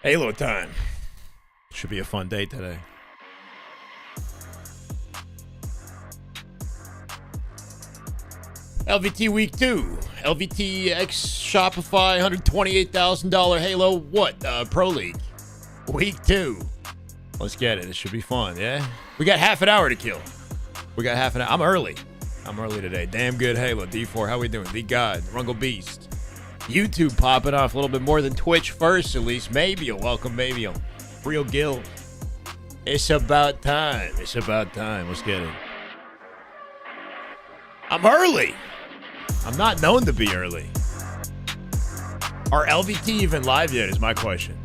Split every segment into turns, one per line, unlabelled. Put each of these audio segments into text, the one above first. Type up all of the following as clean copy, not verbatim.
Halo time. Should be a fun day today. LVT week 2. LVT X Shopify $128,000 Halo. What? Pro League. Week 2. Let's get it. It should be fun, yeah? We got half an hour to kill. We got half an hour. I'm early today. Damn good Halo. D4, how we doing? The God. Rungle Beast. YouTube popping off a little bit more than Twitch first, at least. Maybe welcome, maybe Real Guild. It's about time. It's about time. Let's get it. I'm early. I'm not known to be early. Are LVT even live yet is my question.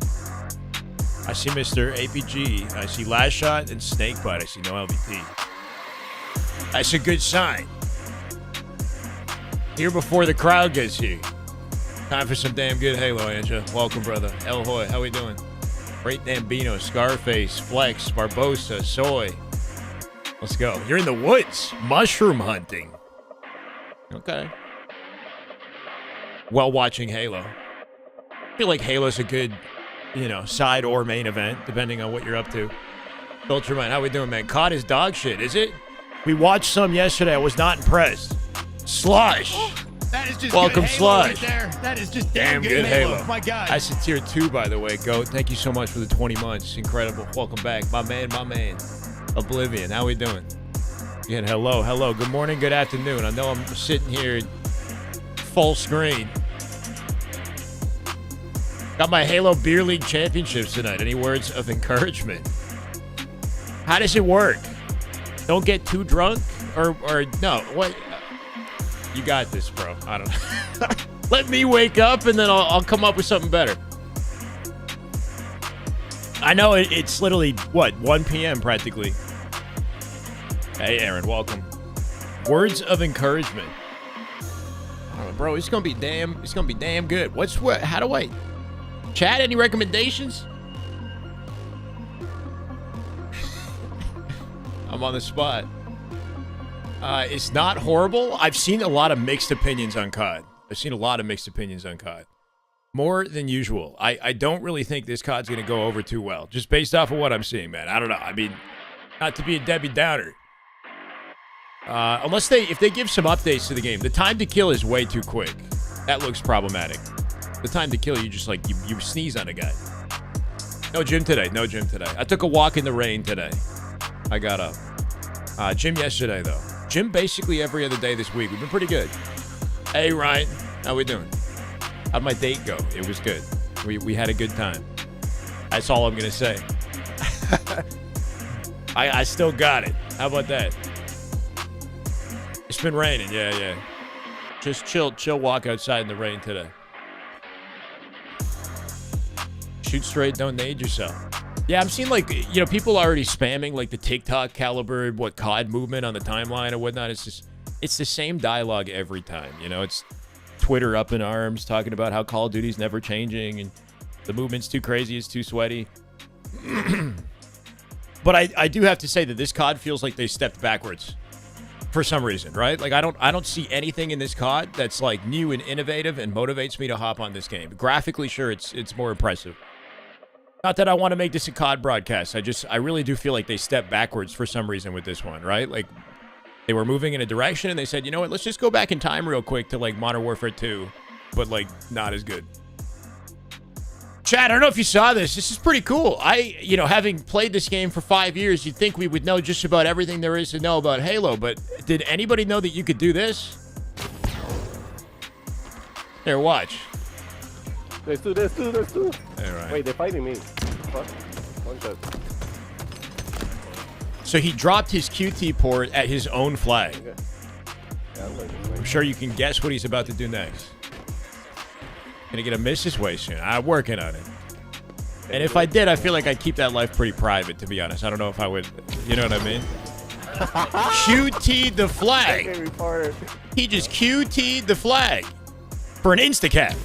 I see Mr. APG. I see Last Shot and Snakebite. I see no LVT. That's a good sign. Here before the crowd gets here. Time for some damn good Halo, Anja. Welcome, brother. El Hoy, how we doing? Great Dambino, Scarface, Flex, Barbosa, Soy. Let's go. You're in the woods. Mushroom hunting. Okay. While watching Halo. I feel like Halo's a good, side or main event, depending on what you're up to. Ultraman, how we doing, man? COD is dog shit, is it? We watched some yesterday. I was not impressed. Slush.
Oh, that is just
welcome,
good
Slush.
Right there. That is just
damn good Halo.
My God.
That's a tier 2, by the way. Goat, thank you so much for the 20 months. Incredible. Welcome back. My man. Oblivion, how we doing? Again, hello. Good morning, good afternoon. I know I'm sitting here full screen. Got my Halo Beer League Championships tonight. Any words of encouragement? How does it work? Don't get too drunk? Or no, what? You got this, bro. I don't know. Let me wake up and then I'll come up with something better. I know it's literally, 1 p.m. practically. Hey, Aaron, welcome. Words of encouragement. I don't know, bro, it's gonna be damn good. How do I chat? Any recommendations? I'm on the spot. It's not horrible. I've seen a lot of mixed opinions on COD. More than usual. I don't really think this COD's going to go over too well. Just based off of what I'm seeing, man. I don't know. I mean, not to be a Debbie Downer. Unless if they give some updates to the game. The time to kill is way too quick. That looks problematic. The time to kill, you just you sneeze on a guy. No gym today. I took a walk in the rain today. I got up. Gym yesterday, though. Gym basically every other day this week. We've been pretty good. Hey, Ryan. How we doing? How'd my date go? It was good. We had a good time. That's all I'm going to say. I still got it. How about that? It's been raining. Yeah. Just chill walk outside in the rain today. Shoot straight, don't nade yourself. Yeah, I'm seeing people already spamming the TikTok caliber, COD movement on the timeline or whatnot. It's the same dialogue every time. It's Twitter up in arms talking about how Call of Duty's never changing and the movement's too crazy, it's too sweaty. But I do have to say that this COD feels like they stepped backwards for some reason, right? I don't see anything in this COD that's new and innovative and motivates me to hop on this game. Graphically, sure, it's more impressive. Not that I want to make this a COD broadcast. I really do feel like they stepped backwards for some reason with this one, right? They were moving in a direction and they said, you know what, let's just go back in time real quick to Modern Warfare 2, but not as good. Chad, I don't know if you saw this. This is pretty cool. Having played this game for 5 years, you'd think we would know just about everything there is to know about Halo, but did anybody know that you could do this? Here, watch.
There's two.
All right.
Wait, they're fighting me. Fuck. One shot.
So he dropped his QT port at his own flag.
Okay. Yeah,
I'm sure you can guess what he's about to do next. Gonna get a miss this way soon. I'm working on it. And if I did, I feel like I'd keep that life pretty private, to be honest. I don't know if I would. You know what I mean? QT'd the flag. He just QT'd the flag for an Instacat.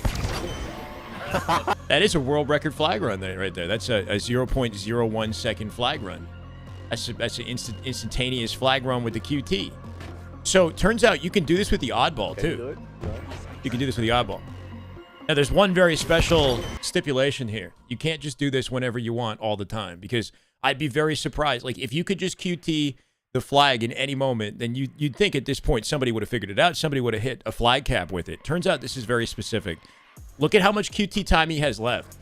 That is a world record flag run right there. That's a 0.01 second flag run. That's an instantaneous flag run with the QT. So turns out you can do this with the oddball too. You can do this with the oddball. Now, there's one very special stipulation here. You can't just do this whenever you want all the time, because I'd be very surprised. Like, if you could just QT the flag in any moment, then you'd think at this point somebody would have figured it out. Somebody would have hit a flag cap with it. Turns out this is very specific. Look at how much QT time he has left.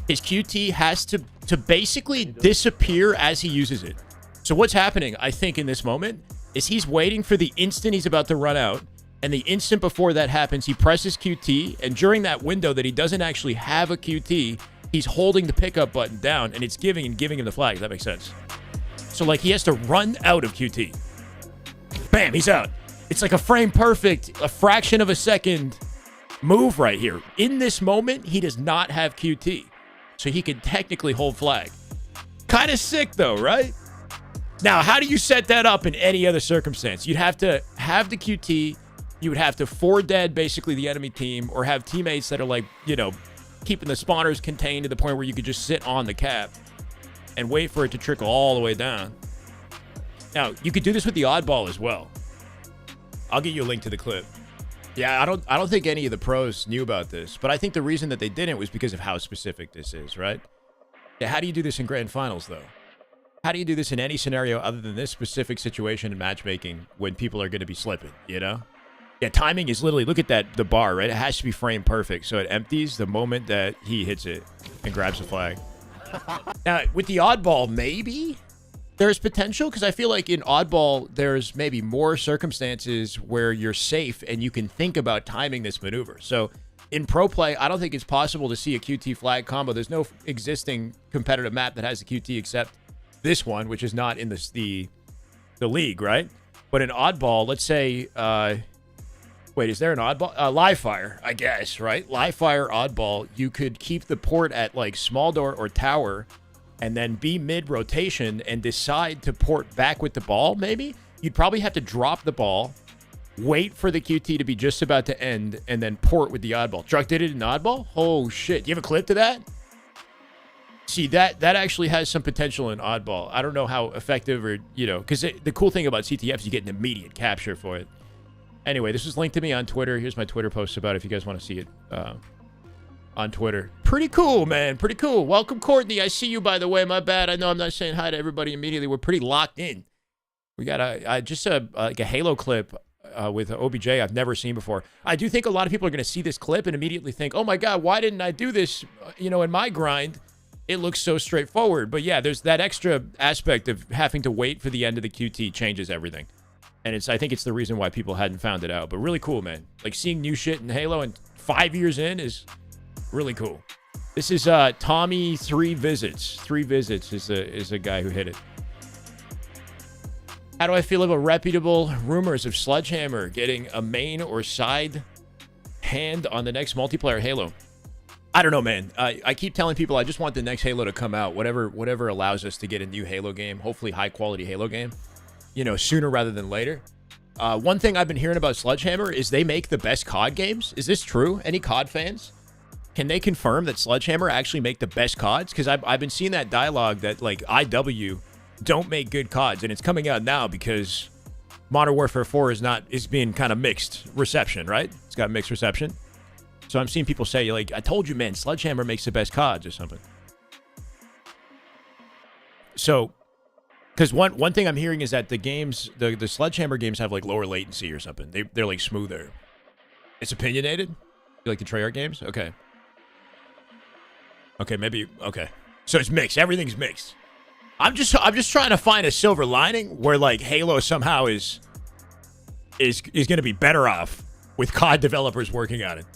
His QT has to basically disappear as he uses it. So what's happening, I think, in this moment is he's waiting for the instant he's about to run out. And the instant before that happens, he presses QT. And during that window that he doesn't actually have a QT, he's holding the pickup button down. And it's giving him the flag. That makes sense. So, like, he has to run out of QT. Bam, he's out. It's like a frame perfect, a fraction of a second move right here. In this moment, he does not have QT. So he can technically hold flag. Kind of sick, though, right? Now, how do you set that up in any other circumstance? You'd have to have the QT. You would have to 4-dead basically the enemy team, or have teammates that are like, you know, keeping the spawners contained to the point where you could just sit on the cap and wait for it to trickle all the way down. Now, you could do this with the oddball as well. I'll get you a link to the clip. Yeah, I don't think any of the pros knew about this, but I think the reason that they didn't was because of how specific this is, right? Yeah, how do you do this in grand finals, though? How do you do this in any scenario other than this specific situation in matchmaking when people are going to be slipping, you know? Yeah, timing is literally, look at that, the bar, right? It has to be frame perfect. So it empties the moment that he hits it and grabs the flag. Now, with the oddball, maybe there's potential, because I feel like in oddball, there's maybe more circumstances where you're safe and you can think about timing this maneuver. So in pro play, I don't think it's possible to see a QT flag combo. There's no existing competitive map that has a QT except this one, which is not in the league, right? But in oddball, let's say... wait, is there an oddball? Live fire, I guess, right? Live fire oddball, you could keep the port at like small door or tower and then be mid-rotation and decide to port back with the ball, maybe? You'd probably have to drop the ball, wait for the QT to be just about to end, and then port with the oddball. Truck did it in oddball? Oh, shit. You have a clip to that? See, that actually has some potential in oddball. I don't know how effective or, you know, because the cool thing about CTF is you get an immediate capture for it. Anyway, this was linked to me on Twitter. Here's my Twitter post about it if you guys want to see it on Twitter. Pretty cool, man. Pretty cool. Welcome, Courtney. I see you, by the way. My bad. I know I'm not saying hi to everybody immediately. We're pretty locked in. We got like a Halo clip with OBJ I've never seen before. I do think a lot of people are going to see this clip and immediately think, oh, my God, why didn't I do this, you know, in my grind? It looks so straightforward. But, yeah, there's that extra aspect of having to wait for the end of the QT changes everything. And I think it's the reason why people hadn't found it out. But really cool, man. Like, seeing new shit in Halo and 5 years in is really cool. This is Tommy 3 Visits. 3 Visits is a guy who hit it. How do I feel about reputable rumors of Sledgehammer getting a main or side hand on the next multiplayer Halo? I don't know, man. I keep telling people I just want the next Halo to come out. Whatever allows us to get a new Halo game. Hopefully high-quality Halo game. You know, sooner rather than later. One thing I've been hearing about Sledgehammer is they make the best COD games. Is this true? Any COD fans? Can they confirm that Sledgehammer actually make the best CODs? Because I've been seeing that dialogue that, like, IW don't make good CODs. And it's coming out now because Modern Warfare 4 is being kind of mixed reception, right? It's got mixed reception. So I'm seeing people say, like, I told you, man, Sledgehammer makes the best CODs or something. So... because one thing I'm hearing is that the games, the Sledgehammer games have like lower latency or something. They're like smoother. It's opinionated? You like the Treyarch games? Okay. Okay, maybe, okay. So it's mixed. Everything's mixed. I'm just trying to find a silver lining where like Halo somehow is going to be better off with COD developers working on it.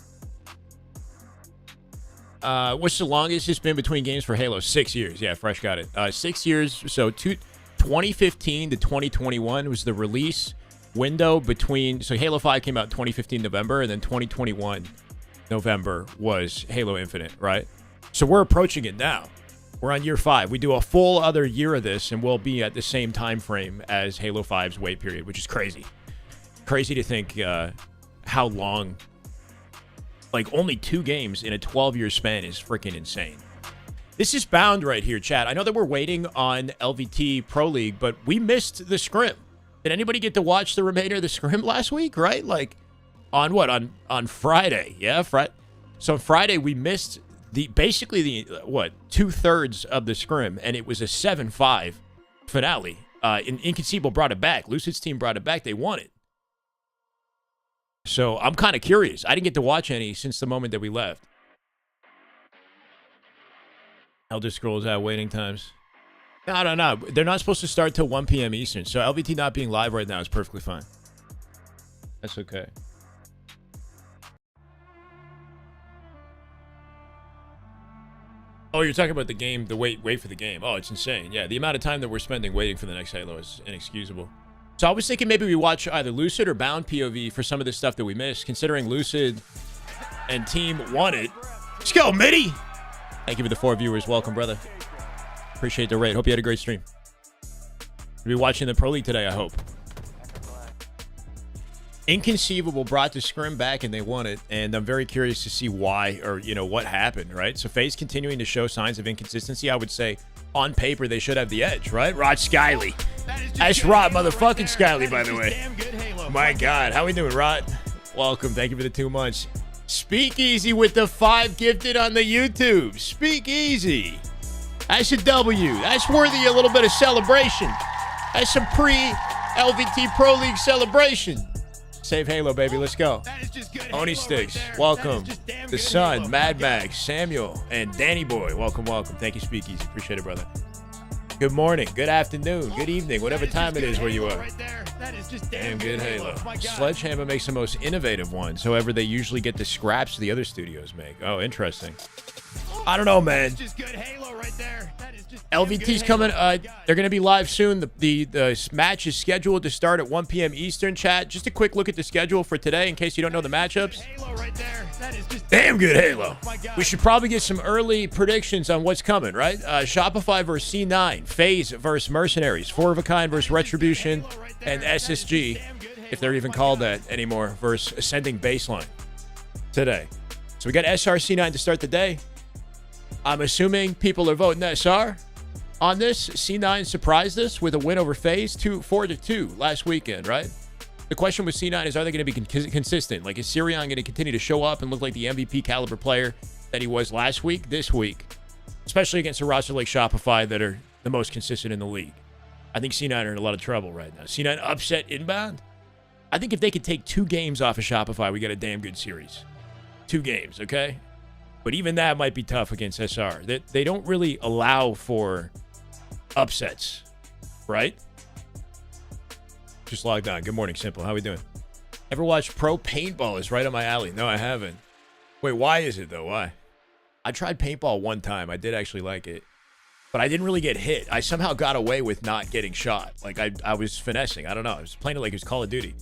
What's the longest it's been between games for Halo? 6 years. Yeah, Fresh got it. 6 years. So 2015 to 2021 was the release window between... So Halo 5 came out 2015 November, and then 2021 November was Halo Infinite, right? So we're approaching it now. We're on year 5. We do a full other year of this, and we'll be at the same time frame as Halo 5's wait period, which is crazy. Crazy to think how long... Like, only 2 games in a 12-year span is freaking insane. This is bound right here, chat. I know that we're waiting on LVT Pro League, but we missed the scrim. Did anybody get to watch the remainder of the scrim last week, right? Like, On what? On Friday. Yeah, Friday. So Friday we missed basically the 2/3 of the scrim, and it was a 7-5 finale. Inconceivable brought it back. Lucid's team brought it back. They won it. So I'm kind of curious. I didn't get to watch any since the moment that we left. Elder Scrolls out waiting times. No. They're not supposed to start till 1 p.m. Eastern. So LVT not being live right now is perfectly fine. That's okay. Oh, you're talking about the game, the wait for the game. Oh, it's insane. Yeah, the amount of time that we're spending waiting for the next Halo is inexcusable. So I was thinking maybe we watch either Lucid or Bound POV for some of the stuff that we missed, considering Lucid and team won it. Let's go, Mitty! Thank you for the 4 viewers. Welcome, brother. Appreciate the rate. Hope you had a great stream. We'll be watching the Pro League today, I hope. Inconceivable brought the scrim back and they won it, and I'm very curious to see why or what happened, right? So FaZe continuing to show signs of inconsistency. I would say on paper they should have the edge, right? Rod Skyley. That's Rod motherfucking Skyley, by the way. My God, how we doing, Rod? Welcome. Thank you for the 2 months. Speakeasy with the 5 gifted on the YouTube. Speakeasy. That's a W. That's worthy of a little bit of celebration. That's some pre-LVT Pro League celebration. Save Halo, baby. Let's go. Oni Sticks, welcome. The Sun, Mad Max, Samuel, and Danny Boy. Welcome. Thank you, Speakeasy. Appreciate it, brother. Good morning, good afternoon, good evening, whatever time it is where you are. Damn good Halo. Sledgehammer makes the most innovative ones. However, they usually get the scraps the other studios make. Oh, interesting. I don't know, man. LVT's coming. They're going to be live soon. The match is scheduled to start at 1 p.m. Eastern, chat. Just a quick look at the schedule for today in case you don't know the matchups. Damn good Halo. We should probably get some early predictions on what's coming, right? Shopify versus C9. FaZe versus Mercenaries. 4 of a Kind versus Retribution. And SSG, if they're even called that anymore, versus Ascending Baseline today. So we got SRC9 to start the day. I'm assuming people are voting SR on this. C9 surprised us with a win over FaZe 4-2 last weekend, right? The question with C9 is, are they going to be consistent? Like, is Sirion going to continue to show up and look like the MVP caliber player that he was last week, this week? Especially against a roster like Shopify that are the most consistent in the league. I think C9 are in a lot of trouble right now. C9 upset inbound. I think if they could take 2 games off of Shopify, we got a damn good series. 2 games, okay? But even that might be tough against SR. They don't really allow for upsets, right? Just logged on. Good morning, Simple. How we doing? Ever watched Pro Paintball? It's right on my alley. No, I haven't. Wait, why is it, though? Why? I tried paintball one time. I did actually like it. But I didn't really get hit. I somehow got away with not getting shot. Like, I was finessing. I don't know. I was playing it like it was Call of Duty.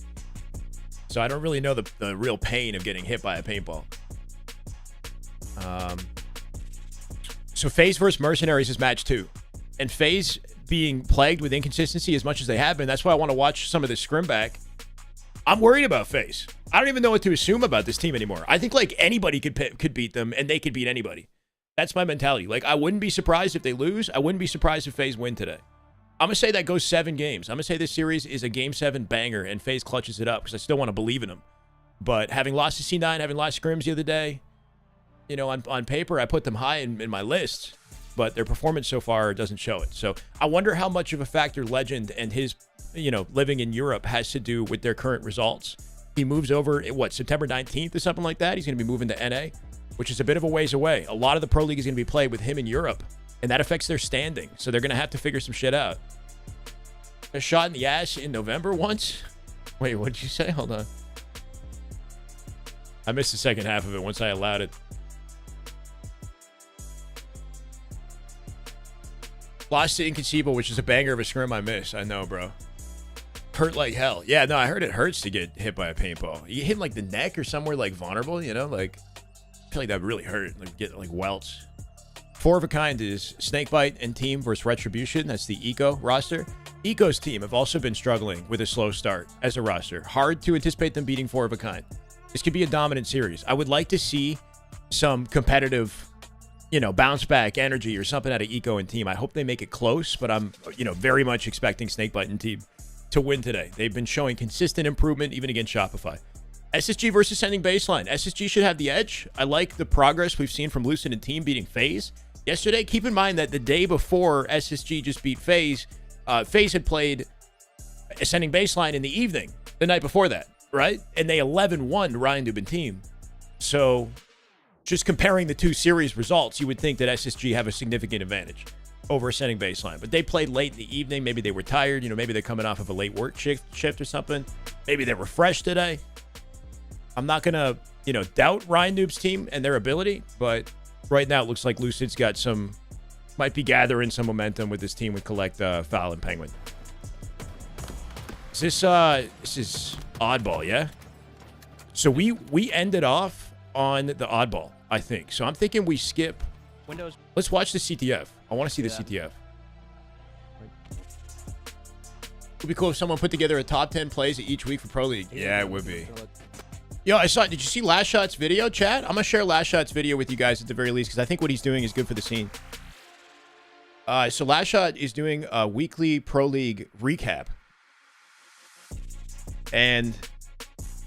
So I don't really know the real pain of getting hit by a paintball. So FaZe versus Mercenaries is match 2. And FaZe being plagued with inconsistency as much as they have been, that's why I want to watch some of this scrim back. I'm worried about FaZe. I don't even know what to assume about this team anymore. I think like anybody could beat them, and they could beat anybody. That's my mentality. Like, I wouldn't be surprised if they lose. I wouldn't be surprised if FaZe win today. I'm going to say that goes 7 games. I'm going to say this series is a Game 7 banger, and FaZe clutches it up because I still want to believe in them. But having lost to C9, having lost scrims the other day, on paper, I put them high in my list, but their performance so far doesn't show it. So I wonder how much of a factor Legend and his, living in Europe has to do with their current results. He moves over, September 19th or something like that? He's going to be moving to NA, which is a bit of a ways away. A lot of the Pro League is going to be played with him in Europe, and that affects their standing. So they're going to have to figure some shit out. A shot in the ass in November once? Wait, what did you say? Hold on. I missed the second half of it once I allowed it. Lost to Inconceivable, which is a banger of a scrim I miss. I know, bro. Hurt like hell. Yeah, no, I heard it hurts to get hit by a paintball. You hit like the neck or somewhere like vulnerable, like I feel like that really hurt. Like get like welts. 4 of a Kind is Snakebite and team versus Retribution. That's the Eco roster. Eco's team have also been struggling with a slow start as a roster. Hard to anticipate them beating 4 of a Kind. This could be a dominant series. I would like to see some competitive bounce back energy or something out of Eco and team. I hope they make it close, but I'm, very much expecting Snakebite and team to win today. They've been showing consistent improvement even against Shopify. SSG versus sending baseline. SSG should have the edge. I like the progress we've seen from Lucid and team beating FaZe yesterday. Keep in mind that the day before SSG just beat FaZe, FaZe had played ascending baseline in the evening, the night before that, right? And they 11-1 Ryan Dubin team. So just comparing the two series results, you would think that SSG have a significant advantage over ascending baseline. But they played late in the evening. Maybe they were tired. Maybe they're coming off of a late work shift or something. Maybe they're refreshed today. I'm not going to, doubt Ryan Noob's team and their ability, but right now it looks like Lucid's got might be gathering some momentum with this team with Collect, Foul, and Penguin. This is oddball, yeah? So we ended off on the oddball, I think. So I'm thinking we skip.
Windows.
Let's watch the CTF. I want to see the CTF. It would be cool if someone put together a top 10 plays each week for Pro League. Yeah, it would be. Yo, did you see Last Shot's video, chat? I'm going to share Last Shot's video with you guys at the very least because I think what he's doing is good for the scene. So Last Shot is doing a weekly Pro League recap. And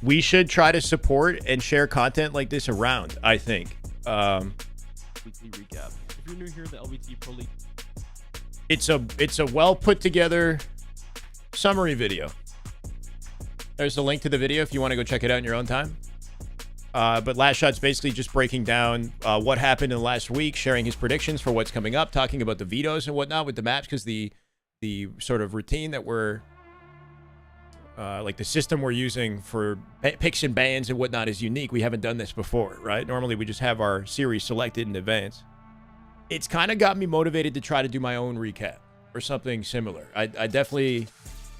we should try to support and share content like this around, I think.
Weekly recap. If you're new here, the LVT Pro League.
It's a well put together summary video. There's the link to the video if you want to go check it out in your own time. But Last Shot's basically just breaking down what happened in the last week, sharing his predictions for what's coming up, talking about the vetoes and whatnot with the maps, because the sort of routine that we're like the system we're using for picks and bans and whatnot is unique. We haven't done this before, right? Normally we just have our series selected in advance. It's kind of got me motivated to try to do my own recap or something similar.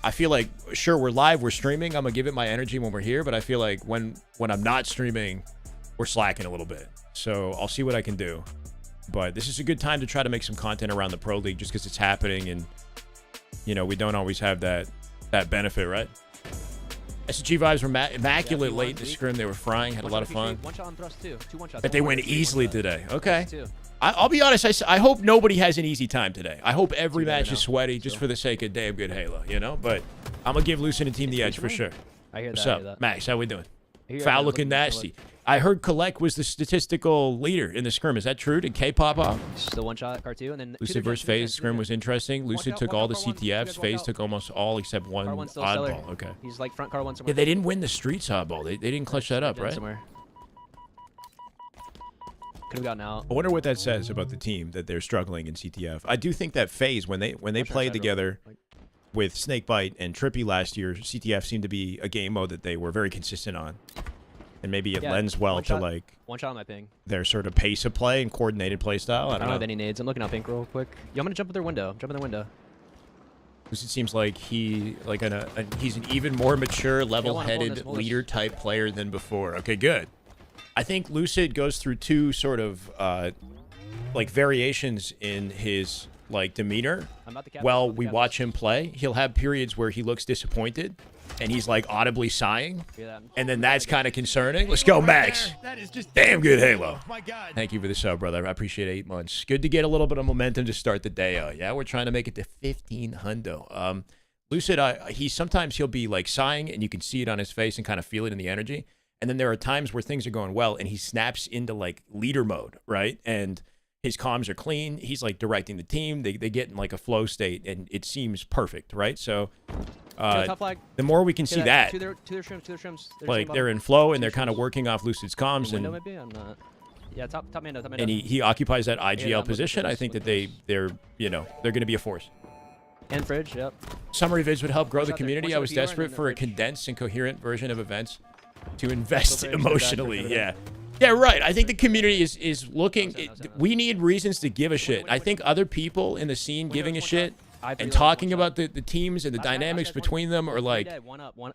I feel like, sure, we're live, we're streaming. I'm going to give it my energy when we're here, but I feel like when I'm not streaming, we're slacking a little bit. So I'll see what I can do. But this is a good time to try to make some content around the Pro League just because it's happening and, we don't always have that benefit, right? SSG vibes were immaculate late in the scrim. They were frying, had a lot of fun.
One shot on thrust, too. 2 1 shots.
But they went easily today. Okay. I'll be honest. I hope nobody has an easy time today. I hope every match is sweaty just for the sake of damn good Halo, But I'm going to give Lucid and team the edge for sure.
I hear that.
What's up, Max? How we doing? Foul looking nasty. I heard Collect was the statistical leader in the scrim. Is that true? Did K pop off?
Still one shot, car 2, and then
Lucid versus FaZe scrim was interesting. Lucid took all the CTFs. FaZe took almost all except one oddball. Okay.
He's like front car 1 somewhere.
Yeah, they didn't win the streets oddball. They didn't clutch that up, right?
Somewhere. Could have gotten out.
I wonder what that says about the team that they're struggling in CTF. I do think that FaZe, when they played together with Snakebite and Trippy last year, CTF seemed to be a game mode that they were very consistent on. And maybe it lends well to like
one shot on my ping.
Their sort of pace of play and coordinated play style. I don't know.
Have any nades. I'm looking out pink real quick. Yo, I'm gonna jump in their window. Jump in the window.
It seems like he's an even more mature, level-headed leader type player than before. Okay, good. I think Lucid goes through two sort of like variations in his like demeanor. While we watch him play, he'll have periods where he looks disappointed and he's like audibly sighing, and then that's kind of concerning. Let's go, Max.
That is just
damn good Halo.
My God.
Thank you for the sub, brother. I appreciate 8 months. Good to get a little bit of momentum to start the day out. Yeah, we're trying to make it to 15 hundo. Lucid, sometimes he'll be like sighing, and you can see it on his face and kind of feel it in the energy. And then there are times where things are going well, and he snaps into like leader mode, right? And his comms are clean. He's like directing the team. They get in like a flow state, and it seems perfect, right? So the more we can see that,
to their shrimps.
Like they're in flow and they're kind of working off Lucid's comms, and
yeah, top man.
And he occupies that IGL position. I think that they're going to be a force.
And fridge, yep.
Summary vids would help grow the community. I was desperate for a condensed and coherent version of events to invest emotionally. Yeah, right. I think the community is looking. We need reasons to give a shit. I think other people in the scene giving a shit and talking about the teams and the dynamics between them, or like,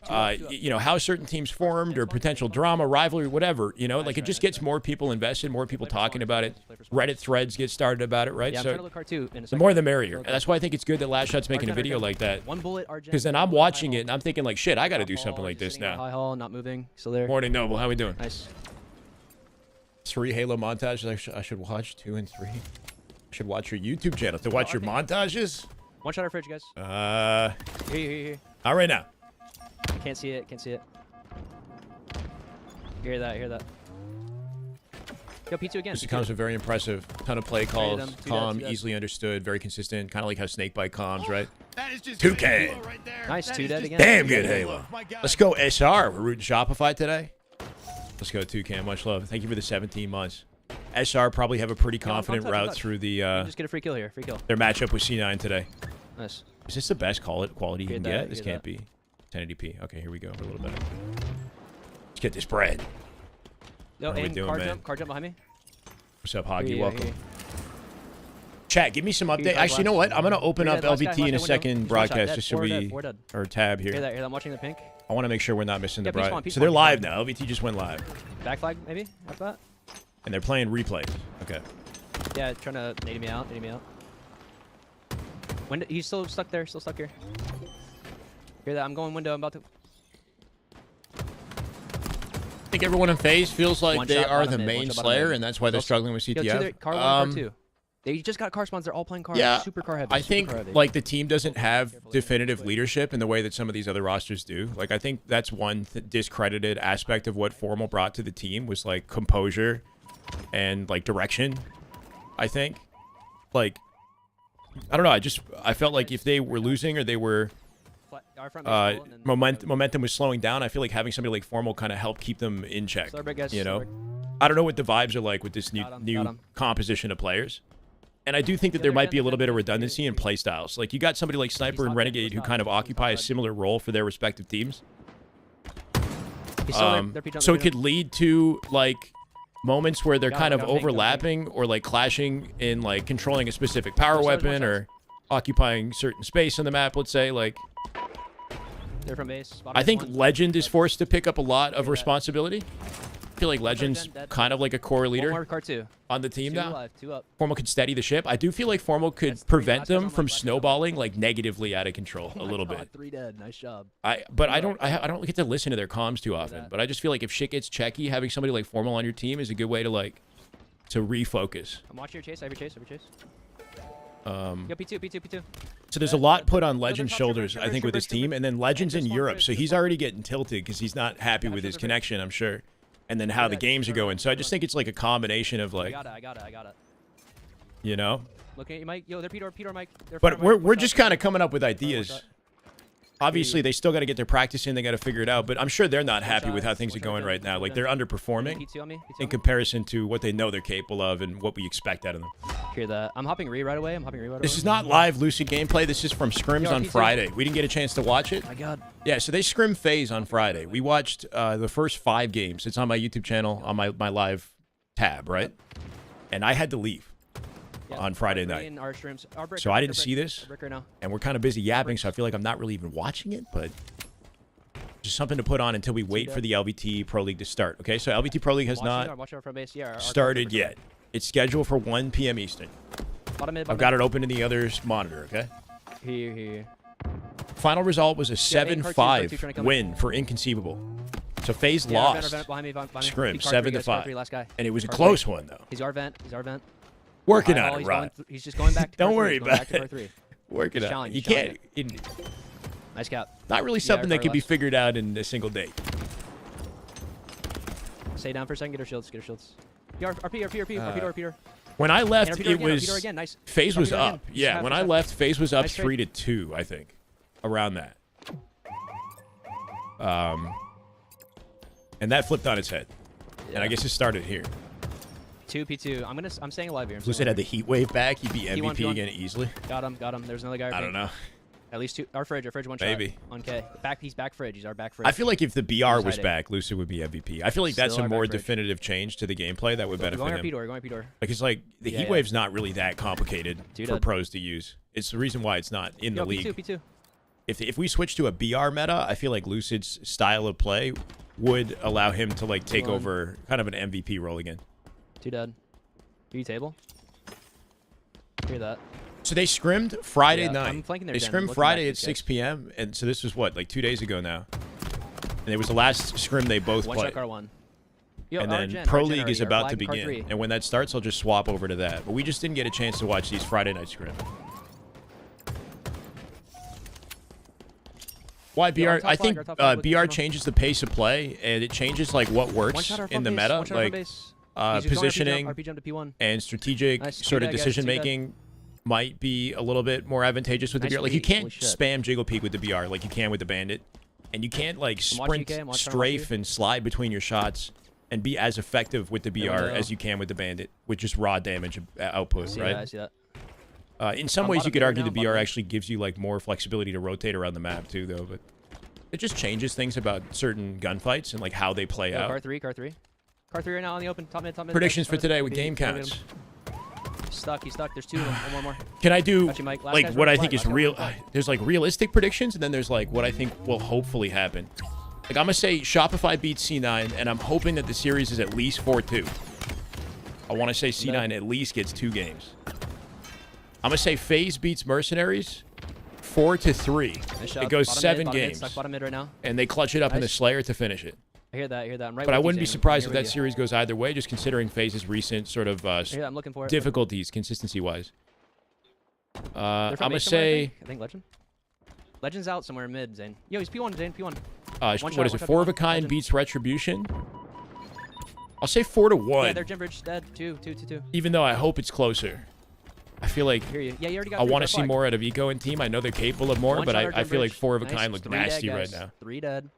how certain teams formed, or potential drama, rivalry, whatever. Like it just gets more people invested, more people talking about it. Reddit threads get started about it, right? So the more the merrier. And that's why I think it's good that Last Shot's making a video like that. Because then I'm watching it and I'm thinking like, shit, I got to do something like this now.
High hall, not moving, still there.
Morning, Noble. How we doing?
Nice.
3 Halo montages I should watch. 2 and 3. I should watch your YouTube channel to watch your montages.
One shot our fridge, guys.
Here. Not right now.
Can't see it. Hear that, hear that. Yo, P2 again.
This becomes a very impressive ton of play calls,
them. Two
calm,
dead.
easily understood, very consistent, kind of like how Snakebite calms, right?
That is just
2K.
great Halo right there.
Nice,
That
2
is
dead
just
again.
Damn
great
good Halo.
My God.
Let's go SR. We're rooting Shopify today. Let's go 2K. Much love. Thank you for the 17 months. SR probably have a pretty confident
touch,
route
touch.
through the
Just get a free kill here. Free kill.
their matchup with C9 today.
Nice.
Is this the best quality you
Hear
can
that,
get? This
hear
can't
that.
be. 1080p. Okay, here we go for a little bit. Let's get this bread.
Yo,
What are we
and
doing,
car
man?
jump. Car jump behind me.
What's up, Hoggy?
Here,
Welcome.
here.
Chat, give me some
you
update.
go,
Actually, you know what? I'm going to open
Here,
up
that last guy,
LVT
watch
in a
that window.
second
He's one shot,
broadcast
dead.
just so
Four
we...
dead, four dead.
Or tab
Hear
here.
that, hear that. I'm watching the pink.
I want to make sure we're not missing the
Yeah, peace
bright.
one, peace
So they're
one,
live
peace
now. LVT just went live.
Back flag, maybe? After that?
And they're playing replays. Okay.
Yeah, trying to nade me out. Nade me out. He's still stuck there. Still stuck here. Hear that? I'm going window. I'm about to...
I think everyone in FaZe feels like
One
they
shot,
are
bottom
the
mid, one
main
shot, bottom
Slayer,
mid.
and that's why they're struggling with
Yo, two there.
CTF.
Car 1, car 2. They just got car spawns. They're all playing car.
Yeah,
Super car heavy.
I
super
think
car heavy.
like the team doesn't have definitive leadership in the way that some of these other rosters do. Like I think that's one discredited aspect of what Formal brought to the team was like composure and like direction. I think, like, I don't know. I felt like if they were losing or they were
Our front base full, and then-
momentum was slowing down, I feel like having somebody like Formal kind of helped keep them in check.
Sorry, guys.
You know,
Sorry.
I don't know what the vibes are like with this
Got 'em,
new
got 'em.
composition of players. And I do think that
Yeah,
there
they're
might be a
gonna-
little bit of redundancy in play styles. Like you got somebody like Sniper and
top
Renegade
dead,
who
he's
kind of
top dead,
occupy a
he's top dead.
similar role for their respective teams.
He's still there. They're P-jump,
So
they're
it could lead to like moments where they're
Got
kind
him,
of
got him, got him.
overlapping or like clashing in like controlling a specific power
One shot, one
weapon
shot.
or occupying certain space on the map, let's say. Like
They're from base.
I think Legend is forced to pick up a lot of
that.
responsibility. I feel like Legend's
dead.
kind of like a core
One
leader
more car 2.
on the team
2
now.
alive, 2 up.
Formal could steady the ship. I do feel like Formal could
That's 3.
prevent
Last guy's
them
on
from
left, last guy's on
snowballing like negatively out of control a little bit.
3 dead. Nice job.
But I don't get to listen to their comms too often.
that.
But I just feel like if shit gets checky, having somebody like Formal on your team is a good way to like to refocus.
I'm watching your chase. Every chase. Every chase.
Um,
Yo, P2. P2. P2.
so there's a lot put on Legend's
top
shoulders,
trooper,
I think, with his
trooper,
team, and then Legend's in
this one,
Europe, so
this
he's
one.
already getting tilted because he's not happy with his
trooper.
connection, I'm sure, and then how the
that,
games are
turn
going. So I just think it's like a combination of
I
like,
got it. I got it. I got it.
you know.
Looking at you, Mike. Yo, they're Peter, Mike. They're
But
front, Mike.
we're just kind of coming up with ideas.
shot.
Obviously, they still got to get their practice in. They got to figure it out. But I'm sure they're not happy with how things are
One shot
going
dead,
right now.
one
Like
shot
they're
dead.
underperforming
P2 on me. P2
in
on me.
comparison to what they know they're capable of and what we expect out of them.
Hear that. I'm hopping re right away.
This is not live Lucid gameplay. This is from scrims
Yo,
on
P2.
Friday. We didn't get a chance to watch it.
My God.
Yeah, so they scrim FaZe on Friday. We watched the first 5 games. It's on my YouTube channel on my live tab, right? And I had to leave on Friday night.
Our streams. Our brick,
So I didn't see this.
Brick right now.
And we're kind of busy yapping, so I feel like I'm not really even watching it, but just something to put on until we wait for the LVT Pro League to start. Okay, so LVT Pro League has not
Watching our front base. Yeah. Our
started
car
yet. It's scheduled for 1 p.m. Eastern.
Bottom mid.
I've got it open in the other's monitor, okay?
Here.
Final result was a
Yeah, main car two, car two, trying to
7-5
come
win for Inconceivable. So FaZe
Yeah, our vent,
lost,
our vent, behind me, behind me.
Scrim,
Car three,
7-5.
car three, last guy.
and it was a
Car
close
three.
one, though.
He's our vent. He's our vent.
Working
Eyeball,
on it,
he's
Rod.
he's just going back to
Don't
car
worry
three. He's going
about
back to car
it.
3.
Working
He's
on it.
challenging,
You
he's
can't...
Nice cap.
Not really
Yeah,
something that
car
can be
left.
figured out in a single day.
Stay down for a second. Get our shields. Get our shields. Yeah, RP. Peter.
When I left,
And our Peter
it
again, our
was...
Peter again. Nice.
FaZe
Our
was
Peter again.
up.
Just
Yeah,
half
when
a
I
shot.
left, FaZe was up
Nice trade.
3-2, I think. Around that. And that flipped on its head. And I
Yeah.
guess it started here.
2 P2. I'm staying alive here. I'm
Lucid
staying
had the heat wave back. He'd be
P1,
MVP
P1.
again easily.
alive. Got him. There's another guy.
I don't know.
At least 2. Our fridge one
Maybe.
shot. On K. He's back fridge. He's our back fridge.
I feel like if the BR was
hiding.
back, Lucid would be MVP. I feel like that's
Still
a
our
more
back fridge.
definitive change to the gameplay that would benefit
Going
him.
our P-door.
Like it's like the
Yeah,
heat
yeah.
wave's not really that complicated
Dude,
for
I'd-
pros to use. It's the reason why it's not in the
Yo,
league.
P2.
If we switch to a BR meta, I feel like Lucid's style of play would allow him to like take
One.
over kind of an MVP role again.
2 dead. B table. Hear that.
So they scrimmed Friday
Yeah,
night.
I'm flanking their
They
den.
scrimmed
Looking
Friday
back
at
to
6 p.m. And so this was what, like 2 days ago now. And it was the last scrim they both
One
played.
shot car 1. Yo,
And
our
then
gen,
Pro
our gen
League is
already, our
about to
flag, car
begin.
3.
And when that starts, I'll just swap over to that. But we just didn't get a chance to watch these Friday night scrims. Why
Yo,
BR?
our top
I
flag,
think
our top flag with
BR
ammo.
changes the pace of play, and it changes like what
One
works
shot our
in
front
the
base,
meta,
one shot our front
like
base. He's going
positioning
RP jump to P1.
and strategic
Nice,
sort
do
of
that, guys,
decision
do that.
making might be a little bit more advantageous with the
Nice
BR. Like you
beat,
can't
holy shit.
spam jiggle peek with the BR like you can with the bandit, and you can't like
I'm watching
sprint,
UK, I'm watching
strafe,
you.
and slide between your shots and be as effective with the BR
no.
as you can with the bandit with just raw damage output,
I see
right?
that, I see that.
In some
I'm
ways,
bottom
you could
mid right
argue
now,
the BR
bottom mid.
actually gives you like more flexibility to rotate around the map too, though. But it just changes things about certain gunfights and like how they play
Yo,
out.
car 3 right now on the open. Top mid.
Predictions for
Top mid.
today with
Beat,
game
beat him.
counts.
He's stuck. There's 2 of them. One more.
Can I do
Got you, Mike. Last
like
guy's
what I
running
think
flag,
is
last guy's
real?
running flag.
There's like realistic predictions, and then there's like what I think will hopefully happen. Like I'm gonna say Shopify beats C9, and I'm hoping that the series is at least 4-2. I want to say C9 at least gets 2 games. I'm gonna say FaZe beats Mercenaries 4-3.
Nice shot.
It goes
Bottom
7
mid, bottom mid,
games,
stuck bottom mid right now.
and they clutch it up in the
Nice.
Slayer to finish it.
I hear that. I'm right
But I
with you,
wouldn't be
Zane. I'm
surprised if
here
that
with you.
series goes either way, just considering FaZe's recent sort of
I hear that. I'm looking for it.
difficulties consistency-wise.
They're
I'm
from
gonna
base somewhere,
say,
I think Legend. Legend's out somewhere mid, Zane. Yo, he's P1, Zane. P1.
what
shot,
is
one
it?
shot,
4 of a
P1.
kind
Legend.
beats Retribution. I'll say 4-1.
Yeah, they're Gym Bridge dead. 2.
Even though I hope it's closer. I feel like
I hear you. Yeah, you already got
I
3,
want to
got
see
flag.
more out of Eco and team. I know they're capable of more,
One
but
shot our
I
Gym
feel like
Bridge.
4 of a
Nice.
kind look
3 dead,
nasty right
guys.
now.
3 dead.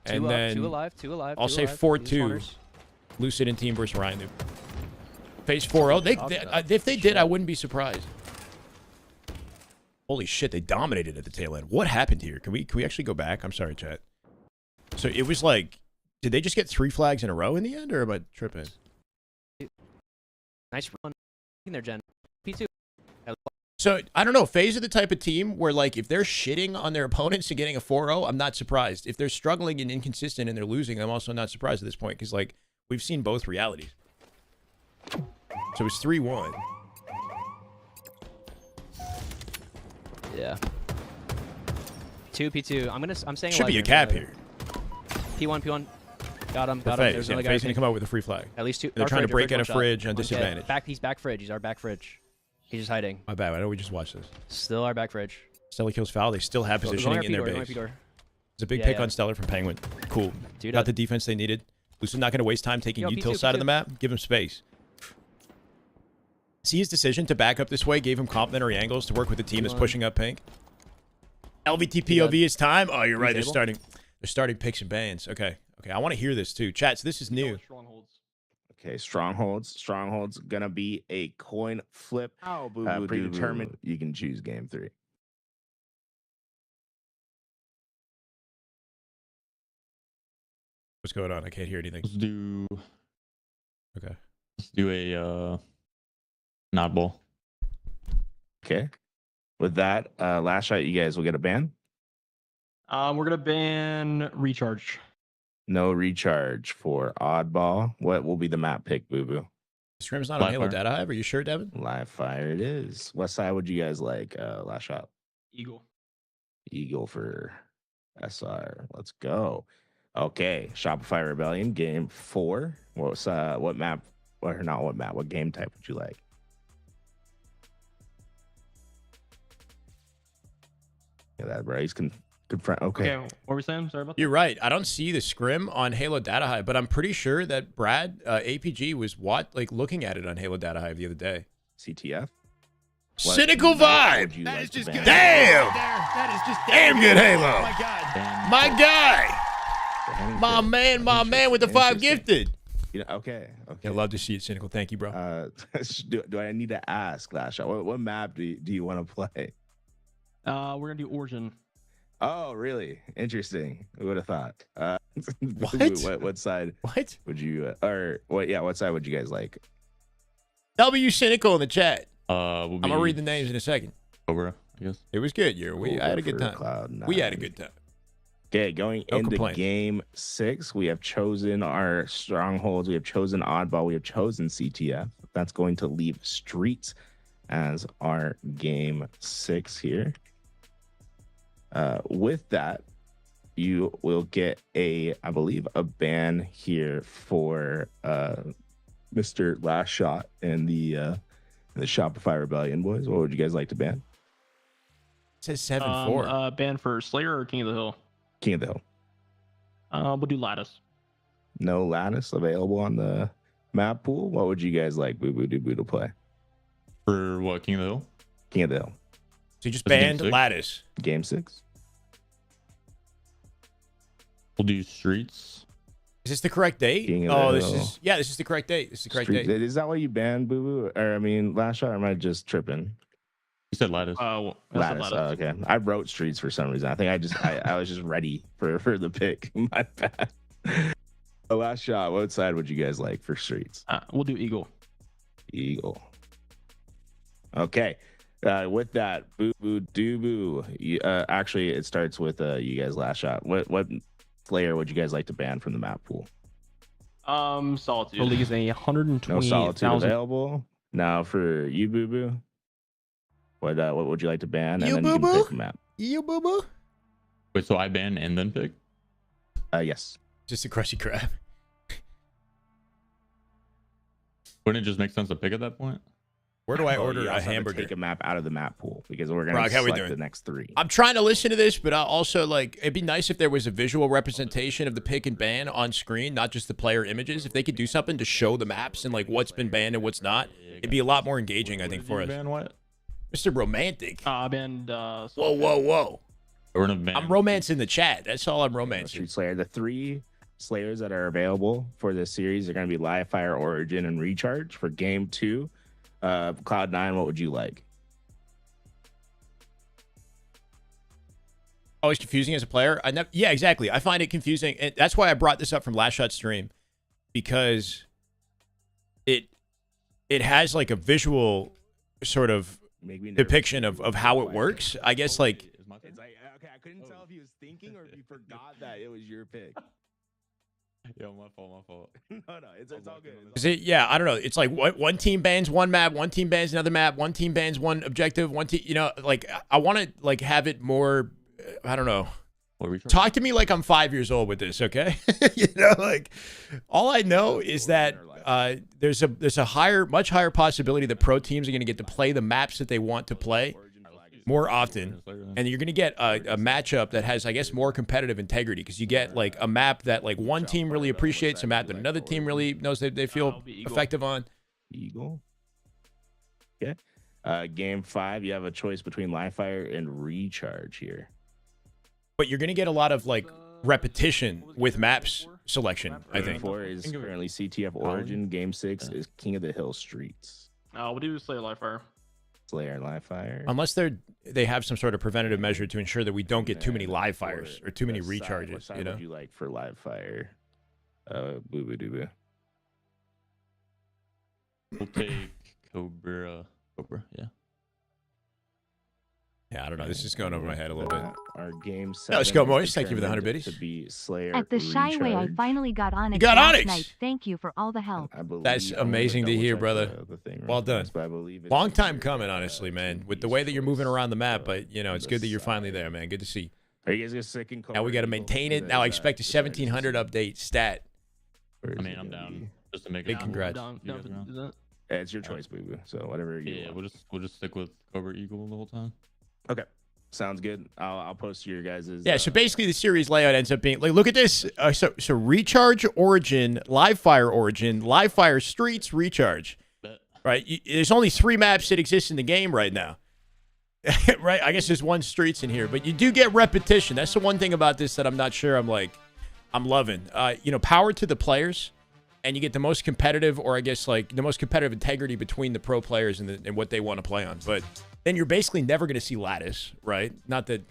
And
2
then
2 alive. 2 alive.
I'll
2
say
alive.
4-2.
These corners.
Lucid and team versus Ryan. Phase 4-0. If they did, I wouldn't be surprised. Holy shit, they dominated at the tail end. What happened here? Can we actually go back? I'm sorry, chat. So it was like, did they just get 3 flags in a row in the end, or am I tripping?
Nice run. In there, Jen. P2.
So, I don't know. FaZe are the type of team where, like, if they're shitting on their opponents and getting a 4-0, I'm not surprised. If they're struggling and inconsistent and they're losing, I'm also not surprised at this point because, like, we've seen both realities. So it's 3-1.
Yeah. 2 P2. I'm saying
Should be a cap here.
P1. Got him.
For
There's
FaZe. Yeah,
another guy.
FaZe going to come out with a free flag.
At least 2.
They're
our
trying to
fridge,
break out a
one shot.
fridge on
One dead.
disadvantage.
He's back fridge. He's our back fridge. He's just hiding.
My bad. I know we just watched this.
Still our back fridge.
Stellar kills foul. They still have
Going
positioning
RP
in their
door,
base.
RP door.
It's a big
Yeah,
pick
yeah.
on Stellar from Penguin. Cool.
Dude,
Got the defense they needed. Lucid's not going to waste time taking
Yo,
util
P2,
side of the
P2.
map. Give him space. See his decision to back up this way gave him complementary angles to work with the team that's
P1.
pushing up pink. LVT POV is time. Oh, you're right. They're
Table.
starting picks and bans. Okay. I want to hear this too. Chat, so this is new.
Strongholds.
Okay, strongholds gonna be a coin flip. Predetermined. You can choose game 3.
What's going on? I can't hear anything.
Let's do
Okay.
a nod ball.
Okay. With that, last shot, you guys will get a ban.
We're gonna ban recharge.
No recharge for oddball. What will be the map pick, Boo Boo?
Scrim's not on
Live
Halo
fire.
data. Are you sure, Devin?
Live fire it is. What side would you guys like? Last shot.
Eagle.
Eagle for SR. Let's go. Okay, Shopify Rebellion game 4. What map? Or not what map? What game type would you like? Yeah, that bro. He's confront. Okay.
Okay, what were we saying? Sorry about that.
You're right. I don't see the scrim on Halo Data Hive, but I'm pretty sure that Brad APG was looking at it on Halo Data Hive the other day.
CTF.
Cynical
map would
vibe.
you
That
like
is
to
just
ban?
good.
Damn!
That is just
Damn good Halo.
Oh my god.
My guy.
Banning
My
pick.
man with the 5
Interesting.
gifted.
You know, okay.
I love to see it, Cynical. Thank you, bro.
Do I need to ask, Last Shot? What map do you want to play?
We're gonna do Origin.
Oh, really? Interesting. Who would have thought? What side
What?
would you, or what? Yeah, what side would you guys like?
W Cynical in the chat.
Will
I'm gonna read the names in a second.
Cobra, I guess.
It was good, I had a good time.
Cloud9.
We had a good time.
Okay, going
No
into
complaints.
game 6, we have chosen our strongholds. We have chosen oddball. We have chosen CTF. That's going to leave streets as our game 6 here. With that, you will get I believe, a ban here for Mr. Last Shot and the Shopify Rebellion boys. What would you guys like to ban?
says 7-4.
Ban for Slayer or King of the Hill?
King of the Hill.
We'll do Lattice.
No lattice available on the map pool. What would you guys like Boo Boo Doo Boo to play?
For what, King of the Hill?
King of the Hill.
So you just
Is it game
banned
6?
Lattice.
Game 6.
We'll do Streets.
Is this the correct date?
King of
Oh,
the
this
Hill.
is this is the correct date. This is the correct
Street-
date.
Is that why you banned Boo Boo? Or I mean, last shot, or am I just tripping?
You said Lattice.
Well, that's
Lattice.
Lattice.
Oh, okay. I wrote Streets for some reason. I think I was just ready for the pick. My bad. The last shot. What side would you guys like for Streets?
We'll do Eagle.
Eagle. Okay. With that, Boo Boo Doo Boo. Actually, it starts with you guys' last shot. What Slayer would you guys like to ban from the map pool?
Solitude.
The league is a
No
128,000.
Solitude available. Now for you, Boo Boo. What would you like to ban?
You,
and then you
Boo
can
Boo?
pick a map.
You boo boo.
Wait, so I ban and then pick?
Yes.
Just a crushy crab.
Wouldn't it just make sense to pick at that point?
Where do I
Well,
order
you
a
also have to
hamburger?
Take a map out of the map pool because we're gonna
Rock, how we
select
doing?
the next 3.
I'm trying to listen to this, but I also like it'd be nice if there was a visual representation of the pick and ban on screen, not just the player images. If they could do something to show the maps and like what's been banned and what's not, it'd be a lot more engaging, I think, for us.
Ban what?
Mr. Romantic.
I banned.
Whoa, whoa, whoa!
We're gonna ban.
I'm romancing the chat. That's all I'm romancing.
Street Slayer. The 3 Slayers that are available for this series are going to be Live Fire, Origin, and Recharge for Game 2. Cloud9, what would you like?
Always confusing as a player. Yeah, exactly. I find it confusing, and that's why I brought this up from last shot stream, because it has like a visual sort of
Make me nervous.
depiction of how it works. I guess like
It's like, okay, I couldn't tell if he was thinking or if he forgot that it was your pick.
Yo, my fault.
No, it's all good.
is it, yeah, I don't know. It's like one team bans one map, one team bans another map, one team bans one objective, one team. You know, like I want to like have it more. I don't know. Talk to me like I'm 5 years old with this, okay? You know, like all I know is that there's a much higher possibility that pro teams are going to get to play the maps that they want to play more often, and you're going to get a matchup that has, I guess, more competitive integrity, because you get like a map that like one team really appreciates, a map that another team really knows that they feel effective on.
Eagle. Okay. Game 5, you have a choice between Live Fire and Recharge here.
But you're going to get a lot of like repetition with maps selection, I
Game
think.
4 is currently CTF Origin. Game 6 is King of the Hill Streets.
We'll do Slayer Live Fire.
Slayer Live Fire.
Unless they have some sort of preventative measure to ensure that we don't get too many live fires or too many
What
recharges,
side
you know?
would you like for Live Fire? Boo Boo Doo Boo.
We'll take Cobra, yeah.
Yeah, I don't know. This is going over my head a little bit.
Our game 7.
No, let's go,
is
Moist. Thank you for the 100
determined
biddies.
To be Slayer
At the Shyway, I
Recharge.
finally got Onyx
got
last
Onyx!
night. Thank you for all the help.
I believe-
That's
I'm gonna
amazing to
double
hear,
check
brother.
the thing real
Well done.
fast, but I believe it's
Long time
your,
coming, honestly, man. With the way that you're moving around the map, but you know, it's good that you're finally there, man. Good to see.
Are you guys gonna stick in?
Now we got to maintain it. Now I expect a 1700 update stat.
I mean, I'm down just to make
Big
it.
congrats.
Down
You
to
guys around?
do that.
It's your choice, Boo Boo. So whatever you
Yeah,
want.
we'll just stick with Cobra Eagle the whole time.
Okay, sounds good. I'll post your guys'.
Yeah, so basically the series layout ends up being like, look at this. So Recharge Origin, Live Fire Streets, Recharge.
Bet.
Right? There's only 3 maps that exist in the game right now. Right? I guess there's 1 Streets in here, but you do get repetition. That's the one thing about this that I'm not sure I'm loving. You know, power to the players, and you get the most competitive, or I guess like the most competitive integrity between the pro players and what they want to play on. But then you're basically never going to see Lattice, right? Not that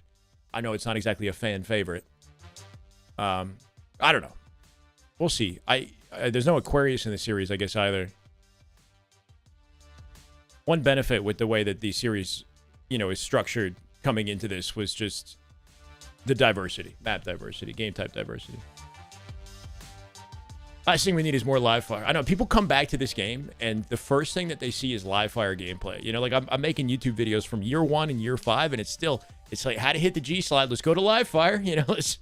I know it's not exactly a fan favorite. I don't know. We'll see. There's no Aquarius in the series, I guess, either. One benefit with the way that the series, you know, is structured coming into this was just the diversity, map diversity, game type diversity. Last thing we need is more live fire. I know people come back to this game and the first thing that they see is live fire gameplay. You know, like I'm making YouTube videos from year 1 and year 5, and it's like how to hit the G slide. Let's go to live fire. You know, let's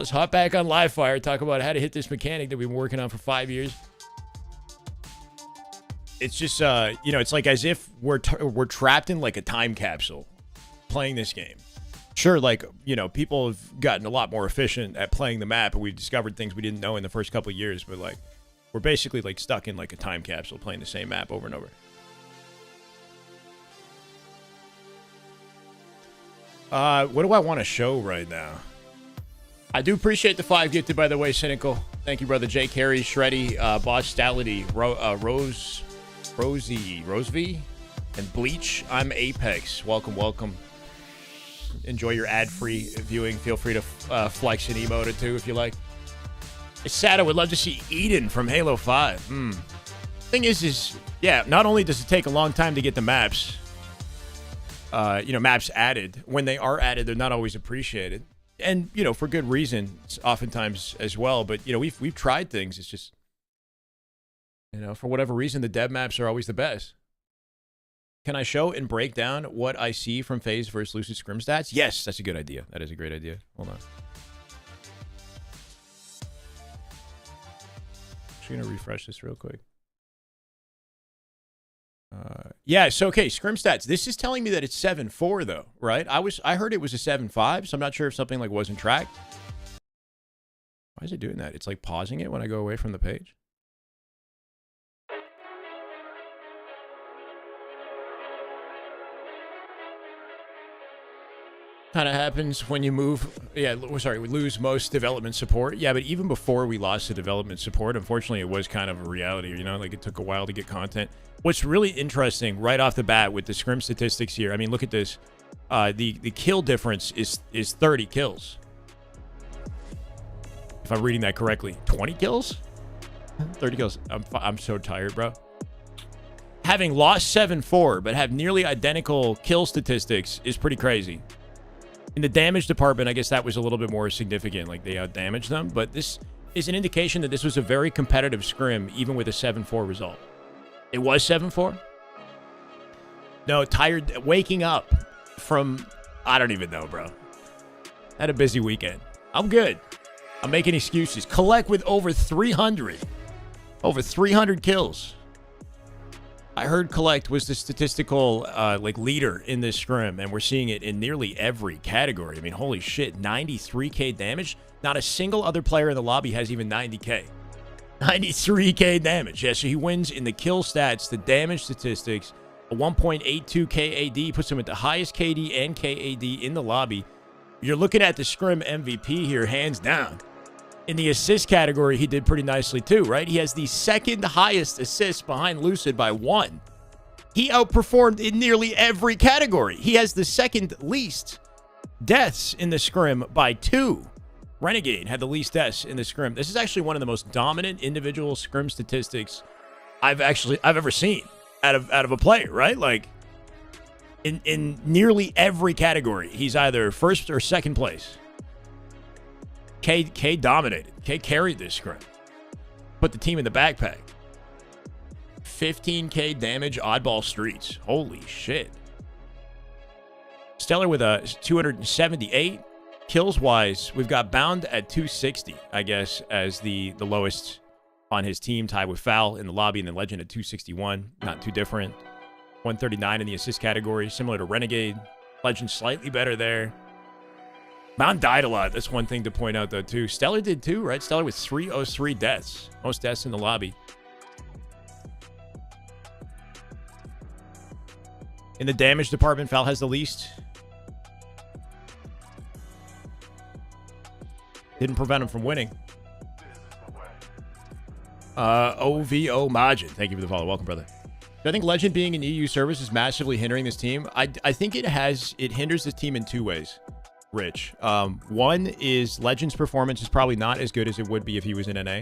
hop back on live fire. Talk about how to hit this mechanic that we've been working on for 5 years. It's just, you know, it's like as if we're trapped in like a time capsule playing this game. Sure, like, you know, people have gotten a lot more efficient at playing the map, and we've discovered things we didn't know in the first couple of years, but like, we're basically like stuck in like a time capsule playing the same map over and over. What do I want to show right now? I do appreciate the 5 gifted, by the way, Cynical. Thank you, brother. Jay Carey, Shreddy, Boss Stality, Rosevy, and Bleach. I'm Apex. Welcome, welcome. Enjoy your ad-free viewing. Feel free to flex an emote or two if you like. It's sad. I would love to see Eden from Halo 5. Thing is, yeah, not only does it take a long time to get the maps, maps added. When they are added, they're not always appreciated. And, you know, for good reason, oftentimes as well. But, you know, we've tried things. It's just, you know, for whatever reason, the dev maps are always the best. Can I show and break down what I see from FaZe versus Lucid Scrim stats? Yes, that's a good idea. That is a great idea. Hold on. Just going to refresh this real quick. Yeah, so okay, Scrim stats. This is telling me that it's 7-4 though, right? I heard it was a 7-5, so I'm not sure if something like wasn't tracked. Why is it doing that? It's like pausing it when I go away from the page. Kind of happens when you move. Yeah, sorry, we lose most development support. Yeah, but even before we lost the development support, unfortunately, it was kind of a reality. You know, like it took a while to get content. What's really interesting right off the bat with the Scrim statistics here, I mean, look at this. The kill difference is 30 kills. If I'm reading that correctly. 20 kills? 30 kills. I'm so tired, bro. Having lost 7-4, but have nearly identical kill statistics is pretty crazy. In the damage department, I guess that was a little bit more significant. Like, they outdamaged them. But this is an indication that this was a very competitive scrim, even with a 7-4 result. It was 7-4? No, tired. Waking up from... I don't even know, bro. Had a busy weekend. I'm good. I'm making excuses. Collect with over 300. Over 300 kills. I heard Collect was the statistical leader in this scrim, and we're seeing it in nearly every category. I mean, holy shit, 93k damage. Not a single other player in the lobby has even 90k. 93k damage. Yeah, so he wins in the kill stats, the damage statistics. A 1.82 KAD puts him at the highest KD and KAD in the lobby. You're looking at the scrim MVP here, hands down. In the assist category, he did pretty nicely too, right? He has the second highest assist behind Lucid by 1. He outperformed in nearly every category. He has the second least deaths in the scrim by 2. Renegade had the least deaths in the scrim. This is actually one of the most dominant individual scrim statistics I've ever seen out of a player, right? Like in nearly every category, he's either first or second place. K dominated. K carried this scrim. Put the team in the backpack. 15k damage, oddball streets. Holy shit. Stellar with a 278. Kills wise, we've got Bound at 260, I guess, as the lowest on his team, tied with Foul in the lobby, and then Legend at 261. Not too different. 139 in the assist category, similar to Renegade. Legend slightly better there. Bound died a lot. That's one thing to point out, though, too. Stellar did, too, right? Stellar with 303 deaths. Most deaths in the lobby. In the damage department, Foul has the least. Didn't prevent him from winning. OVO Majin. Thank you for the follow. Welcome, brother. I think Legend being an EU service is massively hindering this team. I think it hinders this team in 2 ways. Rich. One is Legend's performance is probably not as good as it would be if he was in NA.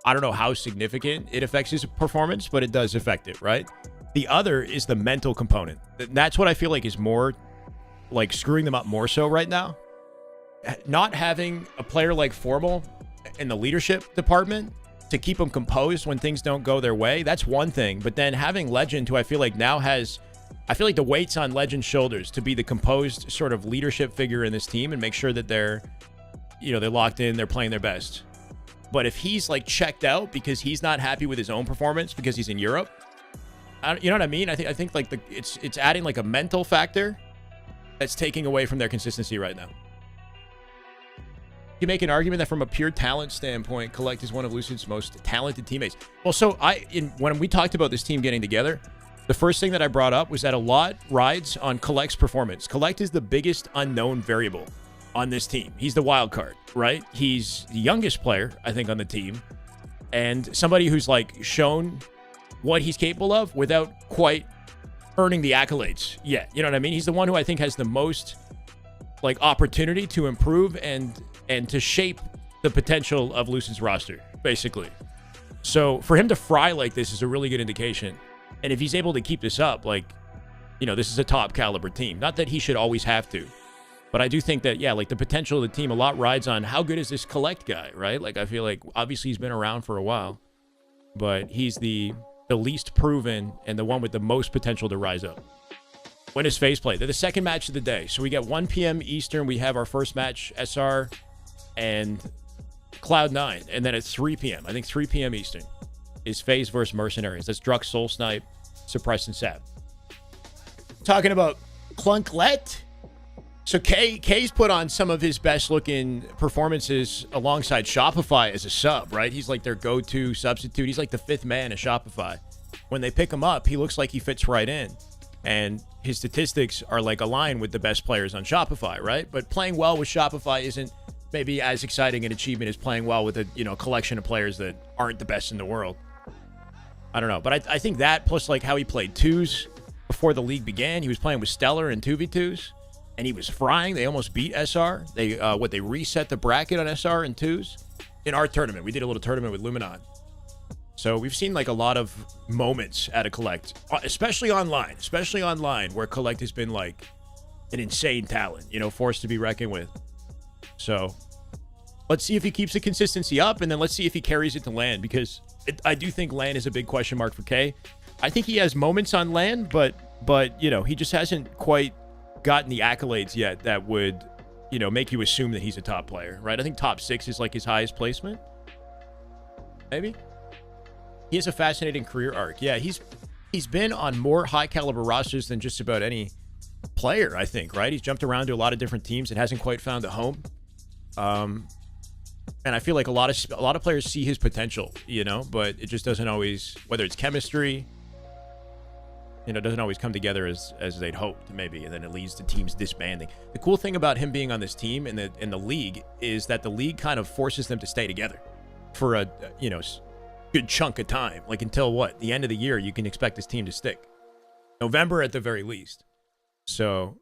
I don't know how significant it affects his performance, but it does affect it, right? The other is the mental component. That's what I feel like is more like screwing them up more so right now. Not having a player like Formal in the leadership department to keep them composed when things don't go their way, that's one thing. But then having Legend, who I feel like now has... I feel like the weight's on Legend's shoulders to be the composed sort of leadership figure in this team and make sure that they're locked in, they're playing their best. But if he's like checked out because he's not happy with his own performance because he's in Europe, you know what I mean? I think like it's adding like a mental factor that's taking away from their consistency right now. You make an argument that from a pure talent standpoint, Collect is one of Lucid's most talented teammates. Well, so when we talked about this team getting together, the first thing that I brought up was that a lot rides on Collect's performance. Collect is the biggest unknown variable on this team. He's the wild card, right? He's the youngest player, I think, on the team, and somebody who's like shown what he's capable of without quite earning the accolades yet. You know what I mean? He's the one who I think has the most like opportunity to improve and to shape the potential of Lucid's roster, basically. So for him to fry like this is a really good indication. And if he's able to keep this up, like, you know, this is a top caliber team. Not that he should always have to, but I do think that, yeah, like the potential of the team a lot rides on how good is this Collect guy, right? Like I feel like obviously he's been around for a while, but he's the least proven and the one with the most potential to rise up. When is FaZe play? They're the second match of the day. So we got 1 p.m. Eastern. We have our first match, SR and Cloud9. And then at 3 p.m., I think 3 p.m. Eastern, is FaZe versus Mercenaries. That's Drux, Soul Snipe, Suppress, and Sap. Talking about Clunklet. So K's put on some of his best looking performances alongside Shopify as a sub, right? He's like their go-to substitute. He's like the fifth man of Shopify. When they pick him up, he looks like he fits right in. And his statistics are like aligned with the best players on Shopify, right? But playing well with Shopify isn't maybe as exciting an achievement as playing well with a, you know, collection of players that aren't the best in the world. I don't know. But I think that plus like how he played twos before the league began. He was playing with Stellar and 2v2s. And he was frying. They almost beat SR. They reset the bracket on SR in twos in our tournament. We did a little tournament with Luminon. So we've seen like a lot of moments out of Collect, especially online, where Collect has been like an insane talent, you know, forced to be reckoned with. So let's see if he keeps the consistency up, and then let's see if he carries it to LAN, because I do think LAN is a big question mark for K. I think he has moments on LAN, but you know, he just hasn't quite gotten the accolades yet that would, you know, make you assume that he's a top player, right? I think top 6 is like his highest placement. Maybe. He has a fascinating career arc. Yeah, he's been on more high caliber rosters than just about any player, I think, right? He's jumped around to a lot of different teams and hasn't quite found a home. And I feel like a lot of players see his potential, you know, but it just doesn't always, whether it's chemistry, you know, doesn't always come together as they'd hoped, maybe, and then it leads to teams disbanding. The cool thing about him being on this team in the league is that the league kind of forces them to stay together for a, you know, good chunk of time. Like until what? The end of the year, you can expect this team to stick. November at the very least. So,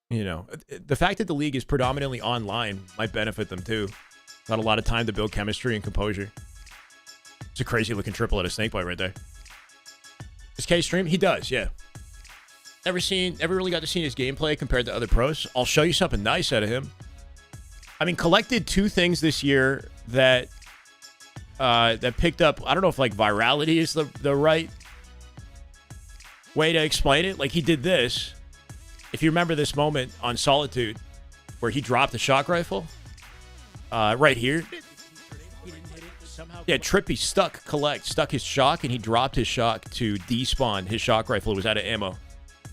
you know, the fact that the league is predominantly online might benefit them too. Not a lot of time to build chemistry and composure. It's a crazy looking triple at a snakebite right there. Does K stream? He does, yeah. Never really got to see his gameplay compared to other pros. I'll show you something nice out of him. I mean, collected 2 things this year that picked up. I don't know if like virality is the right way to explain it. Like he did this. If you remember this moment on Solitude where he dropped the shock rifle, right here. Yeah, Trippy stuck his shock, and he dropped his shock to despawn his shock rifle. It was out of ammo,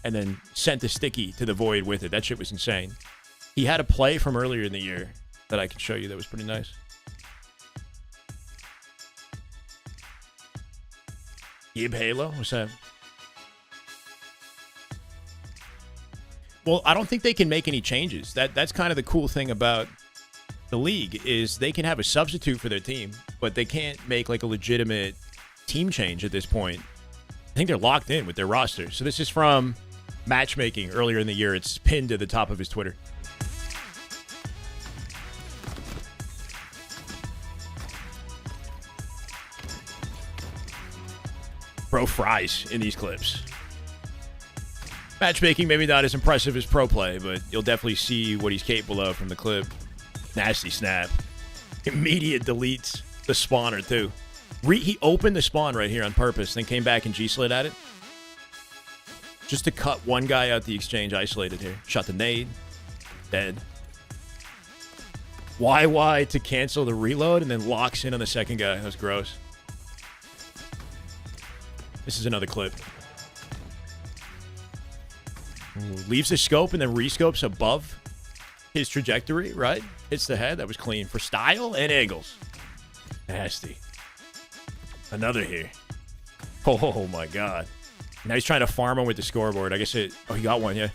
and then sent the sticky to the void with it. That shit was insane. He had a play from earlier in the year that I can show you that was pretty nice. Gib Halo? What's that? Well, I don't think they can make any changes. That's kind of the cool thing about the league is they can have a substitute for their team, but they can't make like a legitimate team change at this point. I think they're locked in with their roster. So this is from matchmaking earlier in the year. It's pinned to the top of his Twitter. Bro fries in these clips. Matchmaking maybe not as impressive as pro play, but you'll definitely see what he's capable of from the clip. Nasty snap. Immediate deletes the spawner too. He opened the spawn right here on purpose, then came back and G-slid at it. Just to cut one guy out the exchange isolated here. Shot the nade. Dead. YY to cancel the reload and then locks in on the second guy. That was gross. This is another clip. Leaves the scope and then rescopes above his trajectory, right? Hits the head. That was clean for style and angles. Nasty. Another here. Oh, my God. Now he's trying to farm him with the scoreboard. I guess it... Oh, he got one, yeah.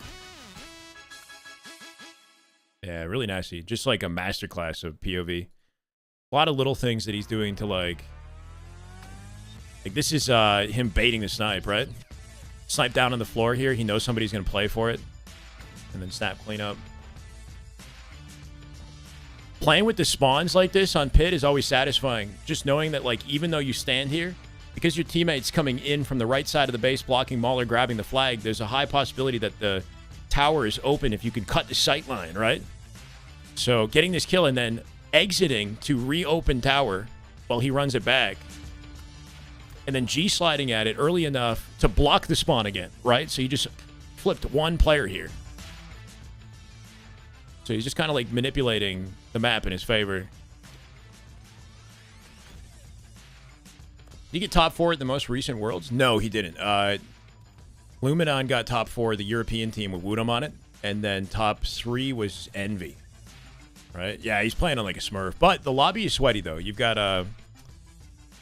Yeah, really nasty. Just like a masterclass of POV. A lot of little things that he's doing to, like... Like, this is him baiting the snipe, right? Snipe down on the floor here. He knows somebody's going to play for it. And then snap clean up. Playing with the spawns like this on pit is always satisfying. Just knowing that, like, even though you stand here, because your teammate's coming in from the right side of the base, blocking Mauler, grabbing the flag, there's a high possibility that the tower is open if you can cut the sight line, right? So getting this kill and then exiting to reopen tower while he runs it back. And then G-sliding at it early enough to block the spawn again, right? So you just flipped one player here. So he's just kind of like manipulating the map in his favor. Did he get top 4 at the most recent Worlds? No, he didn't. Luminon got top 4, the European team with Woodham on it. And then top 3 was Envy. Right? Yeah, he's playing on like a Smurf. But the lobby is sweaty, though. You've got,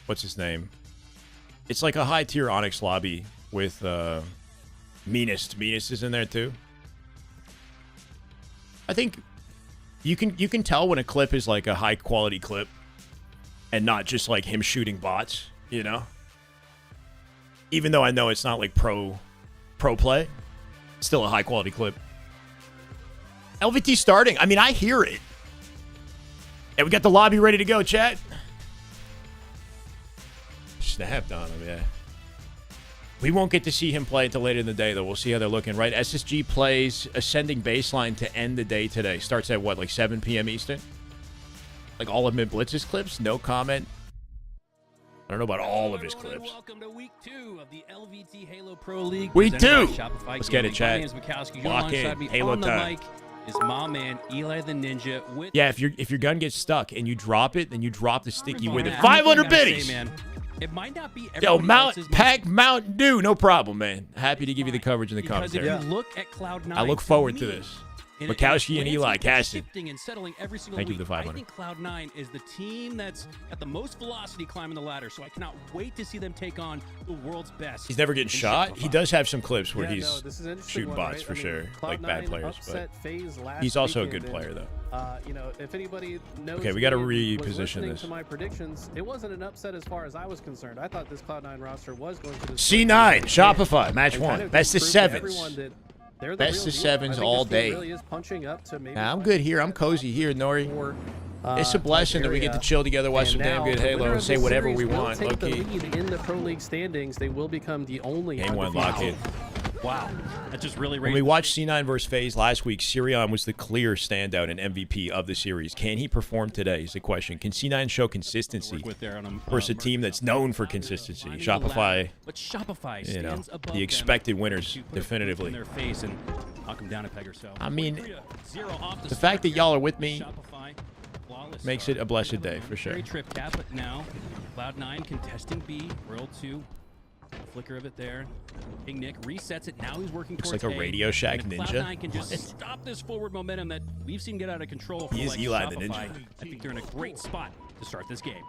what's his name? It's like a high-tier Onyx lobby with Meanest. Meanest is in there, too. I think you can tell when a clip is like a high-quality clip and not just like him shooting bots, you know? Even though I know it's not like pro play, it's still a high-quality clip. LVT starting. I mean, I hear it. Yeah, we got the lobby ready to go, chat. Snapped on him, yeah. We won't get to see him play until later in the day, though. We'll see how they're looking, right? SSG plays Ascending Baseline to end the day today. Starts at, what, like 7 p.m. Eastern? Like all of Mid Blitz's clips? No comment. I don't know about all of his clips.
Welcome to week 2 of the LVT Halo Pro League.
Week 2!
Let's
get it, chat. Lock in. Halo time.
Is my man Eli the Ninja with...
Yeah, if your gun gets stuck and you drop it, then you drop the sticky with it. 500 biddies!
It might not be
Yo, Pack Mountain Dew, no problem, man. Happy to give you the coverage in the commentary.
If you look at Cloud9,
I look forward to this. Mikowski and Eli casting.
And settling every single
Thank you
week.
for the 500.
I think Cloud9 is the team that's at the most velocity climbing the ladder, so I cannot wait to see them take on the world's best.
He's never getting shot. He does have some clips where he's
this is an interesting
shooting
one,
bots
right?
for
I mean,
sure, like
Cloud9
bad players. But
upset FaZe last
he's also a good
weekend,
player, though.
You know, if anybody knows,
Okay, we got to
me, was
reposition
listening
this.
To my predictions, it wasn't an upset as far as I was concerned. I thought this Cloud9 roster was going to.
C9 Shopify match
and
1,
kind of
best of
prove to
7s.
everyone that they're the
Best
real
of
deal.
7s
I think
all
this team
day.
Really is punching up to maybe
Nah, I'm good here. I'm cozy here, Nori. It's a blessing that we get to chill together, watch some damn good Halo, say whatever we want.
Take the
Low-key.
lead in the Pro League standings. They will become the only
Game 1 lock in.
Wow, that just really.
When we watched C9 versus FaZe last week, Sirion was the clear standout and MVP of the series. Can he perform today is the question. Can C9 show consistency versus a team that's known for consistency? Shopify,
but Shopify
you know,
stands above
the expected winners, definitively.
in their face and knock them down a peg or so.
I mean, the fact that y'all are with me makes it a blessed day, for sure.
Very trip cap, but now Cloud9 contesting B, Royal 2. Flicker of it there. King Nick resets it. Now he's working
Looks
towards
like a Radio Shack
and if
ninja.
Cloud9 can just stop this forward momentum that we've seen get out of control.
He
from
is
like
Eli the
Shopify.
Ninja.
I think they're in a great spot to start this game.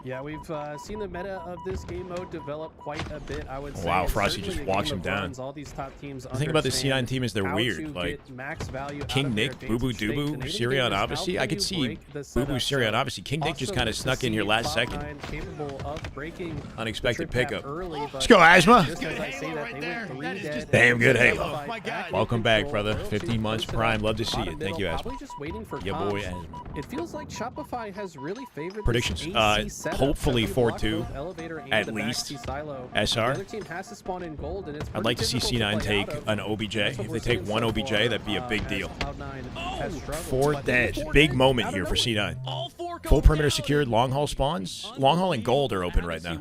Yeah, we've seen the meta of this game mode develop quite a bit, I would say.
Wow,
It's
Frosty
certainly
just
a
walks
game
him
of
down.
runs. All these top teams
The thing about the
understand
C9 team is they're
how
weird.
to
Like
get max value out
King
of their
Nick,
advanced
Boo Boo
state.
Doo
The
Boo,
name of the game
Sirion
is how
Odyssey.
can
I could
you
see
break the
Boo Boo,
setup.
Sirion Odyssey. King Nick just
Also,
kind of
to
snuck in here
see
last
Cloud9
second.
capable of breaking
Unexpected
the trip cap
pickup.
early, but
Let's go, Asma.
just as I say that, they went 3 dead.
Damn good
and
Halo.
Shopify back in
Welcome back,
control.
brother.
Royal
15
2
months
posted
prime.
up
Love to see
bottom
it. Thank you,
middle,
Asma.
probably just waiting for
Your boy,
comps.
Asma.
It feels like Shopify has really favored
Predictions.
this AC setup.
Hopefully
So you block
4-2
both elevator and
at
the
least.
backseat silo.
SR.
The other team has to spawn in gold, and it's
I'd like to see
pretty
C9
difficult to play
take
out of.
an OBJ.
That's what
If
we're
they take
seeing
one
so
OBJ,
far,
that'd be a big
as
deal.
Cloud9 has struggled.
4
But
dead.
four
Big
dead
moment
out
here
of
for
nowhere.
C9. Full perimeter secured. Long haul spawns. Long haul and gold are open right now.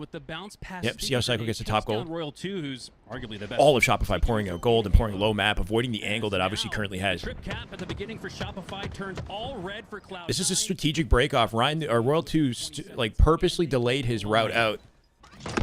Yep, see how Cycle gets the top gold?
Royal 2, who's arguably the best.
All of Shopify pouring out gold and pouring low map, avoiding the angle that obviously currently has.
Trip cap at the beginning for Shopify turns all red for Cloud9.
This is a strategic break off. Ryan or Royal 2 like purposely delayed his route out.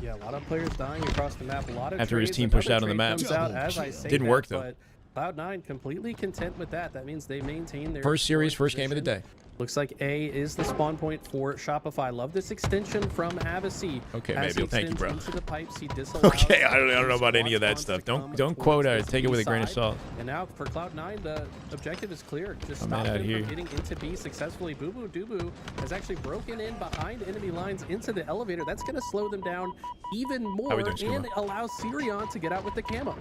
Yeah, a lot of players dying across the map. A lot of
After his
trades.
team
Another
pushed out on the
trade
map.
comes out as I say
Didn't
that,
work, though.
but Cloud9 completely content with that. That means they maintain their
First series,
scoring
first game of the
position.
day.
Looks like A is the spawn point for Shopify. Love this extension from Avicii.
Okay,
As
maybe.
he
Thank you,
extends
bro.
into the pipes, he disallows
Okay, I don't know about any of that
squad
stuff.
spawns to
Don't
come
quote
towards
take it
the
with a
B
grain of
side.
salt.
And now for Cloud9, the objective is clear. Just
I'm
stop
out
him
here.
from getting into B successfully. Boo Boo Doo has actually broken in behind enemy lines into the elevator. That's going to slow them down even more
we doing, Scuba?
and allow Sirion to get out with the camo.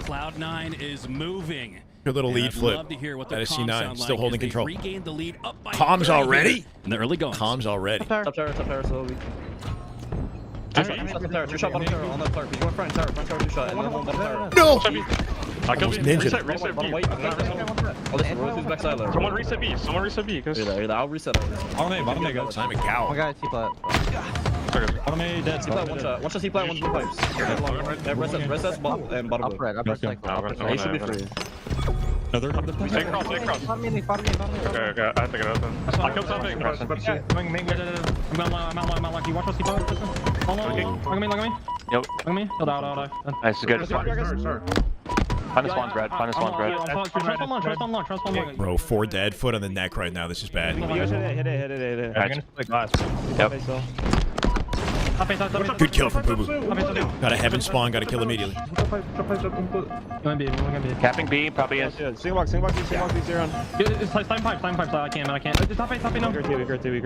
Cloud9 is moving.
Good little
And
lead
I'd
flip.
love to hear what
That
their
is
comms
C9,
sound
still
like
holding
as they
control.
regained the lead up by
Comms
30
already?
here in the early goings.
Comms already.
Top tower, so weak. Two shot bottom tower on that tower. You go front tower, two shot, and then one bottom tower.
No!
I killed
Almost ninja.
Reset B. Oh, listen, Rose is backside there.
Someone reset B. Someone reset B.
You're there. I'll reset it.
Bottom A, go.
Simon Gow.
One guy T-plat.
Bottom A, dead.
C-plat, one shot C-plat, one blue pipes. Reset, bottom, and bottom
Up red,
blue.
upper cycle.
He should be free.
Another.
Take cross, take cross.
Bottom me.
Okay, I have to get open. I killed something.
I'm out lucky. Watch what's keep up. Look at me.
Yep.
Look at me. Hold out.
Nice, good. Find the spawns, Brad. Find the spawns, Brad.
Trust on long.
Bro, 4 dead. Foot on the neck right now. This is bad.
Hit it. Yep.
Good kill from Boo Boo. Got a heaven spawn. Got to kill immediately.
Capping B, probably is.
Sing box, zero. It's slime pipes. I can't. Top eight, no. We're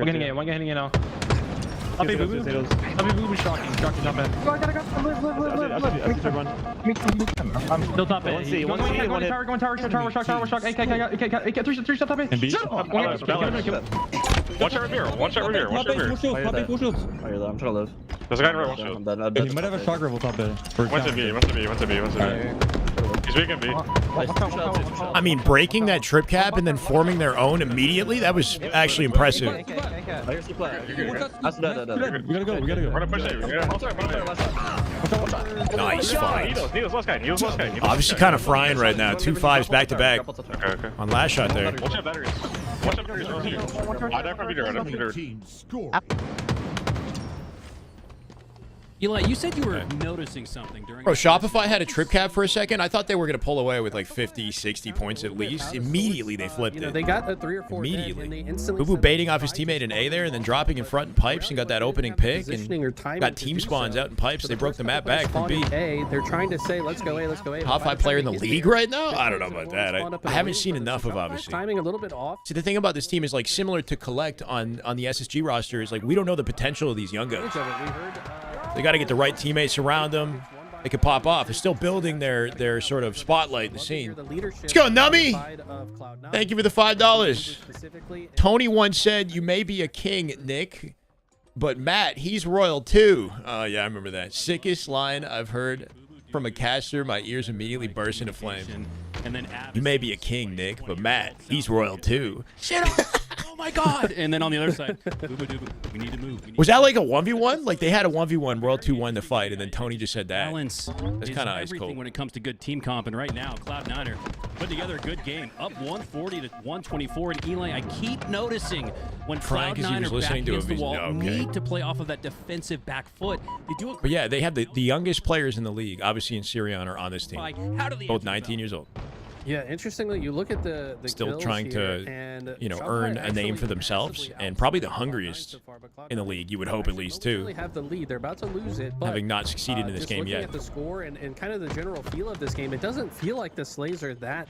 getting it. One guy hitting it now. Top eight, Boo Boo. Shocking. Top eight. I'm still top eight. Going tower, shock. AK, 3 shot top eight.
And B.
One shot right here.
I'm trying to live.
There's a guy right one shield.
I'm dead.
He might have a shock rifle top A.
Went to B. He's weak in B.
I mean, breaking that trip cap and then forming their own immediately, that was actually impressive.
I hear C-plat. That's dead.
We gotta go.
We're gonna push it.
Nice fight.
Needles, last guy.
Obviously kind of frying right now. 2 5s back to back
Okay.
on last shot there.
Watch out batteries. I die from meter.
Eli, you said you were noticing something during.
Bro, Shopify had a trip cap for a second. I thought they were going to pull away with like 50, 60 points at least. Immediately they flipped
You know,
it.
they got a 3 or 4
Immediately.
and they instantly
Boo Boo baiting off his teammate in A there and then dropping in front in pipes and got that opening pick and got team spawns out in pipes. They broke the map back from B.
A, they're trying to say, let's go A.
Top 5 player in the league right now? I don't know about that. I haven't seen enough of, obviously.
Timing a little bit off.
See, the thing about this team is like similar to Collect on the SSG roster is like we don't know the potential of these young guys. They got to get the right teammates around them. They could pop off. They're still building their sort of spotlight in the scene. Let's go, Nummy! Thank you for the $5. Tony once said, "You may be a king, Nick, but Matt, he's royal too." Oh, yeah, I remember that. Sickest line I've heard from a caster. My ears immediately burst into flame.
And then
You may be a king, Nick, but Matt, he's royal too. Shut up!
oh my God! And then on the other side, we need to move.
Was that like a 1v1? Like they had a 1v1, World 2 won the fight, and then Tony just said that.
Balance
That's
is
kind of ice
everything
cold.
when it comes to good team comp, and right now Cloud9 are put together a good game, up 140 to 124. And Eli, I keep noticing when
Crying 'cause he
Cloud9
was
are back
listening to
against the
him.
wall,
Okay.
need to play off of that defensive back foot. They do a
But yeah, they have the youngest players in the league, obviously in Sirion, are on this team.
How do they
Both 19 years old.
Yeah, interestingly, you look at the
Still
kills
trying
here,
to,
and
Shopify
Shopify
earn a
actually
name for themselves, and probably the hungriest in the league, you would hope at least, too.
Really have the lead. They're about to lose it, but
Having not succeeded in this
just
game
looking
yet.
at the score and kind of the general feel of this game, it doesn't feel like the Slays are that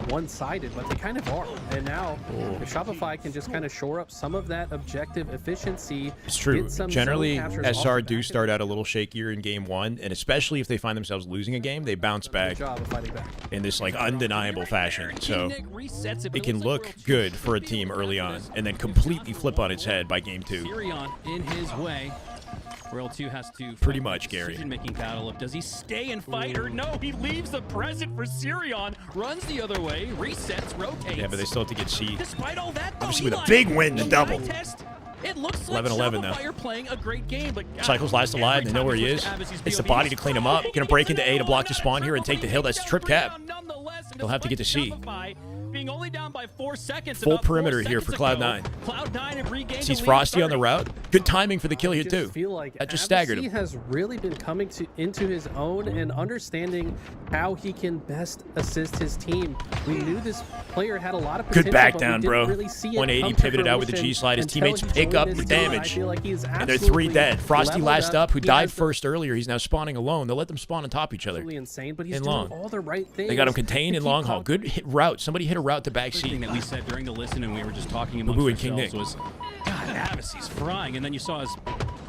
one-sided, but they kind of are. And now if Shopify can just kind of shore up some of that objective efficiency.
It's true.
get some
Generally,
zone captures off
SR
the
do
back
start out a little shakier in game 1, and especially if they find themselves losing a game, they bounce
Good
back
job of fighting back.
in this like undeniable fashion. So it can look good for a team early on, and then completely flip on its head by game 2.
Sirion in his way. Royal 2 has to
Pretty much, Gary.
Decision-making battle of does he stay and fight or no? He leaves the present for Sirion, runs the other way, resets, rotates.
Yeah, but they still have to get C.
Despite all that, though,
Obviously with a
Eli,
big win to
the
double.
eye test, it looks like
11-11 now.
Shopify are playing a great game, but God,
Cycles last alive. They know where he is. It's the body to clean him up. Gonna break into A to block the spawn here and take the hill. That's the trip cap. They'll have to get to C.
Being only down by 4 seconds.
Full
about 4
perimeter here for
seconds ago,
Cloud9.
Cloud9 have regained
Sees
the lead
Frosty on the
30.
route. Good timing for the kill here,
I
too.
feel like
That just staggered
Abasi
him.
has really been coming into his own and understanding how he can best assist his team. We knew this player had a lot of potential,
Good back
but we
down,
didn't
bro.
really see it
180
come to
pivoted out with the
fruition
G-slide. His
until
teammates
he
pick
joined
up
this
the
team. I
damage.
feel like he's
And they're 3
absolutely
dead. Frosty
leveled
last up, who
He
died
has the-
first earlier. He's now spawning alone. They'll let them spawn on top of each other.
Absolutely insane, but he's
In
doing
long.
all the right things.
They got him contained
to
in
keep
long haul.
Cloud-
Good hit route. Somebody hit a route to back
Thing
seat.
that we said during the listen, and we were just talking amongst
Boo and King
ourselves was, God, Abasi's frying, and then you saw his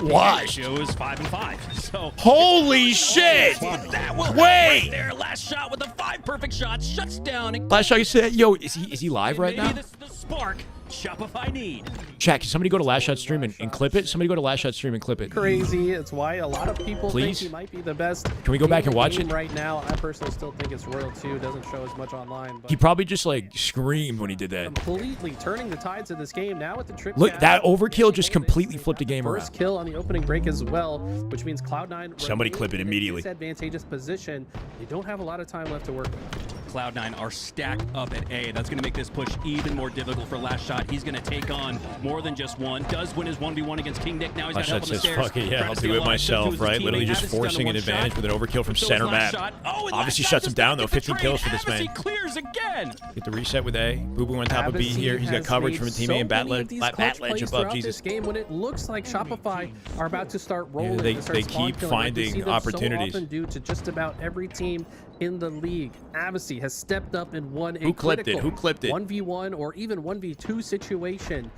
Washed.
ratio was 5 and 5. So
Holy shit!
that will
Wait!
right there. Last shot with the 5 perfect shots shuts down. And
Last shot you said, yo, is he live right
maybe
now?
this is the spark Shopify need.
Chat, can somebody go to Last Shot Stream and clip it? Somebody go to Last Shot Stream and clip it.
Crazy. It's why a lot of people
Please?
think he might be the best.
Can we go back and watch
game
it?
right now? I personally still think it's Royal 2. Doesn't show as much online, but
He probably just like screamed when he did that.
completely turning the tides of this game now with the trick.
Look,
cast.
that overkill just completely flipped the game
First
around.
kill on the opening break as well, which means Cloud9.
Somebody
remains
clip it
in a
immediately.
Disadvantageous position. They don't have a lot of time left to work with.
Cloud9 are stacked up at A. That's going to make this push even more difficult for Last Shot. He's going to take on more than just one. Does win his 1v1 against King Nick. Now he's got
Last
help
Shot
on the
says,
stairs.
fuck it, yeah, I'll
Travis
do it
Gilliland
myself,
does his
right?
teammate.
Literally just
Abasi's down to
forcing an
one
advantage
shot.
with an overkill from
So
center
is Last
map.
Shot. Oh, and
Obviously
Last
shuts
Shot
him down, though.
does not
15
get the
kills for this
trade.
man.
Abasi clears again.
Get the reset with A. Boo Boo on top of B
Abasi
here. He's got
has
coverage
made
from a
so
teammate and
many of these clutch
Bat Ledge
plays
above.
throughout
Jesus.
This game, when it looks like Shopify are about to start rolling,
they
to start spawn
keep
killing, like we
finding
see them
opportunities.
So often do to just about every team in the league. Abasi has stepped up and won a
Who clipped it?
critical
Who clipped it?
1v1 or even 1v2 situation.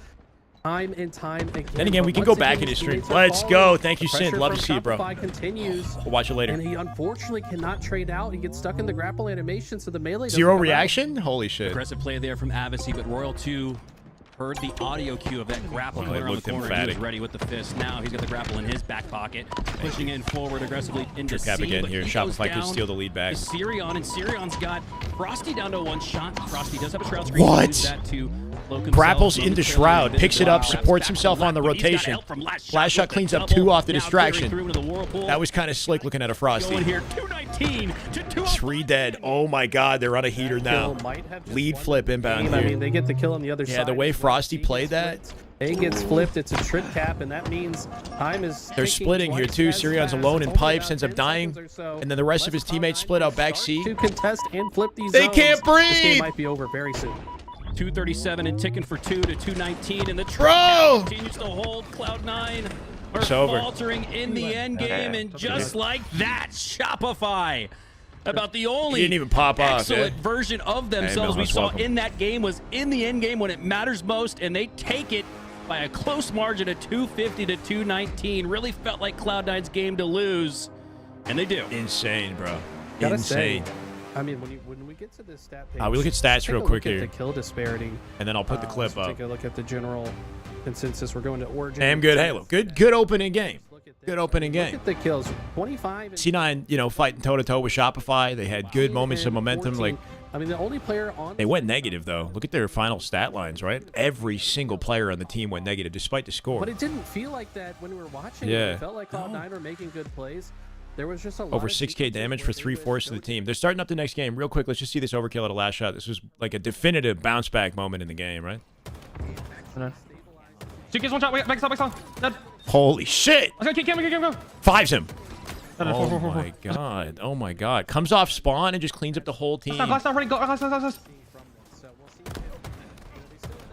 Time and time again.
Then again, we
But
can go
once
back
again,
in his
his
stream.
teammates are
Let's
falling.
go. Thank you,
Pressure
Sin. Love to
from
see you, bro.
Shopify continues.
We'll watch it later.
And he unfortunately cannot trade out. He gets stuck in the grapple animation, so the melee doesn't
Zero
come out.
reaction? Holy shit.
Aggressive play there from Abasi, but Royal 2 heard the audio cue of that grapple
Well, it
clear on the
looked
corner. He was
emphatic.
ready with the fist. Now he's got the grapple in his back pocket, pushing in forward aggressively into
Trip cap
C.
again
but
here.
he goes
Shopify could
down
steal the lead back.
to Sirion, and Sirion's got Frosty down to 1 shot. Frosty does have a shroud screen.
What?
Use that to cloak himself.
Grapples into
momentarily,
Shroud,
and then
picks it up,
grabs
supports
back
himself
to
on the
left, but he's got
rotation.
help from Last
Last Shot
with the
cleans up
double.
2 off the
Now
distraction.
through into the whirlpool.
That was kind of slick looking at a Frosty.
Going here, 219 to 2.
3 dead. Oh my god, they're on a heater now.
Kill might have just
Lead
won
flip
the
inbound
game. I
here.
mean, they get the kill on the other side.
Yeah, the way
as well.
Frosty
A gets
played that.
flipped. A gets flipped. It's a trip cap, and that means time is.
They're
ticking
splitting here
twice
too.
as
Sirion's
fast.
alone in
Only
pipes,
about
ends up
10
dying,
seconds or so.
and then the rest of his
Let's
teammates
Cloud9
split out back
start
C.
to contest and flip these
They
zones.
can't breathe!
This game might be over very soon.
237 and ticking for 2 to 219, and the
Bro!
trap continues to hold. Cloud9 are
It's over.
faltering in the end game, and just like that, Shopify, about the only
He didn't even pop off,
excellent
eh?
version of themselves
Hey,
we saw
welcome.
in that game was in the end game when it matters most, and they take it by a close margin of 250 to 219. Really felt like Cloud9's game to lose, and they do.
Insane, bro.
Gotta
Insane.
say, I mean, when we get to this stat page,
We look at stats
take
real
a
quick
look at
here.
the kill disparity.
And then I'll put the clip
Let's
up.
Take a look at the general consensus. We're going to Origin.
Damn good Halo. Good opening game. Good opening
Look
game.
at the kills. 25. and
C9, fighting toe-to-toe with Shopify. They had good moments of momentum.
14.
Like,
I mean, the only player on.
they went negative, though. Look at their final stat lines, right? Every single player on the team went negative, despite the score.
But it didn't feel like that when we were watching.
Yeah.
It felt like Cloud9 were making good plays. There was just a lot
Over
of
6K
sequences
damage
where
for
they were
3/4 of the
really-
team. They're starting up the next game. Real quick, let's just see this overkill at a last shot. This was like a definitive bounce-back moment in the game, right?
Chickens, one shot. Wait, back stop. Dead.
Holy shit!
Let's go, keep go.
Fives him.
Dead,
Oh
four.
my god. Oh my god. Comes off spawn and just cleans up the whole team.
Last stop, ready, go. Last.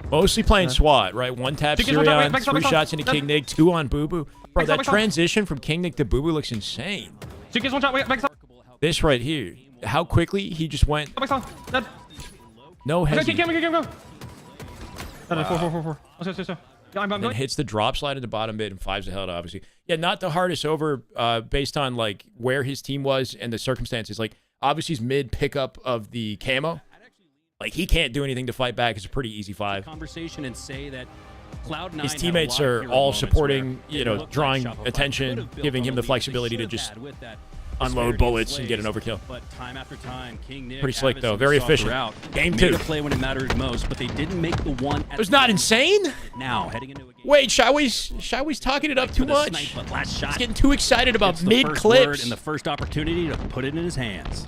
Mostly playing SWAT, right? One tap
Chickens, one shot, wait,
Sirion,
back stop,
3
back
shots
stop.
into
Dead.
King Nick, 2 on Boo Boo. Bro,
Back stop,
that
back stop.
transition from King Nick to Boo Boo looks insane.
Chickens, one shot. Wait, back stop.
This right here. How quickly he just went.
Back stop. Dead.
No
Let's go,
hesitation.
go. Dead, four. Let's go. Yeah, I'm
Then
going.
hits the drop slide into bottom mid and fives ahead, obviously. Yeah, not the hardest over based on like where his team was and the circumstances. Like, obviously, his mid pickup of the camo. Like, he can't do anything to fight back. It's a pretty easy 5.
Conversation and say that Cloud9
His
had a
teammates
lot of
are
hero
all
moments
supporting,
where it looked like
drawing
Shopify
attention,
could have built
giving
on
him
the
the
lead they
flexibility to
should have
just
had with that
unload
disparity of
bullets and get an
plays.
overkill.
But time after time, King Nick,
Pretty slick,
Abasi,
though.
we
Very
saw
efficient.
throughout,
Game
made
2.
a play when it mattered most, but they didn't make the one.
It was not insane?
Now heading into a game.
Wait, Shyway's talking it up too
with a
much.
snipe, but last shot.
He's getting too excited about
It's the
mid
first word
clips.
and the first opportunity to put it in his hands.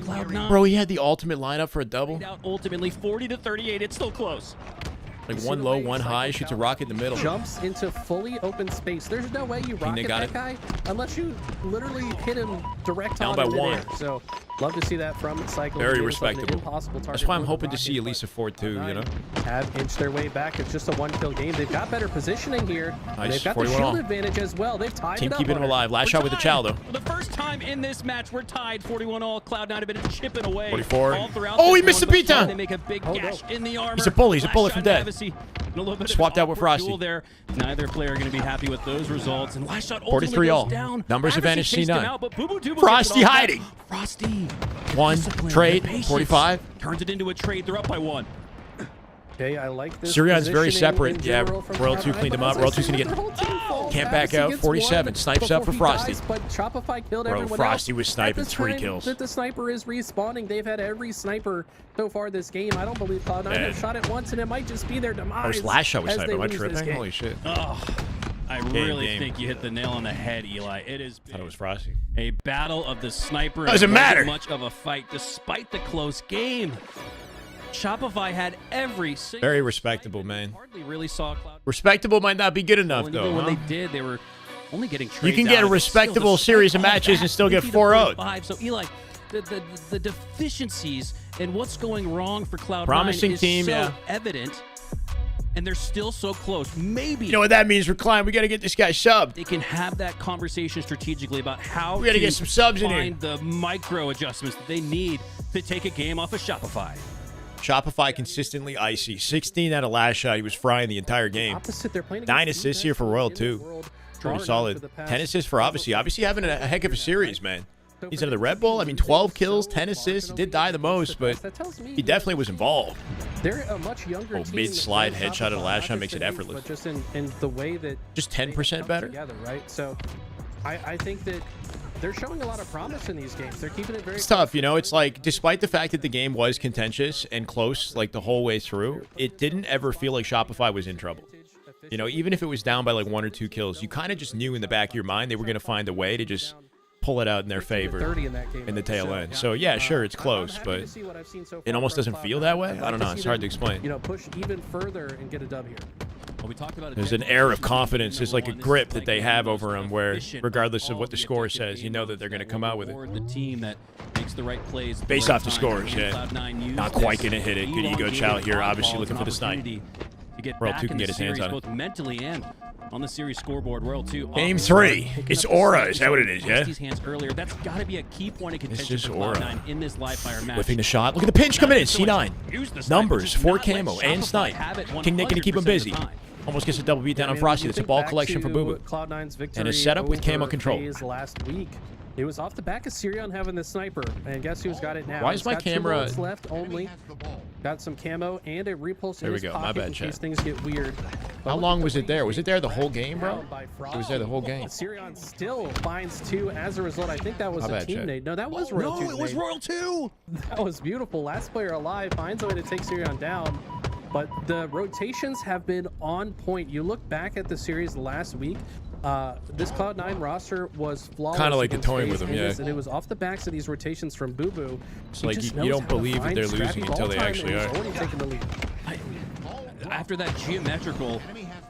of Cloud9.
Bro, he had the ultimate lineup for a double.
Ultimately 40 to 38. It's still close.
Like one low, one high, shoots a rocket in the middle.
Jumps into fully open space. There's no way you rocket that guy unless you literally hit him direct
Down
on
by
in
one.
midair. So love to see that from Cycle.
Very respectable. That's why I'm hoping to see at least a 4-2, you know?
Have inched their way back. It's just a 1-kill game. They've got better positioning here.
Nice.
They've got the
41
shield
all.
advantage as well. They've tied
Team
it up.
keeping him alive. Last shot with the chow, though.
For the first time in this match, we're tied 41 all. Cloud9 have been chipping away.
44.
All throughout
Oh, he
this
missed the
one, but
beatdown.
They make a big gash in the armor.
He's a bully. He's a
Last
bullet
shot
from dead.
Davison, and a little bit of
Swapped
an
out with
awkward
Frosty.
duel there. Neither player going to be happy with those results. And last shot
43
ultimately
all.
goes down.
Numbers advantage
Davison chased him
C9.
out, but Boo Boo Dubu
Frosty
gets it off
hiding.
that. Frosty.
One
Discipline,
trade,
patience.
45.
Turns it into a trade. They're up by 1.
Okay, I like this.
Sirion's very
positioning
separate.
in
Yeah,
general from
Royal 2
Cloud9,
cleaned him
but
up.
as I
Royal 2's
said,
gonna get-
their whole team falls.
Can't back
Davison
out.
gets
47.
one
Snipes up
before
for
he
Frosty.
dies, but Shopify killed
Bro,
everyone
Frosty
else.
was
At
sniping
this
3
time
kills.
That the sniper is respawning. They've had every sniper so far this game. I don't believe Cloud9
Man.
have shot it once, and it might just be their demise.
Oh, his last shot was
as they
sniper. Am I
lose this
tripping?
game.
Holy shit.
Oh, I really
game.
think you hit the nail on the head, Eli. It is
Thought it was Frosty.
a battle of the sniper.
Doesn't
It wasn't
matter.
much of a fight, despite the close game. Shopify had every single.
Very respectable, man.
Hardly really saw Cloud.
Respectable might not be good enough,
And
though.
even when
huh?
they did, they were only getting trades.
You can get
out
a
of it. Still,
respectable
despite
series of
all
matches
that,
and still get
50 to
4-0'd.
45. So Eli, the deficiencies and what's going wrong for Cloud9
Promising
is
team,
so
yeah.
evident, and they're still so close. Maybe
You know what that means for Klein? We got to get this guy subbed.
they can have that conversation strategically about how
We gotta get some subs in here.
find the micro adjustments that they need to take a game off of Shopify.
Shopify consistently icy. 16 out of last shot. He was frying the entire game.
Opposite, they're playing
9
against
assists
teams
here for Royal,
in the
too.
world
Pretty
far
solid.
enough for the past
10 assists for Obviously. Obviously having a heck of a series, man. He's into the Red Bull. I mean, 12 kills, 10 assists. He did die the most, but
That tells me
he definitely was involved.
they're a much younger
Oh,
team
mid-slide
than
headshot at the
Shopify,
last
not
shot makes
just
it
in youth,
effortless.
But just in the way that
Just
they have
10%
come
better?
together, right? So I think that they're showing a lot of promise in these games. They're keeping it very
It's tough, you know. It's like, despite the fact that the game was contentious and close, like the whole way through, it didn't ever feel like Shopify was in trouble. You know, even if it was down by like 1 or 2 kills, you kind of just knew in the back of your mind they were going to find a way to just pull it out in their favor
30 in that game
in the tail end. So yeah, sure, it's close, but it almost doesn't feel that way. I don't know. It's hard to explain.
You know, push even further and get a dub here.
Well, we talked about
There's an air of confidence. There's like a grip that they have over them where, regardless of what the score says, you know that they're going to come out with it.
The team that makes the right plays at the
Based
right
off the
time.
scores, yeah.
Cloud9 used
Not quite
this
going to hit it. Good ego
elongated
chow here,
oddball
obviously
as
looking
an
for the snipe.
opportunity to get
Royal
back
2
in
can
the
get his hands
series,
on it.
both mentally and on the series scoreboard. Royal 2.
Game
off the
3.
start,
It's
picking up
aura.
the
Is that what it is, yeah?
Rusty's hands earlier. That's got to be a key point of contention
just
for
aura.
Cloud9 in this live fire match.
Whiffing the shot. Look at the pinch coming in. C9.
Use the snipe,
Numbers,
just
4
not let
camo, and
Shopify
snipe.
have it
King Nick going to keep him
100%
busy.
of the time.
Almost gets a double beat down on
I mean,
Frosty.
you
It's a
think
ball
back
collection
to
for Boo Boo.
Cloud9's victory
And a setup with camo
over
control.
FaZe last week. It was off the back of Sirion having the sniper, and guess who's got it now?
Why is
He's
my
got 2
camera-
bullets left only. Got some camo and a repulse in
There we
his
go. My
pocket
bad,
in
chat.
case things get weird. But
How
look
long
at
was
the
it there? Was it there the whole game, bro?
down by
It was there the whole game.
Sirion still finds 2 as a result. I think that was
My
a
bad,
team
chat.
nade. No, that was Royal 2.
No, it was Royal 2.
That was beautiful. Last player alive finds a way to take Sirion down. But the rotations have been on point. You look back at the series last week, this Cloud9 roster was flawless.
Kinda like
against
toying
FaZe
with them,
and
yeah.
And it was off the backs of these rotations from Boo Boo.
It's
He
like
just
you
knows
don't
how to
believe that
find
they're
scrappy
losing
ball
until they
time,
actually
and he's
are.
already taken the lead.
After that geometrical,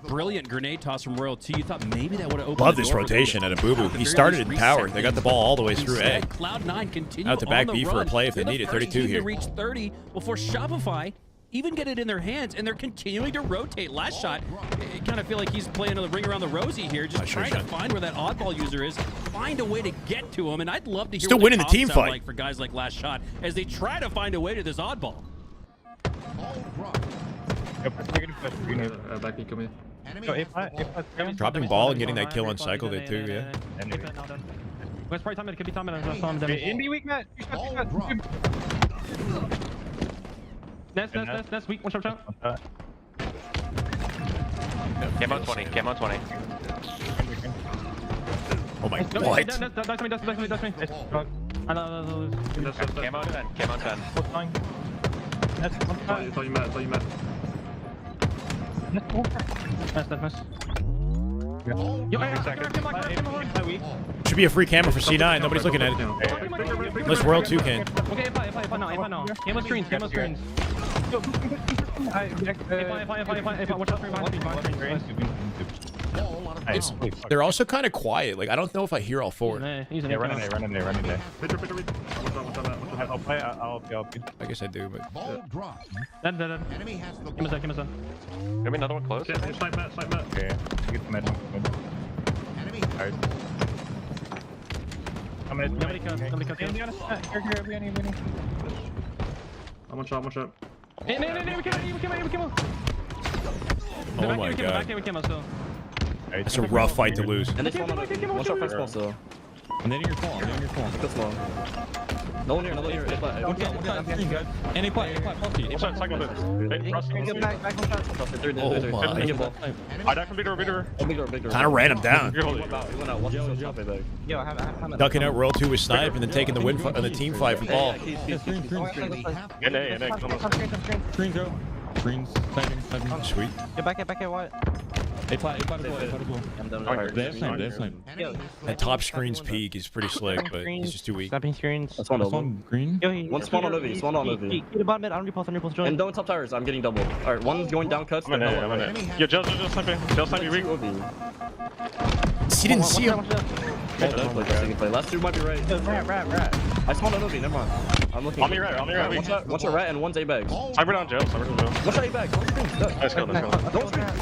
brilliant grenade toss from Royal 2, you thought maybe that would have opened
Love
the
this
door for them.
rotation out of Boo Boo.
At the
He
very
started
least,
in power.
reset
They got the
things.
ball all the way through A.
Instead, Cloud9 continued
Out to
on
back
the
B for a
run.
play if they
They're
need it.
the first
32
team
here.
to reach 30 before Shopify even get it in their hands, and they're continuing to rotate. Last shot, I kind of feel like he's playing a ring around the rosy here, just trying to find where that oddball user is, find a way to get to him, and I'd love to hear
Still
what
winning the
comps
team
sound
fight.
like for guys like Last Shot as they try to find a way to this oddball.
Dropping ball and getting that kill on cycle there too, yeah.
West probably time it could be time it. I saw him. In B weak, Matt. Nest, weak. One shot.
Camo 20, camo 20.
Oh my
That's
god.
me. That's me.
Camo 10, camo 10.
Should be a free camera for C9. Nobody's looking at it. Unless Royal 2 can.
Okay, if I no. Camo screens.
They're also kind of quiet. Like I don't know if I hear all four.
Run in there.
I guess I do, but
Dead. Give me a sec.
Give me another one close.
Okay, get the med. Alright.
Nobody cuts.
I'm one shot.
Hey, we came.
oh my god,
We came still.
it's a rough fight to lose.
And they spawn on one shot first spawn still.
I'm netting your spawn.
Good spawn. No one here.
One shot. Any play.
One shot, cycle bit. Hey, Frost.
Back one shot. Three.
Oh my.
I died from big door.
Big door.
Kind of ran him down.
He went out. Watch this shot back.
Yo, I have
Ducking out roll 2 with snipe and then taking the win on the team fight for ball.
And A, come on.
Screen go. Screens. Sniping.
Sweet.
Get back here, what?
They have snipe.
That top screen's peak is pretty slick, but he's just too weak.
Snapping screens.
That's one over.
Green.
One spawn on Ovi.
Get a bottom mid. I don't repulse. Join.
And don't top towers. I'm getting double. Alright, one's going down cuts.
I'm in A. Yo, Gel sniping. Gel sniping. Weak.
He didn't see him.
Last two might be right.
Rat.
I spawned on Ovi. Never mind. I'm looking.
On me right.
One shot rat and one's A bags.
Cyber down, Gel.
One shot A bags.
Let's go.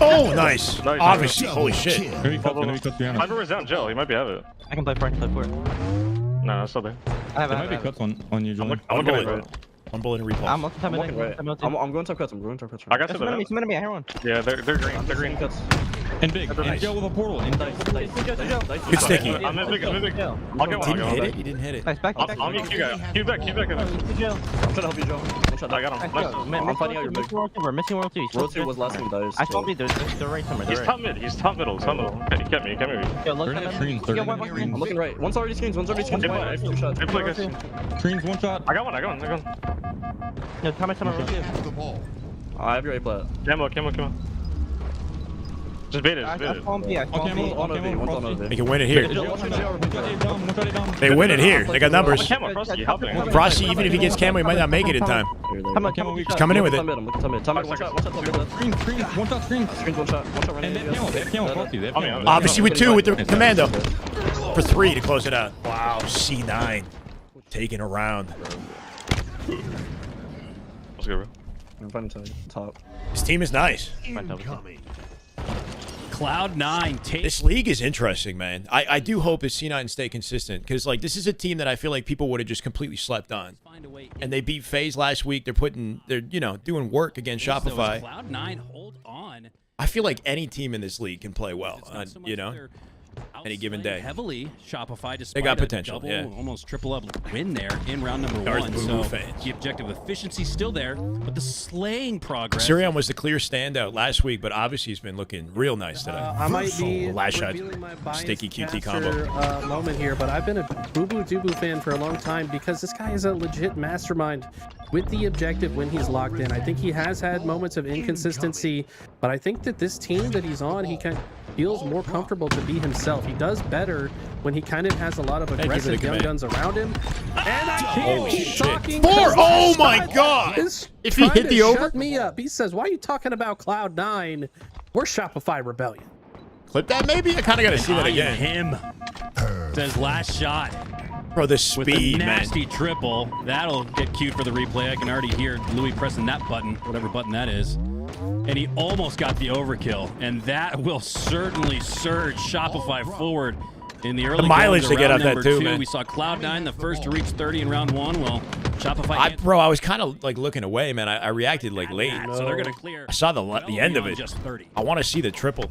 Oh, nice. Obviously, holy shit.
Gonna be cut behind us.
Cyber is down, Gel. He might be have it.
I can play for it.
No, that's still there.
I
There might be cuts on you, John.
I'm looking at right.
One bullet and repulse.
I'm looking
I'm walking right. I'm going top cuts.
I got to the
Some enemy. I hear one.
Yeah, they're green. They're green.
Cuts.
And big. And Joe with a portal. And
Good sticky.
I'm in big. I'll get one.
He didn't hit it.
Nice, back.
I'll meet Q guy. Q back.
I'm trying to help you, Joe. One shot.
I got him. Nice.
I'm fighting out your big.
We're missing world 2.
World 2 was last thing dies.
I told you they're right somewhere.
He's top mid. He's top middle. He kept me.
Yo, look
They're
at
not screens. They're not
I'm looking right. One's already screens. Two shots.
screens. One shot.
I got one.
No, comment on road 2.
I have your A plat.
Camo. Just bait it.
I spawned B.
On Ovi.
They can win it here.
One shot A down.
They win it here. They got numbers.
Camo, Frosty, help me.
Frosty, even if he gets camo, he might not make it in time. He's coming in with it.
One shot.
Screens. One shot. Screens.
One shot
And they have camo. Frosty. They have camo.
Obviously with 2 with the commando. For 3 to close it out. Wow, C9. Taking a round.
Let's go, bro.
I'm finding top.
This team is nice.
Cloud9
This league is interesting, man. I do hope that C9 stay consistent because, like, this is a team that I feel like people would have just completely slept on. And they beat FaZe last week. They're doing work against Shopify.
Cloud9 hold on.
I feel like any team in this league can play well, any given day.
Heavily Shopify, despite
They got
a
potential,
double,
yeah.
almost triple up win there in round number
There's
1.
Boo
So
Boo fans.
the objective efficiency still there, but the slaying progress.
Sirion was the clear standout last week, but obviously he's been looking real nice today.
I might be
last shot,
revealing my biased
sticky QT
caster,
combo.
moment here, but I've been a Boo Boo Doo fan for a long time because this guy is a legit mastermind with the objective when he's locked in. I think he has had moments of inconsistency, but I think that this team that he's on, he kind of feels more comfortable to be himself. He does better when he kind of has a lot of aggressive young guns around him. And I can't keep talking.
Oh my god! If he hit the over,
shut me up. He says, "Why are you talking about Cloud9? We're Shopify Rebellion."
Clip that maybe. I kind of got to see that again.
Him says last shot.
Bro, the
With a
speed, man.
nasty triple. That'll get cute for the replay. I can already hear Louis pressing that button, whatever button that is. And he almost got the overkill. And that will certainly surge Shopify forward in the early
mileage
goings of
they get
round
off that
number
too,
2.
man.
We saw Cloud9 the first to reach 30 in round 1. Well, Shopify
Bro, I was kind of like looking away, man. I reacted like late.
so they're going to clear.
I saw the end of it.
Just 30.
I want to see the triple.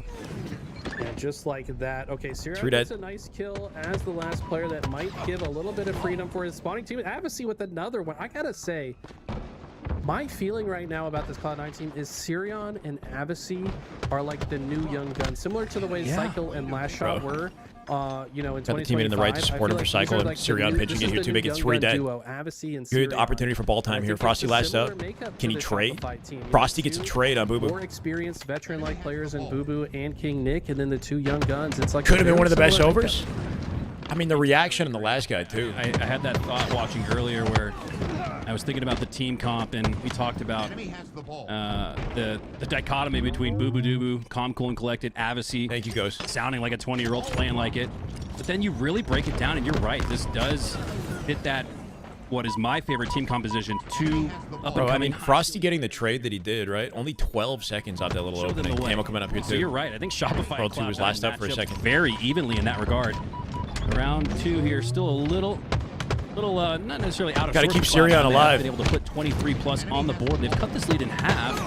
Yeah, just like that. Okay,
True
Sierra
that.
gets a nice kill as the last player that might give a little bit of freedom for his spawning team. Avicii with another one. I gotta say, my feeling right now about this Cloud9 team is Sirion and Avicii are like the new young guns, similar to the way Cycle and Last Shot were. In 2025.
Got the team in the right to support him for Cycle and Sirion pitching in here to make it 3 dead. Good opportunity for ball time here. Frosty last up. Can he trade? Frosty gets a trade on Boo Boo.
More experienced veteran-like players in Boo Boo and King Nick, and then the 2 young guns. It's like
Could have been one of the best overs. I mean, the reaction on the last guy too.
I had that thought watching earlier where I was thinking about the team comp, and we talked about the dichotomy between Boo Boo Doo Boo, calm, cool, and collected, Avicii.
Thank you, Ghost.
Sounding like a 20-year-old, playing like it. But then you really break it down, and you're right. This does hit that, what is my favorite team composition, two up
Bro,
and
I
coming.
mean, Frosty getting the trade that he did, right? Only 12 seconds off that little opening. Camo coming up here, too.
So you're right. I think Shopify
World 2 was last up for a second.
very evenly in that regard. Round 2 here, still a little not necessarily out of
Gotta
sorts
keep
for Cloud9.
Sirion alive.
They've been able to put 23 plus on the board. They've cut this lead in half.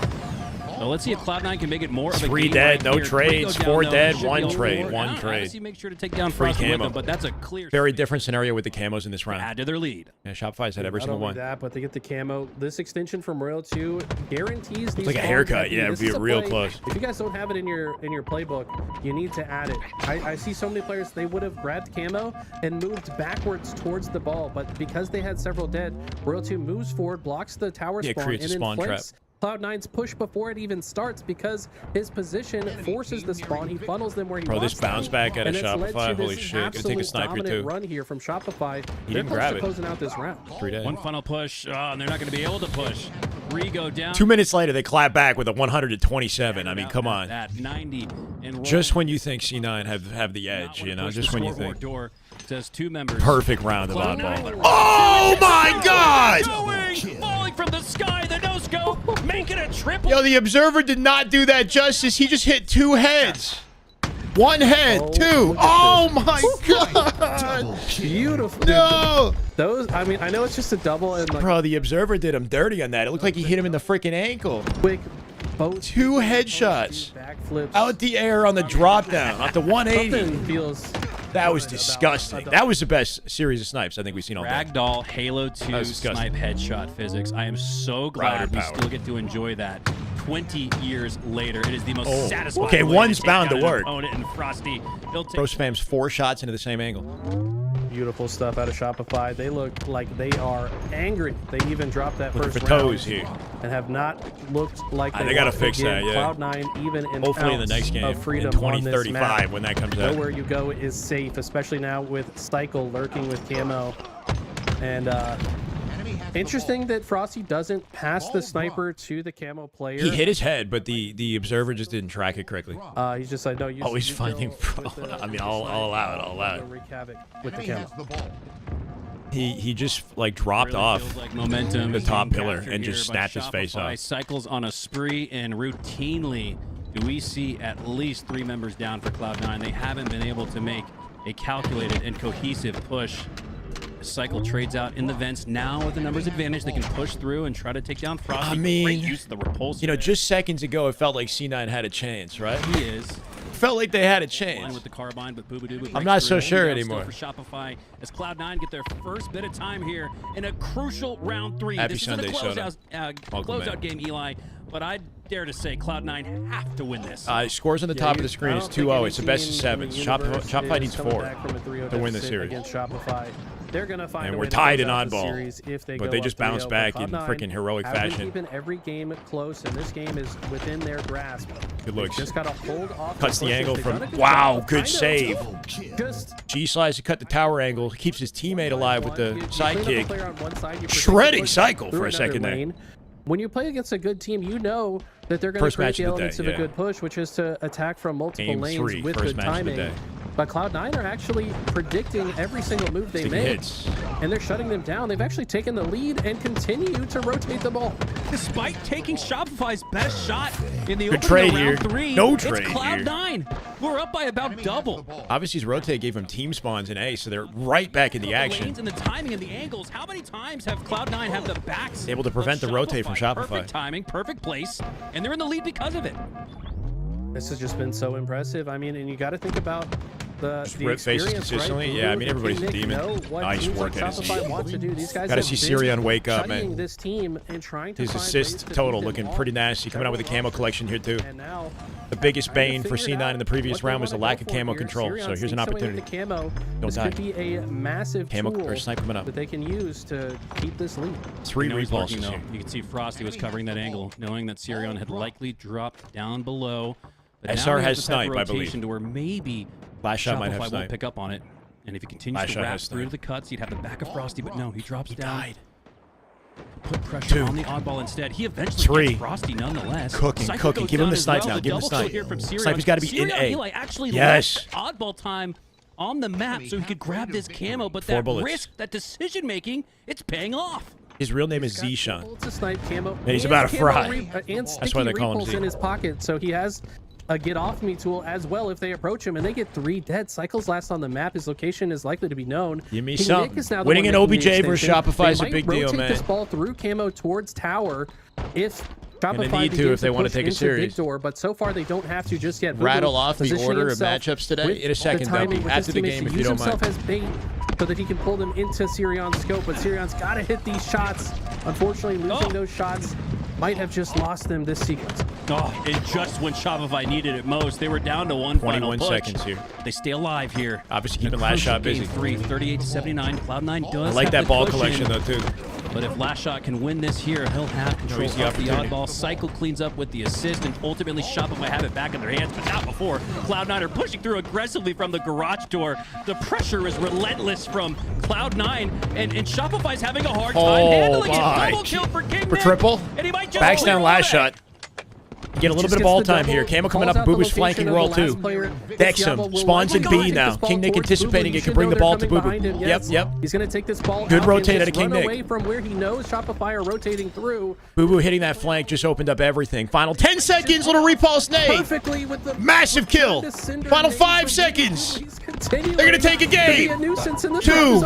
So let's see if Cloud9 can make it more of a
3
game
dead,
right
no
here.
trades,
3 go
4
down,
dead,
though. Should
1
be over
trade,
more.
1
Now,
trade.
Obviously make sure to take down
Free
Frosty with
camo.
them, but that's a clear
Very different scenario with the camos in this round.
add to their lead.
Yeah, Shopify's had every
Not
single
only
one.
that, but they get the camo. This extension from Royal 2 guarantees these
like a
balls
haircut.
that
Yeah,
this
it'd be
is a
real
play.
close.
If you guys don't have it in your playbook, you need to add it. I see so many players, they would have grabbed camo and moved backwards towards the ball, but because they had several dead, Royal 2 moves forward, blocks the tower
Yeah,
spawn,
creates
and
a spawn trap.
inflicts Cloud9's push before it even starts because his position forces the spawn. He funnels them where he
Bro,
wants
this bounce
them.
back out of
And it's led to
Shopify,
this
holy shit. Gonna take a
absolute
sniper,
dominant
too.
run here from Shopify.
He
They're
didn't
close
grab
to
it.
closing out this round.
3 dead.
One final push, and they're not going to be able to push. 3 go down.
2 minutes later, they clap back with a 127. I mean, come on.
That 90 and
Just when you think C9 have the edge, you know, just when you think.
Door says 2 members.
Perfect round of oddball.
Oh
my God!
Falling from the sky, the no scope, making a triple.
Yo, the Observer did not do that justice. He just hit 2 heads. 1 head, 2. Oh my God!
Beautiful.
No!
Those, I mean, I know it's just a double and like
Bro, the Observer did him dirty on that. It looked like he hit him in the freaking ankle.
quick both
2 headshots.
backflips.
Out the air on the drop down. Off the 180.
Something feels
That was disgusting. That was the best series of snipes I think we've seen all day.
Ragdoll Halo 2
That was disgusting.
snipe headshot physics. I am so glad
Router
we
power.
still get to enjoy that 20 years later. It is the most
Oh.
satisfying
Okay,
way
one's
take
bound
down
to
an
work.
opponent, and Frosty, he'll take
Pro spams 4 shots into the same angle.
beautiful stuff out of Shopify. They look like they are angry. They even dropped that
Looking
first
for
round
toes here.
and have not looked like
They gotta
want to
fix
give
that, yeah.
Cloud9 even an
Hopefully in the
ounce
next game,
of
in
freedom
2035
on this map.
when that comes out.
Nowhere you go is safe, especially now with Cycle lurking with camo. And interesting that Frosty doesn't pass the sniper to the camo player.
He hit his head, but the Observer just didn't track it correctly.
He's just like, no, you
Always
you
finding
go
pro.
with the-
I mean, I'll allow it. I'll allow it.
wreak havoc with the camo.
He just like dropped
Really
off
feels like momentum
the
is
top
being
pillar
captured
and just
here by
snapped his face
Shopify.
off.
Cycles on a spree, and routinely do we see at least 3 members down for Cloud9. They haven't been able to make a calculated and cohesive push. Cycle trades out in the vents. Now with the numbers advantage, they can push through and try to take down Frosty.
I mean,
Great use of the repulsor.
You know, just seconds ago, it felt like C9 had a chance, right?
he is.
Felt like they had a
Line
chance.
with the carbine, but Boo Boo Doo Boo
I'm
breaks
not
through.
so sure
Down still
anymore.
For Shopify, as Cloud9 get their first bit of time here in a crucial round 3.
Happy
This
Sunday,
isn't a
Soda. Welcome
closeout
in.
game, Eli, but I dare to say Cloud9 have to win this.
Scores on the top of the screen is 2-0. It's the best of 7.
Universe
Shopify
is
needs
coming
4
back from a 3-0
to win the
deficit
series.
against Shopify. They're gonna find
And
a
we're
way to
tied
close
in
out the
oddball,
series if they
but
go
they
up
just bounce
3-0.
back
But
in
Cloud9
freaking heroic
have been
fashion.
keeping every game close, and this game is within their grasp.
Good looks.
Just gotta hold off.
Cuts the
pushes.
angle
They've
from.
done a good
Wow,
job,
good
kind of
save.
Just
G slides to cut the tower angle. Keeps his teammate alive with the
you
side
clean up a
kick.
player on one side, you
Shredding
push
Cycle
through
for a
another
second there.
lane. When you play against a good team, you know that they're going to
First
create
match
the
of the
elements
day,
of
yeah.
a good push, which is to attack from multiple
Game
lanes
3,
with
first
good
match of the
timing.
day.
But Cloud9 are actually predicting every single move they
Taking
make,
hits.
and they're shutting them down. They've actually taken the lead and continue to rotate the ball.
Despite taking Shopify's best shot in the
Good
opening
trade
of round
here.
3,
No
it's
trade here.
Cloud9. We're up by about double.
Obviously, his rotate gave him team spawns in A, so they're right back in the action.
lanes and the timing and the angles. How many times have Cloud9 have the backs
Able to prevent
of
the rotate from Shopify.
Perfect timing, perfect place, and they're in the lead because of it.
This has just been so impressive. I mean, and you got to think about the
rip faces
experience,
consistently.
right?
Yeah, I
Blue
mean,
and
everybody's a
Nick
demon.
know what
Nice
teams
work
like
at his
Shopify
team.
want to do. These guys
Gotta
have
see
been
Sirion wake up,
studying
man.
this team and trying to
His
find
assist
ways to
total
beat them
looking
all.
pretty nasty. Coming out with a camo collection here, too.
And now
The biggest
trying to
bane for
figure it
C9 in
out
the previous
what they
round was the
wanna
lack
go
of
for
camo
here.
control.
Sirion
So here's an
sneaks away
opportunity.
into camo.
Don't
This
die.
could be a massive
Camo
tool
or snipe coming up.
that they can use to keep this lead.
3
You know he's working,
repulses
though.
here.
You can see Frosty was covering that angle, knowing that Sirion had likely dropped down below. But now
SR
he
has
the type of
snipe, I believe.
rotation to where maybe
Last shot might have
Shopify won't
snipe.
pick up on it. And if he continues
Last
to
shot
wrap
has
through
snipe.
the cuts, he'd have the back of Frosty, but no, he drops down.
died.
Put pressure on the oddball instead. He eventually gets Frosty nonetheless.
Cooking.
Goes
Give him
down
the
as
snipe
well.
now. Give him the
double kill
snipe.
here from Sirion.
Sniper's got to be in
Sirion,
A.
He actually
Yes.
left oddball time on the map so he could grab this camo, but
4
that
bullets.
risk, that decision making, it's paying off.
His real name is Zishan.
It's a snipe camo.
And he's about to fry.
And
That's why they call him
repulse
Z.
in his pocket, so he has a get off me tool as well if they approach him, and they get 3 dead. Cycles last on the map. His location is likely to be known.
Give me
King
some.
Nick is now the
Winning
one
an
making the
OBJ versus
extension.
Shopify is
They
a big
might
deal,
rotate
man.
this ball through camo towards tower if
Gonna
Shopify
need to
begins
if they want to
push
take a
into
series.
Big door, but so far they don't have to just yet.
Rattle off the
Positioning
order of
himself
matchups today
with
in a second,
the
though.
timing with his
After the
teammates
game,
to
if you
use
don't mind.
himself as bait so that he can pull them into Sirion's scope, but Sirion's got to hit these shots. Unfortunately, losing those shots might have just lost them this sequence.
Oh, and just when Shopify needed it most, they were down to one final
21
push.
seconds here.
They stay alive here.
Obviously keeping last shot busy.
Game 3, 38-79. Cloud9 does
I like
have
that
the
ball
cushion,
collection, though, too.
But if last shot can win this here, he'll have control
he's
of
the
the
opportunity.
oddball. Cycle cleans up with the assist, and ultimately Shopify have it back in their hands, but not before. Cloud9 are pushing through aggressively from the garage door. The pressure is relentless from Cloud9, and Shopify's having a hard time handling it. Double kill for King
For
Nick,
triple.
and he might just
Backs down
clear
last
away.
shot. Get a little bit of ball time here. Camo coming up. Boo Boo's flanking roll too. Decks him. Spawns in B now. King Nick anticipating it. Can bring the ball to Boo Boo. Yep.
He's going to take this ball
Good
out
rotate
and
out of
just
King
run
Nick.
away from where he knows Shopify are rotating through.
Boo Boo hitting that flank just opened up everything. Final 10 seconds. Little repulse nade.
Perfectly with the
Massive kill. Final 5 seconds. They're going to take a game. 2,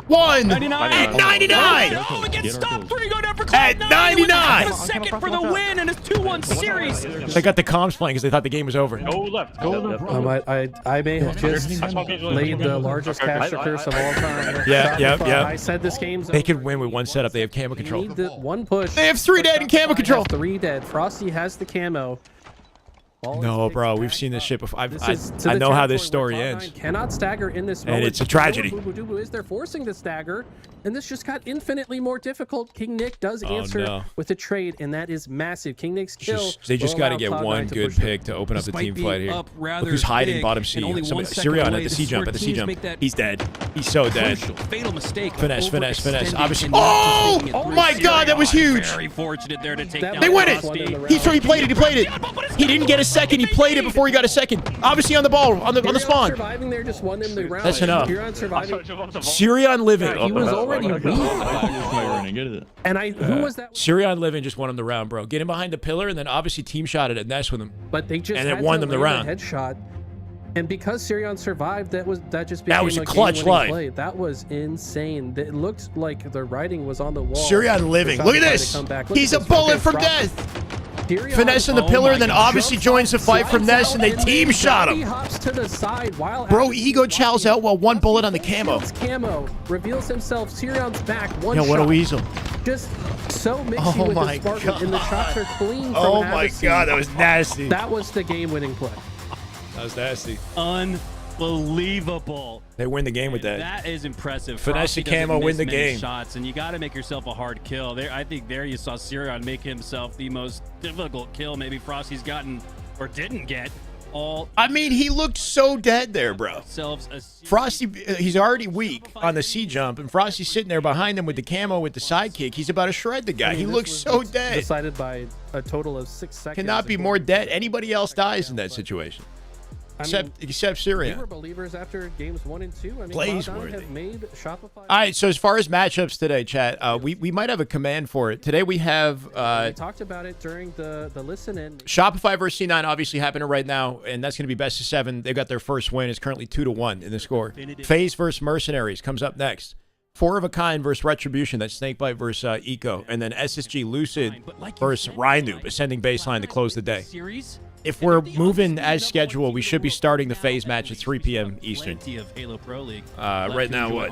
1.
99.
99.
Oh, it gets stopped. 3 go down for
At
Cloud9.
99.
A second for the win and it's 2-1 series.
They got the comms playing because they thought the game was over.
Go left. Go left.
I may have just laid the largest caster curse of all time.
Yep.
I said this game's
They could win with one setup. They have camo control.
need the one push.
They have 3 dead in camo control.
3 dead. Frosty has the camo.
No, bro, we've seen this shit before. I
I
know how this story ends.
Cannot stagger in this
And
moment.
it's a tragedy.
Boo is they're forcing the stagger, and this just got infinitely more difficult. King Nick does
Oh,
answer
no.
with a trade, and that is massive. King Nick's kill.
They just
will
got to
allow
get
Cloud9
one
to
good
push through.
pick to open up the
Despite
team
being
fight here.
up rather
Look who's hiding
big
bottom C.
and only 1 second
Sirion
away,
at the
this
C
is
jump
where
at the C
teams
jump.
make that
He's dead. He's so dead.
Crucial, fatal mistake.
Finesse.
Overextending
Obviously.
and not
Oh!
just making it
Oh
through.
my God, that was huge.
Very fortunate there to take
That
down
They win it.
Frosty.
He played it. He didn't get a second. He played it before he got a second. Obviously on the ball, on the
Sirion
spawn.
surviving there just won them the round.
That's enough.
Sirion surviving.
Sirion living.
He was already weak. And who was that?
Sirion living just won him the round, bro. Get him behind the pillar and then obviously team shot it at Ness with him.
But they just
And it
had
won
to
them the
land
round.
a headshot. And because Sirion survived, that just became
That was a
a
clutch
game-winning
line.
play. That was insane. It looked like the writing was on the wall.
Sirion living.
For
Look at
Shopify to
this.
come back. Look
He's
at
a
this.
bullet
Okay,
from
Frosty.
death.
Sirion
Finessing the
Oh
pillar
my
and then
God.
obviously joins the fight from
slides
Ness and they
out
team
then
shot
He
him.
hops to the side while
Bro, ego chows out while one bullet on the camo.
Camo reveals himself. Sirion's back. One
Yo,
shot.
what a weasel.
Just so mixy
Oh
with
my
the Spartan,
God.
and the shots are clean from
Oh my
Avicii.
God, that was nasty.
That was the game-winning play.
That was nasty.
Unbelievable.
They win the game with that.
That is impressive.
Finesse
Frosty
the camo,
doesn't
win
miss
the
many
game.
Shots, and you got to make yourself a hard kill. There, I think there you saw Sirion make himself the most difficult kill maybe Frosty's gotten or didn't get all.
I mean, he looked so dead there, bro. Frosty, he's already weak on the C jump, and Frosty's sitting there behind him with the camo with the sidekick. He's about to shred the guy.
I mean,
He
this
looks
was
so dead.
Decided by a total of 6 seconds.
Cannot be more dead. Anybody else dies in that situation. Except
They were
Sirion.
believers after games 1 and 2. I mean,
Blazeworthy.
Cloud9 have made Shopify.
All right, so as far as matchups today, chat, we might have a command for it. Today we have
we talked about it during the listen-in.
Shopify versus C9 obviously happening right now, and that's going to be best of 7. They've got their first win. It's currently 2-1 in the score. FaZe versus Mercenaries comes up next. 4 of a Kind versus Retribution. That's Snakebite versus Eco. And then SSG Lucid versus Rhynoob, ascending baseline to close the day. If we're moving as scheduled, we should be starting the FaZe match at 3 p.m. Eastern. Right now, what?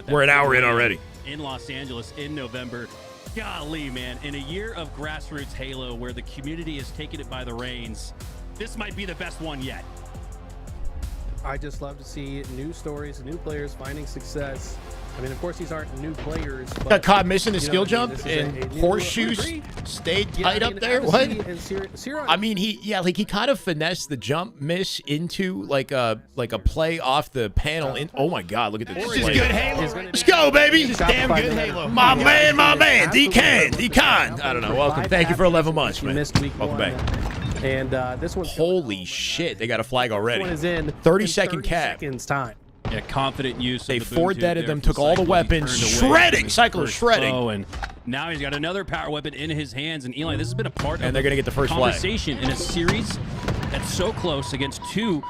We're an hour in already.
In Los Angeles in November. Golly, man. In a year of grassroots Halo where the community has taken it by the reins, this might be the best one yet.
I just love to see new stories, new players finding success. I mean, of course, these aren't new players. But,
Got caught missing the
you know
skill
what I mean?
jump
This is
and
a new-
horseshoes
Agree.
stayed
Yeah,
tight
I
up
mean,
there. What?
Avicii and Siron-
I mean, he kind of finessed the jump miss into like a play off the panel. Oh my God, look at this! This is good Halo. Let's go, baby! This is damn good Halo. My man, Decan. I don't know. Welcome. Thank you for 11 months,
You
man.
missed week
Welcome
one.
back.
And this one's
Holy shit! They got a flag already.
This one is in
30-second cap.
seconds time.
Yeah, confident use.
They
of the boom
four-deaded
tube
them,
there
took
from
all the
Cyclo. He
weapons,
turned away
shredding.
from his
Cyclo's
first
shredding.
foe, and now he's got another power weapon in his hands. And Eli, this has been a part
And
of
they're gonna get the first flag.
conversation in a series that's so close against two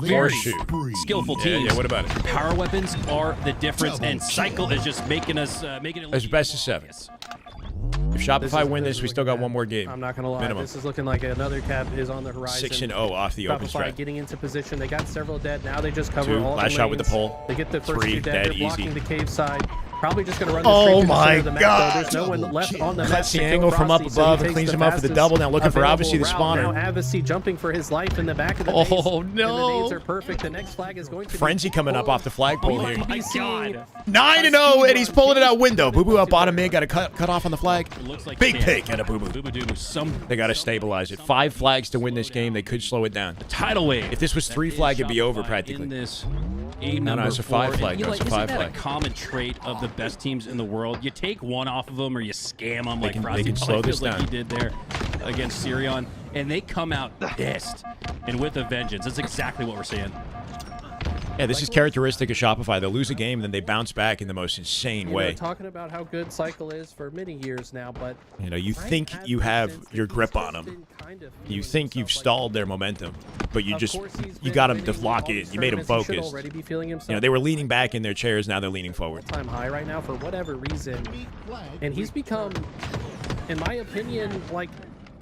very
Horseshoe.
skillful
Yeah,
teams.
yeah, what about it?
Power weapons are the difference, and Cycle is just making us making it.
It's best of 7. If Shopify win this, we still got one more game.
I'm not gonna lie.
Minimum.
This is looking like another cap is on the horizon.
6-0 off the open
Shopify
strat.
getting into position. They got several dead. Now they just cover
2,
all
last
the
shot with the
lanes.
pole.
They get the first
3,
2 dead.
dead,
They're blocking
easy.
the cave side. Probably just gonna run this
Oh
straight to the
my
center of the map, though.
God.
There's no one left on the map.
Cuts
to
the
kill
angle from up
Frosty, so
above
he
and
takes
cleans
the
him up for the
fastest
double. Now looking for
available
obviously the
route.
spawner.
Now Avicii jumping for his life in the back of the
Oh,
base.
no.
And the nades are perfect. The next flag is going to
Frenzy
be
coming up off the flagpole here.
my God.
9-0, and he's pulling it out window. Boo Boo up bottom mid, got a cut off on the flag.
It looks like
Big
champ.
pick and a Boo Boo. They got to stabilize it. 5 flags to win this game. They could slow it down.
Tidal wave.
If this was 3 flag, it'd be over
Shopify
practically.
In this game
No,
number
it's a 5
4.
flag.
And
No,
Eli,
it's a
isn't
5
that
flag.
a common trait of the best teams in the world? You take one off of them or you scam them like
can-
Frosty
they can slow this
feels like
down.
he did there against Sirion, and they come out pissed and with a vengeance. That's exactly what we're seeing.
Yeah, this is characteristic of Shopify. They'll lose a game, and then they bounce back in the most insane
You know,
way.
talking about how good Cycle is for many years now, but
You know, you
I
think
have
you
the
have
sense that
your
he's
grip
just
on them.
been kind of
You
feeling
think you've
himself like
stalled
that.
their momentum, but you
Of
just
course, he's
you
been
got them to
winning
lock
all
in.
these
You made them
tournaments. He should
focused.
already be feeling
You know,
himself
they were leaning back in their chairs. Now they're leaning forward.
time high right now for whatever reason, and he's become, in my opinion, like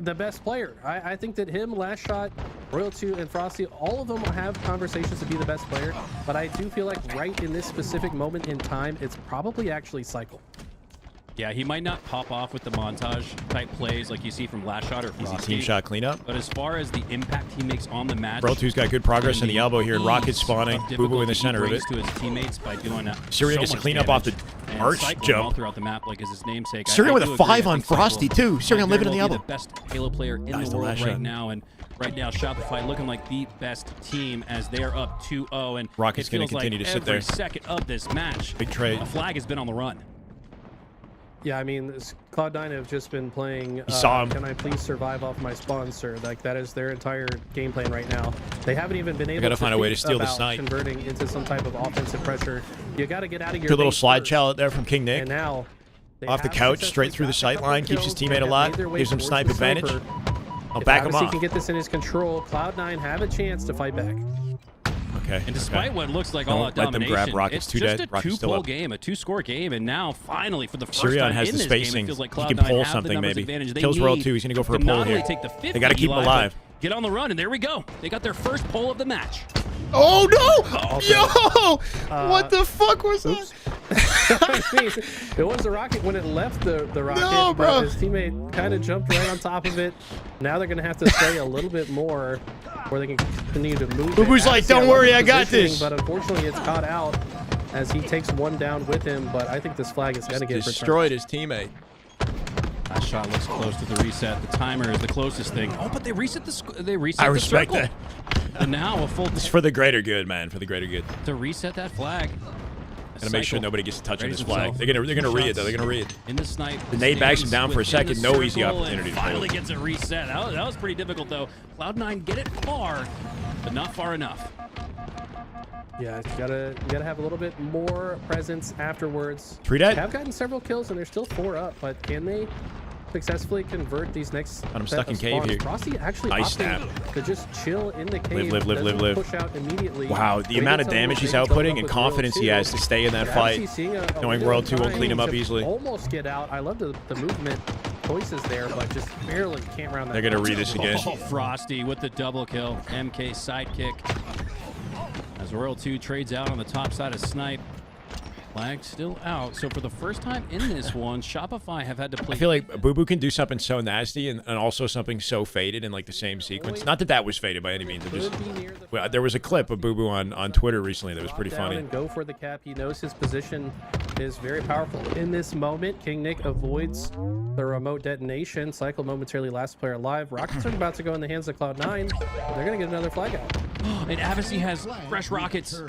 the best player. I think that him, Last Shot, Royal 2, and Frosty, all of them have conversations to be the best player, but I do feel like right in this specific moment in time, it's probably actually Cycle.
Yeah, he might not pop off with the montage type plays like you see from Last Shot or
Easy
Frosty.
team shot cleanup.
But as far as the impact he makes on the match,
Bro 2's got good progress in the elbow here.
ease
Rocket spawning.
of
Boo Boo in the
difficulty he
center of it.
brings to his teammates by doing that.
Syrian gets
so
to
much
clean up off the
damage. And
arch
cycling
jump.
all throughout the map, like is his namesake.
Syrian with
do
a
agree.
5
I
on
think Cyclo
Frosty, too.
might
Syrian
very
living in
well
the
be
elbow.
the best Halo player in
Nice,
the
the
world
last
right
shot.
now, and right now Shopify looking like the best team as they are up 2-0, and
Rocket's
it
gonna
feels
continue
like
to sit
every
there.
second of this match,
Big trade.
a flag has been on the run.
Yeah, I mean, Cloud9 have just been playing.
Saw him.
Can I please survive off my spawn, sir? Like that is their entire game plan right now. They haven't even been able
gotta
to
find a way to
think
steal the
about
snipe.
converting into some type of offensive pressure. You got to get out of your
Good little
base
slide
first.
challenge there from King Nick.
And now they
Off the
have
couch,
successfully
straight through the
got a
sight
couple
line, keeps his
kills. They
teammate
have
alive,
made their way
gives him
towards
snipe
the
advantage.
sniper.
I'll
If
back him
Avicii
off.
can get this in his control, Cloud9 have a chance to fight back.
Okay.
And despite
okay.
what looks like
Don't
all-out
let them
domination,
grab Rockets.
it's
Two
just
dead.
a
Rockets still
two-pull
up.
game, a two-score game, and now finally for the first
Syrian
time
has
in
the
this game,
spacing.
it feels like
He
Cloud9
can pull
have the
something
numbers
maybe.
advantage. They
Kills Royal
need
2. He's gonna go for a
to
pull
not
here.
only take the fifth
They gotta
with
keep him
Eli,
alive.
but get on the run, and there we go. They got their first pull of the match.
Oh no! Yo! What the fuck was that?
I mean, it was the rocket when it left the rocket,
No, bro.
but his teammate kind of jumped right on top of it. Now they're going to have to stay a little bit more where they can continue to move.
Boo Boo's like, "Don't worry, I got this."
But unfortunately, it's caught out as he takes one down with him. But I think this flag is going to get returned.
Destroyed his teammate.
That shot looks close to the reset. The timer is the closest thing. Oh, but they reset they reset
I
the
respect
circle.
that.
And now a full
It's for the greater good, man. For the greater good.
to reset that flag.
Gotta make sure
Cycle
nobody gets to touch on
readies
this flag.
himself.
They're gonna read it
Shots
though. They're gonna read.
In the snipe.
The nade backs him
stays
down for a
within the
second. No easy
circle,
opportunity
and
to pull
finally
it.
gets a reset. That was pretty difficult though. Cloud9 get it far, but not far enough.
Yeah, you gotta have a little bit more presence afterwards.
3 dead.
They have gotten several kills and they're still 4 up, but can they successfully convert these next?
I'm
set
stuck in
of
cave
spawns?
here.
Frosty actually
Nice
opting to just chill in the cave.
live,
doesn't push out immediately.
Wow, the
When he
amount of
gets
damage he's
over,
outputting
up
and
with
confidence he
Royal
has to
2.
stay in that
But
fight.
Avicii seeing a
Knowing
window
World
of
2 won't
time
clean him up
to
easily.
Almost get out. I love the movement choices there, but just barely can't round that.
They're gonna
corner.
read this again.
Oh, Frosty with the double kill. MK sidekick. As Royal 2 trades out on the top side of Snipe. Flag still out. So for the first time in this one, Shopify have had to play.
I feel like Boo Boo can do something so nasty and also something so faded in like the same sequence. Not that that was faded by any means. Well, there was a clip of Boo Boo on Twitter recently that was pretty funny.
And go for the cap. He knows his position is very powerful. In this moment, King Nick avoids the remote detonation. Cycle momentarily last player alive. Rockets are about to go in the hands of Cloud9. They're going to get another flag out.
And FaZe has fresh rockets.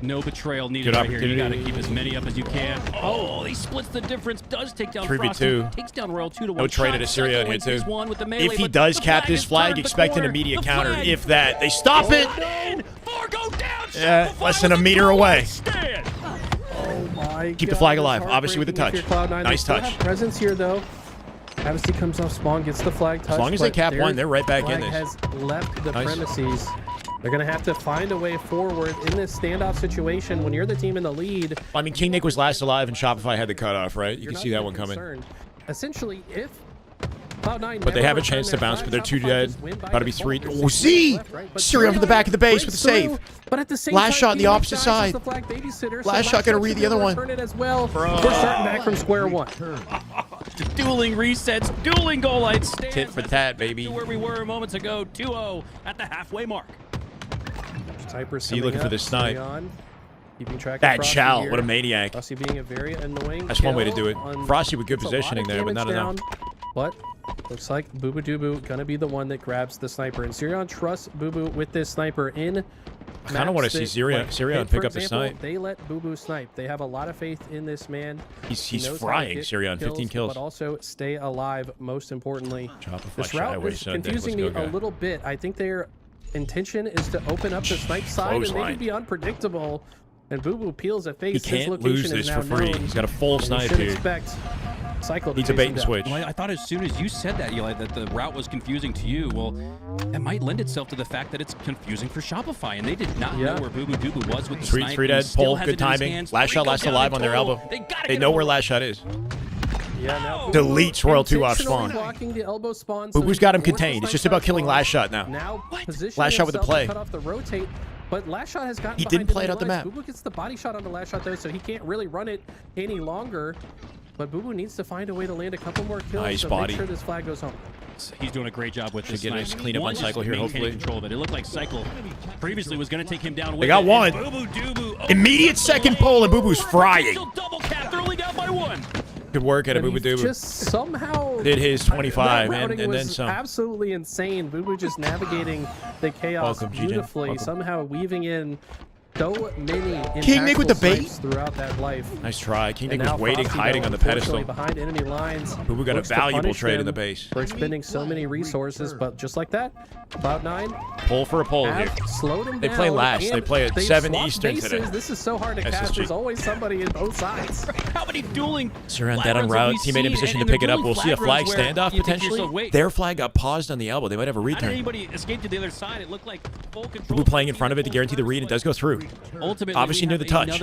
No betrayal needed right here. You got to keep as many up as you can. Oh, he splits the difference. Does take down
3v2.
Takes down Royal 2 to 1.
No trade at Assyria in here too.
Melee,
if he does cap this flag, expect an immediate counter. If that, they stop it.
Four go down.
Yeah, less than a meter away.
Oh my
Keep the flag alive, obviously with the touch. Nice touch.
Presence here though. Obviously comes off spawn, gets the flag touch.
As long as they cap one, they're right back in this.
Has left the premises. They're going to have to find a way forward in this standoff situation when you're the team in the lead.
I mean, King Nick was last alive and Shopify had the cutoff, right? You can see that one coming.
Essentially, if Cloud9
but they have a chance to bounce, but they're 2 dead. About to be 3. Oh, Z! Syria from the back of the base with a save.
But at the same
last
time,
shot on the opposite side. Last shot going to read the other one.
As well. We're starting back from square one.
Dueling resets, dueling goal lights.
Tit for tat, baby.
Where we were moments ago, 2-0 at the halfway mark.
See, looking for the snipe.
Keeping track
that
of
Chow,
here.
what a maniac.
Frosty being a very annoying.
That's one way to do it. Frosty with good positioning there, but not enough.
But looks like Boo Boo Doo Boo gonna be the one that grabs the sniper. And Sirion trusts Boo Boo with this sniper in.
I kind of want to see Sirion pick up the snipe.
They let Boo Boo snipe. They have a lot of faith in this man.
He's frying Sirion, 15 kills.
But also stay alive, most importantly.
Shopify,
this route
Shyway,
is confusing me a little bit. I think their intention is to open up the snipe side and maybe be unpredictable. And Boo Boo peels at face.
He can't lose this for free. He's got a full snipe here. Needs a bait and switch.
Well, I thought as soon as you said that, Eli, that the route was confusing to you. Well, it might lend itself to the fact that it's confusing for Shopify, and they did not know where Boo Boo Doo Boo was with the snipe.
3 dead, pull, good timing. Last shot lasts alive on their elbow. They know where last shot is.
Yeah, now
deletes Royal 2 off spawn. Boo Boo's got him contained. It's just about killing last shot now. Last shot with the play.
Cut off the rotate, but last shot has gotten.
He didn't play it out the map.
Boo Boo gets the body shot on the last shot though, so he can't really run it any longer. But Boo Boo needs to find a way to land a couple more kills.
Nice
to
body.
Make sure this flag goes home.
He's doing a great job with this.
Should get a clean up on Cycle here, hopefully.
Control of it. It looked like Cycle previously was going to take him down.
They got one. Immediate second pull, and Boo Boo's frying.
Double cap. They're only down by 1.
Good work at a Boo Boo Doo Boo.
Just somehow
did his 25 and then some.
Absolutely insane. Boo Boo just navigating the chaos beautifully, somehow weaving in so many
King Nick with the bait
throughout that life.
Nice try. King Nick was waiting, hiding on the pedestal.
Behind enemy lines.
Boo Boo got a valuable trade in the base.
For expending so many resources, but just like that, Cloud9
pull for a pull here.
Slowed him
they
down,
play last. They play at 7 Eastern today.
This is so hard to catch. There's always somebody in both sides.
How many dueling?
Surround dead on route. Teammate in position to pick it up. We'll see a flag standoff potentially. Their flag got paused on the elbow. They might have a return.
How did anybody escape to the other side? It looked like full control.
Boo Boo playing in front of it to guarantee the read. It does go through.
Ultimately,
obviously near the touch.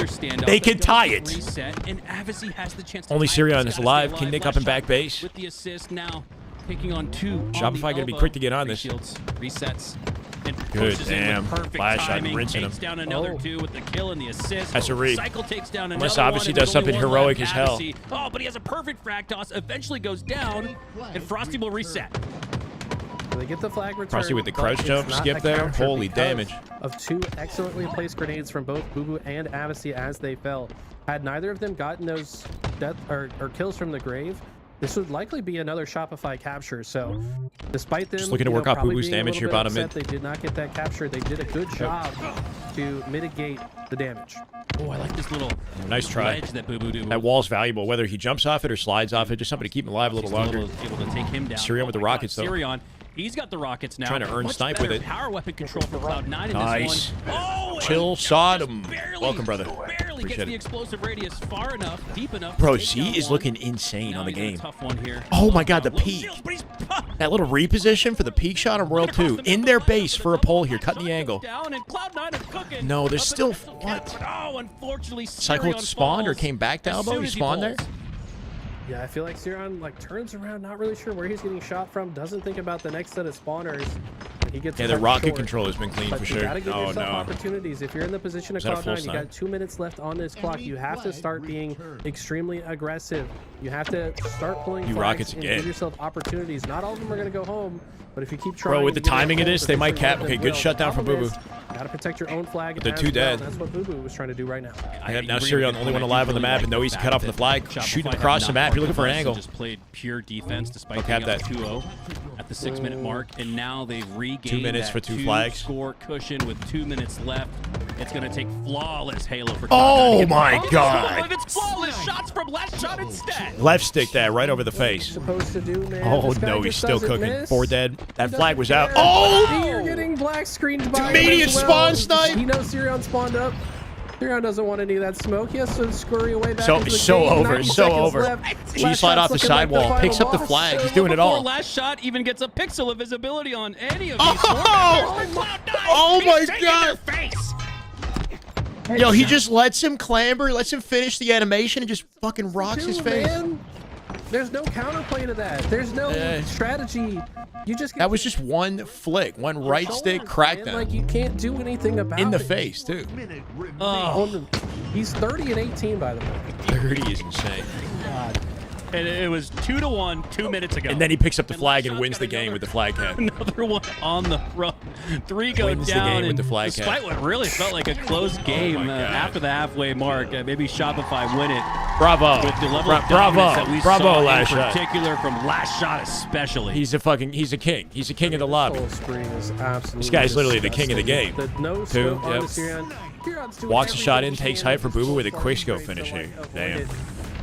They can tie it.
Reset, and has the chance to
only Sirion is alive. King Nick up in back base.
With the assist now, taking on 2.
Shopify going to be quick to get on this.
Resets. And
good, damn. Flash shot rinsing him.
Takes down another 2 with the kill and the assist.
That's a read.
Cycle takes down
unless obviously does something heroic as hell.
Oh, but he has a perfect frag toss. Eventually goes down, and Frosty will reset.
They get the flag return.
Frosty with the crouch jump skip there. Holy damage.
Of 2 excellently placed grenades from both Boo Boo and Avicii as they fell. Had neither of them gotten those death or kills from the grave, this would likely be another Shopify capture. So despite them
just looking to work out Boo Boo's damage here bottom mid.
They did not get that capture. They did a good job to mitigate the damage.
Oh, I like this little
nice try.
That Boo Boo
that wall's valuable, whether he jumps off it or slides off it. Just somebody to keep him alive a little longer.
Able to take him down.
Sirion with the rockets though.
Sirion. He's got the rockets now.
Trying to earn snipe with it.
Power weapon control for Cloud9 in
nice.
this one. Oh,
chill Sodom. Welcome, brother.
Barely gets the explosive radius far enough, deep enough.
Bro, Z is looking insane on the game.
Tough one here.
Oh my God, the peak. That little reposition for the peak shot on Royal 2 in their base for a pull here, cutting the angle. No, there's still what?
Oh, unfortunately,
Cycle spawned or came back to elbow. He spawned there.
Yeah, I feel like Sirion turns around, not really sure where he's getting shot from, doesn't think about the next set of spawners. He gets
Yeah, the
cut
rocket
short,
control has been clean
but
for
you
sure.
gotta give
Oh
yourself
no.
opportunities. If you're in the position of
Is that a
Cloud9,
full
you
snipe?
got 2 minutes left on this clock. You have to start being extremely aggressive. You have to start pulling
You
flags
rockets
and
again.
give yourself opportunities. Not all of them are going to go home, but if you keep trying...
Bro, with the
and giving
timing of
it
this,
holes,
they might
eventually
cap.
one of
Okay,
them
good
will.
shutdown from
Problem
Boo
is,
Boo.
Gotta protect your own flag.
But they're
as
too
well.
dead.
That's what Boo Boo was trying to do right now.
Now Sirion, the only one alive on the map, and no easy cut off the flag. Shooting across the map. You're looking for an angle.
Just played pure defense despite
I'll
being
cap
up
that.
2-0 at the 6-minute mark, and now they've regained
2 minutes
that
for two flags.
Score cushion with 2 minutes left. It's going to take flawless Halo for
Oh
Cloud9 to get
my
the
God.
It's flawless shots from last shot instead.
Left stick that right over the face.
Supposed to do, man.
Oh
This guy
no, he's
just
still
doesn't
cooking.
miss.
4 dead. That
He
flag was
doesn't
out.
care.
Oh!
You're getting black screened by him
Immediate
as well.
spawn snipe.
He knows Sirion spawned up. Sirion doesn't want any of that smoke. He has to scurry away back
So
into the
so
cage.
over,
90
so
seconds
over.
left.
G
Last
slide
shot's
off the
looking like
sidewall,
final
picks up the
loss.
flag. He's doing it
Before
all.
last shot even gets a pixel of visibility on any of these.
Oh my God.
Face.
Yo, he just lets him clamber, lets him finish the animation, and just fucking rocks his
Dude,
face.
man, there's no counterplay to that. There's no strategy. You just get
That was just one flick, one right stick crackdown.
Like you can't do anything about
In the
it.
face, too.
Oh, he's 30 and 18, by the way.
30 is insane.
And it was 2-1 2 minutes ago.
And then he picks up the flag and wins the game with the flag cap.
Another one on the run. 3 go
Wins the
down.
game with
and
the flag cap.
despite what really felt like a close game after the halfway mark, maybe Shopify win it.
Bravo.
With the level of dominance that we
Bravo,
saw
last
in
shot.
particular from last shot especially.
He's a king. He's a king of the lobby.
Full screen is absolutely
This guy's literally the king of the game.
The no
Two,
scope on
yep.
the Sirion. Huron's doing
Walks a shot in,
everything
takes
he can
height for
to
Boo Boo with a
start
quick scope
to
finish here.
avoid
Damn.
it.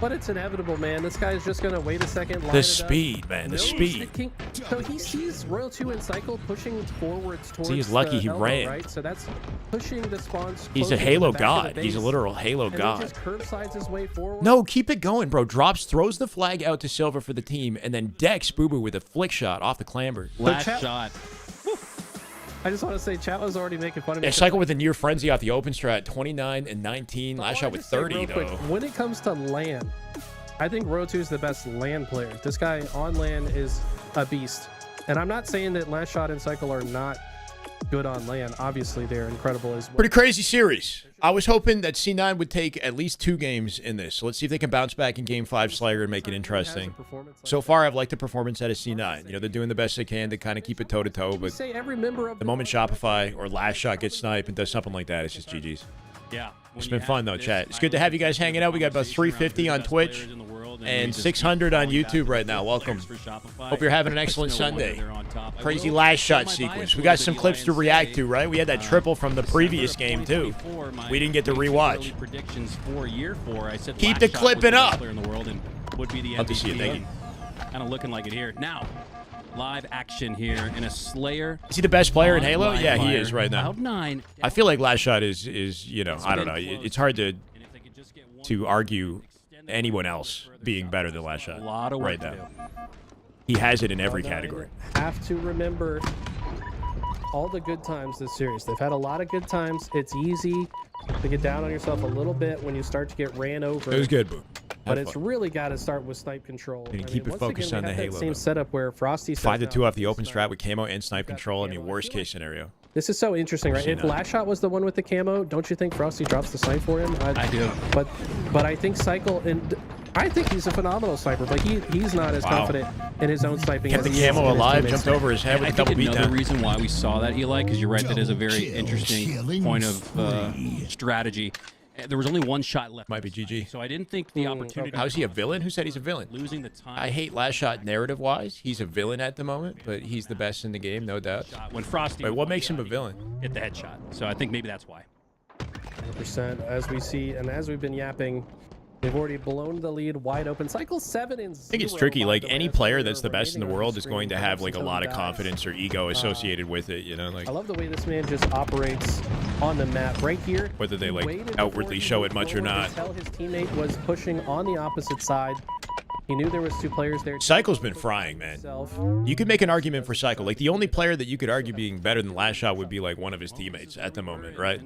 But it's inevitable, man. This guy's just gonna wait a second. line
The
it up.
speed, man. The
No
speed.
sticking. So he sees Royal 2 and Cycle pushing forwards towards
he's lucky
the
he
elbow,
ran.
Right? So that's pushing the spawns.
He's a
closer to
Halo
the back of the
god. He's a
base.
literal Halo
And
god.
He just curve sides his way forward.
No, keep it going, bro. Drops, throws the flag out to Silver for the team, and then decks Boo Boo with a flick shot off the clamber.
Last
chat-
shot.
I just want to say, chat was already making fun of me.
Yeah, Cycle with a near frenzy off the open strat, 29 and 19.
But
Last
I
shot
wanna
with
just say
30,
real
though.
quick, when it comes to LAN, I think Royal 2 is the best LAN player. This guy on LAN is a beast. And I'm not saying that Last Shot and Cycle are not good on LAN. Obviously, they're incredible as well.
Pretty crazy series. I was hoping that C9 would take at least 2 games in this. So let's see if they can bounce back in Game 5 Slayer and make it interesting. So far, I've liked the performance out of C9. You know, they're doing the best they can to kind of keep it toe-to-toe, but
Say every member of
the moment Shopify or Last Shot gets sniped and does something like that, it's just GG's.
Yeah.
It's been fun, though, chat. It's good to have you guys hanging out. We got about 350 on Twitch and 600 on YouTube right now. Welcome. Hope you're having an excellent Sunday. Crazy Last Shot sequence. We got some clips to react to, right? We had that triple from the previous game, too. We didn't get to rewatch.
Predictions for year 4. I said
Keep
Last
the
Shot was
clipping
the best
up.
player in the world and would be the
Love to see it.
MVP.
Thank you.
Kind of looking like it here. Now, live action here in a Slayer.
Is he the best player in
on
Halo?
Live
Yeah, he
Fire.
is right now.
Cloud9.
I feel like Last Shot is you know, I don't know. It's hard to argue anyone else being better than Last Shot
A lot of work
right
to
now.
do.
He has it in every category.
Have to remember all the good times this series. They've had a lot of good times. It's easy to get down on yourself a little bit when you start to get ran over.
It was good, Boo.
But it's really got to start with snipe control.
And keep it
once
focused
again, we
on the
have that
Halo,
same
though.
setup where Frosty
5-2 off the open strat with camo and snipe control. I mean, worst case scenario.
This is so interesting, right? If Last Shot was the one with the camo, don't you think Frosty drops the snipe for him?
I do.
But I think Cycle, and I think he's a phenomenal sniper, but he's not as confident in his own sniping.
Kept
as
the
he is
camo
in his
alive,
teammates.
jumped over his head with
I
a double
think another
beatdown.
reason why we saw that, Eli, because you're right, that is a very interesting point of strategy. There was only one shot left.
Might be GG.
So I didn't think the opportunity.
How's he a villain? Who said he's a villain?
Losing the time.
I hate Last Shot narrative-wise. He's a villain at the moment, but he's the best in the game, no doubt.
When Frosty.
Wait, what makes him a villain?
Hit the headshot. So I think maybe that's why.
100%. As we see, and as we've been yapping, they've already blown the lead wide open. Cycle 7 and 0.
I think it's tricky. Like, any
by the way,
player
as
that's the best in the
remaining on
world is going to
screen
have, like, a
until
lot
he
of
dies.
confidence or ego associated with it, you know? Like,
I love the way this man just operates on the map right here.
whether they,
he
like,
waited
outwardly
before he
show
moved
it much or
forward
not.
Until his teammate was pushing on the opposite side. He knew there was 2 players there.
Cycle's been frying, man. You could make an argument for Cycle. Like, the only player that you could argue being better than Last Shot would be, like, one of his teammates at the moment, right?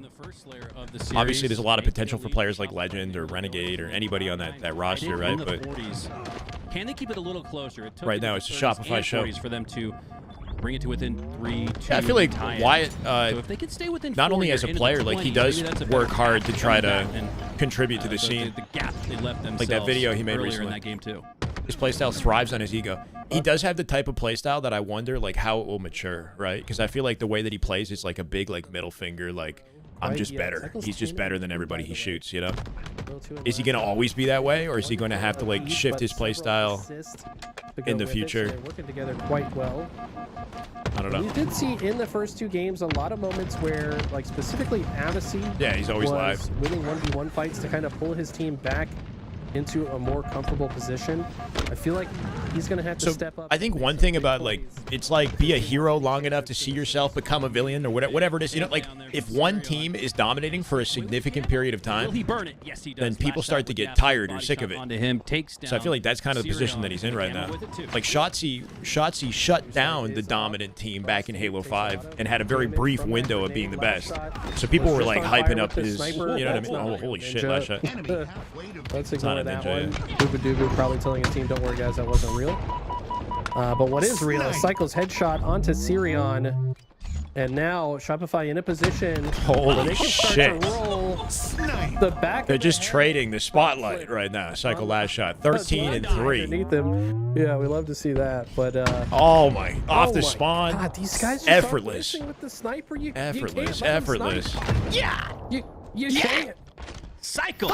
Obviously, there's a lot of potential for players like Legend or Renegade or anybody on that roster, right? But
Can they keep it a little closer? It took
right now, it's a Shopify show.
for them to bring it to within 3, 2.
Yeah, I feel like
tie it.
Wyatt,
So if they can stay within
not
4
only
here
as a
into the
player, like he
20s,
does
maybe that's a
work
better
hard to try to
and,
contribute to the
so
scene.
The gap they left themselves
Like that video he made
earlier
recently.
in that game too.
His playstyle thrives on his ego. He does have the type of playstyle that I wonder like how it will mature, right? Because I feel like the way that he plays is like a big like middle finger, like I'm just better. He's just better than everybody he shoots, you know? Is he going to always be that way, or is he going to have to like shift his playstyle in the future?
They're working together quite well.
I don't know.
We did see in the first 2 games a lot of moments where, like specifically Avicii,
Yeah, he's always
was
live.
winning 1v1 fights to kind of pull his team back into a more comfortable position. I feel like he's going to have to step up.
I think one thing about like it's like be a hero long enough to see yourself become a villain or whatever it is. You know, like if one team is dominating for a significant period of
Will
time,
he burn it? Yes, he does.
then people
Flash
start
out
to
with
get
that
tired or
body
sick
shot
of it.
onto him, takes down
So I feel like that's kind of the position that he's in right now. Like Shotzi shut down the dominant team back in Halo 5 and had a very brief window of being the best. So people were like hyping up his, you know what I mean? Oh, holy shit, last shot.
Let's
not
ignore
a
that
ninja,
one. Doobu probably telling his team, don't worry guys, that wasn't real. But what is real is Cycle's headshot onto Sirion. And now Shopify in a position where they can start
shit.
to roll the back.
They're just trading the spotlight right now. Cycle last shot, 13 and 3.
Underneath them. Yeah, we love to see that. But
Oh my, off the
my
spawn.
God, these guys just
Effortless.
aren't missing with the sniper. You
Effortless,
can't let them
effortless.
snipe.
Yeah.
You can't.
Cycle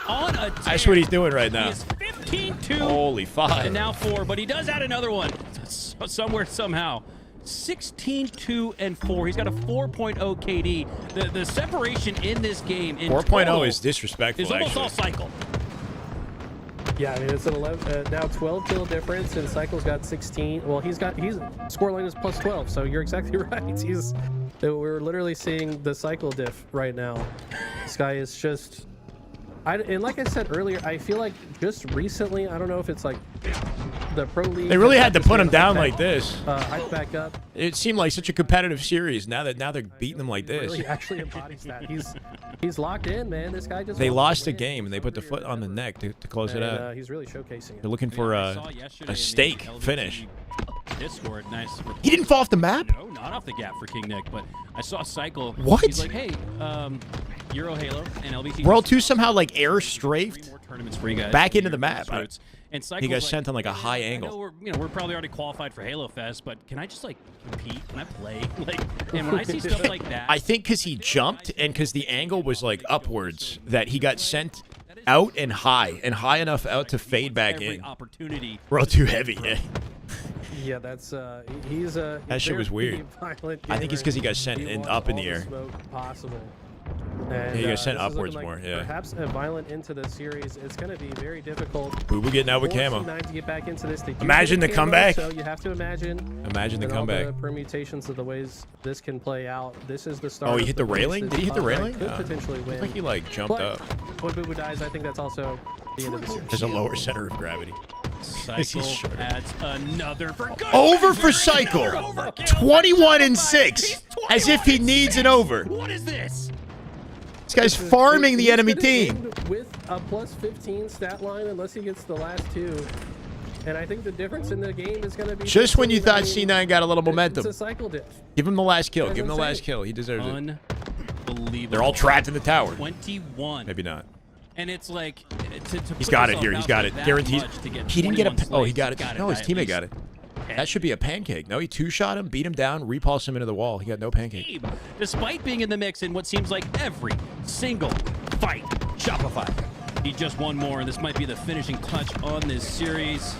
on a tear.
That's what he's doing right now.
He is 15-2
Holy fuck.
and now 4, but he does add another one somewhere somehow. 16-2 and 4. He's got a 4.0 KD. The separation in this game in
4.0 is disrespectful,
is almost
actually.
all Cycle.
Yeah, I mean it's an 11, now 12 kill difference, and Cycle's got 16. Well, his scoreline is plus 12, so you're exactly right. We're literally seeing the Cycle diff right now. This guy is just, and like I said earlier, I feel like just recently, I don't know if it's like the pro league.
They really had to put him down like this.
Hype back up.
It seemed like such a competitive series. Now they're beating him like this.
Really actually embodies that. He's locked in, man. This guy just.
They
wants
lost
to
a
win.
game and they put the foot on the neck to close it out.
He's really showcasing it.
They're looking for
I saw yesterday in
a
the
stake
LVP
finish.
Discord, nice.
He didn't fall off the map?
No, not off the gap for King Nick, but I saw Cycle.
What?
He's like, hey, Euro Halo and LVT.
World 2 somehow like air strafed
more tournaments for you guys.
back into the map.
And
He got sent on like a high
I
angle.
know we're probably already qualified for Halo Fest, but can I just like compete? Can I play? Like, and when I see stuff like that,
I think because he jumped and because the angle was like upwards that he got sent out and high enough out to fade back
every
in.
opportunity.
World 2 heavy. Yeah.
Yeah, that's he's a.
That shit was weird. I think it's because he got sent up in the air.
Possible.
Yeah, he got sent upwards more. Yeah.
Perhaps a violent into the series. It's going to be very difficult.
Boo Boo getting out with
for
camo.
C9 to get back into this. They do
Imagine
get
the
camo,
comeback.
So you have to imagine.
Imagine the
and all
comeback.
the permutations of the ways this can play out. This is the start.
Oh, he
of
hit the
race
railing?
that
Did he hit the
Shopify
railing?
Could
No.
potentially win.
Looked like he like jumped
But
up.
when Boo Boo dies, I think that's also the end of the series.
There's a lower center of gravity.
Cycle adds another for good.
Over for Cycle.
Overkill.
21 and 6.
He's
As if he needs an over.
What is this?
This guy's farming the
He's
enemy
gonna
team.
end with a plus 15 stat line unless he gets the last 2. And I think the difference in the game is going to be
Just when you thought
I mean,
C9 got a little momentum.
It's a cycle diff.
Give him the last kill.
That's
Give him the last
insane.
kill. He deserves it.
Unbelievable.
They're all trapped in the tower.
21.
Maybe not.
And it's like to
He's
put
got it
yourself
here.
out
He's got
there
it.
that
Guaranteed.
much to get
He didn't get a.
21
Oh, he
slays,
got it.
you gotta
No, his
die at
teammate
least.
got it. That should be a pancake. No, he two-shot him, beat him down, repulsed him into the wall. He got no pancake.
Team, despite being in the mix in what seems like every single fight, Shopify. He just won more, and this might be the finishing touch on this series.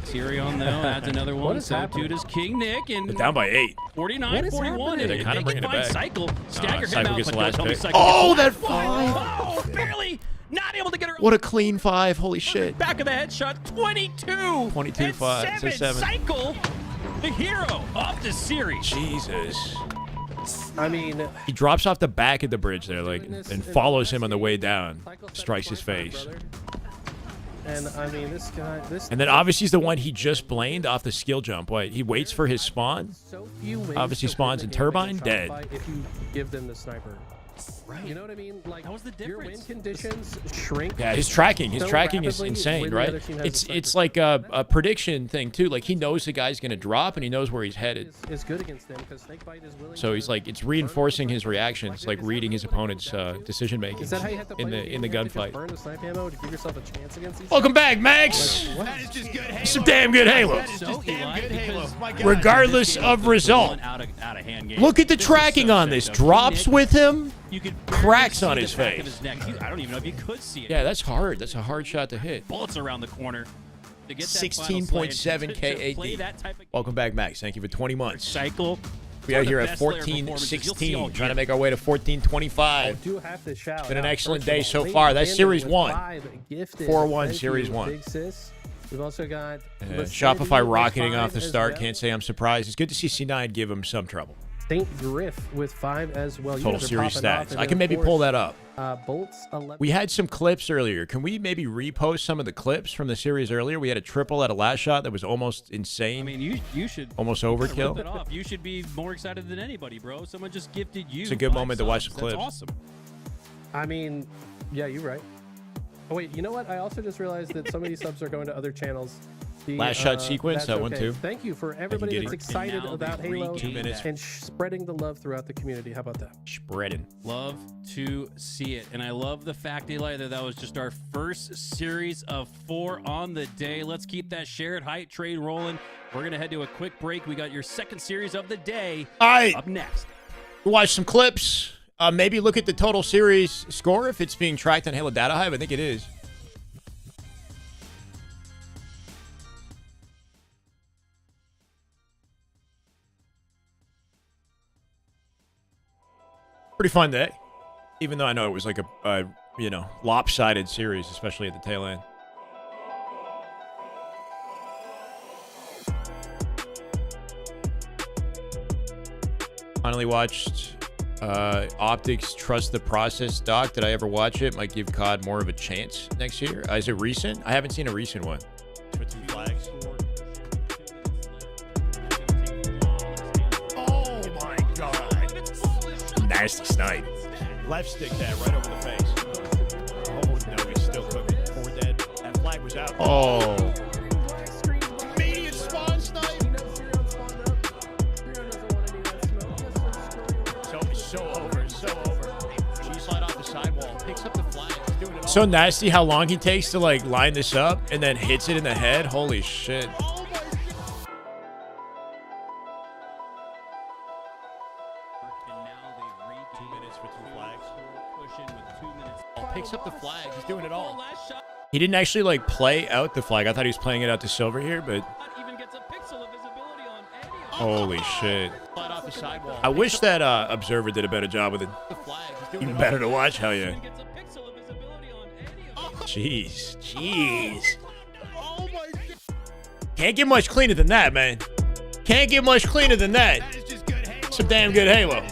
Tyrion, though, adds another one.
is
So
happening?
too does King Nick. And
They're down by 8.
49-41.
They're
And
kinda
if
bringing
they
it
can find
back.
Cycle, stagger him
Cycle
out,
gets
but
the
don't
last
tell me
pick.
Cycle
Oh,
gets
that
the last
5.
Oh, barely not able to get her
What a clean 5. Holy shit.
back of the headshot. 22.
22
and
5. So 7.
Cycle, the hero of the series.
Jesus.
I mean,
He drops off the back of the bridge there, like,
goodness,
and
it's
follows him on the way down.
Cycle set
Strikes his
the bar,
face.
brother. And I mean, this guy,
And then obviously he's the one he just blaned off the skill jump. What? He waits for his spawn.
so few ways
Obviously
to win
spawns
the
in
game
Turbine,
against
dead.
Shopify if you give them the sniper.
Right.
You know what I mean? Like,
that was the
your win
difference.
conditions shrink.
Yeah, his tracking is
so rapidly
insane,
when the
right?
other team has a
It's
sniper.
like a prediction thing too. Like he knows the guy's gonna drop and he knows where he's headed.
Is good against them because Snakebite is willing.
So he's
to
like it's reinforcing his reactions, like reading his opponent's decision making
Is that how you have to play
in the
game? You have to just
gunfight.
burn the snipe ammo to give yourself a chance against these
Welcome back, Max.
What?
Some damn good Halo.
So Eli, because
Regardless of result.
out of hand game.
Look at the
This is
tracking
so
on
sick,
this.
though.
Drops
Nick,
with him.
you could
cracks
barely
on
see
his
the back
face.
of his neck. I don't even know if you could see it.
Yeah, that's hard. That's a hard shot to hit.
Bullets around the corner. To get that final play and
16.7
to play
KAD.
that type of
Welcome back, Max. Thank you for 20 months.
cycle.
We are here at 14-16, trying to make our way to 14-25.
do have to shout.
Been an
out,
excellent
first of
day
all,
so
Lady
far. That's
Bandit
Series
with
1.
5 gifted.
4-1
Thank
Series
you,
1.
Big sis. We've also got
Shopify
with
rocketing
5
off the
as
start.
well.
Can't say I'm surprised. It's good to see C9 give him some trouble.
Saint Griff with 5 as well. You
Total
guys are
series
popping off,
stats.
and
I
then,
can
of
maybe
course,
pull that up.
Bolts 11.
We had some clips earlier. Can we maybe repost some of the clips from the series earlier? We had a triple at a last shot that was almost insane.
I mean, you should
Almost
rip
overkill.
it off. You should be more excited than anybody, bro. Someone just gifted you.
It's a good
5
moment to watch
subs.
the clips.
That's awesome.
I mean, yeah, you're right. Oh wait, you know what? I also just realized that some of these subs are going to other channels.
Last shot sequence,
that's
that one
okay.
too.
Thank you for everybody
Giddy.
that's excited
Now
about
they
Halo
regain
2 minutes.
and spreading the love throughout the community. How about that?
Spreading.
Love to see it. And I love the fact, Eli, that was just our first series of 4 on the day. Let's keep that shared hype train rolling. We're going to head to a quick break. We got your second series of the day
All right.
up next.
Watch some clips. Maybe look at the total series score if it's being tracked on Halo Data Hive. I think it is. Pretty fun day, even though I know it was like a lopsided series, especially at the tail end. Finally watched Optics Trust the Process doc. Did I ever watch it? Might give COD more of a chance next year. Is it recent? I haven't seen a recent one. With some flags. Oh my god. Nasty snipe. Left stick that right over the face. Oh no, he's still cooking. 4 dead. That flag was out. Oh. Immediate spawn snipe. So over. She slide off the sidewall. Picks up the flag. Doing it all. So nasty how long he takes to like line this up and then hits it in the head. Holy shit. Picks up the flag. He's doing it all. He didn't actually like play out the flag. I thought he was playing it out to Silver here, but holy shit. I wish that Observer did a better job with it. Even better to watch, hell yeah. Jeez. Can't get much cleaner than that, man. Can't get much cleaner than that. Some damn good Halo.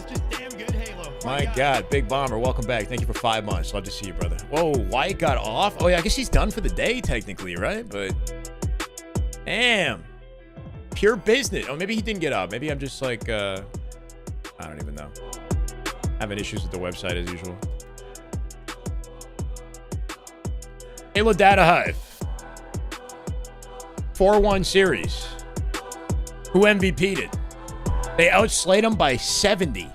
My God, Big Bomber, welcome back. Thank you for 5 months. Love to see you, brother. Whoa, White got off? Oh, yeah, I guess he's done for the day, technically, right? But, damn. Pure business. Oh, maybe he didn't get off. Maybe I'm just like, I don't even know. Having issues with the website as usual. Halo Data Hive. 4-1 series. Who MVP'd it? They outslayed him by 70.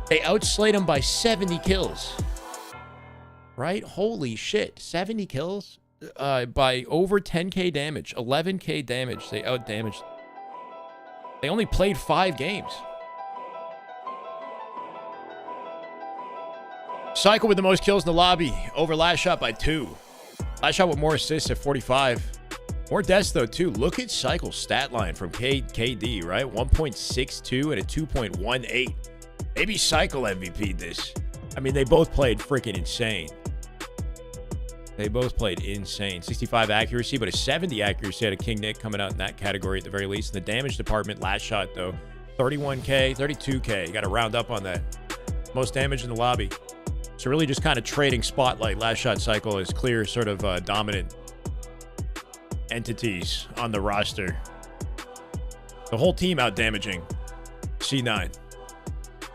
They outslayed him by 70 kills. Right? Holy shit. 70 kills by over 10k damage. 11k damage. They outdamaged. They only played 5 games. Cycle with the most kills in the lobby. Over last shot by 2. Last shot with more assists at 45. More deaths, though, too. Look at Cycle's stat line from KD, right? 1.62 and a 2.18. Maybe Cycle MVP'd this. I mean, they both played freaking insane. They both played insane. 65 accuracy, but a 70 accuracy out of King Nick coming out in that category at the very least. In the damage department, last shot, though, 31k, 32k. You got to round up on that. Most damage in the lobby. So really just kind of trading spotlight. Last shot Cycle is clear sort of dominant entities on the roster. The whole team out damaging C9.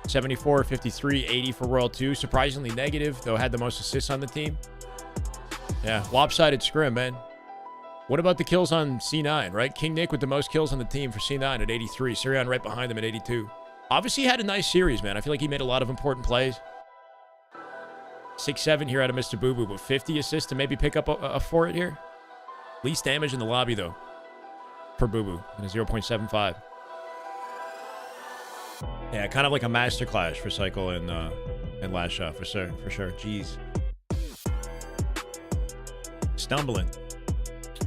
74, 53, 80 for Royal 2. Surprisingly negative, though had the most assists on the team. Yeah, lopsided scrim, man. What about the kills on C9, right? King Nick with the most kills on the team for C9 at 83. Sirion right behind him at 82. Obviously had a nice series, man. I feel like he made a lot of important plays. 6-7 here out of Mr. Boo Boo, but 50 assists to maybe pick up a for it here. Least damage in the lobby, though, for Boo Boo, and a 0.75. Yeah, kind of like a masterclass for Cycle and Last Shot, for sure. Jeez. Stumbling.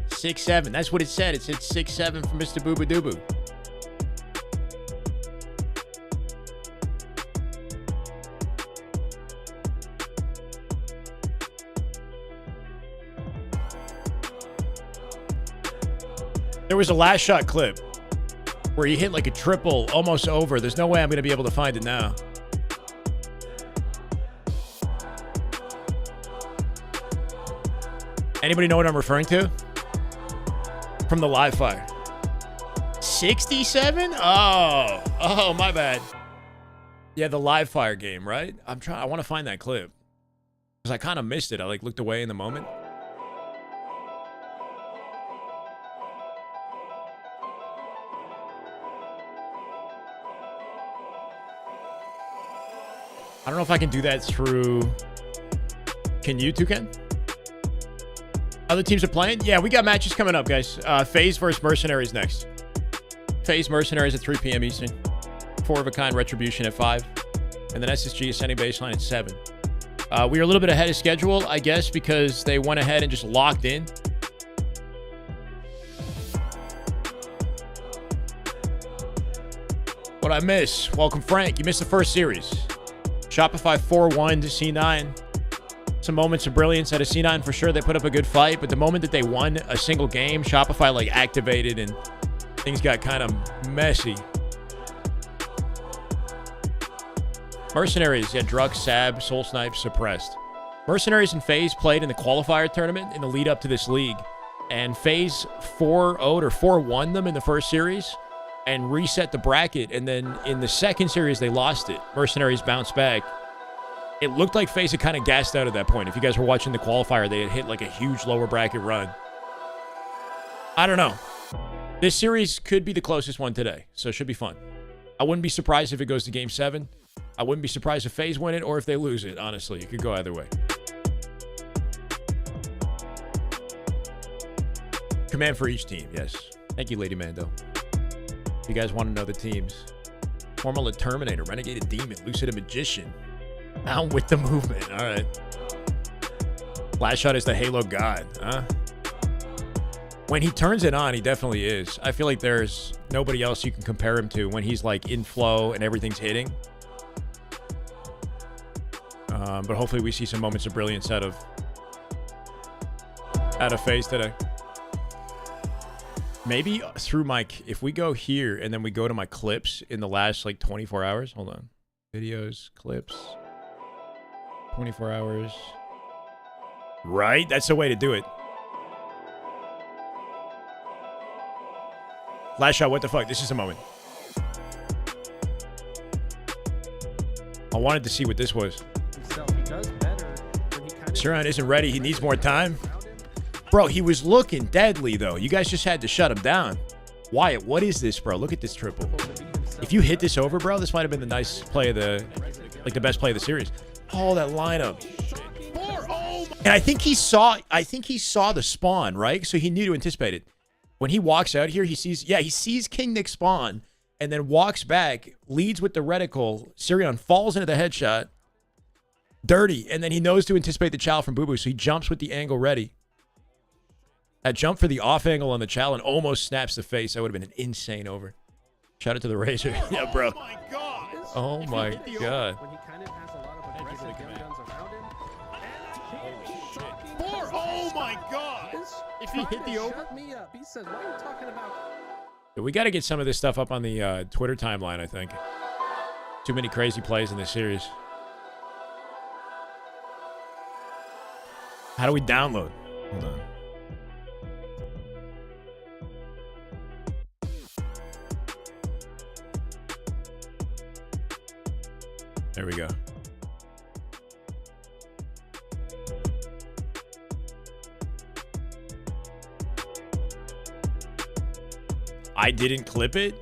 6-7. That's what it said. It said 6-7 for Mr. Boo Boo Doo Boo. There was a Last Shot clip where he hit like a triple almost over. There's no way I'm going to be able to find it now. Anybody know what I'm referring to? From the live fire. 67? Oh, my bad. Yeah, the live fire game, right? I want to find that clip. Because I kind of missed it. I like looked away in the moment. I don't know if I can do that through... Can you, Toucan? Other teams are playing? Yeah, we got matches coming up, guys. FaZe versus Mercenaries next. FaZe Mercenaries at 3 p.m. Eastern. 4 of a kind Retribution at 5. And then SSG Ascending Baseline at 7. We are a little bit ahead of schedule, I guess, because they went ahead and just locked in. What I miss? Welcome, Frank. You missed the first series. Shopify 4-1 to C9. Some moments of brilliance out of C9 for sure. They put up a good fight, but the moment that they won a single game, Shopify like activated and things got kind of messy. Mercenaries, yeah, Drux, Sab, Soul Snipe, suppressed. Mercenaries and FaZe played in the qualifier tournament in the lead up to this league, and FaZe 4-0'd or 4-1 them in the first series and reset the bracket, and then in the second series they lost it. Mercenaries bounced back. It looked like FaZe had kind of gassed out at that point. If you guys were watching the qualifier, they had hit like a huge lower bracket run. I don't know. This series could be the closest one today, so it should be fun. I wouldn't be surprised if it goes to Game 7. I wouldn't be surprised if FaZe win it or if they lose it, honestly. It could go either way. Command for each team, yes. Thank you, Lady Mando. If you guys want to know the teams. Formula Terminator, Renegade Demon, Lucid Magician. Down with the movement. All right. Last Shot is the Halo God, huh? When he turns it on, he definitely is. I feel like there's nobody else you can compare him to when he's like in flow and everything's hitting. But hopefully we see some moments of brilliance out of FaZe today. Maybe through my... If we go here and then we go to my clips in the last like 24 hours. Hold on. Videos, clips. 24 hours. Right? That's the way to do it. Last Shot, what the fuck? This is a moment. I wanted to see what this was. Sirion isn't ready. He needs more time. Bro, he was looking deadly, though. You guys just had to shut him down. Wyatt, what is this, bro? Look at this triple. If you hit this over, bro, this might have been the nice play of the... Like the best play of the series. Oh, that lineup. And I think he saw the spawn, right? So he knew to anticipate it. When he walks out here, he sees King Nick spawn and then walks back, leads with the reticle. Sirion falls into the headshot. Dirty. And then he knows to anticipate the chow from Boo Boo, so he jumps with the angle ready. That jump for the off angle on the chow and almost snaps the face. That would have been an insane over. Shout out to the Razor. Yeah, bro. Oh my God. Oh my God.
When he kind of has a lot of aggressive gun guns around him.
Oh my God. If he hit the over.
Shut me up. He says, what are you talking about?
We got to get some of this stuff up on the Twitter timeline, I think. Too many crazy plays in this series. How do we download? Hold on. There we go. I didn't clip it.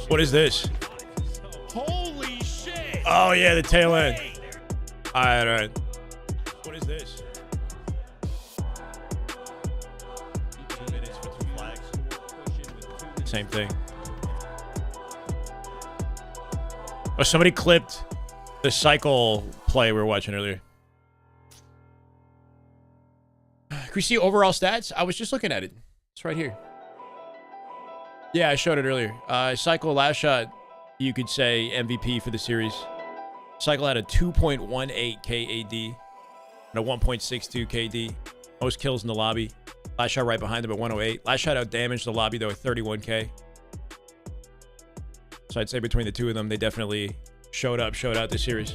What is this?
Holy shit!
Oh yeah, the tail end. All right. What is this? 2 minutes with some flags. Same thing. Oh, somebody clipped the cycle play we were watching earlier. Can we see overall stats? I was just looking at it. It's right here. Yeah, I showed it earlier. Cycle last shot, you could say MVP for the series. Cycle had a 2.18 KAD and a 1.62 KD. Most kills in the lobby. Last shot right behind him at 108. Last shot out damaged the lobby though at 31K. So I'd say between the two of them, they definitely showed out this series.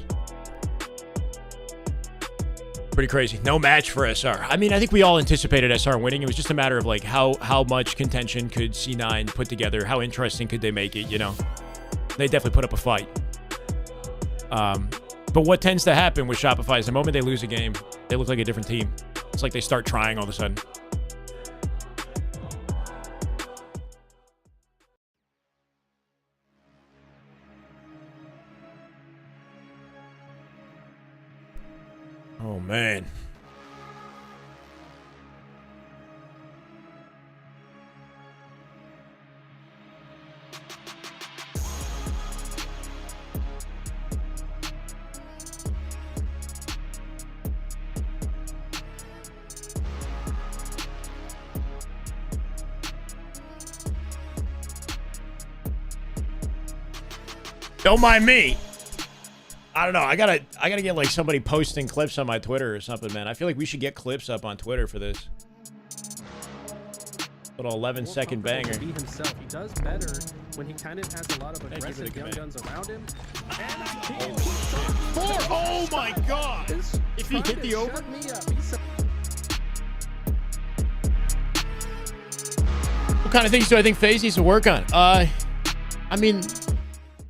Pretty crazy. No match for SR. I mean, I think we all anticipated SR winning. It was just a matter of like how much contention could C9 put together? How interesting could they make it, you know? They definitely put up a fight. But what tends to happen with Shopify is the moment they lose a game, they look like a different team. It's like they start trying all of a sudden. Oh, man. Don't mind me. I don't know. I gotta get like somebody posting clips on my Twitter or something, man. I feel like we should get clips up on Twitter for this. Little 11-second banger.
Be himself. He does better when he kind of has a lot of aggressive young guns around him. And
oh my God! If he hit the over. What kind of things do I think FaZe needs to work on? I mean,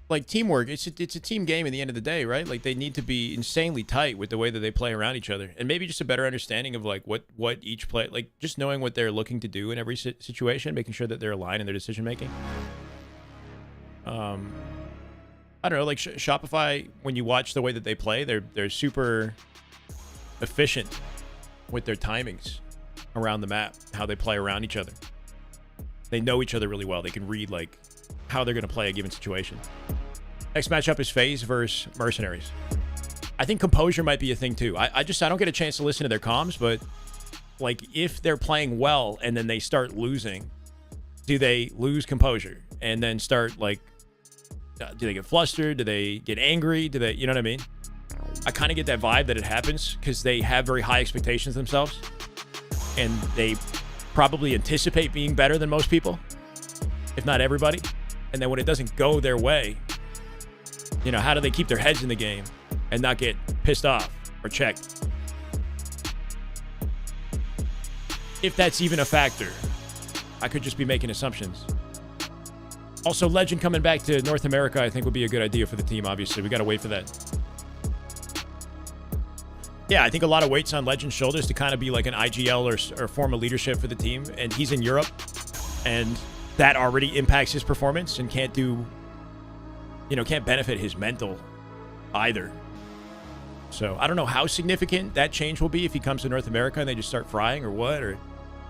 like teamwork. It's a team game at the end of the day, right? Like they need to be insanely tight with the way that they play around each other, and maybe just a better understanding of like what each play, like just knowing what they're looking to do in every situation, making sure that they're aligned in their decision making. I don't know, like Shopify. When you watch the way that they play, they're super efficient with their timings around the map, how they play around each other. They know each other really well. They can read like how they're going to play a given situation. Next matchup is FaZe versus Mercenaries. I think composure might be a thing too. I don't get a chance to listen to their comms, but like if they're playing well and then they start losing, do they lose composure and then start like, do they get flustered? Do they get angry? Do they, you know what I mean? I kind of get that vibe that it happens because they have very high expectations themselves and they probably anticipate being better than most people, if not everybody. And then when it doesn't go their way, you know, how do they keep their heads in the game and not get pissed off or checked? If that's even a factor. I could just be making assumptions. Also, Legend coming back to North America, I think would be a good idea for the team, obviously. We got to wait for that. Yeah, I think a lot of weight's on Legend's shoulders to kind of be like an IGL or form of leadership for the team. And he's in Europe, and that already impacts his performance and can't do, you know, can't benefit his mental either. So I don't know how significant that change will be if he comes to North America and they just start frying or what, or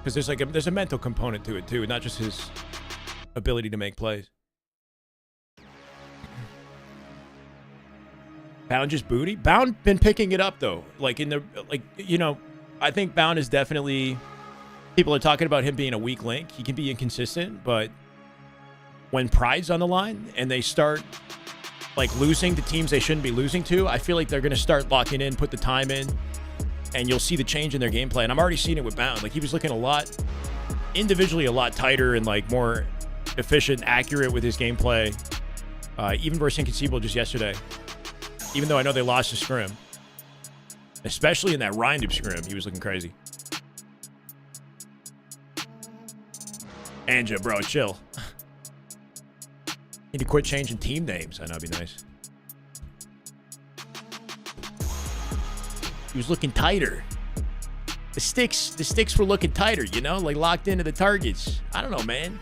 because there's a mental component to it too, not just his ability to make plays. Bound just booty. Bound been picking it up though. Like in the you know, I think Bound is definitely, people are talking about him being a weak link. He can be inconsistent, but when pride's on the line and they start like losing to teams they shouldn't be losing to, I feel like they're going to start locking in, put the time in, and you'll see the change in their gameplay. And I'm already seeing it with Bound. Like he was looking individually a lot tighter and like more efficient, accurate with his gameplay. Even versus Inconceivable just yesterday. Even though I know they lost the scrim. Especially in that Rindup scrim, he was looking crazy. Anja, bro, chill. Need to quit changing team names. I know, that'd be nice. He was looking tighter. The sticks were looking tighter, you know, like locked into the targets. I don't know, man.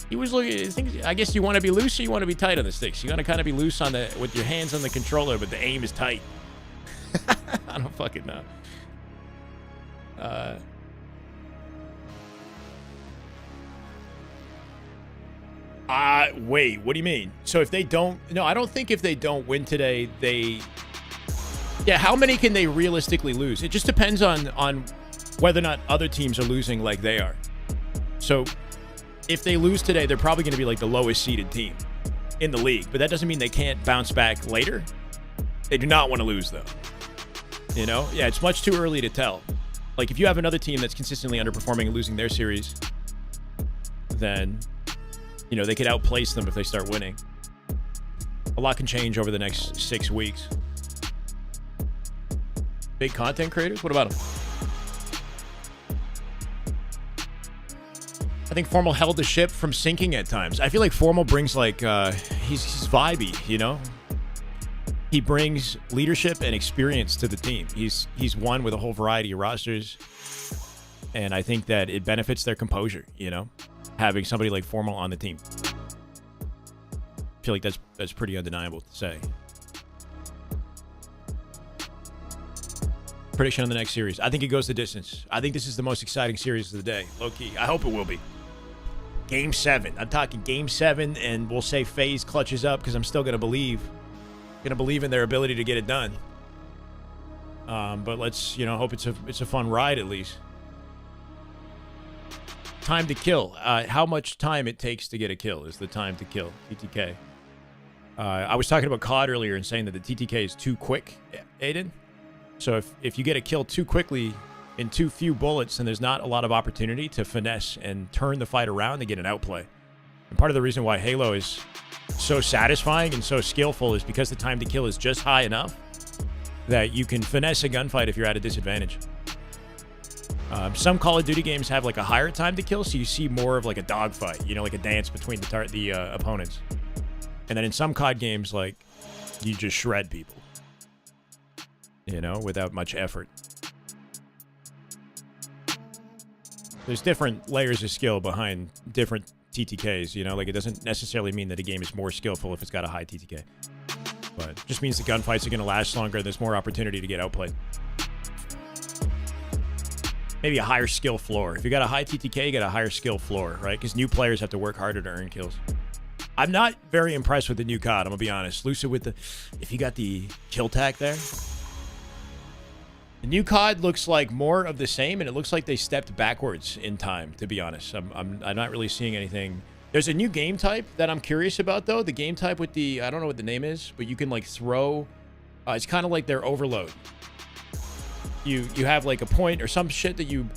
He was looking. I guess you want to be loose or you want to be tight on the sticks. You want to kind of be loose on the with your hands on the controller, but the aim is tight. I don't fucking know. Wait, what do you mean? So if they don't, no, I don't think if they don't win today, yeah, how many can they realistically lose? It just depends on whether or not other teams are losing like they are. So if they lose today, they're probably going to be like the lowest seeded team in the league, but that doesn't mean they can't bounce back later. They do not want to lose though. You know? Yeah, it's much too early to tell. Like if you have another team that's consistently underperforming and losing their series, then you know, they could outplace them if they start winning. A lot can change over the next 6 weeks. Big content creators? What about them? I think Formal held the ship from sinking at times. I feel like Formal brings like, he's vibey, you know? He brings leadership and experience to the team. He's won with a whole variety of rosters. And I think that it benefits their composure, you know? Having somebody like Formal on the team. I feel like that's pretty undeniable to say. Prediction on the next series. I think it goes the distance. I think this is the most exciting series of the day. Low key. I hope it will be. Game 7. I'm talking Game 7, and we'll say FaZe clutches up because I'm still gonna believe in their ability to get it done. But let's hope it's a fun ride at least. Time to kill. How much time it takes to get a kill is the time to kill. TTK. I was talking about COD earlier and saying that the TTK is too quick, Aiden. So if you get a kill too quickly in too few bullets, then there's not a lot of opportunity to finesse and turn the fight around to get an outplay. And part of the reason why Halo is so satisfying and so skillful is because the time to kill is just high enough that you can finesse a gunfight if you're at a disadvantage. Some Call of Duty games have like a higher time to kill, so you see more of like a dogfight, you know, like a dance between the opponents. And then in some COD games, like, you just shred people, you know, without much effort. There's different layers of skill behind different TTKs, you know, like it doesn't necessarily mean that a game is more skillful if it's got a high TTK. But it just means the gunfights are going to last longer and there's more opportunity to get outplayed. Maybe a higher skill floor. If you got a high TTK, you got a higher skill floor, right? Because new players have to work harder to earn kills. I'm not very impressed with the new COD, I'm gonna be honest. Lucid with if you got the kill tack there. The new COD looks like more of the same, and it looks like they stepped backwards in time, to be honest. I'm not really seeing anything. There's a new game type that I'm curious about, though. The game type with the, I don't know what the name is, but you can like throw, it's kind of like their overload. You have like a point or some shit that you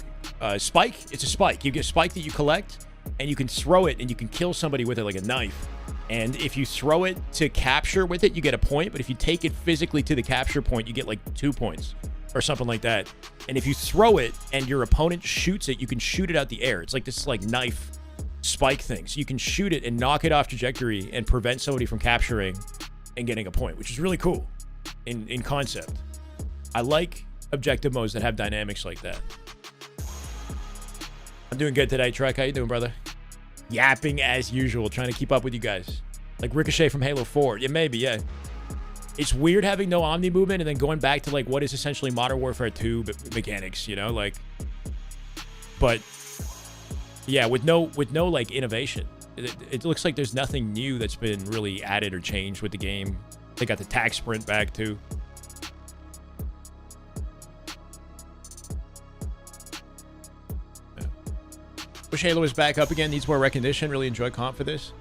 spike. It's a spike. You get a spike that you collect, and you can throw it, and you can kill somebody with it like a knife. And if you throw it to capture with it, you get a point. But if you take it physically to the capture point, you get like 2 points or something like that. And if you throw it and your opponent shoots it, you can shoot it out the air. It's like this like knife spike thing. So you can shoot it and knock it off trajectory and prevent somebody from capturing and getting a point, which is really cool in concept. I like objective modes that have dynamics like that. I'm doing good today, Trek. How you doing, brother? Yapping as usual, trying to keep up with you guys. Like Ricochet from Halo 4. Yeah, maybe, yeah. It's weird having no Omni movement and then going back to like what is essentially Modern Warfare 2 mechanics, you know, like. But yeah, with no like innovation. It looks like there's nothing new that's been really added or changed with the game. They got the tac sprint back too. Wish Halo was back up again. Needs more recognition. Really enjoy comp for this.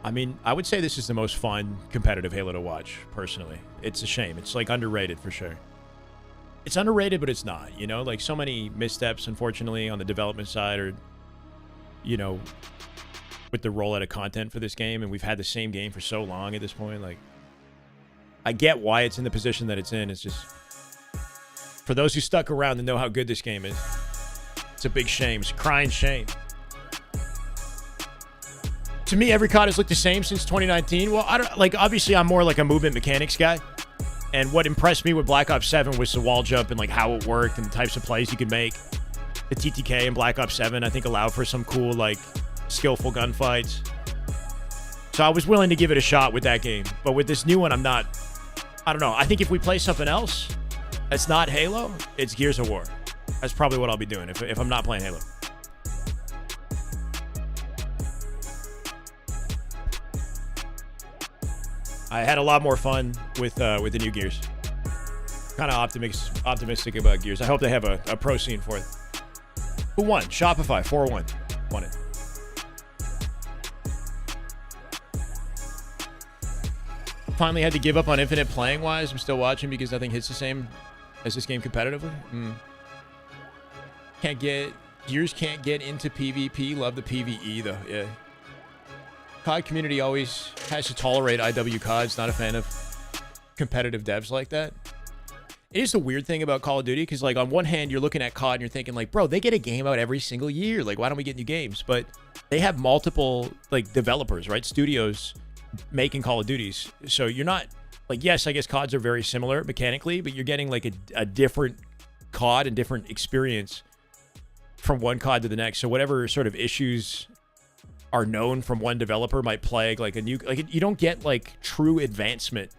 I mean, I would say this is the most fun competitive Halo to watch, personally. It's a shame. It's like underrated for sure. It's underrated, but it's not, you know? Like so many missteps, unfortunately, on the development side or, you know, with the rollout of content for this game. And we've had the same game for so long at this point. Like, I get why it's in the position that it's in. It's just, for those who stuck around and know how good this game is, it's a big shame. It's a crying shame. To me, every COD has looked the same since 2019. Well, I don't like. Obviously, I'm more like a movement mechanics guy. And what impressed me with Black Ops 7 was the wall jump and like how it worked and the types of plays you could make. The TTK in Black Ops 7, I think, allowed for some cool, like, skillful gunfights. So I was willing to give it a shot with that game. But with this new one, I'm not. I don't know. I think if we play something else that's not Halo, it's Gears of War. That's probably what I'll be doing if I'm not playing Halo. I had a lot more fun with the new Gears. Kind of optimistic about Gears. I hope they have a pro scene for it. Who won? Shopify 4-1. Won it. Finally had to give up on Infinite playing wise. I'm still watching because nothing hits the same as this game competitively. Gears can't get into PvP. Love the PvE though. Yeah. COD community always has to tolerate IW CODs. Not a fan of competitive devs like that. It is the weird thing about Call of Duty because, like, on one hand, you're looking at COD and you're thinking, like, bro, they get a game out every single year. Like, why don't we get new games? But they have multiple, like, developers, right? Studios making Call of Duties. So you're not, like, yes, I guess CODs are very similar mechanically, but you're getting, like, a different COD and different experience from one COD to the next. So whatever sort of issues are known from one developer might plague, like, a new, like, you don't get, like, true advancement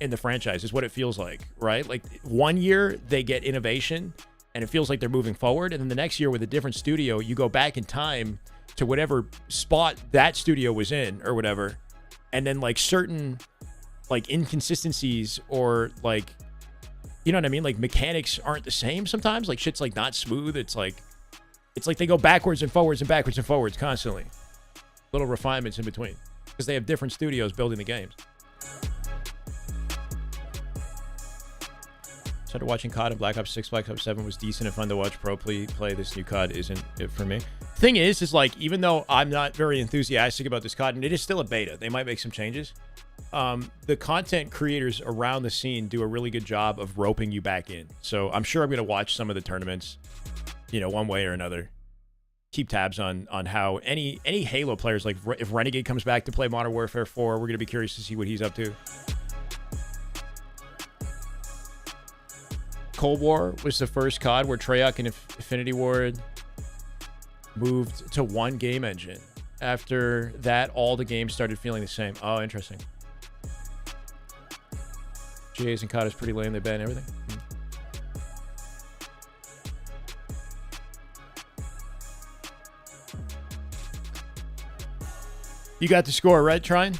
in the franchise is what it feels like, right? Like, one year they get innovation and it feels like they're moving forward, and then the next year with a different studio, you go back in time to whatever spot that studio was in or whatever, and then, like, certain, like, inconsistencies or, like, you know what I mean, like, mechanics aren't the same sometimes. Like, shit's, like, not smooth. It's like they go backwards and forwards and backwards and forwards constantly. Little refinements in between because they have different studios building the games. Started watching COD and Black Ops 6, Black Ops 7 was decent and fun to watch. Pro play this new COD isn't it for me. Thing is like, even though I'm not very enthusiastic about this COD, and it is still a beta, they might make some changes. The content creators around the scene do a really good job of roping you back in. So I'm sure I'm going to watch some of the tournaments, you know, one way or another. Keep tabs on how any Halo players, like if Renegade comes back to play Modern Warfare 4, we're going to be curious to see what he's up to. Cold War was the first COD where Treyarch and Infinity Ward moved to one game engine. After that, all the games started feeling the same. Oh, interesting. GAs and COD is pretty lame. They ban everything. You got the score, right, Trine?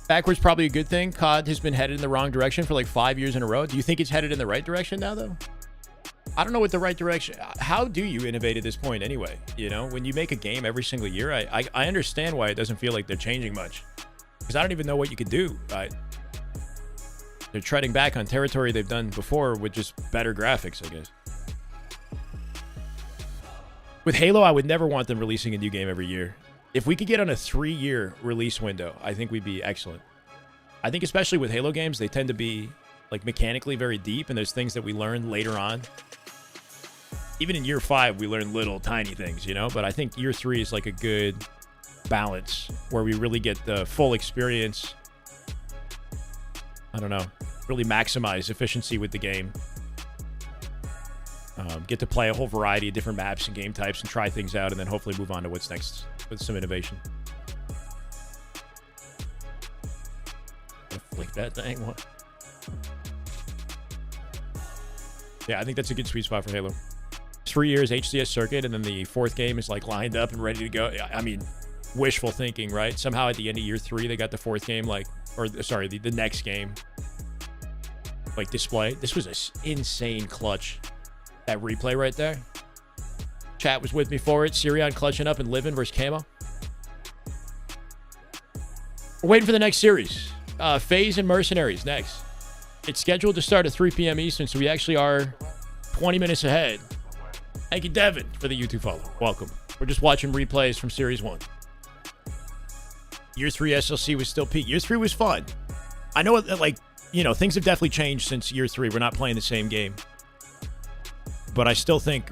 Backwards probably a good thing. COD has been headed in the wrong direction for like 5 years in a row. Do you think it's headed in the right direction now, though? I don't know what the right direction... How do you innovate at this point anyway? You know, when you make a game every single year, I understand why it doesn't feel like they're changing much. Because I don't even know what you could do. They're treading back on territory they've done before with just better graphics, I guess. With Halo, I would never want them releasing a new game every year. If we could get on a 3-year release window, I think we'd be excellent. I think especially with Halo games, they tend to be like mechanically very deep, and there's things that we learn later on. Even in year 5, we learn little tiny things, you know? But I think year 3 is like a good balance where we really get the full experience. I don't know. Really maximize efficiency with the game. Get to play a whole variety of different maps and game types and try things out, and then hopefully move on to what's next with some innovation. Flick that thing. What? Yeah, I think that's a good sweet spot for Halo. 3 years HCS circuit, and then the 4th game is like lined up and ready to go. I mean, wishful thinking, right? Somehow at the end of year 3, they got the 4th game, like, or sorry, the next game, like, display. This was an insane clutch. That replay right there. Chat was with me for it. Sirion clutching up and living versus Camo. We're waiting for the next series. FaZe and Mercenaries next. It's scheduled to start at 3 p.m. Eastern, so we actually are 20 minutes ahead. Thank you, Devin, for the YouTube follow. Welcome. We're just watching replays from Series 1. Year 3 SLC was still peak. Year 3 was fun. I know, like, you know, things have definitely changed since year 3. We're not playing the same game. But I still think,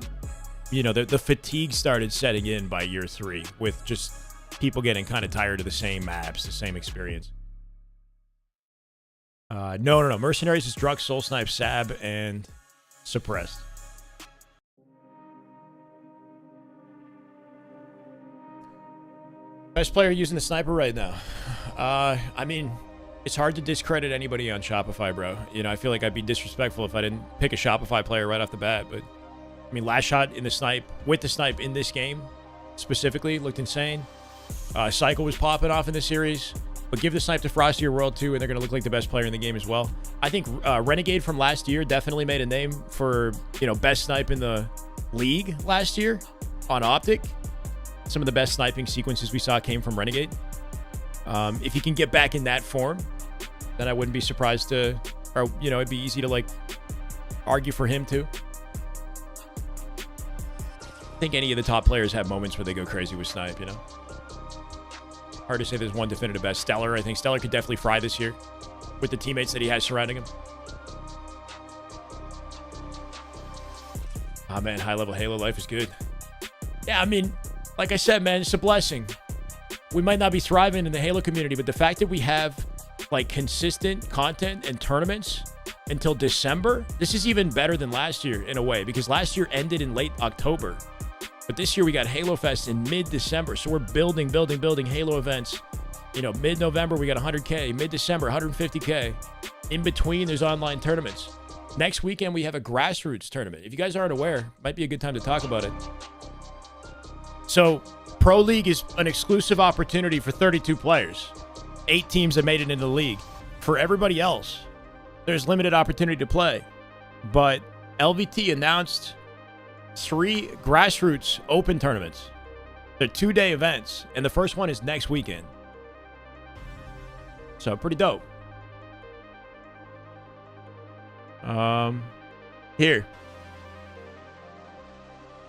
you know, the fatigue started setting in by year 3 with just people getting kind of tired of the same maps, the same experience. No. Mercenaries is Drux, Soul Snipe, Sab, and Suppressed. Best player using the sniper right now. I mean, it's hard to discredit anybody on Shopify, bro. You know, I feel like I'd be disrespectful if I didn't pick a Shopify player right off the bat. But, I mean, last shot in the snipe, with the snipe in this game, specifically, looked insane. Cycle was popping off in the series. But give the snipe to Frostier World 2, and they're going to look like the best player in the game as well. I think Renegade from last year definitely made a name for, you know, best snipe in the league last year on Optic. Some of the best sniping sequences we saw came from Renegade. If he can get back in that form, then I wouldn't be surprised to, or, you know, it'd be easy to, like, argue for him too. I think any of the top players have moments where they go crazy with snipe, you know? Hard to say there's one definitive best. Stellar, I think Stellar could definitely fry this year with the teammates that he has surrounding him. Ah, man, high-level Halo life is good. Yeah, I mean, like I said, man, it's a blessing. We might not be thriving in the Halo community, but the fact that we have, like, consistent content and tournaments until December, this is even better than last year in a way, because last year ended in late October. But this year we got Halo Fest in mid-December, so we're building Halo events. You know, mid-November we got 100K, mid-December 150K. In between, there's online tournaments. Next weekend we have a grassroots tournament. If you guys aren't aware, might be a good time to talk about it. So, Pro League is an exclusive opportunity for 32 players. 8 teams have made it into the league. For everybody else, there's limited opportunity to play. But LVT announced 3 grassroots open tournaments. They're 2-day events, and the first one is next weekend. So, pretty dope. Here.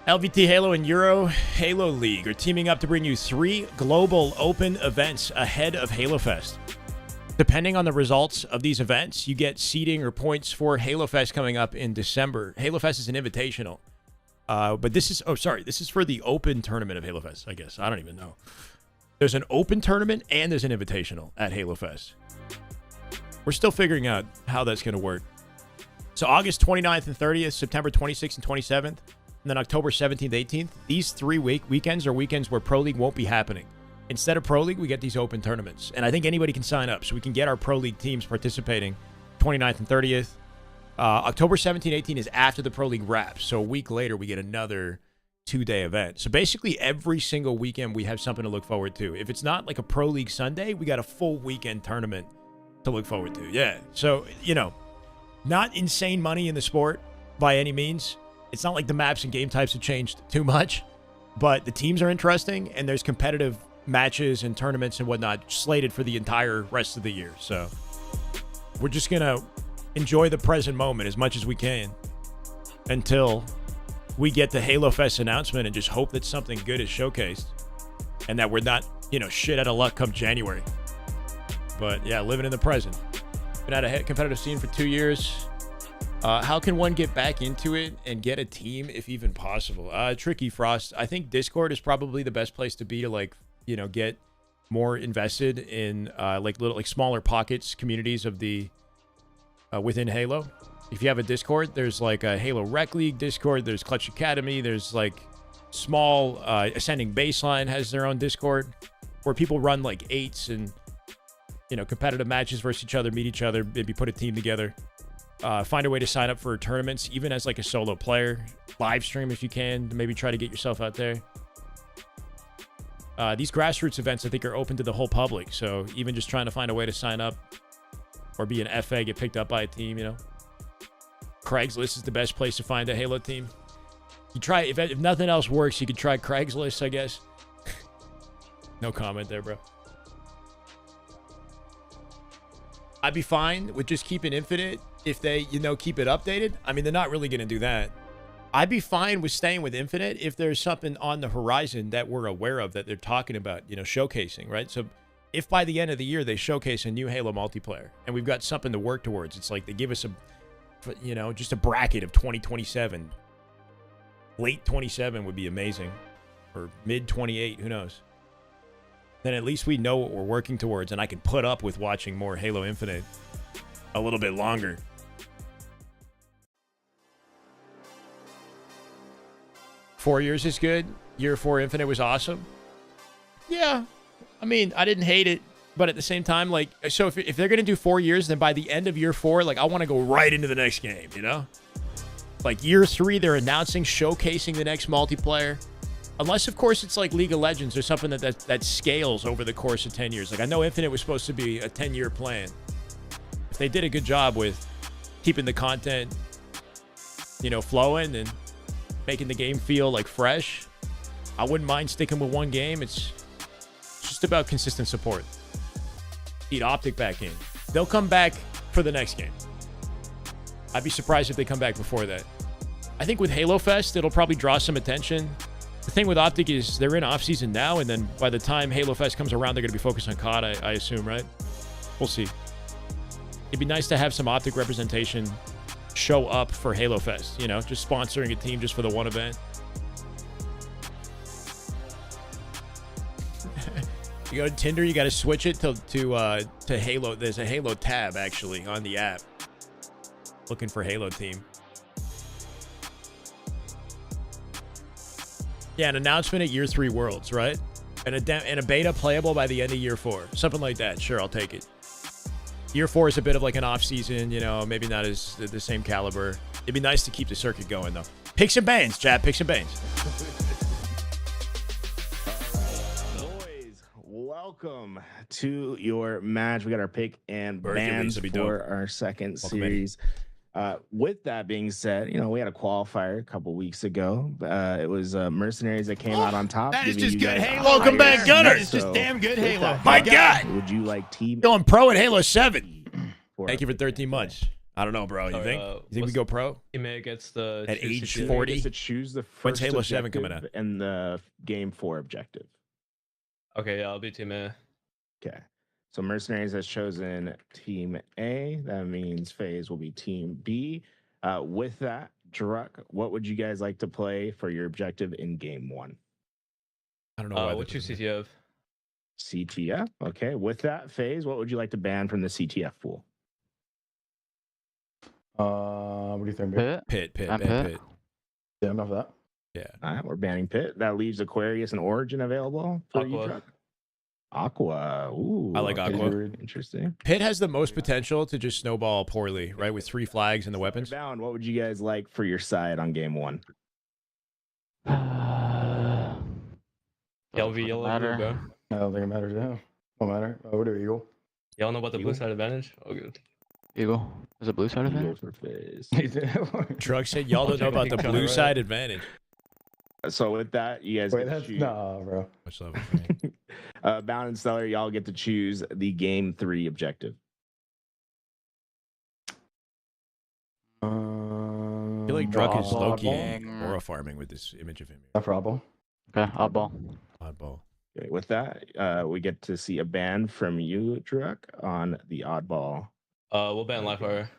LVT Halo and Euro Halo League are teaming up to bring you 3 global open events ahead of Halo Fest. Depending on the results of these events, you get seeding or points for Halo Fest coming up in December. Halo Fest is an invitational. But this is, this is for the open tournament of Halo Fest, I guess. I don't even know. There's an open tournament and there's an invitational at Halo Fest. We're still figuring out how that's going to work. So August 29th and 30th, September 26th and 27th, and then October 17th, 18th. These 3 weekends are weekends where Pro League won't be happening. Instead of Pro League, we get these open tournaments. And I think anybody can sign up, so we can get our Pro League teams participating 29th and 30th. October 17, 18 is after the Pro League wraps. So a week later, we get another 2-day event. So basically, every single weekend, we have something to look forward to. If it's not like a Pro League Sunday, we got a full weekend tournament to look forward to. Yeah. So, you know, not insane money in the sport by any means. It's not like the maps and game types have changed too much, but the teams are interesting, and there's competitive matches and tournaments and whatnot slated for the entire rest of the year. So we're just going to enjoy the present moment as much as we can until we get the Halo Fest announcement and just hope that something good is showcased and that we're not, you know, shit out of luck come January. But yeah, living in the present. Been at a competitive scene for 2 years. How can one get back into it and get a team if even possible? Tricky Frost. I think Discord is probably the best place to be to, like, you know, get more invested in like little, like, smaller pockets, communities of the within Halo. If you have a Discord, there's like a Halo Rec League Discord, there's Clutch Academy, there's like small Ascending Baseline has their own Discord where people run like 8s and, you know, competitive matches versus each other, meet each other, maybe put a team together. Find a way to sign up for tournaments, even as like a solo player. Live stream if you can, maybe try to get yourself out there. These grassroots events, I think, are open to the whole public. So even just trying to find a way to sign up or be an FA, get picked up by a team, you know. Craigslist is the best place to find a Halo team. You try, if nothing else works, you could try Craigslist, I guess. No comment there, bro. I'd be fine with just keeping Infinite if they, you know, keep it updated. I mean, they're not really going to do that. I'd be fine with staying with Infinite if there's something on the horizon that we're aware of that they're talking about, you know, showcasing, right? So if by the end of the year they showcase a new Halo multiplayer and we've got something to work towards, it's like they give us a, you know, just a bracket of 2027. Late 27 would be amazing. Or mid 28, who knows? then at least we know what we're working towards, and I can put up with watching more Halo Infinite a little bit longer. Four years is good. Year 4 Infinite was awesome. Yeah. I mean, I didn't hate it, but at the same time, like, so if they're going to do 4 years, then by the end of year 4, like, I want to go right into the next game, you know? Like, year 3, they're announcing, showcasing the next multiplayer. Unless, of course, it's like League of Legends or something that scales over the course of 10 years. Like, I know Infinite was supposed to be a 10-year plan. If they did a good job with keeping the content, you know, flowing and making the game feel, like, fresh, I wouldn't mind sticking with one game. It's just about consistent support. Need Optic back in. They'll come back for the next game. I'd be surprised if they come back before that. I think with Halo Fest, it'll probably draw some attention. The thing with Optic is they're in off-season now, and then by the time Halo Fest comes around, they're going to be focused on COD, I assume, right? We'll see. It'd be nice to have some Optic representation show up for Halo Fest, you know, just sponsoring a team just for the one event. You go to Tinder, you got to switch it to Halo. There's a Halo tab, actually, on the app. Looking for Halo team. Yeah, an announcement at year 3 Worlds, right? And a beta playable by the end of year 4. Something like that. Sure, I'll take it. Year 4 is a bit of like an off-season, you know, maybe not as the same caliber. It'd be nice to keep the circuit going, though. Picks and bans, chat. Picks and bans.
Boys, welcome to your match. We got our pick and bans for
dope.
our second
Welcome
series. With that being said, you know, we had a qualifier a couple weeks ago. It was Mercenaries that came out on top.
That is
giving
just
you
good
guys
Halo.
a
Welcome
higher
back, Gunner.
seed.
That is just damn good Halo.
that
My
being
God.
said, would you like team?
Going pro at Halo 7.
for
Thank you for
our pick
13
and
months. I don't know, bro. You think? You think we go pro?
Team A gets the
At age
ban?
40?
You get to choose the first
When's Halo 7 coming
objective and the game 4 objective.
Okay, yeah, I'll be Team A.
Okay. So Mercenaries has chosen Team A. That means FaZe will be Team B. With that, Druck, what would you guys like to play for your objective in game 1?
I don't know. Why
What's your CTF?
CTF. Okay. With that, FaZe, what would you like to ban from the CTF pool?
What do you think, babe?
Pit.
Yeah, I'm not for that.
Yeah.
All right, we're banning Pit. That leaves Aquarius and Origin available for you,
Aqua.
Druck. Aqua. Ooh,
I like
okay.
Aqua.
Interesting.
Pit has the most potential to just snowball poorly, right? With 3 flags and the weapons.
Down. What would you guys like for your side on game 1?
Y'all be yellow, blue, bro.
I don't think it matters now. Won't matter. What do Eagle?
Y'all know about the blue side advantage? Oh, good.
Eagle. Is it blue side of
Eagle
it?
for FaZe.
Truck said y'all don't know about the blue side advantage.
So with that, you guys
Wait,
get to
that's
choose.
nah, bro.
Much love, man.
Bound and Stellar, y'all get to choose the game 3 objective.
I feel like Druck is low-key
Oddball.
aura farming with this image of him.
No problem.
Okay, oddball.
Oddball.
Okay, with that, we get to see a ban from you, Druck, on the oddball.
We'll ban Livefire.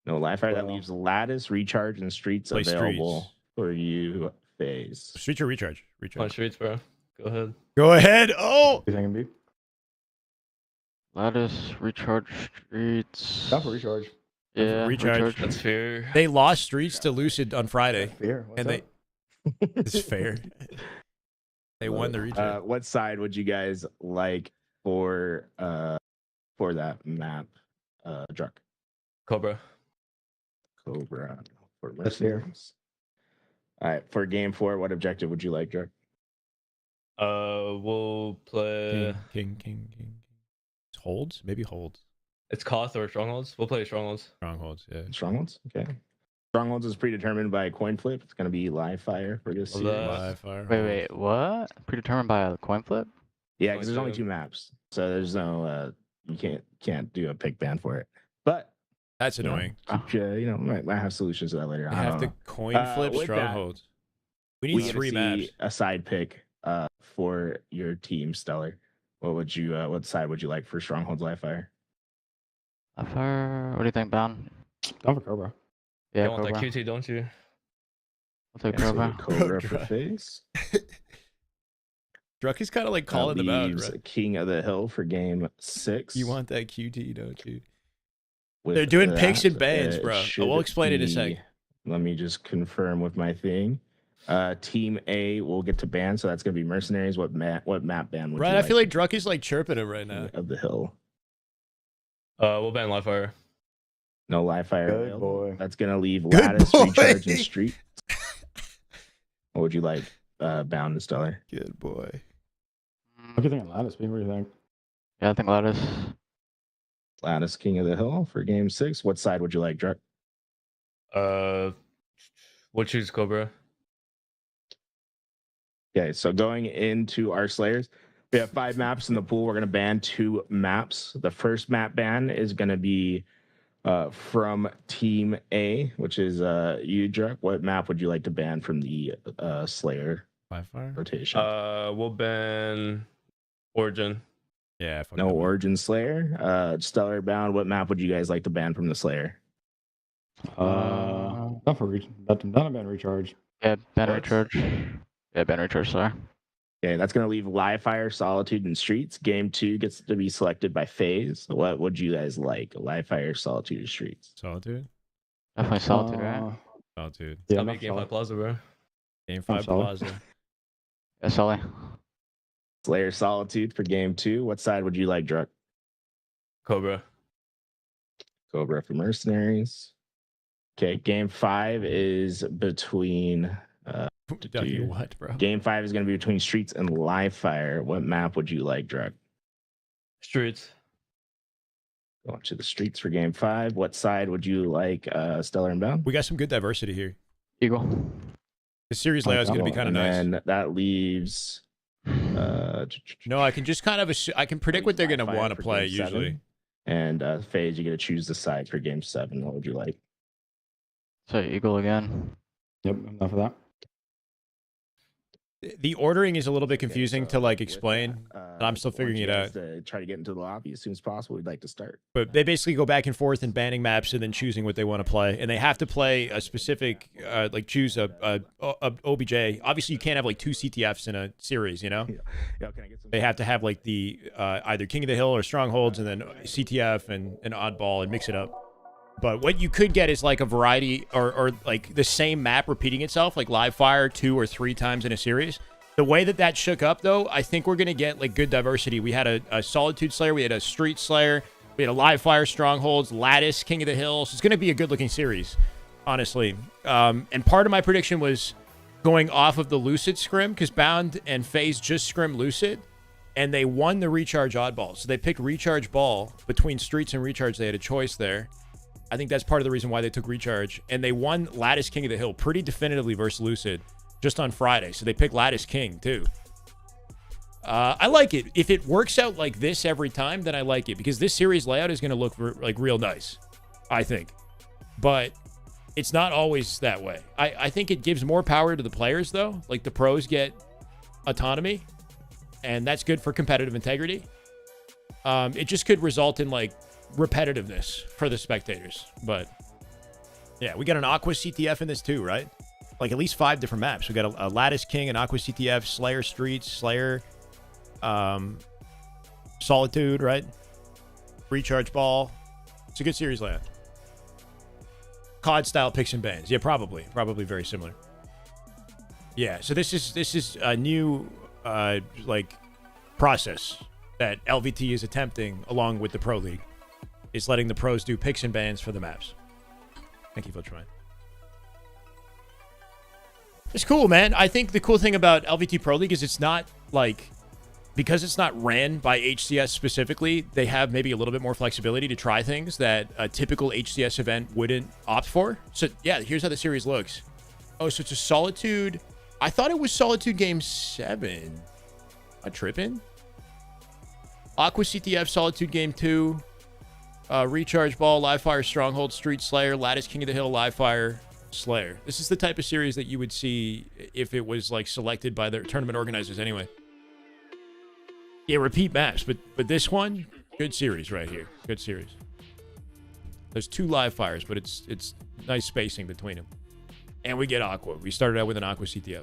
No live fire. That
Well.
leaves Lattice, Recharge, and Streets
Play
available
Streets.
for you, FaZe.
Street or recharge?
On
Recharge.
streets, bro. Go ahead.
Go ahead. Oh!
You think, B?
Lattice, recharge streets.
Not for recharge.
Yeah,
Recharge.
That's fair.
They lost Streets to Lucid on Friday.
Here. What's
And
up?
it's fair. They won the recharge.
What side would you guys like for that map, Druck?
Cobra.
Cobra for
That's fair.
Mercenaries. All right, for game 4, what objective would you like, Druck?
We'll play.
King. Holds? Maybe holds.
It's Koth or Strongholds. We'll play Strongholds.
Strongholds, yeah.
Strongholds? Okay. Strongholds is predetermined by a coin flip. It's going to be live fire for this
Well,
series.
Live fire.
Wait, what? Predetermined by a coin flip?
Yeah, because there's only
Coin
2 maps. So there's no, you can't do a pick ban for it. But,
That's annoying.
might have solutions to that later.
They
I
have
don't
to
know.
coin flip
with that,
strongholds. We
We
need
get
3
to
maps.
see a side pick for your team, Stellar. What side would you like for Strongholds live fire?
Fire. What do you think, Bound?
I'm for Cobra.
Yeah,
You want
Cobra.
that QT, don't you?
I'll take
Yeah, so
Cobra.
Cobra for FaZe.
Druck is kind of like
That
calling them out,
leaves
right?
King of the Hill for game 6.
You want that QT, don't you?
With
They're doing picks and
that,
bans,
it
bro. I
should
will explain it in a sec.
be- Let me just confirm with my thing. Team A will get to ban, so that's gonna be Mercenaries. What map ban would
Right,
you
I feel like Druck is like chirping him right now.
of the Hill?
We'll ban live fire.
No live fire.
Good
available.
boy.
That's gonna leave
Good
Lattice,
boy.
Recharge, and Street. What would you like? Bound and Stellar.
Good boy.
What do you think of Lattice? What do you think?
Yeah, I think Lattice.
Lattice, King of the Hill for game 6. What side would you like, Druck?
We'll choose Cobra.
Okay, so going into our Slayers, we have 5 maps in the pool. We're going to ban 2 maps. The first map ban is going to be from Team A, which is you, Druck. What map would you like to ban from the Slayer
Live fire?
rotation?
We'll ban Origin.
Yeah. fuck
No
that.
Origin Slayer. Stellar bound. What map would you guys like to ban from the Slayer?
Not for reach. Not a ban recharge.
Yeah, ban
What?
recharge. Yeah, ban recharge, sorry.
Okay, that's going to leave Live Fire, Solitude, and Streets. Game 2 gets to be selected by FaZe. What would you guys like? Live Fire, Solitude, or Streets?
Solitude?
Definitely Solitude, right?
Solitude.
Yeah,
I'll
not
make Game
solid.
5 Plaza, bro.
Game
I'm
5
solid.
Plaza.
Yeah, Sully.
Slayer, Solitude for game 2. What side would you like, Druck?
Cobra.
Cobra for Mercenaries. Okay, game 5 is between.
W what, bro?
Game 5 is going to be between Streets and Live Fire. What map would you like, Druck?
Streets.
Going to the Streets for game 5. What side would you like, Stellar and Bound?
We got some good diversity here.
Eagle.
The series layout is going to be kind of nice.
And that leaves.
No, I can just kind of I can predict what they're going to
Live Fire
want to
for
play
game 7.
usually.
And FaZe, you get to choose the side for game 7. What would you like?
So Eagle again.
Yep, enough of that.
The ordering is a little bit confusing
Okay,
to like
with
explain,
that,
and I'm still figuring
want
it
you
out.
guys to try to get into the lobby as soon as possible. We'd like to start.
But they basically go back and forth in banning maps and then choosing what they want to play, and they have to play a specific, like choose a OBJ. Obviously, you can't have like 2 CTFs in a series, you know.
Yeah, can I get some?
They have to have like the either King of the Hill or Strongholds, and then CTF and an oddball and mix it up. But what you could get is like a variety or like the same map repeating itself, like live fire 2 or 3 times in a series. The way that shook up, though, I think we're going to get like good diversity. We had a Solitude Slayer, we had a Street Slayer, we had a live fire Strongholds, Lattice, King of the Hill. So it's going to be a good-looking series, honestly. And part of my prediction was going off of the Lucid scrim, because Bound and FaZe just scrim Lucid, and they won the Recharge Oddball. So they picked Recharge Ball. Between Streets and Recharge, they had a choice there. I think that's part of the reason why they took Recharge. And they won Lattice King of the Hill pretty definitively versus Lucid just on Friday. So they picked Lattice King, too. I like it. If it works out like this every time, then I like it. Because this series layout is going to look like real nice, I think. But it's not always that way. I think it gives more power to the players, though. Like, the pros get autonomy. And that's good for competitive integrity. It just could result in, like, repetitiveness for the spectators. But, yeah, we got an Aqua CTF in this, too, right? Like at least 5 different maps. We got a Lattice King, an Aqua CTF, Slayer Streets, Slayer, Solitude, right? Recharge Ball. It's a good series layout. COD style picks and bans. Yeah, probably very similar. Yeah, so this is a new like process that LVT is attempting along with the Pro League. Is letting the pros do picks and bans for the maps. Thank you for trying. It's cool, man. I think the cool thing about LVT Pro League is it's not like, because it's not ran by HCS specifically, they have maybe a little bit more flexibility to try things that a typical HCS event wouldn't opt for. So yeah, here's how the series looks. Oh, so it's a Solitude. I thought it was Solitude game 7. A tripping? Aqua CTF Solitude game 2. Recharge Ball, Live Fire Stronghold, Street Slayer, Lattice King of the Hill, Live Fire Slayer. This is the type of series that you would see if it was like selected by the tournament organizers anyway. Yeah, repeat maps, but this one, good series right here. Good series. There's 2 live fires, but it's nice spacing between them. And we get Aqua. We started out with an Aqua CTF.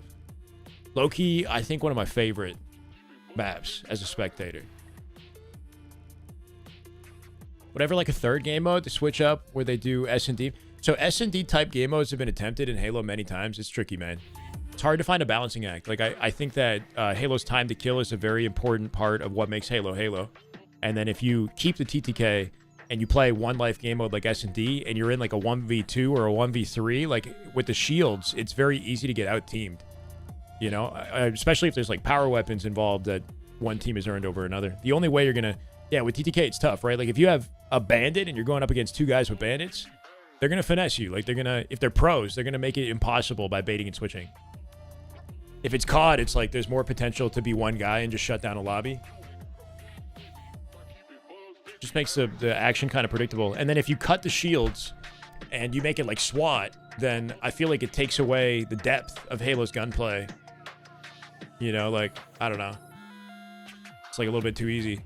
Low-key, I think one of my favorite maps as a spectator. Whatever, like a third game mode to switch up where they do S&D. So S&D type game modes have been attempted in Halo many times. It's tricky, man. It's hard to find a balancing act. Like, I think that Halo's time to kill is a very important part of what makes Halo Halo. And then if you keep the TTK and you play one life game mode like S&D and you're in like a 1v2 or a 1v3, like with the shields, it's very easy to get out-teamed. You know, especially if there's like power weapons involved that one team has earned over another. The only way you're going to... Yeah, with TTK, it's tough, right? Like if you have a bandit and you're going up against two guys with bandits, they're going to finesse you. Like they're going to... If they're pros, they're going to make it impossible by baiting and switching. If it's COD, it's like there's more potential to be one guy and just shut down a lobby. Just makes the action kind of predictable. And then if you cut the shields and you make it like SWAT, then I feel like it takes away the depth of Halo's gunplay. You know, like, I don't know. It's like a little bit too easy.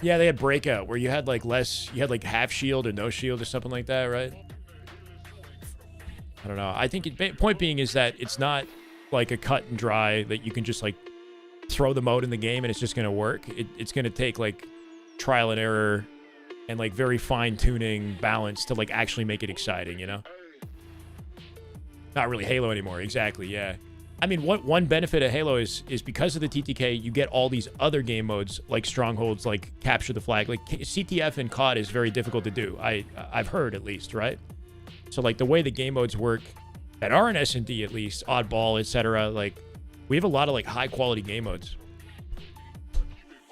Yeah, they had Breakout where you had like less, you had like half shield or no shield or something like that, right? I don't know. I think point being is that it's not like a cut and dry that you can just like throw the mode in the game and it's just going to work. It's going to take like trial and error and like very fine tuning balance to like actually make it exciting, you know? Not really Halo anymore. Exactly. Yeah. I mean, one benefit of Halo is because of the TTK, you get all these other game modes like Strongholds, like Capture the Flag. Like CTF and COD is very difficult to do. I've heard at least, right? So like the way the game modes work that are in S&D at least, Oddball, etc. Like we have a lot of like high quality game modes.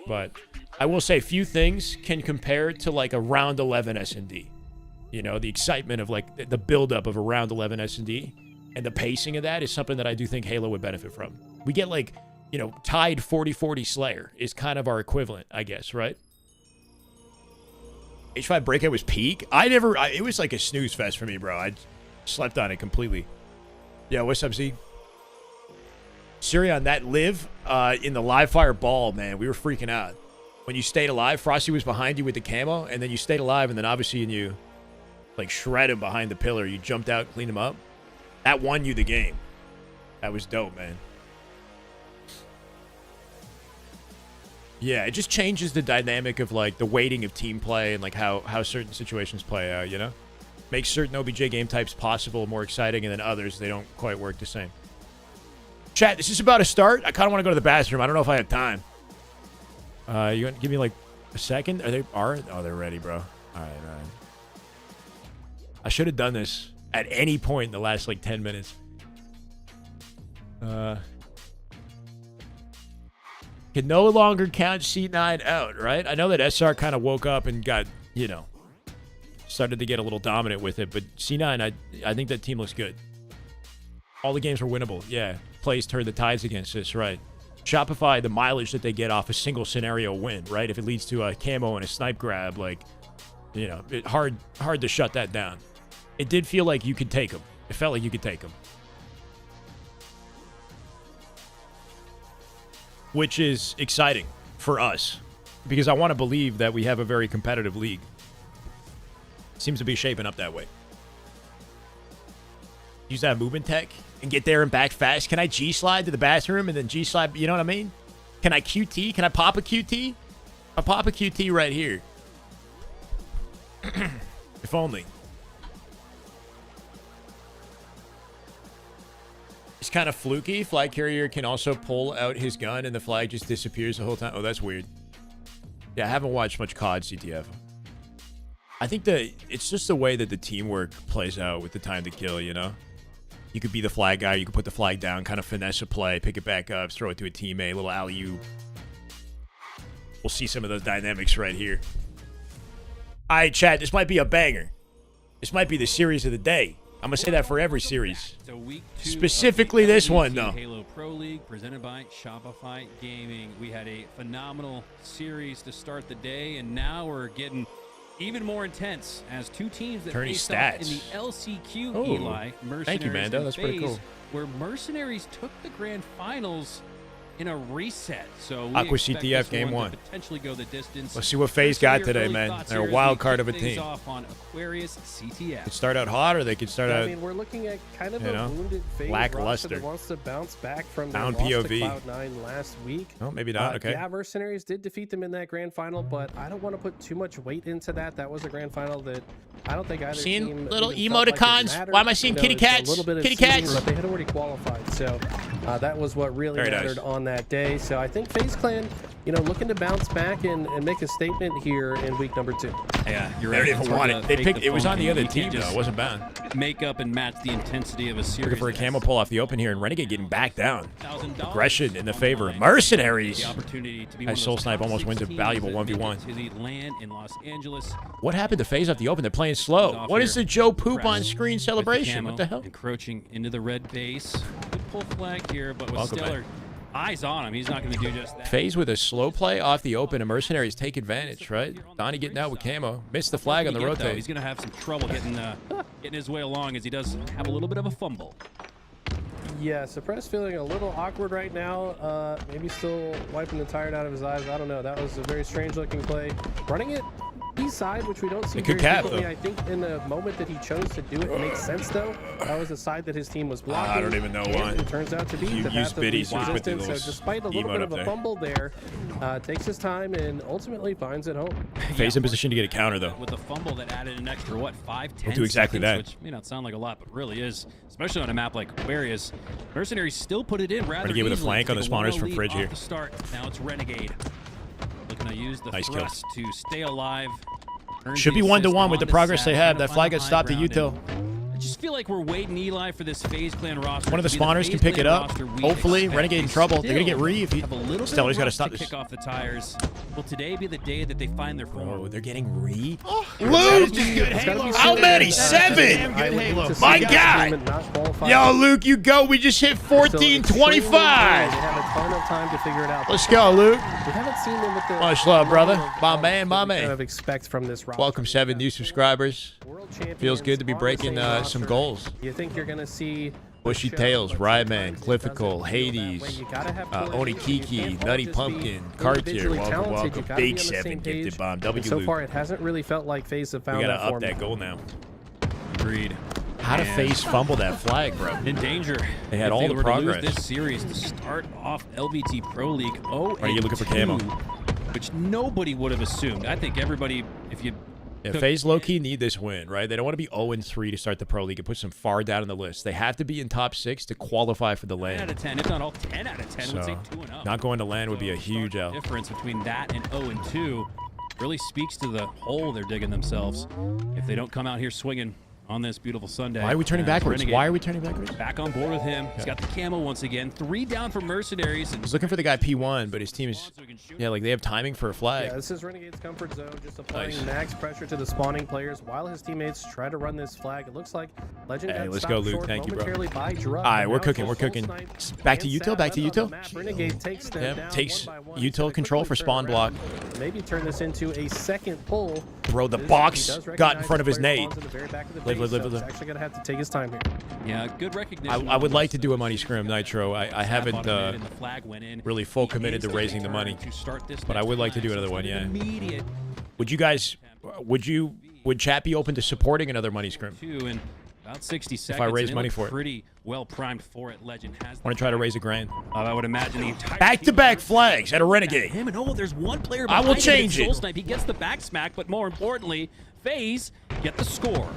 But I will say few things can compare to like a round 11 S&D. You know, the excitement of like the buildup of a round 11 S&D. And the pacing of that is something that I do think Halo would benefit from. We get like, you know, tied 40-40 Slayer is kind of our equivalent, I guess, right? H5 Breakout was peak. It was like a snooze fest for me, bro. I slept on it completely. Yeah, what's up, Z? Sirion, that live in the live fire ball, man, we were freaking out. When you stayed alive, Frosty was behind you with the camo, and then you stayed alive, and then obviously you like shred him behind the pillar. You jumped out, cleaned him up. That won you the game. That was dope, man. Yeah, it just changes the dynamic of like the weighting of team play and like how certain situations play out, you know? Makes certain OBJ game types possible, more exciting, and then others, they don't quite work the same. Chat, this is about to start. I kind of want to go to the bathroom. I don't know if I have time. You want to give me like a second? Oh, they're ready, bro. All right. I should have done this at any point in the last like 10 minutes. Can no longer count C9 out, right? I know that SR kind of woke up and got, you know, started to get a little dominant with it, but C9, I think that team looks good. All the games were winnable. Yeah, plays turned the tides against us, right? Shopify, the mileage that they get off a single scenario win, right? If it leads to a camo and a snipe grab, like, you know, hard to shut that down. It did feel like you could take them. It felt like you could take them. Which is exciting for us because I want to believe that we have a very competitive league. Seems to be shaping up that way. Use that movement tech and get there and back fast. Can I G-slide to the bathroom and then G-slide? You know what I mean? Can I QT? Can I pop a QT? I'll pop a QT right here. If only. It's kind of fluky. Flag carrier can also pull out his gun and the flag just disappears the whole time. Oh, that's weird. Yeah, I haven't watched much COD CTF. I think that it's just the way that the teamwork plays out with the time to kill, you know? You could be the flag guy. You could put the flag down, kind of finesse a play, pick it back up, throw it to a teammate, a little alley-oop. We'll see some of those dynamics right here. All right, chat, this might be a banger. This might be the series of the day. I'm going to say that for every series.
So week 2
specifically this one, though.
Halo Pro League presented by Shopify Gaming. We had a phenomenal series to start the day, and now we're getting even more intense as two teams that faced off in the LCQ Eli, Mercenaries.
Thank you, Mando. That's pretty
FaZe,
cool.
Where Mercenaries took the grand finals in a reset. So we
Aqua
expect
CTF
this
game
to
one.
potentially go the distance.
Let's see what FaZe
First,
got
your
today,
early
man.
thoughts
They're a
here as
wild
we
card
kick
of a
things
team.
off on Aquarius CTF.
Could start out hot, or they could start
I
out.
mean, we're looking at kind of
you know,
a wounded FaZe
lackluster.
roster that wants to bounce back from their
Bound
loss to
POV.
Cloud9 last week.
Oh, maybe not. Okay.
Yeah, Mercenaries did defeat them in that grand final, but I don't want to put too much weight into that. That was a grand final that I don't think either
Seeing
team
little
even felt like it
emoticons.
mattered.
Why am I seeing kitty
it's a
cats?
little bit of
Kitty
seeding,
cats.
But they had already qualified, so that was what really
Very
mattered
nice.
on that day. So I think FaZe Clan, looking to bounce back and make a statement here in week number 2.
Yeah, you're
They
right.
didn't even
It's
want
hard
it.
to
They
fake
picked.
the
It was on the
funk.
other
You
team
can't
though.
just
It wasn't bad.
make up and match the intensity of a series.
Looking for a camo pull off the open here, and Renegade getting back down.
$1,000
Aggression in the favor of
The
Mercenaries.
opportunity to be
As
one of
Soul
those
Snipe
top
almost
6
wins a
teams
valuable
that make it
1v1.
to the land in Los Angeles.
What happened to FaZe off the open? They're playing slow.
Off
What is
here.
the Joe Poop on
Press
screen
with
celebration?
camo,
What the hell?
Encroaching into the red base. Good pull flag here, but with
Welcome,
Stellar
man.
eyes on him, he's not going to do just that.
FaZe with a slow play off the open, and Mercenaries take advantage, right? Donnie getting out with camo. Missed the flag on the rotate.
He's going to have some trouble getting his way along as he does have a little bit of a fumble.
Yeah, Suppress feeling a little awkward right now. Maybe still wiping the tired out of his eyes. I don't know. That was a very strange looking play. Running it B-side, which we don't see
It could
very
cap,
frequently.
though.
I think in the moment that he chose to do it, it makes sense, though. That was the side that his team was blocking.
I don't even know
and
why.
It turns out to be
You
the
use
path of
Biddy,
least
so you put the
resistance. So
little
despite a little
emote
bit
up
of a
there.
fumble there, takes his time and ultimately finds it home.
FaZe in position to get a counter, though.
With a fumble that added an extra, 5-10
We'll do exactly
seconds,
that.
which may not sound like a lot, but really is, especially on a map like Aquarius. Mercenaries still put it in rather
Renegade with a
easily.
flank on the
Take a
spawners
1-0
from
lead
Fridge
off
here.
The start. Now it's Renegade. Looking to use the
Nice kill.
thrust to stay alive. Earns
Should
the
be 1-1
assist
with the
onto
progress
Sab,
they have.
trying
That
to
flag
find
got
the
stopped at
high ground,
Util.
and I just feel like we're waiting Eli for this FaZe Clan roster.
One of the
to be
spawners
FaZe
can pick
Clan
it up.
roster we
Hopefully,
expect.
Renegade in
They
trouble. They're gonna get
still
re if he.
have a little bit
Stellar's
of
got to
rust
stop
to
this.
kick off the tires. Will today be the day that they find their form?
Oh, they're getting re.
It's
Luke,
gotta be
how
soon.
many?
I
7.
would hate to see
My
this
God.
team not qualify.
Yo, Luke, you go. We just hit
So extremely early.
14:25.
They have a ton of time to figure it out.
Let's go, Luke.
We haven't seen them with the
Much love, brother.
level of
My man, my
that we
man.
Kind of expect from this roster.
Welcome 7 new subscribers.
World champions
Feels good to be
on the
breaking
same
some
roster.
goals.
You think you're gonna see
Bushy
the
Tails,
show, but
Ryeman,
sometimes it
Cliffical,
doesn't feel that way.
Hades,
You gotta have
Oni
coordination. You
Kiki,
can't all
Nutty
just be
Pumpkin, Cartier,
individually
welcome,
talented.
welcome.
You gotta be
Big
on the
7
same
gifted
page.
bomb.
And
W
so
Luke.
far, it hasn't really felt like FaZe have
We
found
gotta
that
up
formula.
that goal now.
Agreed.
How to FaZe fumble that flag, bro?
In danger.
They had
If
all
they
the
were to lose
progress.
this series to start off LVT Pro League 0-2,
Are you looking for camo?
which nobody would have assumed. I think everybody, if you
Yeah,
took
FaZe low-key need this win, right? They don't want to be 0-3 to start the Pro League and push them far down in the list. They have to be in top 6 to qualify for the
10 out
land.
of 10, if not all 10 out of 10, would
So,
say 2-0.
not going to land would be a huge
The
L.
difference between that and 0-2 really speaks to the hole they're digging themselves. If they don't come out here swinging on this beautiful Sunday.
Why are we turning backwards?
Renegade
Why are we turning backwards?
back on board with him? He's got the camo once again. 3 down for Mercenaries. And
He's looking for the guy P1, but his team is, yeah, like they have timing for a flag.
Yeah, this is Renegade's comfort zone, just applying
Nice.
max pressure to the spawning players while his teammates try to run this flag. It looks like Legend
Hey,
got
let's
stopped
go, Luke.
short
Thank you, bro.
momentarily by Drup.
All right,
And
we're
now
cooking,
it's
we're
Soul
cooking.
Snipe
Back to
and
Util, back to
Sab on
Util.
the map. Renegade takes them
Yep,
down
takes
one by one,
Util
so they
control
quickly
for
turn
spawn block.
around. Maybe turn this into a second pull.
Bro, the
This-
box
he does
got in
recognize
front of his
player
nade.
spawns in the very back of the
Live,
base,
live, live,
so
live.
he's actually gonna have to take his time here.
yeah, good recognition.
I would like to do a money scrim Nitro. I
Snap
haven't
automated and the flag went in.
really full
He
committed to
instantly
raising the money,
turned to start this
but I
next
would like to
flag,
do
so
another
it's
one,
an
yeah.
Immediate
Would you guys, would chat be open to supporting another money scrim?
2 in about 60 seconds.
I raise
and they
money
look
for it.
Pretty well primed for it. Legend has.
Want to try to raise a grand?
I would imagine the entire
Back-to-back flags at a Renegade.
Him and there's one player.
I will
behind him in
change it.
Soul Snipe. He gets the back smack, but more importantly, FaZe get the score.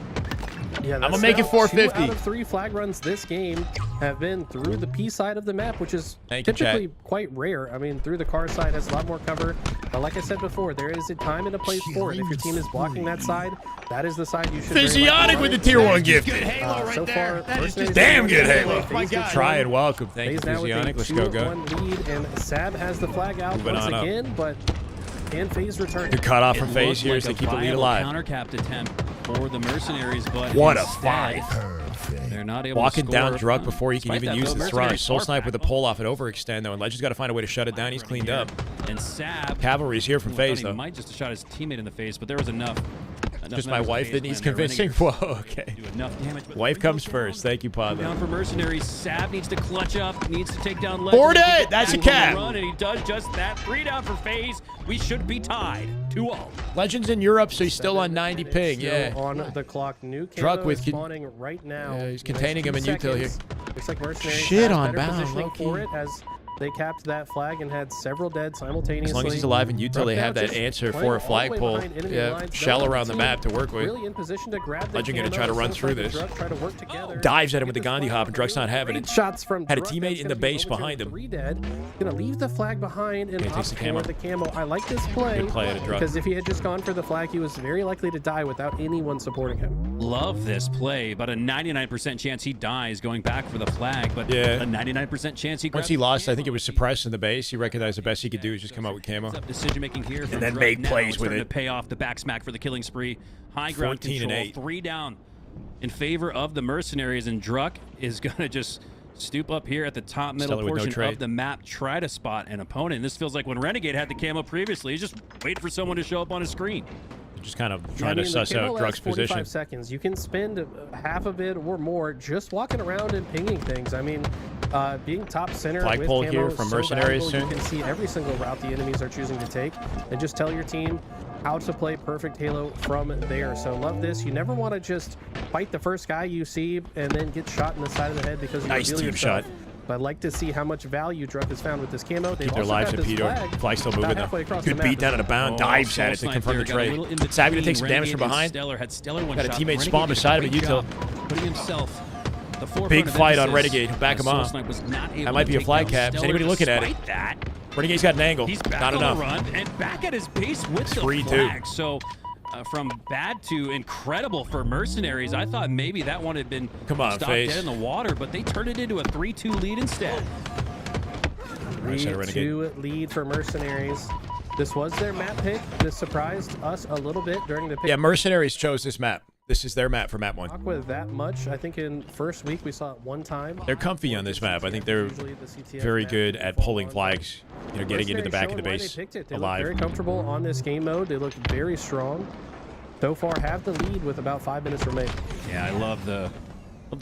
Yeah,
I'ma
that's
make it
now
450.
2 out of 3 flag runs this game have been through the P side of the map, which is
Thank you, chat.
typically quite rare. I mean, through the car side has a lot more cover. But like I said before, there is a time and a place for it. If your team is blocking that side, that is the side you should. very
Physionic
much
with the
play.
tier 1 gift.
So far, Mercenaries
Damn
have
good
won
Halo.
the FaZe gets
Try
one.
and welcome. Thank you,
FaZe now with a
Physionic. Let's go, go.
2-1 lead, and Sab has the flag out
Moving
once
on up.
again, but can FaZe return?
Good cut off from
It
FaZe
looked
here
like
as they
a
keep the lead
viable
alive.
Countercapped attempt for the Mercenaries, but
What a
instead,
5.
They're not able
Walking
to
down
score.
Druck before he can
Despite
even
that,
use
though,
the
Mercenaries
thrust. Soul
are
Snipe with the
back.
pull off and overextend though, and Legend's got to find a way to shut it down. He's cleaned up.
And Sab
Cavalry's here from
thought
FaZe
he
though.
might just have shot his teammate in the face, but there was enough
Just my wife that needs convincing. Whoa, okay.
Do enough damage, but
Wife
3
comes
goes
first.
down.
Thank you, Padre.
Down for Mercenaries. Sab needs to clutch up, needs to take down Legend.
Board
He can
it!
get
That's a
back on the
cap.
Run, and he does just that. 3 down for FaZe. We should be tied. 2-0.
Legends in Europe, so he's still on 90 ping.
Still
Yeah.
on the clock. New
Druck
camo
with
is spawning right now.
Yeah, he's containing him in util here.
Looks like Mercenaries
Shit
has
on
better
bound,
positioning
low-key.
for it as they capped that flag and had several dead simultaneously.
As long as he's alive in util, they
Druck
have
now
that
just
answer
playing
for a
all the
flag
way
pull.
behind enemy
Yeah,
lines.
shell
No
around the
team
map to work with.
Really in position to grab the
Legend gonna
camo.
try to run
Looks
through
like the
this.
Druck try to work together.
Dives at him with the
Get this
Gandhi
flag
hop, and Druck's not having
Great
it.
shots from
Had a
Druck.
teammate
That's
in
gonna
the
be
base
momentarily
behind him.
3 dead. Gonna leave the flag behind and
Yeah,
opt
takes the
for
camo.
the camo. I like this play.
Good play out of Druck.
Because if he had just gone for the flag, he was very likely to die without anyone supporting him.
Love this play, but a 99% chance he dies going back for the flag, but
Yeah.
a 99% chance he grabs
Once he
the
lost, I
camo.
think it was suppressed in the base. He recognized the best he could do is just come out with camo.
Decision making here from
then
Druck
make
now.
plays
It's
with
starting
it.
to pay off the back smack for the killing spree. High ground
14 and
control,
8.
3 down in favor of the Mercenaries, and Druck is going to just stoop up here at the top middle
Stellar with no
portion
trade.
of the map, try to spot an opponent. This feels like when Renegade had the camo previously. He's just waiting for someone to show up on his screen.
Just kind of
I
trying
mean,
to
the
suss
camo
out
lasts
Druck's
45
position.
seconds. You can spend half of it or more just walking around and pinging things. I mean, being top center with
Flagpole
camo
here
is
from
so
Mercenaries
valuable.
soon.
You can see every single route the enemies are choosing to take, and just tell your team how to play perfect Halo from there. So love this. You never want to just fight the first guy you see and then get shot in the side of the head because you
Nice
reveal
team
yourself.
shot.
But I'd like to see how much value Druck has found with this camo. They've
Keep their
also
lives
got
at
this
P-Door. Flag still moving
halfway
though.
across
Good
the
beat
map.
down at a bound. Dives at it to confirm the trade. Savvy to take some damage from behind.
Stellar had Stellar one
Got a
shot.
teammate
Renegade
spawn
did a
beside him at
great
util.
job putting himself the forefront
Big
of
fight on
emphasis
Renegade. Back
as
him off.
Soul Snipe was not able
That might
to
be a
take
flag
down
cap. Is
Stellar
anybody looking at it?
despite that.
Renegade's got an angle.
He's back
Not
on
enough.
the run and back at his base with the
3-2.
flag. So from bad to incredible for Mercenaries. I thought maybe that one had been
Come on,
stopped
FaZe.
dead in the water, but they turned it into a 3-2 lead instead.
Nice out of Renegade.
3-2 lead for Mercenaries. This was their map pick. This surprised us a little bit during the pick.
Yeah, Mercenaries chose this map. This is their map for map 1.
Talk with that much. I think in first week we saw it one time.
They're comfy on this map. I think they're
Usually the CTF
very
map
good
can
at
fall
pulling
on.
flags. You know, getting into the back of the
Mercenaries
base
showing why they picked it. They look
alive.
very comfortable on this game mode. They look very strong. So far, have the lead with about 5 minutes remaining.
Yeah, I love the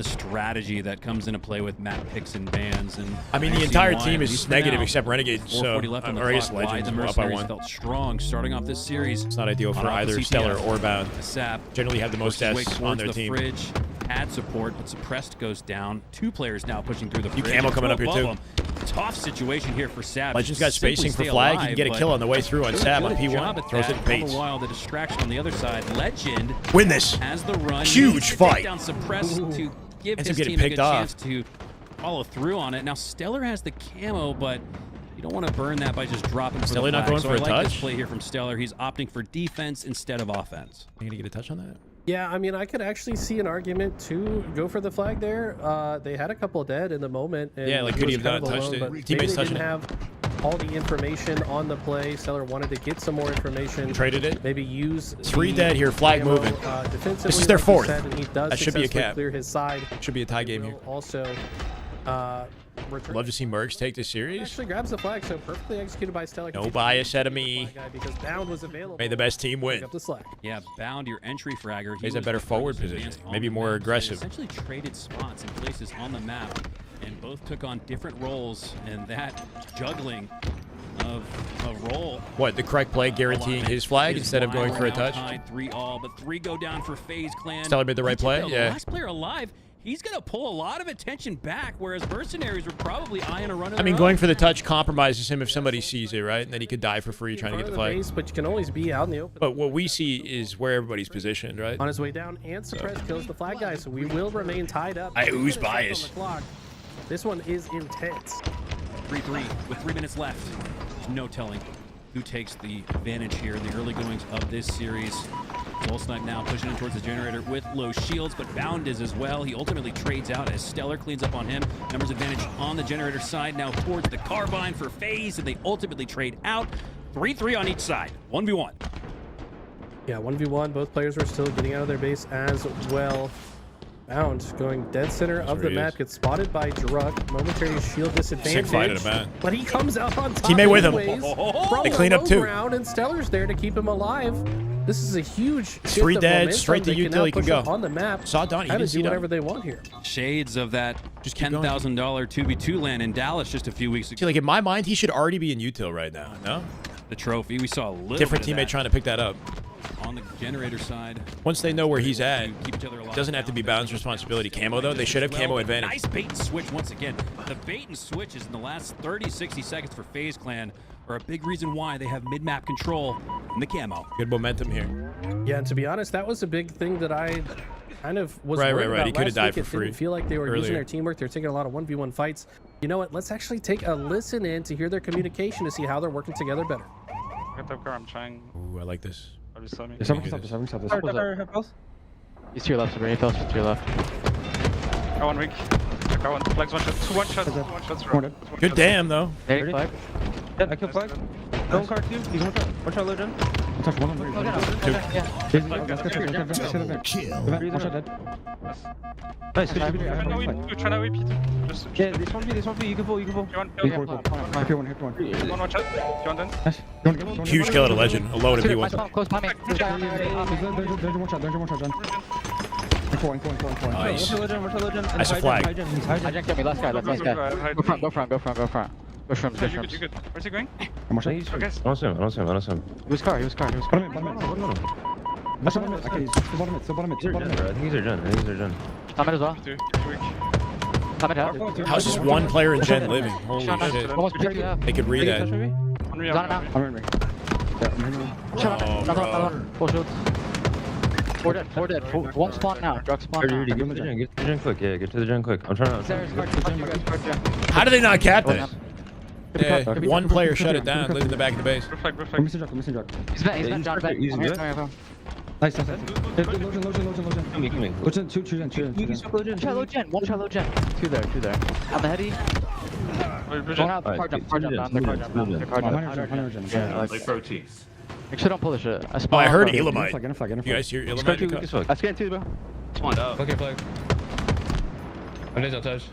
strategy that comes into play with map picks and bans. And
I mean, the
see
entire
why,
team
at
is
least for
negative
now.
except Renegade. So,
4:40 left on the
or I guess
clock. Why
Legends
the
up by
Mercenaries
1.
felt strong starting off this series.
It's not ideal for
on
either
the
Stellar
CTF.
or Bound.
Sap
Generally have the most
forces his way
deaths on
towards
their
the
team.
Fridge, had support, but suppressed goes down. 2 players now pushing through the
You
fridge.
camo
and
coming up here,
above
too.
them. Tough situation here for Sap.
Legends got
Simply
spacing for
stay
flag.
alive,
He can get a
but
kill on the way through on
doing a
Sab
good
on P1.
job at
Throws it
that.
in
All
baits.
the while, the distraction on the other side. Legend
Win this.
has the run.
Huge
Needs to
fight.
take down suppress to give
Ends
his
up getting
team a
picked
good
off.
chance to follow through on it. Now Stellar has the camo, but you don't want to burn that by just dropping for
Stellar
the
not
flag.
going
So
for
I
a
like this
touch?
play here from Stellar. He's opting for defense instead of offense.
Are you going to get a touch on that?
Yeah, I mean, I could actually see an argument to go for the flag there. They had a couple dead in the moment. And
Yeah, like,
he
could he
was
have
kind
not
of
touched
alone,
it?
but maybe
Teammates
they
touching
didn't
it.
have all the information on the play. Stellar wanted to get some more information.
Traded it.
Maybe use
3
the
dead here, flag
camo,
moving.
Defensively,
This is their
like you
4th.
said, and he does
That should be a
successfully
cap.
clear his side.
Should be a tie
He
game
will
here.
Also, return.
Love to see Mercs take this
He
series.
actually grabs the flag, so perfectly executed by Stellar.
No bias out of me.
Flag guy because Bound was available.
May the best team
Pick
win.
up the slack.
Yeah, Bound your entry fragger. He
He's a
was
better
the
forward
furthest
position.
advanced on
Maybe
the
more
map. They
aggressive.
essentially traded spots and places on the map, and both took on different roles, and that juggling of a role.
What, the correct play guaranteeing his flag
is
instead of going
why
for a
we're now
touch?
tied 3-all, but 3 go down for FaZe Clan.
Stellar made the right play?
Legend,
Yeah.
The last player alive, he's going to pull a lot of attention back, whereas Mercenaries were probably eyeing a run of
I mean,
their
going
own.
for the touch compromises him if somebody sees it, right? And then he could die for free trying to get the
Front of
flag.
base, but you can always be out in the open.
But what we see is where everybody's positioned, right?
On his way down, and Suppress kills the flag guy, so we will remain tied up.
I
2
ooze
minutes left on
bias.
the clock. This one is intense.
3-3 with 3 minutes left. There's no telling who takes the advantage here in the early goings of this series. Soul Snipe now pushing in towards the generator with low shields, but Bound is as well. He ultimately trades out as Stellar cleans up on him. Numbers advantage on the generator side, now towards the carbine for FaZe, and they ultimately trade out. 3-3 on each side. 1v1.
Yeah, 1v1. Both players were still getting out of their base as well. Bound going dead center of the
where he
map,
is.
gets spotted by Druck. Momentary shield disadvantage.
Sick fight at a Bound.
But he comes out on top.
Teammate with him.
anyways from
They
the
clean up
low
too.
ground, and Stellar's there to keep him alive. This is a huge shift
Three
of
dead,
momentum.
straight to
They
util,
now
he can
push
go.
up on the map.
Saw Donnie, he
Kind
didn't
of
see
do
Donnie.
whatever they want here.
Shades of that
Just keep going.
$10,000 2v2 land in Dallas just a few weeks
See,
ago.
like in my mind, he should already be in util right now. No,
The trophy, we saw a little
different
bit of
teammate
that
trying to pick that up.
on the generator side.
Once they know where he's at,
Keep each other alive.
doesn't have to be Bound's responsibility. Camo though, they should have camo advantage.
Nice bait and switch once again. The bait and switches in the last 30, 60 seconds for FaZe Clan are a big reason why they have mid-map control in the camo.
Good momentum here.
Yeah, and to be honest, that was a big thing that I kind of was
Right,
worried
right.
about
He coulda
last
died
week.
for
It
free
didn't feel like they were using
earlier.
their teamwork. They're taking a lot of 1v1 fights. You know what? Let's actually take a listen in to hear their communication to see how they're working together better.
I'm trying.
Ooh, I like this.
There's something stop this. Something stop this.
He's to your left, Sabrina. He fell to your left.
I one weak. I one flags one shot. One shots.
Good damn though.
Hey, flag.
I killed flag. Don't card two. He's one shot low gen.
Touch one on the
Nice.
Trying to repeat.
Yeah, this one be. You can pull.
You want
Hit one.
one shot? You want then?
Huge kill at a legend. Alone if he wants.
Close by me. This guy.
There's one shot, John. Four.
Nice.
That's
a flag.
Hijack get me. Last guy. Last guy. Go front. Go shrooms.
You good? Where's he going?
One more shot.
Okay.
I don't see him.
He was car.
Bottom mid. Okay, still bottom mid.
I think he's our gen.
Top mid as well.
Two weak.
Top mid half.
How's just one player in Gen living? Holy shit.
Almost protect you half.
They could read that.
One
He's on him out.
I'm in ring. Yeah, I'm in ring.
Shot
Oh,
another
bro.
one. Full shields. Four dead. One spawn now. Drug spawn now.
Get to the gen quick. Yeah, get to the gen quick. I'm trying to.
Sarah's card.
How did they not cap this?
Yeah.
Yeah, one player shut it down, lived in the back of the base.
Reflect.
I'm missing Jock.
He's been John back.
He's good.
Nice. Lotion.
Come here.
Lotion, two gen.
Try low gen. One try low gen. Two there. On the heady. Going out. Car jump down. Their car jump down. Yeah, like
proteins.
make sure don't pull this shit.
Oh, I heard
Get a
Elamite.
flag.
You guys hear Elamite?
I scanned two, bro.
Spawned out. Okay, flag. I'm not touch.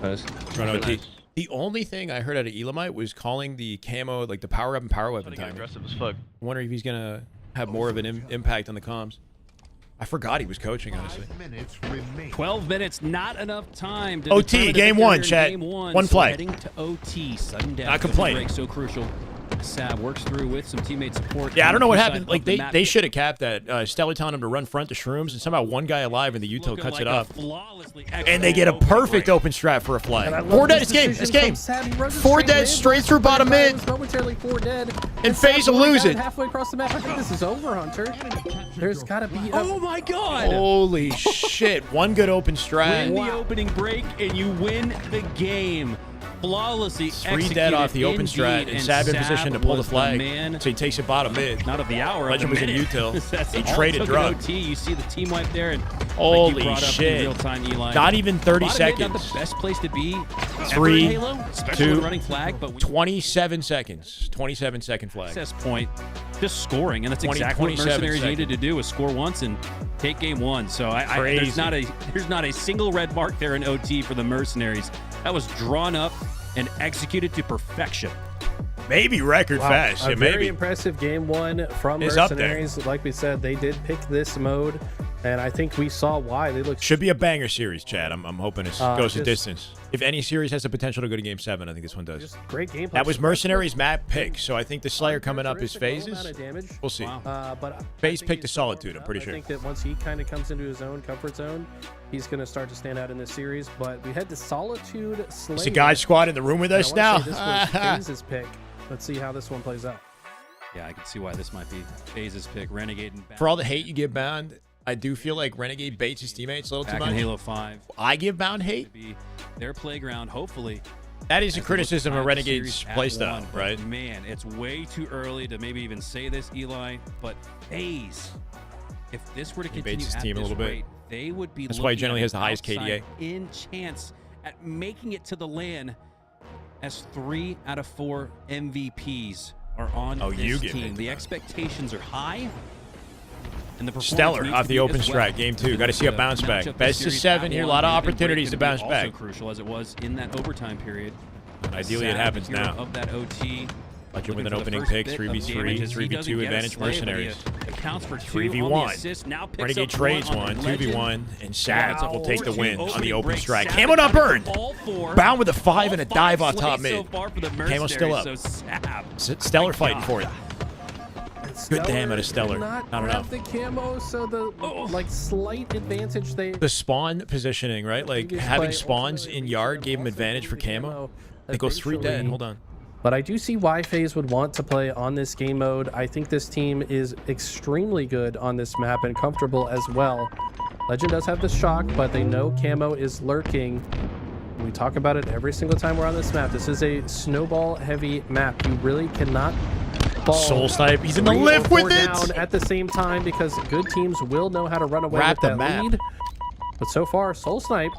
Nice.
Run OT. The only thing I heard out of Elamite was calling the camo, like the power up and power weapon timing.
Aggressive as fuck.
I wonder if he's gonna have more of an impact on the comms. I forgot he was coaching, honestly.
12 minutes, not enough time. To
OT,
determine the
game
victor
one,
in
chat.
game
One
so
flag.
Heading to OT, sudden death.
Not
of the
complaining.
break, so crucial. Sav works through with some teammate support.
Yeah, I don't know what
Inside
happened.
of
Like
the map.
they should have capped that. Stellar telling him to run front to shrooms, and somehow one guy alive in the util
Looking
cuts
like
it
a
up,
flawlessly
and they get a
executed
perfect
break.
open strat for a flag.
And I love
4 dead.
this
It's game.
decision
It's game.
from Sav. He runs it
4
straight
dead,
in.
straight through bottom
Everybody
mid.
was momentarily 4 dead.
And
Sav
FaZe will
going
lose
down
it.
halfway across the map. I think this is over, Hunter. There's got to be a...
Oh my god!
Holy shit! One good open strat.
Win the opening break and you win the game. Flawlessly
3 dead off the open strat,
indeed,
and Sav in position to pull the
was
flag.
man,
So he takes it bottom mid.
not of the hour.
Legend
of the
was in
minute.
util.
That's
He
all
traded
took an
drug.
OT. You see the team wipe there, and
Holy
like you brought up
shit.
in real time, Eli.
Not even 30
Bottom mid, not
seconds.
the best place to be. ever
3,
in Halo, especially
2,
with running flag, but
27 seconds. 27-second flag.
access point, just scoring, and that's
20,
exactly what
27
Mercenaries
seconds.
needed to do: was score once and take game one. So
Crazy.
there's not a single red mark there in OT for the Mercenaries. That was drawn up and executed to perfection.
Maybe record fast.
A
Yeah,
very
maybe.
impressive game one from
It's up there.
Mercenaries. Like we said, they did pick this mode, and I think we saw why. They looked
Should be a banger series, Chad. I'm hoping it goes the
just-
distance. If any series has the potential to go to game 7, I think this one does.
just great gameplay.
That was Mercenaries' map pick, so I think the Slayer coming up is
Terrific, low
phases.
amount of damage.
We'll see.
But
FaZe
I think
picked a
he's still
Solitude,
holding
I'm pretty
up.
sure.
I think that once he kind of comes into his own comfort zone, he's going to start to stand out in this series. But we head to Solitude Slayer.
It's a guy squad in the room with
And
us
I
now.
wanna say this was FaZe's pick. Let's see how this one plays out.
Yeah, I can see why this might be FaZe's pick. Renegade and
For all the hate you give Bound, I do feel like Renegade baits his teammates a little too
back in
much.
Halo 5.
I give Bound hate.
Be their playground, hopefully.
That is a
as they look
criticism
to
of
tie the
Renegade's
series at
playstyle,
one. But
right?
Man, it's way too early to maybe even say this, Eli. But FaZe, if this were to
He
continue
baits his
at
team a
this
little bit.
rate, they would be.
That's why he
looking
generally
at
has the
an
highest
outside
KDA.
in chance at making it to the LAN, as 3 out of 4 MVPs are on
Oh, you
this
give
team.
it.
The expectations are high. And the performance
Stellar
needs
off
to
the
be
open
as well.
strat, game 2. Got to see a
The
bounce back.
matchup
Best of
series
7
at
here. A
one,
lot of
making break
opportunities to
gonna be
bounce back.
Also crucial as it was in that overtime period.
Ideally, it
Sav,
happens
hero
now.
Of that OT,
Legend with an opening pick, 3v3, 3v2 advantage Mercenaries.
Accounts for
3v1. Renegade trades one, 2v1, and Shads will take the win on the open strike. Camo not burned. Bound with a 5 and a dive on top mid. Camo still up. Stellar fighting for it. Good damn out of Stellar. I don't know.
The camo, so the like slight advantage
the spawn positioning, right? Like having spawns in yard gave him advantage for camo. They go 3 dead. Hold on.
But I do see why FaZe would want to play on this game mode. I think this team is extremely good on this map and comfortable as well. Legend does have the shock, but they know camo is lurking. We talk about it every single time we're on this map. This is a snowball heavy map. You really cannot
Soul Snipe. He's in the lift with it
down at the same time because good teams will know how to run away with that lead. But so far, Soul Snipe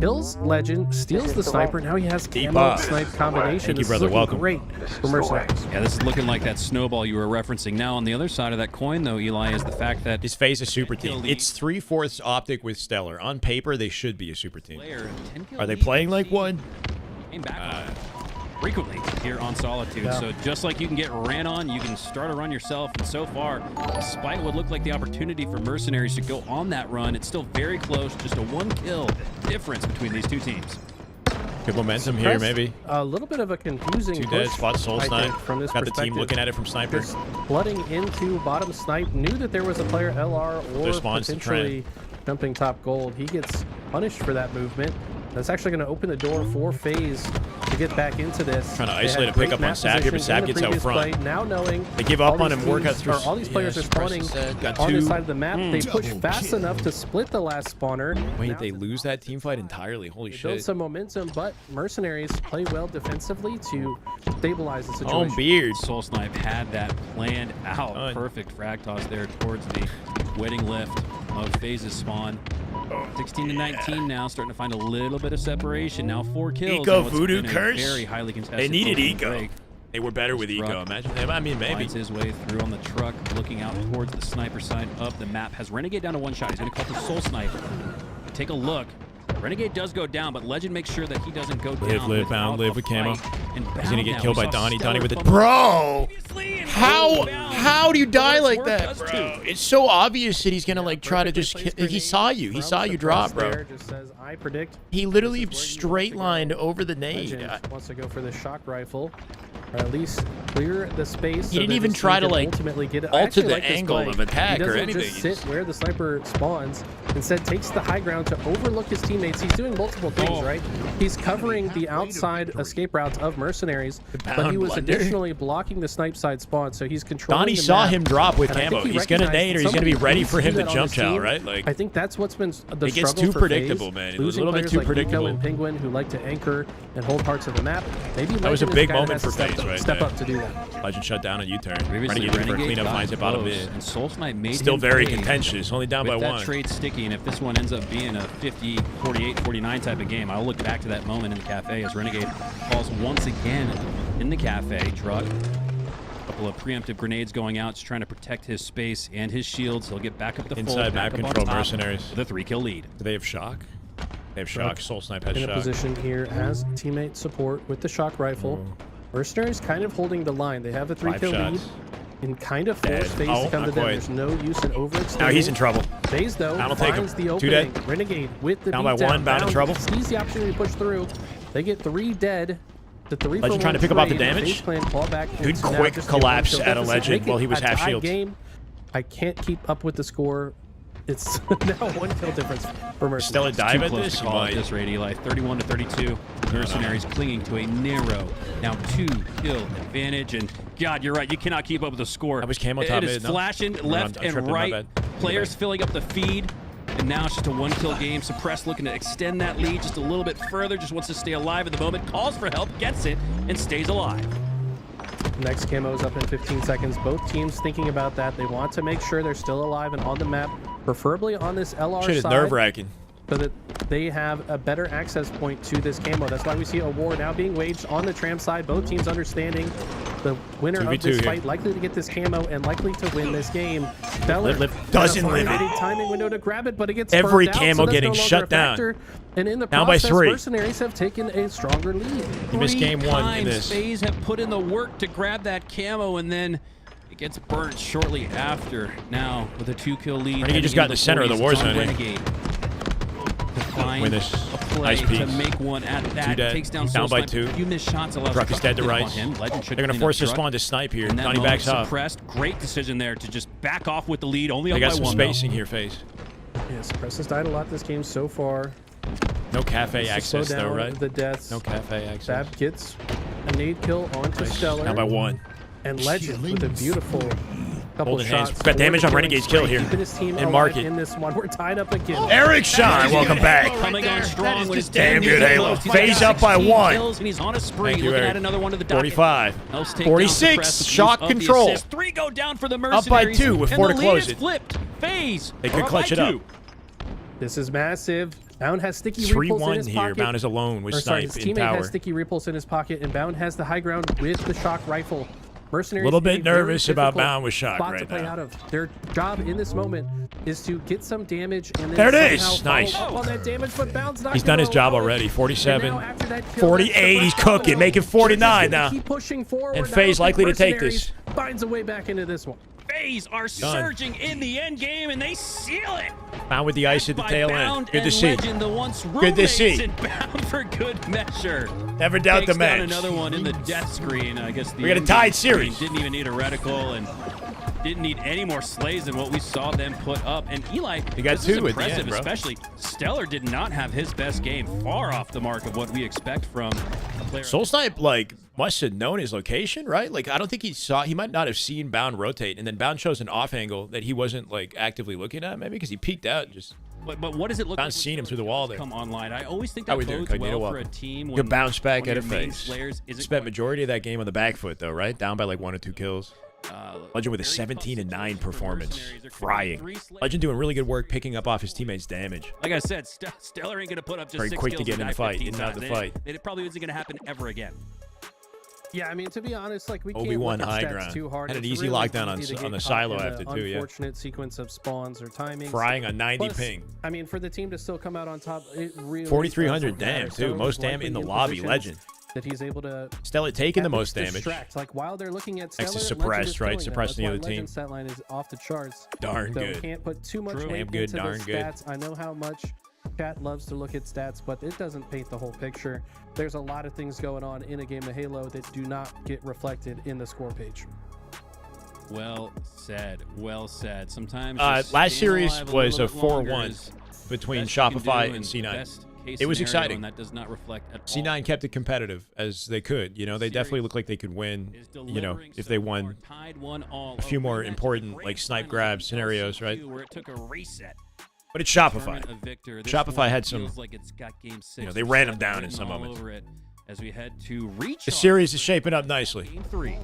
kills Legend, steals the sniper. Now he has camo snipe combination.
Thank you, brother. Welcome.
Great for Mercenaries.
Yeah, this is looking like that snowball you were referencing. Now, on the other side of that coin, though, Eli, is the fact that
his FaZe is a super team. It's 3/4 optic with Stellar. On paper, they should be a super team. Are they playing like one?
Came back frequently here on Solitude. So just like you can get ran on, you can start a run yourself. And so far, despite what looked like the opportunity for Mercenaries to go on that run, it's still very close. Just a 1 kill difference between these two teams.
Good momentum here, maybe.
A little bit of a confusing
2 dead, spot Soul Snipe.
From this
Got the team looking at it from Sniper.
Just flooding into bottom Snipe. Knew that there was a player LR or potentially jumping top gold. He gets punished for that movement. That's actually going to open the door for FaZe to get back into this.
Trying to isolate a pickup on Sab here, but Sab gets out front.
Now knowing
they give up on him, work out through.
All these players are spawning on this side of the map. They push fast enough to split the last spawner.
Wait, they lose that team fight entirely. Holy shit.
Build some momentum, but Mercenaries play well defensively to stabilize the situation.
Oh, Beard.
Soul Snipe had that planned out. Perfect frag toss there towards the wedding lift of FaZe's spawn. 16 to 19 now, starting to find a little bit of separation. Now 4 kills.
Eco Voodoo Curse.
Very highly contested.
They needed Eco. They were better with Eco. Imagine. I mean, maybe.
Finds his way through on the truck, looking out towards the sniper side of the map. Has Renegade down to 1 shot. He's going to call for Soul Snipe. Take a look. Renegade does go down, but Legend makes sure that he doesn't go down.
Live with camo. He's gonna get killed by Donnie. Donnie with it. Bro! How do you die like that, bro? It's so obvious that he's gonna like try to just he saw you. He saw you drop, bro.
Just says, I predict.
He literally straight lined over the nade.
Wants to go for the shock rifle. Or at least clear the space.
He didn't even try to like alter the angle of attack or anything.
He doesn't just sit where the sniper spawns. Instead, takes the high ground to overlook his teammates. He's doing multiple things, right? He's covering the outside escape routes of Mercenaries, but he was additionally blocking the snipe side spawn, so he's controlling.
Donnie saw him drop with camo. He's gonna nade, or he's gonna be ready for him to jump chow, right? Like
I think that's what's been the
it gets
struggle
too
for
predictable,
FaZe.
man. It was
Losing
a little bit too
like
predictable.
Eco and Penguin, who like to anchor and hold parts of the map. Maybe
that was a big moment for FaZe, right?
Step up to do that.
Legend shut down a U-turn.
Renegade
for a cleanup, finds it bottom mid.
And Soul Snipe made
still very contentious, only down by 1.
That trade sticky, and if this one ends up being a 50, 48, 49 type of game, I'll look back to that moment in the cafe as Renegade falls once again in the cafe. Drug. A couple of preemptive grenades going out, just trying to protect his space and his shields. He'll get back up the
inside map control Mercenaries.
With a 3-kill lead.
Do they have shock? They have shock. Soul Snipe has shock.
In a position here as teammate support with the shock rifle. Mercenaries kind of holding the line. They have a 3-kill lead. And kind of force FaZe to come to them. There's no use in overextending.
Now he's in trouble.
FaZe, though, finds the
2
opening.
dead.
Renegade with the
down by 1, bound in trouble.
Sees the opportunity to push through. They get 3 dead. The 3
Legend trying to pick up off the damage. Good quick collapse at a Legend while he was half shield.
I can't keep up with the score. It's now 1 kill difference for Mercenaries.
Stella dive at this?
This rate, Eli. 31 to 32. Mercenaries clinging to a narrow, now 2-kill advantage. And God, you're right. You cannot keep up with the score.
I was camo top
mid. It is flashing left and right. Players filling up the feed. And now it's just a 1-kill game. Suppressed looking to extend that lead just a little bit further. Just wants to stay alive at the moment. Calls for help, gets it, and stays alive.
Next camo's up in 15 seconds. Both teams thinking about that. They want to make sure they're still alive and on the map, preferably on this LR side.
Shit is nerve-wracking.
So that they have a better access point to this camo. That's why we see a war now being waged on the tram side. Both teams understanding the winner of this fight, likely to get this camo and likely to win this game. Stellar
doesn't live
it. Timing window to grab it, but it gets
every
burned
camo
out, so
getting
no
shut down.
And in the
Down by
process,
3.
Mercenaries have taken a stronger lead.
You missed game 1 in this.
FaZe have put in the work to grab that camo, and then it gets burnt shortly after. Now with a 2-kill lead.
Renegade just got in the center of the war zone.
Renegade.
Win this.
A play
Nice piece.
to make one at that.
2 dead.
Takes down
Down by
Soulsnipe.
2.
You missed shots.
Truck is dead to right. They're going to force their spawn to snipe here. Donnie backs off.
Suppressed. Great decision there to just back off with the lead. Only
They
up
got
by
some
1.
spacing here, FaZe.
Yeah, Suppress has died a lot this game so far.
No cafe access
Slow
though,
down
right?
the deaths.
No cafe access.
Fab gets a nade kill onto Stellar.
Down by 1.
And Legend with a beautiful couple
Holding
of
hands.
shots.
Got damage on Renegade's kill here.
Keeping his team
And
alive
Mark it.
in this one. We're tied up again.
Eric Shine, welcome back.
Coming on strong with his
Damn good Halo. FaZe up by 1.
Kills, and he's on a spree.
Thank you,
Looking
Eric.
at another one to the docket.
45.
Else take
46.
down suppressed
Shock
of the
control.
assist. 3 go down for the
Up
Mercenaries.
by 2 with
and
4
the
to
lead
close
is
it.
flipped. FaZe.
They could
are
clutch
up
it
by
up.
2.
This is massive. Bound has sticky repulse in
3-1
his
here.
pocket.
Bound is alone with Snipe
his
in
teammate
tower.
has sticky repulse in his pocket, and Bound has the high ground with the shock rifle. Mercenaries
Little bit
in a very
nervous about
difficult
Bound with shock
spot
right
to play
now.
out of. Their job in this moment is to get some damage and then
There it is.
somehow
Nice.
follow up on that damage, but Bound's not
He's done
gonna
his job
allow it.
already. 47.
And now after that kill,
48. He's
that's the
cooking.
first
Making 49 now.
Keep pushing forward.
And
now.
FaZe likely to take
Mercenaries
this.
Finds a way back into this one.
FaZe are surging in the end game, and they seal it.
Bound with the ice at the
By
tail
Bound
end. Good to
and
see.
Legend, the once
Good to see.
roommates, and Bound for good measure.
Never doubt
Takes
the
down
match.
another one in the death screen. I guess the
We got a
end
tied
game
series.
screen didn't even need a reticle and didn't need any more slays than what we saw them put up. And Eli,
They got
this
2
is
at the
impressive,
end, bro.
especially Stellar did not have his best game. Far off the mark of what we expect from a player.
Soulsnipe, like, must have known his location, right? Like, I don't think he might not have seen Bound rotate, and then Bound shows an off angle that he wasn't, like, actively looking at, maybe because he peeked out and just...
But what does it look
Bound's
like?
seen him through the wall there.
Come online. I always think
How
that
we doing,
bodes
Incognito?
well for a
Welcome.
team when
Good bounce back
one
at
of
a
your main
FaZe.
slayers isn't
Spent
quite-
majority of that game on the back foot, though, right? Down by like 1 or 2 kills. Legend with a 17-9 performance. Frying. Legend doing really good work picking up off his teammates' damage.
Like I said, Stellar ain't going to put up just
Very
6
quick to
kills
get in
and
the
die
fight,
15
in and out of
times.
the fight.
It probably isn't going to happen ever again.
Yeah, I mean, to be honest, like we can't
Obi-Wan
look at
high
stats
ground.
too hard.
Had an
It's
easy
really
lockdown
easy to
on
get
the
caught
silo
in
after
the
too, yeah.
Unfortunate sequence of spawns or timings.
Frying on 90
Plus,
ping.
I mean, for the team to still come out on top, it really
4,300
doesn't matter.
damn, too.
Stellar
Most
was
damn
likely
in the lobby.
positions
Legend.
That he's able to.
Stellar taking the
at
most
least
damage.
distract. Like while they're looking at
Next
Stellar,
to
Legend
suppressed,
is
right?
killing them.
Suppressing the
That's
other
why
team.
Legend's stat line is off the charts.
Darn
So
good.
can't put too much
True.
weight
Damn good,
into
darn
the
good.
stats. I know how much chat loves to look at stats, but it doesn't paint the whole picture. There's a lot of things going on in a game of Halo that do not get reflected in the score page.
Well said. Well said. Sometimes just
Last
staying
series
alive
was a
little bit longer
4-1
is
between
best you can
Shopify
do
and
in
C9.
best case
It was
scenario,
exciting.
and that does not reflect at all.
C9 kept it competitive as they could. You know, they definitely looked like they could win, you know, if they won
Tied 1-all.
a few more
rematch of
important,
the
like,
great
snipe
finals
grab
of
scenarios, right?
LCQ, where it took a reset.
But it's Shopify.
Tournament of Victor. This
Shopify
one
had some,
feels like it's got game 6
you know, they
or
ran them
7
down in
written
some
all
moments.
over it as we head to reach
The series is shaping up nicely.
Game 3.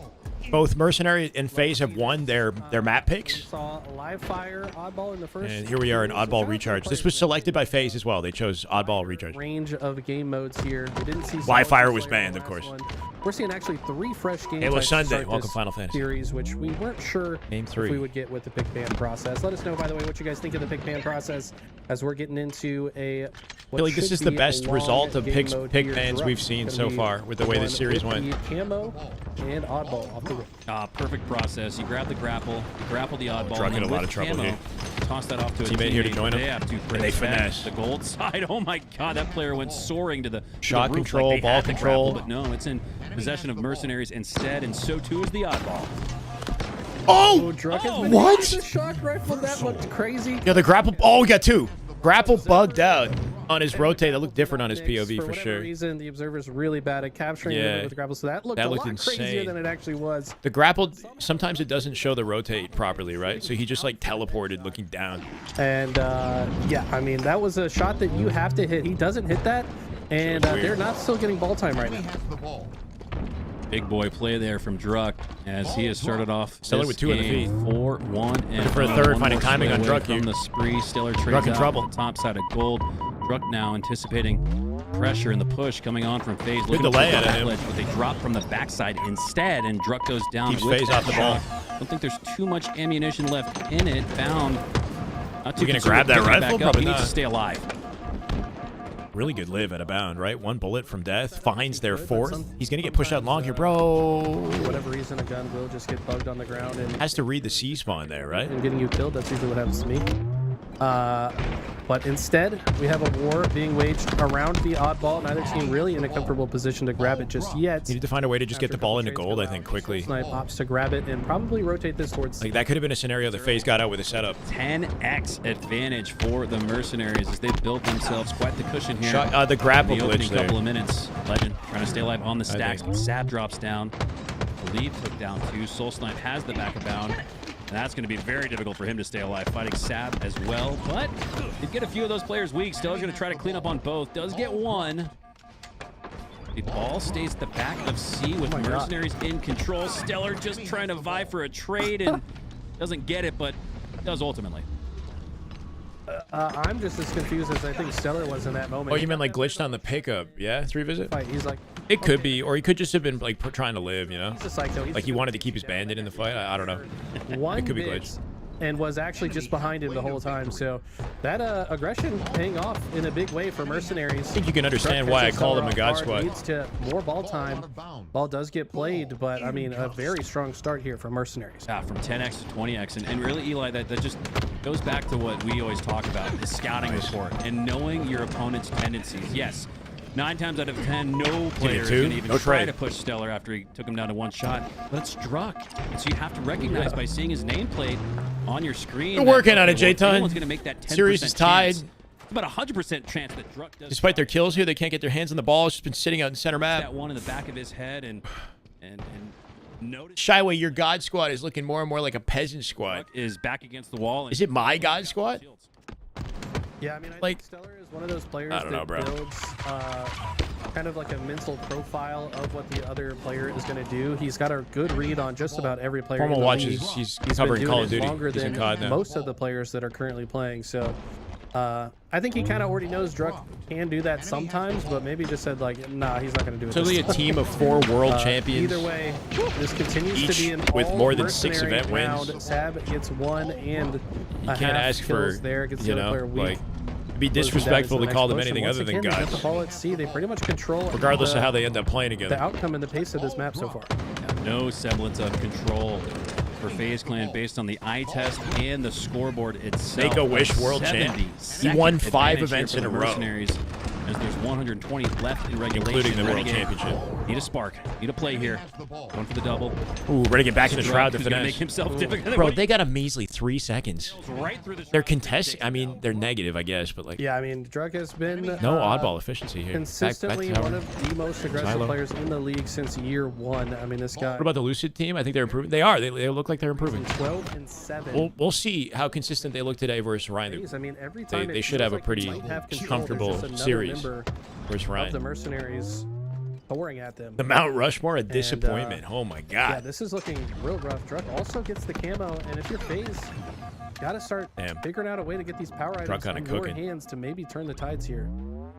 Both Mercenary and FaZe have won their map
We
picks.
saw live fire oddball in the first.
And here we are in Oddball Recharge. This was selected by FaZe as well. They chose Oddball Recharge.
Range of game modes here. We didn't see
Live fire
solid
was
player
banned,
in
of
the last
course.
one. We're seeing actually 3 fresh game
Halo
types to
Sunday.
start
Welcome,
this
Final Fantasy.
series, which we weren't sure
Game
if
3.
we would get with the pick ban process. Let us know, by the way, what you guys think of the pick ban process as we're getting into a.
I feel like this is the best result of pick bans we've seen so far with the way this series went.
Camo and oddball off the rip.
Perfect process. You grab the grapple, you grapple the oddball.
Drunk
and
in a
then
lot
with
of trouble
camo,
here.
Toss that off to a
Teammate here to join him.
They have to
And they finesse.
the gold side. Oh my god, that player went soaring to the
Shot
roof
control,
like they
ball
had the
control.
grapple, but no, it's in possession of Mercenaries instead, and so too is the oddball.
Oh!
Drunk has been
What?
able to shock rifle. That looked crazy.
Yeah, the grapple. Oh, we got 2. Grapple bugged out on his rotate. That looked different on his POV for
whatever
sure.
reason, the observer's really bad at capturing
Yeah.
with the grapple, so that looked
That
a
looked
lot crazier
insane.
than it actually was.
The grapple, sometimes it doesn't show the rotate properly, right? So he just like teleported looking down.
And yeah, I mean, that was a shot that you have to hit. He doesn't hit that, and they're not still getting ball time right now.
Big boy play there from Druck as he has started off
Stellar
this
with 2 on the
game
feet.
4-1 and
for a third,
one
finding
more
timing on
slay away
Druck
from
here.
the spree. Stellar trades
Druck in
out
trouble.
the top side of gold. Druck now anticipating pressure in the push coming on from FaZe.
Good
Looking
delay
to
out of
the
him.
ledge, but they drop from the backside instead, and Druck goes down.
Keeps
with
FaZe
that
off the ball.
shot. I don't think there's too much ammunition left in it. Bound. Not too
You gonna
concerned
grab
with
that
picking
rifle?
back up.
Probably
He needs
not.
to stay alive.
Really good live at a bound, right? One bullet from death. Finds their fourth. He's going to get pushed out long here, bro.
For whatever reason, a gun will just get bugged on the ground. And
has to read the C spawn there, right?
And getting you killed, that's usually what happens to me. But instead, we have a war being waged around the oddball. Neither team really in a comfortable position to grab it just yet.
You need to find a way to just get the ball into gold, I think, quickly.
Snipe opts to grab it and probably rotate this towards...
Like, that could have been a scenario that FaZe got out with a setup.
10x advantage for the Mercenaries as they built themselves quite the cushion here.
The grapple
the
glitch there.
Couple of minutes. Legend trying to stay alive on the stacks. Sab drops down. The lead took down 2. Soul Snipe has the back of bound. And that's going to be very difficult for him to stay alive, fighting Sab as well. But he'd get a few of those players weak. Stellar's going to try to clean up on both. Does get one. The ball stays at the back of C with Mercenaries in control. Stellar just trying to vie for a trade and doesn't get it, but does ultimately.
I'm just as confused as I think Stellar was in that moment.
Oh, you meant like glitched on the pickup? Yeah, 3 visit?
He's like...
It could be, or he could just have been like trying to live, you know?
He's a psycho.
Like he wanted to keep his bandit in the fight. I don't know. It could be glitched.
And was actually just behind him the whole time. So that aggression paying off in a big way for Mercenaries.
I think you can understand why I called him a God Squad.
Leads to more ball time. Ball does get played, but I mean, a very strong start here for Mercenaries.
Yeah, from 10x to 20x. And really, Eli, that just goes back to what we always talk about, the scouting report and knowing your opponent's tendencies. Yes. 9 times out of 10, no player is going to even try to push Stellar after he took him down to 1 shot. But it's Druck. And so you have to recognize by seeing his nameplate on your screen.
They're working on it, J-Ton.
Going to make that 10%
Series is tied.
It's about 100% chance that Druck does.
Despite their kills here, they can't get their hands on the ball. It's just been sitting out in center map.
That one in the back of his head and notice.
Shyway, your God Squad is looking more and more like a peasant squad.
Is back against the wall.
Is it my God Squad?
Yeah, I mean, I
like,
think Stellar is one of those players
I don't know, bro.
Builds kind of like a mental profile of what the other player is going to do. He's got a good read on just about every player.
Formal watches. He's covering Call of Duty.
Longer than most of the players that are currently playing. So I think he kind of already knows Druck can do that sometimes, but maybe just said like, nah, he's not going to do it.
So a team of 4 world champions.
Either way, this continues to be an
with more than 6 event wins.
Sab gets 1 and
you can't ask for
there. Gets
you know like. Be disrespectful to call them anything other than gods.
The ball at C, they pretty much control
regardless of how they end up playing together.
The outcome and the pace of this map so far.
No semblance of control for FaZe Clan based on the eye test and the scoreboard itself.
Make-A-Wish world champ. He won 5 events in a row.
As there's 120 left in regulation.
Including the world championship.
Need a spark. Need a play here. Going for the double.
Ooh, ready to get back in the shroud to finish.
Make himself difficult.
Bro, they got a measly 3 seconds.
Right through the
they're contesting. I mean, they're negative, I guess, but like.
Yeah, I mean, Druck has been
no oddball efficiency here.
Consistently one of the most aggressive players in the league since year 1. I mean, this guy.
What about the Lucid team? I think they're improving. They are. They look like they're improving.
12 and 7.
We'll see how consistent they look today versus Ryan.
I mean, every time
they should have a pretty comfortable series. Where's Ryan?
Of the Mercenaries pouring at them.
The Mount Rushmore, a disappointment. Oh my God.
Yeah, this is looking real rough. Druck also gets the camo, and if you're FaZe, got to start figuring out a way to get these power items in your hands to maybe turn the tides here.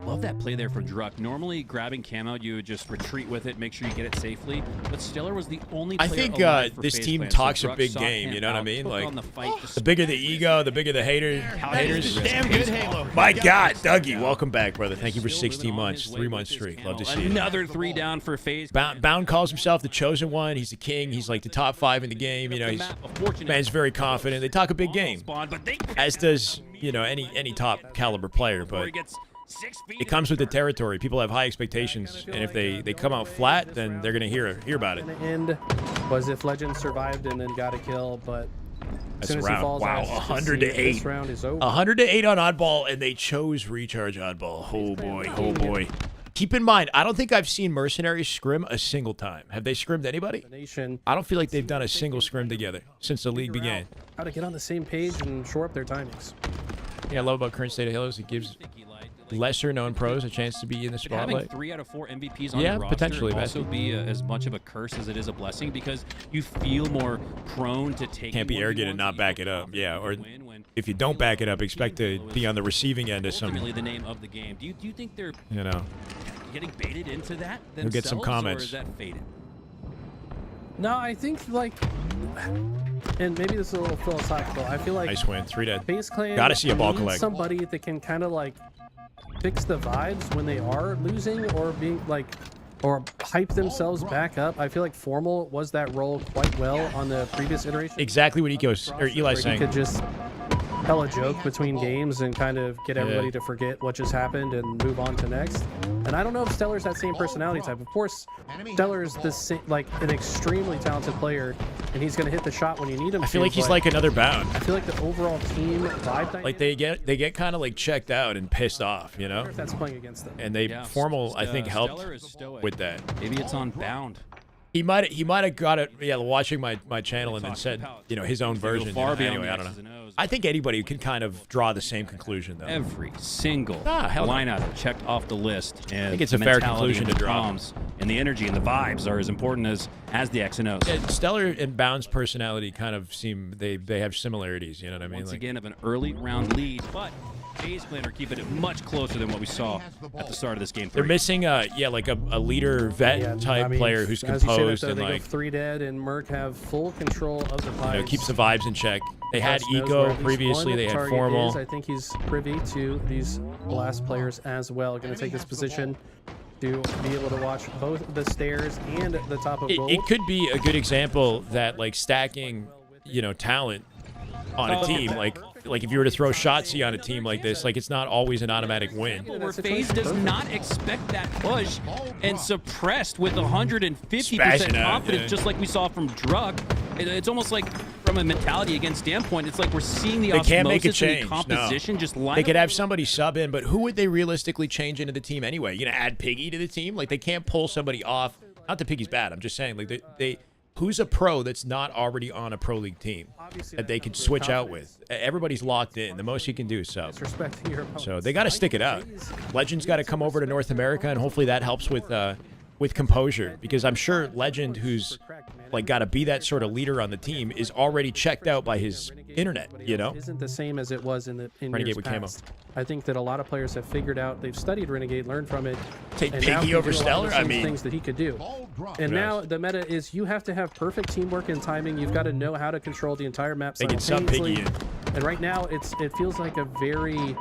Love that play there from Druck. Normally, grabbing camo, you would just retreat with it, make sure you get it safely. But Stellar was the only player
I think this team talks a big game, you know what I mean? Like, the bigger the ego, the bigger the haters.
Damn good Halo.
My God, Dougie, welcome back, brother. Thank you for 16 months, 3-month streak. Love to see it.
Another 3 down for FaZe.
Bound calls himself the chosen one. He's the king. He's like the top 5 in the game. You know, man's very confident. They talk a big game, as does, you know, any top caliber player, but it comes with the territory. People have high expectations, and if they come out flat, then they're gonna hear about it.
And was if Legend survived and then got a kill, but as soon as he falls
wow, 100 to 8.
This round is over.
100 to 8 on oddball, and they chose recharge oddball. Oh boy, oh boy. Keep in mind, I don't think I've seen Mercenaries scrim a single time. Have they scrimmed anybody? I don't feel like they've done a single scrim together since the league began.
How to get on the same page and shore up their timings.
Yeah, I love about current state of Halo is it gives lesser known pros a chance to be in the spotlight.
Having 3 out of 4 MVPs on your roster
potentially
also be as much of a curse as it is a blessing because you feel more prone to take.
Can't be arrogant and not back it up. Yeah, or if you don't back it up, expect to be on the receiving end of some.
Ultimately, the name of the game. Do you think they're getting baited into that?
We'll get some comments.
Or is that faded?
No, I think like, and maybe this is a little philosophical. I feel like
nice win, 3 dead.
FaZe Clan
gotta see a ball collect.
Somebody that can kind of like fix the vibes when they are losing or being like, or hype themselves back up. I feel like Formal was that role quite well on the previous iteration.
Exactly what Eli's saying.
He could just tell a joke between games and kind of get everybody to forget what just happened and move on to next. And I don't know if Stellar's that same personality type. Of course, Stellar's like an extremely talented player, and he's going to hit the shot when you need him.
I feel like he's like another Bound.
I feel like the overall team vibe.
Like they get kind of like checked out and pissed off, you know.
If that's playing against them.
And Formal, I think, helped with that.
Maybe it's on Bound.
He might have got it. Yeah, watching my channel and then said, you know, his own version. Anyway, I don't know. I think anybody can kind of draw the same conclusion, though.
Every single lineup checked off the list. And
I think it's a fair conclusion to draw.
And the energy and the vibes are as important as the X and O's.
Yeah, Stellar and Bound's personality kind of seem they have similarities. You know what I mean?
Once again, of an early round lead, but FaZe plan are keeping it much closer than what we saw at the start of this game.
They're missing like a leader vet type player who's composed and like
3 dead, and Merc have full control of the vibes.
You know, keeps the vibes in check. They had Eco previously. They had Formal.
I think he's privy to these last players as well. Going to take this position to be able to watch both the stairs and the top of gold.
It could be a good example that like stacking, you know, talent on a team, like if you were to throw Shotzi on a team like this, like it's not always an automatic win.
Where FaZe does not expect that push and suppressed with 150% confidence, just like we saw from Druk. It's almost like from a mentality against standpoint, it's like we're seeing the osmosis
can't make a change.
And the composition just line
They could have somebody sub in, but who would they realistically change into the team anyway? You gonna add Piggy to the team? Like they can't pull somebody off. Not that Piggy's bad. I'm just saying like they who's a pro that's not already on a pro league team that they could switch out with? Everybody's locked in. The most you can do is sub. So they got to stick it out. Legend's got to come over to North America, and hopefully that helps with composure, because I'm sure Legend, who's like got to be that sort of leader on the team, is already checked out by his internet. You know,
isn't the same as it was in
Renegade
years
with
past. I think that a lot of players have figured out, they've studied Renegade, learned from it.
Take Piggy over Stellar. I mean,
things that he could do. And now the meta is you have to have perfect teamwork and timing. You've got to know how to control the entire map
they can sub Piggy in.
And right now it feels like a very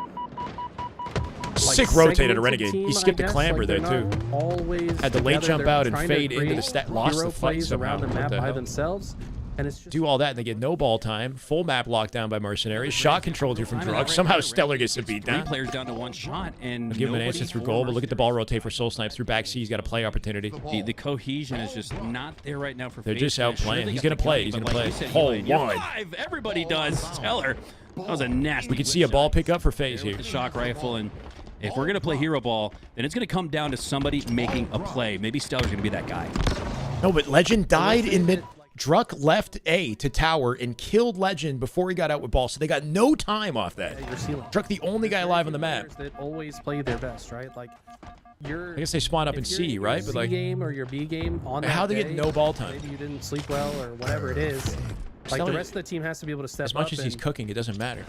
sick rotator Renegade.
Team,
he skipped the clamber there too.
Always
had the late jump out and fade into the stat. Lost
hero
the fight
plays
somehow.
around the map by themselves. And it's just
do all that and they get no ball time. Full map lockdown by Mercenaries. Shot controlled here from Drug. Somehow Stellar gets a beat down.
3 players down to 1 shot, and
give him an answer through goal, but look at the ball rotate for Soul Snipe through back C. He's got a play opportunity.
The cohesion is just not there right now for FaZe.
They're just out playing. He's gonna play. He's gonna play. Hole one.
Everybody does. Stellar. That was a nasty.
We can see a ball pick up for FaZe here.
The shock rifle, and if we're gonna play hero ball, then it's gonna come down to somebody making a play. Maybe Stellar's gonna be that guy.
No, but Legend died in mid. Druk left A to tower and killed Legend before he got out with ball, so they got no time off that. Druk, the only guy alive on the map.
That always play their best, right? Like
I guess they spawn up in C, right?
But like game or your B game on that
how they get no ball time?
Maybe you didn't sleep well or whatever it is. Like the rest of the team has to be able to step up.
As much as he's cooking, it doesn't matter.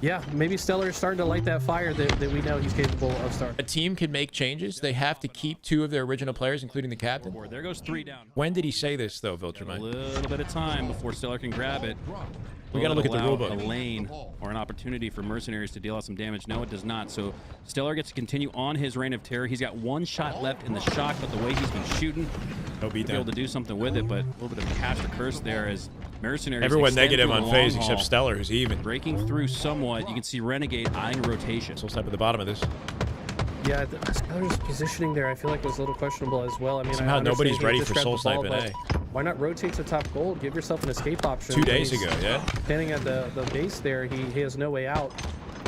Yeah, maybe Stellar is starting to light that fire that we know he's capable of starting.
A team can make changes. They have to keep 2 of their original players, including the captain.
There goes 3 down.
When did he say this, though, Viltrumine?
A little bit of time before Stellar can grab it.
We got to look at the rulebook.
A lane or an opportunity for Mercenaries to deal out some damage. No, it does not. So Stellar gets to continue on his reign of terror. He's got 1 shot left in the shock, but the way he's been shooting,
he'll be
able to do something with it. But a little bit of cash to curse there as Mercenaries.
Everyone negative on FaZe except Stellar, who's even.
Breaking through somewhat. You can see Renegade eyeing rotation.
So step at the bottom of this.
Yeah, Stellar's positioning there, I feel like was a little questionable as well. I mean,
somehow nobody's ready for Soul Snipe in A.
Why not rotate to top gold? Give yourself an escape option.
2 days ago, yeah.
Standing at the base there, he has no way out.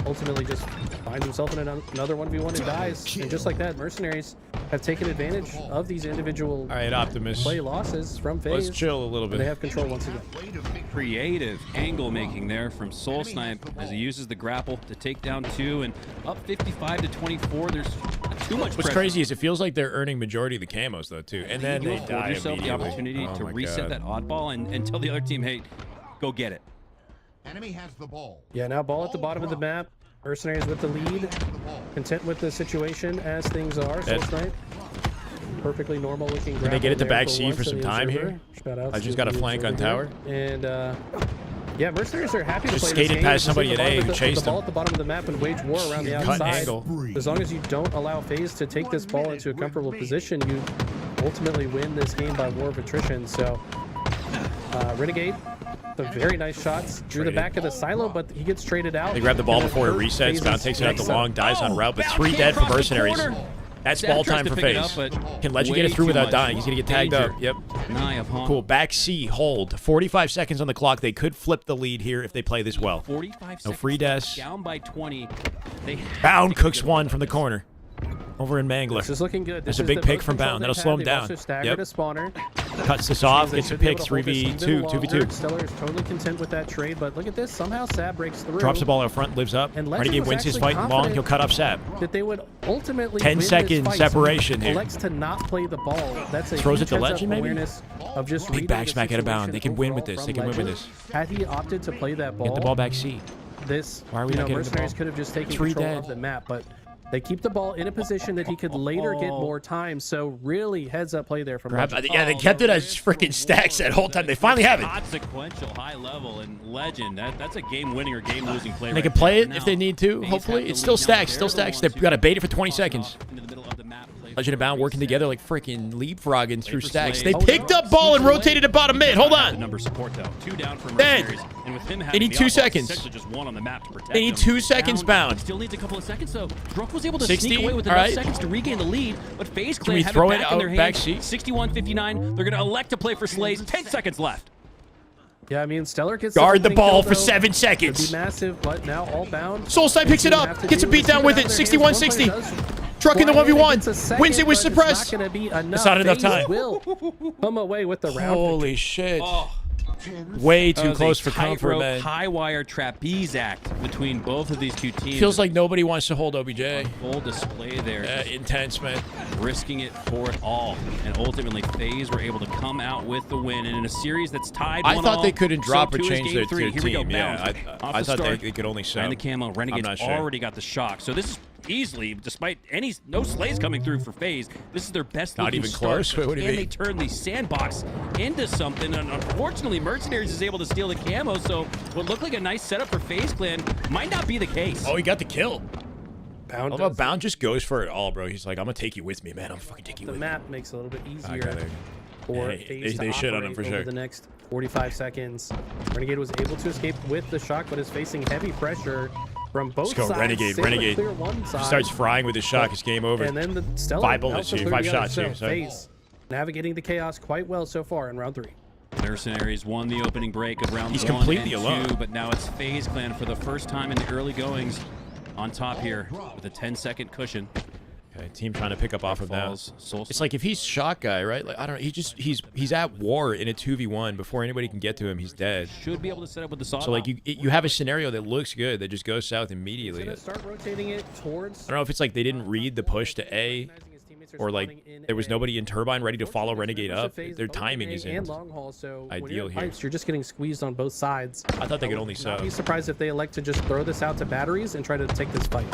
Ultimately, just finds himself in another 1v1 and dies. And just like that, Mercenaries have taken advantage of these individual
Optimus.
play losses from FaZe.
Let's chill a little bit.
They have control once again.
Creative angle making there from Soul Snipe as he uses the grapple to take down 2 and up 55 to 24. There's too much.
What's crazy is it feels like they're earning majority of the camos though too, and then they die
yourself the
immediately.
Opportunity to reset that oddball and tell the other team, hey, go get it.
Enemy has the ball.
Yeah, now ball at the bottom of the map. Mercenaries with the lead. Content with the situation as things are. Soul Snipe. Perfectly normal looking.
Can they get it to back C for some time here? I just got a flank on tower.
And Yeah, Mercenaries are happy to
Just
play this
skated
game.
past somebody at A who chased
the ball
him.
at the bottom of the map and wage war around the
Cut an
outside.
angle.
As long as you don't allow FaZe to take this ball into a comfortable position, you ultimately win this game by war of attrition. So, Renegade, some very nice shots through the back of the silo, but he gets traded out.
They grab the ball
And
before it
hurt
resets.
FaZe's
Bound takes it out the
next
long, dies on route, but 3
Bound
dead for
can't cross the
Mercenaries.
corner.
That's
Sam
ball
tries
time
to
for
pick it
FaZe.
up, but
Can Legend
way
get it through
too
without
much
dying? He's going to get tagged
danger.
up. Yep.
Nigh upon
Cool. Back C, hold. 45 seconds on the clock. They could flip the lead here if they play this well.
45
No
seconds
free des.
down by 20. They
Bound cooks one from the corner. Over in Mangler.
This is looking good.
That's
This
a
is
big
the
pick
most
from
control
Bound. That'll
they've
slow
had.
him
They've
down.
also staggered
Yep.
a spawner.
Cuts this off.
They
Gets a
should be
pick.
able to hold this
3v2.
even longer.
2v2.
Stellar is totally content with that trade, but look at this. Somehow Sab breaks through.
Drops the ball out front. Lives up.
And Legend
Renegade
was
wins his
actually
fight long.
confident
He'll cut off Sab.
that they would ultimately
10
win this
second
fight.
separation here.
Elects to not play the ball. That's a
Throws
huge
it to
heads-up
Legend, maybe?
awareness of just
Big
reading
back
the
smack out of bound.
situation
They can win with
overall
this.
from
They can win with
Legend.
this.
Had he opted to play that ball,
Get the ball back C.
this,
Why are we
you
not
know,
getting the
Mercenaries
ball?
could have just taken
3
control
dead.
of the map, but they keep the ball in a position that he could later get more time. So really heads up play there from
Perhaps,
Legend.
yeah, they kept it as freaking stacks that whole time. They finally have it.
Consequential high level and Legend. That's a game winning or game losing play.
They
right
can play
there.
it if they need to.
Now,
Hopefully,
FaZe
it's
have
still
the lead.
stacks. Still
They're the
stacks.
ones
They've
who
got to bait it for
can
20
cross
seconds.
off into the middle of the map, play
Legend and Bound working together like freaking leapfrogging through
for
stacks.
Slade.
They picked up ball and rotated to bottom mid. Hold
The
on.
number support though. 2 down for
Dead.
Mercenaries. And with him
They
having
need
the
2
outlaw,
seconds.
essentially just one on the map to protect
They need
him.
2 seconds, Bound.
Still needs a couple of seconds though. Druk was able to
60,
sneak away with
all
enough
right.
seconds to regain the lead, but FaZe
Can
Clan
we
have
throw
it
it
back in their
out back
hands.
seat?
61-59. They're going to elect to play for Slays. 10 seconds left.
Yeah, I mean, Stellar gets
Guard the
opening
ball
kill,
for
though.
7
Could
seconds.
be massive, but now all Bound.
Soulside picks it
Have
up.
to
Gets a
do
beat
is
down
keep
with
out
it.
of their hands.
61-60.
One player does
Truck in the
fly
1v1.
It's a second,
Wins it with
but it's
suppress.
Not gonna be enough.
It's not enough
FaZe
time.
Will come away with the round.
Holy shit.
Oh.
Way
That
too
was
close
a
for comfort,
tightrope,
man.
high wire trapeze act between both of these two teams.
Feels like nobody wants to hold OBJ.
Full display there.
Intense, man.
Risking it for it all. And ultimately, FaZe were able to come out with the win. And in a series that's tied
I
1-1,
thought they couldn't drop
so
or
too is
change
game
their
3. Here we go,
team. Yeah,
Bound. Off
I
the
thought
start.
they could only sub.
And the camo. Renegades
not sure.
already got the shock. So this is easily, despite no slays coming through for FaZe, this is their best
Not
looking
even
start.
close? What do you
And
mean?
they turn the sandbox into something. And unfortunately, Mercenaries is able to steal the camo. So what looked like a nice setup for FaZe Clan might not be the case.
Oh, he got the kill.
Bound,
How about Bound just goes for it all, bro. He's like, I'm going to take you with me, man. I'm fucking take you
the
with me.
map makes it a little bit
I
easier
got it.
for
Yeah,
FaZe
they
to
shit on him
operate
for
over
sure.
the next 45 seconds. Renegade was able to escape with the shock, but is facing heavy pressure from both
Let's go,
sides.
Renegade.
Saber
Renegade.
clear one side,
Starts frying with his shock. It's game over.
and then the Stellar
5 bullets
also
here,
cleared
5
the other.
shots here.
So
So.
FaZe navigating the chaos quite well so far in round 3.
Mercenaries won the opening break of round
He's
1
completely
and
alone.
2, but now it's FaZe Clan for the first time in the early goings on top here with a 10-second cushion.
Okay, team trying to pick up off of that.
Falls, Soul
It's like if he's shot guy, right? Like I don't know. He's at war in a 2v1 before anybody can get to him. He's dead.
should be able to set up with the saw.
So like you have a scenario that looks good that just goes south
He's
immediately.
gonna start rotating it towards.
I don't know if it's like they didn't read the push to A, or like there was nobody in Turbine ready to follow Renegade up. Their timing is
and long haul, so when
ideal
you're in
here.
fights, you're just getting squeezed on both sides.
I thought they could only
Not
sub.
be surprised if they elect to just throw this out to batteries and try to take this fight.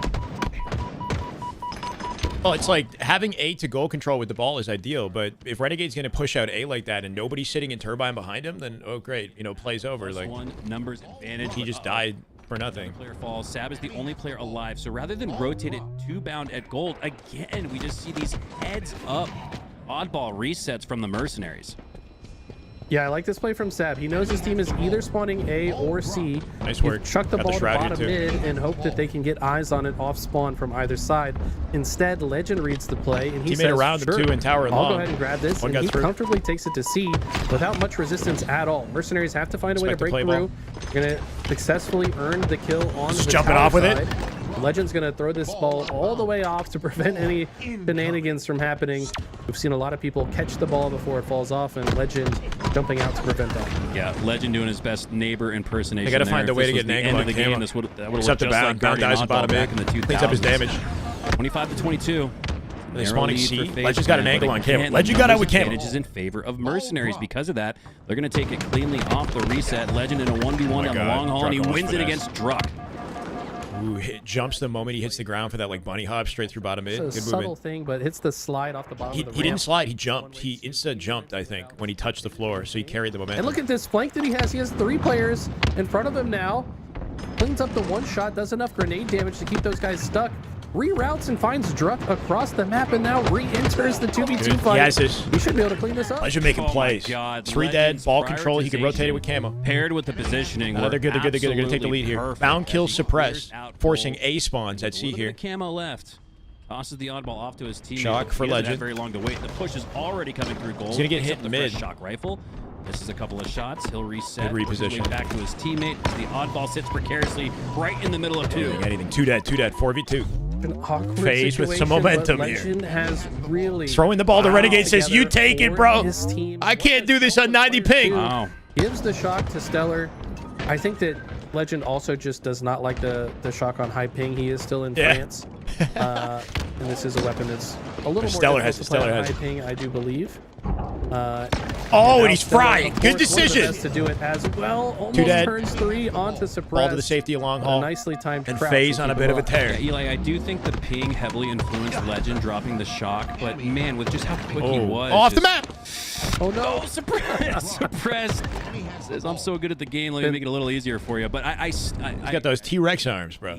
Oh, it's like having A to goal control with the ball is ideal, but if Renegade's going to push out A like that and nobody's sitting in Turbine behind him, then oh great, plays over. Like
one numbers advantage.
he just died for nothing.
Player falls. Sab is the only player alive. So rather than rotate it to Bound at gold, again, we just see these heads up oddball resets from the Mercenaries.
Yeah, I like this play from Sab. He knows his team is either spawning A or C.
Nice work.
Chuck the
Got the
ball to
shroud here,
bottom
too.
mid and hope that they can get eyes on it off spawn from either side. Instead, Legend reads the play and he
Teammate
says,
around him,
sure,
too, in tower and
I'll
long.
go ahead and grab this.
One
And
got
he
through.
comfortably takes it to C without much resistance at all. Mercenaries have to find a way to
Expect
break
to play
through. They're going to successfully earn the kill on
Just
the
jumping
tower
off with it.
side. Legend's going to throw this ball all the way off to prevent any shenanigans from happening. We've seen a lot of people catch the ball before it falls off, and Legend jumping out to prevent that.
Yeah, Legend doing his best neighbor impersonation.
They got to
there.
find a
If
way
this
to
was
get an
the
angle
end
on
of the game,
Camo.
this would have
Except the
just like
Bound
Guardian
dies at
Oddball
bottom
back
mid.
in the 2000s.
Cleans up his damage.
25-22.
Are they
Narrow
spawning
lead
C?
for FaZe
Legend's got an
Clan,
angle
but
on Camo.
again,
Legend got out with
numbers
Camo.
advantage is in favor of Mercenaries. Because of that, they're going to take it cleanly off the reset. Legend in a 1v1 on the
God.
long haul, and he
Druk
wins it
almost
against Druk.
Ooh, jumps the moment he hits the ground for that like bunny hop straight through bottom mid.
It's a
Good
subtle
movement.
thing, but hits the slide off the bottom
He
of the
didn't
ramp.
slide. He jumped. He insta jumped, I think, when he touched the floor. So he carried the momentum.
And look at this flank that he has. He has 3 players in front of him now. Cleans up the one shot, does enough grenade damage to keep those guys stuck. Reroutes and finds Druck across the map and now re-enters the 2v2 fight.
He has this.
He should be able to clean this up.
Legend making plays.
God,
3 dead,
Legend's
ball control. He can rotate it
prioritization
with camo.
Paired with the positioning.
They're good. They're good. They're good. They're going to take the lead here.
Perfect.
Bound kill
As he
suppress,
clears out
forcing
gold.
A spawns at C
A little
here.
bit of camo left. Tosses the oddball off to his teammate.
Shock for
He doesn't have
Legend.
very long to wait. The push is already coming through gold.
He's gonna get
Picks
hit
up the
mid.
first shock rifle. Misses a couple of shots. He'll reset.
Good
works his way
reposition.
back to his teammate. The oddball sits precariously right in the middle of 2.
Anything. 2 dead. 2 dead. 4v2.
An awkward
FaZe with some
situation, but
momentum
Legend
here.
has really
Throwing the ball to Renegade says, "You take it, bro.
his team.
I can't do this on 90 ping."
Wow.
Gives the shock to Stellar. I think that Legend also just does not like the shock on high ping. He is still in
Yeah.
France. And this is a weapon that's a little more
Stellar has
difficult
it,
to play on
Stellar has
high ping, I do believe.
Oh, and
now
he's
Stellar,
frying.
of
Good
course, one of the
decision.
best to do it as well. Almost
2 dead.
turns 3 onto suppress.
Ball to the safety of long
A
haul.
nicely timed
And
crouch
FaZe
to
on a
keep
bit
him
of a
up.
tear.
Yeah, Eli, I do think the ping heavily influenced Legend dropping the shock, but man, with just how quick he was.
Off the
just-
map.
Oh no!
Oh, suppressed. Says, I'm so good at the game. Let me make it a little easier for you. But
He's got those T-Rex arms, bro.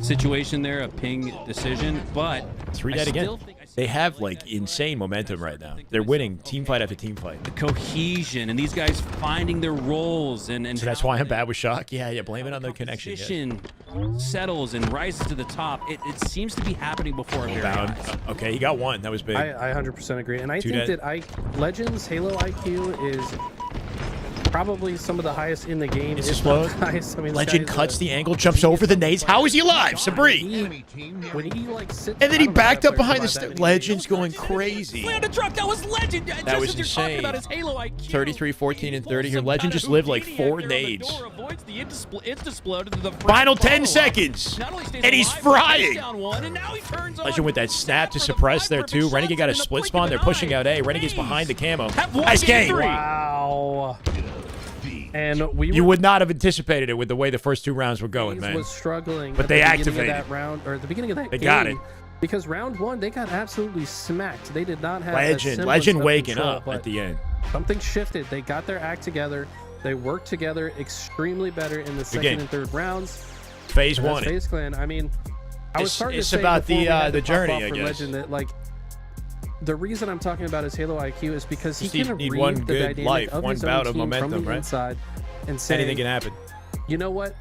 situation there, a ping decision, but
3
I
dead again.
still think I
They have like insane momentum right now. They're winning team fight after team fight.
the cohesion and these guys finding their roles and
So that's why I'm bad with shock. Yeah, blame it on the connection. Yes.
position settles and rises to the top. It seems to be happening before our very
Bound.
eyes.
Okay, he got 1. That was big.
I 100% agree, and I
2
think
dead.
that Legends Halo IQ is probably some of the highest in the game.
It's
if
slow.
not the highest. I mean, this
Legend
guy's
cuts
a-
the angle, jumps over the nades. How is he alive? Sabri.
Enemy team near
When he like sits,
And then
I
he
don't know
backed
how
up behind the
players survive that.
Legend's going crazy.
Land a truck. That was Legend. Just
That was
as you're talking
insane.
about his Halo IQ.
33, 14, and 30 here.
Some
Legend
kind of
just lived like
Houdini
4
actor on the
nades.
door, avoids the insta-explode to the
Final
first
10
follow-up.
seconds.
Not only stays
And he's
alive, but
frying.
takes down one, and now he turns on
Legend with that snap to
for the
suppress
5
there
perfect
too.
shots
Renegade got a
in the
split
blink
spawn.
of
They're
an
pushing
eye.
out A. Renegade's behind the camo.
Have one
Nice
game
game.
3.
Wow. And we
You
were,
would not have anticipated it with the way the first 2 rounds were going,
FaZe
man.
was struggling,
But
at
they
the beginning
activated.
of that round, or at the beginning of that
They
game.
got it.
Because round 1, they got absolutely smacked. They did not have a
Legend
semblance
waking
of control,
up
but
at the end.
something shifted. They got their act together. They worked together extremely better in the second
game.
and third rounds.
FaZe
And that's
won it.
FaZe Clan. I mean, I was
It's-
starting
it's
to say
about
before
the,
we had
the
to pop
journey,
off
I
for
guess.
Legend that like the reason I'm talking about his Halo IQ is because he
Just
can
need
read
one
the
good
dynamic
life,
of
one
his
bout
own
of
team
momentum,
from the
right?
inside and say,
Anything can happen.
you know what?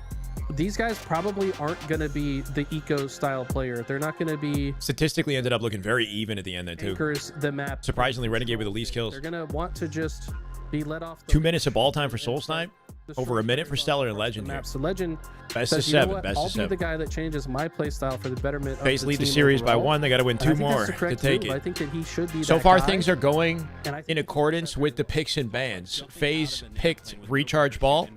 These guys probably aren't going to be the eco style player. They're not going to be
Statistically ended up looking very even at the end there too.
anchors the map.
Surprisingly, Renegade with the least kills.
They're going to want to just be let off.
2 minutes of ball time for Soul Snipe. Over a minute for Stellar and Legend here.
So Legend
Best
says,
of
you know
7.
what?
Best
I'll
of
be the
7.
guy that changes my play style for the betterment
FaZe
of the
lead the
team
series by
overall.
1. They got to win
And
2
I think that's
more
the
to
correct
take
move. I
it.
think that he should be
So
that
far,
guy.
things are going
And I think
in accordance with the picks and bans. FaZe picked Recharge Ball.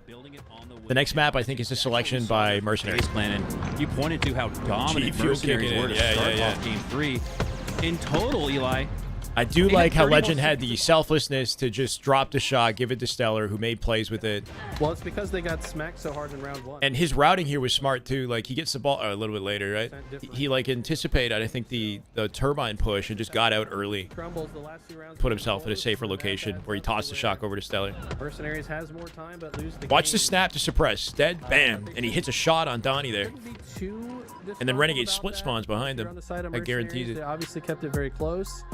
The next map, I think, is a selection by Mercenaries.
Clan, and you pointed to how dominant
Fuel
Mercenaries
kicking
were
in.
to
Yeah,
start
yeah,
off Game 3. In total, Eli,
I do
They
like
had
how
30
Legend
more
had the selflessness to just drop the shot, give it to Stellar, who made plays with it.
Well, it's because they got smacked so hard in round 1.
And his routing here was smart too. Like he gets the ball a little bit later, right? He like anticipated, I think, the turbine push and just got out early.
Crumbles the last 2 rounds.
Put himself in a safer location where he tossed the shock over to Stellar.
Mercenaries has more time, but lose the
Watch the
game.
snap to suppress. Dead, bam, and he hits a shot on Donnie there.
Shouldn't be too
And then Renegade
about
split
that.
spawns behind
They're
him.
on the side of
That guarantees
Mercenaries.
it.
They obviously kept it very close.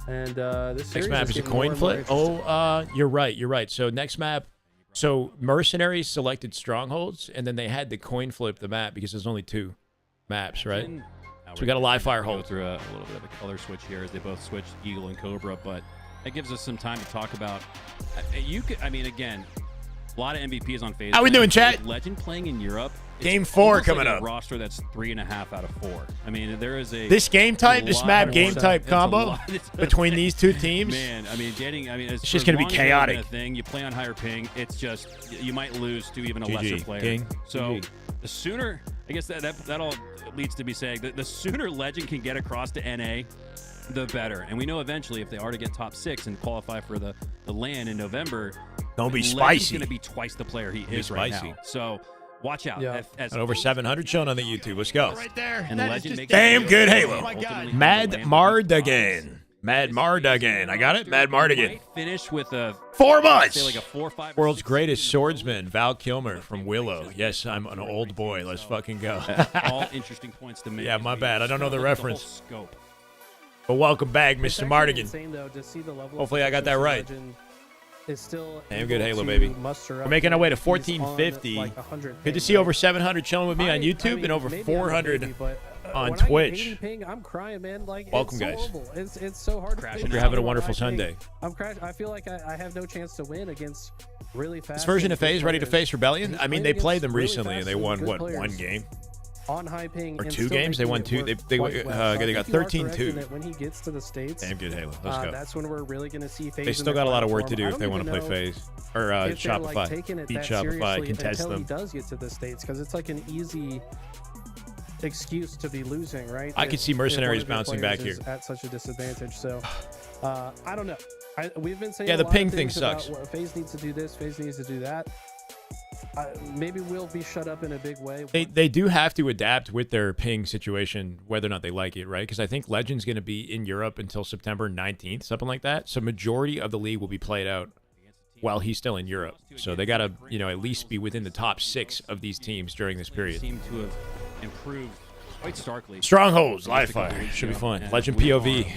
And this
Next
series
map is a
getting more
coin
and more
flip.
interesting.
You're right. You're right. So next map, so Mercenaries selected strongholds, and then they had to coin flip the map because there's only 2 maps, right? So we got a live fire
Go
hold.
through a little bit of a color switch here as they both switched Eagle and Cobra, but that gives us some time to talk about. You could, I mean, again, a lot of MVPs on FaZe.
How we doing, chat?
With Legend playing in Europe. it's
Game 4
almost
coming
like a
up.
roster that's 3.5 out of 4. I mean, there is a
This game type, this
lot
map
more
game
stuff.
type
It's a
combo
lot. It's
between these 2 teams.
Man, I mean, getting, I mean, it's
just gonna be chaotic.
A thing you play on higher ping, it's just you might lose to even a
GG,
lesser player.
King.
So
GG.
the sooner, I guess that all leads to me saying that the sooner Legend can get across to NA, the better. And we know eventually if they are to get top 6 and qualify for the LAN in November,
Don't be
Legend's
spicy.
going to be twice the player he
Be
is right
spicy.
now. So Watch out.
Yeah.
As
And over 700 shown on the YouTube. Let's go.
Right there.
And
That is
Legend
just
makes
Damn
it
good
easy.
Halo.
Oh my God.
Mad Mardigan. Mad Mardigan. I got it? Mad Mardigan.
Might finish with a
4 months.
say like a 4, 5,
World's greatest swordsman, Val Kilmer from Willow. Yes, I'm an old boy. Let's fucking go.
all interesting points to make.
Yeah, my bad. I don't know the
Look at whole
reference.
scope.
But welcome back,
It's
Mr.
actually
Mardigan.
insane, though, to see the level of
Hopefully I got that
proficiency
right.
Legend is still
Damn good
able
Halo,
to
baby.
muster
We're
up
making our way to
he's
1450.
on, like, 100
Good to
ping,
see over
right?
700 chilling with me on YouTube
I mean,
and over
maybe I'm a
400
baby, but,
on
when I get
Twitch.
80 ping, I'm crying, man. Like,
Welcome,
it's so
guys.
horrible. It's so hard.
Crashing
to
Hope
play
you're having a
on
wonderful
high ping.
Sunday.
I'm crashing. I feel like I have no chance to win against really fast.
This version
and
of
good
FaZe ready to
players.
face Rebellion?
He's
I mean,
playing
they played
against
them
really
recently and
fast
they
and
won,
good
what,
players.
one game?
On high ping
Or
and
2
still
games? They
making
won
it
2.
work
They
quite well. So I
got
think you are
13-2.
correct in that when he gets to the States,
Damn good Halo. Let's go.
that's when we're really going to see FaZe.
They
in
still
their
got a lot of
final
work to
form.
do if they want to play FaZe. Or
if they're, like,
Shopify.
taking it
Beat
that
Shopify,
seriously
contest
until
them.
he does get to the States, because it's like an easy excuse to be losing, right?
I could see Mercenaries
if one of your
bouncing back
players
here.
is at such a disadvantage. So I don't know. We've been saying
Yeah,
a
the
lot
ping
of
thing
things about
sucks.
what FaZe needs to do this, FaZe needs to do that. Maybe we'll be shut up in a big way.
They do have to adapt with their ping situation, whether or not they like it, right? Because I think Legend's going to be in Europe until September 19th, something like that. So majority of the league will be played out while he's still in Europe. So they got to, at least be within the top 6 of these teams during this period.
Seem to have improved quite starkly.
Strongholds, live fire. Should be fun. Legend POV.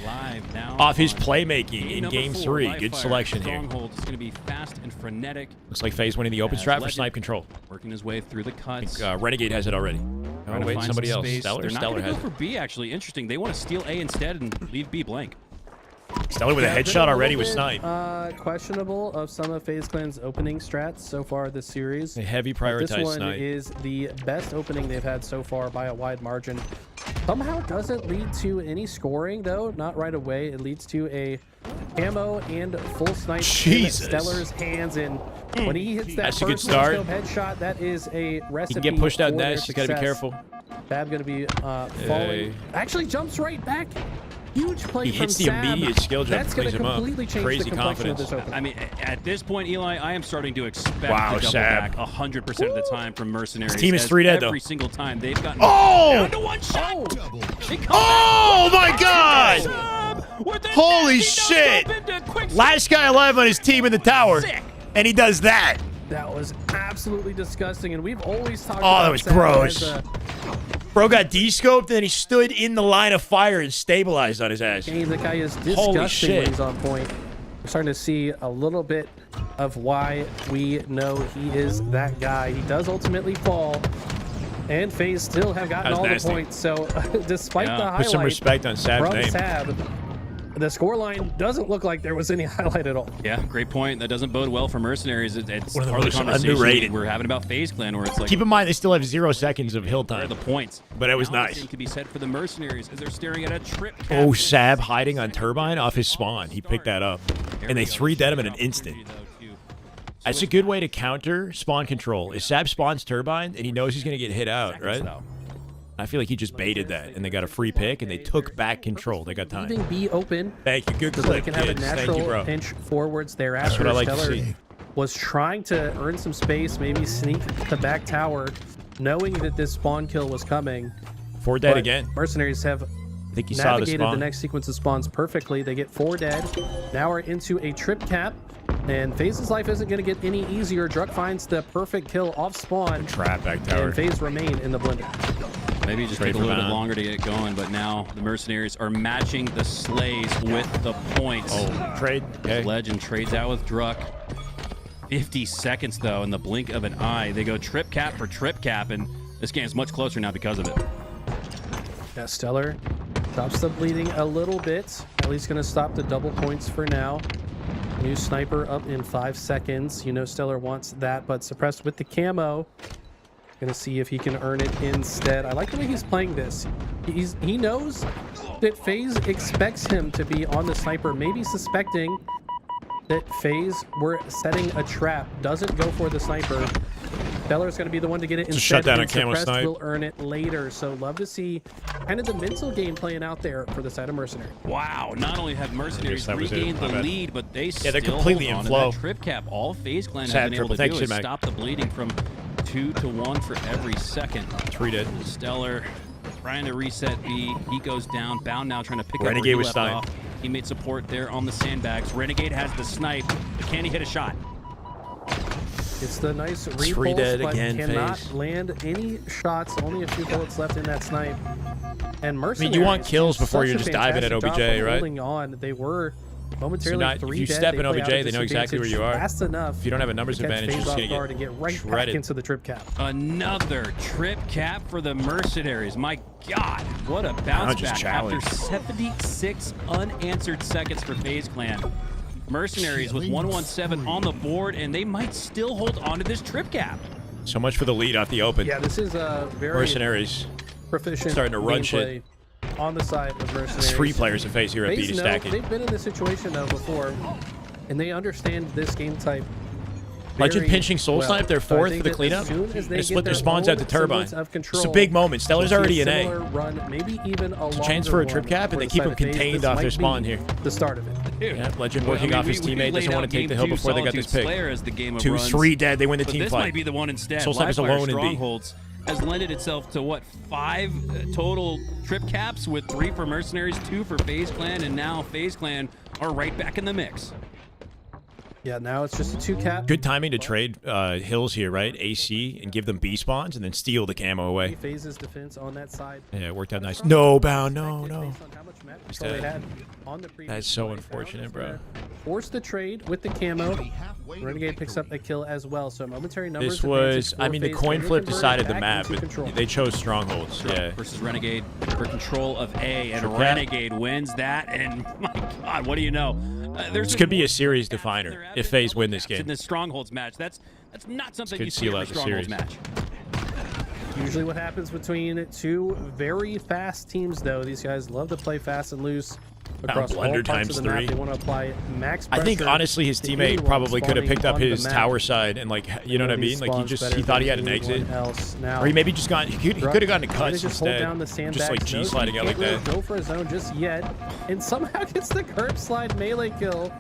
Off his playmaking in Game 3. Good selection here.
Stronghold is going to be fast and frenetic.
Looks like FaZe winning the open strat for snipe control.
Working his way through the
I
cuts.
think, Renegade has it already.
Trying
Oh,
to
wait,
find
somebody
some
else.
space.
Stellar
They're not
Stellar
going to
has
go
it.
for B, actually. Interesting. They want to steal A instead and leave B blank.
Stellar with a headshot already with snipe.
Questionable of some of FaZe Clan's opening strats so far this series.
A heavy
But
prioritized
this one
snipe.
is the best opening they've had so far by a wide margin. Somehow doesn't lead to any scoring though, not right away. It leads to a camo and full snipe
Jesus.
in Stellar's hands, and when he hits that
That's a good
first
start.
no-scope headshot, that is a recipe.
He can get pushed out
for their
nest. He's got to be
success.
careful.
Fab gonna be falling. Actually jumps right back. Huge play
He
from
hits the
Sab.
immediate skill jump,
That's gonna
cleans him up.
completely change
Crazy
the complexion of
confidence.
this opening.
I mean, at this point, Eli, I am starting to expect
Wow,
the double
Sab.
back 100% of the time from Mercenaries.
His team is
as
3 dead, though.
Every single time they've gotten
Oh!
down to one shot.
Double.
They come
Oh my God!
back with a
Holy
nasty
shit!
no-scope into quick
Last guy alive on his team in the tower,
Sick.
and he does that.
That was absolutely disgusting, and we've always talked
Oh,
about
that was
Sab
gross.
as a
Bro got de-scoped, and then he stood in the line of fire and stabilized on his ass.
game. The guy is
Holy
disgusting
shit.
when he's on point. We're starting to see a little bit of why we know he is that guy. He does ultimately fall, and FaZe still have gotten
That was
all
nasty.
the points. So despite the highlight
Put some respect on Sab's
from
name.
Sab, the scoreline doesn't look like there was any highlight at all.
Yeah, great point. That doesn't bode well for Mercenaries. It's
One of the
part
most
conversation
underrated.
we're having about FaZe Clan, where it's like,
Keep in mind, they still have 0 seconds of hill
where are
time.
the points?
But it was
Now the
nice.
same could be said for the Mercenaries as they're staring at a trip.
Oh, Sab hiding on Turbine off his spawn. He picked that up. And they 3-dead him in an instant. That's a good way to counter spawn control. Is Sab spawns Turbine, and he knows he's going to get hit out, right? I feel like he just baited that, and they got a free pick, and they took back control. They got time.
Leaving B open
Thank you. Good
so they
clip,
can have a
kids. Thank
natural
you, bro.
pinch forwards thereafter.
That's what I like to
Stellar
see.
was trying to earn some space, maybe sneak the back tower, knowing that this spawn kill was coming.
4 dead
But
again.
Mercenaries have
I think you saw the
navigated the
spawn.
next sequence of spawns perfectly. They get 4 dead. Now we're into a trip cap, and FaZe's life isn't going to get any easier. Druck finds the perfect kill off spawn,
Trap back tower.
and FaZe remain in the blender.
Maybe just
Straight
take a
for
little bit
Van.
longer to get going, but now the Mercenaries are matching the slays with the points.
Oh, trade. Okay.
Legend trades out with Druck. 50 seconds, though, in the blink of an eye. They go trip cap for trip cap, and this game is much closer now because of it.
Yeah, Stellar stops the bleeding a little bit. At least going to stop the double points for now. New sniper up in 5 seconds. You know Stellar wants that, but suppressed with the camo. Gonna see if he can earn it instead. I like the way he's playing this. He knows that FaZe expects him to be on the sniper, maybe suspecting that FaZe were setting a trap. Doesn't go for the sniper. Stellar's going to be the one to get it
a
instead.
shutdown
and
on camo
Suppressed
snipe.
will earn it later. So love to see kind of the mental game playing out there for the side of Mercenary.
Wow, not only have Mercenaries
that was it.
regained the
My bad.
lead, but they
they're
still
completely
hold
in
on to
flow.
that trip cap. All FaZe Clan
Sad
have been able
triple.
to
Thanks,
do is
Shit Mag.
stop the bleeding from 2 to 1 for every second.
Treated.
Stellar trying to reset B. He goes down. Bound now trying to pick
Renegade
up where he
was
left
sniped.
off. Teammate support there on the sandbags. Renegade has the snipe, but can he hit a shot?
It's the nice repulse,
Treated
but
again,
cannot
FaZe.
land any shots. Only a few bullets left in that snipe. And Mercenaries,
you want kills before
such
you're
a
just diving at
fantastic
OBJ,
job of
right?
Holding on. They were momentarily
if
3
you
dead.
step in
play
OBJ,
out a
they know exactly where you
disadvantage
are.
Fast enough.
If you don't have a numbers
to catch
advantage, you're
FaZe
just
off
going to
guard and get right
shredded.
back into the trip cap.
Another trip cap for the Mercenaries. My God, what a bounce
just
back after
challenge.
76 unanswered seconds for FaZe Clan. Mercenaries with 117 on the board, and they might still hold on to this trip cap.
So much for the lead off the open.
Yeah, this is a very
Mercenaries
proficient
starting to run
gameplay on the side of Mercenaries.
It's 3 players to FaZe here at
FaZe
BD
know-
stacking.
They've been in this situation though before, and they understand this game type.
Legend
very
pinching Soul
well.
Snipe, they're
So I
4th
think
for the
that
cleanup.
as soon as
They
get
split their
their
spawns
own
out to Turbine.
semblance of
It's a
control,
big moment. Stellar's
we'll
already
see
in A.
similar run, maybe even a
It's a chance for a trip cap, and they keep them contained off their spawn here.
The start of it.
Yeah, Legend working off his teammate, doesn't want to take the hill before they got this pick.
As the game of
2,
runs.
3 dead, they win the
But
team
this
fight.
might be the one instead.
Soul Snipe is
Livefire
alone in B.
Strongholds has lended itself to what, 5 total trip caps with 3 for Mercenaries, 2 for FaZe Clan, and now FaZe Clan are right back in the mix.
Yeah, now it's just a 2 cap.
Good timing to trade hills here, right? AC and give them B spawns and then steal the camo away.
FaZe's defense on that side.
Yeah, it worked out nice. No, Bound, no.
Based on how much map control they had on the previous
That's so
play.
unfortunate,
Bound is
bro.
gonna force the trade with the camo. Renegade picks up a kill as well, so momentary numbers.
This was,
advantage
I
for
mean, the
FaZe
coin
Clan. They
flip
converted
decided the
back
map,
into
but
control.
they chose strongholds. Yeah.
Versus Renegade for control of A, and
Trip cap.
Renegade wins that, and my God, what do you know?
This could be a series definer if FaZe win this
in
game.
this Strongholds match. That's not something
could
you see
seal
in a
out the
Strongholds
series.
match.
Usually what happens between 2 very fast teams, though, these guys love to play fast and loose across all
blunder
parts
times
of the map.
3.
They want to apply max
I think
pressure
honestly his
to
teammate
anyone
probably could have picked up
spawning on
his
the map.
tower side and like, you know what I
Nobody
mean? Like he
spawns better
thought he had
than
an exit.
anyone else. Now,
Or he maybe just got he could have gotten to
trying to
cuts
just hold
instead.
down the
Just like
sandbags.
G
Knows
sliding
he
out like
can't
that.
really go for a zone just yet, and somehow gets the curb slide melee kill.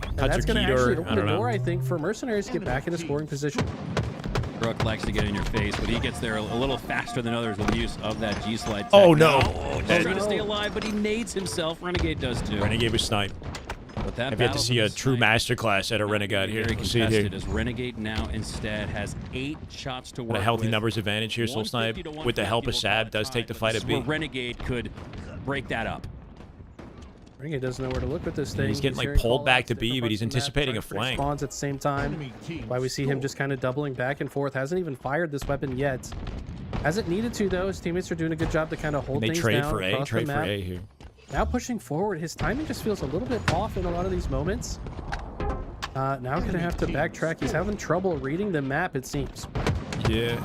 And
Cuts
that's
are
going to
key to
actually
her.
open
I
the
don't know.
door, I think, for Mercenaries to get back into scoring position.
Brook likes to get in your face, but he gets there a little faster than others with the use of that G-slide.
Oh, no.
He's trying to stay alive, but he nades himself. Renegade does too.
Renegade was sniped.
But that
I've yet to
battle
see
for
a
the
true
snipe
masterclass at a Renegade here.
very
We'll see it here.
contested, as Renegade now instead has 8 shots to work
Got a healthy
with.
numbers advantage here. Soul Snipe,
150 to
with the help of
150
Sab,
will
does
call
take the
time,
fight
but
at
this is where
B.
Renegade could break that up.
Renegade doesn't know where to look with this thing.
He's getting like
hearing
pulled back
callouts
to
different
B, but he's
parts of the map,
anticipating a
trying to
flank.
spawns at the same time. Why we see him just kind of doubling back and forth. Hasn't even fired this weapon yet. Hasn't needed to, though. His teammates are doing a good job to kind of hold
They
things
trade
down
for A,
across the
trade for
map.
A here.
Now pushing forward, his timing just feels a little bit off in a lot of these moments. Now gonna have to backtrack. He's having trouble reading the map, it seems.
Yeah.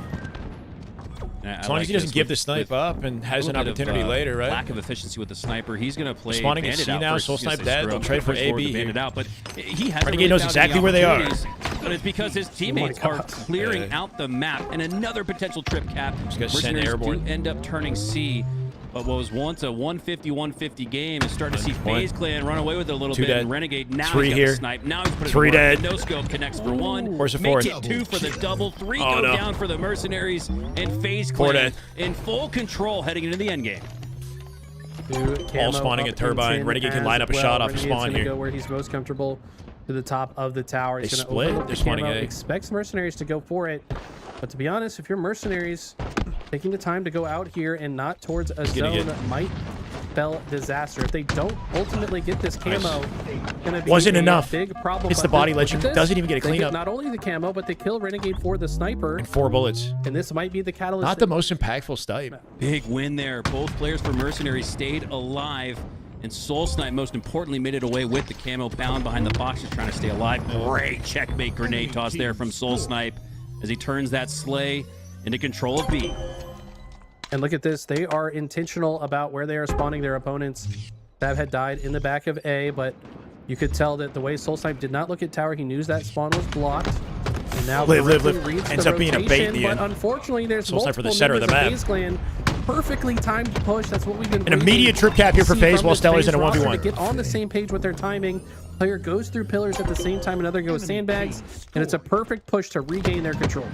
And
As long as he doesn't give the snipe up and has an opportunity later, right?
Lack of efficiency with the sniper. He's going to play
Spawning at
Bandit
C
out
now,
first.
Soul
He's gonna
Snipe
say,
dead.
screw
They'll
it,
trade for
push forward
AB
with Bandit
here.
out, but he hasn't
Renegade
really
knows
found
exactly
any
where they are.
opportunities, But it's because his teammates are clearing out the map. And another potential trip cap.
Just got sent
Mercenaries
airborne.
do end up turning C. But what was once a 150-150 game is starting to see FaZe Clan run away with it a little
2
bit.
dead.
And Renegade now
3
he's got
here.
the snipe. Now he's put it
3
to work.
dead.
No scope connects for 1.
Where's the
Make
fourth?
it 2 for the double. 3
Oh,
go
no.
down for the Mercenaries. And FaZe
4
Clan
dead.
in full control heading into the end game.
All spawning at Turbine. Renegade can line up a shot off of
Renegade's
spawn
gonna
here.
go where he's most comfortable, to the top of the tower. He's
They
going to
split.
overlook
They're
the
spawning
camo.
A.
Expects Mercenaries to go for it. But to be honest, if you're Mercenaries, taking the time to go out here and not towards a zone might spell disaster. If they don't ultimately get this camo, gonna be
Wasn't
a
enough.
big problem.
It's the
But
body
look
legend.
at this.
Doesn't even get a
They
cleanup.
Not only the camo, but they kill Renegade for the sniper.
And 4 bullets.
And this might be the catalyst.
Not the most impactful snipe.
Big win there. Both players for Mercenaries stayed alive. And Soul Snipe, most importantly, made it away with the camo bound behind the boxes, trying to stay alive. Great checkmate grenade toss there from Soul Snipe as he turns that sleigh into control of B.
And look at this. They are intentional about where they are spawning their opponents. That had died in the back of A, but you could tell that the way Soul Snipe did not look at tower, he knew that spawn was blocked. And now
Live.
correctly reads
Ends
the
up being a bait in
rotation,
the
but
end.
unfortunately, there's
Soul Snipe for the
multiple
center of the
members
map.
FaZe Clan. Perfectly timed push. That's what we've been
An immediate
waiting
trip cap here for
to see
FaZe
from
while
this
Stellar's
FaZe
in a
roster
1v1.
to get on the same page with their timing. player goes through pillars at the same time another goes sandbags, and it's a perfect push to regain their control.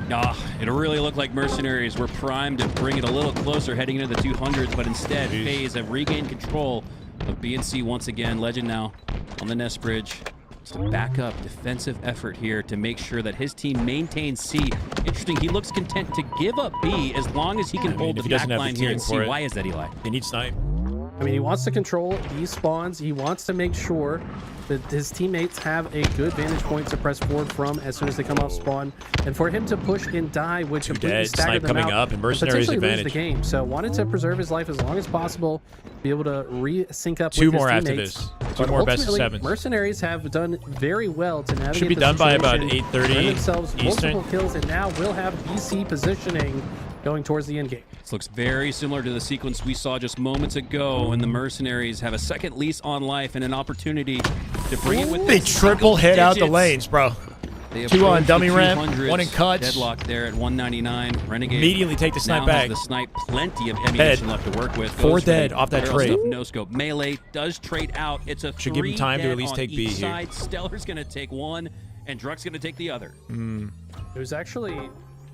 It really looked like Mercenaries were primed to bring it a little closer heading into the 200s, but instead FaZe have regained control of B and C once again. Legend now on the nest bridge. It's a backup defensive effort here to make sure that his team maintains C. Interesting, he looks content to give up B as long as he can hold the back line here and C. Why is that, Eli?
He needs snipe.
I mean, he wants to control these spawns. He wants to make sure that his teammates have a good vantage point to press forward from as soon as they come off spawn. And for him to push and die would completely stagger them
coming
out
up, and Mercenaries
advantage. Lose the game. So wanted to preserve his life as long as possible, be able to re-sync up
Two
with
more
his
after
teammates.
this. Two more best of sevens.
Mercenaries have done very well to navigate
Should be
the
done by about
situation,
8:30
earn themselves
Eastern.
multiple kills, and now will have BC positioning going towards the end game.
This looks very similar to the sequence we saw just moments ago, and the Mercenaries have a second lease on life and an opportunity to bring it with
They triple hit out the lanes, bro. Two on dummy ramp, one in cuts.
Deadlock there at 199. Renegade
immediately take the snipe
now
back.
Has the snipe, plenty of ammunition left to work with.
4 dead off that trade.
No scope. Melee does trade out. It's a
should give him time to at least take B here.
Side. Stellar's going to take one, and Druck's going to take the other.
It was actually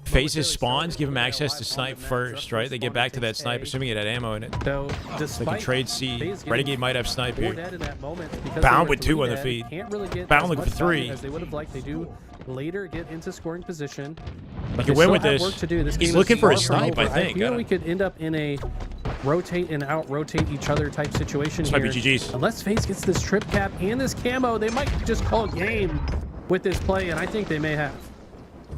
FaZe's spawns give him access to snipe first, right? They get back to that snipe, assuming it had ammo in it.
So,
they can trade C. Renegade might have snipe here.
Bound
Bound with 2 on the feet.
Really
Bound looking for 3.
As they would have liked. They do later get into scoring position.
He can win with this.
Work to do. This
He's
game
looking
is
for a
far from
snipe,
over.
I think.
I feel we could end up in a rotate and out-rotate each other type situation
This
here.
might be GG's.
Unless FaZe gets this trip cap and this camo, they might just call game with this play, and I think they may have.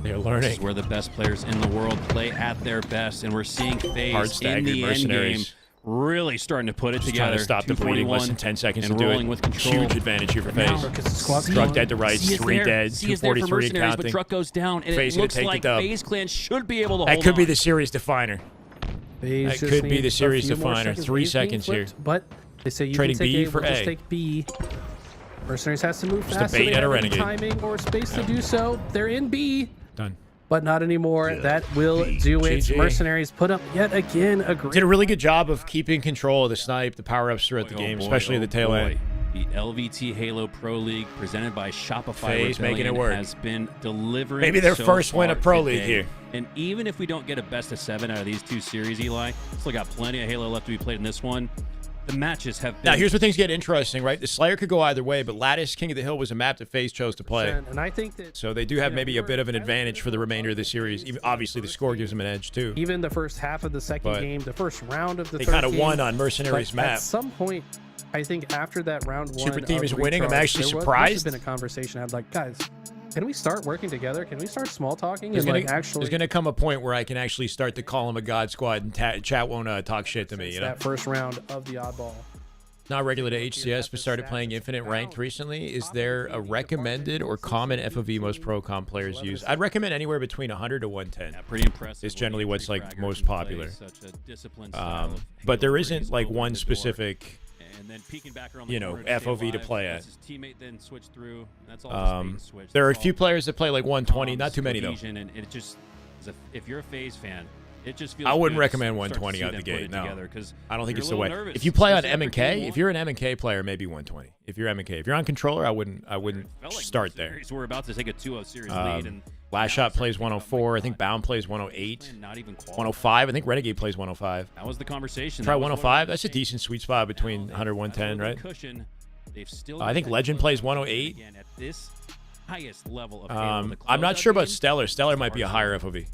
They're learning.
This is where the best players in the world play at their best, and we're seeing FaZe in the end game really starting to put it together.
Trying to stop the bleeding. Less than 10 seconds to do it.
With control.
Huge advantage here for FaZe. Druck dead to right, 3 dead, 243 and counting.
But Druck goes down, and
FaZe
it looks
take
like
the dub.
FaZe clan should be able to hold
That could
on.
be the series definer.
That
could be the series definer. 3 seconds here.
But they say you
Trading
can take
B
A,
for
we'll just
A.
take B. Mercenaries has to move
Just a
fast.
bait
So they
at a
have any
Renegade.
timing or space to do so. They're in B.
Done.
But not anymore. That will do it.
GG.
Mercenaries put up yet again a great.
Did a really good job of keeping control of the snipe, the power-ups throughout the game, especially the tail end.
The LVT Halo Pro League presented by Shopify
FaZe making it work.
has been delivering.
Maybe their
so
first win
far
of Pro
today.
League here.
And even if we don't get a best of 7 out of these 2 series, Eli, still got plenty of Halo left to be played in this one. The matches have been...
Now, here's where things get interesting, right? The Slayer could go either way, but Lattice, King of the Hill was a map that FaZe chose to play.
And I think that...
So they do have maybe a bit of an advantage for the remainder of the series. Even, obviously, the score gives them an edge, too.
Even the first half of the second game, the first round of the
they
third
kind of
game,
won on Mercenaries'
but
map.
At some point, I think after that round 1
Super Team
of
is winning. I'm
Recharge,
actually
there
surprised.
There's been a conversation I had like, guys, can we start working together? Can we start small talking?
There's
And
going to come a point where I can actually start to call them a God Squad and chat won't talk shit to me. You know?
That first round of the oddball.
Not regular to HCS, but started playing Infinite Ranked recently. Is there a recommended or common FOV most pro comp players use? I'd recommend anywhere between 100 to 110.
Pretty impressive.
It's generally what's like most popular. But there isn't like one specific, you know, FOV to play at. There are a few players that play like 120, not too many though.
And it just, if you're a FaZe fan, it just feels
I wouldn't
good
recommend
to start to
120
see
out the
them put
gate.
it
No,
together, 'cause
I don't think
you're
it's
a
the way.
little nervous,
If you play on
especially after
M&K,
game
if you're an M&K player, maybe 120. If you're M&K, if you're on controller, I wouldn't start there.
We're about to take a 2-0 series lead, and
Last Shot plays 104. I think Bound plays 108.
not even qualified.
105. I think Renegade plays 105.
That was the conversation.
Try
That was
105. That's a decent sweet spot between 100 and 110, right?
Cushion. They've still
I think Legend plays 108.
again at this highest level of Halo to
I'm not
close
sure
out
about
games.
Stellar. Stellar might be a higher FOV.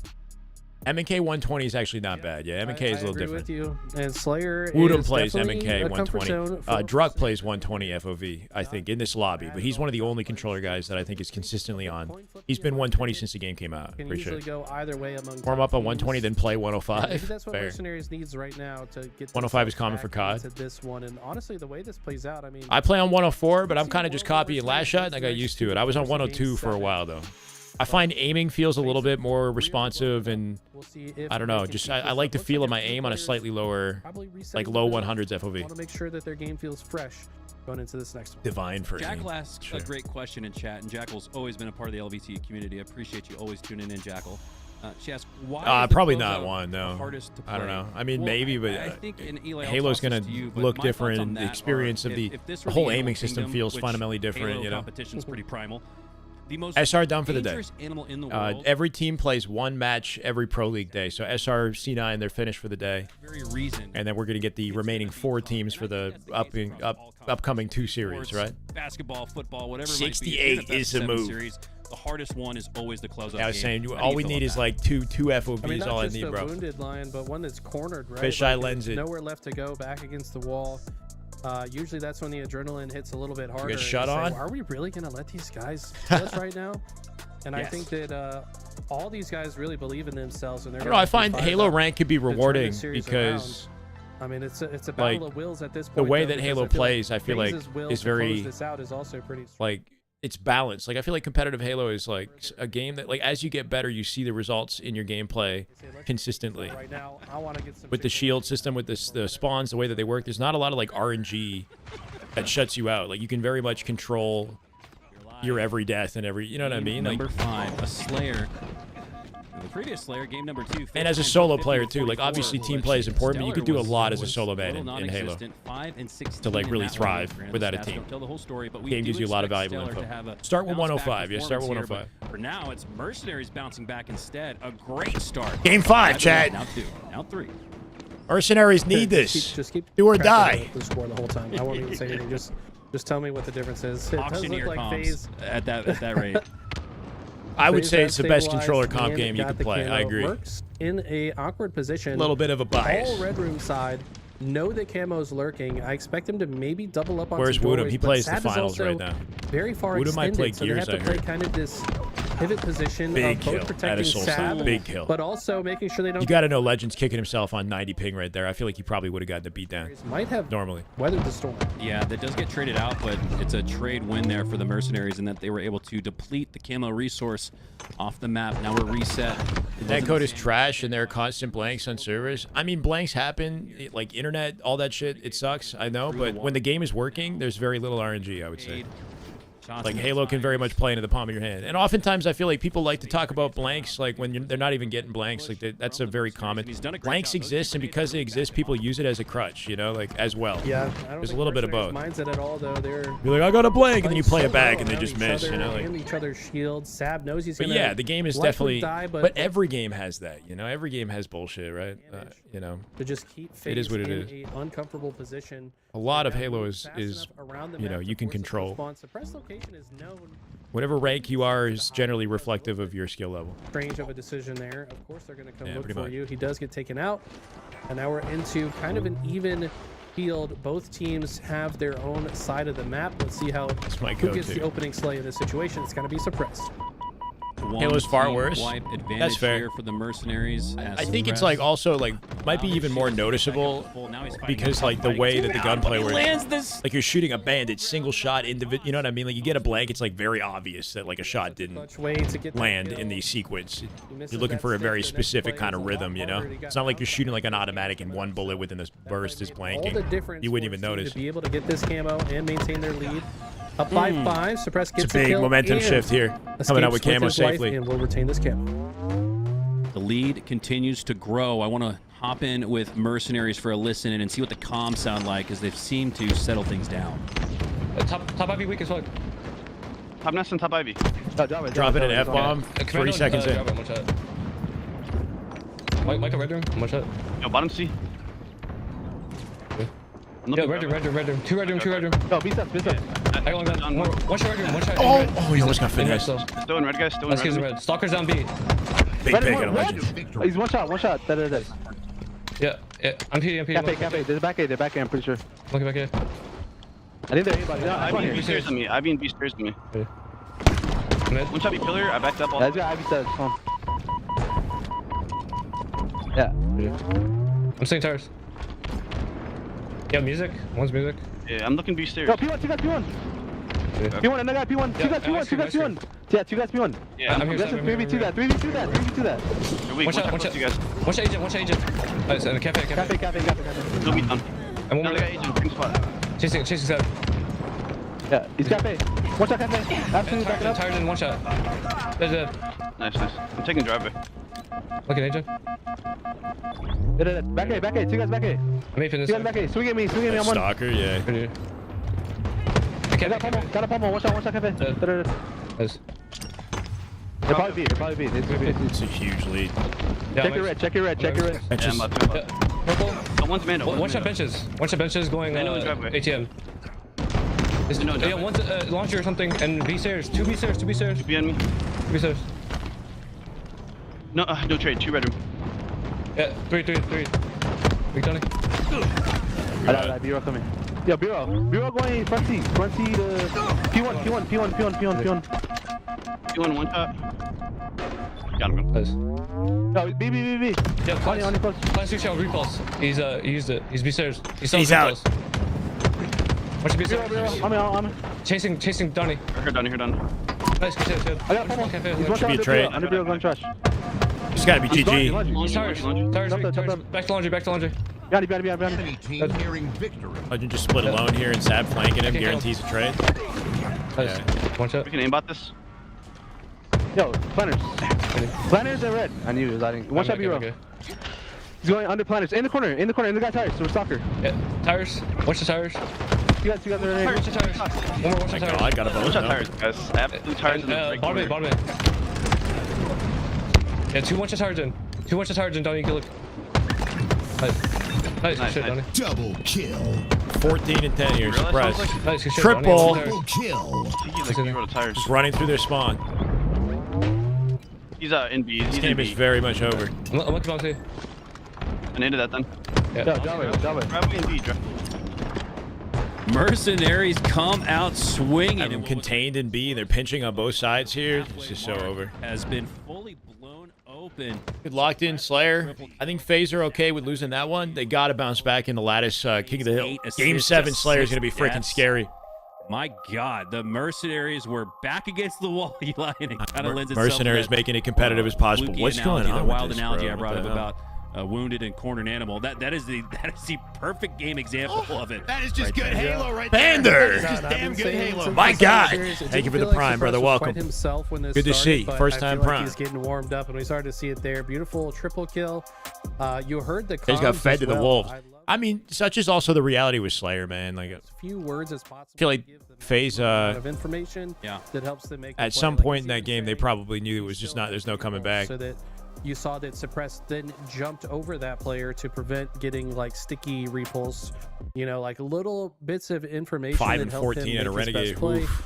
M&K 120 is actually not bad. Yeah, M&K is a little
I agree
different.
with you. And Slayer
Woodham
is
plays
definitely
M&K
a comfort
120.
zone for-
Druck plays 120 FOV, I think, in this lobby. But he's one of the only controller guys that I think is consistently on. He's been 120 since the game came out.
Can
Pretty
usually
sure.
go either way among
Warm up on 120, then play
Maybe
105.
that's what
Fair.
Mercenaries needs right now to get
105 is
themselves
common for
back
COD.
into this one. And honestly, the way this plays out, I mean,
I play on 104, but I'm kind of just copying Last Shot, and I got used to it. I was on 102 for a while, though. I find aiming feels a little bit more responsive, and I don't know. Just I like the feel of my aim on a slightly lower, like low 100s FOV.
want to make sure that their game feels fresh going into this next one.
Divine for
Jackal
aim.
asked a great question in chat, and Jackal's always been a part of the LVT community. I appreciate you always tuning in, Jackal. She asks, why is the
probably
closeout
not one. No,
the hardest to play?
I don't know. I mean,
Well,
maybe, but
I think in Eli, I'll
Halo's
toss this
gonna
to you, but
look
my thoughts on
different. The
that
experience
are,
of the
if this
the
were
whole
the
aiming
Animal
system
Kingdom,
feels
which
fundamentally different.
Halo
You know,
competition's pretty primal. The most
SR done for the day.
dangerous animal in the world.
Every team plays one match every Pro League day. So SR C9, they're finished for the day.
Very reason.
And then we're gonna get the remaining 4 teams for the upcoming 2 series, right?
Basketball, football, whatever.
68 is the move.
Series, the hardest one is always the closeout.
Yeah, I was saying,
game.
all we need is like two FOBs.
I mean, not
all I
just
need,
a
bro.
wounded lion, but one that's cornered, right?
Fisheye
Like,
lens it.
Nowhere left to go, back against the wall. Usually that's when the adrenaline hits a little bit harder.
get shut
and you
on?
say, are we really going to let these guys kill us right now? And I
Yes.
think that all these guys really believe in themselves. And they're
I don't know. I find Halo rank could be rewarding because
I mean, it's a
like,
battle of wills at this point.
the way
though,
that
because
Halo
I feel
plays, I feel like,
FaZe's will
is
to
very
close this out is also pretty
like it's balanced. Like I feel like competitive Halo is like a game that like as you get better, you see the results in your gameplay consistently.
right now. I want to get some
With the shield system, with the spawns, the way that they work, there's not a lot of like RNG that shuts you out. Like you can very much control your every death and every, you know what I mean?
Number
Like
5, a Slayer. The previous Slayer, game number 2.
and as a solo player too, like obviously team play is important, but you could do a lot as a solo man in Halo to like really thrive without a team. Game gives you a lot of valuable info. Start with 105. Yeah, start with 105.
For now, it's Mercenaries bouncing back instead. A great start.
Game 5, Chad.
Now 2, now 3.
Mercenaries need this.
Just keep
Do or
track
die.
of the score the whole time. I won't even say anything. Just tell me what the difference is. It does
Auctioneer
look like
comms
FaZe.
at that rate.
I would
FaZe
say
has
it's the best
stabilized
controller comp
and
game you
got
could
the
play.
camo.
I agree.
Merc's in a awkward position.
A little bit of a bias.
All Red Room side know that Camo's lurking. I expect him to maybe double up on
Where's
some
Woodham?
doorways,
He
but
plays the
Sab is
finals
also
right now.
Very far
Woodham might play
extended, so they have
Gears,
to
I
play
heard.
kind of this pivot position
Big
of
kill
both
at
protecting
his soul
Sab,
Big kill.
but also making sure they don't.
You got to know Legends kicking himself on 90 ping right there. I feel like he probably would have gotten the beat down.
Might have
normally
weathered the storm.
Yeah, that does get traded out, but it's a trade win there for the Mercenaries in that they were able to deplete the camo resource off the map. Now we're reset.
That code is trash and there are constant blanks on servers. I mean, blanks happen, like internet, all that shit. It sucks, I know, but when the game is working, there's very little RNG, I would say. Like Halo can very much play into the palm of your hand. And oftentimes I feel like people like to talk about blanks, like when they're not even getting blanks. Like that's a very common. Blanks exist, and because they exist, people use it as a crutch, you know, like as well.
Yeah, I don't
there's a
think
little bit of
Mercenaries
both.
minds it at all, though. They're
You're like, I got a blank, and then you play
so
it back,
well
and they
around
just
each
miss,
other
you know. Like,
and each other's shields. Sab knows he's
but
gonna.
yeah, the game is
likely
definitely.
die,
but every game has that, you know. Every game has bullshit, right? You know.
to just keep
It is
FaZe
what it
in
is.
a uncomfortable position.
A lot of
They
Halo
move
is
fast enough around the
you know,
map
you
to
can
force it to
control.
spawn. Suppressed location is known.
Whatever rank you are is generally reflective of your skill level.
Strange of a decision there. Of course, they're going to come
Yeah,
look
pretty
for
much.
you. He does get taken out, and now we're into kind of an even field. Both teams have their own side of the map. Let's see how
my
who gets
go-to.
the opening slay in this situation. It's going to be suppressed.
Halo's far worse.
Advantage
That's fair.
here for the Mercenaries.
I think it's like also like might be even more noticeable because like the way that the gunplay works. Like you're shooting a bandit, single shot individual. You know what I mean? Like you get a blank, it's like very obvious that like a shot didn't land in the sequence. You're looking for a very specific kind of rhythm. You know, it's not like you're shooting like an automatic and one bullet within this burst is
All the
blanking.
difference
You wouldn't
for
even
a team
notice.
to be able to get this camo and maintain their lead. Up by 5, Suppress gets
It's a big
kill
momentum
and
shift here. Coming out with
escapes
camo
his life
safely.
and will retain this camo.
The lead continues to grow. I want to hop in with Mercenaries for a listen in and see what the comms sound like as they've seemed to settle things down.
Top Ivy weak as fuck.
Top nest and top Ivy.
Drop it an F-bomb, 3 seconds in.
Mike, red room, one shot.
Yo, bottom C.
Yeah, red room. Two red room.
No, B step.
I got one gun. One shot red room, one shot.
Oh, he almost got finished.
Still in red, guys. Still in
Excuse me,
red.
red. Stalker's down B.
Big pick at a legend.
He's one shot.
Yeah. I'm P.
Cafe. They're back A, I'm pretty sure.
Look back here.
I think they're anybody. No,
Ivy and B stairs to me. Ivy and B stairs to me.
Mid.
One shot B pillar. I backed up all.
That's got Ivy says. Yeah.
I'm staying tires. Yeah, music. One's music.
Yeah, I'm looking B stairs.
Yo, P1, two guys, P1. P1, another guy, P1. Two guys, P1. Yeah, two guys, P1.
Yeah,
I'm here.
That's a 3v2 that. 3v2 that.
You're weak.
One shot.
You guys.
One shot agent. Nice, and cafe.
Cafe.
Still beat down.
And one
Another
more
guy agent. Green spot.
chasing seven.
Yeah, he's cafe. One shot cafe. Absolutely back it up.
Tired in one shot. There's a.
Nice. I'm taking driver.
Look at Angel.
Back A, back A. Two guys back A.
I'm aping this.
Two guys back A. Swing at me, I'm one.
Stalker, yeah.
I can't.
Got a pummel. One shot, cafe.
Nice.
They'll probably be.
It's a huge lead.
Yeah,
Check your red.
Benches.
Purple.
One's man.
One shot benches. One shot benches going ATM. Yeah, one's launcher or something, and B stairs. Two B stairs.
Be on me.
B stairs.
No, no trade. 2 bedroom.
Yeah, three. Big Tony.
I B-roll coming. Yo, B-roll going front seat to P1.
P1 one shot. Got him.
Nice.
No, B.
Yeah,
On your close.
Plastic shell repulse. He used it. He's B stairs.
He's out.
Watch the B stairs.
I'm in.
Chasing Donnie.
Here done.
Nice, good.
I got a pummel. He's one
Should be a
shot
trade.
under B-roll going trash.
It's got to be GG.
Tires. Back to laundry.
Behind.
Enemy team nearing victory.
Legend just split alone here and Sad flanking him, guarantees a trade.
Nice. One shot.
We can aimbot this.
Yo, planners. Planners are red. I knew he was adding. One shot B-roll.
Okay.
He's going under planners. In the corner. And the guy tires. So we're stalker.
Yeah, tires. Watch the tires.
You guys are right
Watch the tires. One more, watch the tires.
I got a vote.
One shot tires, guys. Absolute tires in the break.
Bottom. Yeah, two one shot tires in. Donnie, you can look. Nice, shit, Donnie.
Double kill.
14 and 10 here, surprise.
Nice, good shit,
Triple.
Donnie.
Double kill.
Tires.
Running through their spawn.
He's in B.
This
He's
game
in
is
B.
very much over.
I'm looking on too.
I needed that then.
Yeah.
Java.
Grab me in B, Jeff.
Mercenaries come out swinging.
Have them contained in B. They're pinching on both sides here. This is so over.
Has been fully blown open.
Good locked in Slayer. I think FaZe are okay with losing that one. They got to bounce back in the Lattice King of the Hill. Game 7 Slayer is going to be freaking scary.
My God, the Mercenaries were back against the wall, Eli, and it kind of lends itself
Mercenaries
to that,
making it competitive as possible. What's going on?
The
with
wild
this,
analogy
bro?
I brought
What
up
the hell?
about wounded and cornered animal. That is the perfect game example of it.
That is just good Halo right
there.
That is just damn good Halo.
My God. Thank you for the prime, brother. Welcome. Good to see. First time prime.
He's getting warmed up, and we started to see it there. Beautiful triple kill. You heard the
He's got fed to the wolves.
I
I mean, such is also the reality with Slayer, man. Like,
as few words as possible.
I feel like FaZe,
of information that helps them make
at some point in that game, they probably knew it was just not. There's no coming back.
So that you saw that Suppress then jumped over that player to prevent getting like sticky repulse. You know, like little bits of information.
5
that
and
helped
14
him
at a
make his
Renegade.
best play.
Oof.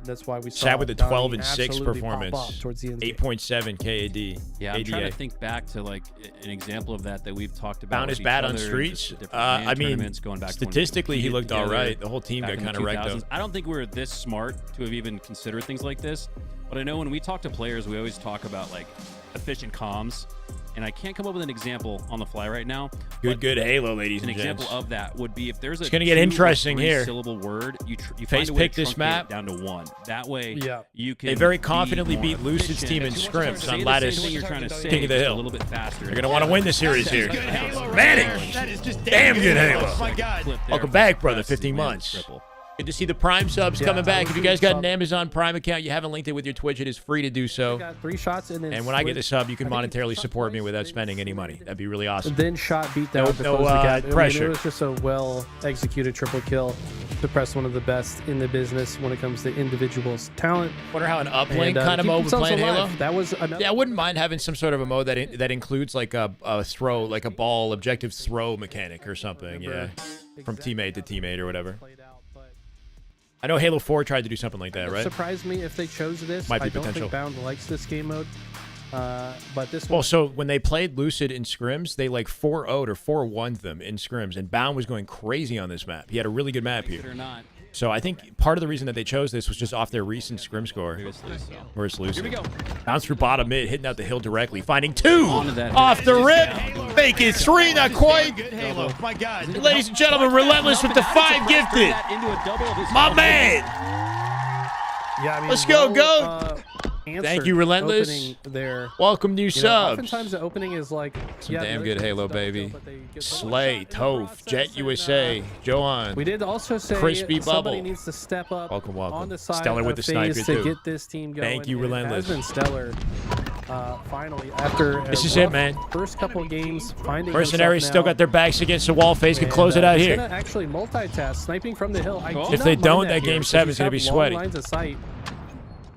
That's why we saw
Sad with the
Donnie
12 and 6
absolutely pop
performance.
off towards the end.
8.7 KAD.
Yeah, I'm trying to think back to like an example of that we've talked about.
Bound is bad on streets. I mean,
going back
statistically, he looked all right. The whole team got kind of wrecked up.
I don't think we're this smart to have even considered things like this. But I know when we talk to players, we always talk about like efficient comms. And I can't come up with an example on the fly right now.
Good Halo, ladies and
gents. An example of that would be if there's a
it's gonna get interesting here.
Syllable word, you
FaZe picked this map
down to 1. That way, you can.
They very confidently beat Lucid's team in scrims on Lattice King of the Hill.
A little bit faster.
They're gonna want to win the series here. Manning,
That is just
damn good Halo.
Oh my God.
Welcome back, brother. 15 months. Good to see the Prime subs coming back. If you guys got an Amazon Prime account, you haven't linked it with your Twitch, it is free to do so.
Got 3 shots and then
And when I get the sub, you can monetarily support me without spending any money. That'd be really awesome.
And then shot beat down to
No
close the gap.
pressure.
I mean, it was just a well executed triple kill to press one of the best in the business when it comes to individuals' talent.
Wonder how an uplink kind of mode would play in Halo.
That was another.
Yeah, I wouldn't mind having some sort of a mode that includes like a throw, like a ball objective throw mechanic or something. Yeah, from teammate to teammate or whatever. I know Halo 4 tried to do something like that, right?
It surprised me if they chose this.
Might be
I don't
potential.
think Bound likes this game mode. But this
Well,
one,
so when they played Lucid in scrims, they like 4-0'd or 4-1'd them in scrims, and Bound was going crazy on this map. He had a really good map here. So I think part of the reason that they chose this was just off their recent scrim score. Where's Lucid?
Here we go.
Bounce through bottom mid, hitting out the hill directly, finding 2 off the rip. Make it 3, not quite.
Good Halo. My God.
Ladies and gentlemen, Relentless with the 5 gifted. My man.
yeah, I mean,
Let's go,
answer
Thank you, Relentless.
opening There.
Welcome, new subs.
Oftentimes the opening is like
Some damn good Halo, baby. Slay, Toph, Jet USA, Johan.
We did also say
Crispy
somebody
Bubble.
needs to step up
Welcome.
on the side
Stellar
of
with the
FaZe
sniper,
to
too.
get this team going.
Thank you,
and it
Relentless.
has been stellar. finally, after
This is it, man.
First couple of games, finding
Mercenaries still got their backs against the wall. FaZe can close it out
he's
here.
Gonna actually multitask, sniping from the hill.
If they don't, that game 7 is going to be sweaty.
Lines of sight.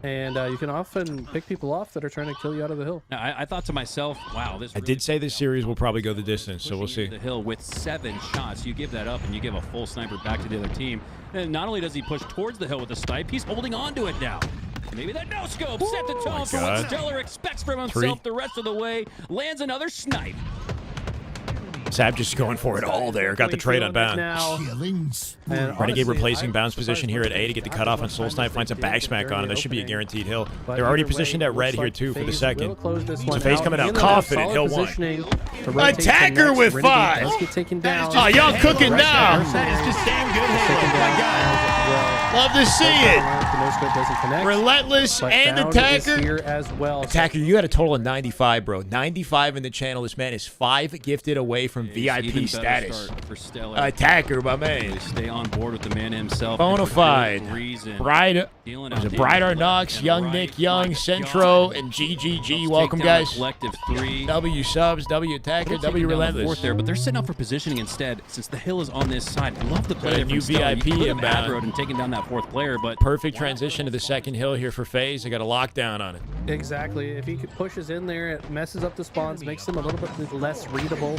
And you can often pick people off that are trying to kill you out of the hill.
Now, I thought to myself, wow, this.
I did say this series will probably go the distance, so we'll see.
The hill with 7 shots. You give that up, and you give a full sniper back to the other team. And not only does he push towards the hill with the snipe, he's holding on to it now. Maybe that no scope set the tone for what Stellar expects from himself the rest of the way. Lands another snipe.
Sab just going for it all there. Got the trade on bound. Renegade replacing bounce position here at A to get the cutoff on Soul Snipe. Finds a back smack on him. That should be a guaranteed hill. They're already positioned at red here too for the second. So FaZe coming out confident. Hill 1. Attacker with 5. Oh, y'all cooking now.
That is just damn good, Halo. My God.
Love to see it. Relentless and Attacker.
Here as well.
Attacker, you got a total of 95, bro. 95 in the channel. This man is 5 gifted away from VIP status. Attacker, my man.
Stay on board with the man himself.
Bonafide. Brighter Knox, Young Nick Young, Centro, and GGG. Welcome, guys.
Collective 3.
W subs, W Attacker, W Relentless.
There, but they're setting up for positioning instead. Since the hill is on this side, love the play.
New VIP inbound.
And taking down that 4th player, but
perfect transition to the second hill here for FaZe. They got a lockdown on it.
Exactly. If he pushes in there, it messes up the spawns, makes them a little bit less readable.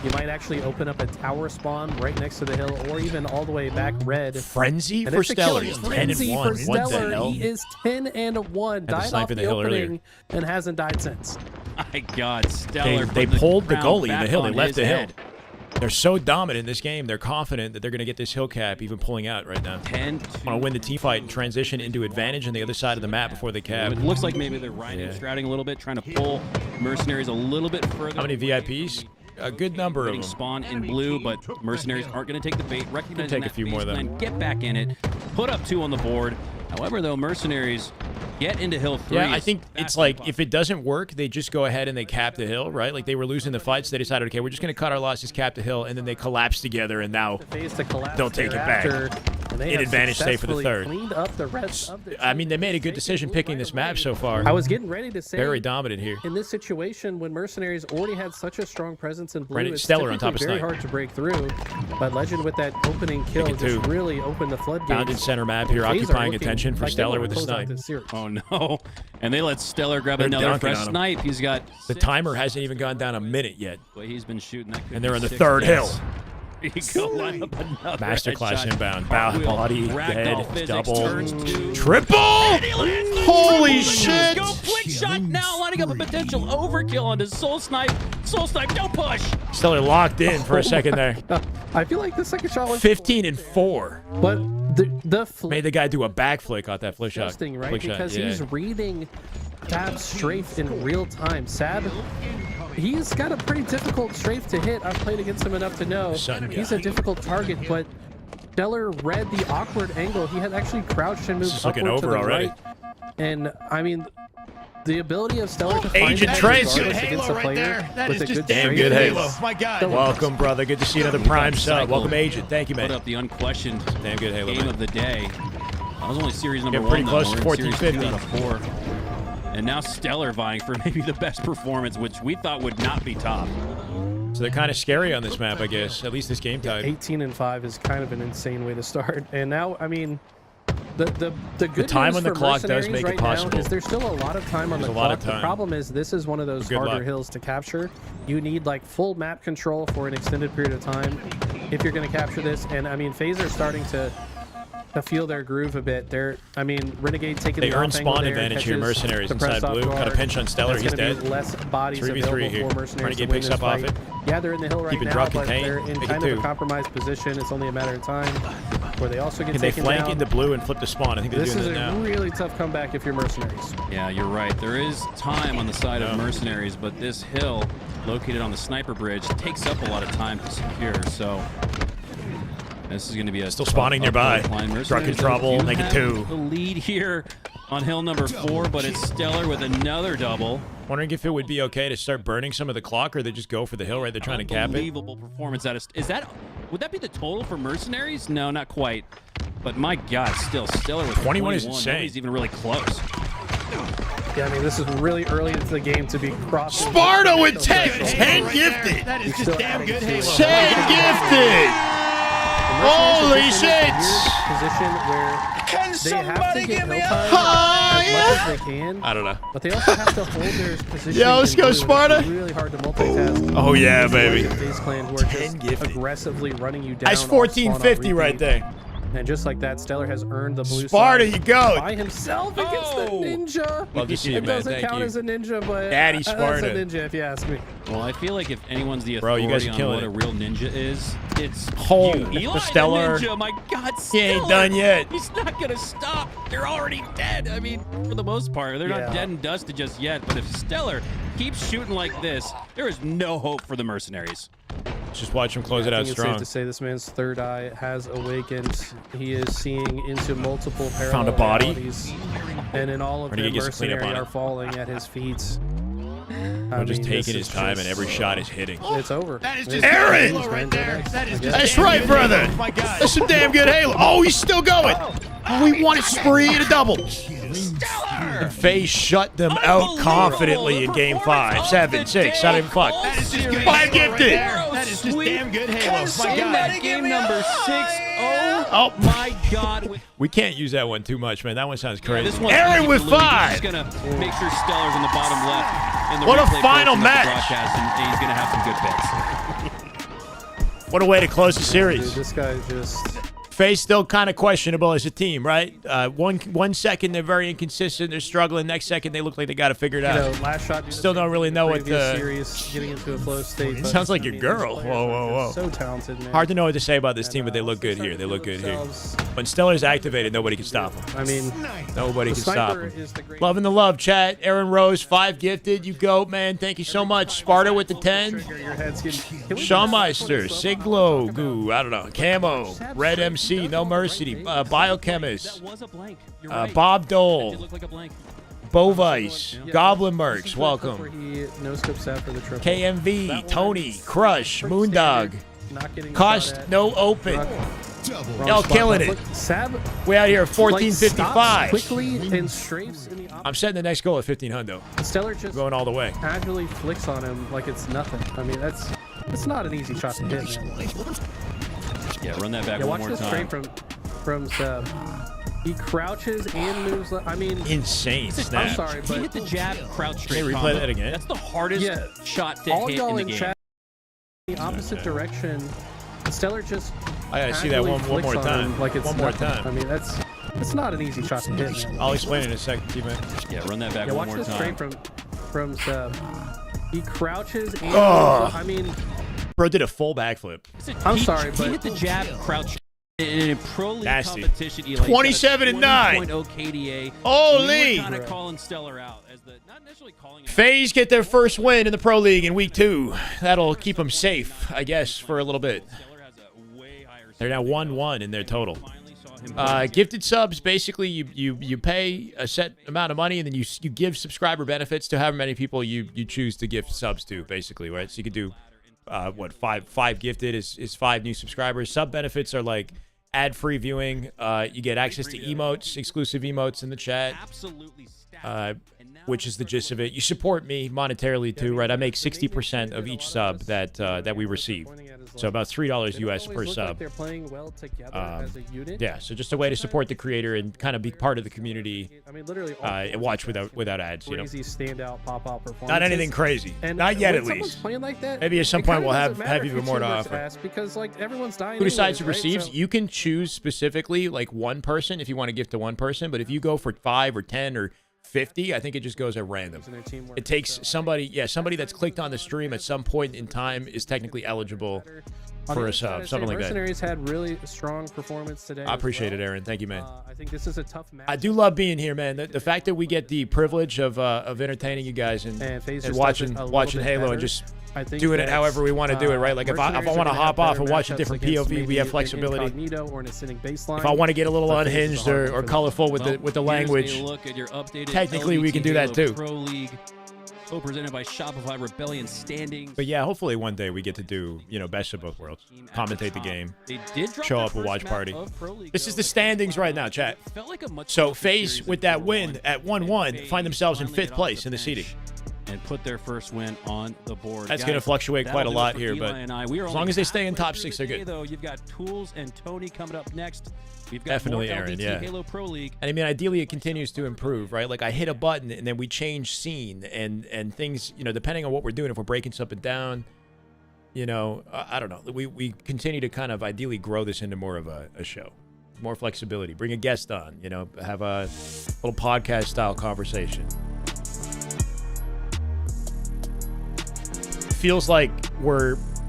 You might actually open up a tower spawn right next to the hill, or even all the way back red.
Frenzy for Stellar. He's 10-1. What the hell?
He is 10-1. Died off the opening and hasn't died since.
My God, Stellar.
They pulled the goalie in the hill. They left the hill. They're so dominant in this game. They're confident that they're going to get this hill cap, even pulling out right now. Want to win the team fight and transition into advantage on the other side of the map before they cap.
It looks like maybe they're riding and strouting a little bit, trying to pull Mercenaries a little bit further.
How many VIPs? A good number of them.
Spawn in blue, but Mercenaries aren't going to take the bait. Recognizing
take a few more than
get back in it. Put up 2 on the board. However, though, Mercenaries get into hill 3.
Yeah, I think it's like if it doesn't work, they just go ahead and they cap the hill, right? Like they were losing the fights, so they decided, okay, we're just going to cut our losses, cap the hill, and then they collapse together, and now they'll take it back. In advantage stay for the 3rd. I mean, they made a good decision picking this map so far.
I was getting ready to say
very dominant here.
In this situation, when Mercenaries already had such a strong presence in blue, it's
Stellar on top of
very hard to break through. But Legend with that opening kill just really opened the floodgates.
Bounded center map here, occupying attention for Stellar with the snipe.
Oh no! And they let Stellar grab another fresh snipe. He's got
the timer hasn't even gone down a minute yet.
Well, he's been shooting that.
And they're on the 3rd hill.
Masterclass
inbound. Body, dead, double, triple! Holy shit!
Go quick shot now, lining up a potential overkill onto Soul Snipe. Soul Snipe, don't push!
Stellar locked in for a second there.
I feel like the second shot was
15-4.
But the
made the guy do a backflick off that flick shot.
Interesting, right? Because he's reading Sab's strafe in real time. Sab, he's got a pretty difficult strafe to hit. I've played against him enough to know he's a difficult target, but Stellar read the awkward angle. He had actually crouched and moved upward to the right. And I mean, the ability of Stellar to find
Agent Trace
against a player with a good
damn good Halo.
My God.
Welcome, brother. Good to see another Prime sub. Welcome, Agent. Thank you, man.
Put up the unquestioned
damn good Halo
game of the day. That was only series number 1.
Pretty close to 14-50
out of 4. And now Stellar vying for maybe the best performance, which we thought would not be top.
So they're kind of scary on this map, I guess. At least this game type.
18-5 is kind of an insane way to start. And now, I mean, the good
time
news
on the
for
clock does make
right
it possible.
Now is there's still a lot of time on the clock. The problem is this is one of those harder hills to capture. You need like full map control for an extended period of time if you're going to capture this. And I mean, FaZe are starting to feel their groove a bit. I mean, Renegade taking the
earn spawn advantage here. Mercenaries inside blue. Got a pinch on Stellar. He's dead.
Less bodies
3v3 here.
For Mercenaries
Renegade picks up off it.
Yeah, they're in the hill right now, but they're in kind of a compromised position. It's only a matter of time where they also get taken down.
Can they flank into blue and flip the spawn? I think they're doing that now.
This is a really tough comeback if you're Mercenaries.
Yeah, you're right. There is time on the side of Mercenaries, but this hill, located on the sniper bridge, takes up a lot of time to secure. So this is going to be a
still spawning nearby. Truck in trouble, make it 2.
The lead here on hill number 4, but it's Stellar with another double.
Wondering if it would be okay to start burning some of the clock, or they just go for the hill, right? They're trying to cap it.
Unbelievable performance. Would that be the total for Mercenaries? No, not quite. But my God, still Stellar with
21 is insane.
Nobody's even really close.
Yeah, I mean, this is really early into the game to be crossing.
Sparta with 10 gifted.
That is just damn good Halo.
10 gifted. Holy shit.
Position where
Can
they have to
somebody
get
give me
hill
a
time
high?
as much as they can.
I don't know.
But they also have to hold their position.
Yo, let's
in
go,
blue.
Sparta.
It's really hard to multitask.
Oh, yeah, baby.
FaZe clan who are just aggressively running you down.
That's
on
1450
spawn on
right
repeat.
there.
And just like that, Stellar has earned the blue
Sparta,
side
you go.
by himself against the ninja.
Love to see you,
It
man.
doesn't
Thank
count
you.
as a ninja, but
Daddy
that's
Sparta.
a ninja if you ask me.
Well, I feel like if anyone's the
Bro,
authority
you guys are
on
killing
what
it.
a real ninja is, it's
Oh,
you. Eli the
Stellar.
ninja, my God,
He
Stellar.
ain't done yet.
He's not gonna stop. They're already dead. I mean, for the most part, they're not
Yeah.
dead and dusted just yet. But if Stellar keeps shooting like this, there is no hope for the Mercenaries.
Just watch him close it
I
out
think
strong.
it's safe to say this man's third eye has awakened. He is seeing into multiple parallel
Found a body.
realities, and in all of
We're gonna
them,
get some cleanup
mercenary
on
are
it.
falling at his feet.
We're just
mean, this
taking his
is
time,
just-
and every shot is hitting.
It's over.
That is
It's
just
Aaron!
Halo right there. That is just
That's
damn
right,
good
brother.
Halo. My God.
That's some damn good Halo. Oh, he's still going. We want a spree and a double. And FaZe shut them out confidently in game 5. 7, 6, not even fuck.
That is just good
5
Halo right
gifted.
there. That is just damn good Halo. My
In
God.
that game number 6,
Oh,
my God.
we can't use that one too much, man. That one sounds crazy.
This one's
Aaron
easy
with
for Louis.
5.
He's gonna make sure Stellar's in the bottom left. In the
What a
replay
final
portion of the
match.
broadcast, and he's gonna have some good bets.
What a way to close the
Dude,
series.
this guy just.
FaZe still kind of questionable as a team, right? One second they're very inconsistent, they're struggling. Next second they look like they got it figured out.
You know, last shot.
Still don't really know what
previous
the.
series, getting into a flow state. but,
Sounds like
I
your
mean,
girl.
these
Whoa,
players
whoa,
are
whoa.
just So talented, man.
Hard to know what to say about this team, but they look good here. They look good here. When Stellar's activated, nobody can stop them.
I mean,
Nobody
the
can stop
sniper
them.
is the great.
Loving the love, chat. Aaron Rose, 5 gifted. You go, man. Thank you so much. Sparta with the 10.
Your head's getting. Can we
Shawmeister, Siglo, Goo, I don't know. Camo, Red MC, No Mercy, Biochemist,
That was a blank. You're right.
Bob
It
Dole,
did look like a blank.
Bovice, Goblin Mercs,
Where
welcome.
he no scopes out for the triple.
KMV, Tony, Crush, Moondog,
Not getting
Cost,
shot at.
no open.
Wrong
Y'all
spot.
killing it.
Look, Sab
We out here at
like, stops
1455.
quickly and strafes in the
I'm setting the next goal at 15 hundo.
Stellar just
Going all the way.
casually flicks on him like it's nothing. I mean, that's not an easy shot to hit, man.
Yeah, run that back
Yeah,
one
watch
more
this
time.
straight from Seb. He crouches and moves. I mean,
Insane
I'm
snap.
sorry,
He hit
but
the jab, crouch straight.
Can you replay
combo.
that again?
That's the hardest
Yeah.
shot to
all
hit
y'all
in the
in
game.
chat the opposite direction. Stellar just
I gotta see that
casually
one more
flicks on
time.
him like it's
One more
nothing.
time.
I mean, that's not an easy shot to hit, man.
I'll explain in a second, T-Man.
Yeah, run that back
Yeah,
one
watch
more
this
time.
straight from Seb. He crouches and
Oh.
moves. I mean,
Bro did a full backflip.
I'm
He-
sorry,
he
but
hit the jab, crouch. In a pro league
Nasty.
competition, Eli,
27-9.
20.0 KDA.
Holy.
We were kind of calling Stellar out as the not necessarily calling him.
FaZe get their first win in the Pro League in week 2. That'll keep them safe, I guess, for a little bit.
Stellar has a way higher.
They're now 1-1 in their total.
Finally saw him
Gifted subs, basically you pay a set amount of money and then you give subscriber benefits to however many people you choose to gift subs to, basically, right? So you could do five gifted is 5 new subscribers. Sub benefits are like ad-free viewing. You get access to emotes, exclusive emotes in the chat.
absolutely stacked.
Which is the gist of it. You support me monetarily too, right? I make 60% of each sub that we receive. So about $3 US per sub.
They're playing well together as a unit.
Yeah, so just a way to support the creator and kind of be part of the community.
I mean, literally.
And watch without ads, you know.
Crazy standout pop-out performances.
Not anything crazy.
And
Not yet,
when
at
someone's
least.
playing like that,
Maybe at some
it
point
kinda
we'll
doesn't
have
matter
even
if
more
you
to
too much
offer.
ass because like everyone's dying.
Who decides who
anyways, right?
receives?
So-
You can choose specifically like one person if you want to gift to one person, but if you go for 5 or 10 or 50, I think it just goes at random.
in their teamwork,
It takes
so-
somebody that's clicked on the stream at some point in time is technically eligible
On the
for
other
a
side,
sub,
I'd
something
say
like that.
Mercenaries had really strong performance today.
I
as
appreciate
well.
it, Aaron. Thank you, man.
I think this is a tough match.
I do love being here, man. The fact that we get the privilege of entertaining you guys and
FaZe
and
just
watching
does it a
watching
little bit
Halo and
better.
just
I think
doing it
that,
however we want to do it, right? Like if I
Mercenaries
want to
are gonna
hop
have
off and
better
watch a
matchups
different
against
POV, we
maybe
have
an
flexibility.
Incognito or an ascending baseline.
If I want to get a little
But FaZe is a
unhinged
hard
or
one for them.
colorful with the
Here's
language,
a look at your updated
technically we can
LVT
do that
Halo
too.
Pro League So presented by Shopify Rebellion standings.
But yeah, hopefully one day we get to do, best of both worlds. Commentate the game. Show up a watch party. This is the standings right now, chat. So FaZe, with that win at 1-1, find themselves in 5th place in the seeding.
And put their first win on the board.
That's going to fluctuate quite a lot here, but as long as they stay in top 6, they're good.
Though, you've got Tools and Tony coming up next. We've got
Definitely
more
Aaron,
LVT
yeah.
Halo Pro League.
And I mean, ideally, it continues to improve, right? Like I hit a button and then we change scene and things, depending on what we're doing, if we're breaking something down, I don't know. We continue to kind of ideally grow this into more of a show. More flexibility. Bring a guest on, have a little podcast style conversation. Feels like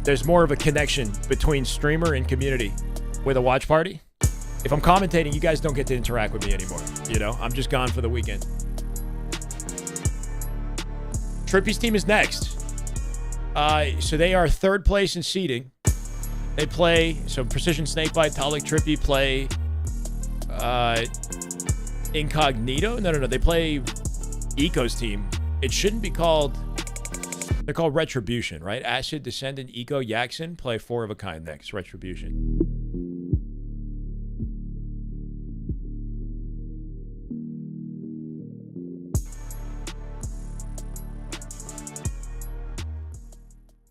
there's more of a connection between streamer and community with a watch party. If I'm commentating, you guys don't get to interact with me anymore. I'm just gone for the weekend. Trippy's team is next. So they are 3rd place in seeding. They play, Precision Snakebite, Talik, Trippy play Incognito. No. They play Eco's team. It shouldn't be called... They're called Retribution, right? Acid, Descendant, Eco, Yaxon play 4 of a kind next. Retribution.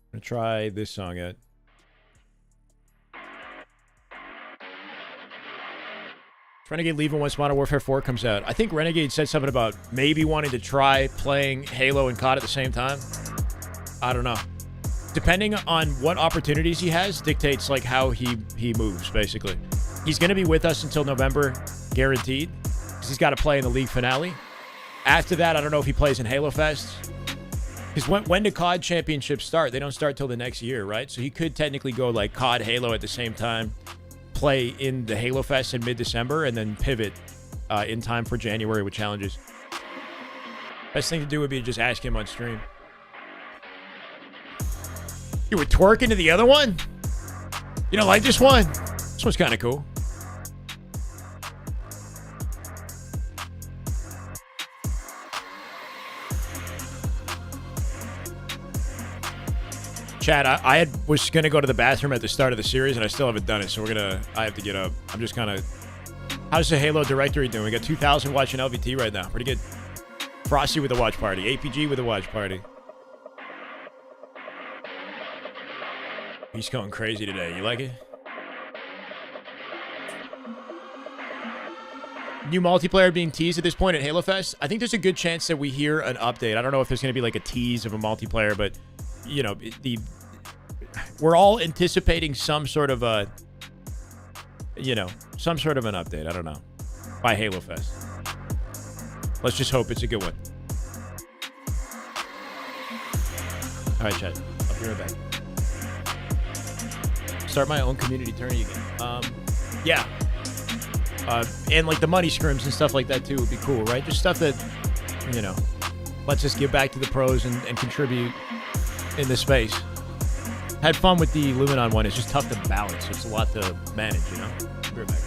I'm gonna try this song out. Renegade leaving once Modern Warfare 4 comes out. I think Renegade said something about maybe wanting to try playing Halo and COD at the same time. I don't know. Depending on what opportunities he has, dictates like how he moves, basically. He's going to be with us until November, guaranteed, because he's got to play in the league finale. After that, I don't know if he plays in Halo Fest. Because when do COD championships start? They don't start till the next year, right? So he could technically go like COD, Halo at the same time, play in the Halo Fest in mid-December, and then pivot in time for January with challenges. Best thing to do would be to just ask him on stream. You were twerking to the other one? You don't like this one? This one's kind of cool. Chad, I was going to go to the bathroom at the start of the series, and I still haven't done it, so I have to get up. I'm just kind of... How's the Halo directory doing? We got 2,000 watching LVT right now. Pretty good. Frosty with a watch party. APG with a watch party. He's going crazy today. You like it? New multiplayer being teased at this point at Halo Fest. I think there's a good chance that we hear an update. I don't know if there's going to be like a tease of a multiplayer, but we're all anticipating some sort of a, some sort of an update. I don't know. By Halo Fest. Let's just hope it's a good one. All right, Chad. I'll be right back. Start my own community tourney again. Yeah. And like the money scrims and stuff like that too would be cool, right? Just stuff that, lets us give back to the pros and contribute in this space. Had fun with the Luminon one. It's just tough to balance. It's a lot to manage, Be right back.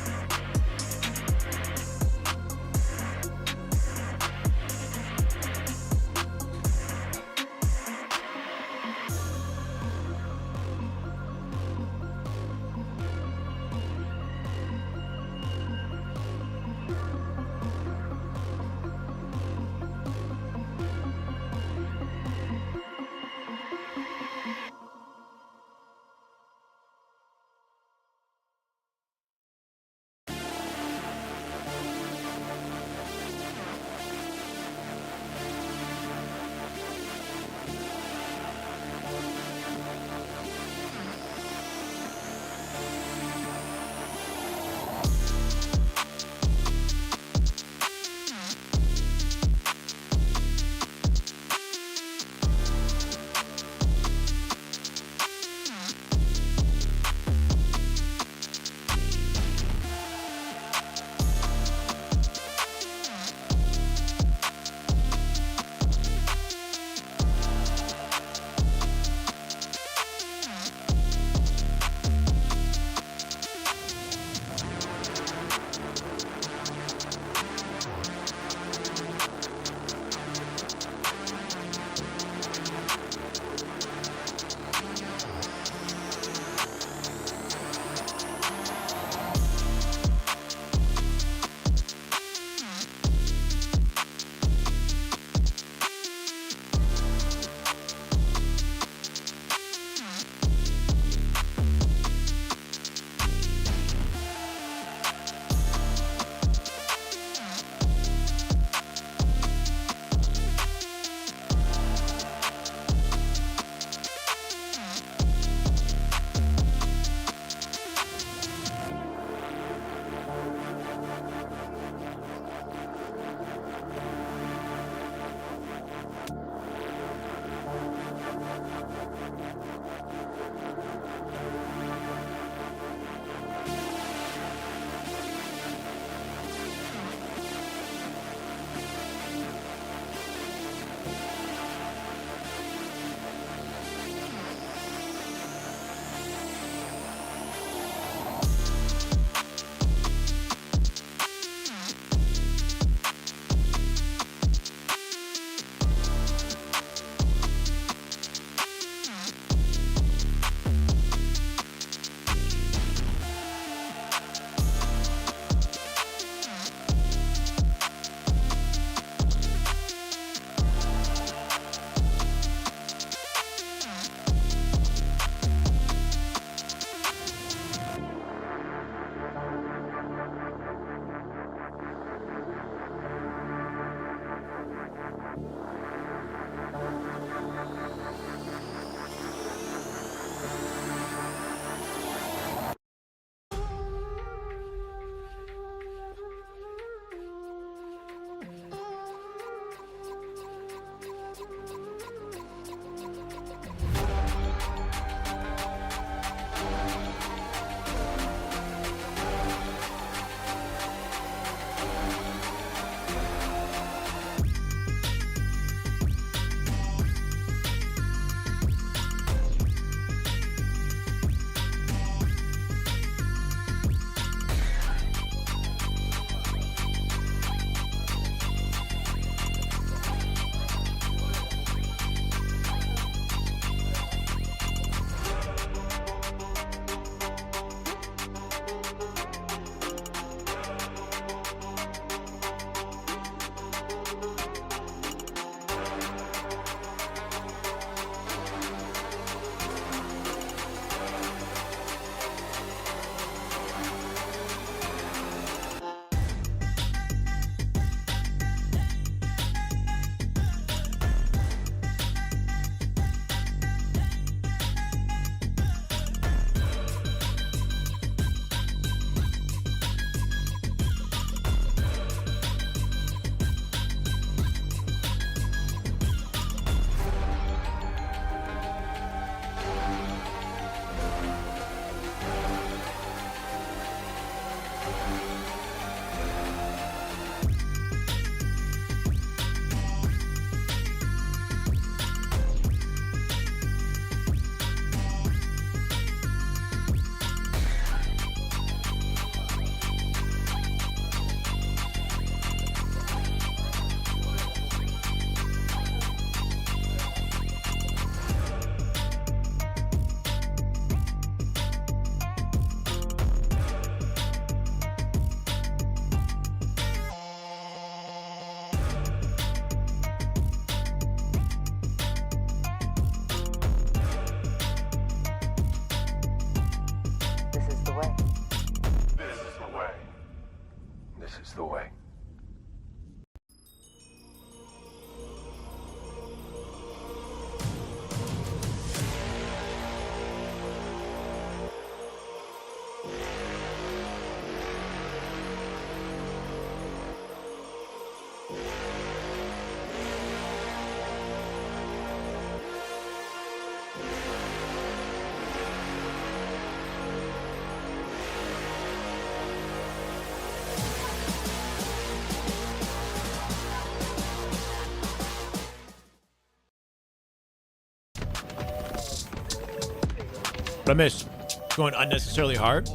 But I missed. Going unnecessarily hard.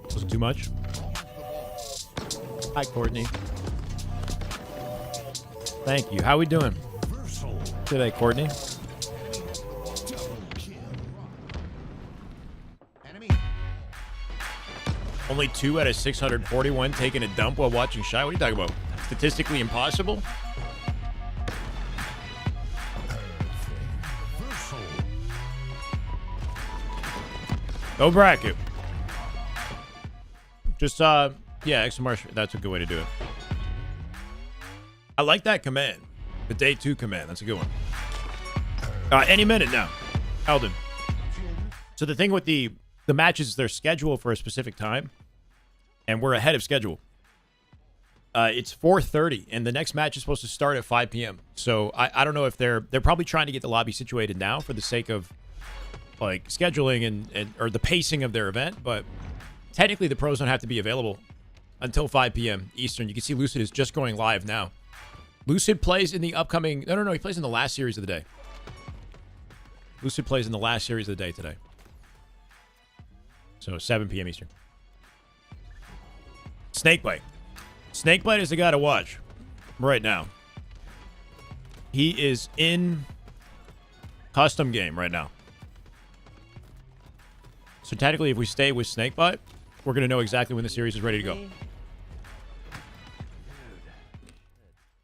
Wasn't too much. Hi, Courtney. Thank you. How we doing today, Courtney? Only 2 out of 641 taking a dump while watching Shy. What are you talking about? Statistically impossible? No bracket. Just, yeah, exclamation. That's a good way to do it. I like that command. The day 2 command. That's a good one. Any minute now. Eldon. So the thing with the matches, they're scheduled for a specific time. And we're ahead of schedule. It's 4:30, and the next match is supposed to start at 5 p.m. So I don't know if they're probably trying to get the lobby situated now for the sake of like scheduling and or the pacing of their event. But technically, the pros don't have to be available until 5 p.m. Eastern. You can see Lucid is just going live now. Lucid plays in the upcoming. No, he plays in the last series of the day. Lucid plays in the last series of the day today. So 7 p.m. Eastern. Snakebite. Snakebite is the guy to watch right now. He is in custom game right now. So technically, if we stay with Snakebite, we're going to know exactly when the series is ready to go.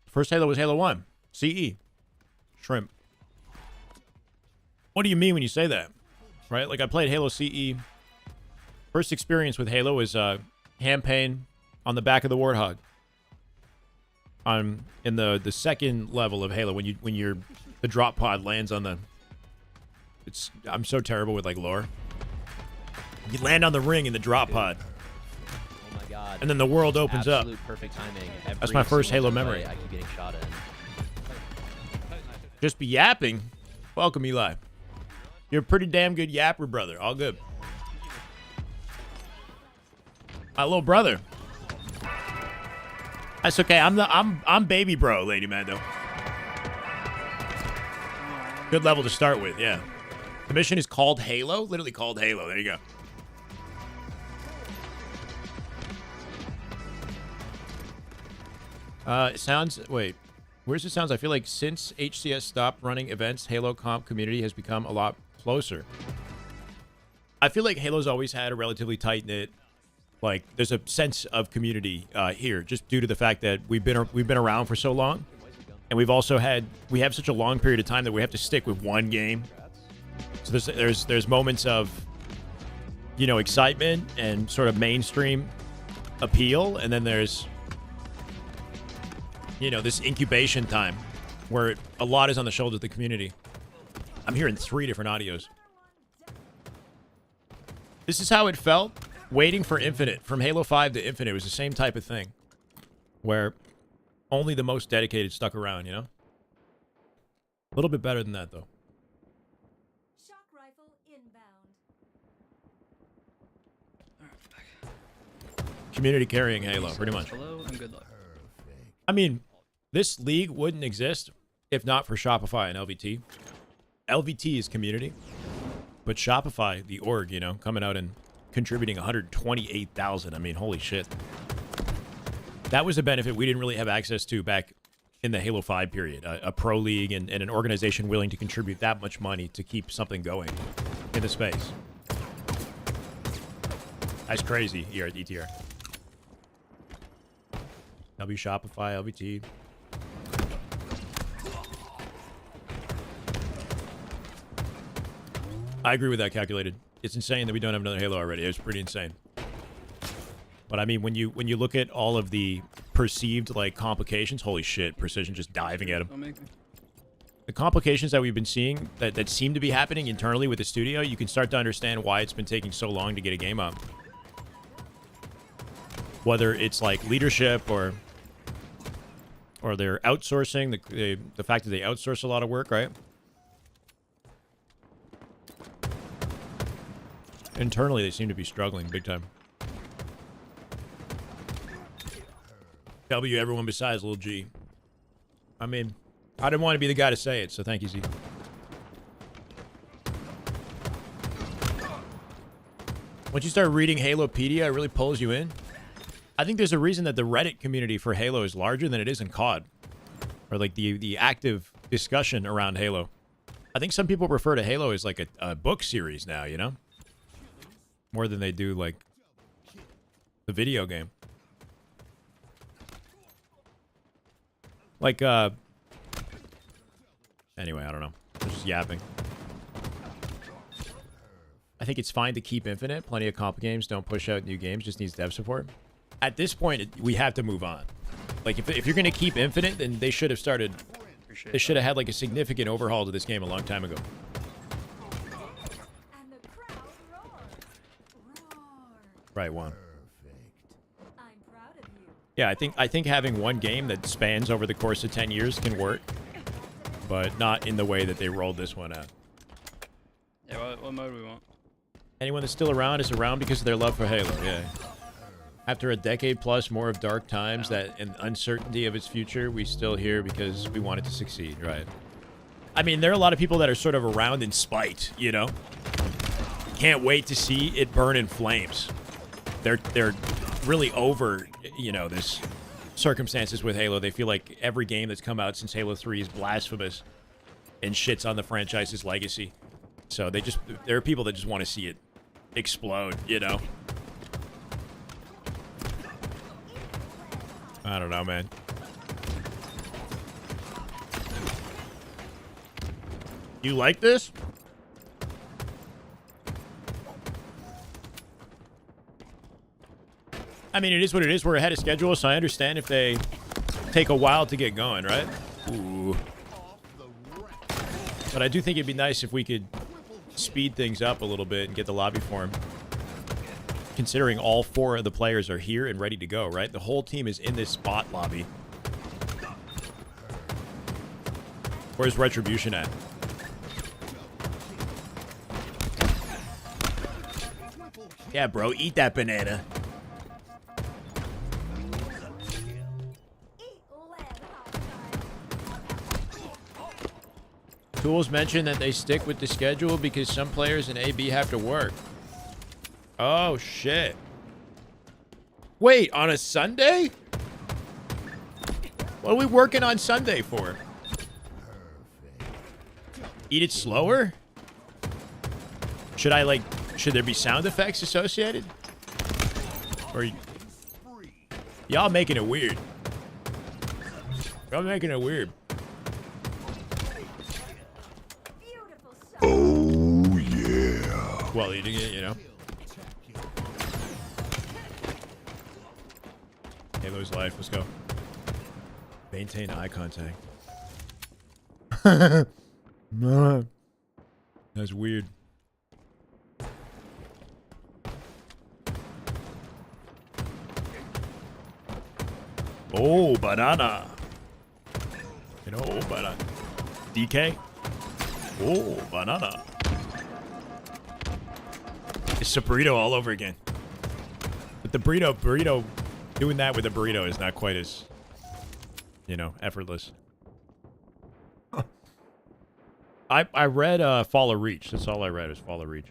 First Halo was Halo 1. CE. Shrimp. What do you mean when you say that? Right? Like, I played Halo CE. First experience with Halo was hand pain on the back of the Warthog. In the second level of Halo, when the drop pod lands on the. I'm so terrible with like lore. You land on the ring in the drop pod.
Oh my god!
And then the world opens up.
Perfect timing.
That's my first Halo memory.
I keep getting shot in.
Just be yapping. Welcome, Eli. You're a pretty damn good yapper, brother. All good. My little brother. That's okay. I'm baby bro, Lady Mando. Good level to start with, yeah. The mission is called Halo. Literally called Halo. There you go. It sounds. Wait. Where's it sounds? I feel like since HCS stopped running events, Halo comp community has become a lot closer. I feel like Halo's always had a relatively tight-knit. Like, there's a sense of community here, just due to the fact that we've been around for so long, and we have such a long period of time that we have to stick with one game. So there's moments of, excitement and sort of mainstream appeal, and then there's, this incubation time where a lot is on the shoulders of the community. I'm hearing 3 different audios. This is how it felt. Waiting for Infinite. From Halo 5 to Infinite, it was the same type of thing. Where only the most dedicated stuck around, A little bit better than that, though.
Shock rifle inbound.
Community carrying Halo, pretty much.
Hello and good luck.
I mean, this league wouldn't exist if not for Shopify and LVT. LVT is community. But Shopify, the org, coming out and contributing 128,000. I mean, holy shit. That was a benefit we didn't really have access to back in the Halo 5 period. A pro league and an organization willing to contribute that much money to keep something going in the space. That's crazy here at ETR. W Shopify, LVT. I agree with that, Calculated. It's insane that we don't have another Halo already. It's pretty insane. But I mean, when you look at all of the perceived complications, holy shit, Precision just diving at him. The complications that we've been seeing that seem to be happening internally with the studio, you can start to understand why it's been taking so long to get a game up. Whether it's like leadership or they're outsourcing, the fact that they outsource a lot of work, right? Internally, they seem to be struggling big time. W, everyone besides Lil G. I mean, I didn't want to be the guy to say it, so thank you, Z. Once you start reading Halopedia, it really pulls you in. I think there's a reason that the Reddit community for Halo is larger than it is in COD. Or like the active discussion around Halo. I think some people refer to Halo as like a book series now, you know? More than they do like the video game. Like, anyway, I don't know. I'm just yapping. I think it's fine to keep Infinite. Plenty of comp games don't push out new games. Just needs dev support. At this point, we have to move on. Like, if you're going to keep Infinite, then they should have started... They should have had, like, a significant overhaul to this game a long time ago.
And the crowd roars. Roar.
Right, one.
I'm proud of you.
Yeah, I think having one game that spans over the course of 10 years can work. But not in the way that they rolled this one out.
Yeah, what mode we want?
Anyone that's still around is around because of their love for Halo, yeah. After a decade plus more of dark times and uncertainty of its future, we still here because we want it to succeed, right? I mean, there are a lot of people that are sort of around in spite, you know? Can't wait to see it burn in flames. They're really over, you know, this circumstances with Halo. They feel like every game that's come out since Halo 3 is blasphemous and shits on the franchise's legacy. So there are people that just want to see it explode, you know? I don't know, man. You like this? I mean, it is what it is. We're ahead of schedule, so I understand if they take a while to get going, right? Ooh. But I do think it'd be nice if we could speed things up a little bit and get the lobby form. Considering all 4 of the players are here and ready to go, right? The whole team is in this spot lobby. Where's Retribution at? Yeah, bro, eat that banana. Tools mentioned that they stick with the schedule because some players in AB have to work. Oh, shit. Wait, on a Sunday? What are we working on Sunday for? Eat it slower? Should there be sound effects associated? Or y'all making it weird. Y'all making it weird. Oh, yeah. While eating it, you know? Halo's life. Let's go. Maintain eye contact. That's weird. Oh, banana. You know, oh, banana. DK. Oh, banana. It's a burrito all over again. But the burrito, doing that with a burrito is not quite as, you know, effortless. I read Fall of Reach. That's all I read was Fall of Reach.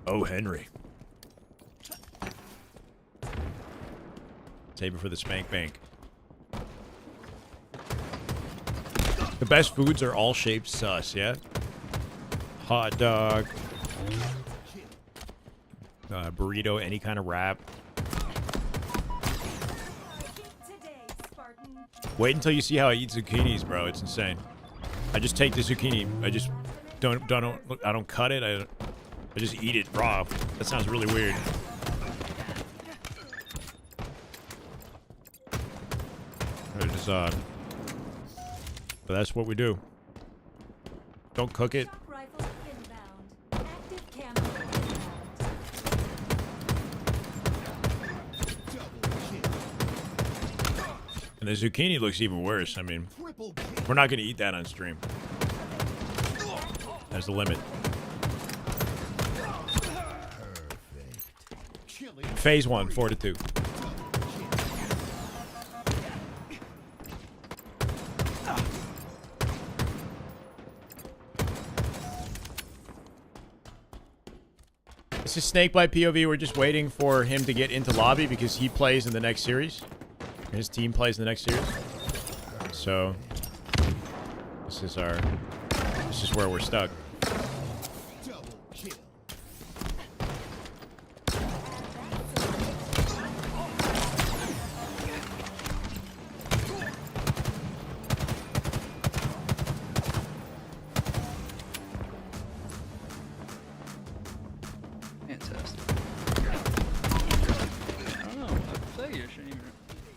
Oh, Henry. Save it for the spank bank. The best foods are all shaped sus, yeah? Hot dog. Burrito, any kind of wrap. Wait until you see how I eat zucchinis, bro. It's insane. I just take the zucchini. I just don't cut it. I just eat it raw. That sounds really weird. But that's what we do. Don't cook it. And the zucchini looks even worse. I mean, we're not going to eat that on stream. That's the limit. Phase 1, 4-2. This is Snakebite POV. We're just waiting for him to get into lobby because he plays in the next series. His team plays in the next series. So this is where we're stuck.
Fantastic. I don't know. I feel like you shouldn't even.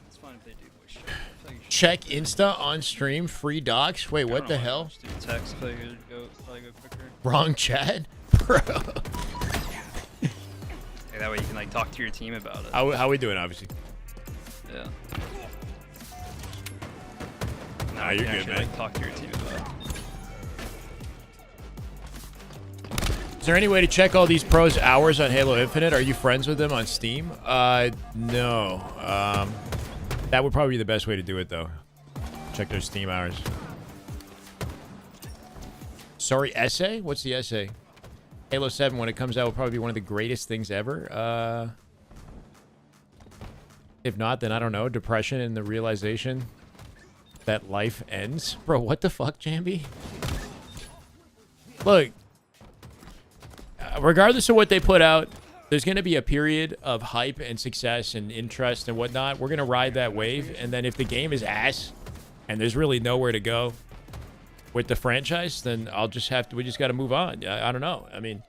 It's fine if they do voice chat. I feel like you should.
Check Insta on stream. Free docs. Wait, what the hell?
Just do text. I feel like it would probably go quicker.
Wrong chat, bro.
Hey, that way you can like talk to your team about it.
How we doing? Obviously.
Yeah.
Nah,
You
you're
can
good,
actually,
man.
Like, talk to your team about it.
Is there any way to check all these pros' hours on Halo Infinite? Are you friends with them on Steam? No. That would probably be the best way to do it, though. Check their Steam hours. Sorry, essay? What's the essay? Halo 7, when it comes out, will probably be one of the greatest things ever. If not, then I don't know. Depression and the realization that life ends. Bro, what the fuck, Jambi? Look. Regardless of what they put out, there's going to be a period of hype and success and interest and whatnot. We're going to ride that wave. And then if the game is ass and there's really nowhere to go with the franchise, then we just got to move on. I don't know. I mean,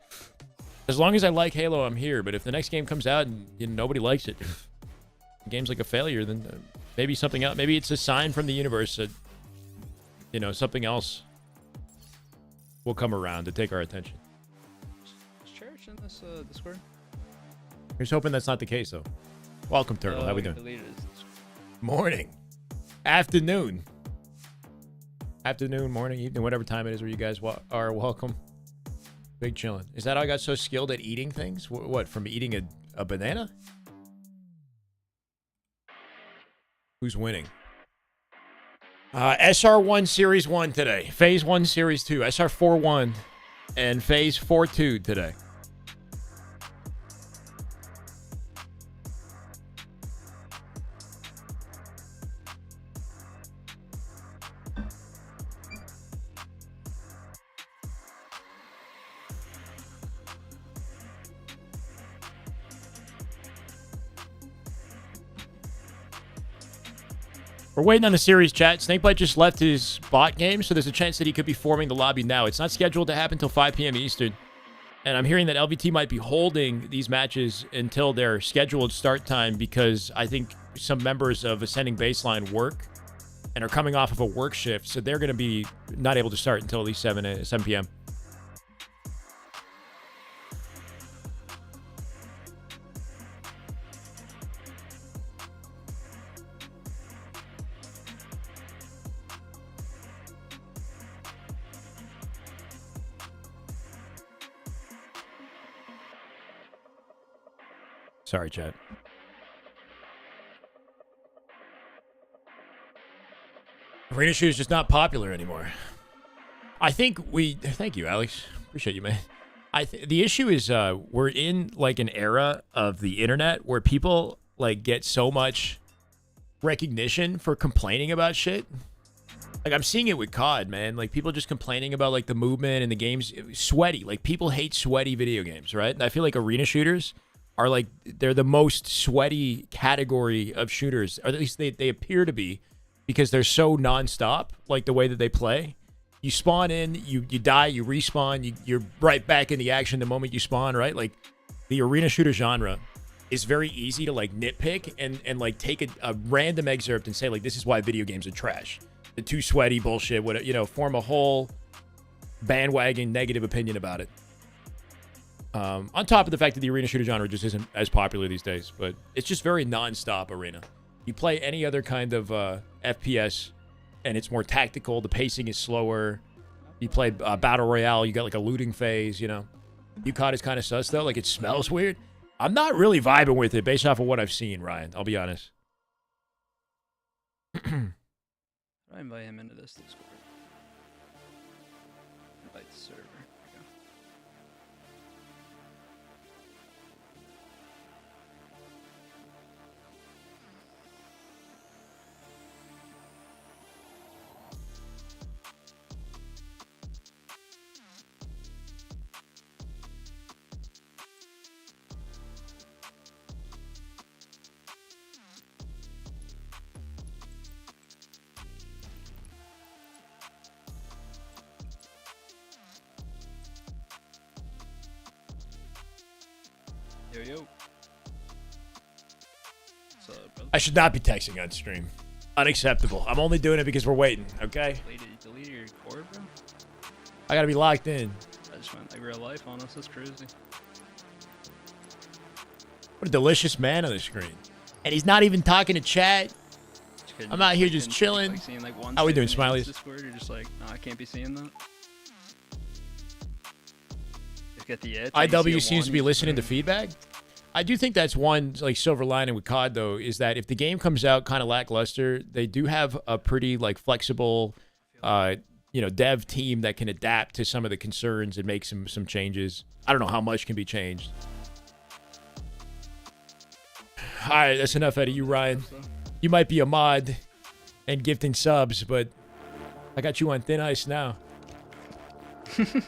as long as I like Halo, I'm here. But if the next game comes out and nobody likes it, the game's like a failure, then maybe something else. Maybe it's a sign from the universe that, something else will come around to take our attention.
In this Discord?
Here's hoping that's not the case, though. Welcome, Turtle. How we doing? Morning. Afternoon. Afternoon, morning, evening, whatever time it is where you guys are welcome. Big chillin'. Is that how I got so skilled at eating things? What, from eating a banana? Who's winning? SR1 Series 1 today. FaZe 1 Series 2. SR4 1 and FaZe 4-2 today. We're waiting on the series chat. Snakebite just left his bot game, so there's a chance that he could be forming the lobby now. It's not scheduled to happen until 5 p.m. Eastern. And I'm hearing that LVT might be holding these matches until their scheduled start time because I think some members of Ascending Baseline work and are coming off of a work shift, so they're going to be not able to start until at least 7 p.m. Sorry, chat. Arena shoes just not popular anymore. I think thank you, Alex. Appreciate you, man. The issue is we're in like an era of the internet where people like get so much recognition for complaining about shit. Like I'm seeing it with COD, man. Like people just complaining about like the movement and the games sweaty. Like people hate sweaty video games, right? And I feel like arena shooters are like they're the most sweaty category of shooters, or at least they appear to be, because they're so nonstop, like the way that they play. You spawn in, you die, you respawn, you're right back in the action the moment you spawn, right? Like the arena shooter genre is very easy to like nitpick and like take a random excerpt and say like this is why video games are trash. The too sweaty bullshit, whatever, form a whole bandwagon negative opinion about it. On top of the fact that the arena shooter genre just isn't as popular these days, but it's just very non-stop arena. You play any other kind of FPS, and it's more tactical. The pacing is slower. You play Battle Royale, you got like a looting phase, UCOD is kind of sus, though. Like, it smells weird. I'm not really vibing with it based off of what I've seen, Ryan. I'll be honest.
I invite him into this Discord. Invite the server. yo. What's up, brother?
I should not be texting on stream. Unacceptable. I'm only doing it because we're waiting, okay?
Delete your cord, bro?
I gotta be locked in.
I just went like real life on us. That's crazy.
What a delicious man on the screen. And he's not even talking to chat. I'm out here just chilling.
Like seeing, like, one
How we doing,
statement in
Smileys?
Discord, you're just like, no, I can't be seeing that. Just get the itch.
IW seems to be listening to feedback. I do think that's one like silver lining with COD though, is that if the game comes out kind of lackluster, they do have a pretty like flexible, dev team that can adapt to some of the concerns and make some changes. I don't know how much can be changed. All right, that's enough out of you, Ryan. You might be a mod and gifting subs, but I got you on thin ice now.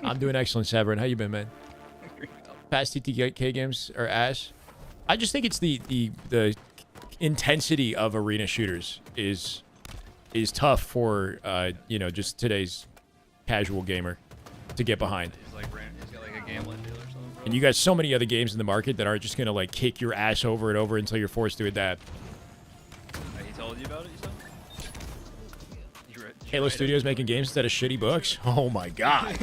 I'm doing excellent, Severin. How you been, man? Past TTK games are ass. I just think it's the intensity of arena shooters is tough for just today's casual gamer to get behind.
He's got like a gambling deal or something.
And you got so many other games in the market that aren't just gonna like kick your ass over and over until you're forced to adapt.
He told you about it, you said?
Halo Studios making games instead of shitty books. Oh my god.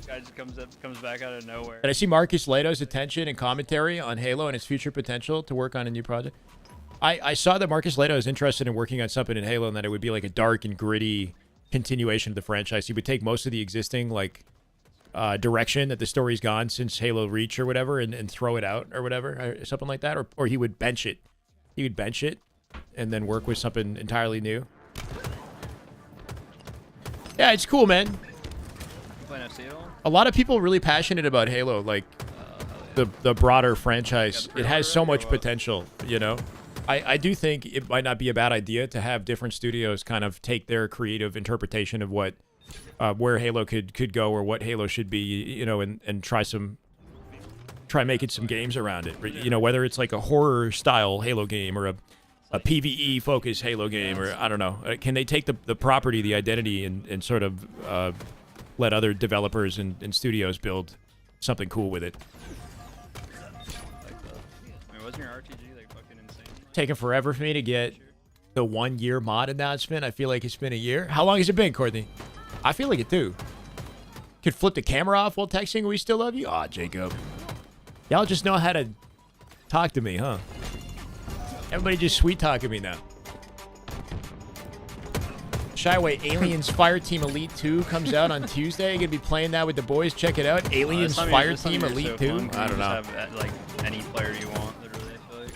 Guy just comes back out of nowhere.
And I see Marcus Leto's attention and commentary on Halo and its future potential to work on a new project. I saw that Marcus Leto is interested in working on something in Halo and that it would be like a dark and gritty continuation of the franchise. He would take most of the existing like direction that the story's gone since Halo Reach or whatever and throw it out or whatever, or something like that. Or he would bench it. He would bench it and then work with something entirely new. Yeah, it's cool, man. A lot of people really passionate about Halo, like the broader franchise. It has so much potential, you know. I do think it might not be a bad idea to have different studios kind of take their creative interpretation of what where Halo could go or what Halo should be, you know, and try making some games around it. You know, whether it's like a horror style Halo game or a PvE focused Halo game, or I don't know. Can they take the property, the identity, and sort of let other developers and studios build something cool with it?
I mean, wasn't your RTG like fucking insane?
Taking forever for me to get the 1 year mod announcement. I feel like it's been a year. How long has it been, Courtney? I feel like it too. Could flip the camera off while texting. We still love you. Aw, Jacob. Y'all just know how to talk to me, huh? Everybody just sweet talking me now. Shyway, Aliens Fireteam Elite 2 comes out on Tuesday. You're going to be playing that with the boys. Check it out. Aliens Fireteam Elite 2. I don't know.
Have, like, any player you want, literally, I feel like.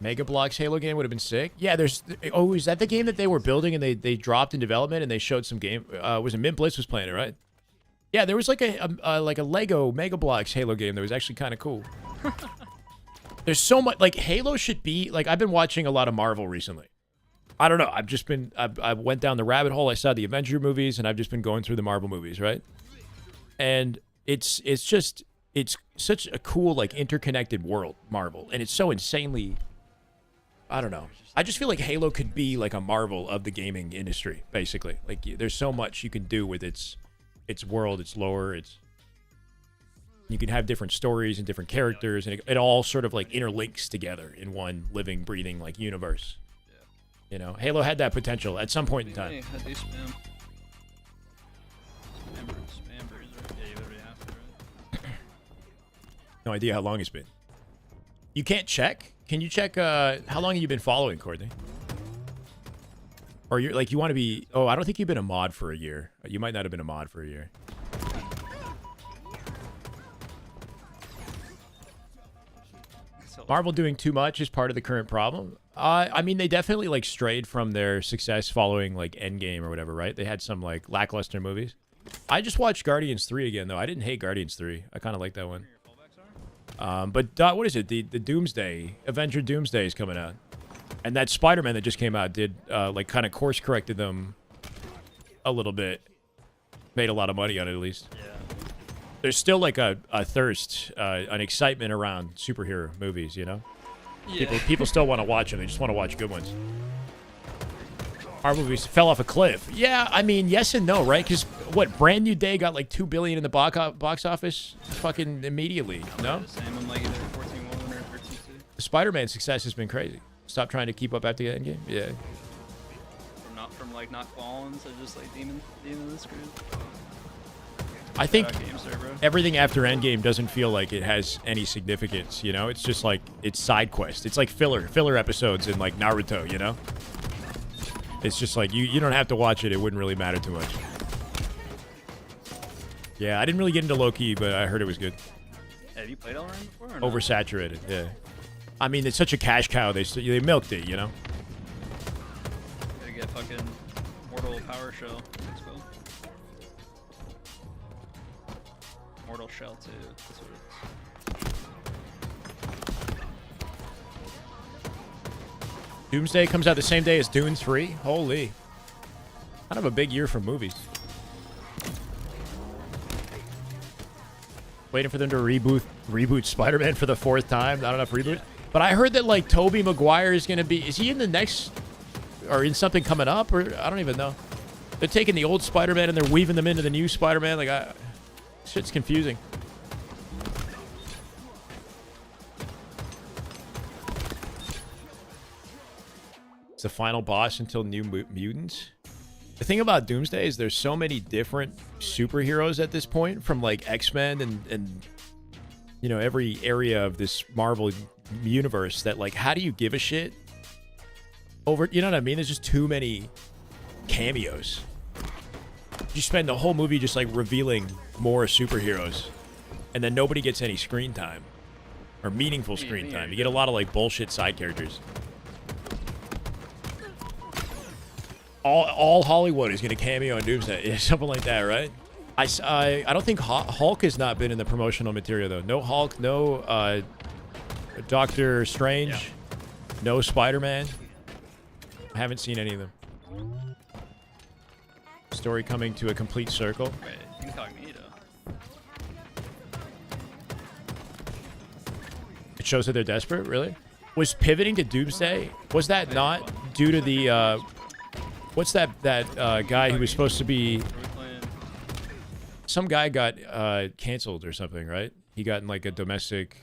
Mega Bloks Halo game would have been sick. Yeah, there's... Oh, is that the game that they were building and they dropped in development and they showed some game... was it Mint Blitz was playing it, right? Yeah, there was like a Lego Mega Bloks Halo game that was actually kind of cool. There's so much... Like, Halo should be... Like, I've been watching a lot of Marvel recently. I don't know. I've just been... I went down the rabbit hole. I saw the Avenger movies, and I've just been going through the Marvel movies, right? And it's just... It's such a cool, like, interconnected world, Marvel. And it's so insanely... I don't know. I just feel like Halo could be, like, a Marvel of the gaming industry, basically. Like, there's so much you can do with its world, its lore, its... You can have different stories and different characters, and it all sort of, like, interlinks together in one living, breathing, like, universe. You know, Halo had that potential at some point in time. No idea how long it's been. You can't check? Can you check how long have you been following, Courtney? Or you're like you want to be... Oh, I don't think you've been a mod for a year. You might not have been a mod for a year. Marvel doing too much is part of the current problem. I mean, they definitely like strayed from their success following like Endgame or whatever, right? They had some like lackluster movies. I just watched Guardians 3 again, though. I didn't hate Guardians 3. I kind of like that one. But what is it? The Doomsday, Avenger Doomsday is coming out. And that Spider-Man that just came out did like kind of course corrected them a little bit. Made a lot of money on it, at least. Yeah. There's still like a thirst, an excitement around superhero movies, you know? Yeah. People still want to watch them. They just want to watch good ones. Our movies fell off a cliff. Yeah, I mean, yes and no, right? Because what, Brand New Day got like $2 billion in the box office fucking immediately, no?
The same. I'm like either 14-1 or 13-2.
The Spider-Man success has been crazy. Stop trying to keep up after the Endgame. Yeah.
From like not falling, so just like demon the screen.
I think everything after Endgame doesn't feel like it has any significance, you know? It's just like, it's side quest. It's like filler episodes in like Naruto, you know? It's just like, you don't have to watch it. It wouldn't really matter too much. Yeah, I didn't really get into Loki, but I heard it was good.
Have you played Elrond before or no?
Oversaturated, yeah. I mean, it's such a cash cow. They milked it, you know?
Gotta get fucking Mortal Power Shell. Mortal Shell too. That's what it is.
Doomsday comes out the same day as Dune 3. Holy. Kind of a big year for movies. Waiting for them to reboot Spider-Man for the 4th time. Not enough reboot. But I heard that like Tobey Maguire is going to be... Is he in the next... Or in something coming up? Or I don't even know. They're taking the old Spider-Man and they're weaving them into the new Spider-Man. Like, shit's confusing. It's the final boss until New Mutants. The thing about Doomsday is there's so many different superheroes at this point, from like X-Men and you know, every area of this Marvel universe, that like, how do you give a shit over, you know what I mean? There's just too many cameos. You spend the whole movie just like revealing more superheroes, and then nobody gets any screen time or meaningful screen time. You get a lot of like bullshit side characters. All Hollywood is going to cameo on Doomsday. Yeah, something like that, right? I don't think Hulk has not been in the promotional material, though. No Hulk, no Doctor Strange, no Spider-Man. I haven't seen any of them. Story coming to a complete circle.
Wait, Incognito.
It shows that they're desperate, really? Was pivoting to Doomsday, was that not due to the... what's that guy who was supposed to be... Some guy got canceled or something, right? He got in like a domestic...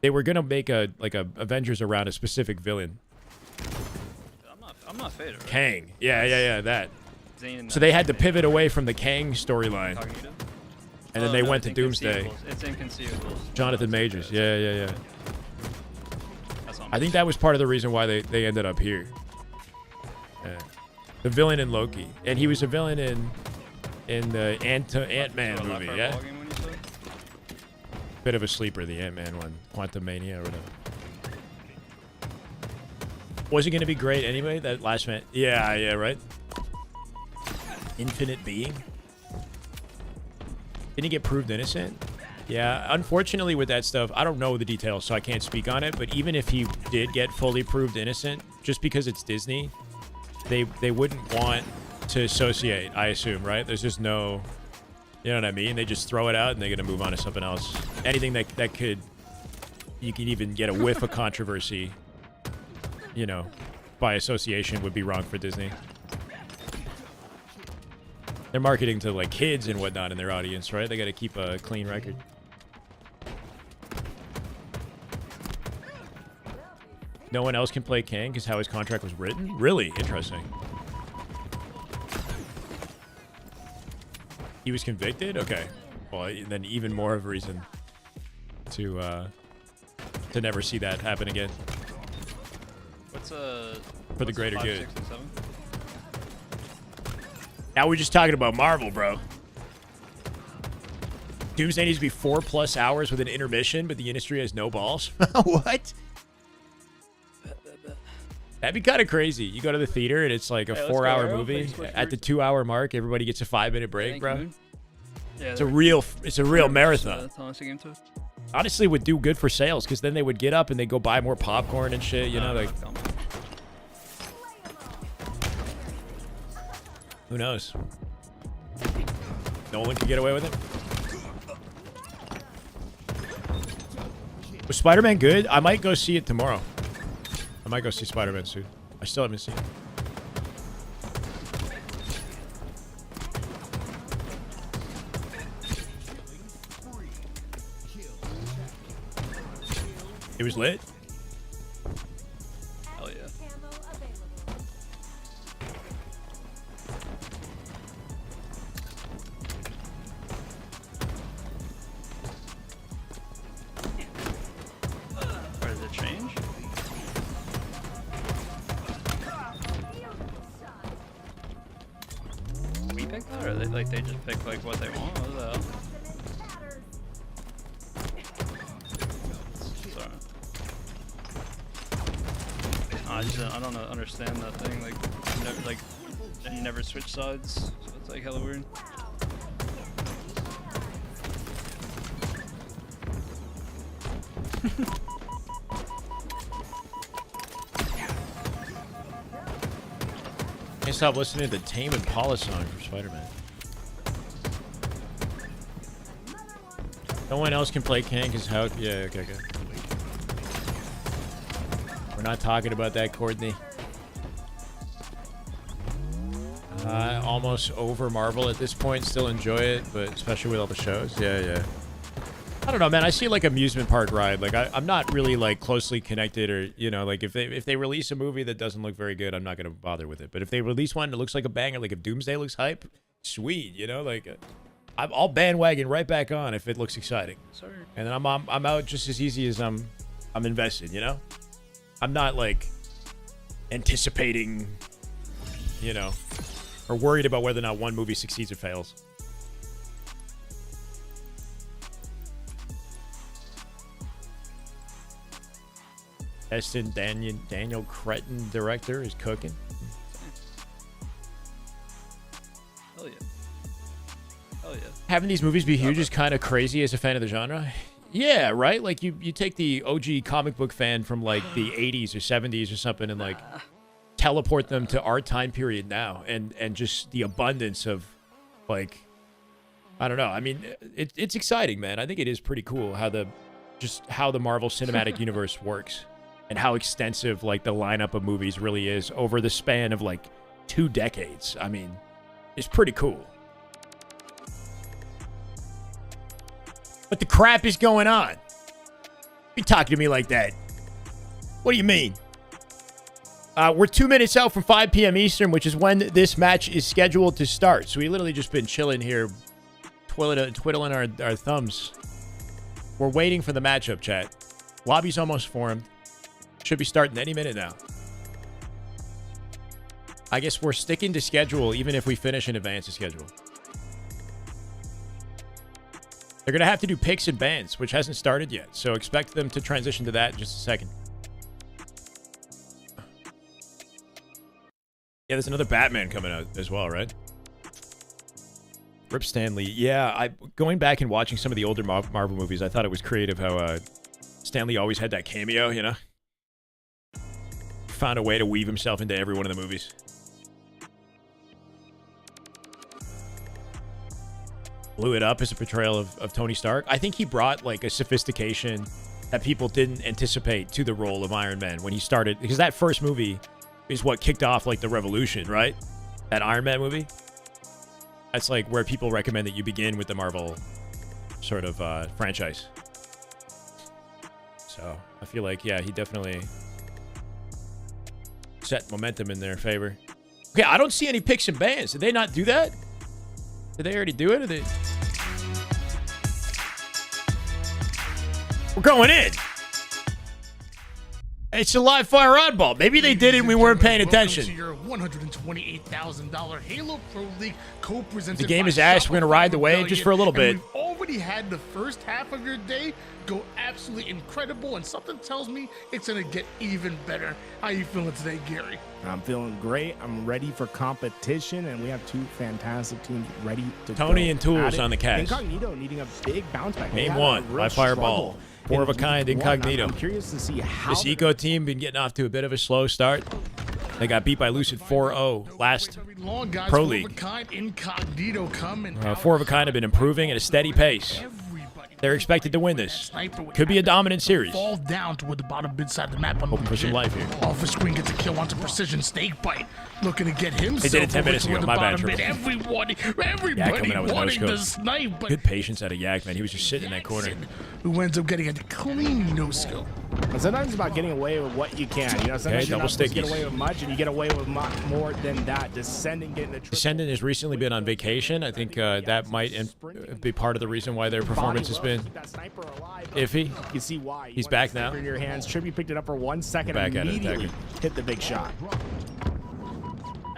They were gonna make a Avengers around a specific villain.
I'm not FaZe, right?
Kang. Yeah, that.
Zane,
so they had to pivot away from the Kang storyline. And then they went to Doomsday.
It's inconceivable.
Jonathan Majors. Yeah. I think that was part of the reason why they ended up here. Yeah. The villain in Loki. And he was a villain in the Ant-Man movie, yeah? Bit of a sleeper, the Ant-Man one. Quantum Mania or whatever. Was it going to be great anyway, that last man? Yeah, right? Infinite Being? Didn't he get proved innocent? Yeah, unfortunately with that stuff, I don't know the details, so I can't speak on it, but even if he did get fully proved innocent, just because it's Disney, they wouldn't want to associate, I assume, right? There's just no... You know what I mean? They just throw it out and they're going to move on to something else. Anything that could... You can even get a whiff of controversy, you know, by association would be wrong for Disney. They're marketing to, like, kids and whatnot in their audience, right? They got to keep a clean record. No one else can play Kang because how his contract was written? Really? Interesting. He was convicted? Okay. Well, then even more of a reason to never see that happen again.
What's
for the greater
5,
good.
6, and 7?
Now we're just talking about Marvel, bro. Doomsday needs to be 4+ hours with an intermission, but the industry has no balls. What? That'd be kind of crazy. You go to the theater and it's like a 4-hour movie. At the 2-hour mark, everybody gets a 5-minute break, bro.
Yeah,
it's a real marathon. Honestly, would do good for sales because then they would get up and they go buy more popcorn and shit. You know, like who knows? Nolan could get away with it. Was Spider-Man good? I might go see it tomorrow. I might go see Spider-Man soon. I still haven't seen it. It was lit.
Hell yeah. Or does it change? We pick that, or they just pick like what they want? What the hell? Sorry. I don't understand that thing. You never switch sides. So it's like hella weird.
Can't stop listening to the Tame Impala song for Spider-Man. No one else can play King because how? Yeah, okay. We're not talking about that, Courtney. Almost over Marvel at this point. Still enjoy it, but especially with all the shows. Yeah. I don't know, man. I see like amusement park ride. Like I'm not really like closely connected, or like if they release a movie that doesn't look very good, I'm not gonna bother with it. But if they release one that looks like a banger, like if Doomsday looks hype, sweet. I'll bandwagon right back on if it looks exciting.
Sorry.
And then I'm out just as easy as I'm invested. I'm not like anticipating, or worried about whether or not one movie succeeds or fails. Eston Daniel Cretton, director, is cooking.
Hell yeah. Hell yeah.
Having these movies be huge is kind of crazy as a fan of the genre. Yeah, right? Like you take the OG comic book fan from like the 80s or 70s or something and like teleport them to our time period now and just the abundance of like, I don't know. I mean, it's exciting, man. I think it is pretty cool how the Marvel Cinematic Universe works and how extensive like the lineup of movies really is over the span of like 2 decades. I mean, it's pretty cool. What the crap is going on? You talking to me like that? What do you mean? We're 2 minutes out from 5 p.m. Eastern, which is when this match is scheduled to start. So we literally just been chilling here, twiddling our thumbs. We're waiting for the matchup, chat. Lobby's almost formed. Should be starting any minute now. I guess we're sticking to schedule even if we finish in advance of schedule. They're going to have to do picks and bans, which hasn't started yet. So expect them to transition to that in just a second. Yeah, there's another Batman coming out as well, right? Rip Stanley. Yeah, going back and watching some of the older Marvel movies, I thought it was creative how Stanley always had that cameo, Found a way to weave himself into every one of the movies. Blew it up as a portrayal of Tony Stark. I think he brought like a sophistication that people didn't anticipate to the role of Iron Man when he started, because that first movie is what kicked off like the revolution, right? That Iron Man movie. That's like where people recommend that you begin with the Marvel sort of franchise. So I feel like, yeah, he definitely set momentum in their favor. Okay, I don't see any picks and bans. Did they not do that? Did they already do it? Or We're going in. It's a live fire oddball. Maybe they did it and we weren't paying attention.
To your $128,000 Halo Pro League co-presented.
The game is ass. We're going to ride the wave just for a little bit.
We've already had the first half of your day go absolutely incredible, and something tells me it's going to get even better. How you feeling today, Gary?
I'm feeling great. I'm ready for competition, and we have 2 fantastic teams ready to go.
Tony and Tools on the cast.
Incognito needing a big bounce back.
Game 1 by Fireball. 4 of a kind Incognito.
I'm curious to see how
this Eco team been getting off to a bit of a slow start. They got beat by Lucid 4-0 last Pro League.
4 of a kind Incognito coming.
4 of a kind have been improving at a steady pace. They're expected to win this.
Sniper with
Could be a dominant series.
Fall down toward the bottom mid side of the map.
Hoping for some life here.
Off the screen gets a kill onto Precision Snakebite. Looking to get himself.
They did it 10 minutes ago. My bad.
Everybody
coming out with
wanting
no
the
scope.
snipe. But
Good patience out of Yak, man. He was just sitting in that corner.
who ends up getting a clean no scope.
And sometimes it's about getting away with what you can. You know, sometimes you're not supposed to get away with much, and you get away with more than that. Descending, getting the
Descendant has recently been on vacation. I think that might be part of the reason why their performance has been iffy.
You can see why.
He's back now.
In your hands. Trippy picked it up for 1 second.
Back at it,
Immediately hit the big shot.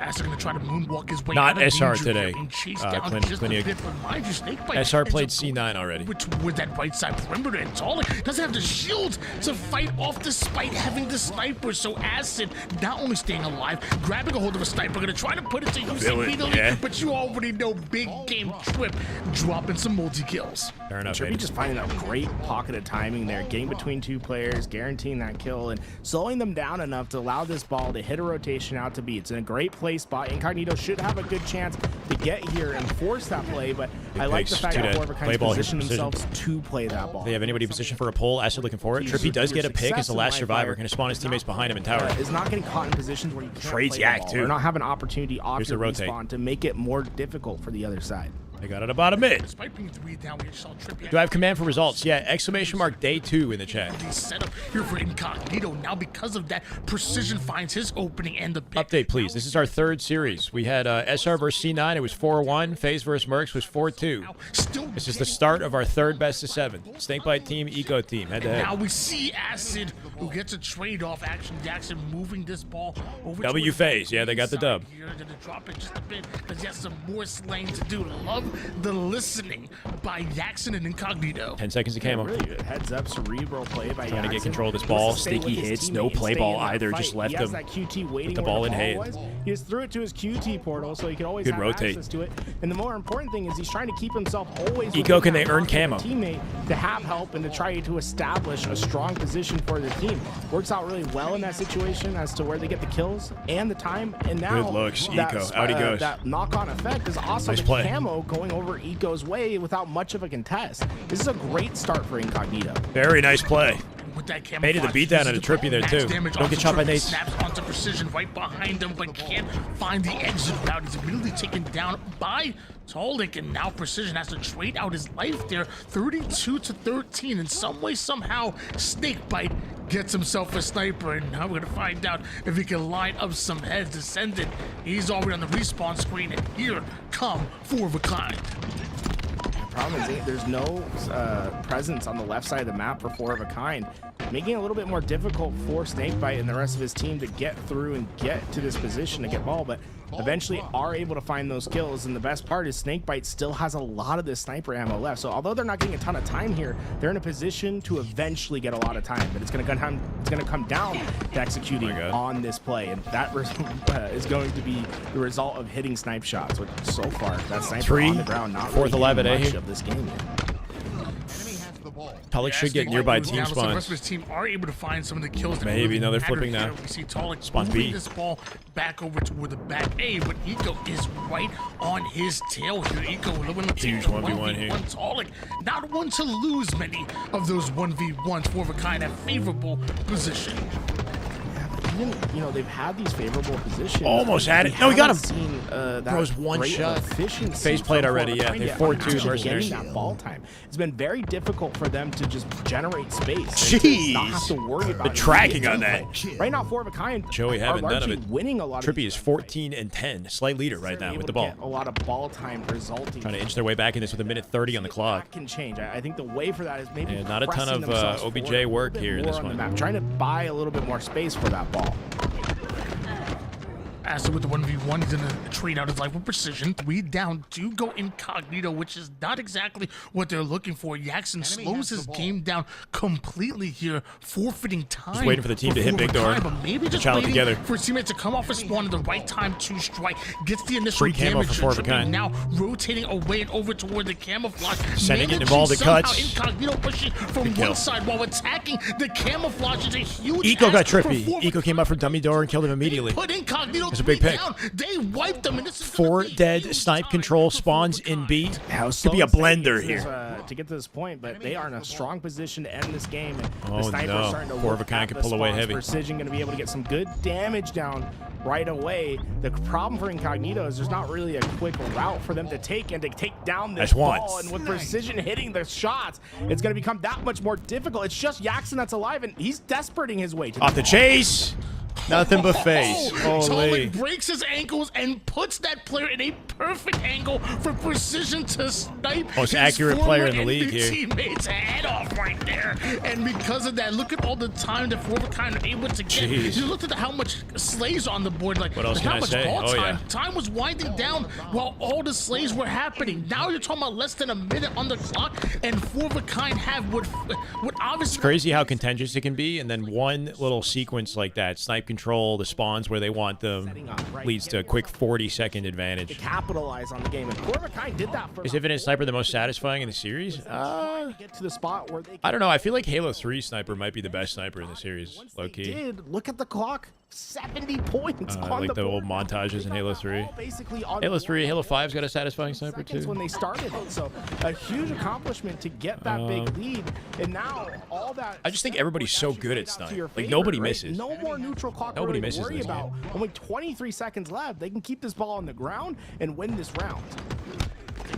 Aster gonna try to moonwalk his way
Not
out of
SR
danger
today.
here, being chased down
Clint-
just a
Clint-
bit, but mind you, Snakebite
SR
ends
played
up
C9 already.
with that right side perimeter, and Talik doesn't have the shield to fight off despite having the sniper. So Acid not only staying alive, grabbing a hold of a sniper, gonna try to put it to use immediately,
yeah.
but you already know big game Trip dropping some multi-kills.
Fair enough.
Trippy just finding a great pocket of timing there, getting between two players, guaranteeing that kill, and slowing them down enough to allow this ball to hit a rotation out to B. It's in a great play spot. Incognito should have a good chance to get here and force that play, but I like the fact that Forever positioned themselves to play that ball.
They have anybody positioned for a pull. Acid looking for it. Trippy does get a pick as the last survivor. Going to spawn his teammates behind him in tower.
Is not getting caught in positions where you can't
Trades
play
Yak
the ball,
too.
or not have an opportunity off
Here's
your
the rotate.
respawn to make it more difficult for the other side.
They got it about a mid.
Despite being 3 down, we just saw Trippy.
Do I have command for results? Yeah, exclamation mark day 2 in the chat.
Set up here for Incognito. Now because of that, Precision finds his opening and the pick.
Update, please. This is our third series. We had SR versus C9. It was 4-1. FaZe versus Mercs was 4-2. This is the start of our third best of 7. Snakebite team, Eco team, head to
Now
head.
we see Acid, who gets a trade-off action. Jackson moving this ball over
W
to
FaZe. Yeah, they got the dub.
Here, gonna drop it just a bit, because he has some more slaying to do. Love the listening by Jackson and Incognito.
10 seconds of camo.
Really good heads up, cerebral play by
Trying to get
Jackson.
control of this
He
ball.
wants to stay
Sneaky
with his
hits.
teammate
No
and
play
stay
ball
in that
either.
fight.
Just left
He has
him
that QT waiting
with the
where
ball in hand.
was. He just threw it to his QT portal, so he could always
Good
have
rotate.
access to it. And the more important thing is he's trying to keep himself always
Eco,
within
can
that
they earn
pocket of
camo?
a teammate to have help and to try to establish a strong position for the team. Works out really well in that situation as to where they get the kills and the time. And now
Good looks,
that,
Eco. Out he goes.
That knock-on effect is also
Nice
the
play.
camo going over Eco's way without much of a contest. This is a great start for Incognito.
Very nice play.
With that
Hated the beatdown out of Trippy there, too. Don't get shot by nades.
Snaps onto Precision right behind him, but can't find the exit route. He's immediately taken down by Talik, and now Precision has to trade out his life there. 32-13. In some way, somehow, Snakebite gets himself a sniper, and now we're gonna find out if he can line up some heads. Descendant, he's already on the respawn screen, and here come 4 of a kind.
Problem is there's no presence on the left side of the map for 4 of a kind, making it a little bit more difficult for Snakebite and the rest of his team to get through and get to this position to get ball, but eventually are able to find those kills. And the best part is Snakebite still has a lot of this sniper ammo left, so although they're not getting a ton of time here, they're in a position to eventually get a lot of time. But it's going to come down to executing on this play, and that is going to be the result of hitting snipe shots, which so far that sniper on the ground not
fourth
really
11
much
here.
of this game yet.
Talik should get nearby team
So the rest
spawns.
of his team are able to find some of the kills. that
Maybe.
really
No, they're
matter
flipping
here.
now.
We see Talik
Spawn
moving
B.
this ball back over toward the back A, but Eco is right on his tail here. Eco looking to
Huge
take the
1v1 here.
Talik, not one to lose many of those 1v1s. 4 of a kind at favorable position.
Even, you know, they've had these favorable positions.
Almost
but
had
we
it. No, he got him.
haven't seen, that
Throws one
great
shot.
efficiency
FaZe played
from
already, yeah.
Fortnite
They
yet.
4-2
Actually
Mercenaries.
getting that ball time. It's been very difficult for them to just generate space.
Jeez.
And to not have to worry about
The tracking
immediate
on that.
gameplay. Right now, 4 of a kind.
Joey
are
having none of
largely
it.
winning a lot
Trippy
of
is 14-10. Slight leader right now with the ball.
Get a lot of ball time resulting.
Trying to inch their way back in this with 1:30 on the clock.
That can change. I think the way for that is maybe
Yeah, not a ton
pressing
of
themselves
OBJ
forward a
work
little bit
here in
more
this
on the
one.
map, trying to buy a little bit more space for that ball.
Acid with the 1v1, he's gonna trade out his life with Precision. 3 down, do go Incognito, which is not exactly what they're looking for. Jackson slows his game down completely here, forfeiting time.
Just waiting for the team to hit big door.
But maybe just
Child
waiting
together.
for his teammate to come off a spawn at the right time to strike. Gets the initial
Free camo
damage.
for 4 of a kind.
Now rotating away and over toward the camouflage.
Sending it
Managing
involved, it
somehow
cuts.
Incognito pushing from
Good kill.
one side while attacking the camouflage is a huge
Eco got
ask for
trippy.
4 of a
Eco came up from dummy door and killed him immediately.
Put Incognito
As That's a big pick.
They wiped them, and this is
4 dead. Snipe control spawns in B. Could be a blender here.
To get to this point, but they are in a strong position to end this game. And
Oh,
the Sniper's
no.
starting to
4
look
of a kind
at
could
the
pull away
spawns.
heavy.
Precision going to be able to get some good damage down right away. The problem for Incognito is there's not really a quick route for them to take and to take down this ball. And with Precision hitting the shots, it's going to become that much more difficult. It's just Jackson that's alive, and he's desperating his way to
Off the chase. Nothing but FaZe. Holy.
Tolik breaks his ankles and puts that player in a perfect angle for Precision to snipe
Most
his
accurate player in the
former
league here.
teammate's head off right there. And because of that, look at all the time that Kind of able to get.
Jeez.
You looked at how much slays on the board. Like,
What else
like
can
how
I
much
say?
ball
Oh,
time.
yeah.
Time was winding down while all the slays were happening. Now you're talking about less than a minute on the clock, and Kind have would obviously.
It's crazy how contentious it can be, and then one little sequence like that, snipe control, the spawns where they want them, leads to a quick 40-second advantage.
capitalize on the game. And Kind did that for
Is Infinite Sniper the most satisfying in the series?
get to the spot where they
I don't know. I feel like Halo 3 Sniper might be the best sniper in the series, low-key.
did. Look at the clock. 70 points on
Like the
board.
old montages in Halo 3.
Basically on
Halo 3, Halo 5's got a satisfying sniper too.
when they started it. So a huge accomplishment to get that big lead. And now all that.
I just think everybody's so good at
to
snipe.
your
Like
favor,
nobody
right?
misses.
No more neutral clock
Nobody
really to
misses
worry
this
about. Only 23 seconds left. They can keep this ball on the ground and win this round.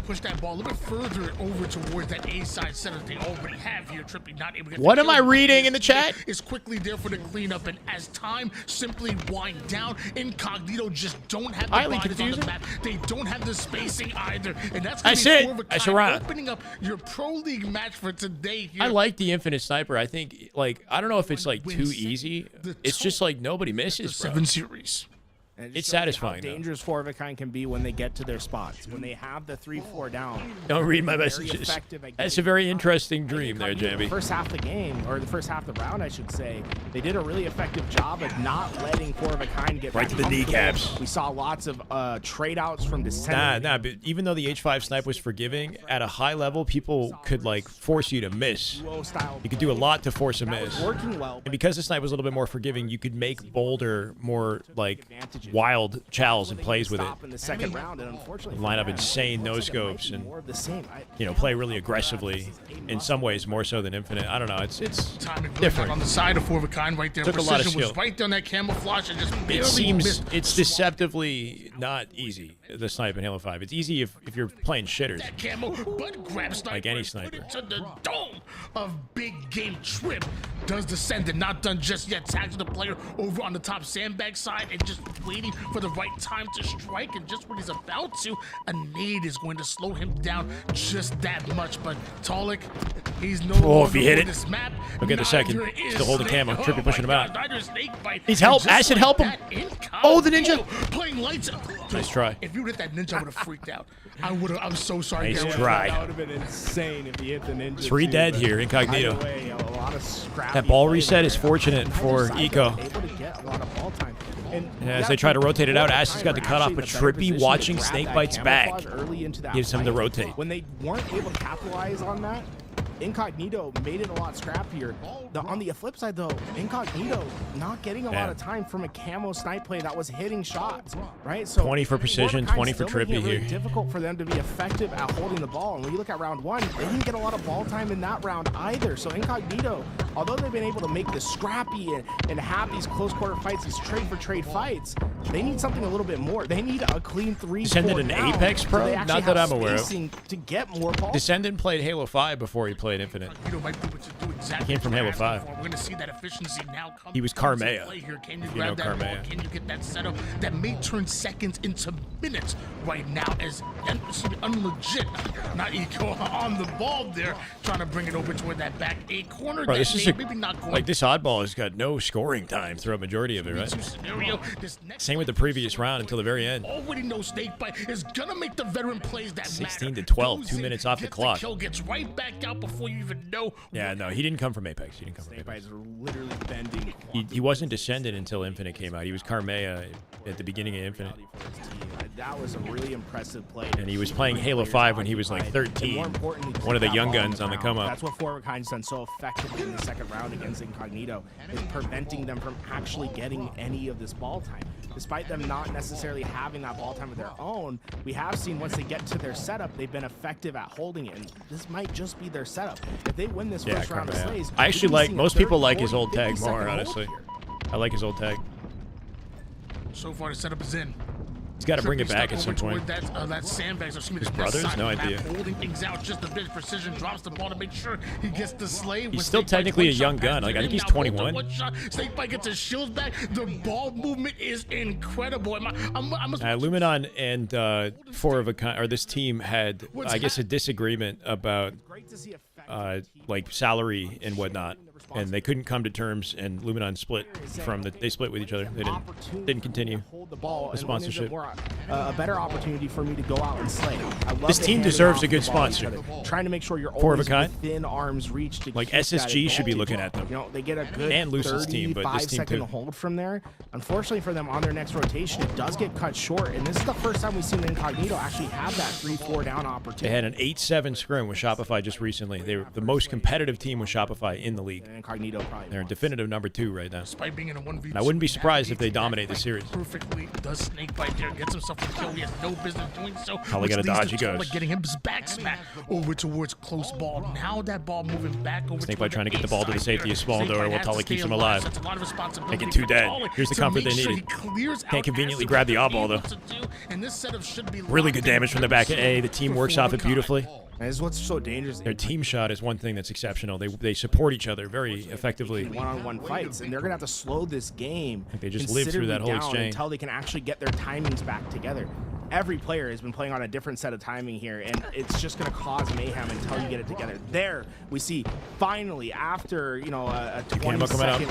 Push that ball a little bit further over towards that A side center they already have here. Trippy not able to get
What
the
am I
kill.
reading in the chat?
Is quickly there for the cleanup, and as time simply wind down, Incognito just don't have the
Highly
bodies on the
confusing.
map. They don't have the spacing either, and that's
That's
gonna be
it.
more of a
That's
kind
a round.
opening up your pro league match for today here.
I like the Infinite Sniper. I think, like, I don't know if it's like too easy. It's just like nobody misses, bro.
7 series.
And it
It's
just shows you
satisfying,
How
though.
dangerous 4 of a kind can be when they get to their spots. When they have the 3-4 down.
Don't read my
Very
messages.
effective at
That's a
getting
very interesting dream there,
The
JB.
first half of the game, or the first half of the round, I should say, they did a really effective job of not letting 4 of a kind get
Right
back
to the
comfortable.
kneecaps.
We saw lots of trade outs from Descender.
Nah, but even though the H5 snipe was forgiving, at a high level, people could like force you to miss. You could do a lot to force a miss.
Working well.
And because the snipe was a little bit more forgiving, you could make bolder, more like wild chows and plays with it.
In the second round, and unfortunately,
Line up insane no scopes and
more of the same.
play really aggressively. In some ways, more so than Infinite. I don't know. It's
Timing
different.
on the side of 4 of a kind right there.
Took a lot of
Precision was
skill.
right down that camouflage and just barely
It seems
missed.
it's deceptively not easy. The snipe in Halo 5. It's easy if you're playing shitters.
That camo, but grab sniper,
Like any
and
sniper.
put it to the dome of Big Game Trip. Does descend and not done just yet. Tags the player over on the top sandbag side and just waiting for the right time to strike. And just when he's about to, a nade is going to slow him down just that much. But Tolik, he's no
Oh,
longer
if he hit
on
it.
this map.
Look at the second.
Neither is
Still holding
Snake.
camo.
Oh
Trippy
my
pushing him
God,
out.
neither is Snakebite.
Needs help.
And just
Acid,
like
help him.
that, Incognito
Oh, the ninja.
Playing lights out.
Nice try.
If you hit that ninja, I would have freaked out. I'm so sorry.
Nice
Garrett.
try.
That would have been insane if he hit the ninja.
3
too,
dead
but
here, Incognito.
either way, a lot of scrappy
That ball
play
reset is
there.
fortunate for
Neither side,
Eco.
though, able to get a lot of ball time. And
As they try to rotate it out, Ash has got the cutoff, but Trippy watching Snakebite's back
early into that
gives him the
fight.
rotate.
When they weren't able to capitalize on that, Incognito made it a lot scrappier. On the flip side, though, Incognito not getting a lot of time from a camo snipe play that was hitting shots, right? So
20 for precision, 20 for
still making
Trippy
it really
here.
difficult for them to be effective at holding the ball. And when you look at round 1, they didn't get a lot of ball time in that round either. So Incognito, although they've been able to make this scrappy and have these close quarter fights, these trade for trade fights, they need something a little bit more. They need a clean 3-4
Descendant an
down
Apex
so
Pro?
they actually
Not that
have
I'm aware of.
spacing to get more ball.
Descendant played Halo 5 before he played Infinite.
Exactly
He came from
what
Halo
you're asking
5.
for. We're going to see that efficiency now come
He was
into
Carmea,
play here. Can you
if you
grab
know
that ball?
Carmea.
Can you get that setup that may turn seconds into minutes right now as unlegit, not Eco on the ball there, trying to bring it over toward that back A corner.
Bro,
that
this is
maybe not going
like this oddball has got no scoring time throughout majority of it, right?
scenario. This next
Same with the previous round until the very end.
already know Snakebite is gonna make the veteran plays that
16
matter.
to 12,
Goes
2
in,
minutes off the
gets
clock.
kill, gets right back out before you even know.
Yeah, no, he didn't come from Apex. He didn't come from Apex.
Literally bending.
He wasn't Descendant until Infinite came out. He was Carmea at the beginning of Infinite.
That was a really impressive play.
And he was playing Halo 5 when he was like 13.
More importantly,
One of the
that
young
ball
guns
the
on the
ground.
come up.
That's what Forward Kind's done so effectively in the second round against Incognito, is preventing them from actually getting any of this ball time. despite them not necessarily having that ball time of their own, we have seen once they get to their setup, they've been effective at holding it. And this might just be their setup. If they win this first round of Slays,
I actually like, most people like his old tag more, honestly. I like his old tag.
So far, the setup is in.
He's got to bring it back at some point.
That sandbags,
his brothers? No idea.
Holding things out just a bit. Precision drops the ball to make sure he gets the slay.
He's still technically a young gun. Like, I think he's 21.
Snakebite gets his shields back. The ball movement is incredible.
Luminon and Four of a Kind, or this team had, I guess, a disagreement about like salary and whatnot. And they couldn't come to terms, and Luminon split from the. They split with each other. They didn't continue the sponsorship.
A better opportunity for me to go out and slay.
This team deserves a good sponsor.
Trying to make sure you're
Four of a Kind,
within arm's reach. To
like SSG should be looking at them.
You know, they get a good
and Lucid's team, but this team too.
Hold from there. Unfortunately for them, on their next rotation, it does get cut short, and this is the first time we've seen Incognito actually have that 3-4 down opportunity.
They had an 8-7 scrim with Shopify just recently. They were the most competitive team with Shopify in the league.
Incognito probably.
They're in definitive number 2 right now.
Despite being in a 1v2,
and I wouldn't be surprised if they dominate the series.
Perfectly does Snakebite there, gets himself a kill. He has no business doing so.
Probably gonna dodge. He goes.
Getting him back smack over towards close ball. Now that ball moving back over.
Snakebite trying to get the ball to the safety of small door while Tali keeps him alive. Make it 2 dead. Here's the comfort they needed. Can't conveniently grab the oddball though. Really good damage from the back of A. The team works off it beautifully.
That is what's so dangerous.
Their team shot is one thing that's exceptional. They support each other very effectively.
One-on-one fights, and they're gonna have to slow this game.
They just live through that whole exchange
until they can actually get their timings back together. Every player has been playing on a different set of timing here, and it's just going to cause mayhem until you get it together. There, we see finally, after a 20-second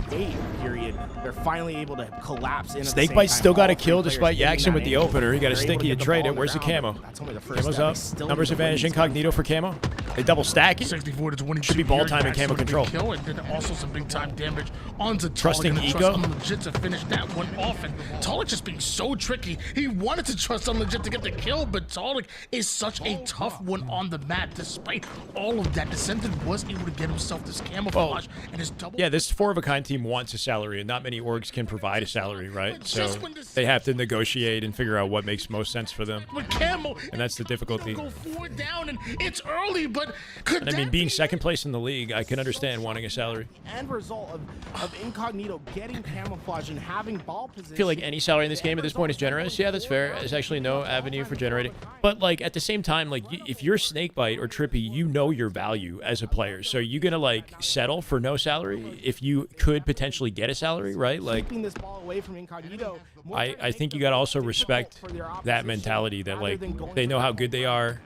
wait period, they're finally able to collapse in.
Snakebite's still got a kill despite Yaxon with the opener. He got a stinky to trade it. Where's the camo? Camo's up. Numbers advantage Incognito for camo. They double stack it.
64 to 22.
Should be ball time and camo control.
And also some big time damage onto
Trusting Ego.
Legit to finish that one off, and Talik just being so tricky. He wanted to trust on Legit to get the kill, but Talik is such a tough one on the map. Despite all of that, Descendant was able to get himself this camouflage and his double.
Yeah, this Four of a Kind team wants a salary, and not many orgs can provide a salary, right? So they have to negotiate and figure out what makes most sense for them. And that's the difficulty.
Go 4 down, and it's early, but
and I mean, being second place in the league, I can understand wanting a salary.
End result of Incognito getting camouflage and having ball position.
I feel like any salary in this game at this point is generous. Yeah, that's fair. There's actually no avenue for generating. But like at the same time, like if you're Snakebite or Trippy, you know your value as a player. So you're gonna like settle for no salary if you could potentially get a salary, right? Like
keeping this ball away from Incognito.
I think you gotta also respect that mentality that like they know how good they are,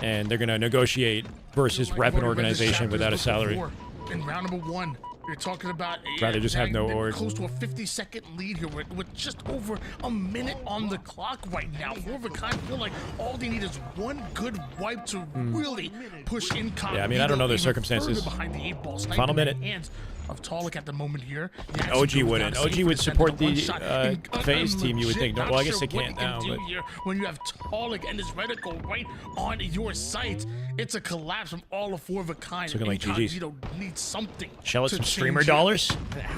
and they're gonna negotiate versus rep an organization without a salary.
In round number 1. You're talking about
rather just have no org.
Close to a 50-second lead here with just over a minute on the clock right now. Four of a Kind feel like all they need is one good wipe to really push Incognito.
Yeah, I mean, I don't know their circumstances.
Behind the 8 ball,
final minute.
Of Talik at the moment here.
OG wouldn't. OG would support the FaZe team, you would think. Well, I guess they can't now. But
when you have Talik and his reticle right on your sight, it's a collapse from all of Four of a Kind.
It's looking like GG's.
Needs something.
Shell it some streamer dollars?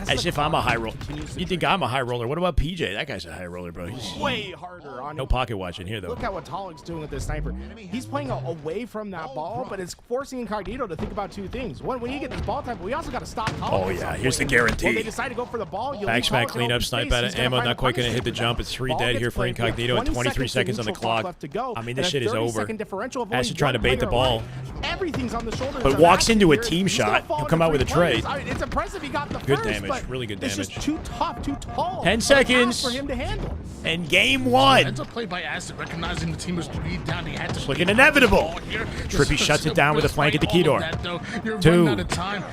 As if I'm a high roller. You think I'm a high roller? What about PJ? That guy's a high roller, bro. He's
way harder on
no pocket watching here, though.
Look at what Talik's doing with this sniper. He's playing away from that ball, but it's forcing Incognito to think about 2 things. One, when you get this ball type, we also got to stop Talik.
Oh, yeah. Here's the guarantee.
When they decide to go for the ball,
back smack, clean up, snipe out of ammo. Not quite going to hit the jump. It's 3 dead here for Incognito and 23 seconds on the clock. I mean, this shit is over. Actually trying to bait the ball.
Everything's on the shoulders.
But walks into a team shot. He'll come out with a trade.
It's impressive he got the
good damage. Really good damage.
It's just too tough, too tall.
10 seconds
for him to handle.
And game 1.
Ends up play by Acid, recognizing the team was 3 down. He had to
looking inevitable. Trippy shuts it down with a flank at the key door. 2, 1.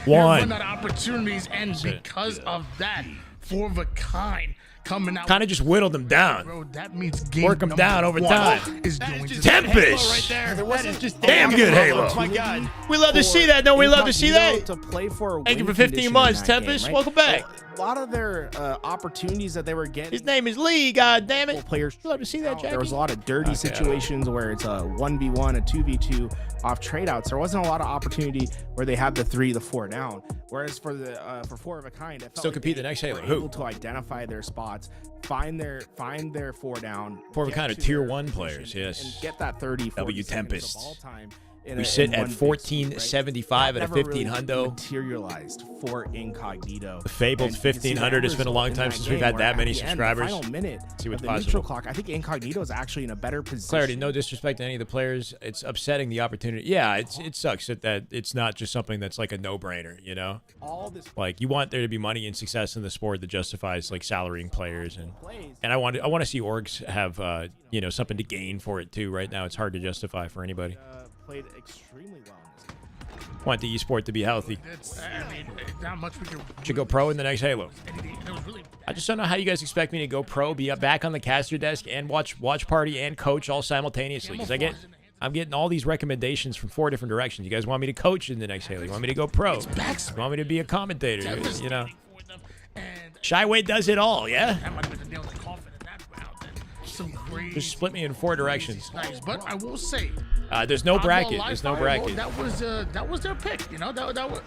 Run out of opportunities, and because of that, Four of a Kind coming out.
Kind of just whittled them down.
Bro, that means game
Work them down over time.
is going to
Tempest.
That is just
Damn good Halo.
Oh my God.
We love to see that. Don't we love to see that?
To play for
Thank you for
win
15
condition
months,
in that
Tempest.
game, right?
Welcome back.
A lot of their opportunities that they were getting.
His name is Lee. God damn it.
Players
love to see that, Jackie.
There was a lot of dirty situations where it's a 1v1, a 2v2 off trade outs. There wasn't a lot of opportunity where they had the 3, the 4 down. Whereas for the for 4 of a kind, it felt
Still
like
compete
they
the next Halo.
were
Who?
able to identify their spots, find their 4 down.
4 of a
get
kind of
to
tier
their
1
position
players, yes.
And get that 30, 40
W
seconds of
Tempest.
ball time.
We sit at 1475 at a 1500.
Materialized for Incognito.
The fabled 1500. It's been a long time since we've had that many subscribers.
Final minute
See what's
of the neutral
possible.
clock. I think Incognito is actually in a better position.
Clarity, no disrespect to any of the players. It's upsetting the opportunity. Yeah, it sucks that it's not just something that's like a no-brainer, you know? Like, you want there to be money and success in the sport that justifies like salarying players, and I want to see orgs have you know, something to gain for it too. Right now, it's hard to justify for anybody.
Played extremely well in this game.
Want the esport to be healthy.
I mean, not much we can.
Should go pro in the next Halo.
It was really
I just don't know how you guys expect me to go pro, be back on the caster desk, and watch party and coach all simultaneously. Because I'm getting all these recommendations from 4 different directions. You guys want me to coach in the next Halo? You want me to go pro? You want me to be a commentator? You know, Shyway does it all. Yeah.
That might have been the nail in the coffin in that round. Some crazy.
Just split me in 4 directions.
Nice, but I will say.
There's no bracket. There's no bracket.
That was their pick. You know that was.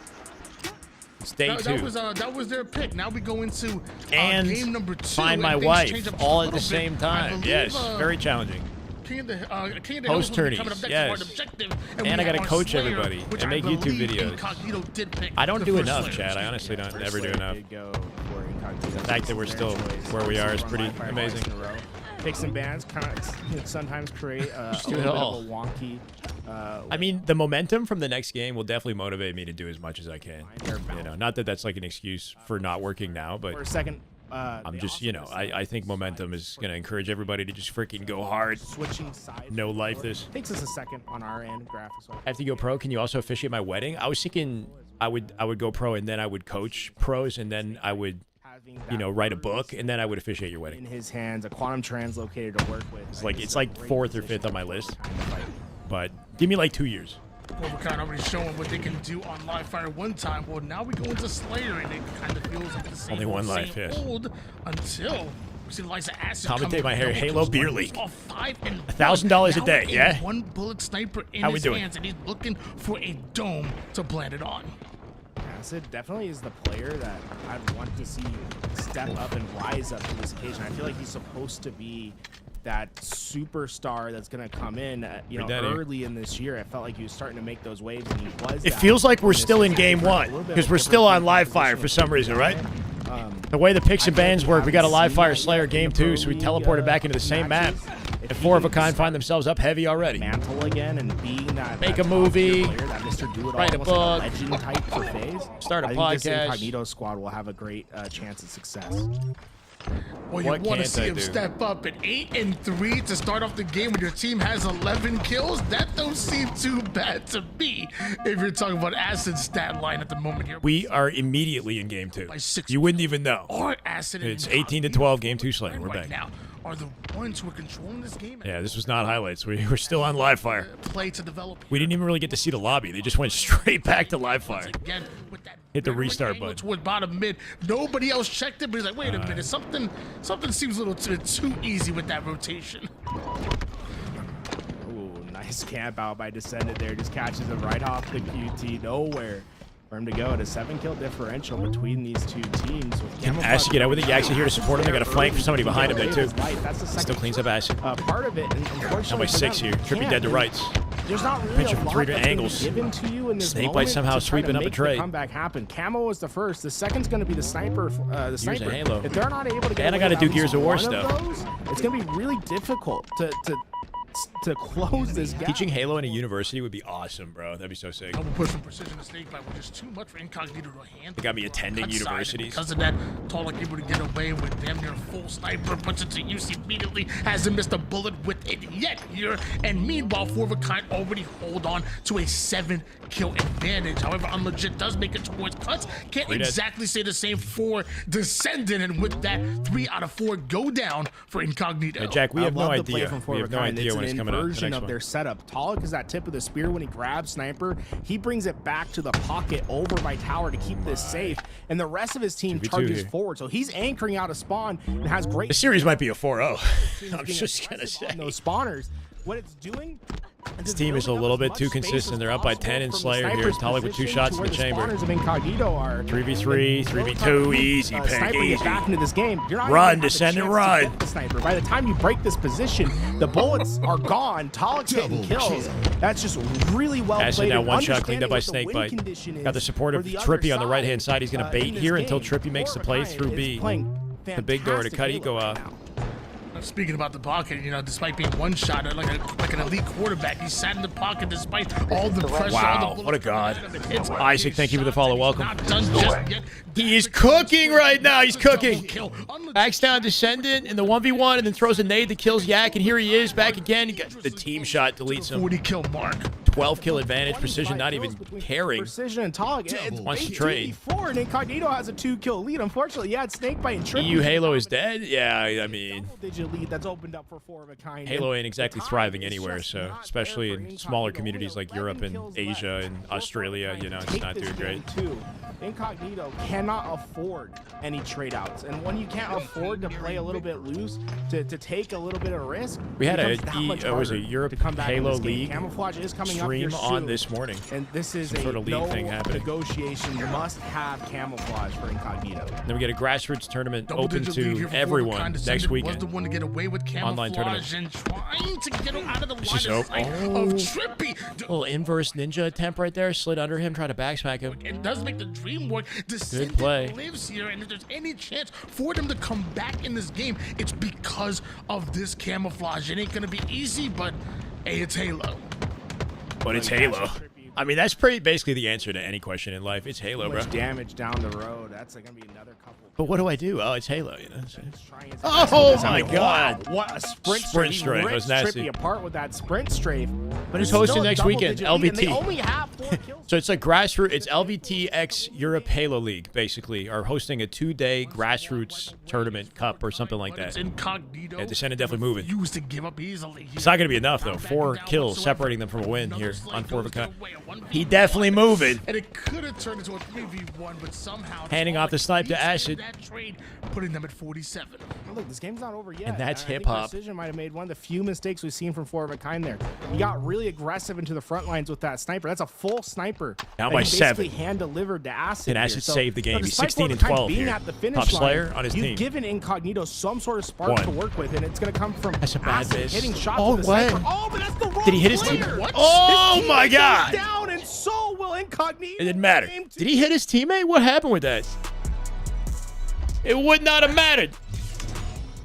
Stay tuned.
That was their pick. Now we go into
and
game number 2.
Find my wife all at the same time. Yes, very challenging.
King of the
Host tourneys, yes. And I got to coach
Slayer,
everybody and make YouTube videos. I don't do enough, Chad. I honestly don't ever do enough. The fact that we're still where we are is pretty amazing.
Picks and bans kind of sometimes create a little bit of a wonky.
I mean, the momentum from the next game will definitely motivate me to do as much as I can. You know, not that that's like an excuse for not working now, but
for a second.
I'm just, you know, I think momentum is going to encourage everybody to just freaking go hard.
Switching sides.
No life this.
Takes us a second on our end, graphics.
After you go pro, can you also officiate my wedding? I was thinking I would go pro and then I would coach pros and then I would, you know, write a book and then I would officiate your wedding.
In his hands, a quantum translocator to work with.
It's like 4th or 5th on my list. But give me like 2 years.
Overcon already showing what they can do on live fire one time. Well, now we go into Slayer, and it kind of feels like the same.
Only one life, yes.
Old until we see Liza Acid.
Commentate my Halo beer league.
$1,000
a day, yeah.
One bullet sniper in
How we
his
doing?
hands, and he's looking for a dome to plant it on.
Acid definitely is the player that I'd want to see step up and rise up to this occasion. I feel like he's supposed to be that superstar that's going to come in, you know, early in this year. I felt like he was starting to make those waves, and he was.
It feels like we're still in game 1 because we're still on live fire for some reason, right? The way the picks and bans work, we got a live fire Slayer game 2, so we teleported back into the same map. And 4 of a kind find themselves up heavy already.
Mantle again and being that
make a movie,
write
a book,
like a legend type for FaZe.
Start a
I
podcast.
think this Incognito squad will have a great chance of success.
Well, you want to see him step up at 8-3 to start off the game when your team has 11 kills? That don't seem too bad to me if you're talking about Acid's stat line at the moment here.
We are immediately in game 2. You wouldn't even know. It's 18-12, game 2 Slayer. We're back.
Now are the ones who are controlling this game.
Yeah, this was not highlights. We were still on live fire.
Play to develop.
We didn't even really get to see the lobby. They just went straight back to live fire.
Again, with that
hit the restart button.
Toward bottom mid. Nobody else checked it, but he's like, wait a minute, something seems a little bit too easy with that rotation.
Ooh, nice camp out by Descendant there. Just catches him right off the QT. Nowhere for him to go. To 7-kill differential between these two teams.
Acid, get out with it. Yaxi here to support him. They got a flank for somebody behind him there, too. Still cleans up Acid.
Part of it, unfortunately.
Now by 6 here. Trippy dead to rights.
There's not really
Pinch
a
from
lot
3
that's
angles.
given to you in this
Snake
moment
Bite somehow
to try to
sweeping up a
make the
trade.
comeback happen. Camo was the first. The second's going to be the sniper. The sniper.
Halo.
If they're not able to get
and I
got to
do Gears of War stuff.
it's going to be really difficult to to close this gap.
Teaching Halo in a university would be awesome, bro. That'd be so sick.
Double push from Precision to Snake Bite, which is too much for Incognito to handle.
They got me attending
Cut side,
universities.
Because of that, Tolic able to get away with damn near full sniper, puts it to use immediately, hasn't missed a bullet with it yet here. And meanwhile, Four of a Kind already hold on to a 7-kill advantage. However, Unlegit does make it towards Cuts. Can't exactly say the same for Descendant, and with that, 3 out of 4 go down for Incognito.
Hey, Jack, we have no
love the play
idea.
from
We have no idea when it's coming up. The
Version
next
of
one.
their setup. Tolic is that tip of the spear when he grabs Sniper. He brings it back to the pocket over by Tower to keep this safe, and the rest of his team
2v2
charges
here.
forward. So he's anchoring out a spawn and has great.
The series might be a 4-0. I'm just gonna say.
Those spawners, what it's doing.
This team is a little bit too consistent. They're up by 10 in Slayer here. Tolic with 2 shots in the chamber. 3v3, 3v2, easy pick, easy.
Back into this game. You're not
Run, Descendant, run.
the sniper. By the time you break this position, the bullets are gone. Tolic's getting kills. That's just really well
Acid
played.
now
and
1 shot cleaned up by
understanding what the
Snakebite.
win condition
Got the
is
support of
for the
Trippy
other
on the right-hand side. He's going to
in
bait
this
here until
game.
Trippy makes the play through B.
The
The big door to cut Eco out.
Speaking about the pocket, you know, despite being one shot like an elite quarterback, he sat in the pocket despite all the pressure.
Wow,
all the
what a god.
It's
Isaac, thank you for the follow. Welcome.
not done just yet.
He is cooking right now. He's cooking. Backs down Descendant in the 1v1 and then throws a nade that kills Yak. And here he is back again. He got the team shot deletes him.
40 kill mark.
12 kill advantage. Precision not even caring.
Precision and Tolic. It's
Wants to trade.
4 and Incognito has a 2-kill lead. Unfortunately, yeah, it's Snakebite and Trippy.
EU Halo is dead. Yeah, I mean,
Double-digit lead that's opened up for Four of a Kind.
Halo ain't exactly thriving anywhere, so especially in smaller communities like Europe and Asia and Australia, you know, it's not doing great.
Incognito cannot afford any trade outs, and when you can't afford to play a little bit loose, to take a little bit of risk,
We had
it was
a Europe
to come back in
Halo
this game.
League
Camouflage is coming up here
stream on
soon.
this morning.
And this is
Some
a
sort of league
no
thing happening.
negotiation. You must have camouflage for Incognito.
Then we get a grassroots tournament open
Double-digit lead
to
here for
everyone
Kind.
next
Descendant
weekend.
Was the one to get away with
Online
camouflage and trying to get him out of the line
This is
of sight of Trippy.
Little inverse ninja attempt right there. Slid under him, try to backsmack him.
It does make the dream work. Descendant
play.
lives here, and if there's any chance for them to come back in this game, it's because of this camouflage. It ain't gonna be easy, but hey, it's Halo.
But it's Halo. I mean, that's pretty basically the answer to any question in life. It's Halo, bro.
Much damage down the road. That's gonna be another couple.
But what do I do? Oh, it's Halo, you know.
Oh
my God!
What a sprint
Sprint strafe. That
Ripped
was nasty.
Trippy apart with that sprint strafe. But
Who's
it's
hosting
still a
next weekend?
double-digit lead, and
LVT.
They only have 4 kills.
So it's like grassroots. It's LVT X Europe Halo League, basically, are hosting a 2-day grassroots tournament cup or something like that.
It's Incognito.
Yeah, Descendant definitely moving.
Used to give up easily.
It's not going to be enough, though. 4 kills separating them from a win here on 4 of a Kind. He definitely moving.
And it could have turned into a 3v1, but somehow
Handing off the snipe to Acid.
that trade, putting them at 47.
Look, this game's not over yet.
And that's
I think
hip-hop.
Precision might have made one of the few mistakes we've seen from Four of a Kind there. He got really aggressive into the front lines with that sniper. That's a full sniper.
Down
that
by
he
7.
basically hand-delivered to Acid.
And
here.
Acid
So,
saved the game.
you know,
He's
despite
16
Four
and
of a Kind
12
being
here.
at the finish
Top
line,
Slayer on his
you've
team.
given Incognito some sort of spark to
1.
work with, and it's going to come from
That's a bad
Acid
miss.
hitting shots
Oh,
with the
what?
sniper. Oh, but that's the wrong
Did he hit his
player.
team?
What?
Oh,
His
my
teammate
God.
goes down, and so will Incognito.
It didn't matter. Did he hit his teammate? What happened with that? It would not have mattered.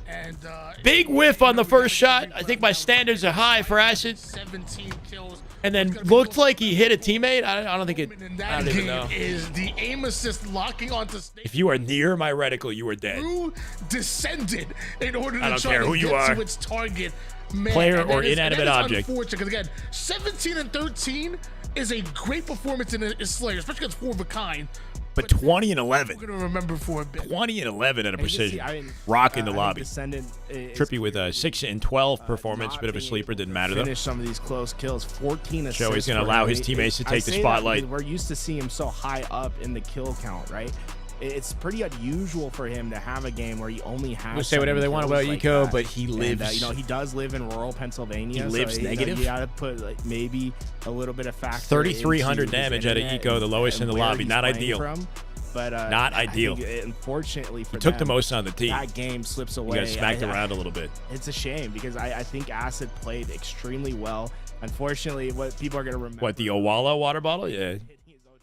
And
Big whiff on the first shot. I think my standards are high for Acid.
17 kills.
And then looked like he hit a teammate. I don't think it.
And
I
that
don't even
game
know.
is the aim assist locking onto Snake
If you are near my reticle, you are dead.
through Descended in order to
I don't
try
care
to
who you
get
are.
to its target. Man,
Player
and that
or
is-
inanimate
and that is
object.
Unfortunate because again, 17 and 13 is a great performance in a Slayer, especially against Four of a Kind.
But 20 and 11.
We're gonna remember for a bit.
20 and 11 at a
And you can see,
precision.
I mean,
Rocking the
I think
lobby.
Descendant is
Trippy with a 6 and 12 performance.
not
Bit of a
being
sleeper.
able
Didn't
to
matter though.
Finish some of these close kills. 14 assists.
Show he's gonna
for
allow
him.
his teammates to
I
take the
say that
spotlight.
because we're used to seeing him so high up in the kill count, right? It's pretty unusual for him to have a game where he only has.
We'll say whatever they want about
Eco,
Eco, but he lives.
And, you know, he does live in rural Pennsylvania.
He lives
so,
negative.
You gotta put like maybe a little bit of factor.
3,300
into his
damage out of
internet
Eco, the
and-
lowest in
and
the
where
lobby.
he's
Not
playing
ideal.
from. But
Not
I
ideal.
think, unfortunately for
He took the
them,
most on the team.
That game slips
He
away.
got smacked around a little bit.
It's a shame because I think Acid played extremely well. Unfortunately, what people are going to remember.
What, the Owala water bottle? Yeah.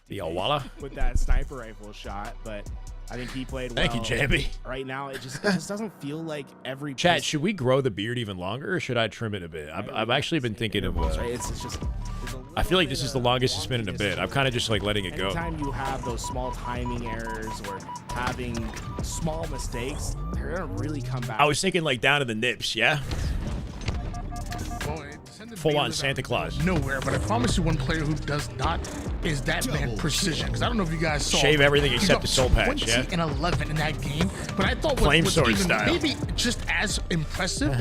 The Owala?
With that sniper rifle shot. But I think he played well.
Thank you, Jambi.
Right now, it just doesn't feel like every
Chat, should we grow the beard even longer, or should I trim it a bit? I've actually been thinking of.
It's just.
I feel like this is the longest it's been in a bit. I'm kind of just like letting it go.
Anytime you have those small timing errors or having small mistakes, they're gonna really come back.
I was thinking like down to the nips, yeah. Full on Santa Claus.
Nowhere, but I promise you, one player who does not is that man Precision. Because I don't know if you guys saw.
Shave everything except the soul patch,
20
yeah.
and 11 in that game, but I thought
Flame
was
sword
even
style.
maybe just as impressive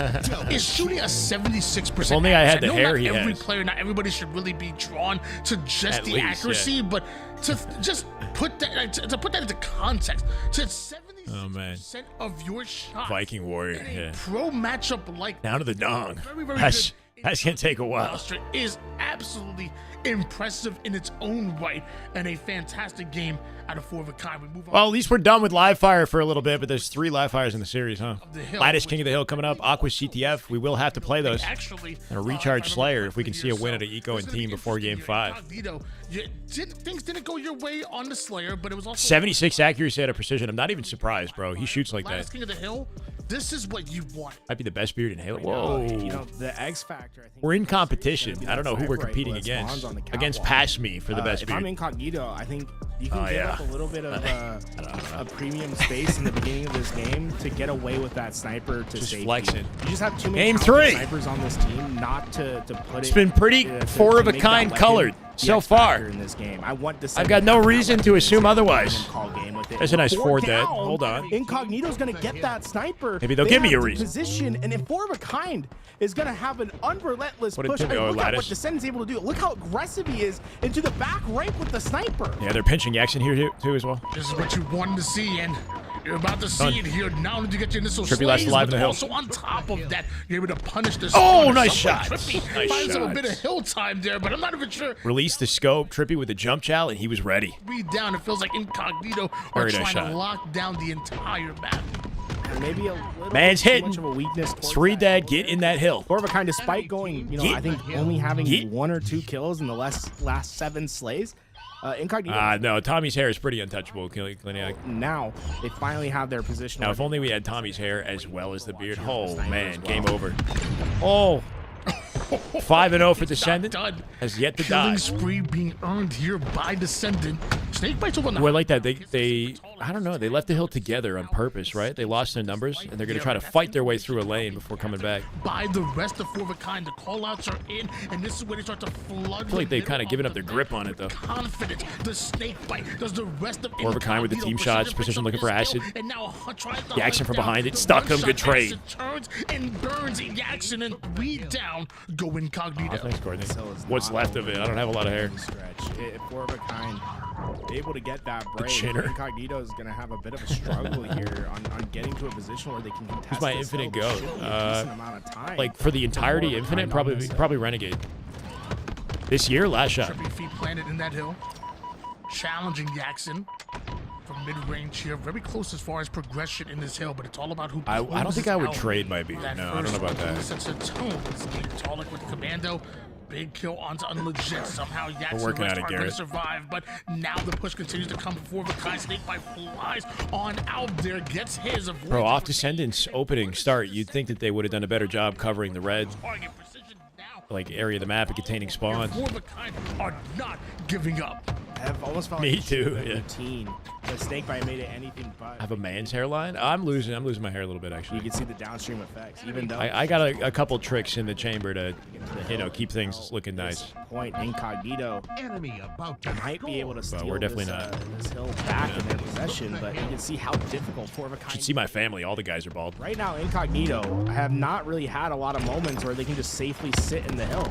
is shooting a 76%.
If only I had the
know
hair
not
he
every
has.
player, not everybody should really be drawn to just
At
the
least,
accuracy,
yeah.
but to just put that into context, to 76%
Oh man.
of your shots.
Viking warrior,
in a
yeah.
pro matchup like
Down to the dong.
Very, very
That's
good.
That's gonna take a while.
Roster is absolutely impressive in its own right, and a fantastic game out of 4 of a kind. We move on.
Well, at least we're done with live fire for a little bit, but there's 3 live fires in the series, huh?
the Hill,
Lattice King of the Hill coming up. Aqua CTF. We will have to play those.
Actually,
And a recharge Slayer if we can see a win at an Eco and team before game 5.
Incognito, things didn't go your way on the Slayer, but it was also
76 accuracy out of precision. I'm not even surprised, bro. He shoots like
Lattice
that.
King of the Hill. This is what you want.
Might be the best beard in Halo.
Whoa.
Whoa.
You know, the X Factor, I think.
We're in competition. I don't know who we're
Sniper
competing
rifle that
against.
spawns on the
Against
catwalk.
Pass Me for the best
If
beard.
I'm Incognito, I think you can
Oh,
give
yeah.
up a little bit of a premium space in the beginning of this game to get away with that sniper to
Just
safety.
flexing.
You just have too many
Game
talented
3.
snipers on this team not to put
It's
it.
been pretty
to
four of a
make that
kind
weapon
colored
the
so
X factor
far.
in this game. I want this.
I've got no reason to assume otherwise.
There's
There's a nice 4 dead. Hold on.
Incognito's gonna get that sniper.
Maybe they'll
They
give me
have
a
the
reason.
Position, and in 4 of a kind is gonna have an unrelentless
What did
push. I mean,
Timmy
look at what
Lattice?
Descendant's able to do. Look how aggressive he is into the back right with the sniper.
Yeah, they're pinching Jackson here too as well.
This is what you wanted to see, and you're about to see
Done.
it here. Not only do you get your initial
Trippy last
slays,
alive
but
in the hill.
also on top of that, you're able to punish this.
Oh,
in
nice
some way.
shots.
Trippy
Nice
finds him a
shots.
bit of hill time there, but I'm not even sure.
Released the scope, Trippy with the jump chow, and he was ready.
Read down. It feels like Incognito are
Very nice
trying
shot.
to lock down the entire map.
And maybe a little
Man's
bit too
hitting.
much of a weakness towards
3
that.
dead, get in that hill.
4 of a kind, despite going, you know,
Get.
I think only having
Get.
1 or 2 kills in the last 7 slays. Incognito.
No, Tommy's hair is pretty untouchable. Cliniac.
Now they finally have their position.
Now, if only we had Tommy's hair as well as the beard. Oh, man, game over. Oh. 5-0 for Descendant.
Done.
Has yet to
Killing
die.
spree being earned here by Descendant. Snake bites over on the
Well, I like that. They I don't know. They left the hill together on purpose, right? They lost their numbers, and they're going to try to fight their way through a lane before coming back.
by the rest of 4 of a kind. The call-outs are in, and this is where they start to flood.
I feel like they've kind of given up their grip on it, though.
Confidence. The snake bite does the rest of
4 of a kind with the team shots. Precision looking for acid.
And now tries to
Jackson from
hunt down
behind it.
the
Stuck him.
one-shot
Good trade.
acid turns and burns Jackson, and 3 down. Go Incognito.
Thanks, Courtney. What's left of it? I don't have a lot of hair.
Stretch. If 4 of a kind able to get that break,
chinner.
Incognito is going to have a bit of a struggle here on getting to a position where they can contest.
Who's my
this
infinite
hill.
go?
Should be a decent amount of time
Like for the entirety
for 4 of a
infinite,
kind on this
probably Renegade. This year, last shot.
Trippy feet planted in that hill. Challenging Jackson from mid-range here. Very close as far as progression in this hill, but it's all about who
I don't think I would
closes out
trade my beard.
that
No, I don't know
first
about that.
one. Sets a tone. It's Talik with the commando. Big kill onto Unlegit. Somehow Jackson
working at it,
are going to
Garrett.
survive, but now the push continues to come before the Kai Snake by flies on out there, gets his.
Bro, off Descendant's opening start, you'd think that they would have done a better job covering the red,
Target precision now.
like area of the map and containing spawn.
4 of a kind are not giving up.
I've almost felt
Me
like
too,
a
yeah.
routine. The snake bite made it anything but.
I have a man's hairline. I'm losing my hair a little bit
You
actually.
can see the downstream effects, even though
I got a couple tricks in the chamber to, keep things looking nice.
point Incognito might be able to steal
we're definitely
this,
not.
This hill back in their possession, but you can see how difficult 4 of a
You
kind.
should see my family. All the guys are bald.
Right now, Incognito have not really had a lot of moments where they can just safely sit in the hill.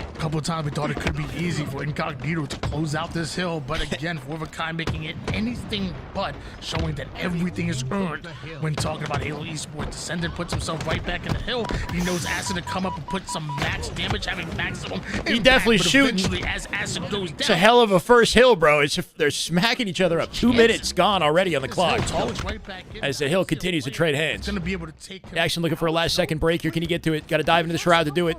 A couple of times we thought it could be easy for Incognito to close out this hill, but again, 4 of a kind making it anything but, showing that everything is earned. When talking about Halo Esports, Descendant puts himself right back in the hill. He knows Acid to come up and put some max damage, having maximum impact,
definitely
but
shooting.
eventually, as Acid goes down,
It's a hell of a first hill, bro. They're smacking each other up. 2 minutes gone already on the clock.
Talik's right back in.
As the hill continues to trade hands.
Gonna be able to take him.
Jackson looking for a last second break here. Can he get to it? Got to dive into the shroud to do it.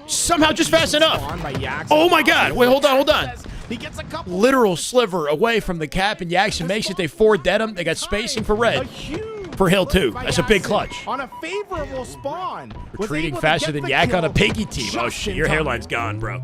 Somehow just fast enough.
Spawned by Jackson.
Oh my God. Wait, hold on.
He gets a couple.
Literal sliver away from the cap, and Jackson makes it. They 4 dead him. They got spacing for red. For Hill, too. That's a big clutch.
On a favorable spawn.
Retreating faster than Yak on a piggy team. Oh, shit. Your hairline's gone, bro.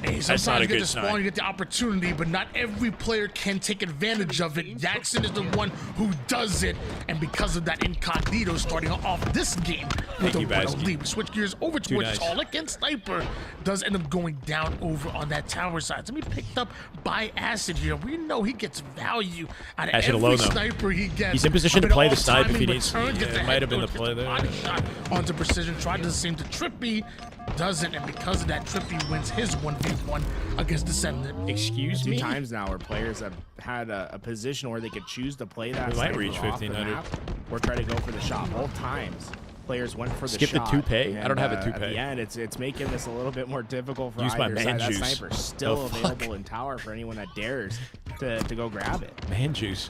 Hey,
That's not a good
spawn,
sign.
you get the opportunity, but not every player can take advantage of it. Jackson is the one who does it, and because of that, Incognito starting off this game with a lead. Switch gears over towards Talik, and Sniper does end up going down over on that tower side. So he picked up by Acid here. We know he gets value out of
Acid
every
alone, though.
sniper he gets.
He's in position to play the snipe if he needs to.
Returns,
Yeah, it might have been the play there.
Body shot onto Precision, tried to the same to Trippy, doesn't, and because of that, Trippy wins his 1v1 against Descendant.
Excuse me?
2 times now where players have had a position where they could choose to play that.
We might
sniper
reach
off the
1500.
map or try to go for the shot. Both times, players went for the
Skip
shot.
the toupee? I don't have a
At
toupee.
the end, it's making this a little bit more difficult for
Use my
either
man
side. That
juice.
sniper's still
Oh, fuck.
available in tower for anyone that dares to go grab it.
Man juice.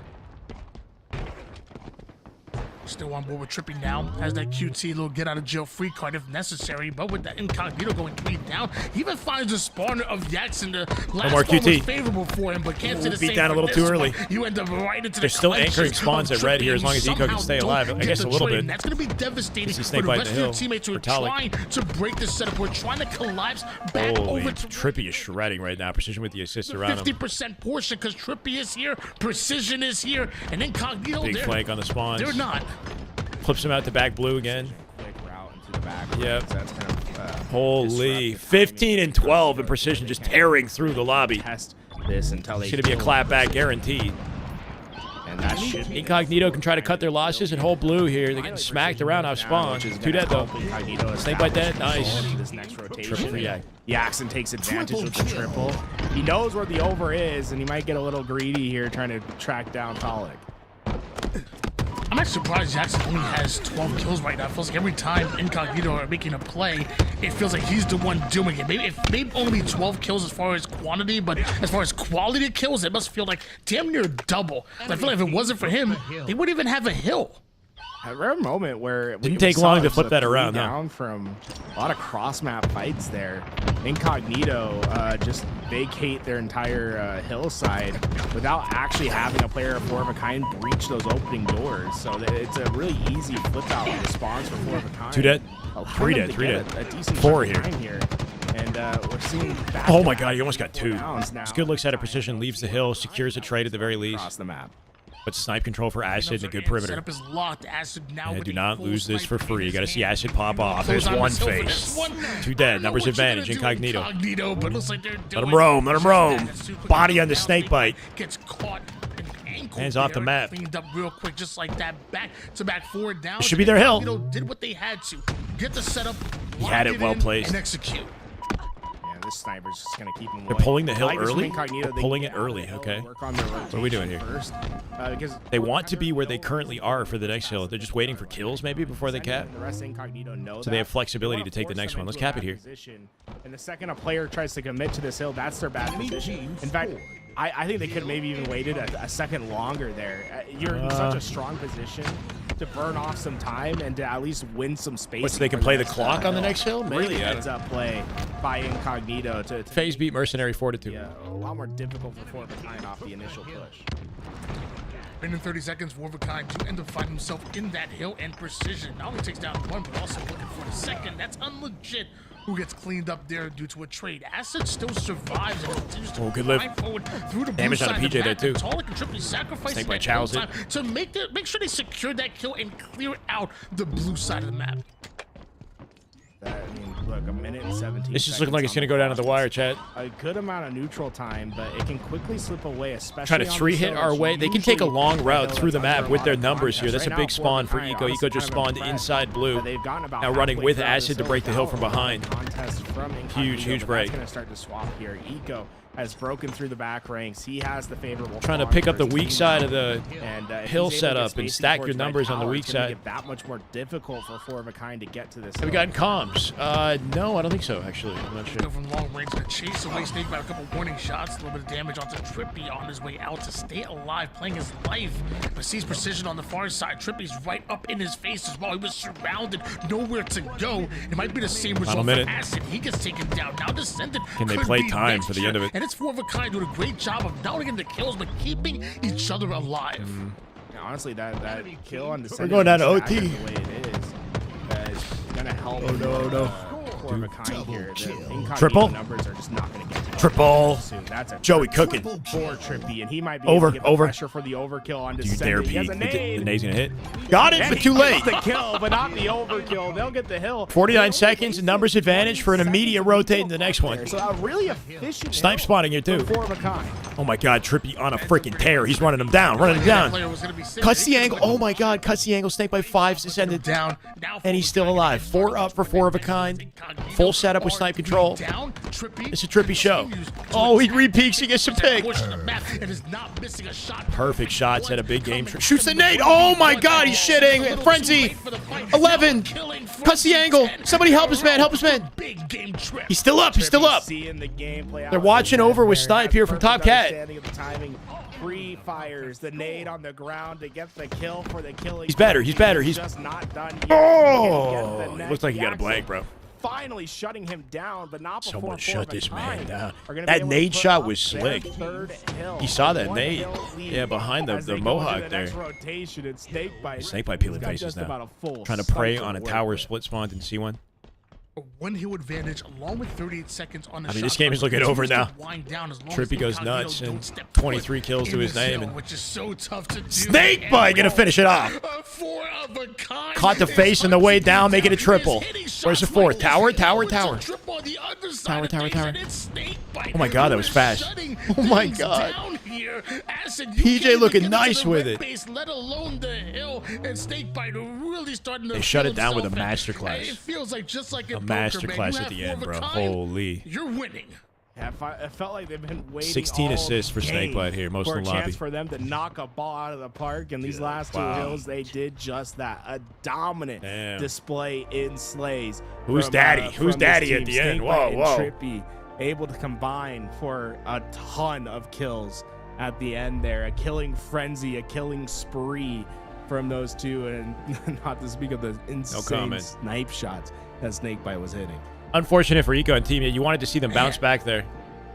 Still on board with Trippy now. Has that QT little get out of jail free card if necessary. But with that Incognito going 3 down, he even finds a spawner of Jackson. The last
more
spawn
QT.
was favorable for him, but can't say the
Beat
same
down a
for
little
this
too
one.
early.
You end up right into
They're
the
still
clutches
anchoring spawns
of
at red here as
Trippy,
long as
and
Eco can
somehow
stay
don't
alive. I
get
guess
the
a little
trade.
bit.
And that's going to be devastating
This is
for
snake
the
bite
rest
the
of your
hill
teammates who are
for Talik.
trying to break this setup. We're trying to collapse back
Holy,
over to
Trippy is shredding right now. Precision with the assist around him.
50% portion because Trippy is here, Precision is here, and Incognito,
Big flank on the spawns.
they're not.
Clips him out to back blue again.
Quick route into the back.
Yep.
So that's kind of,
Holy. 15 and 12 and Precision just tearing through the lobby.
Test this until they
It's going to be a clapback guaranteed.
And that should be
Incognito can try to cut their losses and hold blue here. They're getting smacked around off spawn. 2 dead though. Snake bite dead. Nice.
This next rotation.
Triple for Yak.
Jackson takes advantage of the triple. He knows where the over is, and he might get a little greedy here trying to track down Talik.
I'm actually surprised Jackson only has 12 kills right now. It feels like every time Incognito are making a play, it feels like he's the one doing it. Maybe it may only be 12 kills as far as quantity, but as far as quality of kills, it must feel like damn near double. I feel like if it wasn't for him, they wouldn't even have a hill.
A rare moment where
Didn't take long to flip that around, huh?
down from a lot of cross map fights there. Incognito just vacate their entire hillside without actually having a player of 4 of a kind breach those opening doors. So it's a really easy flip out response for 4 of a kind.
2 dead.
Allowing
3
them
dead.
to
3
get
dead.
a decent
4
chunk of
here.
time And we're seeing back
Oh my god, he almost got 2.
downs now.
It's good looks out of Precision. Leaves the hill. Secures a trade at the very least.
Across the map.
But snipe control for Acid and a good perimeter.
Setup is locked. Acid now.
Yeah,
with
do
a
not
full
lose this for
sniper
free.
in
You got to
his
see
hand.
Acid pop off.
Close
There's
on
1
himself for
face.
this one.
2
I
dead.
don't know
Numbers
what you're
advantage.
gonna do,
Incognito.
Incognito, but it looks like they're
Let
doing
him roam. Let him
just
roam.
that. It's too quick.
Body on the
Now
snake bite.
Gets caught.
Hands off the map.
Cleaned up real quick, just like that. Back to back, 4 down.
It should be their hill.
Incognito did what they had to. Get the setup.
He had
lock
it well
in,
placed.
And execute.
Yeah, this sniper's just gonna keep him
They're
away.
pulling the hill
I like this from
early?
Incognito.
They're
They
pulling
get
it
out of
early,
the hill,
okay.
work on their
What are we doing here?
first, because
They want to be where they currently are for the next hill. They're just waiting for kills maybe before they cap.
The rest of Incognito know
So they
that.
have flexibility
wanna
to take the
force
next
them
one. Let's
into a
cap it
bad
here.
position. And the second a player tries to commit to this hill, that's their bad position. In fact, I think they could have maybe even waited a second longer there. You're in such a strong position to burn off some time and to at least win some space.
What, so they can play the clock on the next hill?
Really
Maybe.
heads up play by Incognito to
FaZe beat Mercenary 4-2.
yeah, a lot more difficult for 4 of a kind off the initial push.
And in 30 seconds, Wolverkind to end up finding himself in that hill and Precision. Not only takes down 1, but also looking for the second. That's unlegit. Who gets cleaned up there due to a trade. Acid still survives and continues to
good live.
climb forward through the
Damage
blue
on a
side of the
PJ there,
map.
too.
Talik and Trippy sacrificing
Snake bite
that kill
chows it.
time to make sure they secure that kill and clear out the blue side of the map.
That, I mean, look, a minute and 17
This is looking like it's
seconds
going to
on
go down to the wire, chat.
a good amount of neutral time, but it can quickly slip away, especially
Trying to
on
3
this
hit
hill,
our
which
way. They can take a
usually
long route
hill
through the
that's under
map
a
with
lot
their
of
numbers here.
contest.
That's a
Right
big
now,
spawn for
Wolverkind
Eco. Eco
honestly
just
kind of
spawned
impressed
inside blue.
that they've gotten about
Now running
halfway
with
throughout this
Acid to
hill
break the hill from
without a lot of
behind.
contest from
Huge,
Incognito,
huge
but
break.
That's going to start to swap here. Eco has broken through the back ranks. He has the favorable
Trying to
spawn
pick up
for
the
his
weak
team
side
now.
of the
And, if
hill
he's able to get
setup and
spacing
stack your
towards that
numbers on the
tower,
weak
it's gonna
side.
make it that much more difficult for 4 of a kind to get to this
Have we
hill.
gotten comms? No, I don't think so, actually. I'm not sure.
Go from long range to chase away Snake by a couple warning shots. A little bit of damage onto Trippy on his way out to stay alive, playing his life. But sees Precision on the far side. Trippy's right up in his face as well. He was surrounded, nowhere to go. It might be the same result for
minute.
Acid. He gets taken down. Now Descendant
Can they
could
play
be
time
next
for the
year.
end of it?
And It's Four of a Kind doing a great job of not only getting the kills, but keeping each other alive.
Yeah, honestly, that kill on the
We're going down to OT.
The way it is gonna help.
Oh no.
Four of a Kind here. The Incognito
Triple?
numbers are just not gonna get to
Triple.
soon. That's a
Joey cooking.
for Trippy, and he might be
Over,
able to get the
over.
pressure for the overkill on
Do you dare
Descendant. He has
peek?
a
The
nade.
nade's gonna hit. Got it,
And
but
he
too late.
gets the kill, but not the overkill. They'll get the hill.
49 seconds, numbers advantage for an immediate rotate in the next one.
So a really efficient
Snipe spotting here too.
Four of a Kind.
Oh my God, Trippy on a freaking tear. He's running him down, Cuts the angle. Oh my God, cuts the angle. Snake by 5, descended
down,
and he's still alive. 4 up for Four of a Kind. Full setup with snipe control. It's a Trippy show. Oh, he re-peeks. He gets some pick. Perfect shots at a big game. Shoots the nade. Oh my God, he's shitting. Frenzy. 11. Cuts the angle. Somebody help us, man. Help us, man. He's still up. He's still up. They're watching over with Snipe here from Top Cat.
Pre-fires the nade on the ground to get the kill for the killing.
He's better. He's better. He's
just not done yet.
Oh, it looks like he got a blank, bro.
Finally shutting him down, but not before
Someone shut this man down.
That
That nade shot was slick. He saw that nade. Yeah, behind the Mohawk there. Snakebite peeling faces now. Trying to prey on a tower split spawned in C1.
One hill advantage along with 38 seconds on the
I mean, this game is looking over now. Trippy goes
Incognito
nuts and
don't step
23 kills
in
to his
this
name.
hill,
And
which is so tough to do.
Snakebite gonna finish it off.
Four of a Kind.
Caught the face on the way down, make it a triple. Where's the fourth? Tower, tower, tower. Tower, tower, tower. Oh my God, that was fast. Oh my God. PJ looking nice with it.
Let alone the hill, and Snakebite really starting to
They shut
feel
it down with a
himself.
masterclass.
It feels like just like
A masterclass at the end, bro. Holy.
You're winning.
Yeah, it felt like they've been waiting
16
all
assists for
game
Snakebite here, most
for
in the
a
lobby.
chance for them to knock a ball out of the park, and these last two hills, they did just that. A dominant display in Slays.
Who's
from,
daddy?
from
Who's
this
daddy at
team.
the end?
Snakebite
Whoa,
and
whoa.
Trippy able to combine for a ton of kills at the end there. A killing frenzy, a killing spree from those two, and not to speak of the insane snipe shots that Snakebite was hitting.
Unfortunate for Eco and Team. You wanted to see them bounce back there.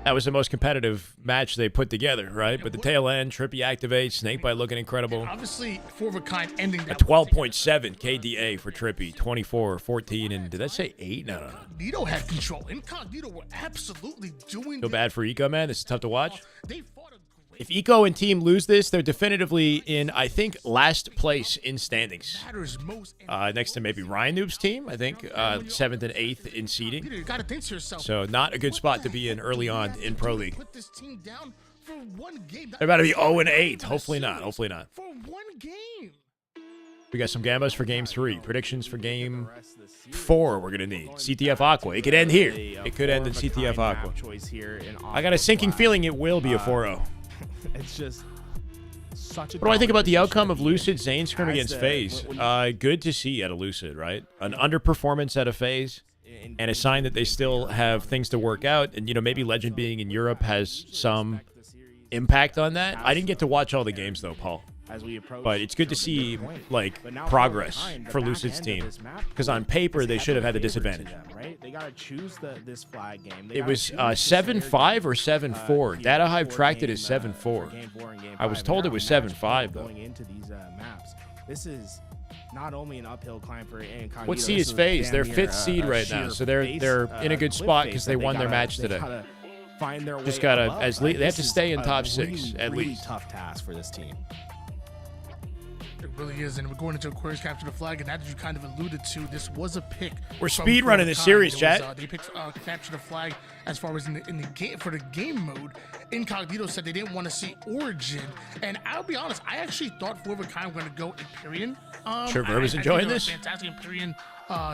That was the most competitive match they put together, right? But the tail end, Trippy activates, Snakebite looking incredible.
And obviously, Four of a Kind ending
A
that.
12.7 KDA for Trippy, 24, 14, and did that say 8? No.
Incognito had control. Incognito were absolutely doing.
Feel bad for Eco, man. This is tough to watch.
They fought a great.
If Eco and Team lose this, they're definitively in, I think, last place in standings.
Matters most.
Next to maybe Ryan Noob's team, I think, 7th and 8th in seeding.
You gotta think to yourself.
So not a good spot to be in early on in Pro League.
Put this team down for one game.
They're about to be 0 and 8. Hopefully not. Hopefully not.
For one game.
We got some gambas for game 3. Predictions for game 4 we're going to need. CTF Aqua. It could end here. It could end in CTF Aqua. I got a sinking feeling it will be a 4-0.
It's just such a.
What do I think about the outcome of Lucid Zane scrim against FaZe? Good to see at a Lucid, right? An underperformance at a FaZe, and a sign that they still have things to work out. And, you know, maybe Legend being in Europe has some impact on that. I didn't get to watch all the games, though, Paul. But it's good to see, like, progress for Lucid's team. Because on paper, they should have had the disadvantage.
They got to choose this flag game.
It was 7-5 or 7-4. Data Hive tracked it as 7-4. I was told it was 7-5, though.
Going into these maps, this is not only an uphill climb for Incognito.
What seed is FaZe? They're 5th seed right now, so they're in a good spot because they won their match today.
Find their way
Just gotta
above,
they have to stay in top 6 at
really
least.
Tough task for this team.
It really is, and we're going into Aquarius capture the flag, and as you kind of alluded to, this was a pick.
We're
from
speed running this series, chat.
They picked capture the flag as far as in the game for the game mode. Incognito said they didn't want to see Origin, and I'll be honest, I actually thought Four of a Kind were going to go Empyrean.
Sure, Verba's enjoying this.
Fantastic Empyrean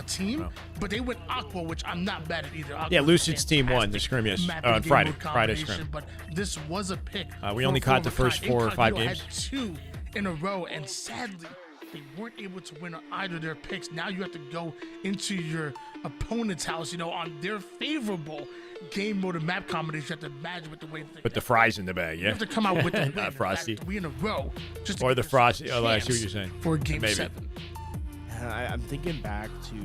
team, but they went Aqua, which I'm not bad at either. Aqua
Yeah, Lucid's team won the scrim on Friday. Friday scrim.
But this was a pick.
We only caught the first 4 or 5 games.
Had 2 in a row, and sadly, they weren't able to win on either of their picks. Now you have to go into your opponent's house, you know, on their favorable game mode and map combination. You have to match with the way.
Put the fries in the bag, yeah.
You have to come out with the win.
Frosty.
3 in a row. Just
Or the Frosty. Oh, I see what you're saying.
For game
Maybe.
7.
I'm thinking back to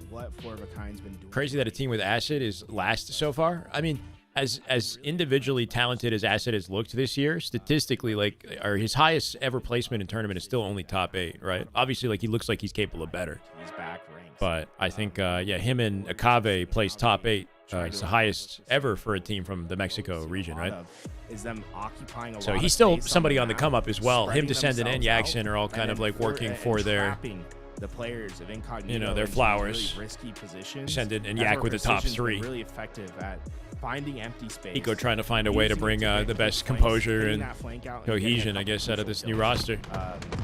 what Four of a Kind's been doing.
Crazy that a team with Acid is last so far. I mean, as individually talented as Acid has looked this year, statistically, like, or his highest ever placement in tournament is still only top 8, right? Obviously, like, he looks like he's capable of better.
He's back ranked.
But I think, yeah, him and Akave placed top 8. It's the highest ever for a team from the Mexico region, right?
Is them occupying a
So
lot
he's
of
still
space
somebody
the
on the
map,
come up as well. Him,
spreading
Descendant, and
themselves
Yaxon are all
out,
kind of
and
like working for their,
trapping the players of Incognito,
you know, their
into
flowers.
really risky positions.
Descendant and
That's
Yak
where
with the top
Precision's been
3.
Really effective at finding empty space.
Eco trying to find a way to bring the best composure and cohesion, I guess, out of this new roster.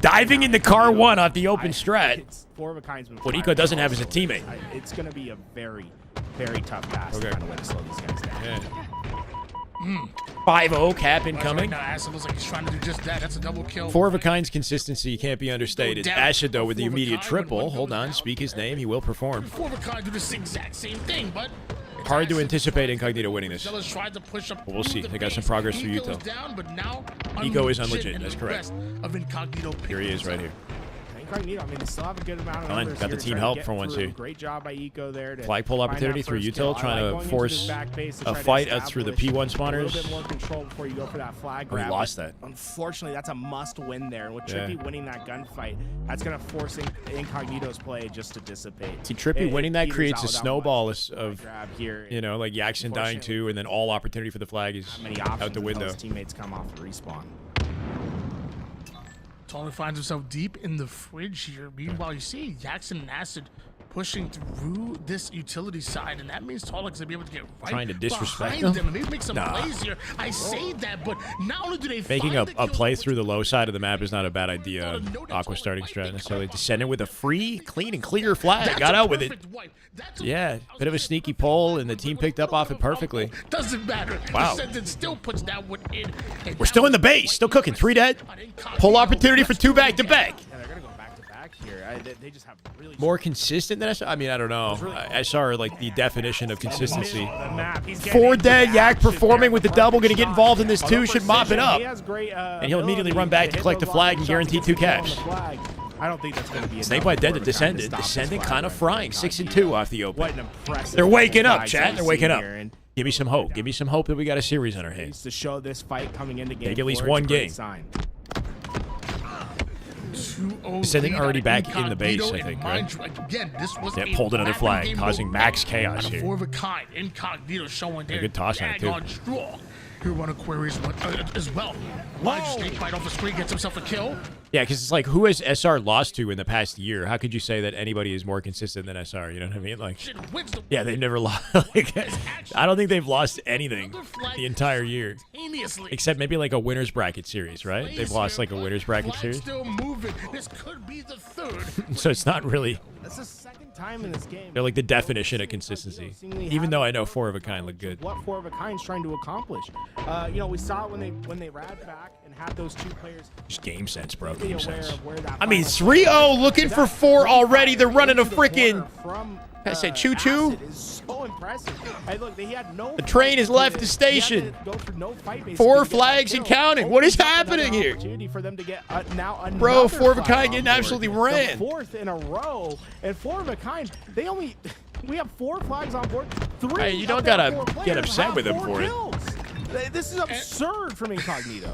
Diving into car 1 off the open strat. What Eco doesn't have is a teammate.
It's going to be a very, very tough task to find a way to slow these guys down.
Yeah. 5-0 cap incoming.
Right now, Acid looks like he's trying to do just that. That's a double kill.
4 of a kind's consistency can't be understated.
down.
Acid, though, with the
4 of a
immediate
kind when
triple.
one
Hold
goes
on,
down.
speak his name. He will perform.
4 of a kind do the exact same thing, but
Hard to anticipate Incognito winning this.
Zealous tried to push up.
But we'll see.
through
They
the
got some
base.
progress through
Eco
Yuto.
is down, but now
Eco is
unlegit,
unlegit.
and
That's
the
correct.
rest Of Incognito
Here he is right here.
Incognito, I mean, they still have a good amount of
Fine.
numbers
Got
here
the
to
team
try to
help
get
for once
through.
here.
Great job by Eco there. To
Flagpole
find
opportunity
that
through
first
Util,
kill. I
trying
like
to
going into
force
this back base to
a
try to
fight out through the
establish
P1
a little
spawners.
bit more control before you go for that flag
Oh, he
grab.
lost that.
Unfortunately, that's a must-win there. And with
Yeah.
Trippy winning that gunfight, that's going to force Incognito's play just to dissipate.
See, Trippy winning that
peters
creates
out
a
without
snowball
much
of,
grab here.
you know, like Yaxon dying too, and then all opportunity for the flag is
Many
out
options
the window.
until his teammates come off the respawn.
Totally finds himself deep in the fridge here. Meanwhile, you see Yaxon and Acid pushing through this utility side, and that means Tolik's gonna be able to get right
Trying to disrespect
behind
them?
and maybe make some
Nah.
plays here. I say that, but not only do they
Making
find
a
the
play
kills,
through the low side of the map is not a bad idea. Aqua starting strat necessarily. Descendant with a free, clean, and clear flag. Got out with it. Yeah, bit of a sneaky pull, and the team picked up off it perfectly.
doesn't matter.
Wow.
Descendant still puts that one in. And
We're still in the base. Still cooking. 3 dead. Pull opportunity for 2 back-to-back.
Yeah, they're going to go back-to-back here. They just have really
More consistent than SR? I mean, I don't know. SR, like, the definition of consistency. 4 dead. Yak performing with the double. Going to get involved in this, too. Should mop it up. And he'll immediately run back to collect the flag and guarantee 2 caps.
I don't think that's going to be
Snake
enough
by dead to
for
Descendant.
stop this
Descendant
flag
kind of
right
frying.
now.
6 and 2 off the open.
What an impressive
They're waking up,
flag
chat.
to
They're
see
waking up.
here, and
Give me some hope. Give me some hope that we got a series on our hands.
needs to show this fight coming into game
Take at least
4,
one
it's a great
game.
sign.
Descendant
lead
already
on
back in the base,
Incognito,
I
and
think,
mind
right?
you, again, this was
Yeah,
a
pulled another
rapid
flag,
game
causing
mode
max
and
chaos
a
here.
4 of a kind. Incognito showing their
good toss on it, too.
daggone strong. Here one Aquarius as well. Large snake bite off the screen, gets himself a kill.
Yeah, because it's like, who has SR lost to in the past year? How could you say that anybody is more consistent than SR? You know what I mean? Like, yeah, they've never lost. Like, I don't think they've lost anything the entire year, except maybe like a winners bracket series, right? They've lost like a winners bracket
Flag
series,
still moving. This could be the third.
so it's not really.
That's the second time in this game.
They're like the definition of consistency. Even though I know 4 of a kind look good.
What 4 of a kind's trying to accomplish? You know, we saw it when they rad back and had those 2 players.
Just game sense, bro.
Be
Game
aware
sense.
of where that
I mean,
final
3-0 looking for 4 already. They're running a
into the
freaking.
corner from,
I said choo-choo.
Acid is so impressive. Hey, look, they had no
The train has left the station. 4 flags and counting. What is happening here?
For them to get now
Bro,
another
4 of a
flag
kind
on
getting
board.
absolutely
The
ran.
4th in a row, and 4 of a kind. We have 4 flags on board. 3.
Hey, you don't
of their
gotta
4
get
players
upset
have
with them
4
for it.
kills. This is absurd from Incognito.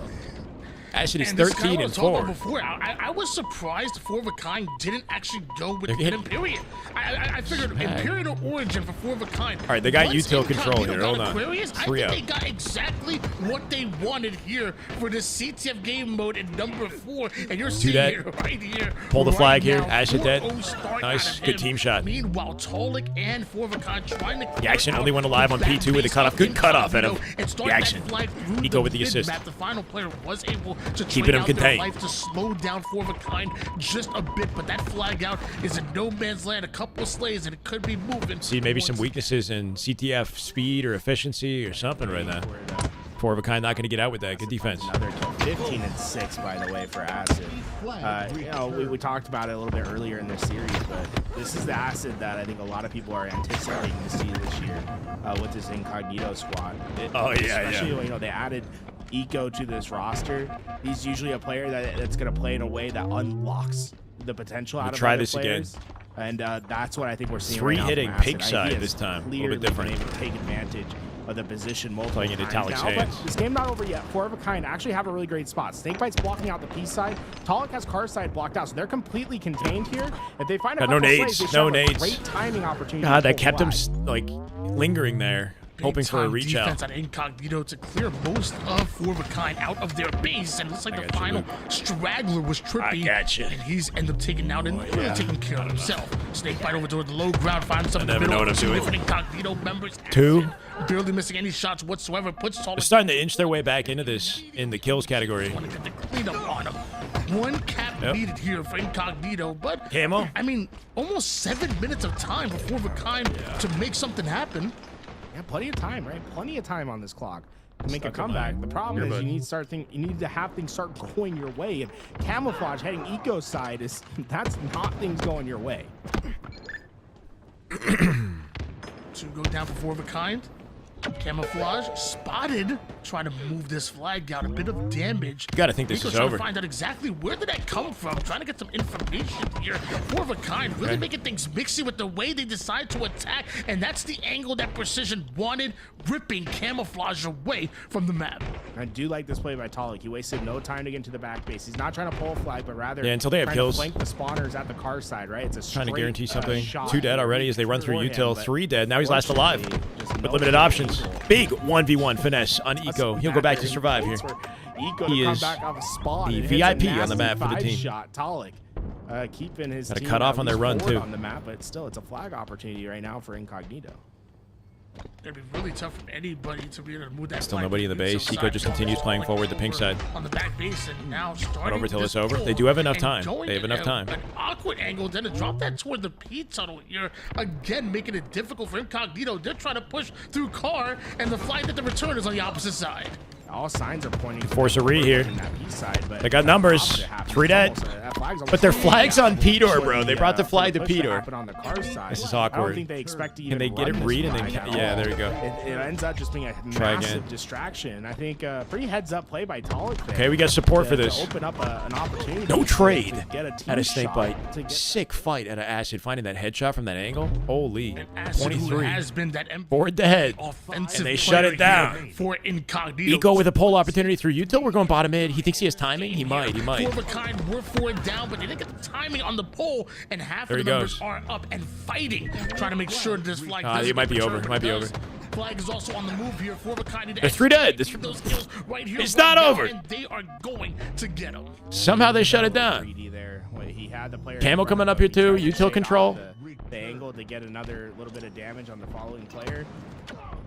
Acid is
And this is
13
kinda
and
what I was talking
4.
about before. I was surprised 4 of a kind didn't actually go with
They're getting-
Imperial. I figured Imperial or Origin for 4 of a kind.
All right, they got
Once
util control
Incognito
here.
got
Hold on.
Aquarius, I
3-0.
think they got exactly what they wanted here for the CTF game mode in number 4. And you're seeing
dead.
it right here.
Pull the
right
flag here.
now.
Acid dead.
4-0 start
Nice.
out of
Good
him.
team shot.
Meanwhile, Tolik and 4 of a kind trying to
Yaxon only went alive on P2 with a cutoff. Good cutoff out of Yaxon. Eco with the assist.
The final player was able to
Keeping
trade
him
out their
contained.
life to slow down 4 of a kind just a bit, but that flag out is in no man's land. A couple of slays and it could be moving.
See maybe some weaknesses in CTF speed or efficiency or something right now. 4 of a kind not going to get out with that. Good defense.
Another kill. 15 and 6, by the way, for Acid. You know, we talked about it a little bit earlier in this series, but this is the Acid that I think a lot of people are anticipating to see this year with this Incognito squad. Especially, you know, they added Eco to this roster. He's usually a player that's going to play in a way that unlocks the potential out of
try
other
this again.
players. And that's what I think we're seeing.
3
right now
hitting
from Acid.
pig side
He has
this time. A little
clearly
bit different.
been able to take advantage of the position multiple
Playing into
times
Talik's
now.
hands.
But this game not over yet. Four of a kind actually have a really great spot. Snakebite's blocking out the P side. Talik has car side blocked out, so they're completely contained here. If they find a
Got no
couple
nades,
plays, they
no
should have a
nades.
great timing opportunity.
God,
to
that
pull
kept him
flag.
like lingering there, hoping for a
Big-time
reach out.
defense on Incognito to clear most of Four of a Kind out of their base, and it looks like the final straggler was Trippy.
I gotcha.
And he's ended up taking out and really taking care of himself. Snakebite over toward the low ground, finds himself in the
never
middle.
know what I'm
Two
doing.
different Incognito members.
Two.
Barely missing any shots whatsoever. Puts
They're
Talik
starting to inch their way back into this in the kills category.
want to get the cleanup on him. One cap needed here for Incognito, but
Camo?
I mean, almost 7 minutes of time for Four of a Kind to make something happen.
Yeah, plenty of time, right? Plenty of time on this clock to make a comeback. The problem is you need to have things start going your way. And camouflage heading eco side that's not things going your way.
To go down for Four of a Kind. Camouflage spotted, trying to move this flag out. A bit of damage.
You gotta think this
Nico's
is
trying
over.
to find out exactly where did that come from. Trying to get some information here. Four of a Kind really making things mixy with the way they decide to attack, and that's the angle that Precision wanted, ripping Camouflage away from the map.
I do like this play by Talik. He wasted no time to get into the back base. He's not trying to pull a flag, but rather
Until they have
trying
kills.
to flank the spawners at the car side, right? It's a
Trying to
straight,
guarantee something.
shot.
2 dead already as they run through
For him,
util.
but
3 dead. Now he's last alive
fortunately, just
with
no
limited options.
angle.
Big 1v1 finesse on Eco. He'll go back to survive here.
Eco
He
to come
is
back off a spawn
the
and hits a
VIP on the
nasty
map for the team.
Shot. Talik keeping his
Gotta
team
cut off
at
on their
least
run,
forward
too.
on the map, but still, it's a flag opportunity right now for Incognito.
It'd be really tough for anybody to be able to move that.
Still
flag
nobody in the base. Eco just continues playing forward the pink side.
on the back base, and now starting
over till
this
it's over.
pull
They do have enough
and
time.
going
They have enough
at
time.
An awkward angle, then to drop that toward the P tunnel here, again making it difficult for Incognito. They're trying to push through car, and the flight that the return is on the opposite side.
All signs are pointing.
Force a re here.
Side,
They got numbers. 3 dead. But their flag's on P-Door, bro. They brought the flag to P-Door. This is
I don't
awkward.
think they expect to
Can
even
they get
run
it
this
read and then
flag at
yeah,
all.
there you go.
It ends up just being a
Try
massive
again.
distraction. I think pretty heads up play by Talik there.
Okay, we got support for
to
this.
open up an opportunity.
No
to
trade
get a team
at a
shot,
snakebite.
to get-
Sick fight at an acid. Finding that headshot from that angle. Holy.
Acid, who
23.
has been that
Forward the head.
offensive
And they shut
player
it down.
here for Incognito.
Eco with a pull opportunity through util. We're going bottom mid. He thinks he has timing. He might. He might.
Four of a Kind were forward down, but they didn't get the timing on the pole, and half
There
of
he
the members
goes.
are up and fighting, trying to make sure this flag
Ah,
doesn't
it might
get
be over.
returned,
It might be
but
over.
does. Flag is also on the move here. Four of a Kind need to
They're 3 dead.
execute those kills right here,
It's
right
not
now,
over.
and they are going to get them.
Somehow they shut it down.
greedy there. He had the player
Camo
in front
coming
of
up
him.
here
He
too.
tried to
Util
shake
control.
off the angle to get another little bit of damage on the following player.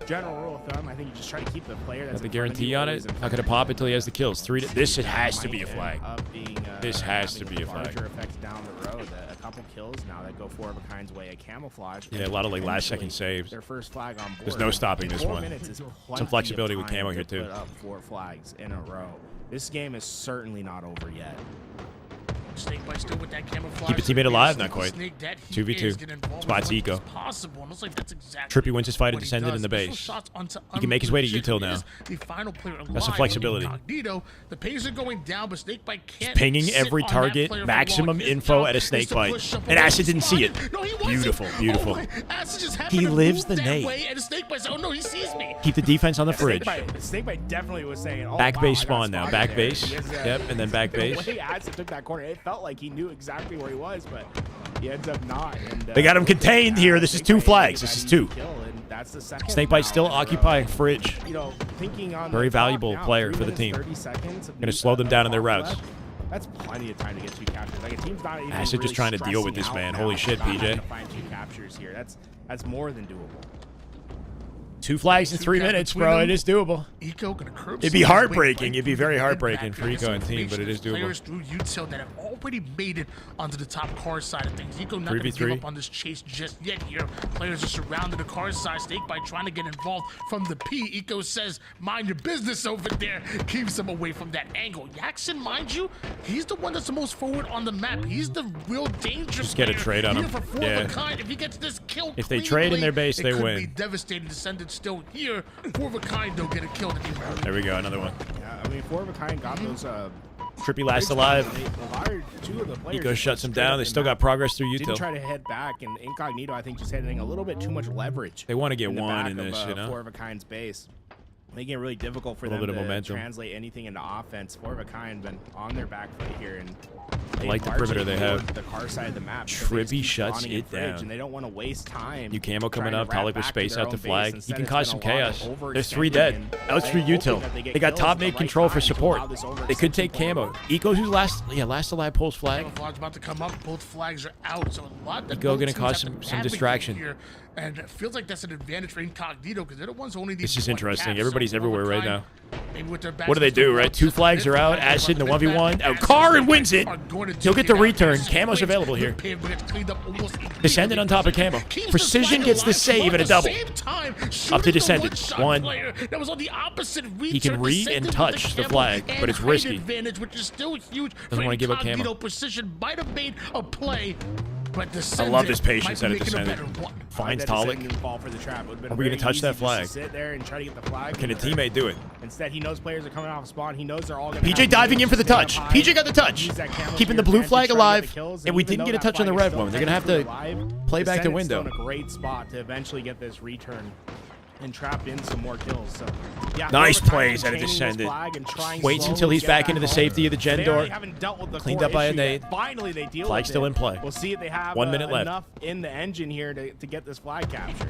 General rule of thumb, I think you just try to keep the player that's
Got the
in front of
guarantee
you
on
always
it.
in
Not gonna pop until he has the kills. 3 this has to be a flag.
of being,
This has
having
to be a flag.
larger effects down the road. A couple kills now that go Four of a Kind's way. A camouflage.
Yeah, a lot of like last
Potentially
second saves.
Their first flag on board.
There's no stopping this
4
one.
minutes is
Some
plenty
flexibility
of
with
time
camo
to
here too.
Put up 4 flags in a row. This game is certainly not over yet.
Snakebite still with that camouflage.
Keep a teammate alive, not quite.
Snake that he
2v2.
is getting involved
Spots
with
Eco.
as possible. And looks like that's exactly
Trippy wins his fight and
what he
descended in
does.
the
Special
base.
shots onto
He can make his way to
unprecision.
util now.
He is the final player alive
Got some
with
flexibility.
Incognito. The pace are going down, but Snakebite can't
Pinging
sit
every
on that
target,
player for
maximum
long. His
info
job
at a
is to
snake bite.
push up
And
away
Acid
from
didn't see it.
spotted. No, he wasn't.
Beautiful, beautiful.
Oh my, Acid just happened
He
to
lives
move
the
that
nade.
way, and Snakebite said, "Oh no, he sees me."
Keep the defense on the fridge.
Snakebite definitely was saying, oh,
Back
wow,
base
I got
spawn now.
spotted
Back
there.
base.
He has,
Yep, and then back base.
The way Acid took that corner, it felt like he knew exactly where he was, but he ends up not. And,
They got him contained here. This is 2 flags. This is 2.
That's the second
Snakebite still
round.
occupying fridge.
You know, thinking on
Very
the clock
valuable
now,
player
3
for the
minutes,
team.
30 seconds of
Gonna slow them down in their
clock
routes.
left. That's plenty of time to get 2 captures. Like a team's not even
Acid just
really
trying to deal with
stressing
this
out
man.
now
Holy shit,
about having
PJ.
to find 2 captures here. That's more than doable.
2 flags in 3 minutes, bro. It is doable.
Eco gonna curb
It'd be
some
heartbreaking.
weight
It'd be very
right
heartbreaking
back
for
here.
Eco and team, but it is
Players
doable.
through util that have already made it onto the top car side of things. Eco not gonna
3v3.
give up on this chase just yet here. Players are surrounded the car side. Snakebite trying to get involved from the P. Eco says, "Mind your business over there." Keeps him away from that angle. Jackson, mind you, he's the one that's the most forward on the map. He's the real danger.
Just get a
player
trade on
here
him.
for Four
Yeah.
of a Kind. If he gets this kill
If they trade in their base,
it
they
could
win.
be devastating. Descendant still here. Four of a Kind don't get a kill.
There we go. Another one.
Yeah, I mean, Four of a Kind got those
Trippy last alive.
Two of the players
Eco shuts him
straight
down.
up
They
in
still
map.
got progress through
Didn't
util.
try to head back, and Incognito, I think, just hitting a little bit too much leverage.
They want to get
in the
one
back
in
of,
this, you know?
Four of a kind's base, making it really difficult for
A
them
little bit
to
of momentum.
translate anything into offense. Four of a kind been on their back foot here, and
I like the perimeter they have.
The car side of the map.
Trippy shuts it down.
And they don't want to waste time.
New camo coming
trying
up.
to wrap
Talik with
back to
space
their
out the
own base.
flag. He
Instead,
can
it's
cause
been
some
a lot of
chaos. There's 3
overextending
dead.
and
That was 3
hoping
util.
that they get
They got
kills
top
at the
mid
right
control for
time to
support.
allow this
They could take
overextension
camo. Eco's who's last alive pulls flag.
Flag's about to come up. Both flags are out, so a lot that
Eco
both
gonna
teams
cause
have to
some
navigate
distraction.
here, and it feels like that's an advantage for Incognito because they're the ones who only need
This is
one
interesting.
cap,
Everybody's
so
everywhere right
Overkind,
now.
maybe with their
What do they do, right? 2 flags are out. Acid in the 1v1. Out car and wins it. He'll get the return. Camo's available here. Descendant on top of camo. Precision gets the save and a double. Up to Descendant. 1.
That was on the opposite reach.
He can read and touch the flag, but it's risky.
Advantage, which is still huge.
Doesn't want to give up camo.
Incognito. Precision might have made a play, but
I love this patience
might
out
be
of
making a
Descendant.
better one.
Finds
That Descendant
Talik.
didn't fall for the trap. It would've been
Are we going
very
to touch
easy
that
just to
flag?
sit there and try to get the flag.
Can a teammate do it?
Instead, he knows players are coming off spawn. He knows they're all going to
PJ diving in for the touch. PJ got the touch. Keeping the blue flag alive. And we didn't get a touch on the red one. They're going to have to play back the window.
In a great spot to eventually get this return and trap in some more kills. So, yeah,
Nice
Overkind
plays out of
containing this
Descendant.
flag and trying
Waits
slowly
until he's
to get
back into the
home.
safety of the gen
They
door.
already haven't dealt with the
Cleaned
core
up by a
issue yet.
nade.
Finally, they deal
Flag
with
still
it.
in play.
We'll see if they have
1 minute left.
enough in the engine here to get this flag captured.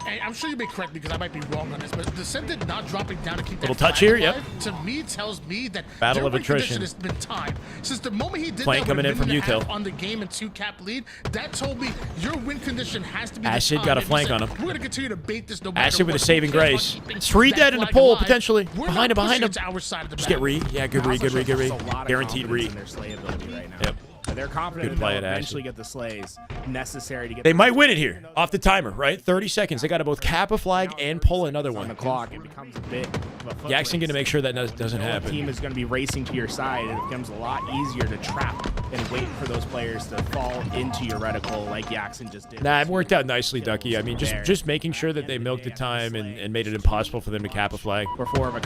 Hey, I'm sure you may correct me because I might be wrong on this, but Descendant not dropping down to keep
Little
that
touch
flag
here,
alive, to me tells me that
Battle
their
of
win
attrition.
condition has been timed. Since the moment he did
Flank
that with
coming
a
in from
minute and a half
util.
on the game and 2 cap lead, that told me your win condition has to be
Acid
the
got a
time.
flank
And
on
he
him.
said, we're going to continue to bait this no matter
Acid with
what.
a saving
We can't
grace.
keep keeping
3
that
dead in the
flag
pole,
alive.
potentially.
We're
Behind him,
not
behind him.
pushing it to our side of the
Just get
map.
re. Yeah, good re, good re, good re. Guaranteed re.
In their slay ability right now.
Yep.
They're confident
Good play
they'll
at
eventually
Acid.
get the slays necessary to get.
They
the
might win it here. Off the timer, right? 30 seconds. They got to both cap a flag and pull another
on
one.
the clock. It becomes a bit of a foot
Jackson going to
race.
make sure that doesn't
The
happen.
team is going to be racing to your side. It becomes a lot easier to trap and wait for those players to fall into your reticle like Jackson just did.
Nah, it worked out nicely, Ducky. I mean, just making sure that they milked the time and made it impossible for them to cap a flag.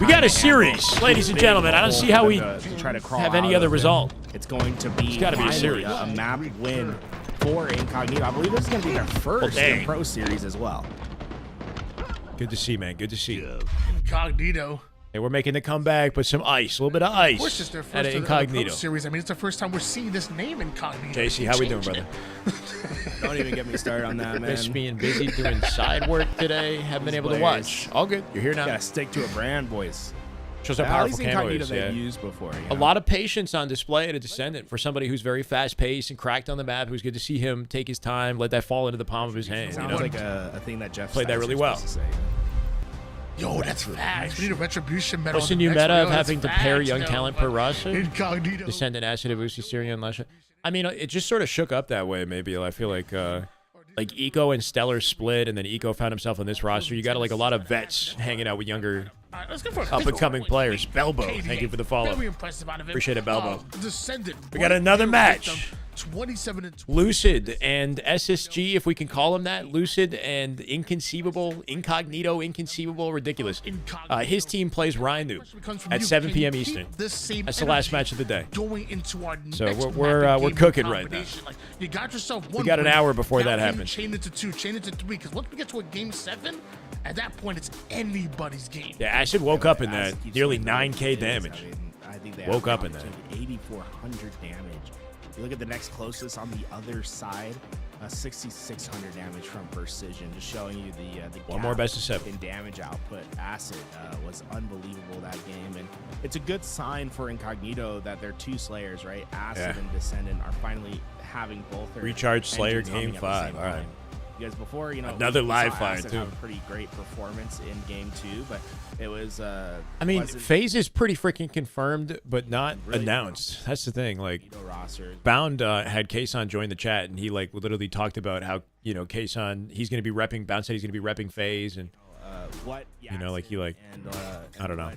We got a series, ladies and gentlemen. I don't see how we have any other result.
It's going to be
It's gotta be a
finally
series.
a map win for Incognito. I believe this is going to be their first
dang.
Pro Series as well.
Good to see, man. Good to see.
Incognito.
Hey, we're making the comeback, but some ice, a little bit of
Of
ice
course, it's their
at
first
Incognito.
Pro series. I mean, it's the first time we're seeing this name Incognito.
JC, how we doing, brother?
Don't even get me started on that, man.
Just being busy doing side work today. Haven't been able to watch. All good. You're here now.
Gotta stick to a brand, boys.
Shows how
At
powerful
least
camo
Incognito
is.
they've
Yeah.
used before.
A lot of patience on display at a Descendant for somebody who's very fast-paced and cracked on the map. It was good to see him take his time, let that fall into the palm of his hand.
Sounds
You know?
like a thing that Jeff
Played that really well.
Yo, that's fast. We need a Retribution medal.
What's the
on
new
next
meta
one.
of
Yo, that's
having to pair
facts,
young
yo.
talent per roster?
Incognito.
Descendant, Acid, Ibushi, Syrian, Lasha. I mean, it just sort of shook up that way, maybe. I feel like Eco and Stellar split, and then Eco found himself on this roster. You got a lot of vets hanging out with younger
Let's go for a
up-and-coming players. Belbo, thank you for the follow.
Very impressive out of it.
Appreciate it, Belbo.
Descendant.
We got another match.
27 and 20.
Lucid and SSG, if we can call him that. Lucid and Inconceivable, Incognito, Inconceivable, ridiculous. His team plays Rhino at 7 p.m. Eastern. That's the last match of the day.
Going into our
So
next
we're
game
cooking right now.
combination. Like, you got yourself
We
one.
got an
win.
hour before
Now
that
we
happens.
Chain it to 2, chain it to 3. Because once we get to a game 7, at that point it's anybody's game.
Yeah, Acid woke up in that. Nearly 9K damage.
I think they
Woke
have
up in that.
8,400 damage. You look at the next closest on the other side, 6,600 damage from Precision, just showing you the
One more
gap
best of 7.
in damage output. Acid was unbelievable that game, and it's a good sign for Incognito that their 2 Slayers, right, Acid
Yeah.
and Descendant, are finally having both their
Recharge Slayer
engines humming
game
at the
5.
same
All right.
time. Because before,
Another
we
live
saw
fire,
Acid
too.
have a pretty great performance in game 2, but it was.
I mean, FaZe is pretty freaking confirmed, but not announced. That's the thing. Like, Bound had Kason join the chat, and he literally talked about how Kason, he's going to be repping. Bound said he's going to be repping FaZe, and I don't know.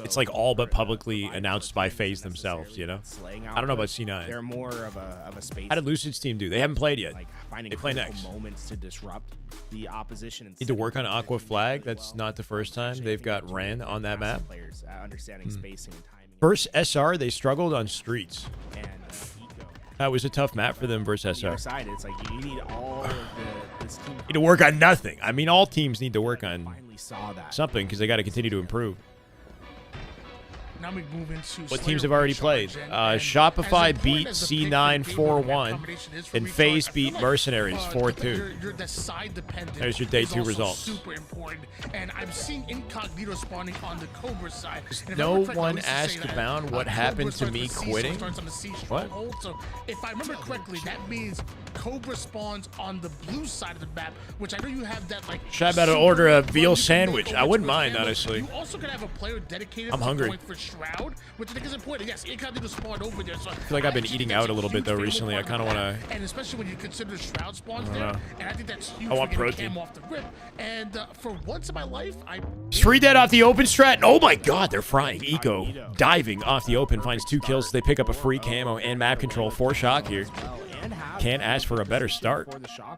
It's all but publicly announced by FaZe themselves. I don't know about C9.
They're more of a space.
How did Lucid's team do? They haven't played yet.
Finding
They play
critical
next.
moments to disrupt the opposition. And
Need to work on Aqua Flag. That's not the first time they've got Ran on that map.
Players understanding spacing and timing.
Versus SR, they struggled on streets.
And
That was a tough map for them versus SR.
Other side, it's like you need all of this team.
Need to work on nothing. I mean, all teams need to work on
Finally saw that.
something because they got to continue to improve.
Now we move into
What
Slayer
teams have already played?
Charge, and
Shopify
as important
beat
as the pick
C9
for the game where that
4-1,
combination is for
and
Recharge,
FaZe
I feel
beat
like,
Mercenaries
the
4-2.
you're the side dependent.
There's your day
is
2
also
results.
Super important, and I'm seeing Incognito spawning on the Cobra side. And if I
No
remember correctly, I
one
used to say
asked
that,
Bound what
Cobra
happened to
starts
me
with C, so it
quitting.
starts on the C
What?
stronghold. So if I remember correctly, that means Cobra spawns on the blue side of the map, which I know you have that like.
Should I better order a veal sandwich? I wouldn't mind, honestly.
You also could have a player dedicated
I'm hungry.
going for Shroud, which I think is important. Yes, Incognito spawned over there. So I
feel like I've been eating out a little bit though recently. I kind of want to.
and especially when you consider Shroud spawns
I don't
there,
know.
and I think that's huge.
I want
for getting
protein.
Cam off the rip. And for once in my life, I.
3 dead off the open strat. And oh my god, they're frying. Eco diving off the open finds 2 kills. They pick up a free camo and map control for Shock here. Can't ask for a better start.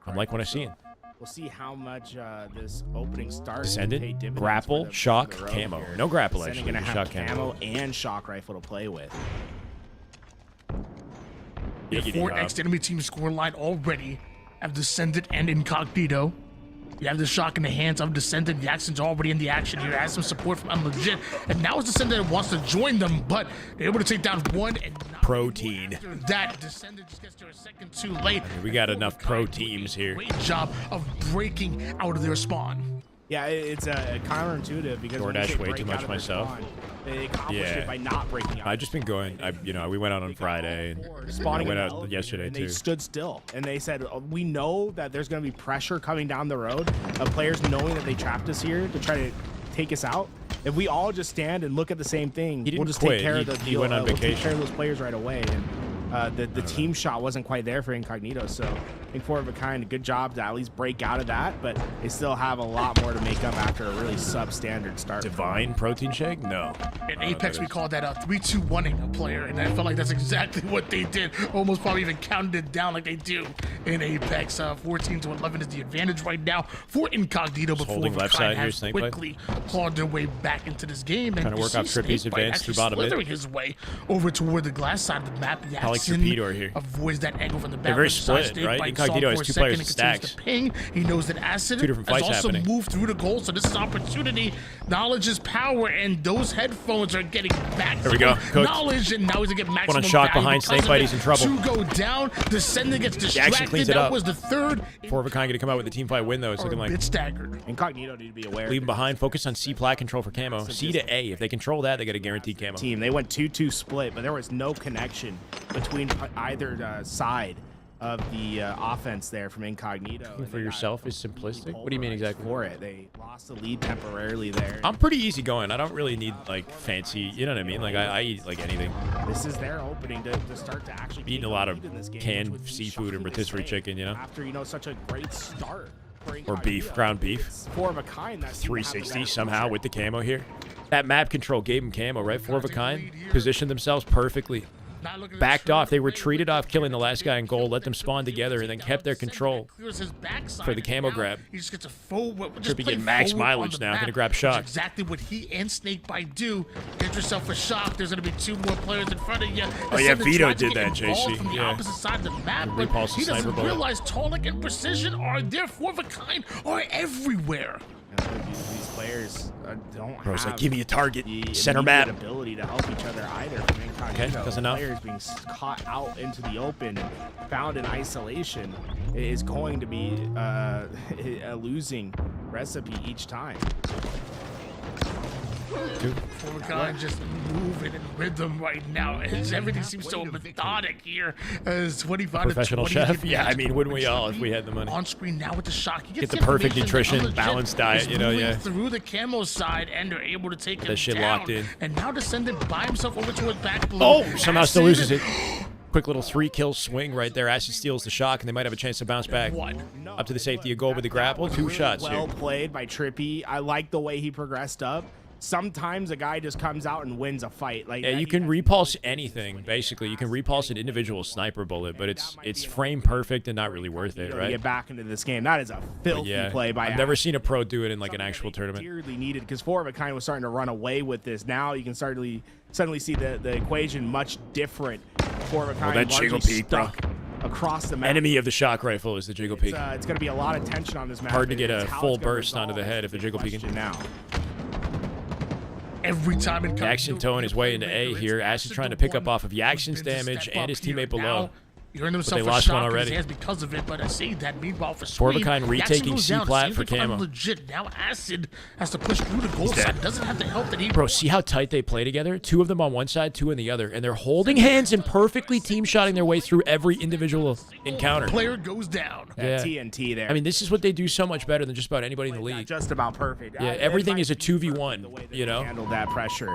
I'm like what I'm seeing.
We'll see how much this opening start.
Descendant, grapple, shock, camo. No grapple actually.
Gonna
Shock
have
camo.
camo and shock rifle to play with.
The 4x enemy team score line already have Descendant and Incognito. You have the shock in the hands of Descendant. Jackson's already in the action here. Has some support from Unlegit. And now it's Descendant that wants to join them, but they're able to take down one and not
protein.
after that. Descendant just gets there a second too late.
We got enough pro teams here.
Great job of breaking out of their spawn.
Yeah, it's counterintuitive because when you
DoorDash
say
way
break
too
out
much
of their
myself.
spawn, they accomplished it by not breaking out.
I've just been going. We went out on Friday and
Spawning
went
an
out
elevator,
yesterday
and
too.
they stood still and they said, "We know that there's going to be pressure coming down the road of players knowing that they trapped us here to try to take us out. If we all just stand and look at the same thing, we'll just take care of the
He
deal.
went on
We'll take
vacation.
care of those players right away." And the team shot wasn't quite there for Incognito, so I think 4 of a kind, good job to at least break out of that, but they still have a lot more to make up after a really substandard start.
Divine protein shake? No.
In Apex, we call that a 3-2-1-ing a player, and I felt like that's exactly what they did. Almost probably even counted it down like they do in Apex. 14-11 is the advantage right now for Incognito, but
holding left side here,
has
Snake Bite.
quickly clawed their way back into this game.
Trying to
you
work
see
out Trippy's
Snake Bite
advance through
actually
bottom mid.
slithering his way over toward the glass side of the map.
Alex Rapido here.
Avoids that angle from the back.
They're very
left side.
split,
Snake
right?
Bite
Incognito
saw
has
for a
2
second
players
and
stacked.
continues to ping. He knows that Acid
2 different
has
fights
also
happening.
moved through the goal, so this is opportunity. Knowledge is power, and those headphones are getting back.
There we go. Cooked.
Knowledge, and now he's gonna get maximum
One on shock
value
behind
because
Snake Bite,
of
he's in trouble.
2 go down. Descendant gets
He actually
distracted.
cleans it
That
up.
was the third.
4 of a kind going to come out with the team fight win though. It's looking like
bit staggered.
Incognito need to be aware.
Leave him behind. Focus on C plat control for camo. C to A. If they control that, they get a guaranteed camo.
Team. They went 2-2 split, but there was no connection between either side of the offense there from Incognito.
Cooking for yourself is simplistic. What do you mean exactly?
For it, they lost the lead temporarily there.
I'm pretty easy going. I don't really need like fancy. You know what I mean? Like I eat like anything.
This is their opening to start to actually
Eating
take
a lot of
lead in this game,
canned
which would be
seafood and
shocking to
rotisserie
say
chicken. You know,
after such a great start for
or
Incognito.
beef, ground beef.
It's 4 of a kind. That's
360 somehow with the camo here. That map control gave him camo, right? 4 of a kind. Positioned themselves perfectly. Backed off. They retreated off, killing the last guy in gold. Let them spawn together, and then kept their control for the camo grab.
He just gets a forward.
Trippy getting max mileage now. Gonna grab shock.
Exactly what he and Snakebite do. Get yourself a shock. There's gonna be 2 more players in front of you.
Oh yeah,
Descendant
Vito
tried to
did
get
that,
involved
JC.
From the
Yeah.
opposite side of the map, but
Repulse
he
sniper
doesn't
bullet.
realize Tonic and Precision are there. 4 of a kind are everywhere.
These players don't
Bro's
have
like, give me a target.
the
Center
immediate
map.
ability to help each other either. From Incognito.
Okay, that's enough.
Players being caught out into the open and found in isolation is going to be a losing recipe each time.
Forgot just moving in rhythm right now. Everything seems so methodic here. As 25
Professional
to 20.
chef? Yeah, I mean, wouldn't we all if we had the money?
On screen now with the shock. He
Get
gets
the perfect
information
nutrition,
that Unlegit
balanced diet,
is
you know,
moving
yeah.
through the camo side, and they're able to take him
That shit
down.
locked in.
And now Descendant by himself over to his back blue.
Oh, somehow still
Acid.
loses it. Quick little 3-kill swing right there. Acid steals the shock, and they might have a chance to bounce back. Up to the safety of goal with the grapple. 2 shots
Well
here.
played by Trippy. I like the way he progressed up. sometimes a guy just comes out and wins a fight. Like,
yeah, you can repulse anything. Basically, you can repulse an individual sniper bullet, but it's frame perfect and not really worth it, right?
Get back into this game. That is a filthy play by.
I've never seen a pro do it in like an actual tournament.
Dearly needed, because 4 of a kind was starting to run away with this. Now you can suddenly see the equation much different. 4 of a kind.
That jiggle peak, bro.
Across the map.
Enemy of the shock rifle is the jiggle peak.
It's going to be a lot of tension on this map.
Hard to get a full burst onto the head if the jiggle peeking.
Now.
Every time it comes.
Jackson towing his way into A here. Ash is trying to pick up off of Jackson's damage and his teammate below.
You're in
But they lost one already.
Because of it, but I say that meanwhile for
Four of a kind retaking C plat for Camo.
Legit. Now Acid has to push through the goal side. Doesn't have the help that he.
Bro, see how tight they play together? 2 of them on one side, 2 on the other, and they're holding hands and perfectly team shotting their way through every individual encounter.
Player goes down.
Yeah.
TNT there.
I mean, this is what they do so much better than just about anybody in the league.
Just about perfect.
Yeah, everything is a 2v1. You know.
Handle that pressure.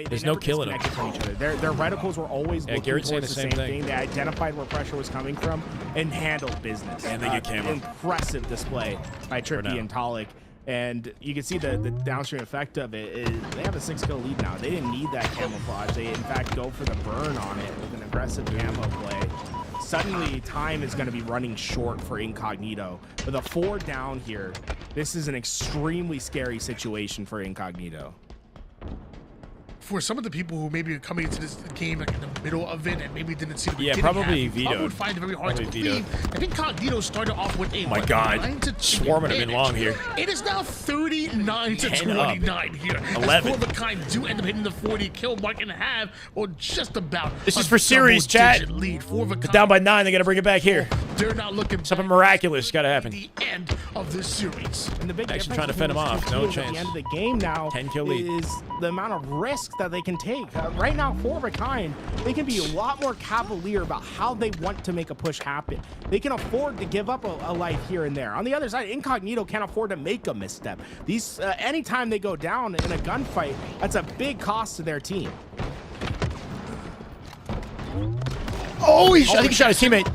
There's no killing them.
From each other. Their reticles were always looking
Garrett's saying
towards
the
the
same
same
thing.
thing. They identified where pressure was coming from and handled business.
And they get camo.
Impressive display by Trippy and Tolic. And you can see the downstream effect of it is they have a 6-kill lead now. They didn't need that camouflage. They, in fact, go for the burn on it with an aggressive camo play. Suddenly, time is going to be running short for Incognito. With a 4 down here, this is an extremely scary situation for Incognito.
For some of the people who maybe are coming into this game like in the middle of it and maybe didn't see the beginning
probably
half,
Vito.
would find it very hard to believe. I think Incognito started off with a
Oh my God, swarming them in long here.
It is now 39 to 29 here.
11.
As 4 of a kind do end up hitting the 40 kill mark and a half, or just about.
This is for series, chat.
Lead. 4 of a kind.
Down by 9, they got to bring it back here.
They're not looking.
Something miraculous got to happen.
The end of this series.
And the big
Actually trying to fend him off. No chance.
At the end of the game now
10-kill lead.
is the amount of risk that they can take. Right now, 4 of a kind, they can be a lot more cavalier about how they want to make a push happen. They can afford to give up a life here and there. On the other side, Incognito can't afford to make a misstep. These anytime they go down in a gunfight, that's a big cost to their team.
Oh, I think he shot his teammate.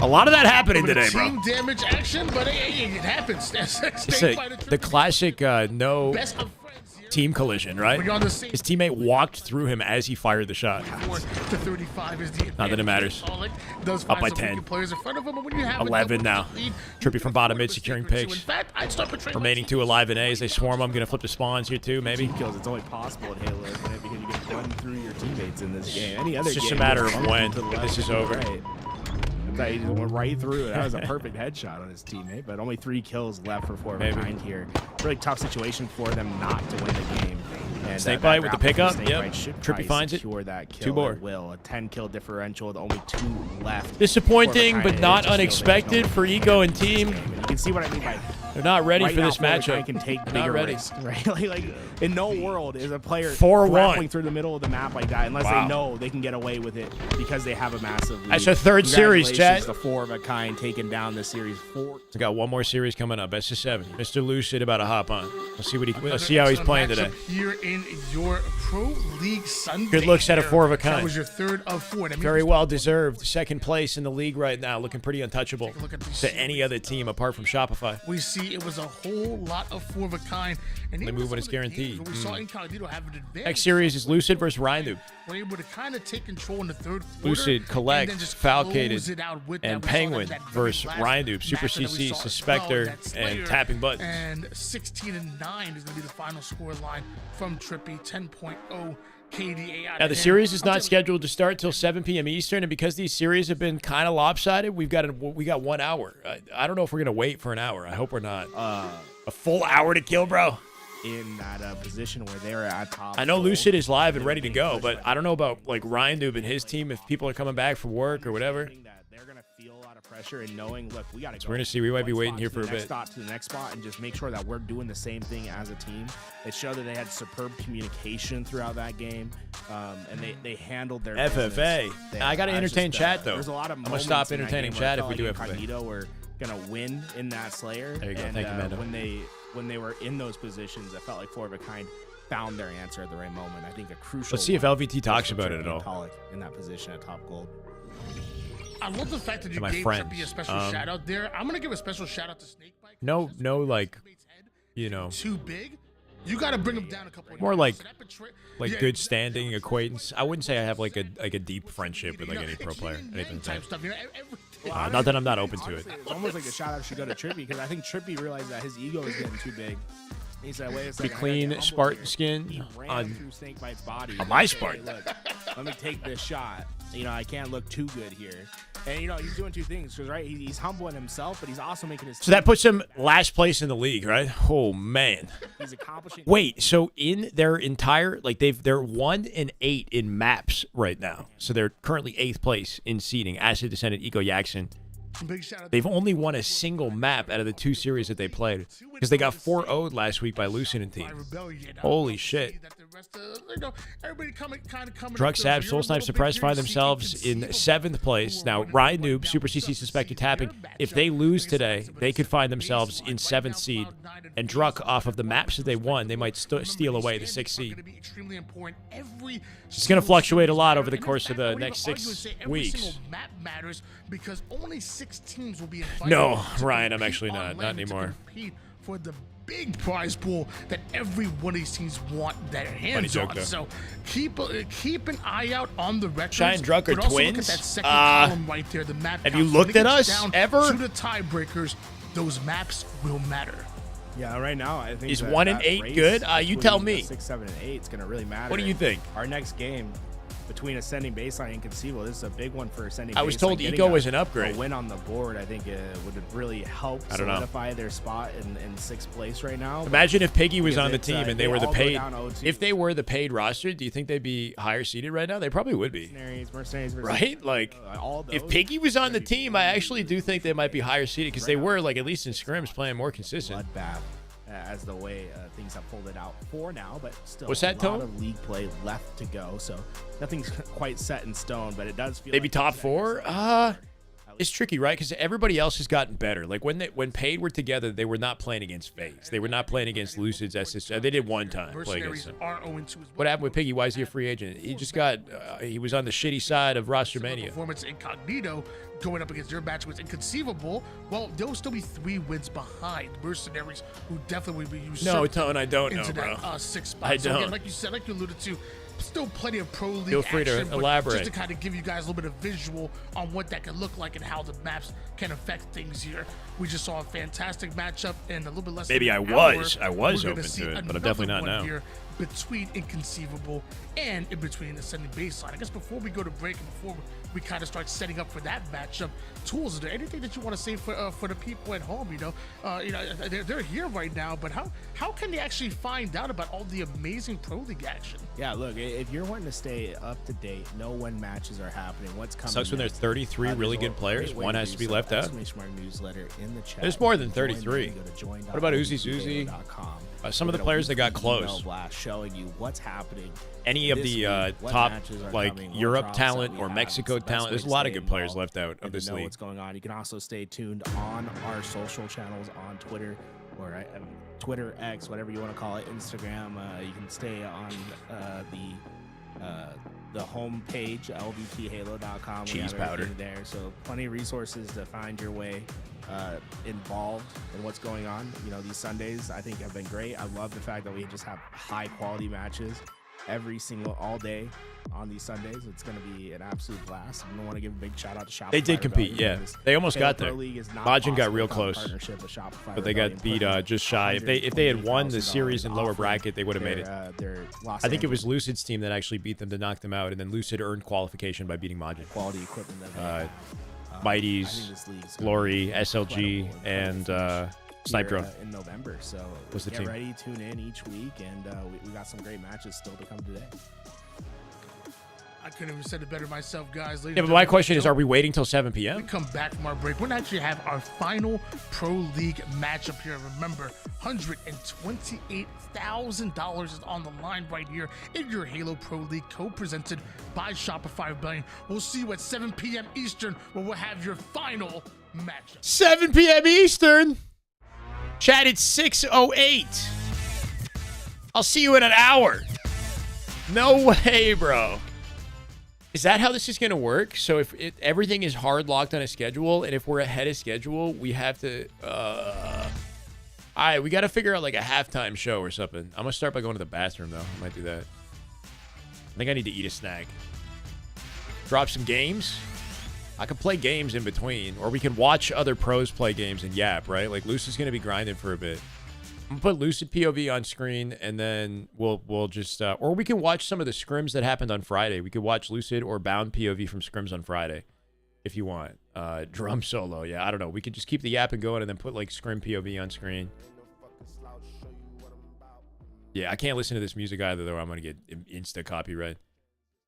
A lot of that happening today, bro.
Team damage action, but it happens.
It's the classic no team collision, right? His teammate walked through him as he fired the shot.
4 to 35 is the
Not that it matters. Up by 10.
Players in front of him, but when you have
11 now. Trippy from bottom mid securing picks.
In fact, I'd start betraying
Remaining 2 alive in A as they swarm. I'm going to flip the spawns here too, maybe.
Kills. It's only possible in Halo, isn't it? Because you can run through your teammates in this game. Any other
It's just a
game,
matter
it's
of when
to the left
this is
and
over.
Right. He just went right through it. That was a perfect headshot on his teammate, but only 3 kills left for 4 of a kind here. Really tough situation for them not to win the game. And
Snakebite with the pickup. Yep.
Should
Trippy finds it.
that kill.
2 more.
It will. A 10-kill differential with only 2 left.
Disappointing, but not unexpected for Eco and team.
You can see what I mean by
they're not ready for
now,
this matchup.
Can take
not
bigger
ready.
risks, right? like in no world is a player
4-1
grappling through the middle of the map like that unless
Wow.
they know they can get away with it because they have a massive lead.
That's a third series, chat.
The 4 of a kind taking down the series 4.
We got one more series coming up. Best of 7. Mr. Lucid about to hop on. Let's see what let's see how he's playing today.
Here in your Pro League Sunday.
Good looks at a 4 of a kind.
That was your 3rd of 4.
Very well deserved. 2nd place in the league right now, looking pretty untouchable to any other team apart from Shopify.
We see it was a whole lot of 4 of a kind. And
they move when it's guaranteed.
We saw Incognito have an advantage.
Next series is Lucid versus Ryan.
We're able to kind of take control in the 3rd quarter.
Lucid, Collect, Falcated, and Penguin versus Ryan, Super CC, Suspector, and Tapping Buttons.
And 16-9 is going to be the final score line from Trippy. 10.0 KDA out
Now, the series is not scheduled to start till 7 p.m. Eastern, and because these series have been kind of lopsided, we got 1 hour. I don't know if we're going to wait for an hour. I hope we're not. A full hour to kill, bro.
In that position where they're at top.
I know Lucid is live and ready to go, but I don't know about like Ryan Doob and his team if people are coming back from work or whatever.
They're going to feel a lot of pressure and knowing, look, we got to go.
So we're going to see. We might be waiting here for a bit.
To the next spot and just make sure that we're doing the same thing as a team. It showed that they had superb communication throughout that game, and they handled their
FFA. I got to entertain chat, though.
There's a lot of
I'm going to stop entertaining chat if we do FFA.
Incognito were going to win in that Slayer.
There you go.
And,
Thank you, Mando.
When they were in those positions, I felt like 4 of a kind found their answer at the right moment. I think a crucial.
Let's see if LVT talks about it at all.
In that position at top gold.
I love the fact that you gave Trippy a special shout out there. I'm gonna give a special shout out to Snakebite.
No, like, you know.
Too big. You got to bring him down a couple.
More like
Yeah,
good standing acquaintance. I wouldn't say I have like a deep friendship with like any pro player. Anything
type
like
stuff.
that. Not that I'm not open to it.
It's almost like the shout out should go to Trippy because I think Trippy realized that his ego is getting too big. He said, "Wait a second."
Be clean Spartan skin
He ran
on
through Snakebite's body.
on my
Hey,
Spartan.
look, let me take this shot. I can't look too good here. And he's doing two things because he's humbling himself, but he's also making his.
So that puts him last place in the league, right? Oh man.
He's accomplishing.
Wait, so in their entire they're 1-8 in maps right now. So they're currently 8th place in seeding. Acid Descendant, Eco Yaxon.
Big shout out.
They've only won a single map out of the 2 series that they played because they got 4-0'd last week by Lucid and team. Holy shit. Drug Sab, Soul Snipe, Suppress find themselves in 7th place. Now, Ryan Noob, Super CC suspected tapping. If they lose today, they could find themselves in 7th seed. And Druck, off of the maps that they won, they might steal away the 6th seed. It's going to fluctuate a lot over the course of the next 6 weeks.
Map matters because only 6 teams will be invited.
No, Ryan, I'm actually not anymore.
Compete for the big prize pool that every one of these teams want their hands on. So keep an eye out on the records.
Shine Druck are
but also
twins?
Look at that second column right there. The map.
Have you
counts.
looked
When
at
it gets
us
down
ever?
To the tiebreakers, those maps will matter.
Yeah, right now I think
Is
that
1 and 8 good? You tell me.
6, 7, and 8 is going to really matter.
What do you think?
Our next game between Ascending Baseline and Inconceivable, this is a big one for Ascending Baseline.
I was told
Getting
Eco was an upgrade.
A win on the board, I think, would really help
I don't know.
solidify their spot in 6th place right now.
Imagine if Piggy was
Because
on the
it's,
team and they were the
all go
paid.
down 0-2.
If they were the paid roster, do you think they'd be higher seeded right now? They probably would be.
Mercenaries versus,
Right? Like,
all
if
those
Piggy was on the team, I actually do think they might be higher seeded because they were, like, at least in scrims, playing more consistent.
bloodbath as the way things have folded out for now, but still
What's that,
a lot
Tone?
of league play left to go, so nothing's quite set in stone, but it does feel
Maybe
like
top 4? It's tricky, right? Because everybody else has gotten better. Like when Paid were together, they were not playing against FaZe. They were not playing against Lucid's SSG. They did one time play against them.
Are 0-2 as well.
What happened with Piggy? Why is he a free agent? He just got he was on the shitty side of Roster Mania.
Performance Incognito going up against their match was Inconceivable. Well, they'll still be 3 wins behind Mercenaries, who definitely will be used.
No, Tone, I don't know,
into
bro.
that 6th spot.
I
So
don't.
again, like you said, like you alluded to, still plenty of pro league
Feel free to
action, but
elaborate.
just to kind of give you guys a little bit of visual on what that can look like and how the maps can affect things here. We just saw a fantastic matchup and a little bit less.
Maybe
than
I
an
was.
hour,
I was
we're gonna
open
see
to it, but I'm
another
definitely not
one
now.
Here between Inconceivable and in between Ascending Baseline. I guess before we go to break and before we kind of start setting up for that matchup, Tools, is there anything that you want to say for the people at home? They're here right now, but how can they actually find out about all the amazing pro league action?
Yeah, look, if you're wanting to stay up to date, know when matches are happening, what's coming.
Sucks when there's 33 really good players. One has to be left out.
Newsletter in the chat.
There's more than 33. What about Uzi Suzy? Some of the players that got close.
Showing you what's happening.
Any of
this
the
week, what
top
matches are
like
coming, what
Europe
drops that
talent
we
or
have.
Mexico
It's the best
talent.
way
There's
to
a lot of
stay
good players
involved
left out of
and
this
to know
league.
what's going on. You can also stay tuned on our social channels on Twitter or Twitter X, whatever you want to call it, Instagram. You can stay on the home page, lvthalo.com.
Cheese powder.
There, so plenty of resources to find your way involved in what's going on. These Sundays I think have been great. I love the fact that we just have high quality matches all day on these Sundays. It's going to be an absolute blast. I want to give a big shout out to Shopify.
They did compete, yeah. They almost got there. Majin got real close, but they got beat just shy. If they had won the series in lower bracket, they would have made it. I think it was Lucid's team that actually beat them to knock them out, and then Lucid earned qualification by beating Majin.
Quality equipment that
Mighties, Glory, SLG, and Snipe Drone.
In November, so
What's the
get
team?
ready, tune in each week, and we got some great matches still to come today.
I couldn't even said it better myself, guys.
Yeah, but my question is, are we waiting till 7
We
p.m.?
come back from our break. We're going to actually have our final Pro League matchup here. Remember, $128,000 is on the line right here in your Halo Pro League, co-presented by Shopify Rebellion. We'll see you at 7 p.m. Eastern, where we'll have your final matchup.
7 p.m. Eastern. Chat, it's 6:08. I'll see you in an hour. No way, bro. Is that how this is going to work? So if everything is hard locked on a schedule, and if we're ahead of schedule, we have to... All right, we got to figure out like a halftime show or something. I'm gonna start by going to the bathroom though. I might do that. I think I need to eat a snack. Drop some games. I could play games in between, or we can watch other pros play games and yap, right? Like Lucid's gonna be grinding for a bit. I'm gonna put Lucid POV on screen, and then we'll just or we can watch some of the scrims that happened on Friday. We could watch Lucid or Bound POV from scrims on Friday, if you want. Drum solo, yeah. I don't know. We could just keep the yapping going and then put like scrim POV on screen. Yeah, I can't listen to this music either, though. I'm gonna get insta copyright.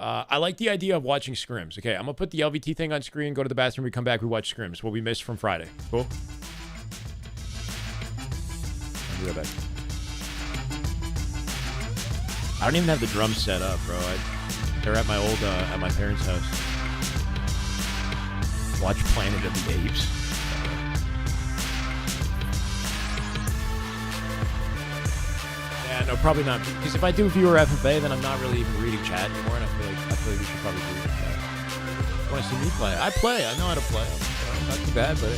I like the idea of watching scrims. Okay, I'm gonna put the LVT thing on screen, go to the bathroom, we come back, we watch scrims. What we missed from Friday. Cool? I'll be right back. I don't even have the drums set up, bro. They're at my old, at my parents' house. Watch Planet of the Apes. Yeah, no, probably not. Because if I do viewer FFA, then I'm not really even reading chat anymore, and I feel like we should probably do that. You want to see me play? I play. I know how to play. I'm not too bad, but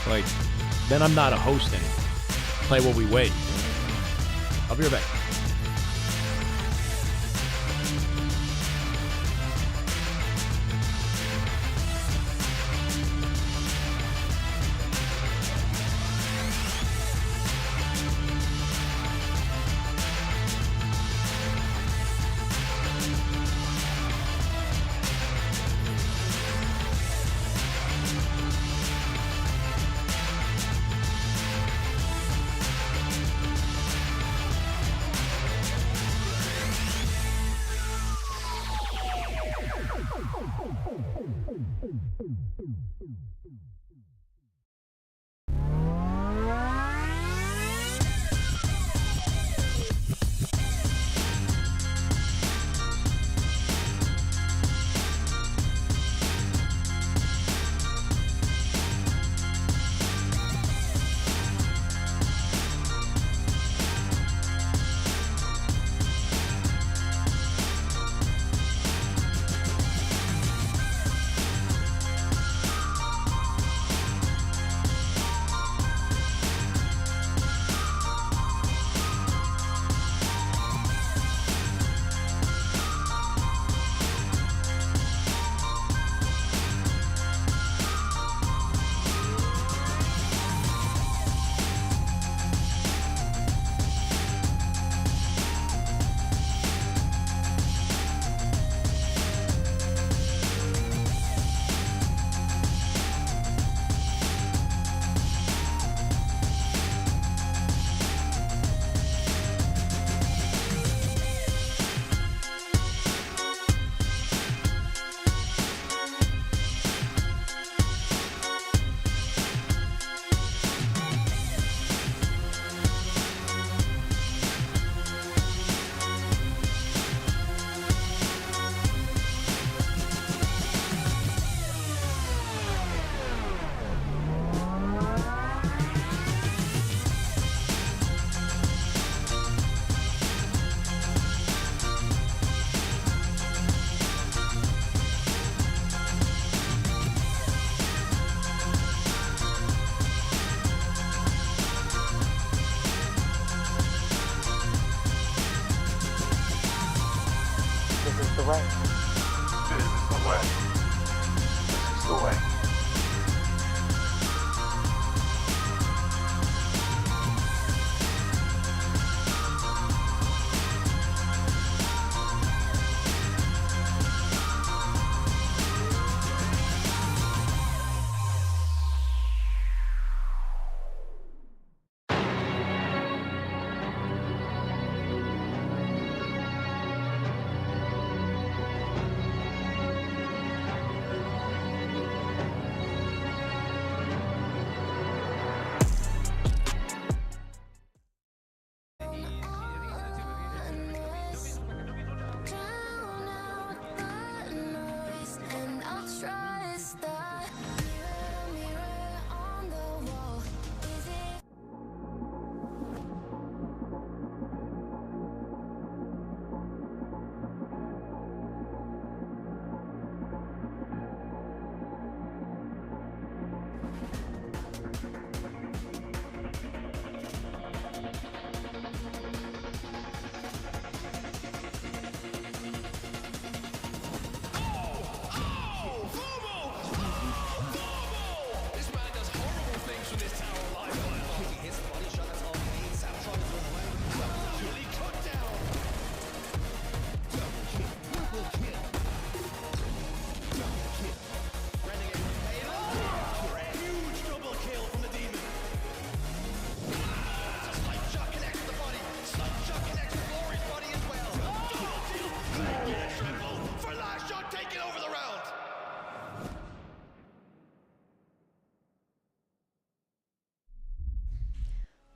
like, then I'm not a host anymore. Play while we wait. I'll be right back.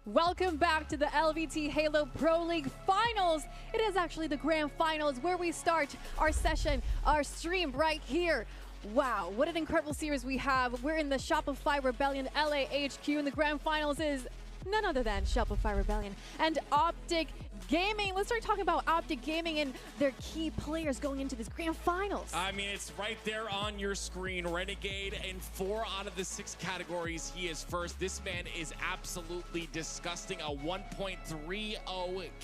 Welcome back to the LVT Halo Pro League Finals. It is actually the grand finals where we start our session, our stream right here. Wow, what an incredible series we have. We're in the Shopify Rebellion LA HQ, and the grand finals is none other than Shopify Rebellion and Optic Gaming. Let's start talking about Optic Gaming and their key players going into this grand finals.
I mean, it's right there on your screen. Renegade in 4 out of the 6 categories. He is first. This man is absolutely disgusting. A 1.30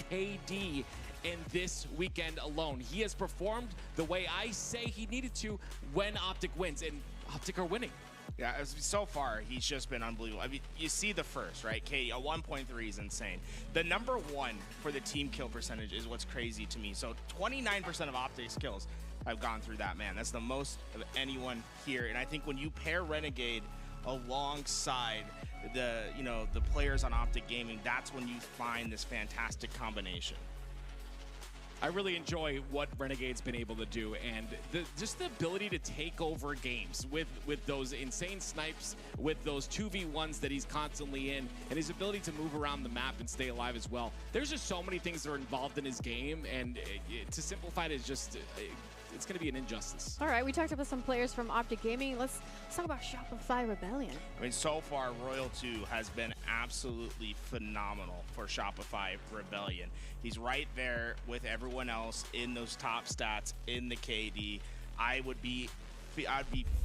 KD in this weekend alone. He has performed the way I say he needed to when Optic wins, and Optic are winning.
Yeah, so far, he's just been unbelievable. I mean, you see the first, right? Katie, a 1.3 is insane. The number 1 for the team kill percentage is what's crazy to me. So 29% of Optic's kills have gone through that man. That's the most of anyone here. And I think when you pair Renegade alongside the, the players on Optic Gaming, that's when you find this fantastic combination.
I really enjoy what Renegade's been able to do, and just the ability to take over games with those insane snipes, with those 2v1s that he's constantly in, and his ability to move around the map and stay alive as well. There's just so many things that are involved in his game, and to simplify it is just, it's going to be an injustice.
All right, we talked about some players from Optic Gaming. Let's talk about Shopify Rebellion.
I mean, so far, Royal 2 has been absolutely phenomenal for Shopify Rebellion. He's right there with everyone else in those top stats in the KD. I'd be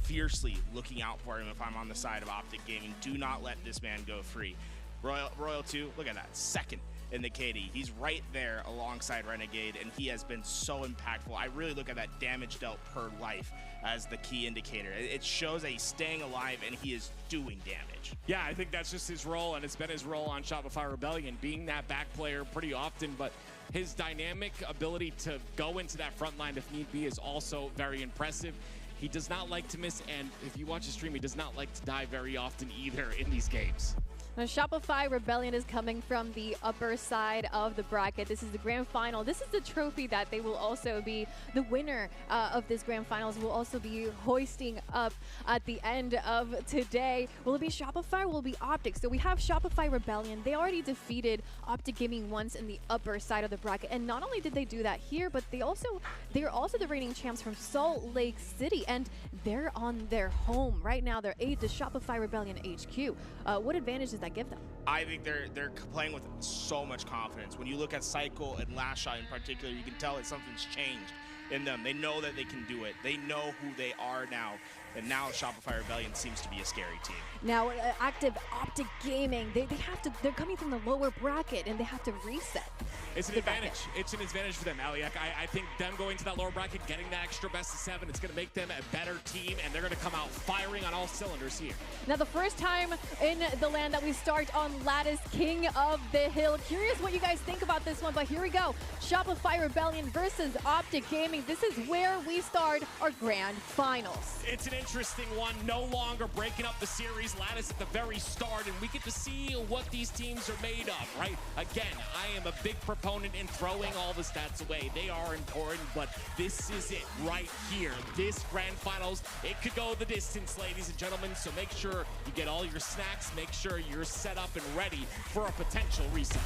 fiercely looking out for him if I'm on the side of Optic Gaming. Do not let this man go free. Royal 2, look at that, second in the KD. He's right there alongside Renegade, and he has been so impactful. I really look at that damage dealt per life as the key indicator. It shows that he's staying alive and he is doing damage.
Yeah, I think that's just his role, and it's been his role on Shopify Rebellion, being that back player pretty often, but his dynamic ability to go into that front line if need be is also very impressive. He does not like to miss, and if you watch his stream, he does not like to die very often either in these games.
Now, Shopify Rebellion is coming from the upper side of the bracket. This is the grand final. This is the trophy that they will also be, the winner of this grand finals will also be hoisting up at the end of today. Will it be Shopify? Will it be Optic? So we have Shopify Rebellion. They already defeated Optic Gaming once in the upper side of the bracket. And not only did they do that here, but they're also the reigning champs from Salt Lake City. And they're on their home right now. They're the Shopify Rebellion HQ. What advantage does that give them?
I think they're playing with so much confidence. When you look at Cycle and Last Shot in particular, you can tell that something's changed in them. They know that they can do it. They know who they are now. And now Shopify Rebellion seems to be a scary team.
Now, active Optic Gaming, they're coming from the lower bracket and they have to reset.
It's an advantage. It's an advantage for them, Aliak. I think them going to that lower bracket, getting that extra best of 7, it's going to make them a better team, and they're going to come out firing on all cylinders here.
Now, the first time in the land that we start on Lattice, King of the Hill. Curious what you guys think about this one, but here we go. Shopify Rebellion versus Optic Gaming. This is where we start our grand finals.
It's an interesting one. No longer breaking up the series. Lattice at the very start, and we get to see what these teams are made of, right? Again, I am a big proponent in throwing all the stats away. They are important, but this is it right here. This grand finals, it could go the distance, ladies and gentlemen, so make sure you get all your snacks. Make sure you're set up and ready for a potential reset.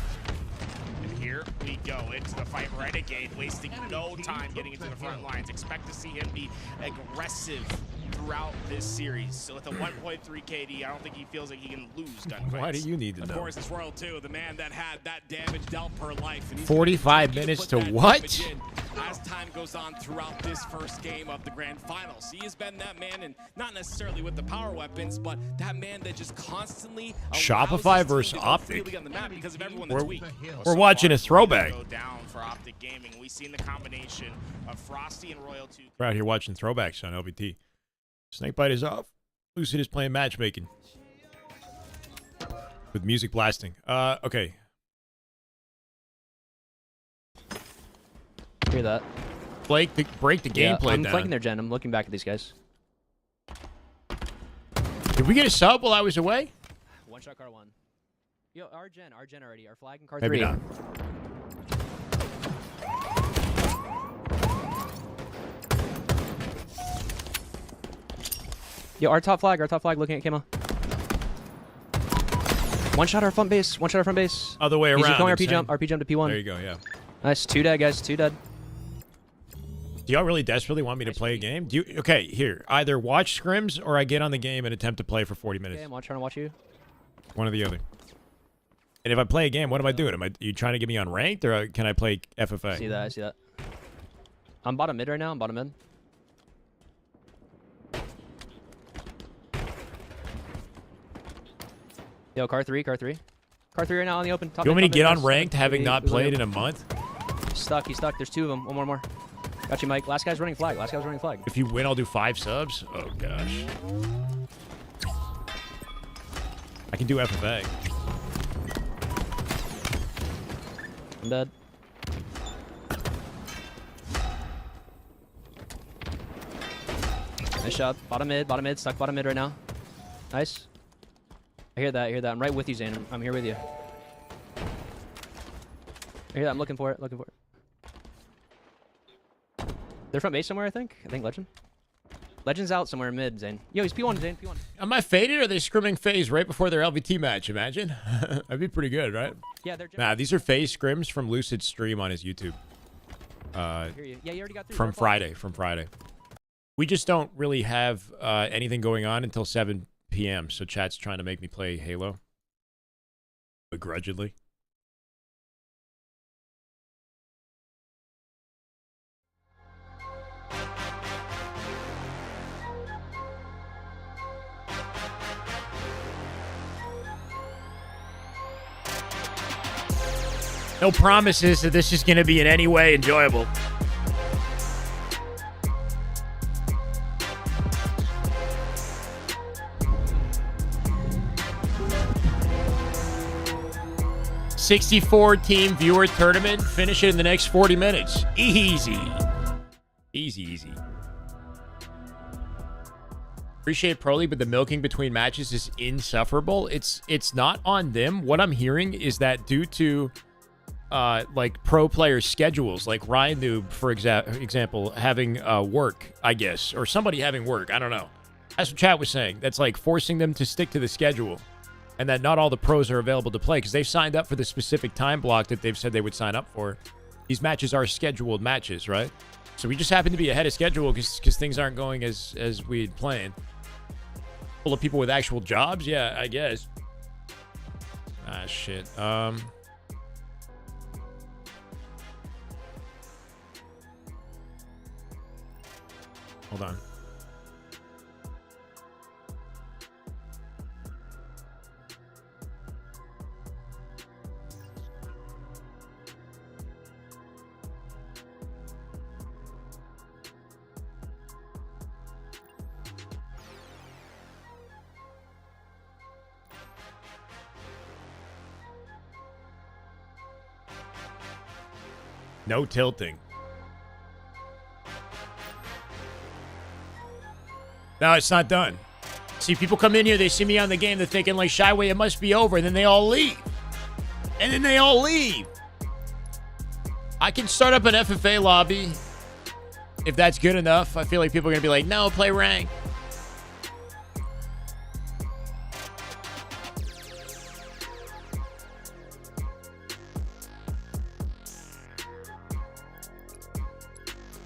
And here we go into the fight. Renegade wasting no time getting into the front lines. Expect to see him be aggressive throughout this series. So with a 1.3 KD, I don't think he feels like he can lose gunfights.
Why do you need to know?
Of course, it's Royal 2, the man that had that damage dealt per life. And
45 minutes to what?
As time goes on throughout this first game of the grand finals. He has been that man, and not necessarily with the power weapons, but that man that just constantly
Shopify versus Optic.
On the map because of everyone that's weak.
We're watching a throwback.
Go down for Optic Gaming. We've seen the combination of Frosty and Royal 2.
We're out here watching throwbacks on LVT. Snakebite is off. Lucid is playing matchmaking with music blasting. Okay.
Hear that?
Break the gameplay
I'm
down.
flanking their gen. I'm looking back at these guys.
Did we get a sub while I was away?
One shot car 1. Yo, our gen already. Our flag and car
Maybe
3.
not.
Yo, our top flag looking at Kima. One shot our front base. One shot our front base.
Other way around.
He's going RP
insane.
jump. RP jump to P1.
There you go. Yeah.
Nice. 2 dead, guys. 2 dead.
Do y'all really desperately want me to play a game? Do you? Okay, here. Either watch scrims or I get on the game and attempt to play for 40 minutes.
Okay, I'm trying to watch you.
One or the other. And if I play a game, what am I doing? You trying to get me on ranked or can I play FFA?
I see that. I see that. I'm bottom mid right now. I'm bottom mid. Yo, car 3. Car 3 right now on the open. Top
You want me to
mid,
get
top
on
mid,
ranked having not played in
him.
a month?
He's stuck. He's stuck. There's 2 of them. One more. Got you, Mike. Last guy's running flag.
If you win, I'll do 5 subs? Oh, gosh. I can do FFA.
I'm dead. Nice shot. Bottom mid. Stuck bottom mid right now. Nice. I hear that. I'm right with you, Zane. I'm here with you. I hear that. I'm looking for it. They're front base somewhere, I think. Legend. Legend's out somewhere mid, Zane. Yo, he's P1, Zane. P1.
Am I faded or are they scrimming FaZe right before their LVT match? Imagine. That'd be pretty good, right?
Yeah, they're...
Nah, these are FaZe scrims from Lucid's stream on his YouTube.
I hear you. Yeah, you already got through.
From Friday. We just don't really have anything going on until 7 p.m. So chat's trying to make me play Halo. Begrudgingly. No promises that this is going to be in any way enjoyable. $64-team viewer tournament. Finish it in the next 40 minutes. Easy. Easy. Appreciate Pro League, but the milking between matches is insufferable. It's not on them. What I'm hearing is that due to like pro player schedules, like Ryan Noob, for example, having work, I guess, or somebody having work. I don't know. That's what chat was saying. That's like forcing them to stick to the schedule, and that not all the pros are available to play because they've signed up for the specific time block that they've said they would sign up for. These matches are scheduled matches, right? So we just happen to be ahead of schedule because things aren't going as we'd planned. Full of people with actual jobs, yeah, I guess. Ah, shit. Hold on. No tilting. No, it's not done. See, people come in here, they see me on the game, they're thinking like, Shyway, it must be over, and then they all leave. I can start up an FFA lobby if that's good enough. I feel like people are going to be like, no, play rank.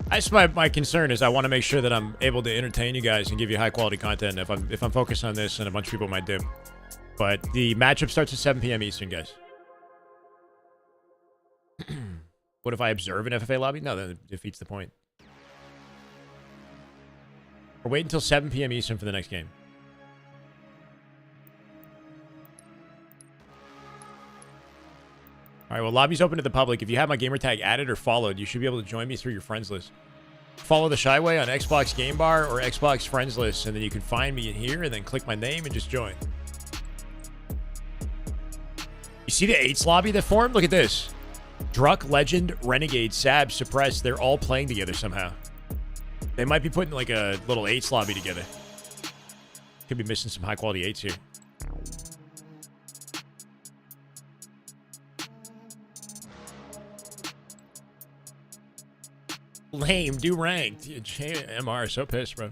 That's my concern is I want to make sure that I'm able to entertain you guys and give you high quality content. If I'm focused on this, and a bunch of people might dip. But the matchup starts at 7 p.m. Eastern, guys. What if I observe an FFA lobby? No, that defeats the point. Or wait until 7 p.m. Eastern for the next game. All right, well, lobby's open to the public. If you have my gamer tag added or followed, you should be able to join me through your friends list. Follow the Shyway on Xbox Game Bar or Xbox Friends List, and then you can find me in here and then click my name and just join. You see the 8s lobby that formed? Look at this. Druck, Legend, Renegade, Sab, Suppress, they're all playing together somehow. They might be putting like a little 8s lobby together. Could be missing some high-quality 8s here. Lame, do ranked. MR, so pissed, bro.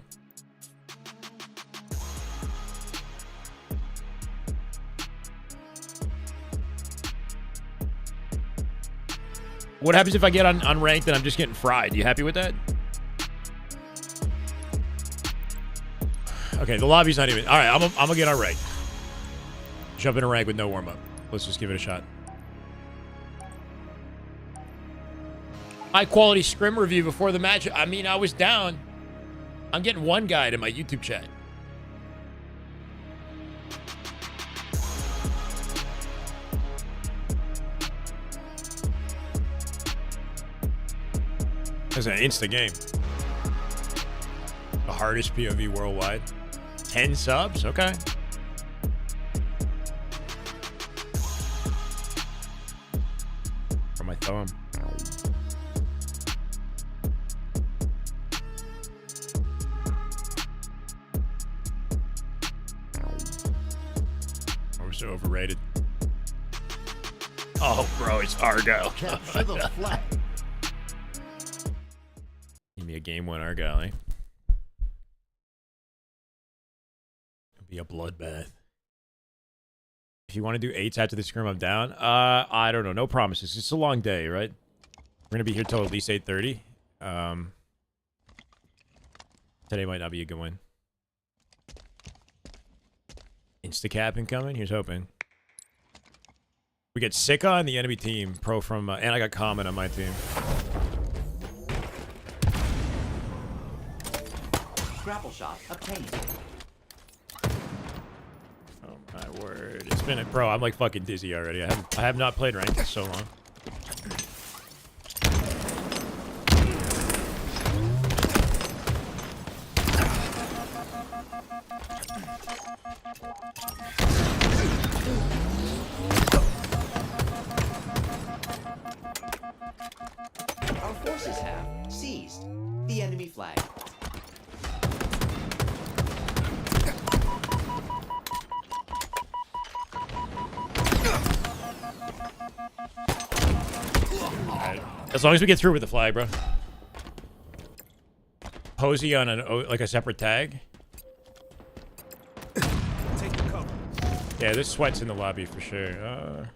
What happens if I get on ranked and I'm just getting fried? You happy with that? Okay, the lobby's not even... All right, I'm gonna get on rank. Jump in a rank with no warm-up. Let's just give it a shot. High-quality scrim review before the match. I mean, I was down. I'm getting one guide in my YouTube chat. That's an insta game. The hardest POV worldwide. 10 subs? Okay. For my thumb. We're so overrated. Oh, bro, it's Argyle.
Capture the flag.
Give me a game one Argyle, eh? It'll be a bloodbath. If you want to do 8s after the scrim, I'm down. I don't know. No promises. It's a long day, right? We're gonna be here till at least 8:30. Today might not be a good one. Instacap incoming. Here's hoping. We get Sika on the enemy team. Pro from... and I got Common on my team.
Grapple shot obtained.
Oh my word. It's been a... Bro, I'm like fucking dizzy already. I have not played ranked in so long.
Our forces have seized the enemy flag.
As long as we get through with the flag, bro. Posey on like a separate tag.
Take the cover.
Yeah, there's sweats in the lobby for sure.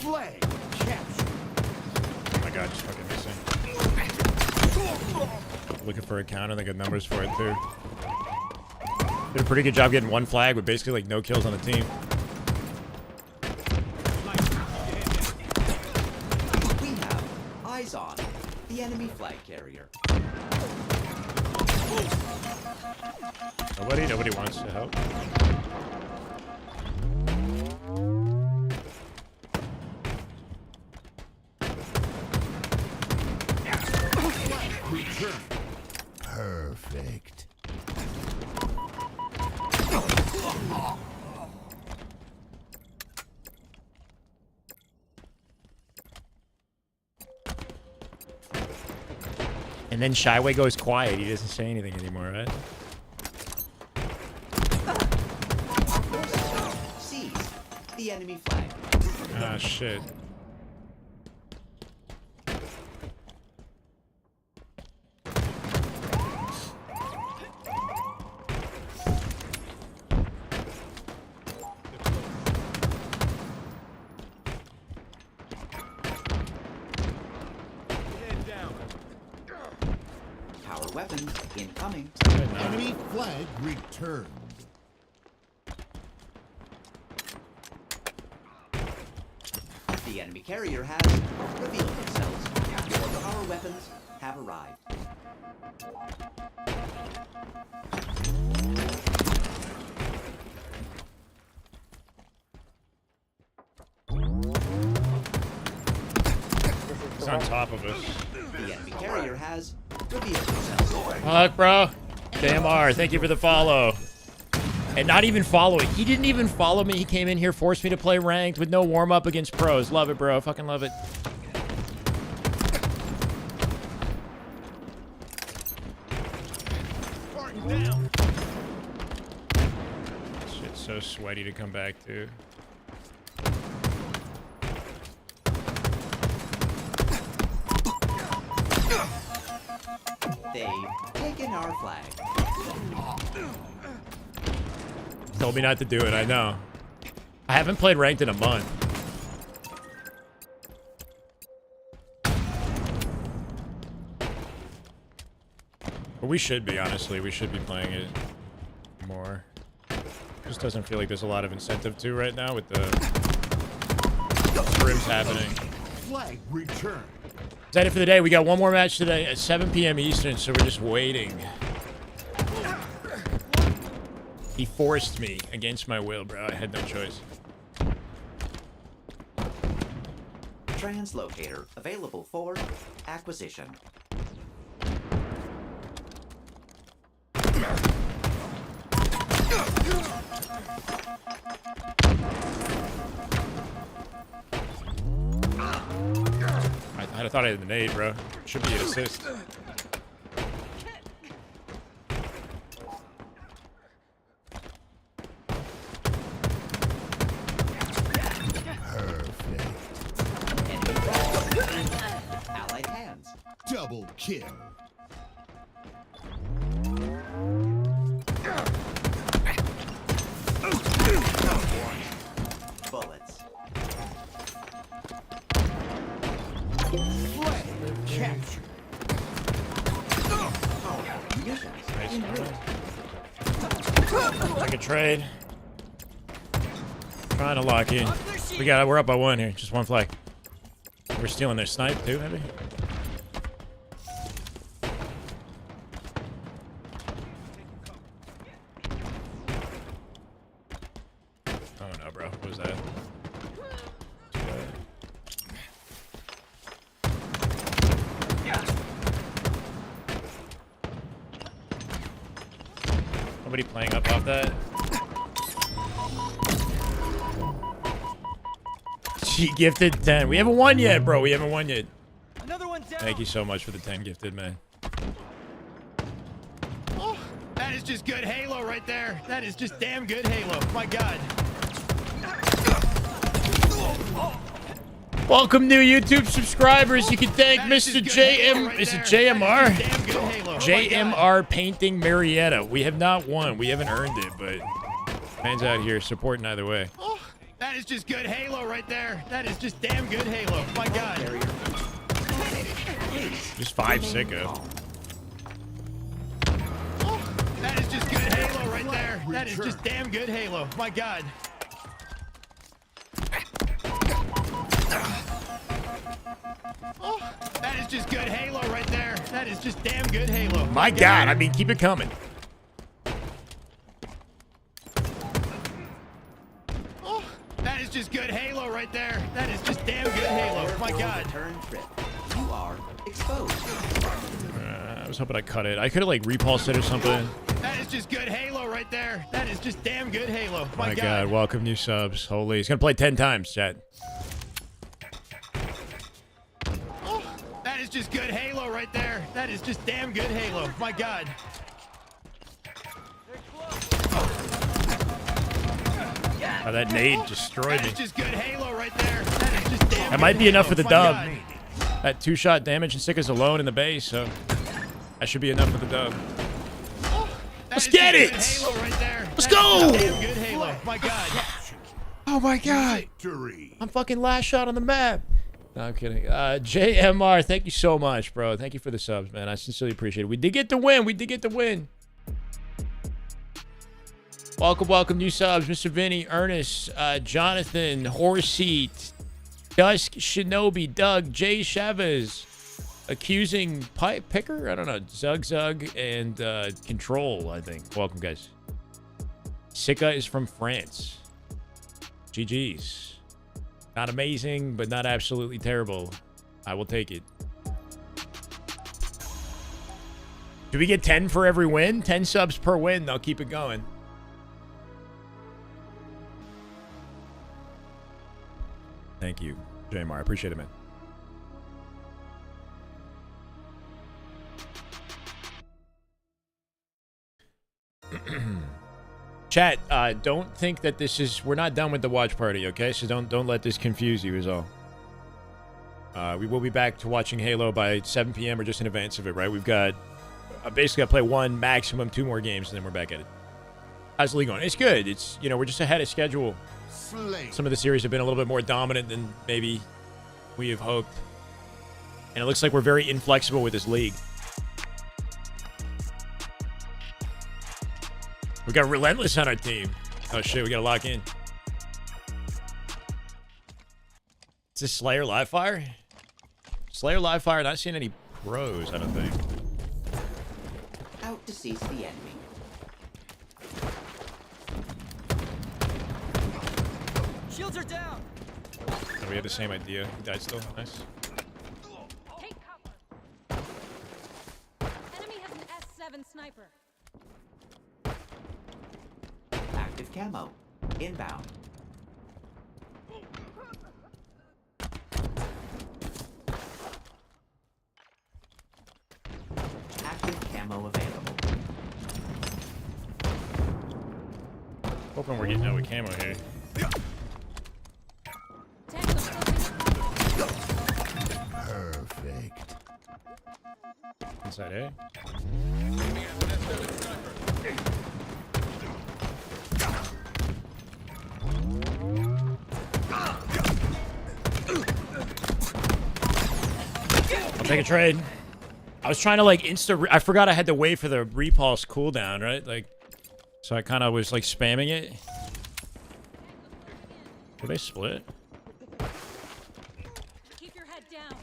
Flag capture.
Oh my god, just fucking missing. Looking for a counter, they got numbers for it too. Did a pretty good job getting one flag with basically like no kills on the team.
We have eyes on the enemy flag carrier.
Nobody wants to help.
Return. Perfect.
And then Shyway goes quiet. He doesn't say anything anymore, right?
Seize the enemy flag.
Ah, shit.
Power weapons incoming.
Enemy flag returned.
The enemy carrier has revealed themselves. Your power weapons have arrived.
He's on top of us.
The enemy carrier has revealed themselves.
Fuck, bro. JMR, thank you for the follow. And not even following. He didn't even follow me. He came in here, forced me to play ranked with no warm-up against pros. Love it, bro. Fucking love it. Shit's so sweaty to come back to.
They've taken our flag.
Told me not to do it, I know. I haven't played ranked in a month. But we should be, honestly. We should be playing it more. Just doesn't feel like there's a lot of incentive to right now with the scrims happening.
Flag return.
Is that it for the day? We got one more match today at 7 p.m. Eastern, so we're just waiting. He forced me against my will, bro. I had no choice.
Translocator available for acquisition.
I thought I had the nade, bro. Should be an assist.
Allied hands.
Double kill.
Bullets.
Flag capture.
Like a trade. Trying to lock in. We're up by one here. Just one flag. We're stealing their snipe too, maybe? Oh no, bro. What was that? Nobody playing up off that? She gifted 10. We haven't won yet, bro. We haven't won yet.
Another one down.
Thank you so much for the 10 gifted, man.
Oh, that is just good Halo right there. That is just damn good Halo. My God.
Welcome new YouTube subscribers. You can thank Mr. JM. Is it JMR? JMR Painting Marietta. We have not won. We haven't earned it, but fans out here supporting either way.
Oh, that is just good Halo right there. That is just damn good Halo. My God.
Just 5 sicko.
Oh, that is just good Halo right there. That is just damn good Halo. My God. Oh, that is just good Halo right there. That is just damn good Halo.
My God, I mean, keep it coming.
Oh, that is just good Halo right there. That is just damn good Halo. My God.
You are exposed.
I was hoping I cut it. I could have like repulsed it or something.
That is just good Halo right there. That is just damn good Halo.
My God, welcome new subs. Holy, he's gonna play 10 times, chat.
Oh, that is just good Halo right there. That is just damn good Halo. My God.
Oh, that nade destroyed
That
me.
is just good Halo right there. That is just damn
That might
good
be enough for
Halo.
the
My
dub.
God.
That 2-shot damage and Sika's alone in the base, so that should be enough for the dub. Let's get it! Let's go!
Damn good Halo. My God.
Oh my God! I'm fucking last shot on the map. No, I'm kidding. JMR, thank you so much, bro. Thank you for the subs, man. I sincerely appreciate it. We did get the win. We did get the win. Welcome, new subs. Mr. Vinny, Ernest, Jonathan, Horseat, Dusk, Shinobi, Doug, Jay Chavez, Accusing Pipe Picker, I don't know, Zug, and Control, I think. Welcome, guys. Sika is from France. GG's. Not amazing, but not absolutely terrible. I will take it. Do we get 10 for every win? 10 subs per win. They'll keep it going. Thank you, Jamar. I appreciate it, man. Chat, don't think that this is... We're not done with the watch party, okay? So don't let this confuse you is all. We will be back to watching Halo by 7 p.m. or just in advance of it, right? We've got... basically, I play 1, maximum 2 more games, and then we're back at it. How's the league going? It's good. It's, you know, we're just ahead of schedule some of the series have been a little bit more dominant than maybe we have hoped. And it looks like we're very inflexible with this league. We got Relentless on our team. Oh shit, we gotta lock in. Is this Slayer live fire? Slayer live fire, not seeing any pros, I don't think.
Out to seize the enemy.
Shields are down.
Oh, we had the same idea. He died still. Nice.
Take cover. Enemy has an S7 sniper.
Active camo. Inbound. Active camo available.
Hoping we're getting out with camo here.
Perfect.
Inside A. I'll take a trade. I was trying to like I forgot I had to wait for the repulse cooldown, right? Like, so I kind of was like spamming it. Will they split?
Keep your head down.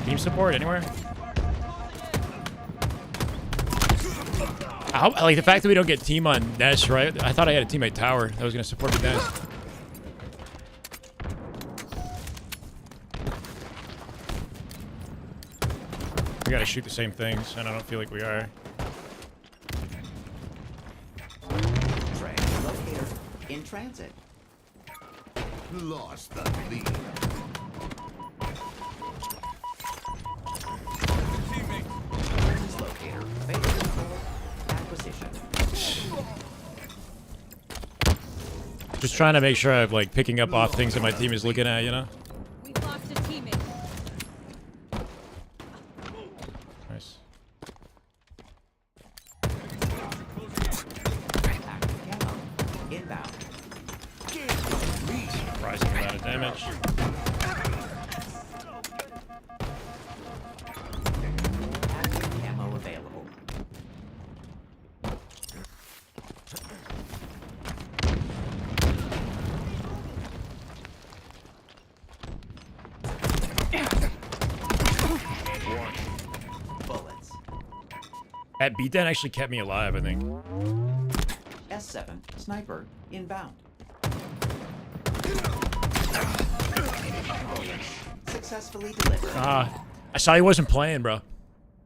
Team support anywhere? Like the fact that we don't get team on Nest, right? I thought I had a teammate tower that was going to support the Nest. We got to shoot the same things, and I don't feel like we are.
Locator in transit.
Lost the lead.
Locator available for acquisition.
Just trying to make sure I'm like picking up off things that my team is looking at, you know?
We've lost a teammate.
Nice.
Inbound.
Surprising amount of damage.
Ammo available. Bullets.
That beatdown actually kept me alive, I think.
S7 sniper inbound. Successfully delivered.
I saw he wasn't playing, bro.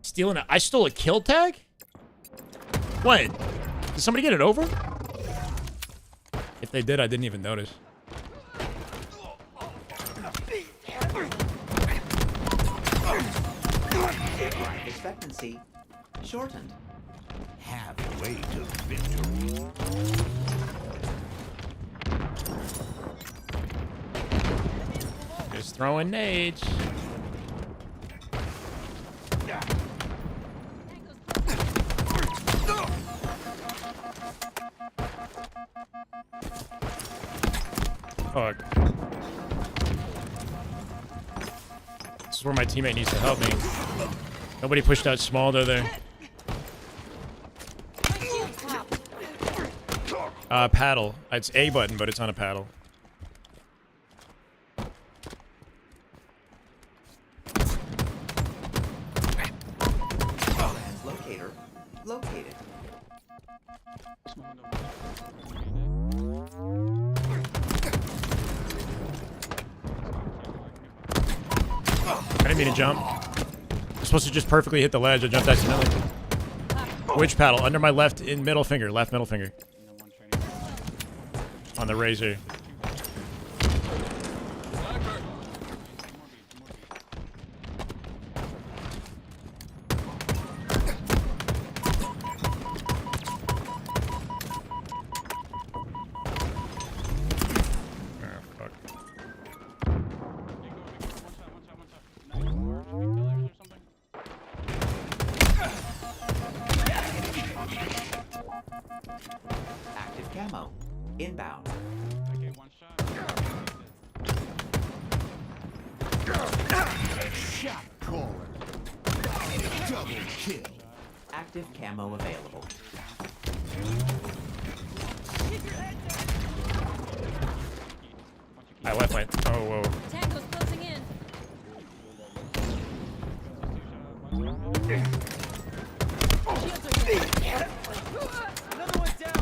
Stealing I stole a kill tag? When? Did somebody get it over? If they did, I didn't even notice.
Expectancy shortened.
Halfway to victory.
Just throwing nades. Fuck. This is where my teammate needs to help me. Nobody pushed out small though there. Paddle. It's A button, but it's on a paddle.
Locator located.
I didn't mean to jump. I'm supposed to just perfectly hit the ledge. I jumped accidentally. Which paddle? Under my left in middle finger. Left middle finger. On the razor.
Inbound.
Shot caller. Double kill.
Active camo available.
I left my. Oh, whoa.
Tango's closing in.
Another one's down.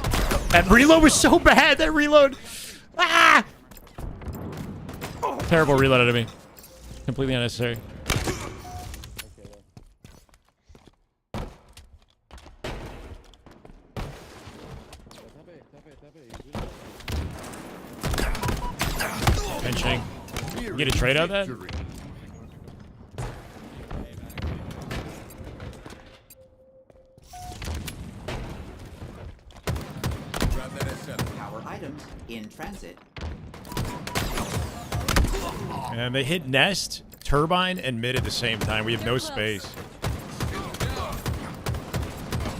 That reload was so bad. That reload. Ah! Terrible reload out of me. Completely unnecessary. Pinching. You get a trade out of that?
Power items in transit.
And they hit nest, turbine, and mid at the same time. We have no space.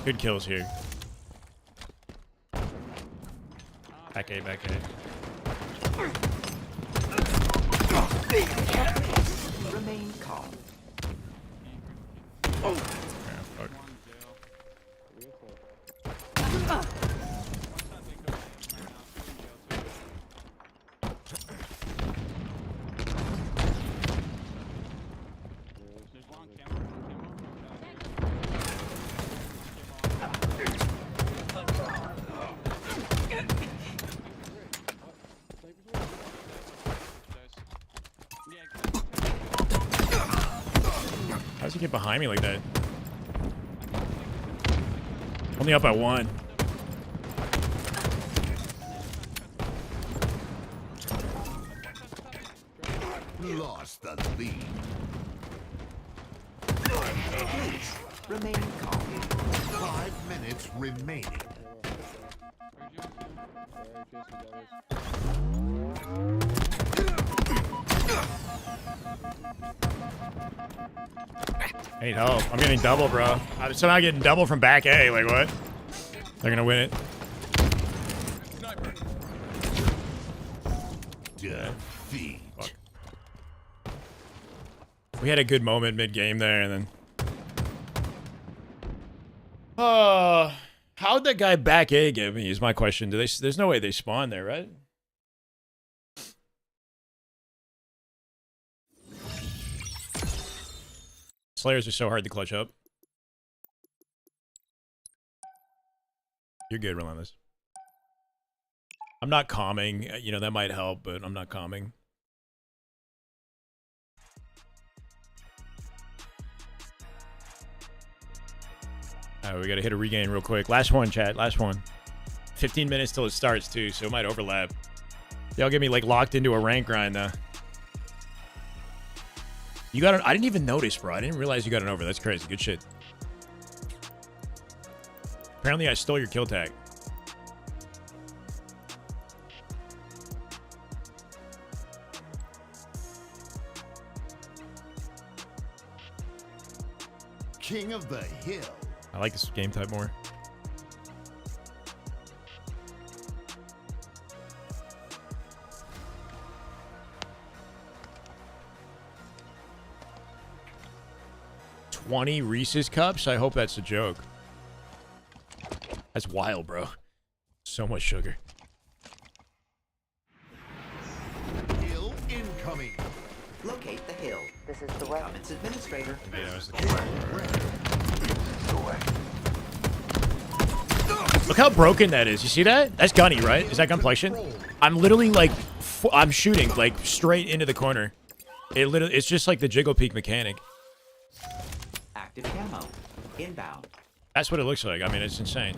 Good kills here. Back A, back A.
Remain calm.
Oh. Fuck. How does he get behind me like that? Only up by 1.
Lost the lead.
Remain calm.
5 minutes remaining.
I need help. I'm getting double, bro. I'm somehow getting double from back A. Like, what? They're gonna win it.
Defeat.
Fuck. We had a good moment mid-game there, and then... how'd that guy back A get me is my question. There's no way they spawn there, right? Slayers are so hard to clutch up. You're good, Relentless. I'm not calming. You know, that might help, but I'm not calming. Alright, we gotta hit a regain real quick. Last one, chat. Last one. 15 minutes till it starts, too, so it might overlap. Y'all get me, like, locked into a rank grind, though. You got an... I didn't even notice, bro. I didn't realize you got an over. That's crazy. Good shit. Apparently, I stole your kill tag.
King of the Hill.
I like this game type more. $20 Reese's Cups? I hope that's a joke. That's wild, bro. So much sugar.
Hill incoming.
Locate the hill. This is the Comments administrator.
Yeah, look how broken that is. You see that? That's gunny, right? Is that gunplexion? I'm literally like, I'm shooting like straight into the corner. It's just like the jiggle peek mechanic.
Active camo. Inbound.
That's what it looks like. I mean, it's insane.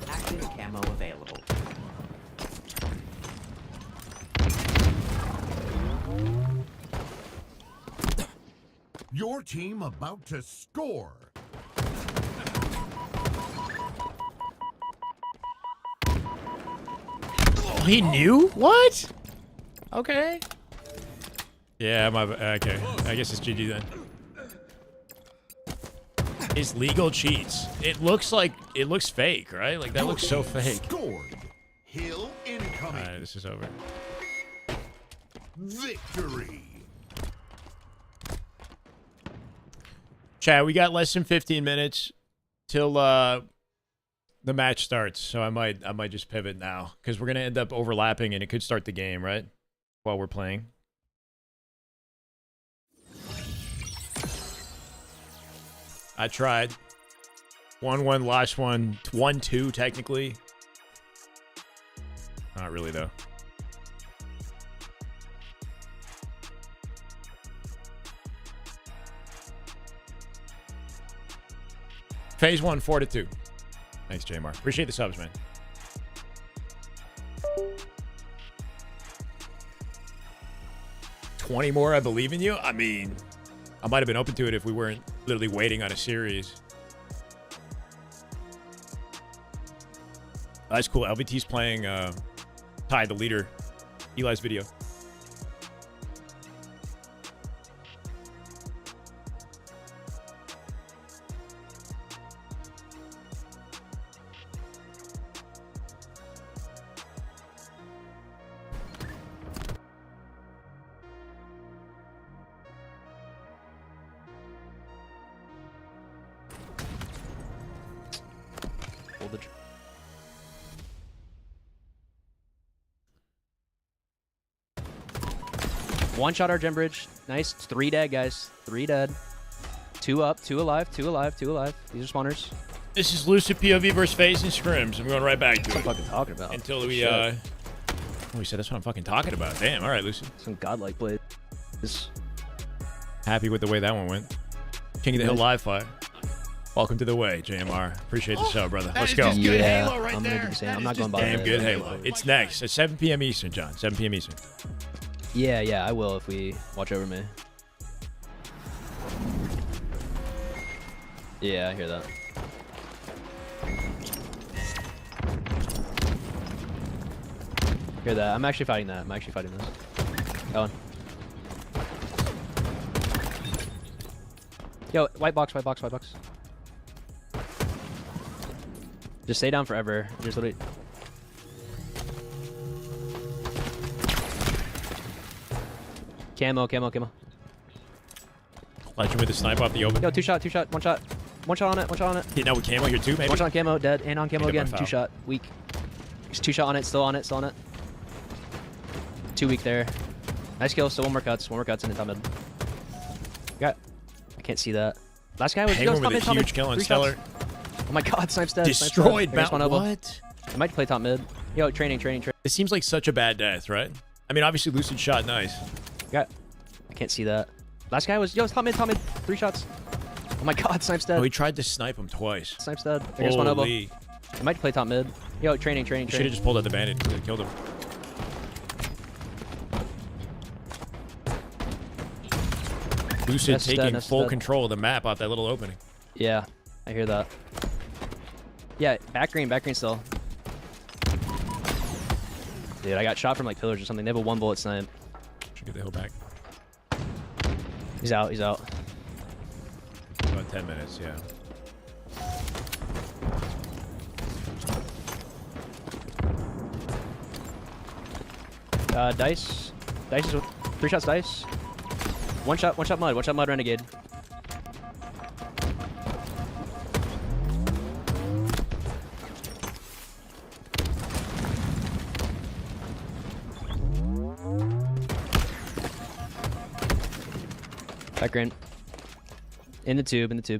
Active camo available.
Your team about to score.
Oh, he knew? What? Okay. Yeah, okay. I guess it's GG then. is legal cheats. It looks fake, right? Like that looks so fake.
Scored. Hill incoming.
All right, this is over.
Victory.
Chad, we got less than 15 minutes till the match starts, so I might just pivot now because we're gonna end up overlapping and it could start the game right while we're playing. I tried. 1-1, lost 1, 1-2 technically. Not really though. Phase 1, 4-2. Thanks, Jamar. Appreciate the subs, man. $20 more, I believe in you. I mean, I might have been open to it if we weren't literally waiting on a series. That's cool. LVT's playing Ty, the leader. Eli's video.
One shot our gem bridge. Nice. It's 3 dead, guys. 3 dead. 2 up, 2 alive, 2 alive, 2 alive. These are spawners.
This is Lucid POV versus FaZe and scrims. I'm going right back to it.
What am I fucking talking about?
Until we, oh, he said that's what I'm fucking talking about. Damn. All right, Lucid.
Some godlike play.
Happy with the way that one went. King of the Hill live fire. Welcome to the way, JMR. Appreciate the show, brother. Let's go.
Yeah, I'm gonna do the same. I'm not going by
Damn
that.
good Halo. It's next at 7 p.m. Eastern, John. 7 p.m. Eastern.
Yeah, I will if we watch over me. Yeah, I hear that. Hear that. I'm actually fighting that. I'm actually fighting this. That one. Yo, white box, white box, white box. Just stay down forever. Just literally. Camo.
Legend with the snipe off the open.
Yo, 2 shot, 1 shot. 1 shot on it, 1 shot on it.
Hitting out with camo here too, maybe?
1 shot on camo, dead. And on camo again. 2 shot, weak. He's 2 shot on it, still on it, still on it. 2 weak there. Nice kill, still 1 more cuts and then top mid. Got. I can't see that. Last guy was
Penguin with a huge kill on Stellar.
Oh my god, Snipe's dead.
Destroyed.
What? I might play top mid. Yo, training.
It seems like such a bad death, right? I mean, obviously Lucid shot nice.
Got. I can't see that. Last guy was, yo, top mid. 3 shots. Oh my god, Snipe's dead.
Oh, he tried to snipe him twice.
Snipe's dead. There's 1 elbow.
Holy.
I might play top mid. Yo, training.
Should have just pulled out the bandit and killed him. Lucid taking full control of the map off that little opening.
Yeah, I hear that. Yeah, back green still. Dude, I got shot from like pillars or something. They have a 1 bullet snipe.
Should get the hill back.
He's out.
About 10 minutes, yeah.
Dice. Dice is 3 shots dice. 1 shot mud. 1 shot mud renegade. Back green. In the tube. Yep,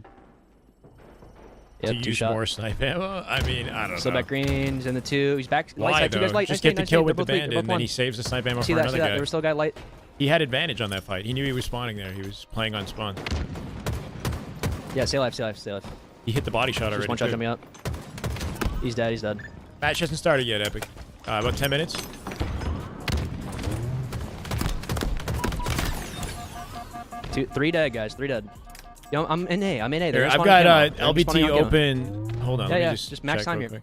to
2
use
shot.
more snipe ammo? I mean, I don't know.
So back green's in the 2. He's back.
Why,
light side, 2 guys
though?
light.
Just
Nice
get the
nice
kill
nade.
with the
They're both
bandit, and then he saves the snipe ammo for
See that?
another guy.
There was still a guy light.
He had advantage on that fight. He knew he was spawning there. He was playing on spawn.
Yeah, stay alive.
He hit the body shot already.
Just 1 shot jumping up. He's dead.
Match hasn't started yet, Epic. About 10 minutes.
Three dead, guys. 3 dead. Yo, I'm in A.
Here, I've got LBT open. Hold on.
Yeah,
let me
just max time here.
Quick.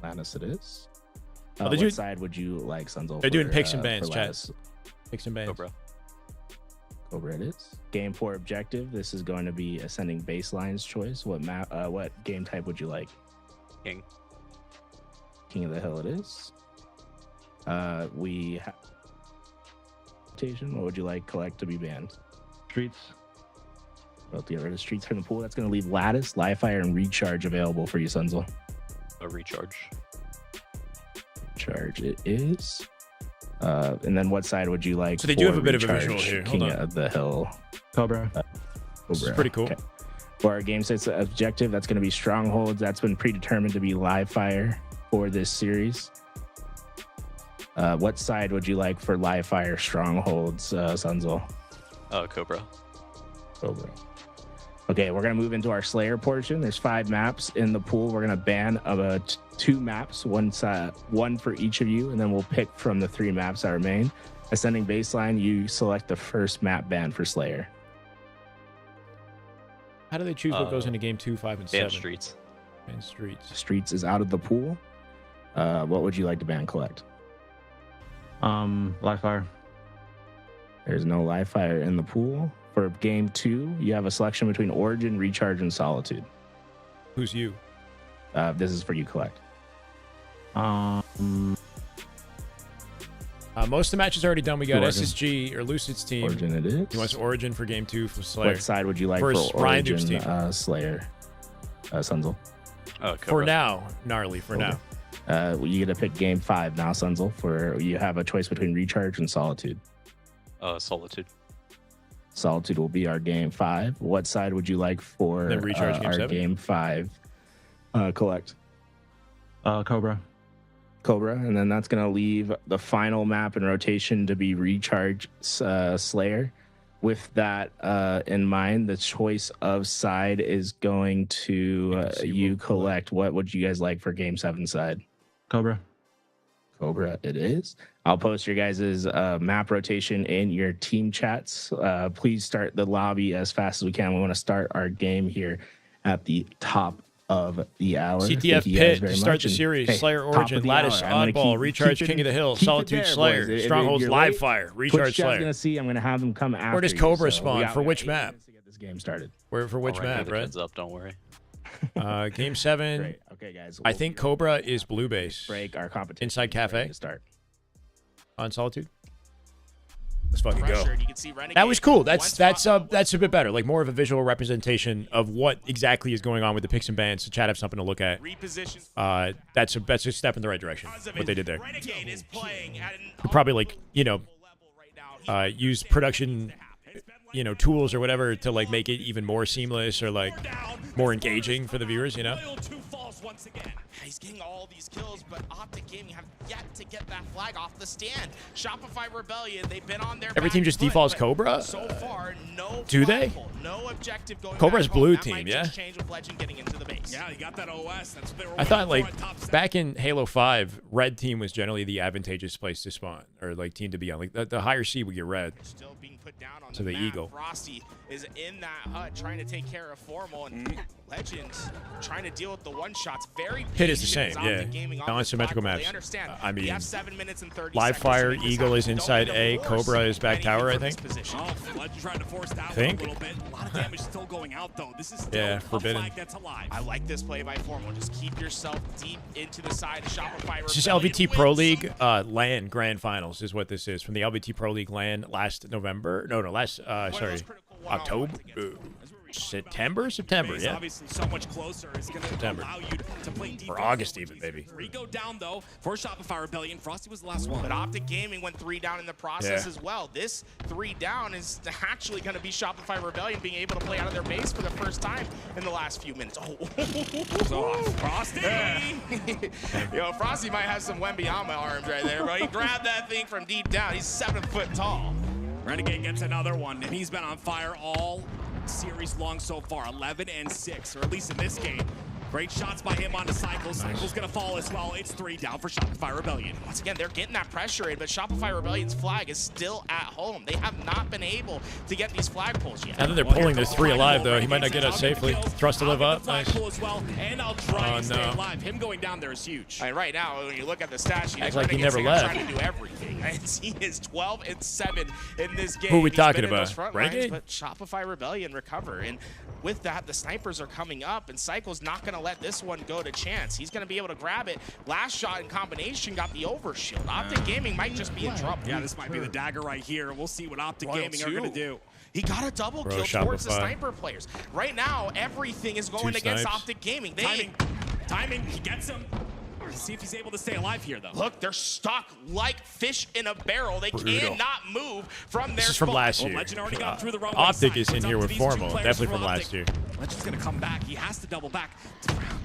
Lannis it is.
Oh,
What side would you like, Sunzel?
They're doing picks and
for
bans, chat.
Lannis?
Picks and bans.
Go, bro.
Cobra it is. Game 4 objective. This is going to be ascending baseline's choice. What map? What game type would you like?
King.
King of the Hill it is. We have rotation. What would you like collect to be banned?
Streets.
Well, get rid of streets from the pool. That's going to leave lattice, live fire, and recharge available for you, Sunzel.
A recharge.
Charge it is. And then what side would you like?
So they do have a bit of a
recharge?
visual here.
King
Hold on.
of the Hill.
Cobra.
This is pretty cool.
Okay. For our game sets objective, that's going to be strongholds. That's been predetermined to be live fire for this series. What side would you like for live fire strongholds, Sunzel?
Cobra.
Cobra. Okay, we're going to move into our Slayer portion. There's 5 maps in the pool. We're going to ban 2 maps, one for each of you, and then we'll pick from the 3 maps that remain. Ascending baseline, you select the first map ban for Slayer.
How do they choose what goes into game 2, 5, and 7?
Streets.
And streets.
Streets is out of the pool. What would you like to ban collect?
Live fire.
There's no live fire in the pool. For game 2, you have a selection between Origin, Recharge, and Solitude.
Who's you?
This is for you collect.
Most of the matches are already done. We got
Origin.
SSG or Lucid's team.
Origin it is.
He wants Origin for game 2 for Slayer.
What side would you like
Versus
for
Ryan Duke's
Origin,
team.
Slayer? Sunzel.
For now, gnarly. For now.
You get to pick game 5 now, Sunzel. You have a choice between Recharge and Solitude.
Solitude.
Solitude will be our game 5. What side would you like for
Then Recharge game
our
7?
game 5? Collect.
Cobra.
Cobra, and then that's going to leave the final map in rotation to be Recharge Slayer. With that in mind, the choice of side is going to you collect. What would you guys like for game 7 side?
Cobra.
Cobra it is. I'll post your guys' map rotation in your team chats. Please start the lobby as fast as we can. We want to start our game here at the top of the hour.
CTF Pit to start the series.
Hey,
Slayer
top
Origin,
of the
Lattice,
hour. I'm gonna
Oddball,
keep
Recharge,
it-
King of the Hill,
keep it
Solitude,
there,
Slayer,
boys. If
Strongholds,
you're
Live
late,
Fire,
Twitch
Recharge,
chat's
Slayer.
gonna see. I'm gonna have them come after.
Where does
you,
Cobra
so
spawn?
we got
For which
8
map?
minutes to get this game started.
Where for which
I'll rank
map,
the
right?
kids up, don't worry.
Game 7.
Great. Okay, guys.
I think Cobra is blue base.
Break our competition.
Inside Cafe.
To start.
On Solitude. Let's fucking go.
Pressured, you can see Renegade
That was cool.
once
That's a bit better. Like more of a visual representation of what exactly is going on with the picks and bans. So chat have something to look at.
reposition.
That's a step in the right direction. What they did there.
Renegade is playing at an
Could probably like use production tools or whatever to like make it even more seamless or like more engaging for the viewers.
once again. He's getting all these kills, but Optic Gaming have yet to get that flag off the stand. Shopify Rebellion, they've been on their
Every
back
team just
foot,
defaults
but
Cobra?
So far, no
Do they?
flagpole, no objective going
Cobra's
back home.
blue
That
team,
might
yeah?
just change with Legend getting into the base.
Yeah, you got that OS. That's what they were
I thought
waiting
like
for at top seven.
back in Halo 5, red team was generally the advantageous place to spawn or like team to be on. Like the higher seed would get red.
Still being put down on
So
the
the
map.
Eagle.
Frosty is in that hut trying to take care of Formal, and Legend trying to deal with the one-shots. Very
Hit is the
patient
same,
as
yeah.
Optic Gaming on
Non-symmetrical
this platform.
maps.
They understand.
I
We
mean,
have 7 minutes and 30
Live
seconds
Fire,
to make this
Eagle
happen.
is
Don't
inside
need
A,
to force
Cobra is back
anything
tower, I
from this
think.
position.
Oh, Legend trying to force that one a
Think?
little bit. A lot of damage still going out, though. This is still
Yeah,
a
forbidden.
flag that's alive.
I like this play by Formal. Just keep yourself deep into the side. Shopify
This is
Rebellion
LVT Pro
wins.
League LAN Grand Finals is what this is from the LVT Pro League LAN last November. No, last October. September,
FaZe
yeah.
obviously so much closer is going to
September.
allow you to play defense.
Or August even, maybe.
3 go down, though, for Shopify Rebellion. Frosty was the last one.
But Optic Gaming went 3 down in the process
Yeah.
as well. This 3 down is actually going to be Shopify Rebellion being able to play out of their base for the first time in the last few minutes. Oh,
Frosty!
Yo, Frosty might have some Wembyama arms right there, bro. He grabbed that thing from deep down. He's 7 foot tall.
Renegade gets another one, and he's been on fire all series long so far. 11 and 6, or at least in this game. Great shots by him on the cycle. Cycle's going to fall as well. It's 3 down for Shopify Rebellion.
Once again, they're getting that pressure in, but Shopify Rebellion's flag is still at home. They have not been able to get these flagpoles yet.
Now that they're pulling this 3 alive, though, he might not get us safely. Thrust to live up. Nice.
As well, and I'll try to stay
no.
alive. Him going down there is huge.
I mean, right now, when you look at the stats sheet,
Acts like he
Renegade's
never
saying, I'm
left.
trying to do everything. And he is 12-7 in this game.
Who are we
He's
talking
been in
about?
those front
Renegade?
lines, but Shopify Rebellion recover. And with that, the snipers are coming up, and Cycle's not going to let this one go to chance. He's going to be able to grab it. Last shot in combination got the overshield. Optic Gaming might just be in trouble.
Yeah, this might be the dagger right here. We'll see what Optic
Royal
Gaming are going to do.
He got a double
Bro,
kill towards the
Shopify.
sniper players. Right now, everything is going against
snipes.
Optic Gaming.
Timing, he gets him. Let's see if he's able to stay alive here, though.
Look, they're stuck like fish in a barrel. They
Brutal.
cannot move from their
This is from
spot.
last year.
Legend already got through the wrong
Optic
side.
is in
It's
here
up to
with
these two
Formal.
players
Definitely
for
from
Optic.
last year.
Legend's going to come back. He has to double back.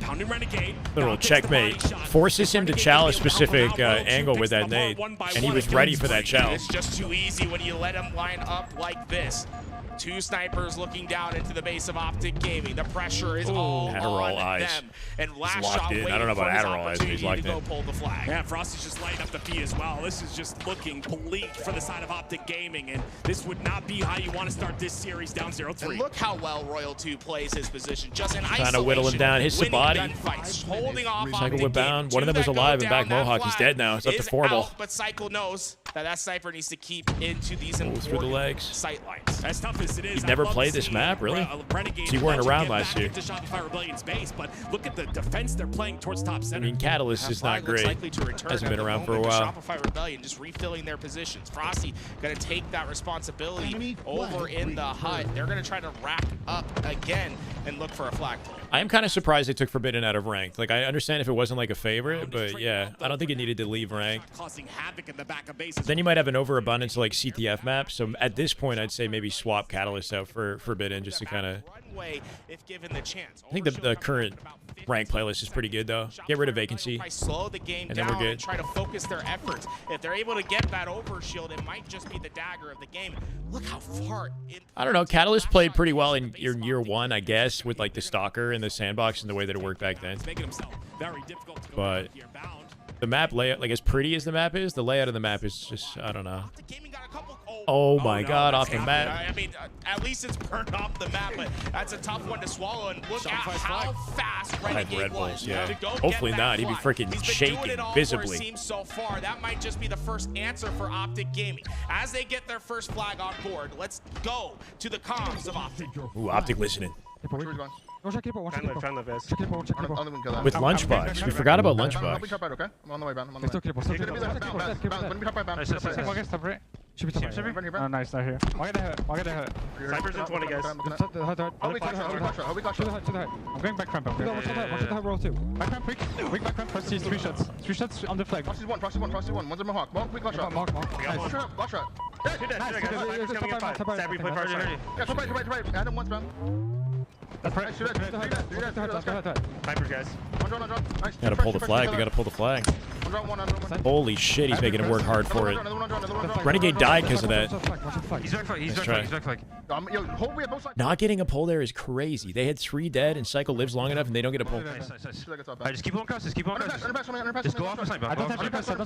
Pounding Renegade.
Literal
Now gets the
checkmate.
body shot.
Forces him to
Renegade
challenge
gonna be able to help
specific
him out. Royal
angle
Two
with
picks
that
them apart
nade,
one by
and he
one.
was ready for that
And
challenge.
it's just too easy when you let them line up like this. Two snipers looking down into the base of Optic Gaming. The pressure is all
Adderall
on
eyes.
them. And
He's
last
locked
shot
in. I
waiting
don't know
for
about
his
Adderall eyes, but he's
opportunity
locked
to go
in.
pull the flag.
Yeah, Frosty's just lighting up the feed as well. This is just looking bleak for the side of Optic Gaming, and this would not be how you want to start this series down 0-3.
And look how well Royal 2 plays his position. Just in
Trying to
isolation.
whittle him down, hits the
winning
body.
gunfights, holding off
Cycle
Optic
whip
Gaming.
bound. One of
Two
them was
that go
alive and back
down, that
Mohawk. He's
flag
dead now. It's up to
is
Formal.
out, but Cycle knows that that sniper needs to keep into these
Pulls through the
important
legs.
sight lines.
As tough as it is,
He's
I'd
never
love to
played this
see
map, really?
Renegade
He weren't
Legend
around
get
last
back
year.
into Shopify Rebellion's base, but look at the defense they're playing towards top
I
center.
mean, Catalyst is not
Flag looks
great.
likely to return
Hasn't
at
been
the
around for a
moment,
while.
but Shopify Rebellion just refilling their positions. Frosty going to take that responsibility over in the hut. They're going to try to rack up again and look for a flag play.
I am kind of surprised they took Forbidden out of ranked. Like, I understand if it wasn't like a favorite, but yeah, I don't think it needed to leave ranked.
Causing havoc in the back of base.
Then you might have an overabundance of like CTF maps. So at this point, I'd say maybe swap Catalyst out for Forbidden just to kind of.
Runway if given the chance.
I think the current rank playlist is pretty good though. Get rid of vacancy,
Slow the game
and then
down
we're
and
good.
try to focus their efforts. If they're able to get that overshield, it might just be the dagger of the game. Look how far in
I don't know. Catalyst played pretty well in year one, I guess, with like the Stalker and the sandbox and the way that it worked back then.
making himself very difficult to go
But
here bound.
the map layout, like as pretty as the map is, the layout of the map is just, I don't know. Oh my God, off the map.
I mean, at least it's burned off the map, but that's a tough one to swallow. And look at how fast
Five
Renegade
Red
was
Bulls, yeah.
to go
Hopefully
get that
not. He'd be
flag.
freaking
He's been
shaking
doing it all
visibly.
For it seems so far. That might just be the first answer for Optic Gaming. As they get their first flag on board, let's go to the comms of Optic.
Ooh, Optic listening. With Lunchbox. We forgot about Lunchbox.
I'm on the way, man. I'm on the way. Should be top. Oh, nice, they're here. Why get the hurt?
Snipers in 20, guys.
I'm going back ramp. Watch the hurt roll too. Back ramp, quick. Quick back ramp. First, 3 shots. 3 shots on the flag.
Frosty one. One's in Mohawk. Quick last shot.
Mark.
Last shot. Two dead,
Nice.
Snipers coming in 5. Sabri, play first. Yeah, top right. Add him once, man. Snipers, guys. One drone. Nice.
Gotta pull the flag. They gotta pull the flag. Holy shit, he's making him work hard for it. Renegade died because of that.
He's back flag.
Not getting a pull there is crazy. They had 3 dead, and Cycle lives long enough, and they don't get a pull.
Alright, just keep on cross. Just go off the sniper.
I don't have any press.
He's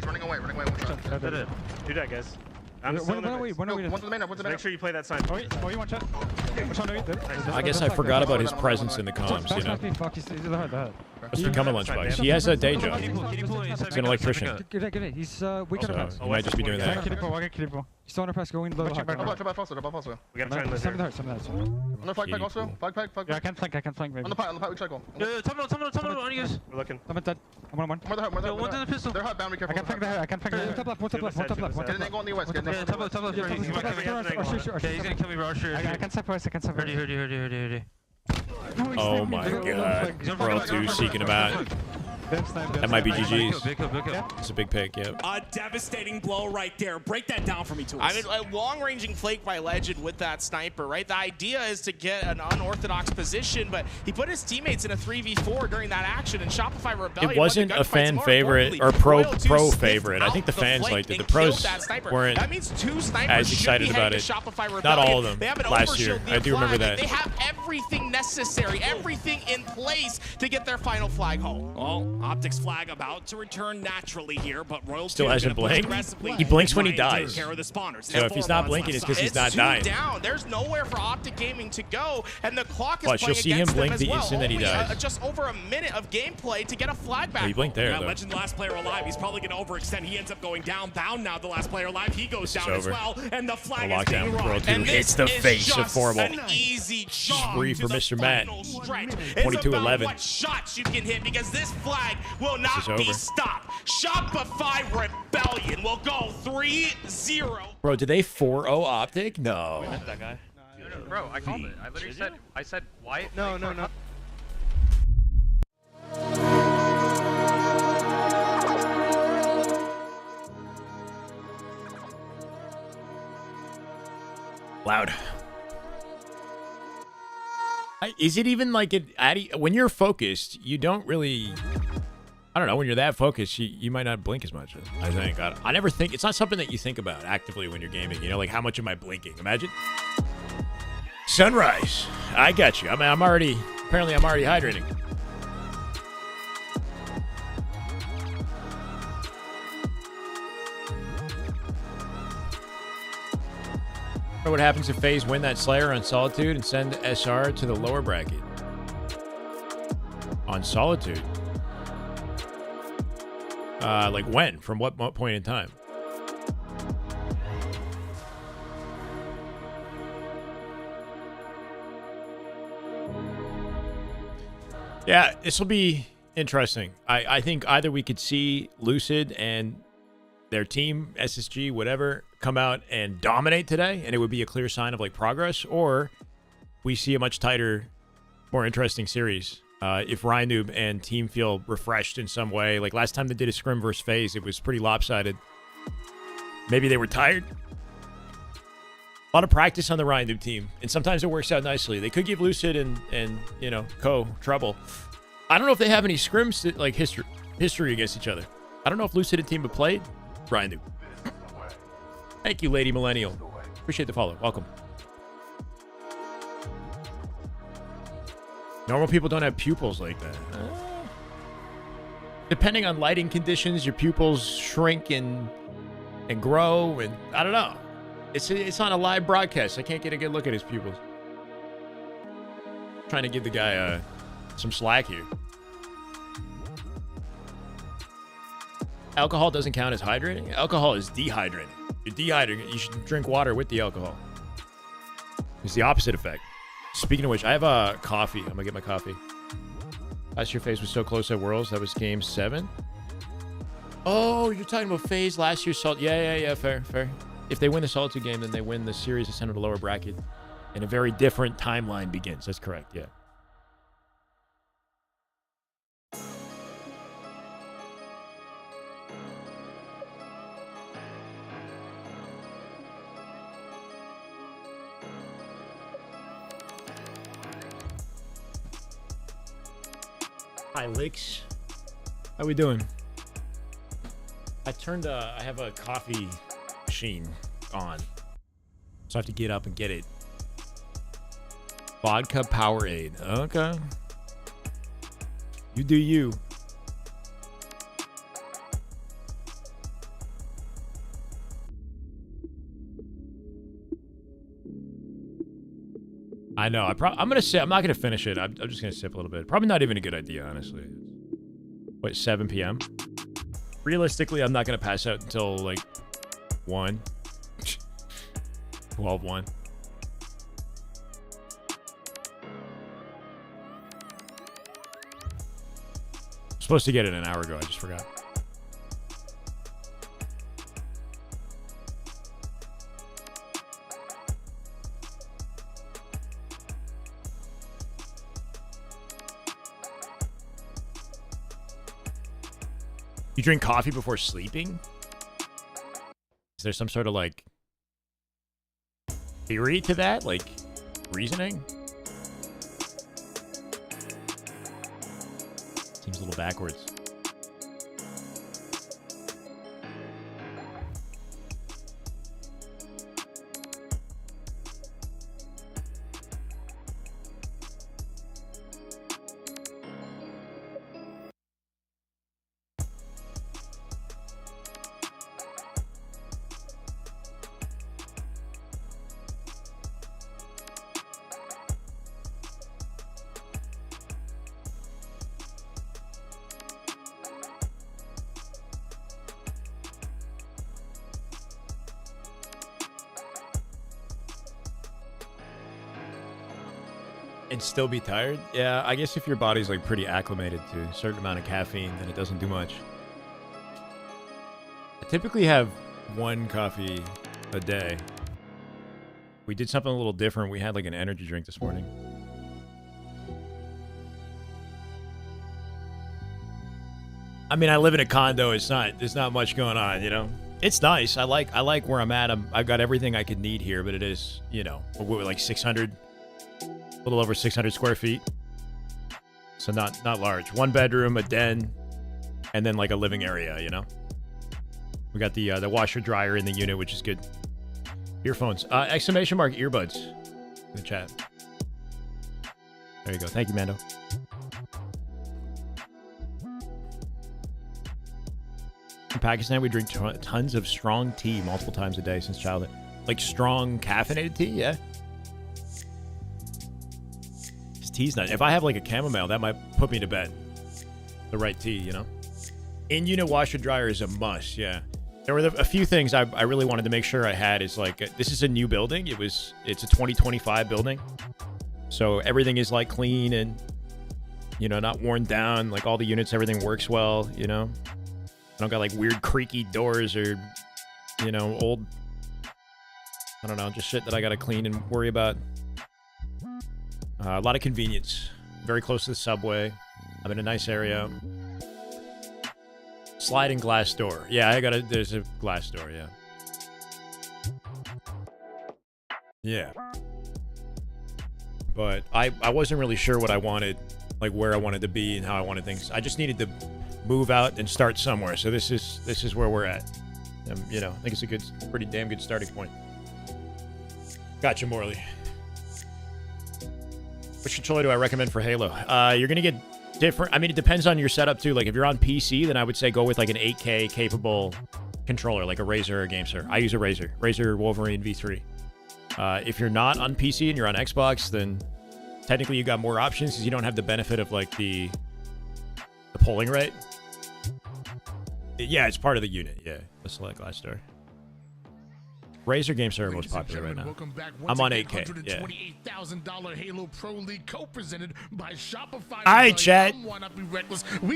running away. Do that, guys. I'm still in the base. Make sure you play that side.
I guess I forgot about his presence in the comms, you know. Let's become a Lunchbox. He has a day job. He's an electrician.
He's weak on
So he might just be doing that.
He's still on a press going low.
We gotta try and live here. On the flag also. Flag.
Yeah, I can flank maybe.
On the pipe, we cycle.
We're
looking.
I'm dead. I'm on one.
More the hut. One's in the pistol. They're hot, bound, be
I
careful.
can flank the hut. One top left.
Get an angle on the west.
He's gonna kill me, bro. I can separate. Heard.
Oh my God. Royal 2 seeking him out. That might be GG's. It's a big pick, yep.
A devastating blow right there. Break that down for me, Tools.
I mean, a long-ranging flake by Legend with that sniper, right? The idea is to get an unorthodox position, but he put his teammates in a 3v4 during that action, and Shopify Rebellion.
It wasn't a fan favorite or pro favorite. I think the fans liked it. The pros weren't as excited about it. Not all of them last year. I do remember that.
They have everything necessary, everything in place to get their final flag home.
Well, Optics flag about to return naturally here, but Royal
Still
2
hasn't
gonna push
blinked.
aggressively.
He blinks when he
Trying to
dies.
take care of the spawners.
So if he's not blinking, it's because he's not
two
dying.
down. There's nowhere for Optic Gaming to go, and the clock is
Watch,
playing
you'll see him
against them
blink
as
the
well.
instant that he
Only,
dies.
just over a minute of gameplay to get a flag back.
Oh, he blinked there,
Yeah,
though.
Legend, last player alive. He's probably going to overextend. He ends up going down. Bound now, the last player alive. He goes
This is
down as
over.
well, and the flag
The
is being
lockdown with
run.
World 2.
And
It's
this
the
is
face of
just
horrible.
an easy jog
Spree
to
for
the
Mr. Matt.
final stretch.
22-11.
What shots you can hit, because this flag will not
is
be
over.
stopped. Shopify Rebellion will go 3-0.
Bro, did they 4-0 Optic? No.
That guy. Bro, I called it. I literally said, why?
No.
Loud. Is it even like when you're focused, you don't really, I don't know, when you're that focused, you might not blink as much, I think. I never think, it's not something that you think about actively when you're gaming, you know, like how much am I blinking? Imagine. Sunrise. I got you. I'm already hydrating. What happens if FaZe win that Slayer on Solitude and send SR to the lower bracket? On Solitude? Like when? From what point in time? Yeah, this will be interesting. I think either we could see Lucid and their team, SSG, whatever, come out and dominate today, and it would be a clear sign of like progress, or we see a much tighter, more interesting series. If Rynoob and team feel refreshed in some way, like last time they did a scrim versus FaZe, it was pretty lopsided. Maybe they were tired. A lot of practice on the Rynoob team, and sometimes it works out nicely. They could give Lucid and you know, Co trouble. I don't know if they have any scrims like history against each other. I don't know if Lucid and team have played. Rynoob. Thank you, Lady Millennial. Appreciate the follow. Welcome. Normal people don't have pupils like that. Depending on lighting conditions, your pupils shrink and grow, and I don't know. It's on a live broadcast. I can't get a good look at his pupils. Trying to give the guy some slack here. Alcohol doesn't count as hydrating. Alcohol is dehydrating. You're dehydrating. You should drink water with the alcohol. It's the opposite effect. Speaking of which, I have a coffee. I'm gonna get my coffee. Last year, FaZe was so close at Worlds. That was Game 7. Oh, you're talking about FaZe last year's Salt. Yeah. Fair. If they win the Solitude game, then they win the series and send to the lower bracket, and a very different timeline begins. That's correct. Yeah. Hi, Licks. How we doing? I have a coffee machine on, so I have to get up and get it. Vodka Powerade. Okay. You do you. I know. I'm gonna say I'm not gonna finish it. I'm just gonna sip a little bit. Probably not even a good idea, honestly. Wait, 7 p.m. Realistically, I'm not gonna pass out until like 1. 12-1. Supposed to get it an hour ago. I just forgot. You drink coffee before sleeping? Is there some sort of like theory to that? Like reasoning? Seems a little backwards. And still be tired? Yeah, I guess if your body's like pretty acclimated to a certain amount of caffeine, then it doesn't do much. I typically have 1 coffee a day. We did something a little different. We had like an energy drink this morning. I mean, I live in a condo. There's not much going on, you know? It's nice. I like where I'm at. I've got everything I could need here, but it is, you know, we're like 600, a little over 600 square feet. So not large. 1 bedroom, a den, and then like a living area, you know? We got the washer dryer in the unit, which is good. Earphones. Exclamation mark earbuds in the chat. There you go. Thank you, Mando. In Pakistan, we drink tons of strong tea multiple times a day since childhood. Like strong caffeinated tea, yeah. This tea's not. If I have like a chamomile, that might put me to bed. The right tea, you know. In-unit washer dryer is a must, yeah. There were a few things I really wanted to make sure I had. Is like this is a new building. It's a 2025 building, so everything is like clean and, you know, not worn down. Like all the units, everything works well, you know. I don't got like weird creaky doors or, you know, old, I don't know, just shit that I gotta clean and worry about. A lot of convenience. Very close to the subway. I'm in a nice area. Sliding glass door. Yeah, there's a glass door, yeah. Yeah. But I wasn't really sure what I wanted, like where I wanted to be and how I wanted things. I just needed to move out and start somewhere. So this is where we're at. You know, I think it's a pretty damn good starting point. Gotcha, Morley. Which controller do I recommend for Halo? You're gonna get different. I mean, it depends on your setup too. Like if you're on PC, then I would say go with like an 8K capable controller, like a Razer or a GameSir. I use a Razer Wolverine V3. If you're not on PC and you're on Xbox, then technically you got more options because you don't have the benefit of like the polling rate. Yeah, it's part of the unit. Yeah, the select glass door. Razer games are most popular right now. I'm on 8K. Yeah.
$128,000 Halo Pro League co-presented by Shopify.
Hi, chat.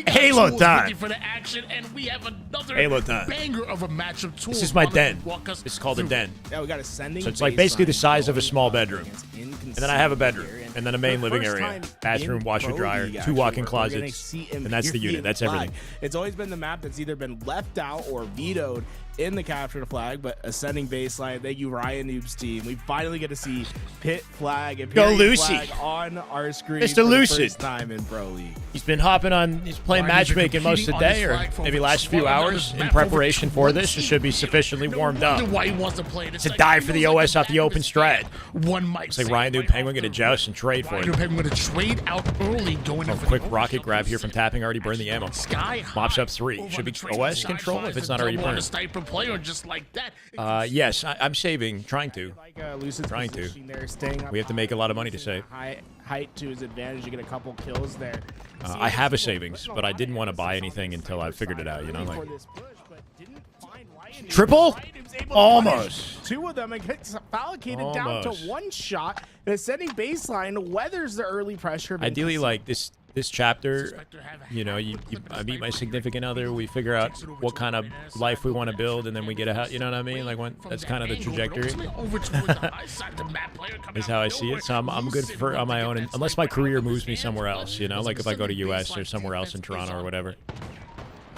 Halo time.
For the action, and we have another
Halo time.
Banger of a matchup tool.
This is my den. It's called a den.
Yeah, we got ascending.
So it's like basically the size of a small bedroom. And then I have a bedroom. And then a main living area. Bathroom, washer, dryer, 2 walk-in closets. And that's the unit. That's everything.
It's always been the map that's either been left out or vetoed in the capture the flag, but ascending baseline. Thank you, Ryan Noob's team. We finally get to see Pit Flag and
Go Lucy
Flag on our screen
Mr.
for
Lucid.
the first time in Pro League.
He's been hopping on. He's playing matchmaking most of the day, or maybe last few hours in preparation for this. It should be sufficiently warmed up to die for the OS off the open strat. Looks like Ryan Noob Penguin going to joust and trade for it.
Penguin to trade out early, going in for
quick rocket grab here from tapping. Already burned the ammo. Mops up 3. Should be OS control if it's not already burned.
Player just like that.
Yes, I'm saving. Trying to.
Trying to.
We have to make a lot of money to save.
Height to his advantage. You get a couple kills there.
I have a savings, but I didn't want to buy anything until I figured it out. You know, like triple, almost.
2 of them and gets allocated down to 1 shot. And ascending baseline weathers the early pressure.
Ideally, like this chapter, you know, I meet my significant other. We figure out what kind of life we want to build, and then we get a house. You know what I mean? Like that's kind of the trajectory. Is how I see it. So I'm good for on my own, unless my career moves me somewhere else. You know, like if I go to US or somewhere else in Toronto or whatever.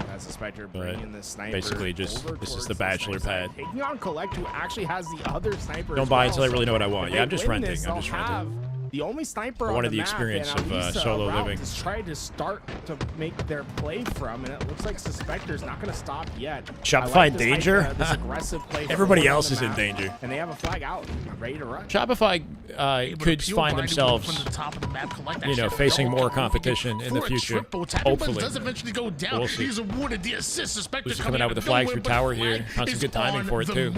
That's the Spectre bringing the sniper.
Basically, just this is the bachelor pad.
Taking on Collect, who actually has the other sniper.
Don't buy until I really know what I want. Yeah, I'm just renting. I'm just renting.
The only sniper
I wanted
on the
the experience
map,
of solo living.
Is trying to start to make their play from, and it looks like Suspector's not going to stop yet.
Shopify in danger?
This aggressive play.
Everybody else is in danger.
And they have a flag out, ready to run.
Shopify could find themselves, you know, facing more competition in the future. Hopefully. We'll see. Who's coming out with the flag through tower here? Found some good timing for it too.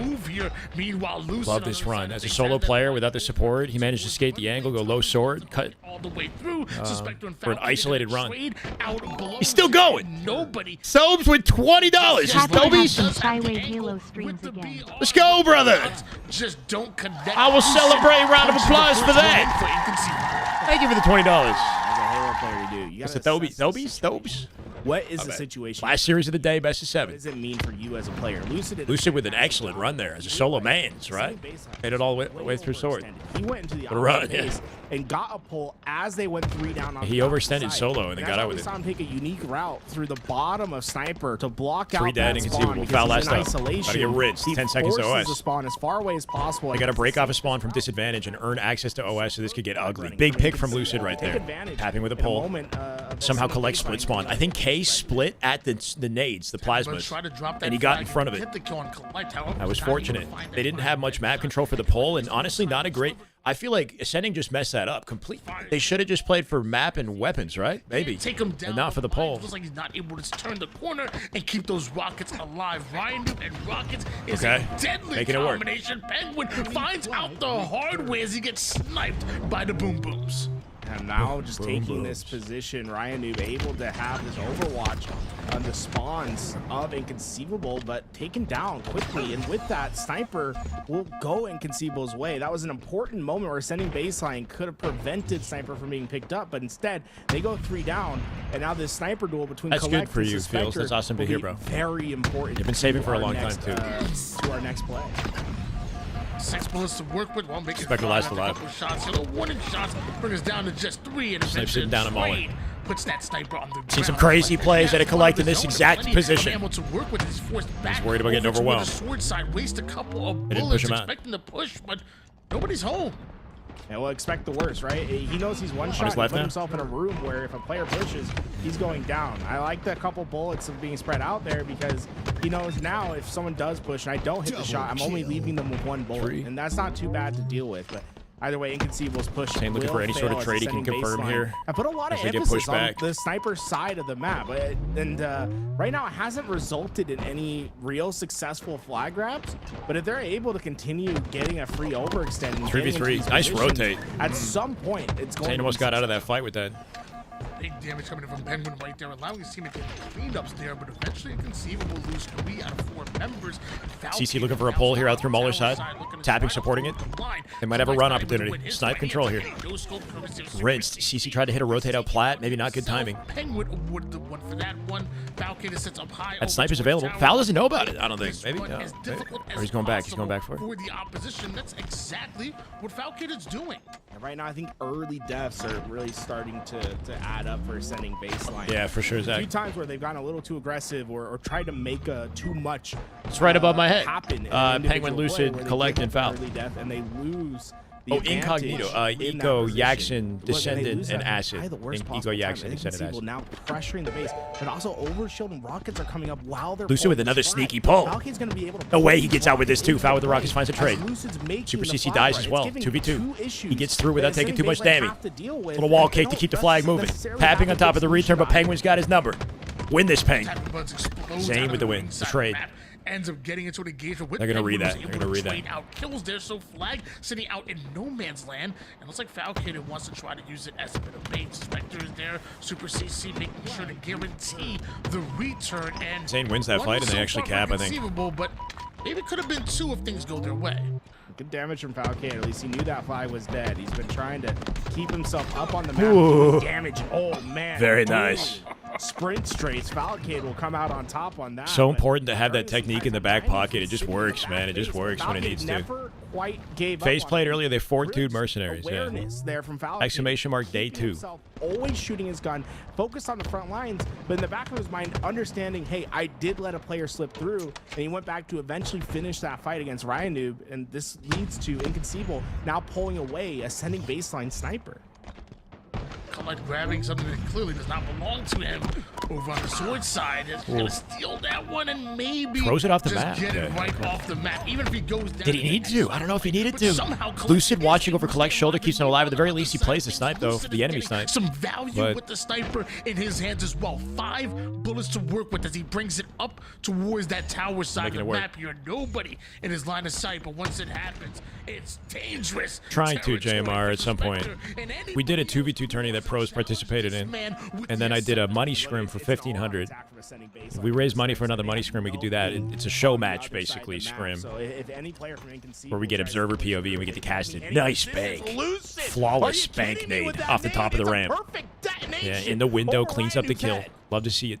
Love this run. As a solo player without the support, he managed to skate the angle, go low sword cut
all the way through. Suspector and
for an
Falcon
isolated run.
trade out below.
He's still going.
Nobody.
Sobes with $20. Sobes. Let's go, brother.
Just don't connect.
I will celebrate. Round of applause for that. Thank you for the $20.
As a Halo player, you do. You
It's
gotta
a Thobes.
What is the situation?
Last series of the day, best of 7.
What does it mean for you as a player?
Lucid with an excellent run there as a solo man's, right? Made it all the way through sword.
He went into the
What a run,
opposite
yeah.
base and got a pull as they went 3 down on
He
the
overextended
opposite
solo
side.
and then got out with
We
it.
saw him take a unique route through the bottom of Sniper to block out
3 dead,
that
inconceivable.
spawn
Foul
because
last
he's in
up. Gotta
isolation.
get rinsed.
He
10 seconds to
forces
OS.
the spawn as far away as possible.
They got to break off a spawn from disadvantage and earn access to OS, so this could get ugly. Big pick from Lucid right there. Tapping with a pull. Somehow collect split spawn. I think K split at the nades, the plasmas, and he got in front of it. That was fortunate. They didn't have much map control for the pull, and honestly, not a great... I feel like Ascending just messed that up completely. They should have just played for map and weapons, right? Maybe.
Take him down,
and not for the pole.
Looks like he's not able to turn the corner and keep those rockets alive. Ryan Noob and rockets is a deadly
Making it work.
combination. Penguin finds out the hard way as he gets sniped by the boom booms.
And now just taking this position, Ryan Noob able to have his overwatch on the spawns of Inconceivable, but taken down quickly. And with that, Sniper will go Inconceivable's way. That was an important moment where sending baseline could have prevented Sniper from being picked up, but instead they go 3 down. And now this Sniper duel between
That's
Collect
good for
and
you,
Suspector
Phils. That's awesome to
will
hear,
be
bro.
Very important.
You've been saving for a
to
long
our
time,
next,
too.
To our next play.
6 bullets to work with. Won't make it
Spectre last alive.
couple shots. Hilo warning shots bring us down to just 3. And
Snipe sitting down a mullet.
puts that Sniper on the ground.
Seen some crazy plays that Collect in this exact position.
Able to work with his forced back.
He's worried about getting
over to
overwhelmed.
the sword side, waste a couple of
They didn't
bullets,
push him out.
expecting to push, but nobody's home.
And we'll expect the worst, right? He knows he's one shot.
his
He
left
put
now?
himself in a room where if a player pushes, he's going down. I like the couple bullets of being spread out there because he knows now if someone does push and I don't hit the shot, I'm only leaving them with 1 bullet. And that's not too bad to deal with. But either way, Inconceivable's push.
Same looking for any sort of trade he can confirm here.
I put a lot of
As they get
emphasis
pushed
on
back.
the Sniper side of the map. And right now, it hasn't resulted in any real successful flag grabs. But if they're able to continue getting a free overextend, and getting into
3v3.
these
Nice
positions,
rotate.
At some point, it's going
Zane
to
almost
be
got out of that fight with that.
Big damage coming in from Penguin right there, allowing his team to get cleanups there, but eventually Inconceivable lose 3 out of 4 members.
CC looking for a pull here out through Muller's side. Tapping, supporting it. They might have a run opportunity. Snipe control here. Rinsed. CC tried to hit a rotate out plat. Maybe not good timing.
Penguin awarded the one for that one. Falcon sits up high.
That sniper's available. Foul doesn't know about it, I don't think. Maybe. No. Or he's going back. He's going back for it.
For the opposition, that's exactly what Falcon is doing.
And right now, I think early deaths are really starting to add up for sending baseline.
Yeah, for sure,
A
Zach.
few times where they've gotten a little too aggressive or tried to make too much.
It's right above my head.
Happen in an
Penguin,
individual
Lucid,
play where they
Collect,
give
and
up
Foul.
early death and they lose.
Oh, Incognito, Eco, Yaxon, Descendant, and Acid.
Eco,
Yaxon, Descendant, Acid.
Now pressuring the base, but also Overshield and Rockets are coming up while they're
Lucid with
pulling
another
this flag.
sneaky pull.
Falcon's gonna be able to
No way he gets out with this too. Foul with the Rockets finds a trade.
Lucid's making
Super
the
CC
flag
dies
right.
as
It's
well.
giving
2v2.
two
He
issues
gets through without
that
taking too much
Baseline
damage.
have to deal with,
Little wall
and they
cake to
don't
keep the flag moving.
necessarily
Tapping
have
on
to
top of the
get
return, but
shot.
Penguin's got his number. Win this Peng.
Explodes
Zane
out
with
of
the win. The
inside
trade.
map, ends up getting into an engagement with
They're gonna read
Penguin,
that.
who's
They're
able
gonna read
to
that.
trade out kills there, so Flag sitting out in no man's land, and looks like Falcon wants to try to use it as a bit of bait. Spectre is there, Super CC making sure to guarantee the return, and
Zane wins that
one
fight, and they
so
actually
far
cap, I think.
inconceivable, but maybe it could have been 2 if things go their way.
Good damage from Falcon. At least he knew that flag was dead. He's been trying to keep himself up on the map.
Ooh.
Damage. Oh, man.
Very
Boom.
nice.
Sprint straights. Falcon will come out on top on that.
So
but
important to have that technique in the back pocket. It just works, man. It just works when it
Falcon
needs to.
never quite gave
FaZe
up
played
on
earlier. They 4-2'd Mercenaries. Yeah.
awareness there from Falcon.
Exclamation mark day
Keeping
2.
himself always shooting his gun, focused on the front lines, but in the back of his mind, understanding, hey, I did let a player slip through, and he went back to eventually finish that fight against Ryan Noob, and this leads to Inconceivable now pulling away, ascending baseline Sniper.
like grabbing something that clearly does not belong to him. Over on the sword side, he's gonna steal that one and maybe
throws it off the
just
map.
get it right off the map. Even if he goes down.
Did he need to? I don't know if he needed to. Lucid watching over Collect's shoulder keeps him alive. At the very least, he plays the snipe, though, for the enemy snipe.
Some value with the sniper in his hands as well. 5 bullets to work with as he brings it up towards that tower side of the map. You're nobody in his line of sight, but once it happens, it's dangerous.
Trying to, JMR, at some point. We did a 2v2 tourney that pros participated in, and then I did a money scrim for 1,500. If we raise money for another money scrim, we could do that. It's a show match, basically, scrim, where we get observer POV and we get to cast it. Nice bank. Flawless spank nade off the top of the ramp. Yeah, in the window, cleans up the kill. Love to see it.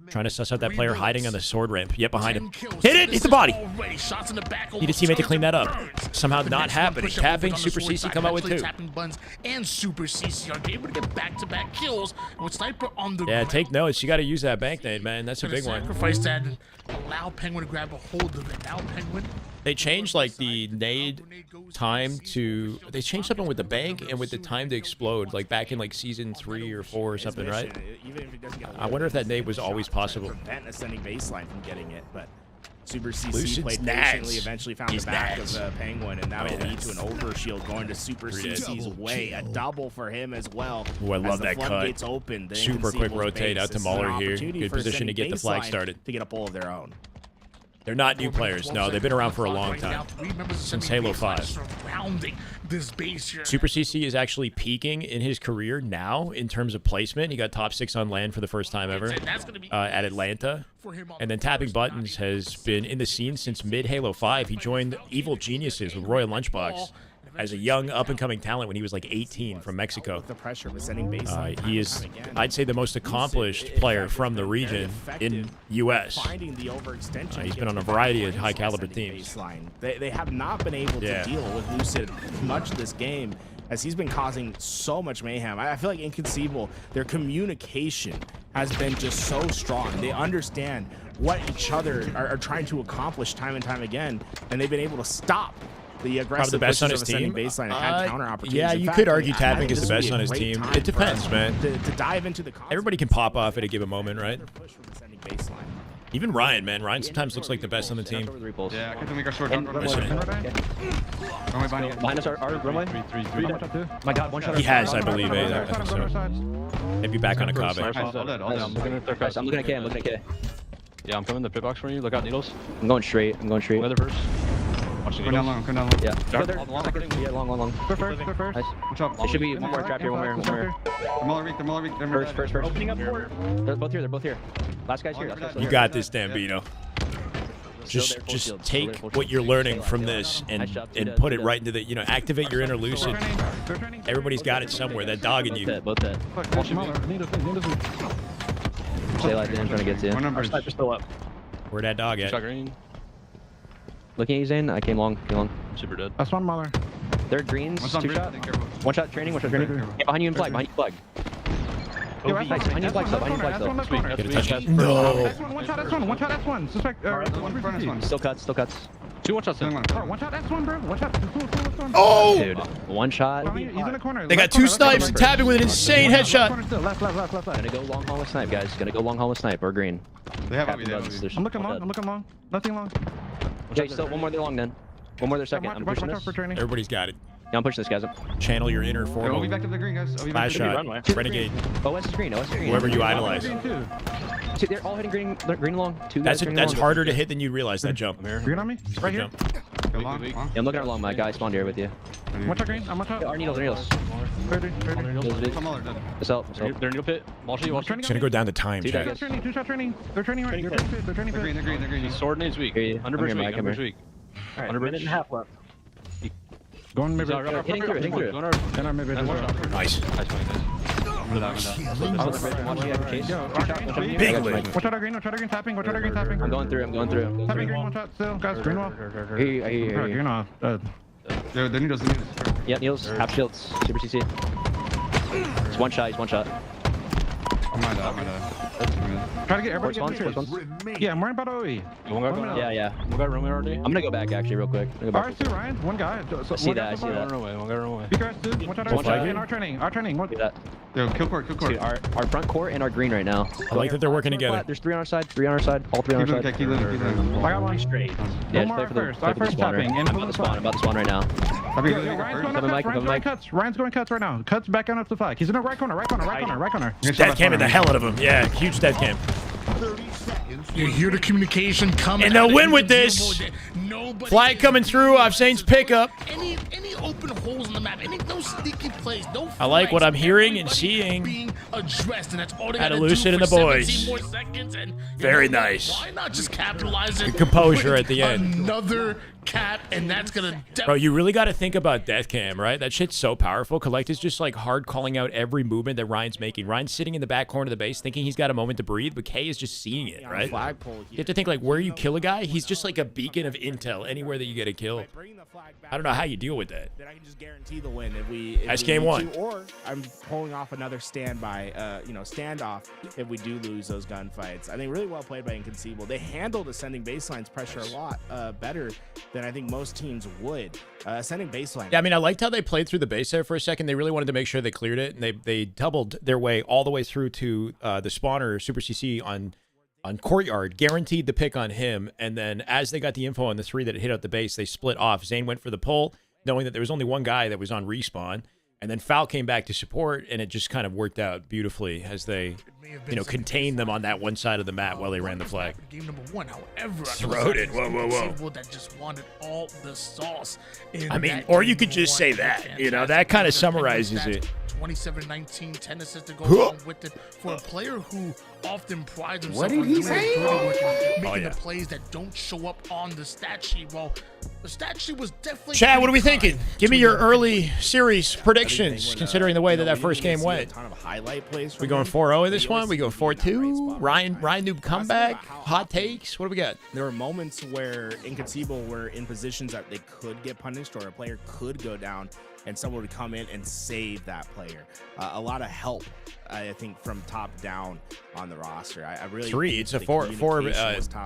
Trying to suss out that player hiding on the sword ramp. Yep, behind him. Hit it! Hit the body! Need a teammate to clean that up. Somehow not happening. Tapping, Super CC come out with 2.
Tapping Buns and Super CC are able to get back-to-back kills with Sniper on the
Yeah, take notes. You got to use that bank nade, man. That's a big one.
Sacrifice that and allow Penguin to grab a hold of it. Now Penguin.
They changed like the nade time to. They changed something with the bank and with the time to explode, like back in like season 3 or 4 or something, right? I wonder if that nade was always possible.
Prevent ascending baseline from getting it, but Super CC
Lucid's
played
nads.
patiently, eventually found the back of Penguin, and that'll lead to an overshield going to Super CC's way. A double for him as well.
Ooh, I love that cut.
Open,
Super quick rotate out to Muller here. Good position to get the flag started.
To get a pull of their own.
They're not new players. No, they've been around for a long time. Since Halo 5. Super CC is actually peaking in his career now in terms of placement. He got top 6 on LAN for the first time ever at Atlanta. And then Tapping Buttons has been in the scene since mid-Halo 5. He joined Evil Geniuses with Royal Lunchbox as a young up-and-coming talent when he was like 18 from Mexico.
The pressure of ascending baseline.
He is, I'd say, the most accomplished player from the region in U.S. He's been on a variety of high-caliber teams.
They have not been able to deal with Lucid much this game, as he's been causing so much mayhem. I feel like Inconceivable, their communication has been just so strong. They understand what each other are trying to accomplish time and time again, and they've been able to stop the aggressive
the best on his
team
baseline
and had counter opportunities.
Yeah, you could argue Tapping is the best on his team. It depends, man.
To dive into the
everybody can pop off at a given moment, right? Even Ryan, man. Ryan sometimes looks like the best on the team.
Yeah, I can make our sword down.
Behind us, our runway. My God, one shot.
He has, I believe, I think so. Maybe back on a Kabe.
I'm looking at K. I'm looking at K.
Yeah, I'm coming to the pit box for you. Look out, needles.
I'm going straight.
Weather first. Watch the
Go down long, go down long.
Yeah.
Yeah,
long.
Go first.
Nice.
Watch out.
There should be one more trap here, one more.
The Muller weak.
First. Opening up port. They're both here. Last guy's here.
You got this, Dambino. Just take what you're learning from this and put it right into the, activate your inner Lucid. Everybody's got it somewhere. That dog in you.
Both dead. Stay like I'm trying to get to you.
Our sniper's still up.
Where that dog at?
Looking at you, Zane. I came long.
I'm super dead.
That's one Muller.
They're greens. 2 shot. One shot training. Yeah, behind you in flag. Behind you flag.
Get a touchdown. No.
One shot, S1. Suspect. S1.
Still cuts.
2 one shots in.
One shot, S1, bro. One shot. Two.
Oh!
Dude, one shot.
He's in the corner.
They got 2 snipes and Tapping with an insane headshot.
Left.
Gonna go long haul with snipe, guys. Gonna go long haul with snipe or green.
They have I'm looking long. Nothing long.
Okay, still one more there long then. One more there second. I'm pushing this.
Everybody's got it.
Yeah, I'm pushing this, guys.
Channel your inner form.
We'll be back to the green, guys.
Flash shot. Renegade.
OS is green.
Whoever you idolize.
They're all hitting green long. 2 guys.
That's harder to hit than you'd realize, that jump.
Green on me? Right here.
Yeah, I'm looking at long. My guy spawned here with you.
Watch out green. I'm watch out.
Our needles.
30.
This help.
They're needle pit.
It's gonna go down to time.
2 shot training. They're training right. They're training. They're green.
Sword nade's weak. Underbridge weak.
Alright, minute and a half left. Going maybe.
Hitting through.
Nice.
Big lead. Watch out our green tapping.
I'm going through.
Tapping green, one shot still. Guys, green wall.
Here.
Green off. The needles.
Yeah, needles. Half shields. Super CC. He's one shot.
Oh my god. Try to get everybody get
Response.
Yeah, I'm worried about OE.
Yeah.
One guy roaming already.
I'm gonna go back actually real quick. I'm gonna go back.
RS2, Ryan. One guy.
I see that. I see that.
One guy run away.
Be careful, dude. Watch out.
One flag.
In our training. Our training. What?
See that.
Yo, kill court.
Dude, our front court and our green right now.
I like that they're working together.
There's 3 on our side. 3 on our side. All 3 on our side.
Keep losing. I got one straight.
Yeah,
One more
play for the
first. Our first
spawner.
tapping.
I'm about to spawn right now.
Ryan's going cuts right now. Cuts back on up the flag. He's in the right corner.
Death camming the hell out of him. Yeah, huge death cam.
You hear the communication coming.
And they'll win with this. Flag coming through off Zane's pickup.
Any open holes in the map, no sneaky plays, no.
I like what I'm hearing and seeing.
Being addressed, and that's all they
Had
gotta
to Lucid
do
and the
for
boys.
17 more seconds, and
Very nice.
Why not just capitalize it?
The composure
with
at the end.
Another cap, and that's gonna.
Bro, you really got to think about death cam, right? That shit's so powerful. Collect is just like hard calling out every movement that Ryan's making. Ryan's sitting in the back corner of the base thinking he's got a moment to breathe, but K is just seeing it, right? You have to think like where you kill a guy, he's just like a beacon of intel anywhere that you get a kill. I don't know how you deal with that.
Then I can just guarantee the win if we.
That's
we
game
need
one.
to, or I'm pulling off another standoff if we do lose those gunfights. I think really well played by Inconceivable. They handled ascending baseline's pressure a lot better than I think most teams would. Ascending baseline.
Yeah, I mean, I liked how they played through the base there for a second. They really wanted to make sure they cleared it, and they doubled their way all the way through to the spawner Super CC on Courtyard, guaranteed the pick on him, and then as they got the info on the 3 that hit out the base, they split off. Zane went for the pull, knowing that there was only one guy that was on respawn, and then Foul came back to support, and it just kind of worked out beautifully as they, contained them on that one side of the map while they ran the flag.
Game number 1, however,
Throwed it. Whoa.
That just wanted all the sauce.
I mean, or you could just say that, that kind of summarizes it.
27-19, 10 assists to go along with it for a player who often prides himself on doing dirty work and making the plays that don't show up on the stat sheet. Well, the stat sheet was definitely.
Chad, what are we thinking? Give me your early series predictions, considering the way that first game went. We going 4-0 in this one? We go 4-2? Ryan noob comeback? Hot takes? What do we got?
There were moments where Inconceivable were in positions that they could get punished or a player could go down and someone would come in and save that player. A lot of help, I think, from top down on the roster. I really
3. It's a 4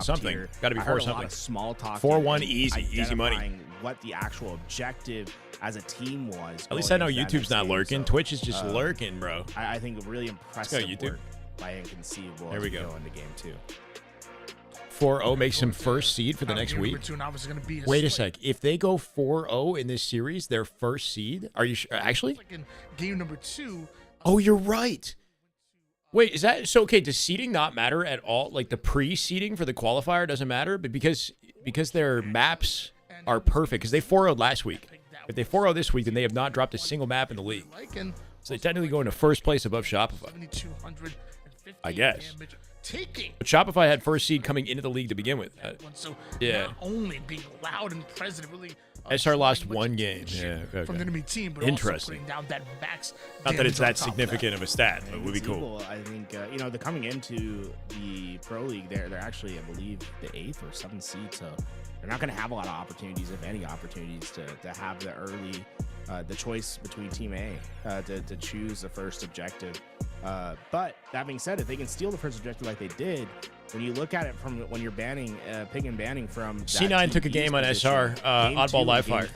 something. Got to be 4 something.
A lot of small talk.
4-1 easy money.
What the actual objective as a team was.
At least I know YouTube's not lurking. Twitch is just lurking, bro.
I think really impressive
YouTube.
work by Inconceivable.
There we go.
Into game 2.
4-0 makes him first seed for the next week. Wait a sec. If they go 4-0 in this series, their first seed? Are you sure? Actually?
Game number 2.
Oh, you're right. Wait, is that so? Okay, does seeding not matter at all? Like the pre-seeding for the qualifier doesn't matter, but because their maps are perfect, because they 4-0'd last week. If they 4-0 this week, then they have not dropped a single map in the league. So they technically go into first place above Shopify. I guess. But Shopify had first seed coming into the league to begin with. Yeah.
Not only being loud and present, really.
SR lost 1 game. Yeah. Okay.
From the enemy team, but
interesting.
Also down that max.
Not that it's that significant of a stat, but it would be cool.
I think they're coming into the Pro League. They're actually, I believe, the 8th or 7th seed. So they're not going to have a lot of opportunities, if any opportunities, to have the early. The choice between Team A to choose the first objective. But that being said, if they can steal the first objective like they did, when you look at it from when you're banning, ping and banning from
C9 took a game on SR, Oddball Live Fire,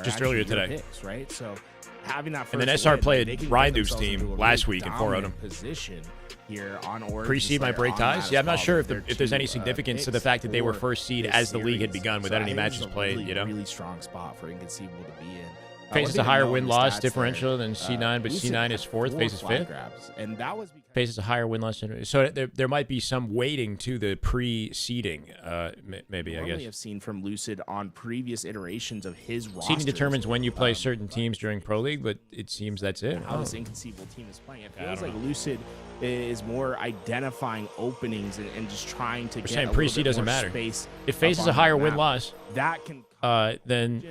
just earlier today.
Picks, right? So having that first
and then SR
win,
played Ryan Noob's team last week and 4-0'd him.
Position here on Orange.
Pre-seed might break ties. Yeah, I'm not sure if there's any significance to the fact that they were first seed as the league had begun without any matches played.
Really strong spot for Inconceivable to be in.
Faces a higher win-loss differential than C9, but C9 is 4th, FaZe is 5th.
And that was
FaZe is a higher win-loss differential. So there might be some weighting to the pre-seeding, maybe, I guess.
Have seen from Lucid on previous iterations of his roster.
Seeding determines when you play certain teams during Pro League, but it seems that's it.
How this Inconceivable team is playing. It feels like Lucid is more identifying openings and just trying to get a
pre-seed doesn't matter.
Space.
If FaZe is a higher win-loss,
that can
then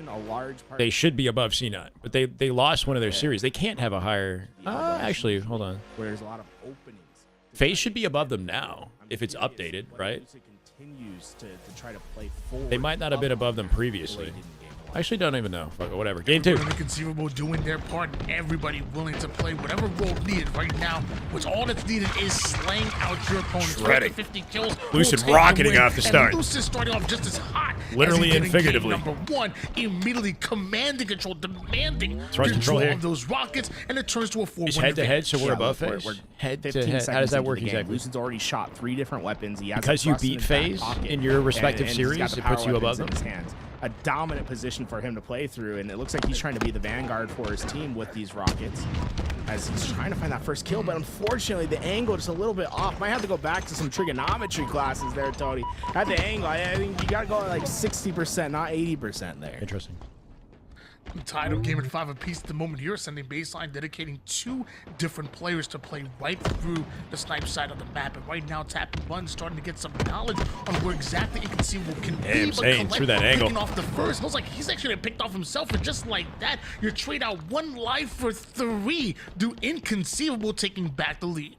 they should be above C9. But they lost one of their series. They can't have a higher. Actually, hold on.
Where there's a lot of openings.
FaZe should be above them now if it's updated, right?
Continues to try to play forward.
They might not have been above them previously. I actually don't even know. Fuck it, whatever. Game 2.
Inconceivable doing their part. Everybody willing to play whatever role needed right now. Which all that's needed is slaying out your opponents.
Shredding.
50 kills.
Lucid rocketing off the start.
Lucid starting off just as hot.
Literally and figuratively.
Number 1, immediately commanding control, demanding
Thrust control here.
of those rockets, and it turns to a 4-1
He's head to head, so we're above
We're
FaZe.
15
Head. How does that work exactly?
Lucid's already shot 3 different weapons. He has
Because you beat FaZe in your respective series, it puts you above them.
A dominant position for him to play through, and it looks like he's trying to be the vanguard for his team with these rockets as he's trying to find that first kill, but unfortunately the angle is a little bit off. Might have to go back to some trigonometry classes there, Tony. At the angle, I think you gotta go like 60%, not 80% there.
Interesting.
Tied up game at 5 apiece at the moment here. Sending baseline, dedicating 2 different players to play right through the snipe side of the map. And right now, Tapping Bun starting to get some knowledge on where exactly Inconceivable can be.
Damn, Zane, through that angle.
Picking off the first, looks like he's actually picked off himself. And just like that, you trade out 1 life for 3. Do Inconceivable taking back the lead.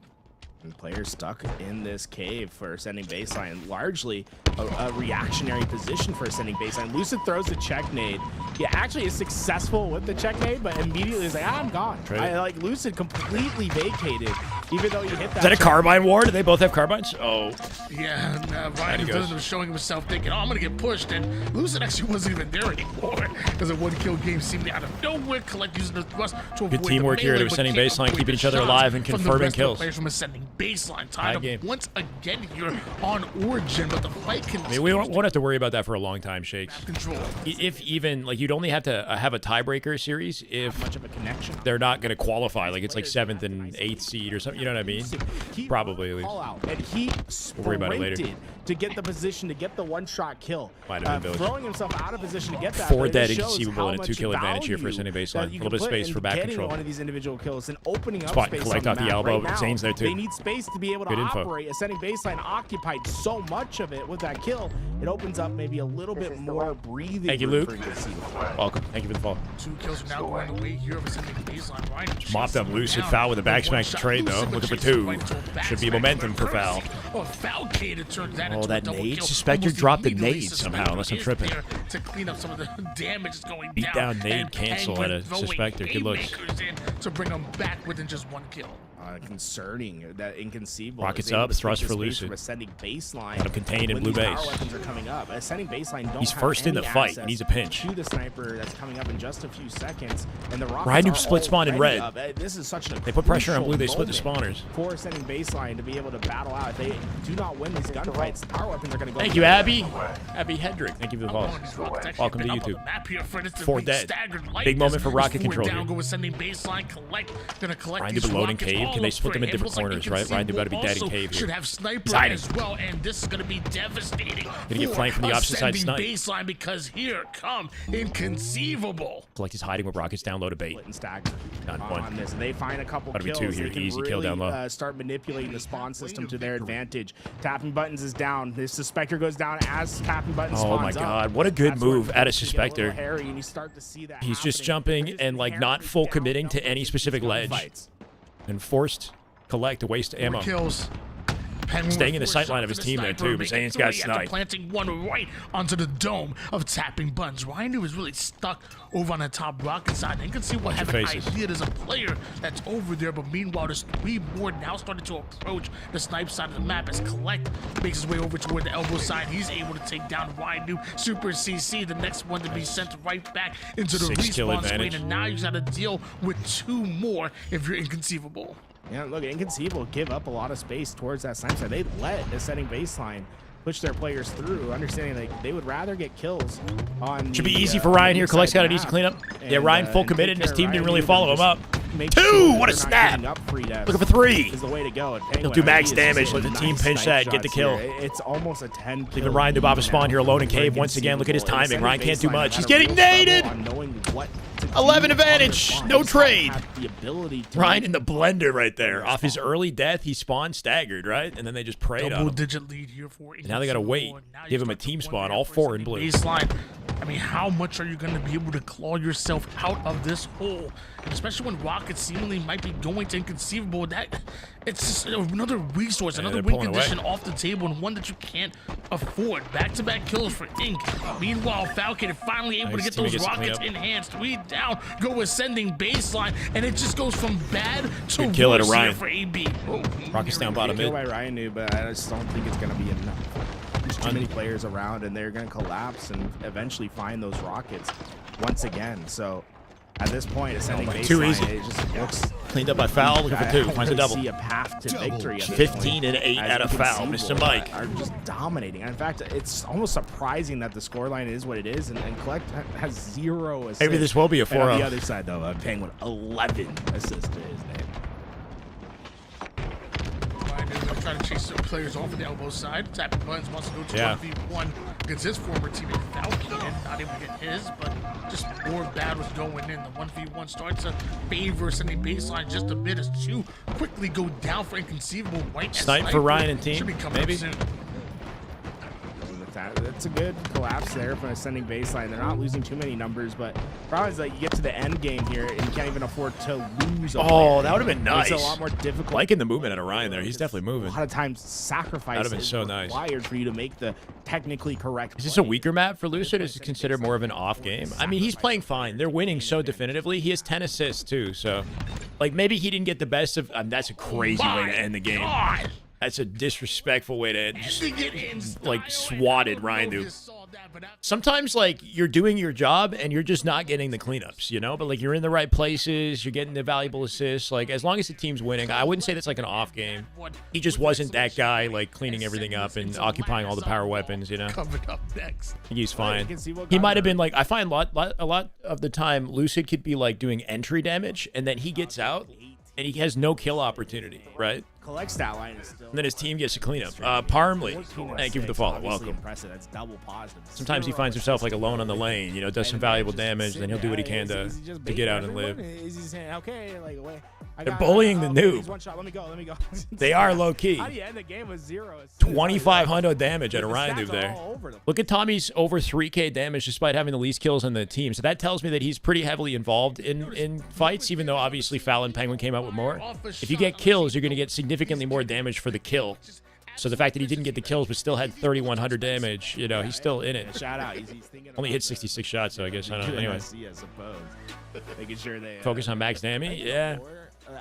And players stuck in this cave for Sending baseline, largely a reactionary position for Sending baseline. Lucid throws the check nade. He actually is successful with the check nade, but immediately is like, I'm gone. Like Lucid completely vacated, even though you hit that.
Is that a carbine war? Do they both have carbines? Oh.
Yeah, Ryan was showing himself thinking, oh, I'm going to get pushed. And Lucid actually wasn't even there anymore because a 1-kill game seemingly out of nowhere. Collect using the thrust to avoid
Good teamwork here to Ascending baseline, keeping each other alive and confirming kills.
Players from Ascending baseline tied up once again here on Origin, but the fight can.
I mean, we won't have to worry about that for a long time, Shakes.
Control.
If even like you'd only have to have a tiebreaker series if
much of a connection.
They're not going to qualify. Like it's like 7th and 8th seed or something. You know what I mean? Probably at least.
And he
We'll worry about it later.
To get the position to get the 1-shot kill.
Might have been
throwing himself out of position to get that.
4 dead Inconceivable and a 2-kill advantage here for Ascending baseline. A little bit of space for back control.
One of these individual kills and opening up
Spot
space
collect
on
off the
map.
elbow.
Right now,
Zane's there too.
They need space to be able to
Good info.
operate. Ascending baseline occupied so much of it with that kill. It opens up maybe a little bit more breathing.
Thank you,
room
Luke.
for Inconceivable.
Welcome. Thank you for the follow.
2 kills are now going the way here of Ascending baseline. Ryan
Mopped up Lucid. Foul with a back smack to trade though. Looking for 2. Should be momentum for foul. Oh, that nade. Suspector dropped the nade somehow, unless I'm tripping.
To clean up some of the damage that's going
Beat down nade cancel at a Suspector. Good looks.
To bring them back within just 1 kill.
Concerning that Inconceivable.
Rockets up, thrust for Lucid.
Ascending baseline.
Got him contained in blue
Power
base.
weapons are coming up. Ascending baseline don't
He's
have
first in
any
the fight.
access
He needs a pinch.
To the sniper that's coming up in just a few seconds. And the rockets
Ryan
are
Noob split spawn in
already
red.
up. This is such an
They put pressure on blue. They split the spawners.
For Ascending baseline to be able to battle out. If they do not win these gunfights, the power weapons are going to go.
Thank you, Abby. Abby Hendrick. Thank you for the follow. Welcome to YouTube. 4 dead. Big moment for rocket control here. Ryan Noob loading cave. Can they split them in different corners, right? Ryan Noob got to be dead in cave here.
Should have sniper as well, and this is going to be devastating.
Gonna get flanked from the opposite side snipe.
Baseline because here come Inconceivable.
Collect is hiding with rockets down low to bait. Done
on this. They find a couple
Gotta be
kills.
2 here.
They can
Easy
really,
kill down low.
Start manipulating the spawn system to their advantage. Tapping buttons is down. This Suspector goes down as tapping buttons
Oh my
spawns
god,
up.
what a good
That's
move
where
at a
things get
Suspector.
little hairy, and you start to see that
He's just
happening.
jumping and like not full committing to any specific ledge. And forced Collect to waste ammo.
Kills.
Staying in the sight line of his team there too, but Zane's got sniped.
Planting 1 right onto the dome of Tapping Buttons. Ryan was really stuck over on the top rocket side. You can see what have an idea. There's a player that's over there, but meanwhile there's 3 more now starting to approach the snipe side of the map as Collect makes his way over toward the elbow side. He's able to take down Ryan Super CC, the next one to be sent right back into the respawn screen, and now you got to deal with 2 more if you're Inconceivable.
Yeah, look, Inconceivable give up a lot of space towards that snipe side. They let Ascending baseline push their players through, understanding like they would rather get kills on.
Should be easy for Ryan here. Collect's got an easy cleanup. Yeah, Ryan full committed, and his team didn't really follow him up. 2! What a snap! Looking for 3.
Is the way to go.
He'll do max damage. Let the team pinch that, get the kill.
It's almost a 10 kill.
Leaving Ryan Dubaba spawn here alone in cave once again. Look at his timing. Ryan can't do much. He's getting naded! 11 advantage. No trade. Ryan in the blender right there. Off his early death, he spawned staggered, right? And then they just prayed on him.
Double-digit lead here for
And now they got to wait. Give him a team spawn. All 4 in blue.
Baseline. I mean, how much are you going to be able to claw yourself out of this hole? And especially when Rocket seemingly might be going to Inconceivable. It's just another resource, another win condition off the table, and one that you can't afford. Back-to-back kills for Inc. Meanwhile, Falcon finally able to get those rockets enhanced. 3 down, go ascending baseline, and it just goes from bad to
Good kill at
worse
Orion.
here for AB.
Rockets down bottom
Kill
mid.
by Ryan knew, but I just don't think it's going to be enough. There's too many players around, and they're going to collapse and eventually find those rockets once again. So at this point, ascending baseline,
too easy.
it just looks
Cleaned up by foul, looking for 2, finds a double.
See a path to victory. At this
15
point,
and 8
as
out of foul,
Inconceivable
Mr. Mike.
Are just dominating. In fact, it's almost surprising that the scoreline is what it is, and Collect has 0 assists.
Maybe this will be a
And on
4-0.
the other side, though, Penguin 11 assists to his name.
Trying to chase some players off of the elbow side. Tapping buttons wants to go to 1v1 against his former teammate Falcon. Not able to get his, but just more battles going in. The 1v1 starts to favor sending baseline just a bit as 2 quickly go down for Inconceivable. White
Snipe for Ryan and team,
should be coming
maybe.
up soon.
That's a good collapse there from ascending baseline. They're not losing too many numbers, but problem is that you get to the end game here and you can't even afford to lose.
Oh, that would have been nice.
It's a lot more difficult.
Liking the movement at Orion there. He's definitely moving.
A lot of times sacrifice
That would have been so
is
nice.
required for you to make the technically correct.
Is this a weaker map for Lucid? Is it considered more of an off game? I mean, he's playing fine. They're winning so definitively. He has 10 assists too, so like maybe he didn't get the best of. That's a crazy way to end the game. That's a disrespectful way to just, like swatted Ryan dude. Sometimes like you're doing your job and you're just not getting the cleanups, you know, but like you're in the right places, you're getting the valuable assists. Like as long as the team's winning, I wouldn't say that's like an off game. He just wasn't that guy like cleaning everything up and occupying all the power weapons, you know.
Coming up next.
I think he's fine. He might have been like, I find a lot of the time Lucid could be like doing entry damage and then he gets out and he has no kill opportunity, right?
Collect stat line is still.
And then his team gets to clean up. Parmley, thank you for the follow. Welcome.
Impressive. That's double positive.
Sometimes he finds himself like alone on the lane, you know, does some valuable damage, then he'll do what he can to get out and live.
Is he saying, okay, like, wait,
They're bullying the noob.
One shot. Let me go. Let me go.
They are low key.
How do you end the game with 0?
2,500 damage at Orion noob there. Look at Tommy's over 3K damage despite having the least kills on the team. So that tells me that he's pretty heavily involved in fights, even though obviously Foul and Penguin came out with more. If you get kills, you're going to get significantly more damage for the kill. So the fact that he didn't get the kills but still had 3,100 damage, you know, he's still in it.
Shout out. He's thinking
Only hit 66 shots, so I guess. I don't know. Anyway.
I suppose. Making sure they
Focus on max damage? Yeah.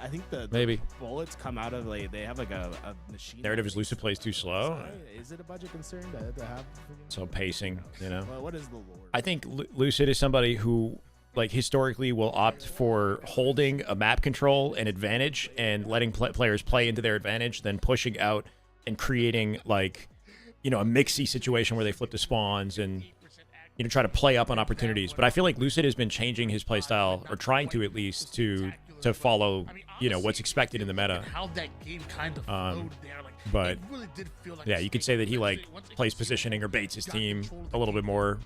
I think the
Maybe.
bullets come out of like they have like a machine.
Narrative is Lucid plays too slow.
Is it a budget concern to have?
So pacing, you know.
Well, what is the lore?
I think Lucid is somebody who, like, historically will opt for holding a map control and advantage and letting players play into their advantage, then pushing out and creating, like, you know, a mixy situation where they flip the spawns and, you know, try to play up on opportunities. But I feel like Lucid has been changing his play style, or trying to at least, to follow, you know, what's expected in the meta.
How that game kind of flowed there. Like,
But
it really did feel like
yeah, you could say that he like plays positioning or baits his team a little bit more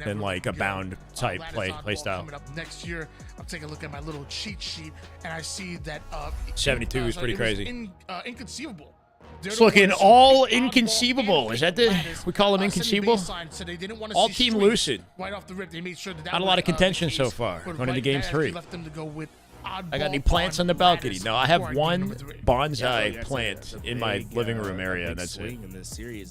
than like a bound type play style.
Coming up next year, I'm taking a look at my little cheat sheet, and I see that
72 is pretty crazy.
Inconceivable.
It's looking all inconceivable. Is that the we call him inconceivable? All team Lucid.
Right off the rip, they made sure that
Not a lot of contention so far. Going into game 3. I got any plants on the balcony? No, I have one bonsai plant in my living room area. That's it.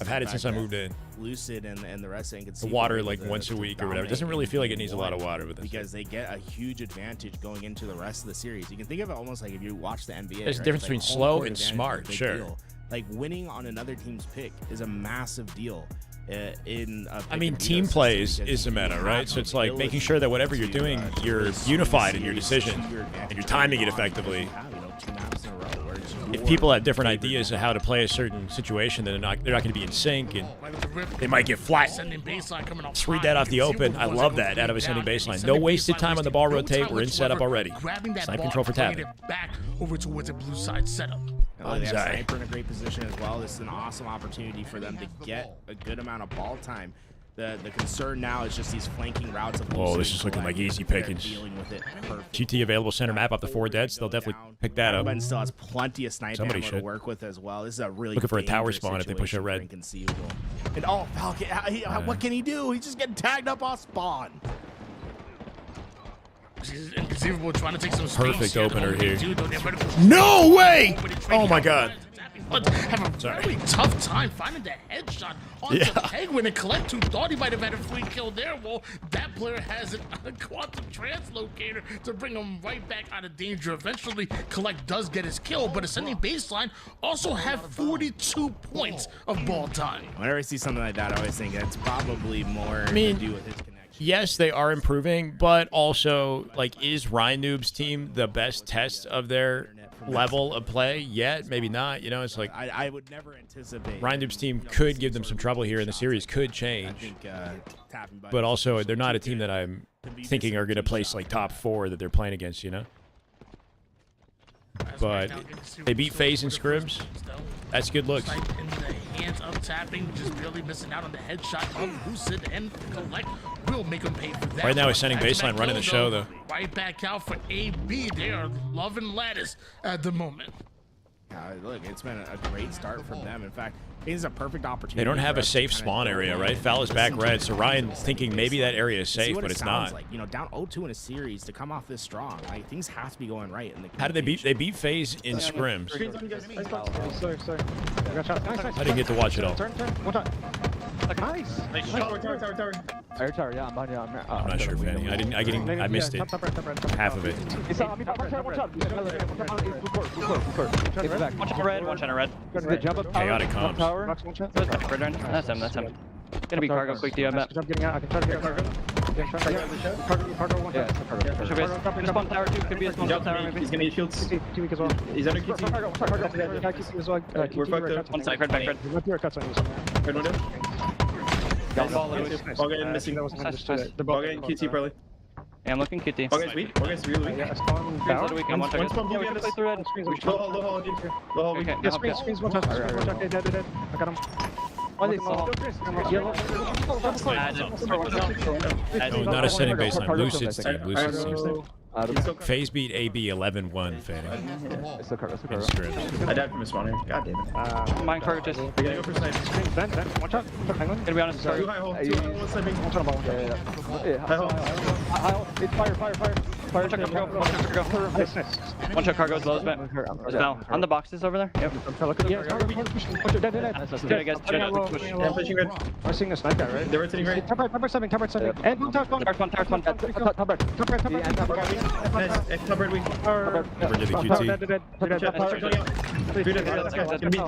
I've had it since I moved in.
Lucid and the rest of
The
Inconceivable
water like once a week or whatever. It doesn't really feel like it needs a lot of water with this.
Because they get a huge advantage going into the rest of the series. You can think of it almost like if you watch the NBA.
There's a difference between slow and smart, sure.
Deal. Like winning on another team's pick is a massive deal.
I mean, team play is the meta, right? So it's like making sure that whatever you're doing, you're unified in your decision and you're timing it effectively. If people have different ideas of how to play a certain situation, then they're not going to be in sync, and they might get flat. 3 dead off the open. I love that out of ascending baseline. No wasted time on the ball rotate. We're in setup already. Snipe control for tapping.
Back over towards a blue side setup.
They have Sniper in a great position as well. This is an awesome opportunity for them to get a good amount of ball time. The concern now is just these flanking routes of
Oh, this is looking like easy pickings.
dealing with it perfect.
GT available center map up to 4 deads. They'll definitely pick that up.
But still has plenty of snipe
Somebody
ammo to
should.
work with as well. This is a really
Looking for a tower
dangerous
spawn if they push a
situation for
red.
Inconceivable. And oh, Falcon, what can he do? He's just getting tagged up off spawn.
Inconceivable trying to take some space.
Perfect opener here.
No
No way! Oh my god.
But have a very tough time finding the headshot onto Penguin and Collect, who thought he might have had a free kill there. Well, that player has a quantum translocator to bring him right back out of danger. Eventually, Collect does get his kill, but Ascending Baseline also have 42 points of ball time.
Whenever I see something like that, I always think it's probably more to do with his connection.
Yes, they are improving, but also, like, is Rhinoob's team the best test of their level of play yet? Maybe not. You know, it's like
I would never anticipate.
Rhinoob's team could give them some trouble here, and the series could change. But also, they're not a team that I'm thinking are going to place like top 4 that they're playing against. You know. But they beat FaZe in scrims. That's good looks.
In the hands of Tapping, just barely missing out on the headshot of Lucid, and Collect will make him pay for that.
Right now, Ascending Baseline running the show, though.
Right back out for AB. They are loving Lattice at the moment.
Look, it's been a great start from them. In fact, it is a perfect opportunity.
They don't have a safe spawn area, right? Foul is back red, so Ryan's thinking maybe that area is safe, but it's not.
Like, you know, down 0-2 in a series to come off this strong, like things have to be going right.
How did they beat? They beat FaZe in scrims.
Sorry. I got shot. Nice.
I didn't get to watch it all.
Turn. One time. Nice. Tower. Yeah, I'm behind you.
I'm not sure, Fanny. I missed it. Half of it.
One shot red.
Chaotic comps.
That's him. Gonna be cargo quick, do you have that?
I'm getting out. I can try to get cargo. Cargo one. Yeah, cargo.
Just spawn tower 2. Could be a spawn tower maybe.
He's gonna need shields. T-weak as well. He's under QT. Cargo as well.
We're fucked up. One side, back red.
Left ear cuts on you.
Red window. Ball guy missing. The ball guy in QT probably.
Yeah, I'm looking QT.
Ball guy's weak. Ball guy's really weak.
Yeah, spawn down.
One spawn blue behind us. Low hall.
Yeah, screens one touch. Okay, dead. I got him.
No, not Ascending Baseline. Lucid's team. FaZe beat AB 11-1, Fanny.
I died from a spawner. God damn it.
Mine cargo just.
We're gonna go for snipe.
Ben, watch out.
Gonna be honest.
Too high hole. One sniping. High hole.
It's fire.
One shot cargo. One shot cargo is low. Now on the boxes over there. Yep.
I'm pushing red.
We're seeing a sniper, right?
They're rotating right.
Top right 7. And blue tower one. Top right.
Top red weak.
Never did the QT.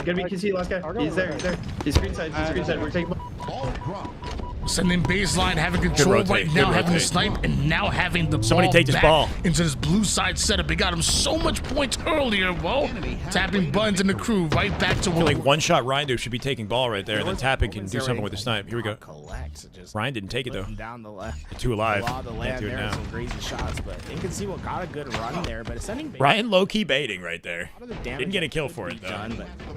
Gonna be QT, last guy. He's there. He's screen side. We're taking.
Sending Baseline, having control right now, having the snipe, and now having the
Somebody
ball
take this
back
ball.
into this blue side setup. It got him so much points earlier. Well, Tapping Buns and the crew right back to
Like one-shot Ryan should be taking ball right there, and then Tapping can do something with the snipe. Here we go. Ryan didn't take it, though.
Down the left.
2 alive.
Can't do it now. Some crazy shots, but Inconceivable got a good run there, but Ascending Baseline.
Ryan low-key baiting right there. Didn't get a kill for it, though.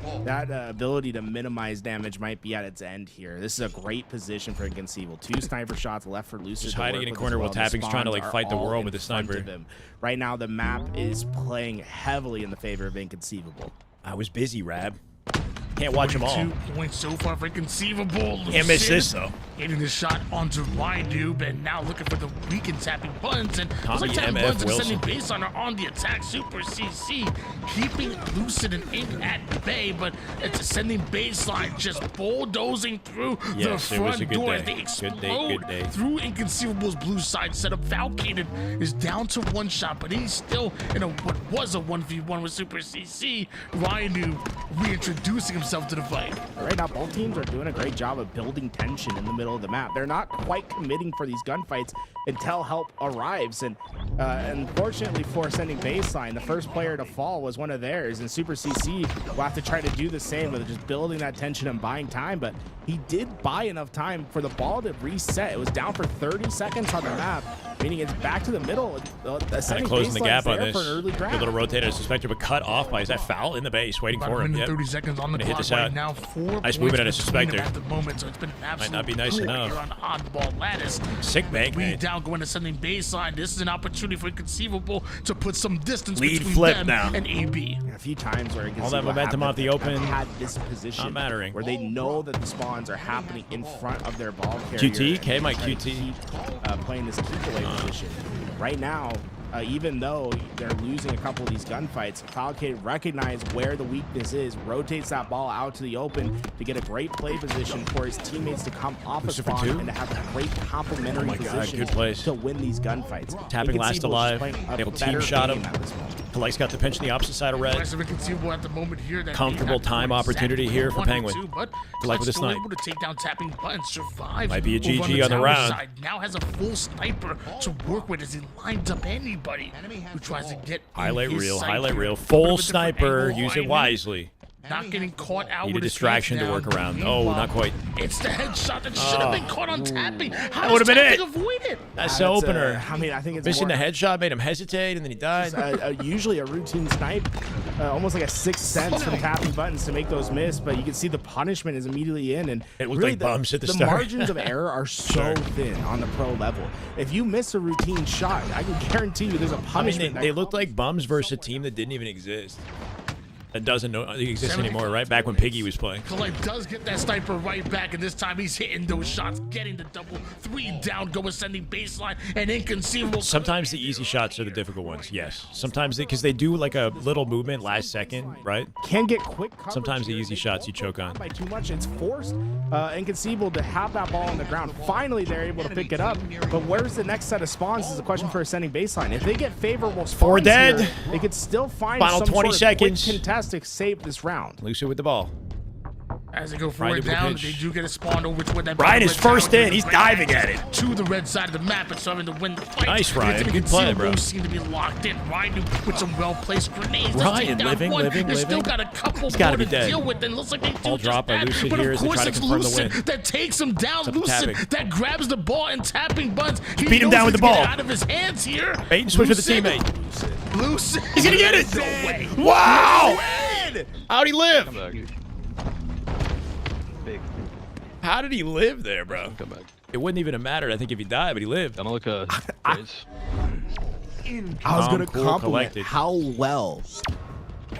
But that ability to minimize damage might be at its end here. This is a great position for Inconceivable. 2 sniper shots left for Lucid.
Just hiding in a corner while Tapping's trying to like fight the world with the sniper.
Right now, the map is playing heavily in the favor of Inconceivable.
I was busy, Rab. Can't watch them all.
2 points so far for Inconceivable.
Can't miss this, though.
Getting the shot onto Rynoob, and now looking for the weakened Tapping Buns. And
Tommy
looks like Tapping
MF
Buns and
Wilson.
Ascending Baseline are on the attack. Super CC keeping Lucid and Ink at bay, but it's Ascending Baseline just bulldozing through the front door as they explode through Inconceivable's blue side setup. Valkated is down to 1 shot, but he's still in what was a 1v1 with Super CC. Rynoob reintroducing himself to the fight.
Right now, both teams are doing a great job of building tension in the middle of the map. They're not quite committing for these gunfights until help arrives. And unfortunately for Ascending Baseline, the first player to fall was one of theirs. And Super CC will have to try to do the same with just building that tension and buying time. But he did buy enough time for the ball to reset. It was down for 30 seconds on the map, meaning it's back to the middle.
Kind of closing the gap on this. Good little rotator suspector, but cut off by, is that foul in the base? Waiting for him. Yep.
30 seconds on the clock
hit this
right
out.
now. 4
nice movement at a
points between them
suspector.
at the moment, so it's been an absolute
Might not be nice enough.
You're on oddball lattice.
Sick bank,
We
man.
down going to sending baseline. This is an opportunity for Inconceivable to put some distance
Lead
between
flip
them
now.
and AB.
A few times where
All that momentum off the open.
Had this position
Not mattering.
where they know that the spawns are happening in front of their ball carrier.
QT, K
and
Mike
try to
QT.
keep, playing this keep away position. Right now, even though they're losing a couple of these gunfights, Falcade recognizes where the weakness is, rotates that ball out to the open to get a great play position for his teammates to come off a spawn and to have a great complementary position
good plays.
to win these gunfights.
Tapping last alive. Able to team shot him. Collect's got the pinch on the opposite side of red.
Inconceivable at the moment here. That
Comfortable time opportunity here for Penguin. Collect with a snipe.
Able to take down tapping button, survive.
Might be a
over
GG on the
tower
round.
side. Now has a full sniper to work with as he lines up anybody who tries to get in
Highlight
his
reel,
sight
highlight
here.
reel.
A bit
Full
of a different
sniper.
angle
Use it
behind him.
wisely.
Not getting caught out
Need a
with his
distraction
face
to work
down.
around. Oh,
Meanwhile,
not quite.
It's the headshot that should have been caught on tapping. How
That would have been it.
avoid it?
That's the opener.
I mean, I think it's
missing
more,
the headshot made him hesitate, and then he died.
Usually a routine snipe, almost like a sixth sense from tapping buttons to make those miss, but you can see the punishment is immediately in, and
It looked
really
like bumps at the
the
start.
margins of error are so thin on the pro level. If you miss a routine shot, I can guarantee you there's a
I mean,
punishment.
they looked like bums versus a team that didn't even exist. That doesn't exist anymore, right? Back when Piggy was playing.
Collect does get that sniper right back, and this time he's hitting those shots, getting the double, 3 down, going sending baseline, and Inconceivable.
Sometimes the easy shots are the difficult ones, yes. Sometimes because they do like a little movement last second, right?
Can get quick coverage.
Sometimes the easy shots you choke on.
By too much, it's forced Inconceivable to have that ball on the ground. Finally, they're able to pick it up, but where's the next set of spawns is a question for ascending baseline. If they get favorable spawns
4 dead.
here, they could still find
Final
some
20
sort of
seconds.
quick contest to save this round.
Lucid with the ball.
As they go
Ryan
forward
with the
down,
pitch.
they do get a spawn over to where that
Ryan is
red
first
tower
in. He's
right
diving
back
at it.
to the red side of the map and starting to win the fight.
Nice, Ryan.
It's
Good play,
Inconceivable
bro.
seem to be locked in. Ryan with some well-placed grenades. Let's
Ryan
take down
living,
one.
living,
They still
living.
got a couple
He's gotta
more
be
to
dead.
deal with, and looks like they do
Ball
just
drop by
that.
Lucid
But
here
of
as they
course
try to
it's
confirm the
Lucid
win.
that takes him down.
It's up to
Lucid
tapping.
that grabs the ball and tapping buns. He
Beat him
knows
down with
he's
the ball.
getting out of his hands here.
Bait and switch with the
Lucid.
teammate.
Lucid.
He's gonna get it.
No way.
Wow. How'd he live?
Come back. Big.
How did he live there, bro?
Come back.
It wouldn't even have mattered, I think, if he died, but he lived.
Don't look
I was going to
cool,
compliment
collected.
how well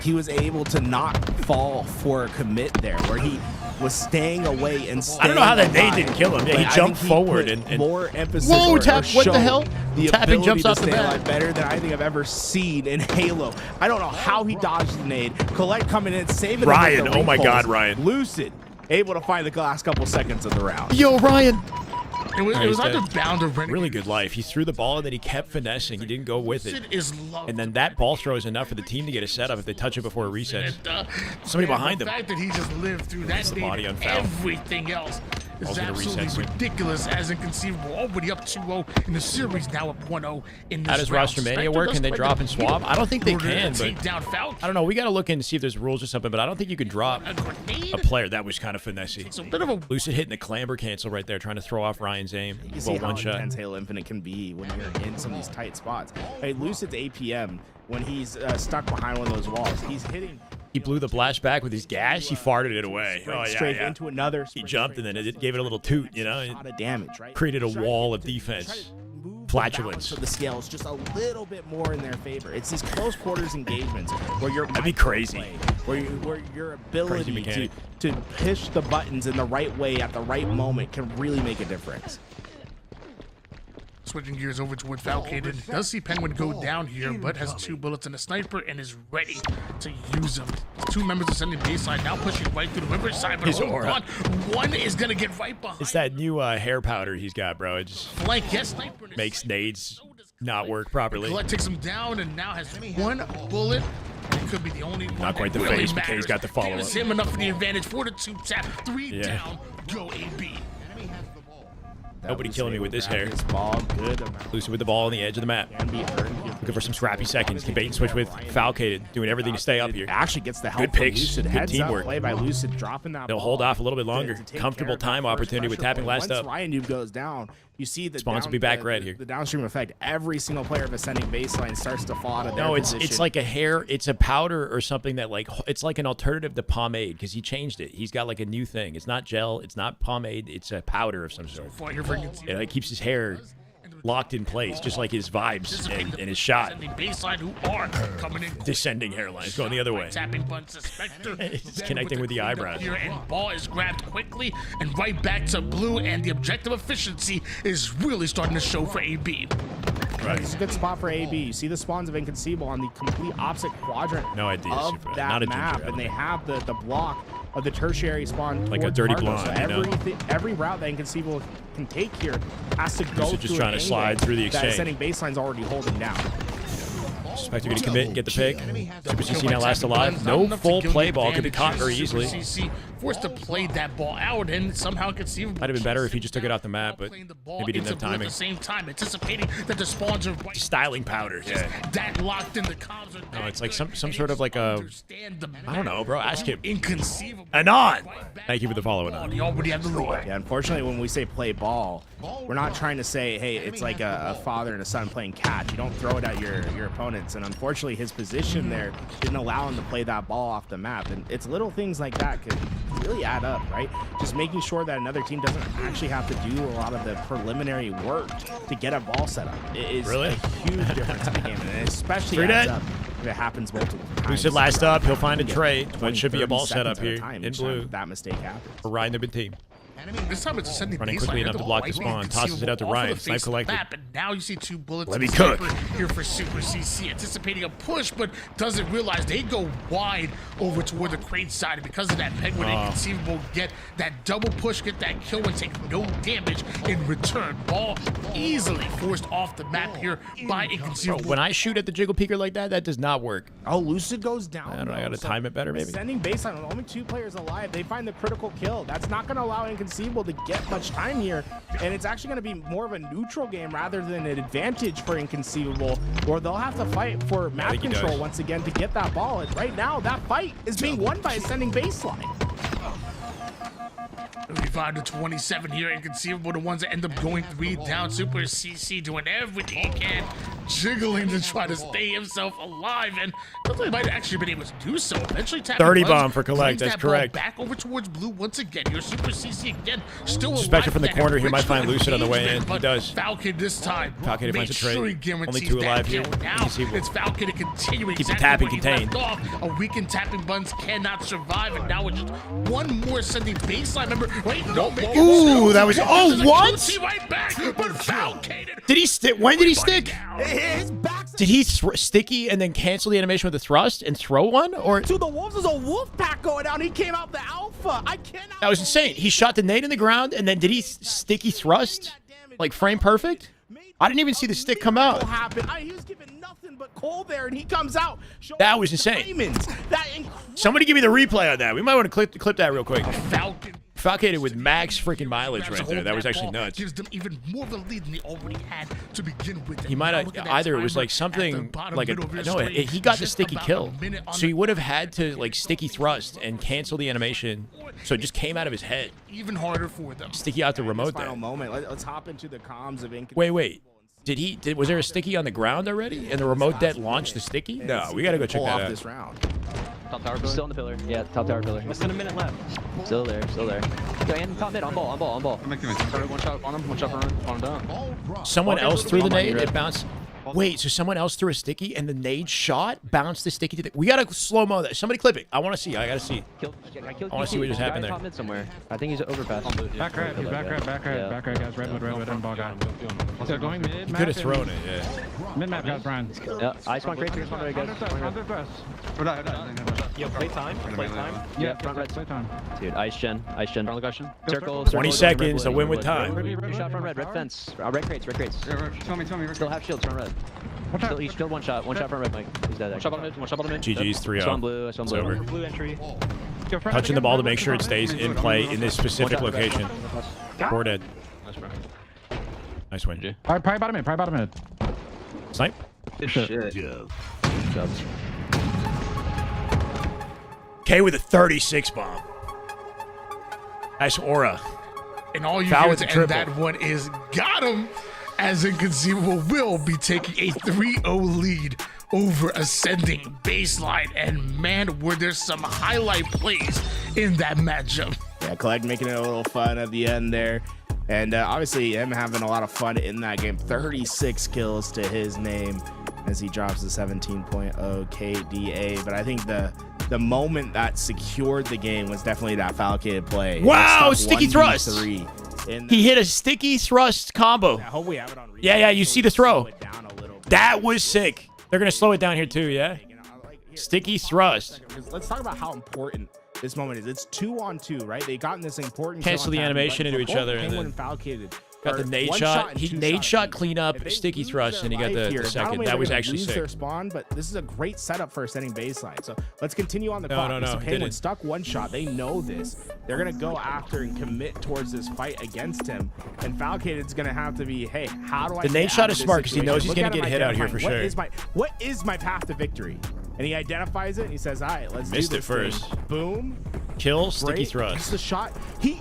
he was able to not fall for a commit there, where he was staying away and staying
I don't know how that nade
alive.
didn't kill him. Yeah,
But
he
I
jumped
think
forward
put
and
more emphasis.
Whoa,
or
tap! What the
showed
hell?
The
Tapping
ability
jumps
to
off the
stay
bat.
alive better than I think I've ever seen in Halo. I don't know how he dodged the nade. Collect coming in, saving him
Ryan,
with the
oh my
repulse.
God, Ryan.
Lucid, able to find the last couple seconds of the round.
Yo, Ryan.
It was
He's
either
dead.
bound or renegade.
Really good life. He threw the ball and then he kept finessing. He didn't go with it.
Lucid is loved.
And then that ball throw is enough for the team to get a setup if they touch it before it resets.
And,
Somebody
man,
behind
the
him.
fact that he just lived through that
the
day
body
and
on foul.
everything else
Ball's
is
gonna
absolutely
reset soon.
ridiculous, as Inconceivable. Already up 2-0 in the series, now up 1-0 in this
How does
round.
Roster Mania
Sniper
work?
does
Can they
play
drop
the
and swap? I don't think they
order to
can, but
take down Falcon.
I don't know. We got to look in to see if there's rules or something, but I don't think you can drop a player. That was kind of finessey.
It's a bit of a
Lucid hitting the clamber cancel right there, trying to throw off Ryan's aim.
You see
Well,
how
one shot.
intense Halo Infinite can be when you're in some of these tight spots. Hey, Lucid's APM, when he's stuck behind one of those walls, he's hitting
He blew the blast back with his gas. He farted it away. Oh, yeah,
straight
yeah.
into another.
He jumped and then it gave it a little toot, you know? It
lot of damage, right?
created a wall of defense. Flatulence.
So the scales just a little bit more in their favor. It's these close quarters engagements where your
That'd be crazy.
where your ability
mechanic.
to push the buttons in the right way at the right moment can really make a difference.
Switching gears over toward Falcon, does see Penguin go down here, but has 2 bullets and a sniper and is ready to use them. 2 members are sending baseline, now pushing right through the riverside, but
His
hold
aura.
on. One is going to get right behind.
It's that new hair powder he's got, bro. It just
Flank, yes, sniper. and
makes nades not work properly.
Collect takes him down and now has 1 bullet. It could be the only one
Not quite
that
the
really
face, but K's
matters.
got the follow-up.
Gives him enough for the advantage. 4 to 2 tap, 3
Yeah.
down, go AB.
Nobody killing me with this hair.
This ball, good.
Lucid with the ball on the edge of the map. Looking for some scrappy seconds. Can bait and switch with Falcated, doing everything to stay up here.
Actually gets the help
good
from
picks.
Lucid.
Good
Heads
teamwork.
Up play by Lucid, dropping that
They'll
ball
hold off a little bit longer.
to take
Comfortable
care of
time
that first
opportunity with
pressure
tapping
point.
last
Once
up.
Ryan Noob goes down, you see the
Spawns will be back red here.
The downstream effect. Every single player of Ascending Baseline starts to fall out of their
No,
position.
it's like a hair. It's a powder or something that like it's like an alternative to pomade because he changed it. He's got like a new thing. It's not gel. It's not pomade. It's a powder of some sort. It like keeps his hair locked in place, just like his vibes and his shot.
Baseline who are coming in.
Descending hairline. It's going the other way.
Tapping button suspector.
It's connecting with the eyebrows.
Here and ball is grabbed quickly and right back to blue, and the objective efficiency is really starting to show for AB.
Right. It's a good spot for AB. You see the spawns of Inconceivable on the complete opposite quadrant
No idea,
of
Super.
that
Not a
map,
ginger
and they have the block of the tertiary spawn
Like a
towards
dirty
Marco.
blonde,
So
you know?
every route that Inconceivable can take here has to go
Lucid just
through
trying
an
to slide
angle
through the
that
exchange.
Ascending Baseline's already holding down.
Spectre gonna commit and get the pick. Super CC now last alive. No full play ball could be caught very easily.
CC forced to play that ball out, and somehow Conceivable
Might have been better if he just took it off the map, but maybe didn't have
at
timing.
the same time, anticipating that the spawns are right.
Styling powder. Yeah.
That locked in the comms.
No, it's like some sort of like a. I don't know, bro. Ask him.
Inconceivable.
Anon. Thank you for the follow, Anon.
You already have the lead.
Yeah, unfortunately, when we say play ball, we're not trying to say, hey, it's like a father and a son playing catch. You don't throw it at your opponents. And unfortunately, his position there didn't allow him to play that ball off the map. And it's little things like that could really add up, right? Just making sure that another team doesn't actually have to do a lot of the preliminary work to get a ball set up. It is
Really?
a huge difference in the game, and it especially
Free
adds
net.
up if it happens multiple times.
Lucid last up. He'll find a
Yeah,
trade, but
20,
it should be a
30
ball setup
seconds at a
here
time
in
each time
blue.
That mistake happens.
For Ryan, the team.
This time it's Ascending
Running
Baseline.
quickly enough
The
to
ball
block the
right
spawn.
wing,
Tosses it out to
off of
Ryan.
the
Snipe
face of the
collected.
map, and now you see two bullets.
Let
to
me
the
cook.
sniper here for Super CC, anticipating a push, but doesn't realize they go wide over toward the crate side. And because of that, Penguin Inconceivable get that double push, get that kill, and take no damage in return. Ball easily forced off the map here by
Bro,
Inconceivable.
when I shoot at the jiggle peeker like that, that does not work.
Oh, Lucid goes down.
I don't know. I
though.
gotta
So
time it better, maybe.
Ascending Baseline with only 2 players alive, they find the critical kill. That's not going to allow Inconceivable to get much time here, and it's actually going to be more of a neutral game rather than an advantage for Inconceivable, where they'll have to fight for map
think he
control
does.
once again to get that ball. And right now, that fight is being won by Ascending Baseline.
35 to 27 here, Inconceivable, the ones that end up going 3 down. Super CC doing everything he can, jiggling to try to stay himself alive, and looks like he might have actually been able to do so. Eventually, tapping
30
Buns,
bomb for collect,
brings
that's
that ball
correct.
Back over towards blue once again. Your Super CC again, still alive.
Spectre from the
That
corner, he might
original
find Lucid on the way in.
engagement,
He
but
does.
Falcon this time.
Falcon
made
finds a trade.
sure he
Only
guarantees
2
that
alive
kill.
here.
Now
Inconceivable.
it's Falcon to continue
Keep the
exactly
tapping
where he
contained.
left off. A weakened tapping Buns cannot survive, and now it's just one more Ascending Baseline member. Wait, no,
Ooh, that was. Oh, what?
See right back, but Falcated.
Did he stick? When did he stick? Did he sticky and then cancel the animation with a thrust and throw one? Or
To the Wolves, there's a wolf pack going down. He came out the alpha. I cannot.
that was insane. He shot the nade in the ground and then did he sticky thrust? Like frame perfect? I didn't even see the stick come out.
He was given nothing but coal there, and he comes out.
That was insane.
Diamonds. That
Somebody give me the replay on that. We might want to clip that real quick.
Falcon
Falcated with max freaking mileage
grabs a
right
hold
there.
of
That was actually
ball,
nuts.
Gives them even more of a lead than they already had to begin with.
He might have either it was like something like a no. He got the sticky kill, so he would have had to like sticky thrust and cancel the animation, so it just came out of his head.
Even harder for them.
Sticky out the remote
final
there.
moment. Let's hop into the comms of Inconceivable.
Wait. Was there a sticky on the ground already? And the remote dead launched the sticky? No, we gotta go check
Pull
that
off
out.
this round.
Top tower pillar. Still on the pillar. Yeah, top tower pillar.
Less than a minute left.
Still there, still there. Go and top mid, on ball. Sorry, one shot on him, one shot on him down.
Someone
Okay,
else threw the
on my
nade.
red.
It bounced. Wait, so someone else threw a sticky and the nade shot bounced the sticky to the. We gotta slow mo that. Somebody clip it. I want to see. I gotta see.
I
wanna see what just happened there.
Top mid somewhere. I think he's overpass.
Back right, he's back right, guys. Redwood, and ball guy. They're going mid.
Could have thrown it. Yeah.
Mid map, guys, Brian.
Yeah, I spawn crate, spawn right, guys.
Yo, play time.
Yeah, front red.
Play time.
Dude, ice gen. Front question. Circle.
20 seconds to win with time.
Two shot front red fence. Red crates.
Tell me.
Still have shields front red. Still each, still one shot front red, Mike. He's dead. One shot bottom mid.
GG's 3-0.
I saw him blue.
It's over.
Blue entry.
Touching the ball to make sure it stays in play in this specific location. 4 dead. Nice win.
Probably bottom mid.
Snipe.
Good shit.
K with a 36 bomb. Nice aura.
And all you
Foul
hear
with
to
the
end
triple.
that one is got him, as Inconceivable will be taking a 3-0 lead over Ascending Baseline. And man, were there some highlight plays in that matchup.
Yeah, Collect making it a little fun at the end there. And obviously him having a lot of fun in that game. 36 kills to his name as he drops the 17.0 KDA. But I think the moment that secured the game was definitely that Falcated play.
Wow, sticky thrust.
He
He hit a sticky thrust combo.
I hope we have it on replay.
Yeah, you see the throw.
Slow it down a little bit.
That was sick. They're going to slow it down here too, yeah? Sticky thrust.
Let's talk about how important this moment is. It's 2-on-2, right? They got in this important
Cancel the
kill on
animation
tap,
into
but
each
both
other and
Penguin
then
Falcated
got the
are
nade
one
shot.
and
He
two
nade
shots.
shot clean up,
If they
sticky
lose
thrust, and he got
their
the
life here, not
second.
only
That
are
was
they gonna
actually
lose
sick.
their spawn, but this is a great setup for setting baseline. So let's continue on the
No,
clock.
no,
Because
no,
the Penguin
didn't.
stuck one shot. They know this. They're gonna go after and commit towards this fight against him. And Falcated's gonna have to be, hey, how do I?
The nade
get
shot
out of
is
this
smart 'cause he knows
situation?
he's
Look
gonna
at him
get hit out here for
identifying,
sure.
What is my path to victory? And he identifies it and he says, all right, let's
Missed
do
it
this
first.
thing. Boom.
Kill, sticky
Great.
thrust.
Gets the shot. He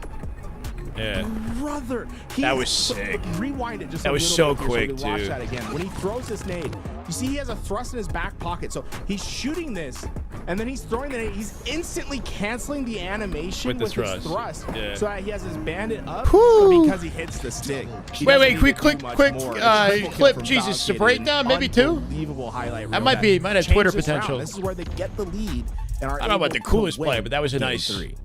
Yeah.
brother.
That was sick.
Rewind it just
That
a
was
little
so
bit here
quick,
we can watch
too.
that again. When he throws this nade, you see he has a thrust in his back pocket. So he's shooting this, and then he's throwing the nade. He's instantly canceling the animation
With the
his
thrust.
thrust.
Yeah.
So that he has his bandit up, but because he hits the stick. he doesn't need
quick,
to
quick,
do much
quick,
more. A triple kill
clip.
from
Jesus, a
Falcated,
breakdown,
an
maybe two?
unbelievable highlight
That
reel
might have
changed
Twitter
this round.
potential.
This is where they get the lead and are
I don't know about
able
the
to
coolest play,
win
but that was a
game
nice,
3.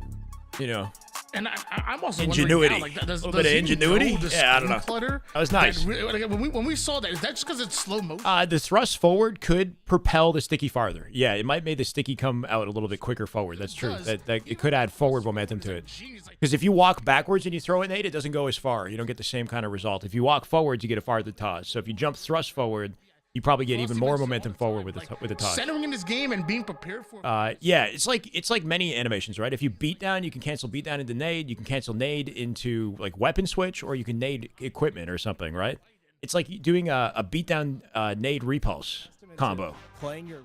you know,
And I'm also
ingenuity.
wondering now, like,
A little bit of ingenuity? Yeah, I don't know.
Clutter
That was nice.
When we saw that, is that just because it's slow motion?
The thrust forward could propel the sticky farther. Yeah, it might make the sticky come out a little bit quicker forward. That's true. That it could add forward momentum to it. Because if you walk backwards and you throw a nade, it doesn't go as far. You don't get the same kind of result. If you walk forwards, you get a farther toss. So if you jump thrust forward, you probably get even more momentum forward with the toss.
Centering in this game and being prepared for.
Yeah, it's like many animations, right? If you beat down, you can cancel beat down into nade. You can cancel nade into like weapon switch, or you can nade equipment or something, right? It's like doing a beat down nade repulse combo,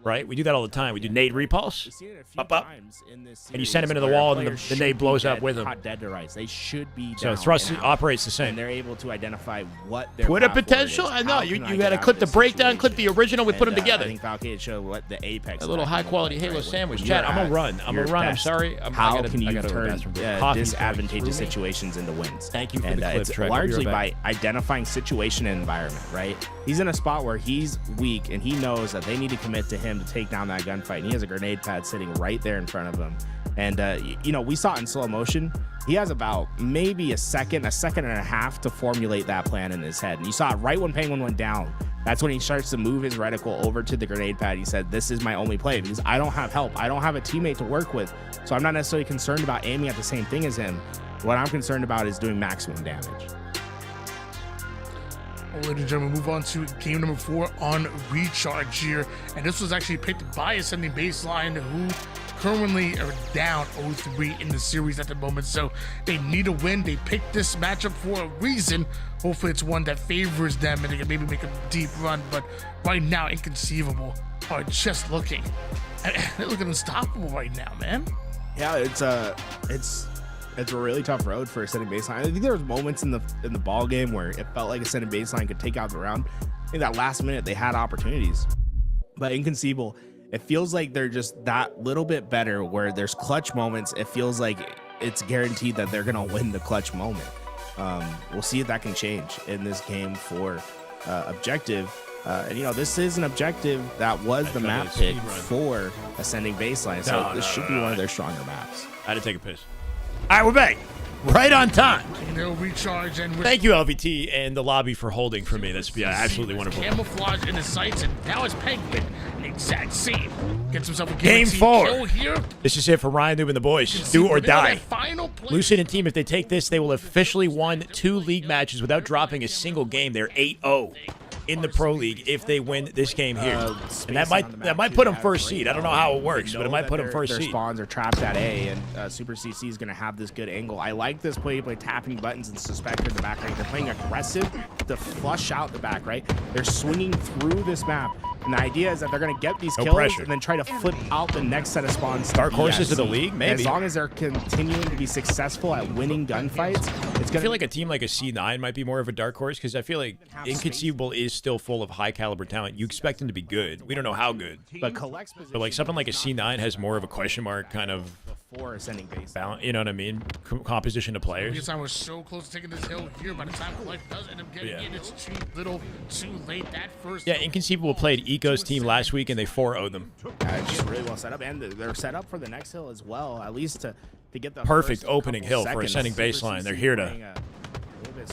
right? We do that all the time. We do nade repulse, up, and you send him into the wall, and the nade blows up with him.
Hot dead to rice. They should be
So
down
thrust
and out,
operates the same.
and they're able to identify what their
Twitter
path forward
potential?
is.
I know.
How
You
can I
got
get
to
out
clip
of
the
this
breakdown, clip
situation?
the original, we put them
And,
together.
I think Falcated showed what the apex.
A little
back on
high-quality
the
Halo
right,
sandwich.
when
Chat,
you're
I'm gonna
at
run. I'm
your
gonna run. I'm
best,
sorry.
How
I
can you
gotta go to the
turn
bathroom. Coffee's going
disadvantageous
through me.
situations into wins?
Thank you for
And
the clip,
it's
Trek. I'll be
largely
right
by identifying situation and environment, right? He's in a spot where he's weak, and he knows that they need to commit to him to take down that gunfight. And he has a grenade pad sitting right there in front of him. And, you know, we saw it in slow motion. He has about maybe a second and a half to formulate that plan in his head. And you saw it right when Penguin went down. That's when he starts to move his reticle over to the grenade pad. He said, this is my only play because I don't have help. I don't have a teammate to work with. So I'm not necessarily concerned about aiming at the same thing as him. What I'm concerned about is doing maximum damage.
Well, ladies and gentlemen, move on to game number 4 on Recharge here. And this was actually picked by Ascending Baseline, who currently are down 0-3 in the series at the moment. So they need a win. They picked this matchup for a reason. Hopefully it's one that favors them and they can maybe make a deep run. But right now, Inconceivable are just looking. They're looking unstoppable right now, man.
Yeah, it's a really tough road for Ascending Baseline. I think there was moments in the ball game where it felt like Ascending Baseline could take out the round. In that last minute, they had opportunities, but Inconceivable, it feels like they're just that little bit better. Where there's clutch moments, it feels like it's guaranteed that they're gonna win the clutch moment. We'll see if that can change in this game for Objective. And you know, this is an Objective that was the map pick for Ascending Baseline, so this should be one of their stronger maps.
I had to take a piss. All right, we're back. Right on time.
They'll recharge and
Thank you, LVT, and the lobby for holding for me. That's absolutely wonderful.
Camouflage in the sights, and now it's Penguin. The exact same. Gets himself a
Game
guaranteed
4.
kill here.
This is it for Ryan Noob and the boys. Do or
They got
die.
that final play.
Lucid and team, if they take this, they will officially won 2 league matches without dropping a single game. They're 8-0. in the Pro League if they win this game here. And that might put them first seed. I don't know how it works, but it might put them first
their
seed.
Spawns are trapped at A, and Super CC is going to have this good angle. I like this play tapping buttons and Suspector in the back right. They're playing aggressive to flush out the back right. They're swinging through this map. And the idea is that they're going to get these kills and then try to flip out the next set of spawns.
Dark horses of the league, maybe.
As long as they're continuing to be successful at winning gunfights, it's going to...
I feel like a team like a C9 might be more of a dark horse because I feel like Inconceivable is still full of high caliber talent. You expect them to be good. We don't know how good.
But
like something like a C9 has more of a question mark kind of
before ascending base.
Balance, you know what I mean? Composition of players.
Because I was so close to taking this hill here. By the time Collect does end up getting in, it's too little, too late. That first.
Yeah, Inconceivable played Eco's team last week and they 4-0'd them.
Just really well set up, and they're set up for the next hill as well. At least to get the
perfect opening hill for ascending baseline. They're here to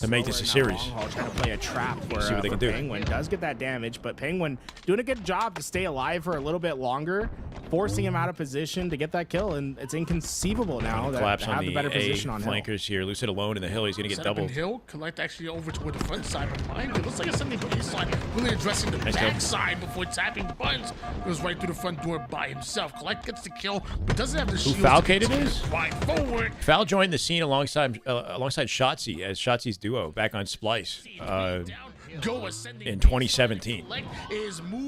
make this a series.
Trying to play a trap for,
see what they can do.
Penguin does get that damage, but Penguin doing a good job to stay alive for a little bit longer, forcing him out of position to get that kill, and it's Inconceivable now that
collapse
they have
on
the better
A
position on
flankers here. Lucid alone in the hill. He's going to get doubled.
Hill, Collect actually over toward the front side, but behind it looks like ascending baseline, really addressing the back side before tapping buttons. Goes right through the front door by himself. Collect gets the kill, but doesn't have the shield.
Who Falcated is?
Right forward.
Fal joined the scene alongside Shotzzy as Shotzi's duo back on Splice in 2017.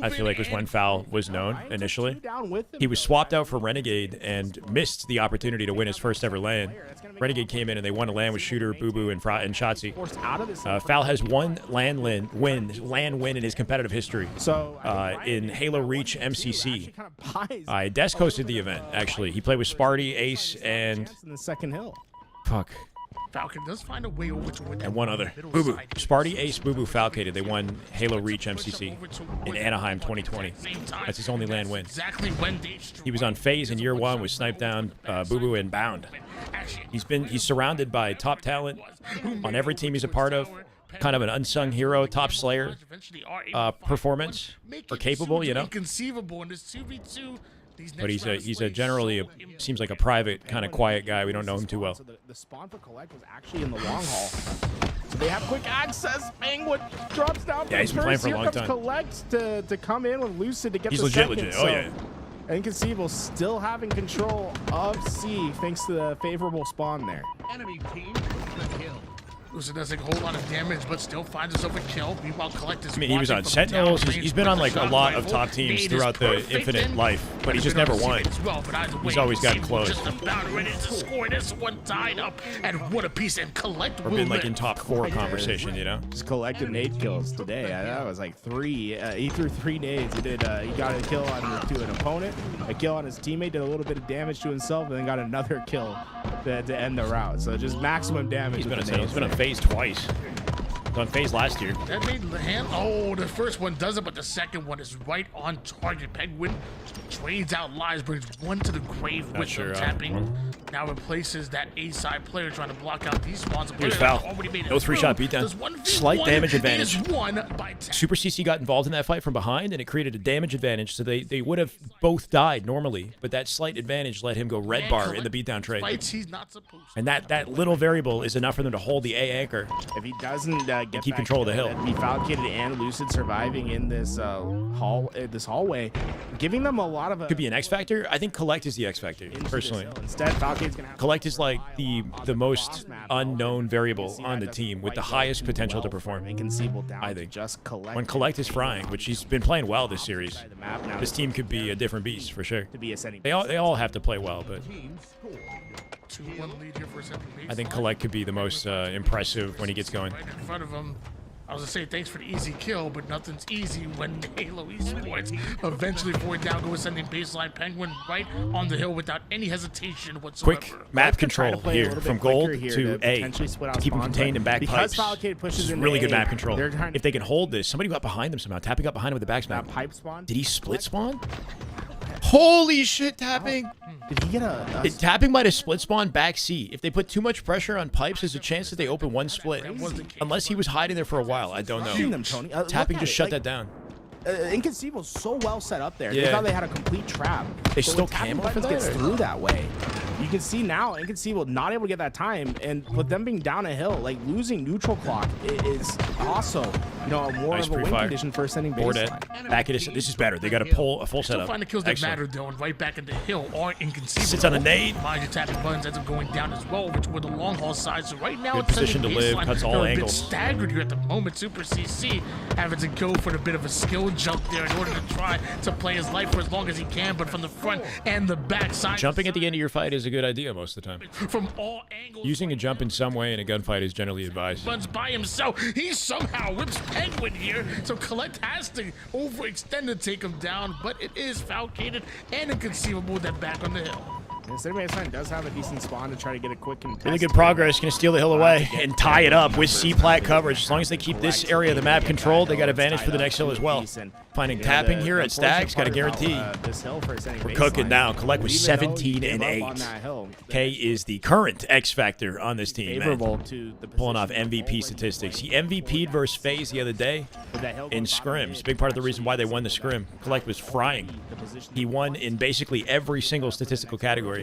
I feel like was when Fal was known initially. He was swapped out for Renegade and missed the opportunity to win his first ever LAN. Renegade came in and they won a LAN with Shooter, Boo Boo, and Shotzi. Fal has one LAN win in his competitive history in Halo Reach MCC. Desk hosted the event, actually. He played with Sparty, Ace, and...
in the second hill.
Fuck.
Falcon does find a way over to win.
And one other. Boo Boo. Sparty, Ace, Boo Boo, Falcated. They won Halo Reach MCC in Anaheim 2020. That's his only LAN win. He was on FaZe in year one, was sniped down, Boo Boo, and bound. He's surrounded by top talent on every team he's a part of. Kind of an unsung hero, top slayer performance, or capable, you know.
Inconceivable in this 2v2.
But he's a generally seems like a private kind of quiet guy. We don't know him too well.
So the spawn for Collect was actually in the long haul. So they have quick access. Penguin drops down.
Yeah, he's been playing for a long time.
Collect to come in with Lucid to get
he's
the
legit.
second.
Oh yeah.
Inconceivable still having control of C thanks to the favorable spawn there.
Enemy team kill. Lucid does a whole lot of damage, but still finds himself a kill. Meanwhile, Collect is
he was on Sentinels. He's been on like a lot of top teams throughout the Infinite life, but he's just never won. He's always gotten close.
Just about ready to score this one tied up, and what a piece! And Collect
or been like in top 4 conversation, you know.
Just collected nade kills today. That was like 3. He threw 3 nades. He got a kill to an opponent, a kill on his teammate, did a little bit of damage to himself, and then got another kill to end the route. So just maximum damage.
He's been on FaZe twice. On FaZe last year.
That made the hand. Oh, the first one does it, but the second one is right on target. Penguin trades out lives, brings one to the grave with them tapping. Now replaces that A-side player trying to block out these spawns.
Here's Foul. No 3-shot beatdown. Slight damage advantage. Super CC got involved in that fight from behind, and it created a damage advantage. So they would have both died normally, but that slight advantage let him go red bar in the beatdown trade. And that little variable is enough for them to hold the A anchor.
If he doesn't get
keep control of the hill,
be Falcated and Lucid surviving in this hallway, giving them a lot of.
Could be an X factor. I think Collect is the X factor personally.
Instead, Falcated's gonna have
Collect is like the most unknown variable on the team with the highest potential to perform. I think when Collect is frying, which he's been playing well this series, this team could be a different beast for sure. They all have to play well, but I think Collect could be the most impressive when he gets going.
Right in front of him. I was gonna say thanks for the easy kill, but nothing's easy when Halo Esports eventually forward down, go ascending baseline. Penguin right on the hill without any hesitation whatsoever.
Quick map control here from gold to A to keep him contained in back pipes.
Pushes
really good map control. If they can hold this, somebody got behind them somehow, tapping up behind him with the back smack.
Pipe spawn.
Did he split spawn? Holy shit, tapping!
Did he get
tapping might have split spawn back C. If they put too much pressure on pipes, there's a chance that they open one split. Unless he was hiding there for a while, I don't know. Tapping just shut that down.
Inconceivable so well set up there.
Yeah.
They thought they had a complete trap.
They still camo for that?
Gets through that way. You can see now Inconceivable not able to get that time, and with them being down a hill, like losing neutral clock is also more
Nice
of a win
pre-fire.
condition for ascending
Board
baseline.
it. Back it is. This is better. They got a full
Still
setup.
find the kills that
Excellent.
matter though, and right back at the hill are inconceivable.
Sits on a nade.
Mind you, tapping buttons ends up going down as well, which were the long haul side. So right now,
Good
it's
position to live, cuts all
They're a
angles.
bit staggered here at the moment. Super CC having to go for a bit of a skill jump there in order to try to play his life for as long as he can, but from the front and the back side.
Jumping at the end of your fight is a good idea most of the time.
From all angles.
Using a jump in some way in a gunfight is generally advised.
Buns by himself. He somehow whips Penguin here, so Collect has to overextend to take him down, but it is falcated and inconceivable that back on the hill.
Ascending baseline does have a decent spawn to try to get a quick contest.
Really good progress. Going to steal the hill away and tie it up with C-plat coverage. As long as they keep this area of the map controlled, they got advantage for the next hill as well. Finding tapping here at Stags, got a guarantee. We're cooking now. Collect with 17 and 8. K is the current X factor on this team, man. Pulling off MVP statistics. He MVP'd versus FaZe the other day in scrims. Big part of the reason why they won the scrim. Collect was frying. He won in basically every single statistical category.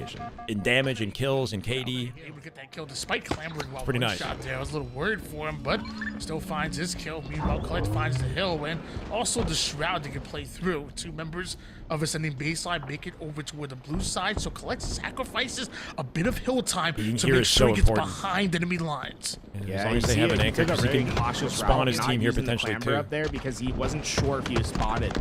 In damage and kills and KD.
Able to get that kill despite clambering while
Pretty
one
nice.
shot there. I was a little worried for him, but still finds his kill. Meanwhile, Collect finds the hill and also the Shroud that can play through. Two members of Ascending Baseline make it over toward the blue side, so Collect sacrifices a bit of hill time
Being
to
here
make
is
sure
so
he gets
important.
behind enemy lines.
As long as they have an anchor, because he can spawn his team here potentially too.
Up there because he wasn't sure if he was spotted,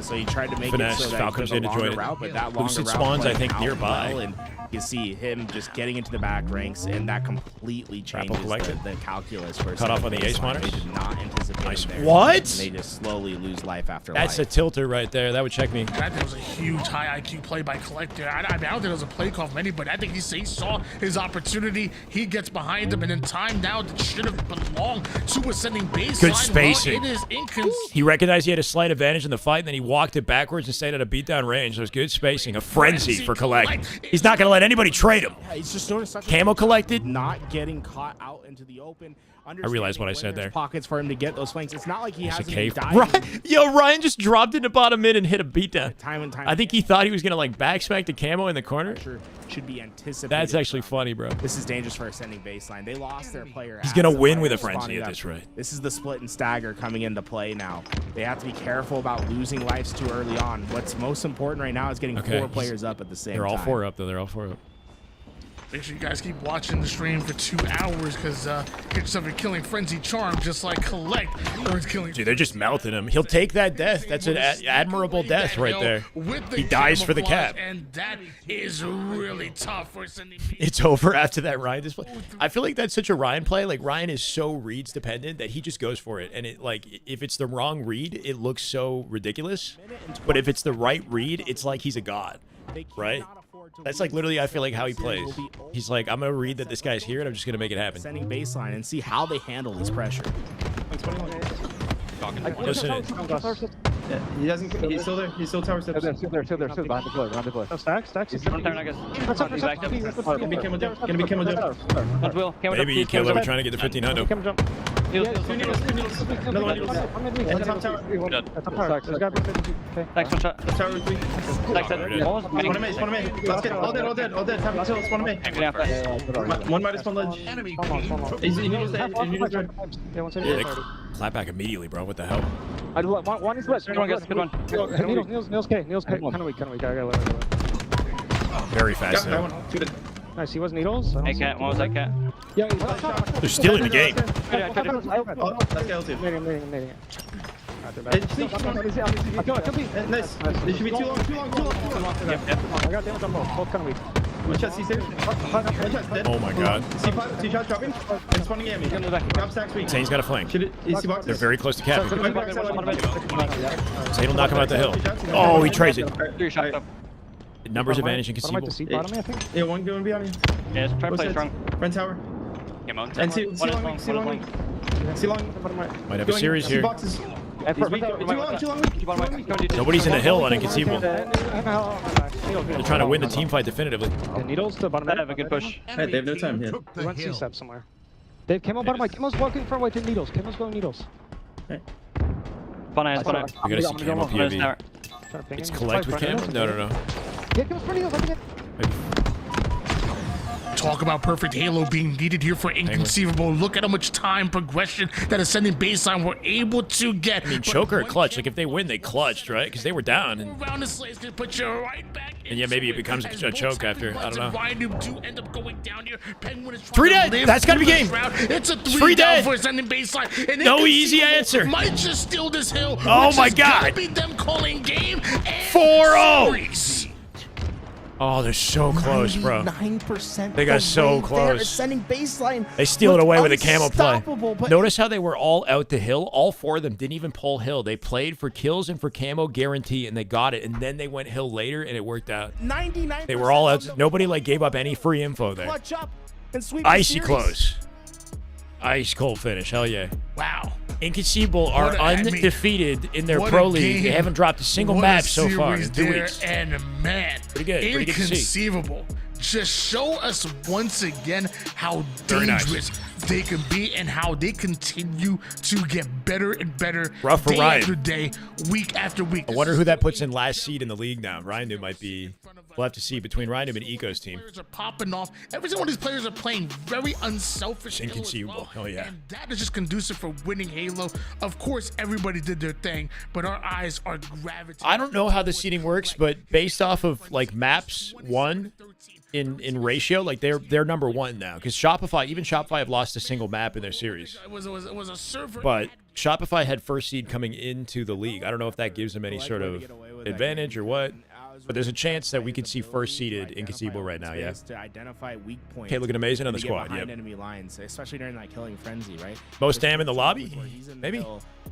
so he tried to make
Finesse,
it so that
Foul
he
comes
took
in
a
to join
longer
it.
route, but that longer
Boosted
route
spawns, I
played
think,
out
nearby.
well, and you see him just getting into the back ranks, and that completely changes the calculus. For
Cut off on the ace
baseline.
monitors.
They did not anticipate
Nice.
him there.
What?
And they just slowly lose life after
That's
life.
a tilter right there. That would check me.
I think it was a huge high IQ play by Collector. I don't think it was a play call from anybody. I think he saw his opportunity. He gets behind him, and in time now that should have belonged to Ascending Baseline.
Good spacing.
Well, it is inconceivable.
He recognized he had a slight advantage in the fight, and then he walked it backwards and stayed at a beatdown range. It was good spacing. A frenzy for Collect. He's not going to let anybody trade him.
Yeah, he's just doing such
Camo collected.
Not getting caught out into the open.
I realized what I said there.
Pockets for him to get those flanks. It's not like he
It's a
hasn't
cave.
been diving.
Ryan just dropped into bottom mid and hit a beatdown.
Time and time
I think he thought he was going to like backsmack the camo in the corner.
Should be anticipated.
That's actually funny, bro.
This is dangerous for Ascending Baseline. They lost their player.
He's
as
gonna
the
win
player
with a
was
frenzy
spawning
at
up.
this rate.
This is the split and stagger coming into play now. They have to be careful about losing lives too early on. What's most important right now is getting
Okay.
4 players up at the same time.
They're all 4 up, though. They're all 4 up.
Make sure you guys keep watching the stream for 2 hours because get yourself a killing frenzy charm just like Collect. Or it's killing.
Dude, they're just melting him. He'll take that death. That's an admirable death right there. He dies for the cap.
And that is really tough for Ascending Baseline.
It's over after that Ryan display. I feel like that's such a Ryan play. Like, Ryan is so reads dependent that he just goes for it. And it, like, if it's the wrong read, it looks so ridiculous. But if it's the right read, it's like he's a god, right? That's like literally, I feel like, how he plays. He's like, I'm gonna read that this guy's here, and I'm just gonna make it happen.
Ascending Baseline and see how they handle this pressure.
Listen,
Yeah, he doesn't. He's still there. He's still tower steps.
Still there, behind the pillar, Stacks.
He's one time, I guess. Gonna be Camo jump. Gonna be Camo jump.
maybe Caleb trying to get the 1500.
Camo jump.
Two needles. Another one needles. And top tower.
Thanks, one shot.
Top tower with me. One of me. Let's get all dead. Have a kill. One of me. One minus one ledge.
Enemy
He's needles dead.
Yeah, clap back immediately, bro. What the hell?
One is left. Good one. Niels K. Kind of weak. I gotta let it.
Very fast.
That one. Two dead.
Nice. He was needles.
Hey, Cat. What was that, Cat?
Yeah,
They're stealing the game.
Oh, that's L2. Nice. They should be too long.
I got damage on both. Both kind of weak.
One shot, C save. One shot, dead.
Oh my god.
C5, 2 shots dropping. And spawning at me. Grab stacks weak.
Zane's got a flank.
Easy boxes.
They're very close to capping.
One box,
Zane will knock him out the hill. Oh, he trades it.
3 shots up.
Numbers advantage inconceivable.
Bottom, I think.
Yeah, one going behind me.
Yeah, try to play strong.
Front tower.
Came on.
And C long.
Might have a series here.
Boxes. He's weak. Too long.
Nobody's in the hill on inconceivable. They're trying to win the team fight definitively.
Needles to bottom.
That have a good push.
Hey, they have no time here.
They run C-step somewhere. They have Camo bottom right. Camo's walking front way to needles. Camo's going needles.
Spawn out.
We gotta see camo POV. It's Collect with camo? No.
Yeah, Camo's front needles.
Talk about perfect Halo being needed here for Inconceivable. Look at how much time progression that Ascending Baseline were able to get.
I mean, choker or clutch. Like, if they win, they clutched, right? Because they were down. And
Around the slates can put you right back.
And yeah, maybe it becomes a choke after. I don't know.
Ryan do end up going down here. Penguin is
3 dead. That's gotta be game.
It's a 3
3
down
dead.
for Ascending Baseline. And
No easy answer.
Might just steal this hill.
Oh my
which is gonna
God.
be them calling game.
4-0. Oh, they're so close, bro.
9%.
They got so close.
Ascending Baseline.
They steal it away with a camo play.
unstoppable, but-
Notice how they were all out to hill. All 4 of them didn't even pull hill. They played for kills and for camo guarantee, and they got it. And then they went hill later, and it worked out.
99%.
They were all out. Nobody like gave up any free info there.
Clutch up and sweep the
Icy
series.
close. Ice cold finish. Hell yeah.
Wow.
Inconceivable are
What a- I mean,
undefeated in their
what
pro
a
league. They
game.
haven't dropped a single
What
match
a
so far
series
in 2
there,
weeks.
And man,
Pretty good. Pretty good to see.
Inconceivable. Just show us once again how
Very nice.
dangerous they can be and how they continue to get better and better
Rough for
day
Ryan.
after day, week after week.
I wonder who that puts in last seed in the league now. Ryan might be. We'll have to see between Ryan and Eco's team.
Players are popping off. Every single one of these players are playing very unselfish. Halo as
Inconceivable.
well,
Hell yeah.
And that is just conducive for winning Halo. Of course, everybody did their thing, but our eyes are gravitating.
I don't know how the seeding works, but based off of like maps won in ratio, like they're number 1 now. Because even Shopify have lost a single map in their series.
It was a server.
But Shopify had first seed coming into the league. I don't know if that gives them any sort of advantage or what. But there's a chance that we could see first seeded Inconceivable right now, yeah.
To identify weak points.
Okay, looking amazing on
and
the
to get
squad,
behind
yep.
enemy lines, especially during that killing frenzy, right?
Most damn in the lobby? Maybe?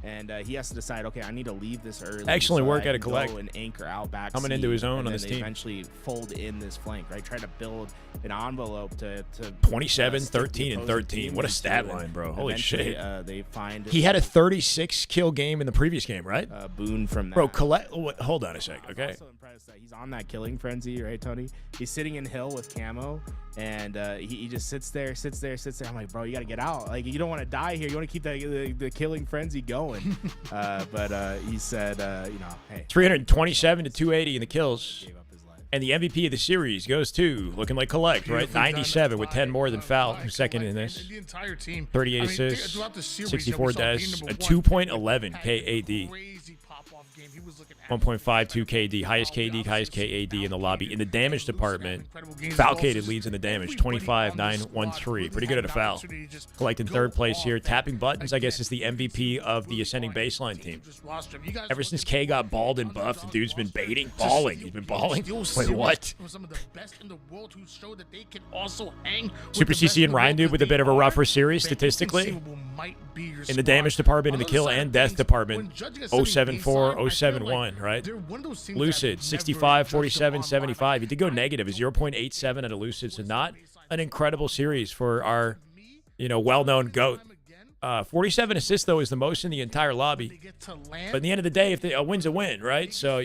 And he has to decide, okay, I need to leave this early.
Excellent
so
work
I
out of
can
Collect.
go and anchor out back
Coming into
seed,
his own
and
on
then
this
they
team.
eventually fold in this flank, right? Try to build an envelope to
27,
stick the
13, and
opposing
13.
team
What a
into,
stat
and
line, bro. Holy
eventually,
shit.
They find
He had a 36 kill game in the previous game, right?
boon from that.
Bro, Collect. Hold on a sec, okay?
Also impressed that he's on that killing frenzy, right, Tony? He's sitting in hill with camo, and he just sits there. I'm like, bro, you gotta get out. Like, you don't want to die here. You want to keep the killing frenzy going. But he said, hey,
327 to 280 in the kills. And the MVP of the series goes to, looking like Collect, right? 97 with 10 more than Foul, who's second in this.
The entire team.
38 assists, 64 deaths, a 2.11 KAD. 1.52 KD, highest KD, highest KAD in the lobby. In the damage department, Falcated leads in the damage, 25-9-1-3. Pretty good at a foul. Collect in 3rd place here. Tapping buttons, I guess, is the MVP of the Ascending Baseline team. Ever since K got balled and buffed, the dude's been baiting, balling. He's been balling. Wait, what? Super CC and Ryan dude with a bit of a rougher series statistically. In the damage department, in the kill and death department, 074, 071, right? Lucid, 65, 47, 75. He did go negative, a 0.87 at a Lucid, so not an incredible series for our, well-known GOAT. 47 assists, though, is the most in the entire lobby. But at the end of the day, if a win's a win, right? So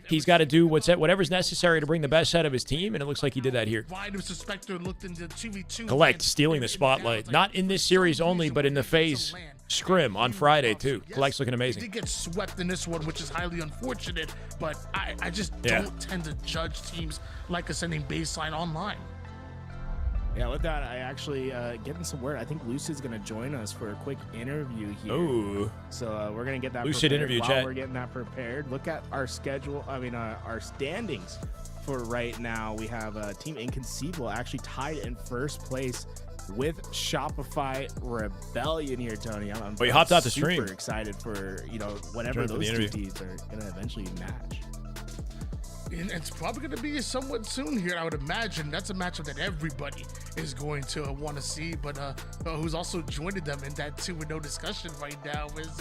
he's got to do whatever's necessary to bring the best out of his team, and it looks like he did that here. Collect, stealing the spotlight. Not in this series only, but in the FaZe scrim on Friday, too. Collect's looking amazing.
He did get swept in this one, which is highly unfortunate, but I just don't tend to judge teams like Ascending Baseline online.
Yeah, with that, I actually getting some word. I think Lucid's going to join us for a quick interview here.
Ooh.
So we're going to get that
Lucid
prepared.
interview,
While
chat.
we're getting that prepared, look at our schedule. Our standings for right now. We have Team Inconceivable actually tied in 1st place with Shopify Rebellion here, Tony. I'm
you hopped out the
super
stream.
excited for, whatever those two teams are going to eventually match.
And it's probably going to be somewhat soon here, I would imagine. That's a matchup that everybody is going to want to see. But who's also joining them in that 2-0 discussion right now is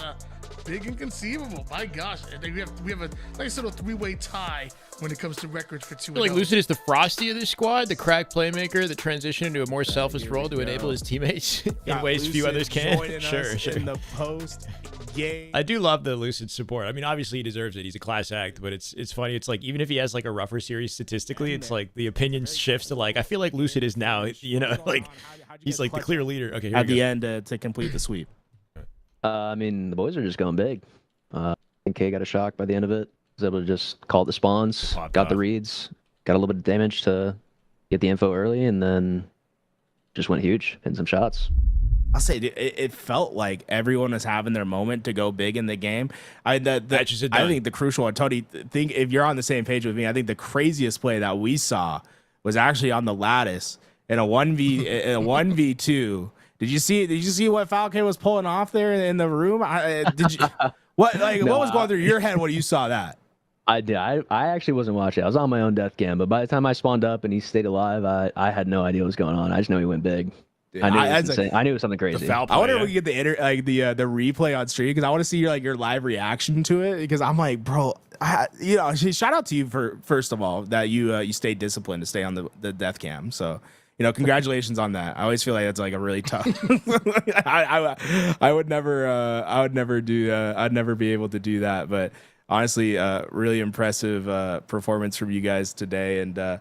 Big Inconceivable. My gosh. And we have a nice little 3-way tie when it comes to records for 2-0.
I feel like Lucid is the Frosty of this squad, the crack playmaker that transitioned into a more selfish role to enable his teammates in ways few others can. Sure.
In the post game.
I do love the Lucid support. I mean, obviously he deserves it. He's a class act, but it's funny. It's like, even if he has like a rougher series statistically, it's like the opinion shifts to like, I feel like Lucid is now, like he's like the clear leader. Okay, here
at
we
the
go.
end to complete the sweep.
The boys are just going big. I think K got a shock by the end of it. Was able to just call the spawns, got the reads, got a little bit of damage to get the info early, and then just went huge, hitting some shots.
I'll say it felt like everyone was having their moment to go big in the game. I think the crucial one, Tony, think if you're on the same page with me, I think the craziest play that we saw was actually on the lattice in a 1v2. Did you see what Falcon was pulling off there in the room? What was going through your head when you saw that?
I did. I actually wasn't watching. I was on my own death cam, but by the time I spawned up and he stayed alive, I had no idea what was going on. I just know he went big. I knew it was something crazy.
I wonder if we can get the replay on stream, because I want to see your live reaction to it, because I'm like, bro, shout out to you for, first of all, that you stayed disciplined to stay on the death cam. So, congratulations on that. I always feel like that's like a really tough. I would never be able to do that. But honestly, really impressive performance from you guys today. And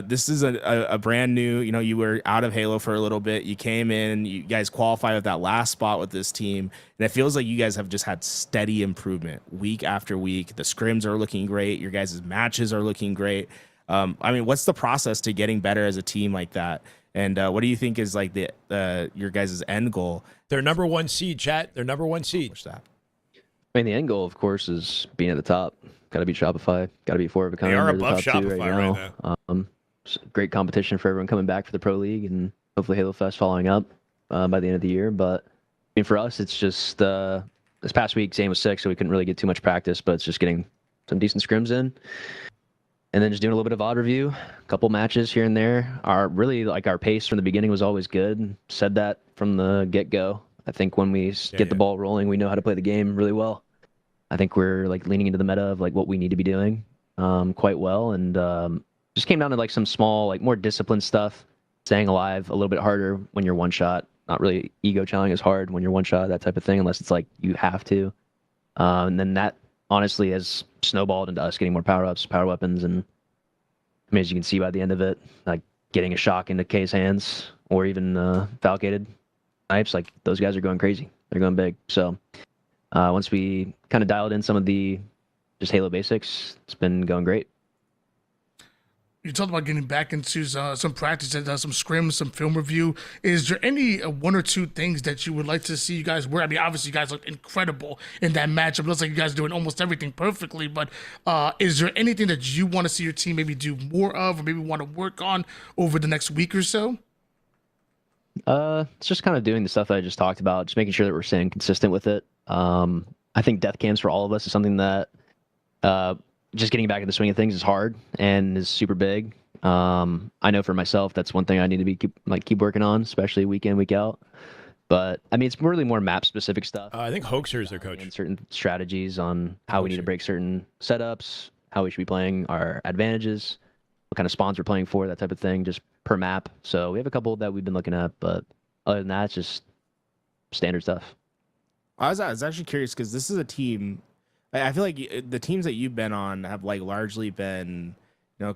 this is a brand new. You were out of Halo for a little bit. You came in. You guys qualified with that last spot with this team, and it feels like you guys have just had steady improvement week after week. The scrims are looking great. Your guys' matches are looking great. What's the process to getting better as a team like that? And what do you think is like your guys' end goal?
Their number one seed, chat. Their number one seed.
I mean, the end goal, of course, is being at the top. Got to beat Shopify. Got to beat 4 of a kind.
They are above Shopify right
now. Great competition for everyone coming back for the Pro League, and hopefully Halo Fest following up by the end of the year. But for us, it's just this past week, Zane was sick, so we couldn't really get too much practice. But it's just getting some decent scrims in. And then just doing a little bit of odd review, a couple matches here and there. Our pace from the beginning was always good. Said that from the get-go. I think when we get the ball rolling, we know how to play the game really well. I think we're leaning into the meta of what we need to be doing quite well, and just came down to some small, more disciplined stuff. Staying alive a little bit harder when you're one shot. Not really ego challenging as hard when you're one shot, that type of thing, unless it's you have to. And then that honestly has snowballed into us getting more power-ups, power weapons, and as you can see by the end of it, getting a shock into K's hands, or even falcated snipes, those guys are going crazy. They're going big. So once we kind of dialed in some of the just Halo basics, it's been going great.
You talked about getting back into some practice, some scrims, some film review. Is there any one or two things that you would like to see you guys wear? I mean, obviously, you guys look incredible in that matchup. It looks like you guys are doing almost everything perfectly. But is there anything that you want to see your team maybe do more of, or maybe want to work on over the next week or so?
It's just kind of doing the stuff that I just talked about, just making sure that we're staying consistent with it. I think death cams for all of us is something that just getting back in the swing of things is hard and is super big. I know for myself, that's one thing I need to be keep working on, especially week in, week out. But I mean, it's really more map specific stuff.
I think Hoaxer is their coach.
And certain strategies on how we need to break certain setups, how we should be playing, our advantages, what kind of spawns we're playing for, that type of thing, just per map. So we have a couple that we've been looking at, but other than that, it's just standard stuff.
I was actually curious, because this is a team. I feel like the teams that you've been on have largely been,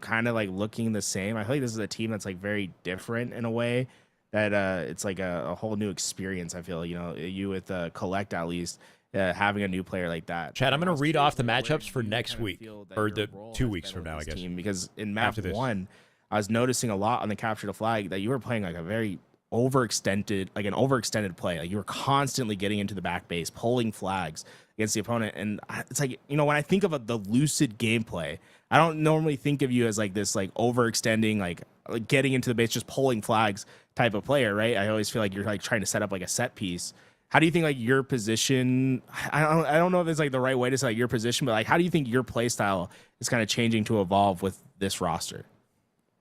kind of looking the same. I feel like this is a team that's very different in a way that it's a whole new experience. I feel you with Collect, at least having a new player like that.
Chad, I'm going to read off the matchups for next week, or the 2 weeks from now, I guess.
Because in map 1, I was noticing a lot on the capture the flag that you were playing a very overextended play. You were constantly getting into the back base, pulling flags against the opponent. And it's when I think of the lucid gameplay, I don't normally think of you as this overextending, getting into the base, just pulling flags type of player, right? I always feel like you're trying to set up a set piece. How do you think your position? I don't know if it's the right way to say your position, but how do you think your play style is kind of changing to evolve with this roster?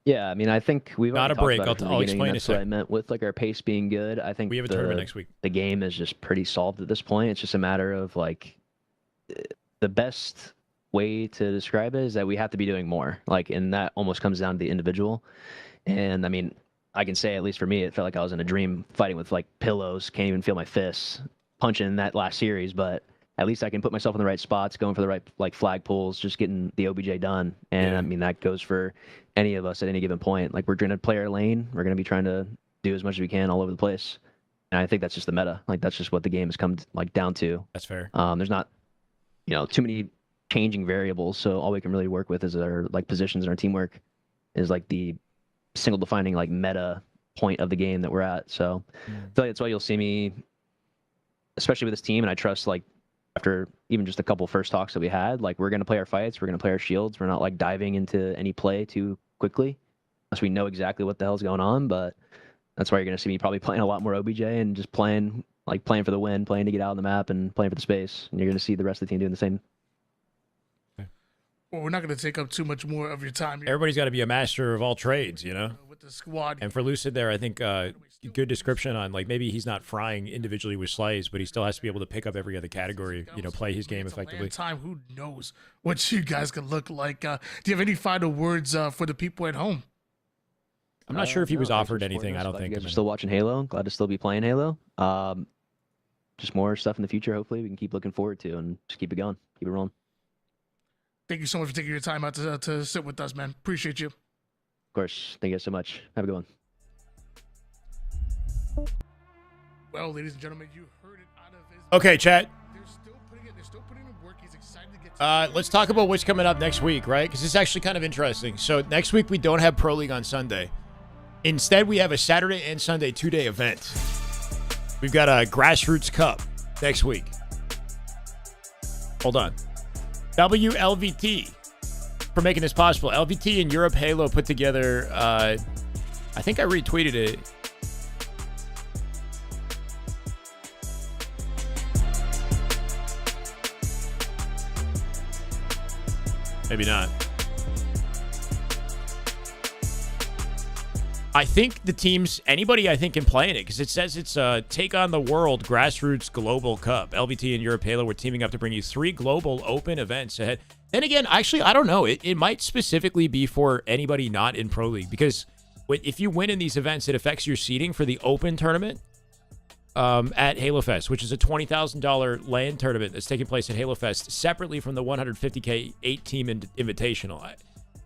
Yeah, I mean, I think we've
not a break. I'll explain
That's what I meant with our pace being good. I think
we have a tournament next week.
The game is just pretty solved at this point. It's just a matter of the best way to describe it is that we have to be doing more. And that almost comes down to the individual. And I mean, I can say, at least for me, it felt like I was in a dream fighting with pillows. Can't even feel my fists punching in that last series, but at least I can put myself in the right spots, going for the right flag pulls, just getting the OBJ done. And I mean, that goes for any of us at any given point. We're going to play our lane. We're going to be trying to do as much as we can all over the place. And I think that's just the meta. That's just what the game has come down to.
That's fair.
There's not, too many changing variables. So all we can really work with is our positions and our teamwork is the single defining like meta point of the game that we're at. So I feel like that's why you'll see me, especially with this team, and I trust like after even just a couple first talks that we had, like we're gonna play our fights, we're gonna play our shields. We're not like diving into any play too quickly, unless we know exactly what the hell's going on. But that's why you're gonna see me probably playing a lot more OBJ and just playing for the win, playing to get out on the map, and playing for the space. And you're gonna see the rest of the team doing the same.
Well, we're not going to take up too much more of your time here.
Everybody's got to be a master of all trades, you know?
With the squad.
And for Lucid there, I think good description on, like, maybe he's not frying individually with slays, but he still has to be able to pick up every other category, you know, play his game effectively.
Time, who knows what you guys can look like. Do you have any final words for the people at home?
I'm not sure if he was offered anything. I don't think.
You guys are still watching Halo. Glad to still be playing Halo. Just more stuff in the future, hopefully, we can keep looking forward to and just keep it going, keep it rolling.
Thank you so much for taking your time out to sit with us, man. Appreciate you.
Of course. Thank you guys so much. Have a good one.
Well, ladies and gentlemen, you heard it out of his...
Okay, chat.
They're still putting in work. He's excited to get...
Let's talk about what's coming up next week, right? Because it's actually kind of interesting. So next week, we don't have Pro League on Sunday. Instead, we have a Saturday and Sunday 2-day event. We've got a Grassroots Cup next week. Hold on. WLVT for making this possible. LVT and Europe Halo put together, I think I retweeted it. Maybe not. I think the teams, anybody I think can play in it, because it says it's Take on the World Grassroots Global Cup. LVT and Europe Halo, we're teaming up to bring you 3 global open events ahead. And again, actually, I don't know. It might specifically be for anybody not in Pro League, because if you win in these events, it affects your seeding for the open tournament at Halo Fest, which is a $20,000 LAN tournament that's taking place at Halo Fest separately from the 150K 8-team invitational.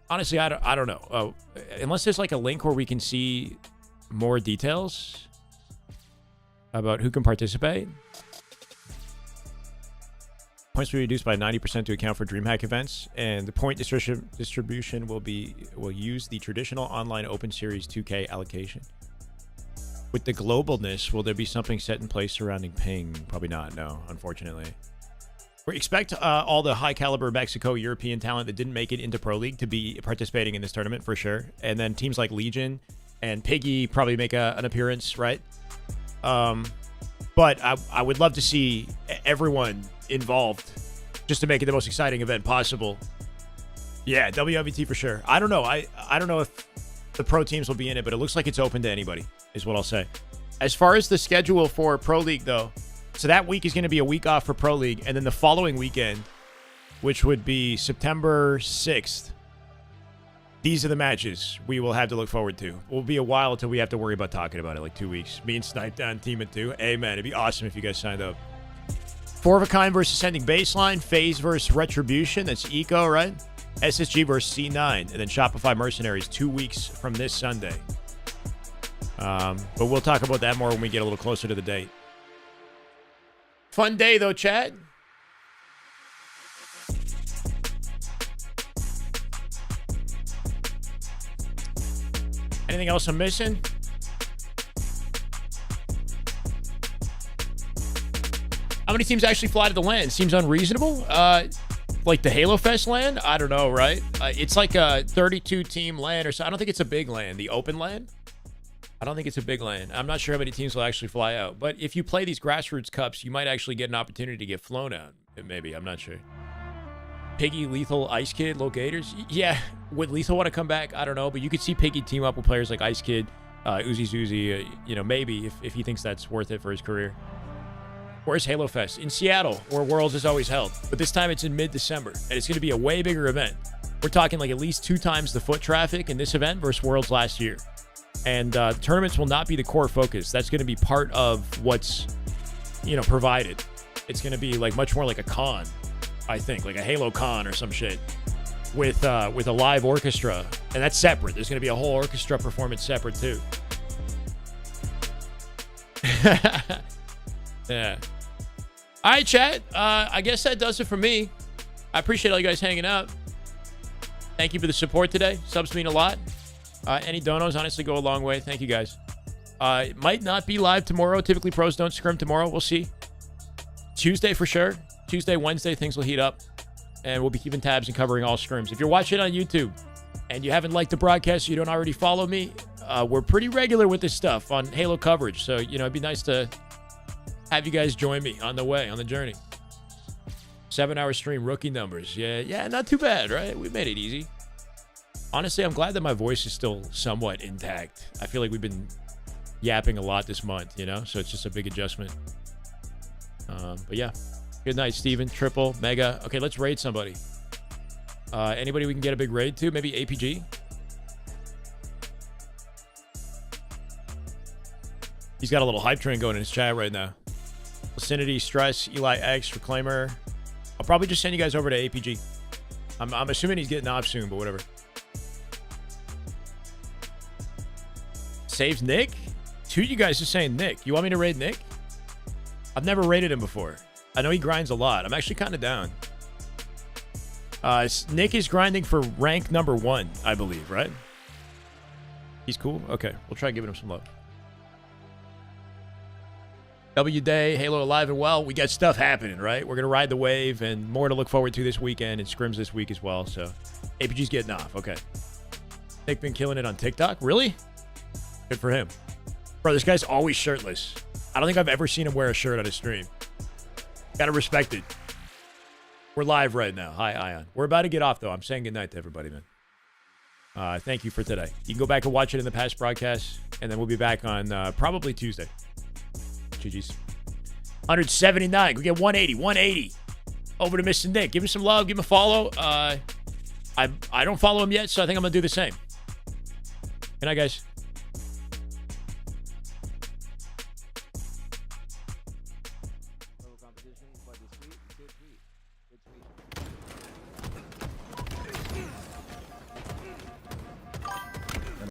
Honestly, I don't know. Unless there's like a link where we can see more details about who can participate. Points will be reduced by 90% to account for DreamHack events, and the point distribution will use the traditional online Open Series 2K allocation. With the globalness, will there be something set in place surrounding ping? Probably not. No, unfortunately. We expect all the high-caliber Mexico European talent that didn't make it into Pro League to be participating in this tournament for sure. And then teams like Legion and Piggy probably make an appearance, right? But I would love to see everyone involved just to make it the most exciting event possible. Yeah, WLVT for sure. I don't know. I don't know if the pro teams will be in it, but it looks like it's open to anybody, is what I'll say. As far as the schedule for Pro League, though, so that week is going to be a week off for Pro League, and then the following weekend, which would be September 6th, these are the matches we will have to look forward to. It will be a while until we have to worry about talking about it, like 2 weeks. Me and Snipe down, team at 2. Amen. It'd be awesome if you guys signed up. 4 of a Kind versus Sending Baseline, FaZe versus Retribution, that's Eco, right? SSG versus C9, and then Shopify Mercenaries 2 weeks from this Sunday. But we'll talk about that more when we get a little closer to the date. Fun day, though, chat. Anything else I'm missing? How many teams actually fly to the LAN? Seems unreasonable. Like the Halo Fest LAN? I don't know, right? It's like a 32-team LAN or so. I don't think it's a big LAN. The open LAN? I don't think it's a big LAN. I'm not sure how many teams will actually fly out. But if you play these Grassroots Cups, you might actually get an opportunity to get flown out. Maybe. I'm not sure. Piggy, Lethal, Ice Kid, Locators. Yeah. Would Lethal want to come back? I don't know. But you could see Piggy team up with players like Ice Kid, Uzi Zuzi, maybe if he thinks that's worth it for his career. Where's Halo Fest? In Seattle, where Worlds is always held. But this time it's in mid-December. And it's going to be a way bigger event. We're talking like at least 2 times the foot traffic in this event versus Worlds last year. And tournaments will not be the core focus. That's going to be part of what's, provided. It's going to be like much more like a con, I think, like a Halo con or some shit with a live orchestra. And that's separate. There's going to be a whole orchestra performance separate too. Yeah. All right, chat. I guess that does it for me. I appreciate all you guys hanging out. Thank you for the support today. Subs mean a lot. Any donos honestly go a long way. Thank you guys. It might not be live tomorrow. Typically, pros don't scrim tomorrow. We'll see. Tuesday for sure. Tuesday, Wednesday, things will heat up. And we'll be keeping tabs and covering all scrims. If you're watching on YouTube and you haven't liked the broadcast, you don't already follow me, we're pretty regular with this stuff on Halo coverage. So, you know, it'd be nice to have you guys join me on the way, on the journey. 7-hour stream, rookie numbers. Yeah, not too bad, right? We made it easy. Honestly, I'm glad that my voice is still somewhat intact. I feel like we've been yapping a lot this month, you know? So it's just a big adjustment. But yeah. Good night, Steven. Triple, Mega. Okay, let's raid somebody. Anybody we can get a big raid to? Maybe APG? He's got a little hype train going in his chat right now. Vicinity, Stress, Eli X, Reclaimer. I'll probably just send you guys over to APG. I'm assuming he's getting off soon, but whatever. Saves Nick? Two of you guys are saying Nick. You want me to raid Nick? I've never raided him before. I know he grinds a lot. I'm actually kind of down. Nick is grinding for rank number 1, I believe, right? He's cool? Okay, we'll try giving him some love. W Day, Halo alive and well. We got stuff happening, right? We're going to ride the wave and more to look forward to this weekend and scrims this week as well. So APG's getting off. Okay. Nick been killing it on TikTok. Really? Good for him. Bro, this guy's always shirtless. I don't think I've ever seen him wear a shirt on his stream. Gotta respect it. We're live right now. Hi, Ion. We're about to get off, though. I'm saying goodnight to everybody, man. Thank you for today. You can go back and watch it in the past broadcasts, and then we'll be back on probably Tuesday. GG's. 179. We get 180. 180. Over to Mr. Nick. Give him some love. Give him a follow. I don't follow him yet, so I think I'm going to do the same. Good night, guys.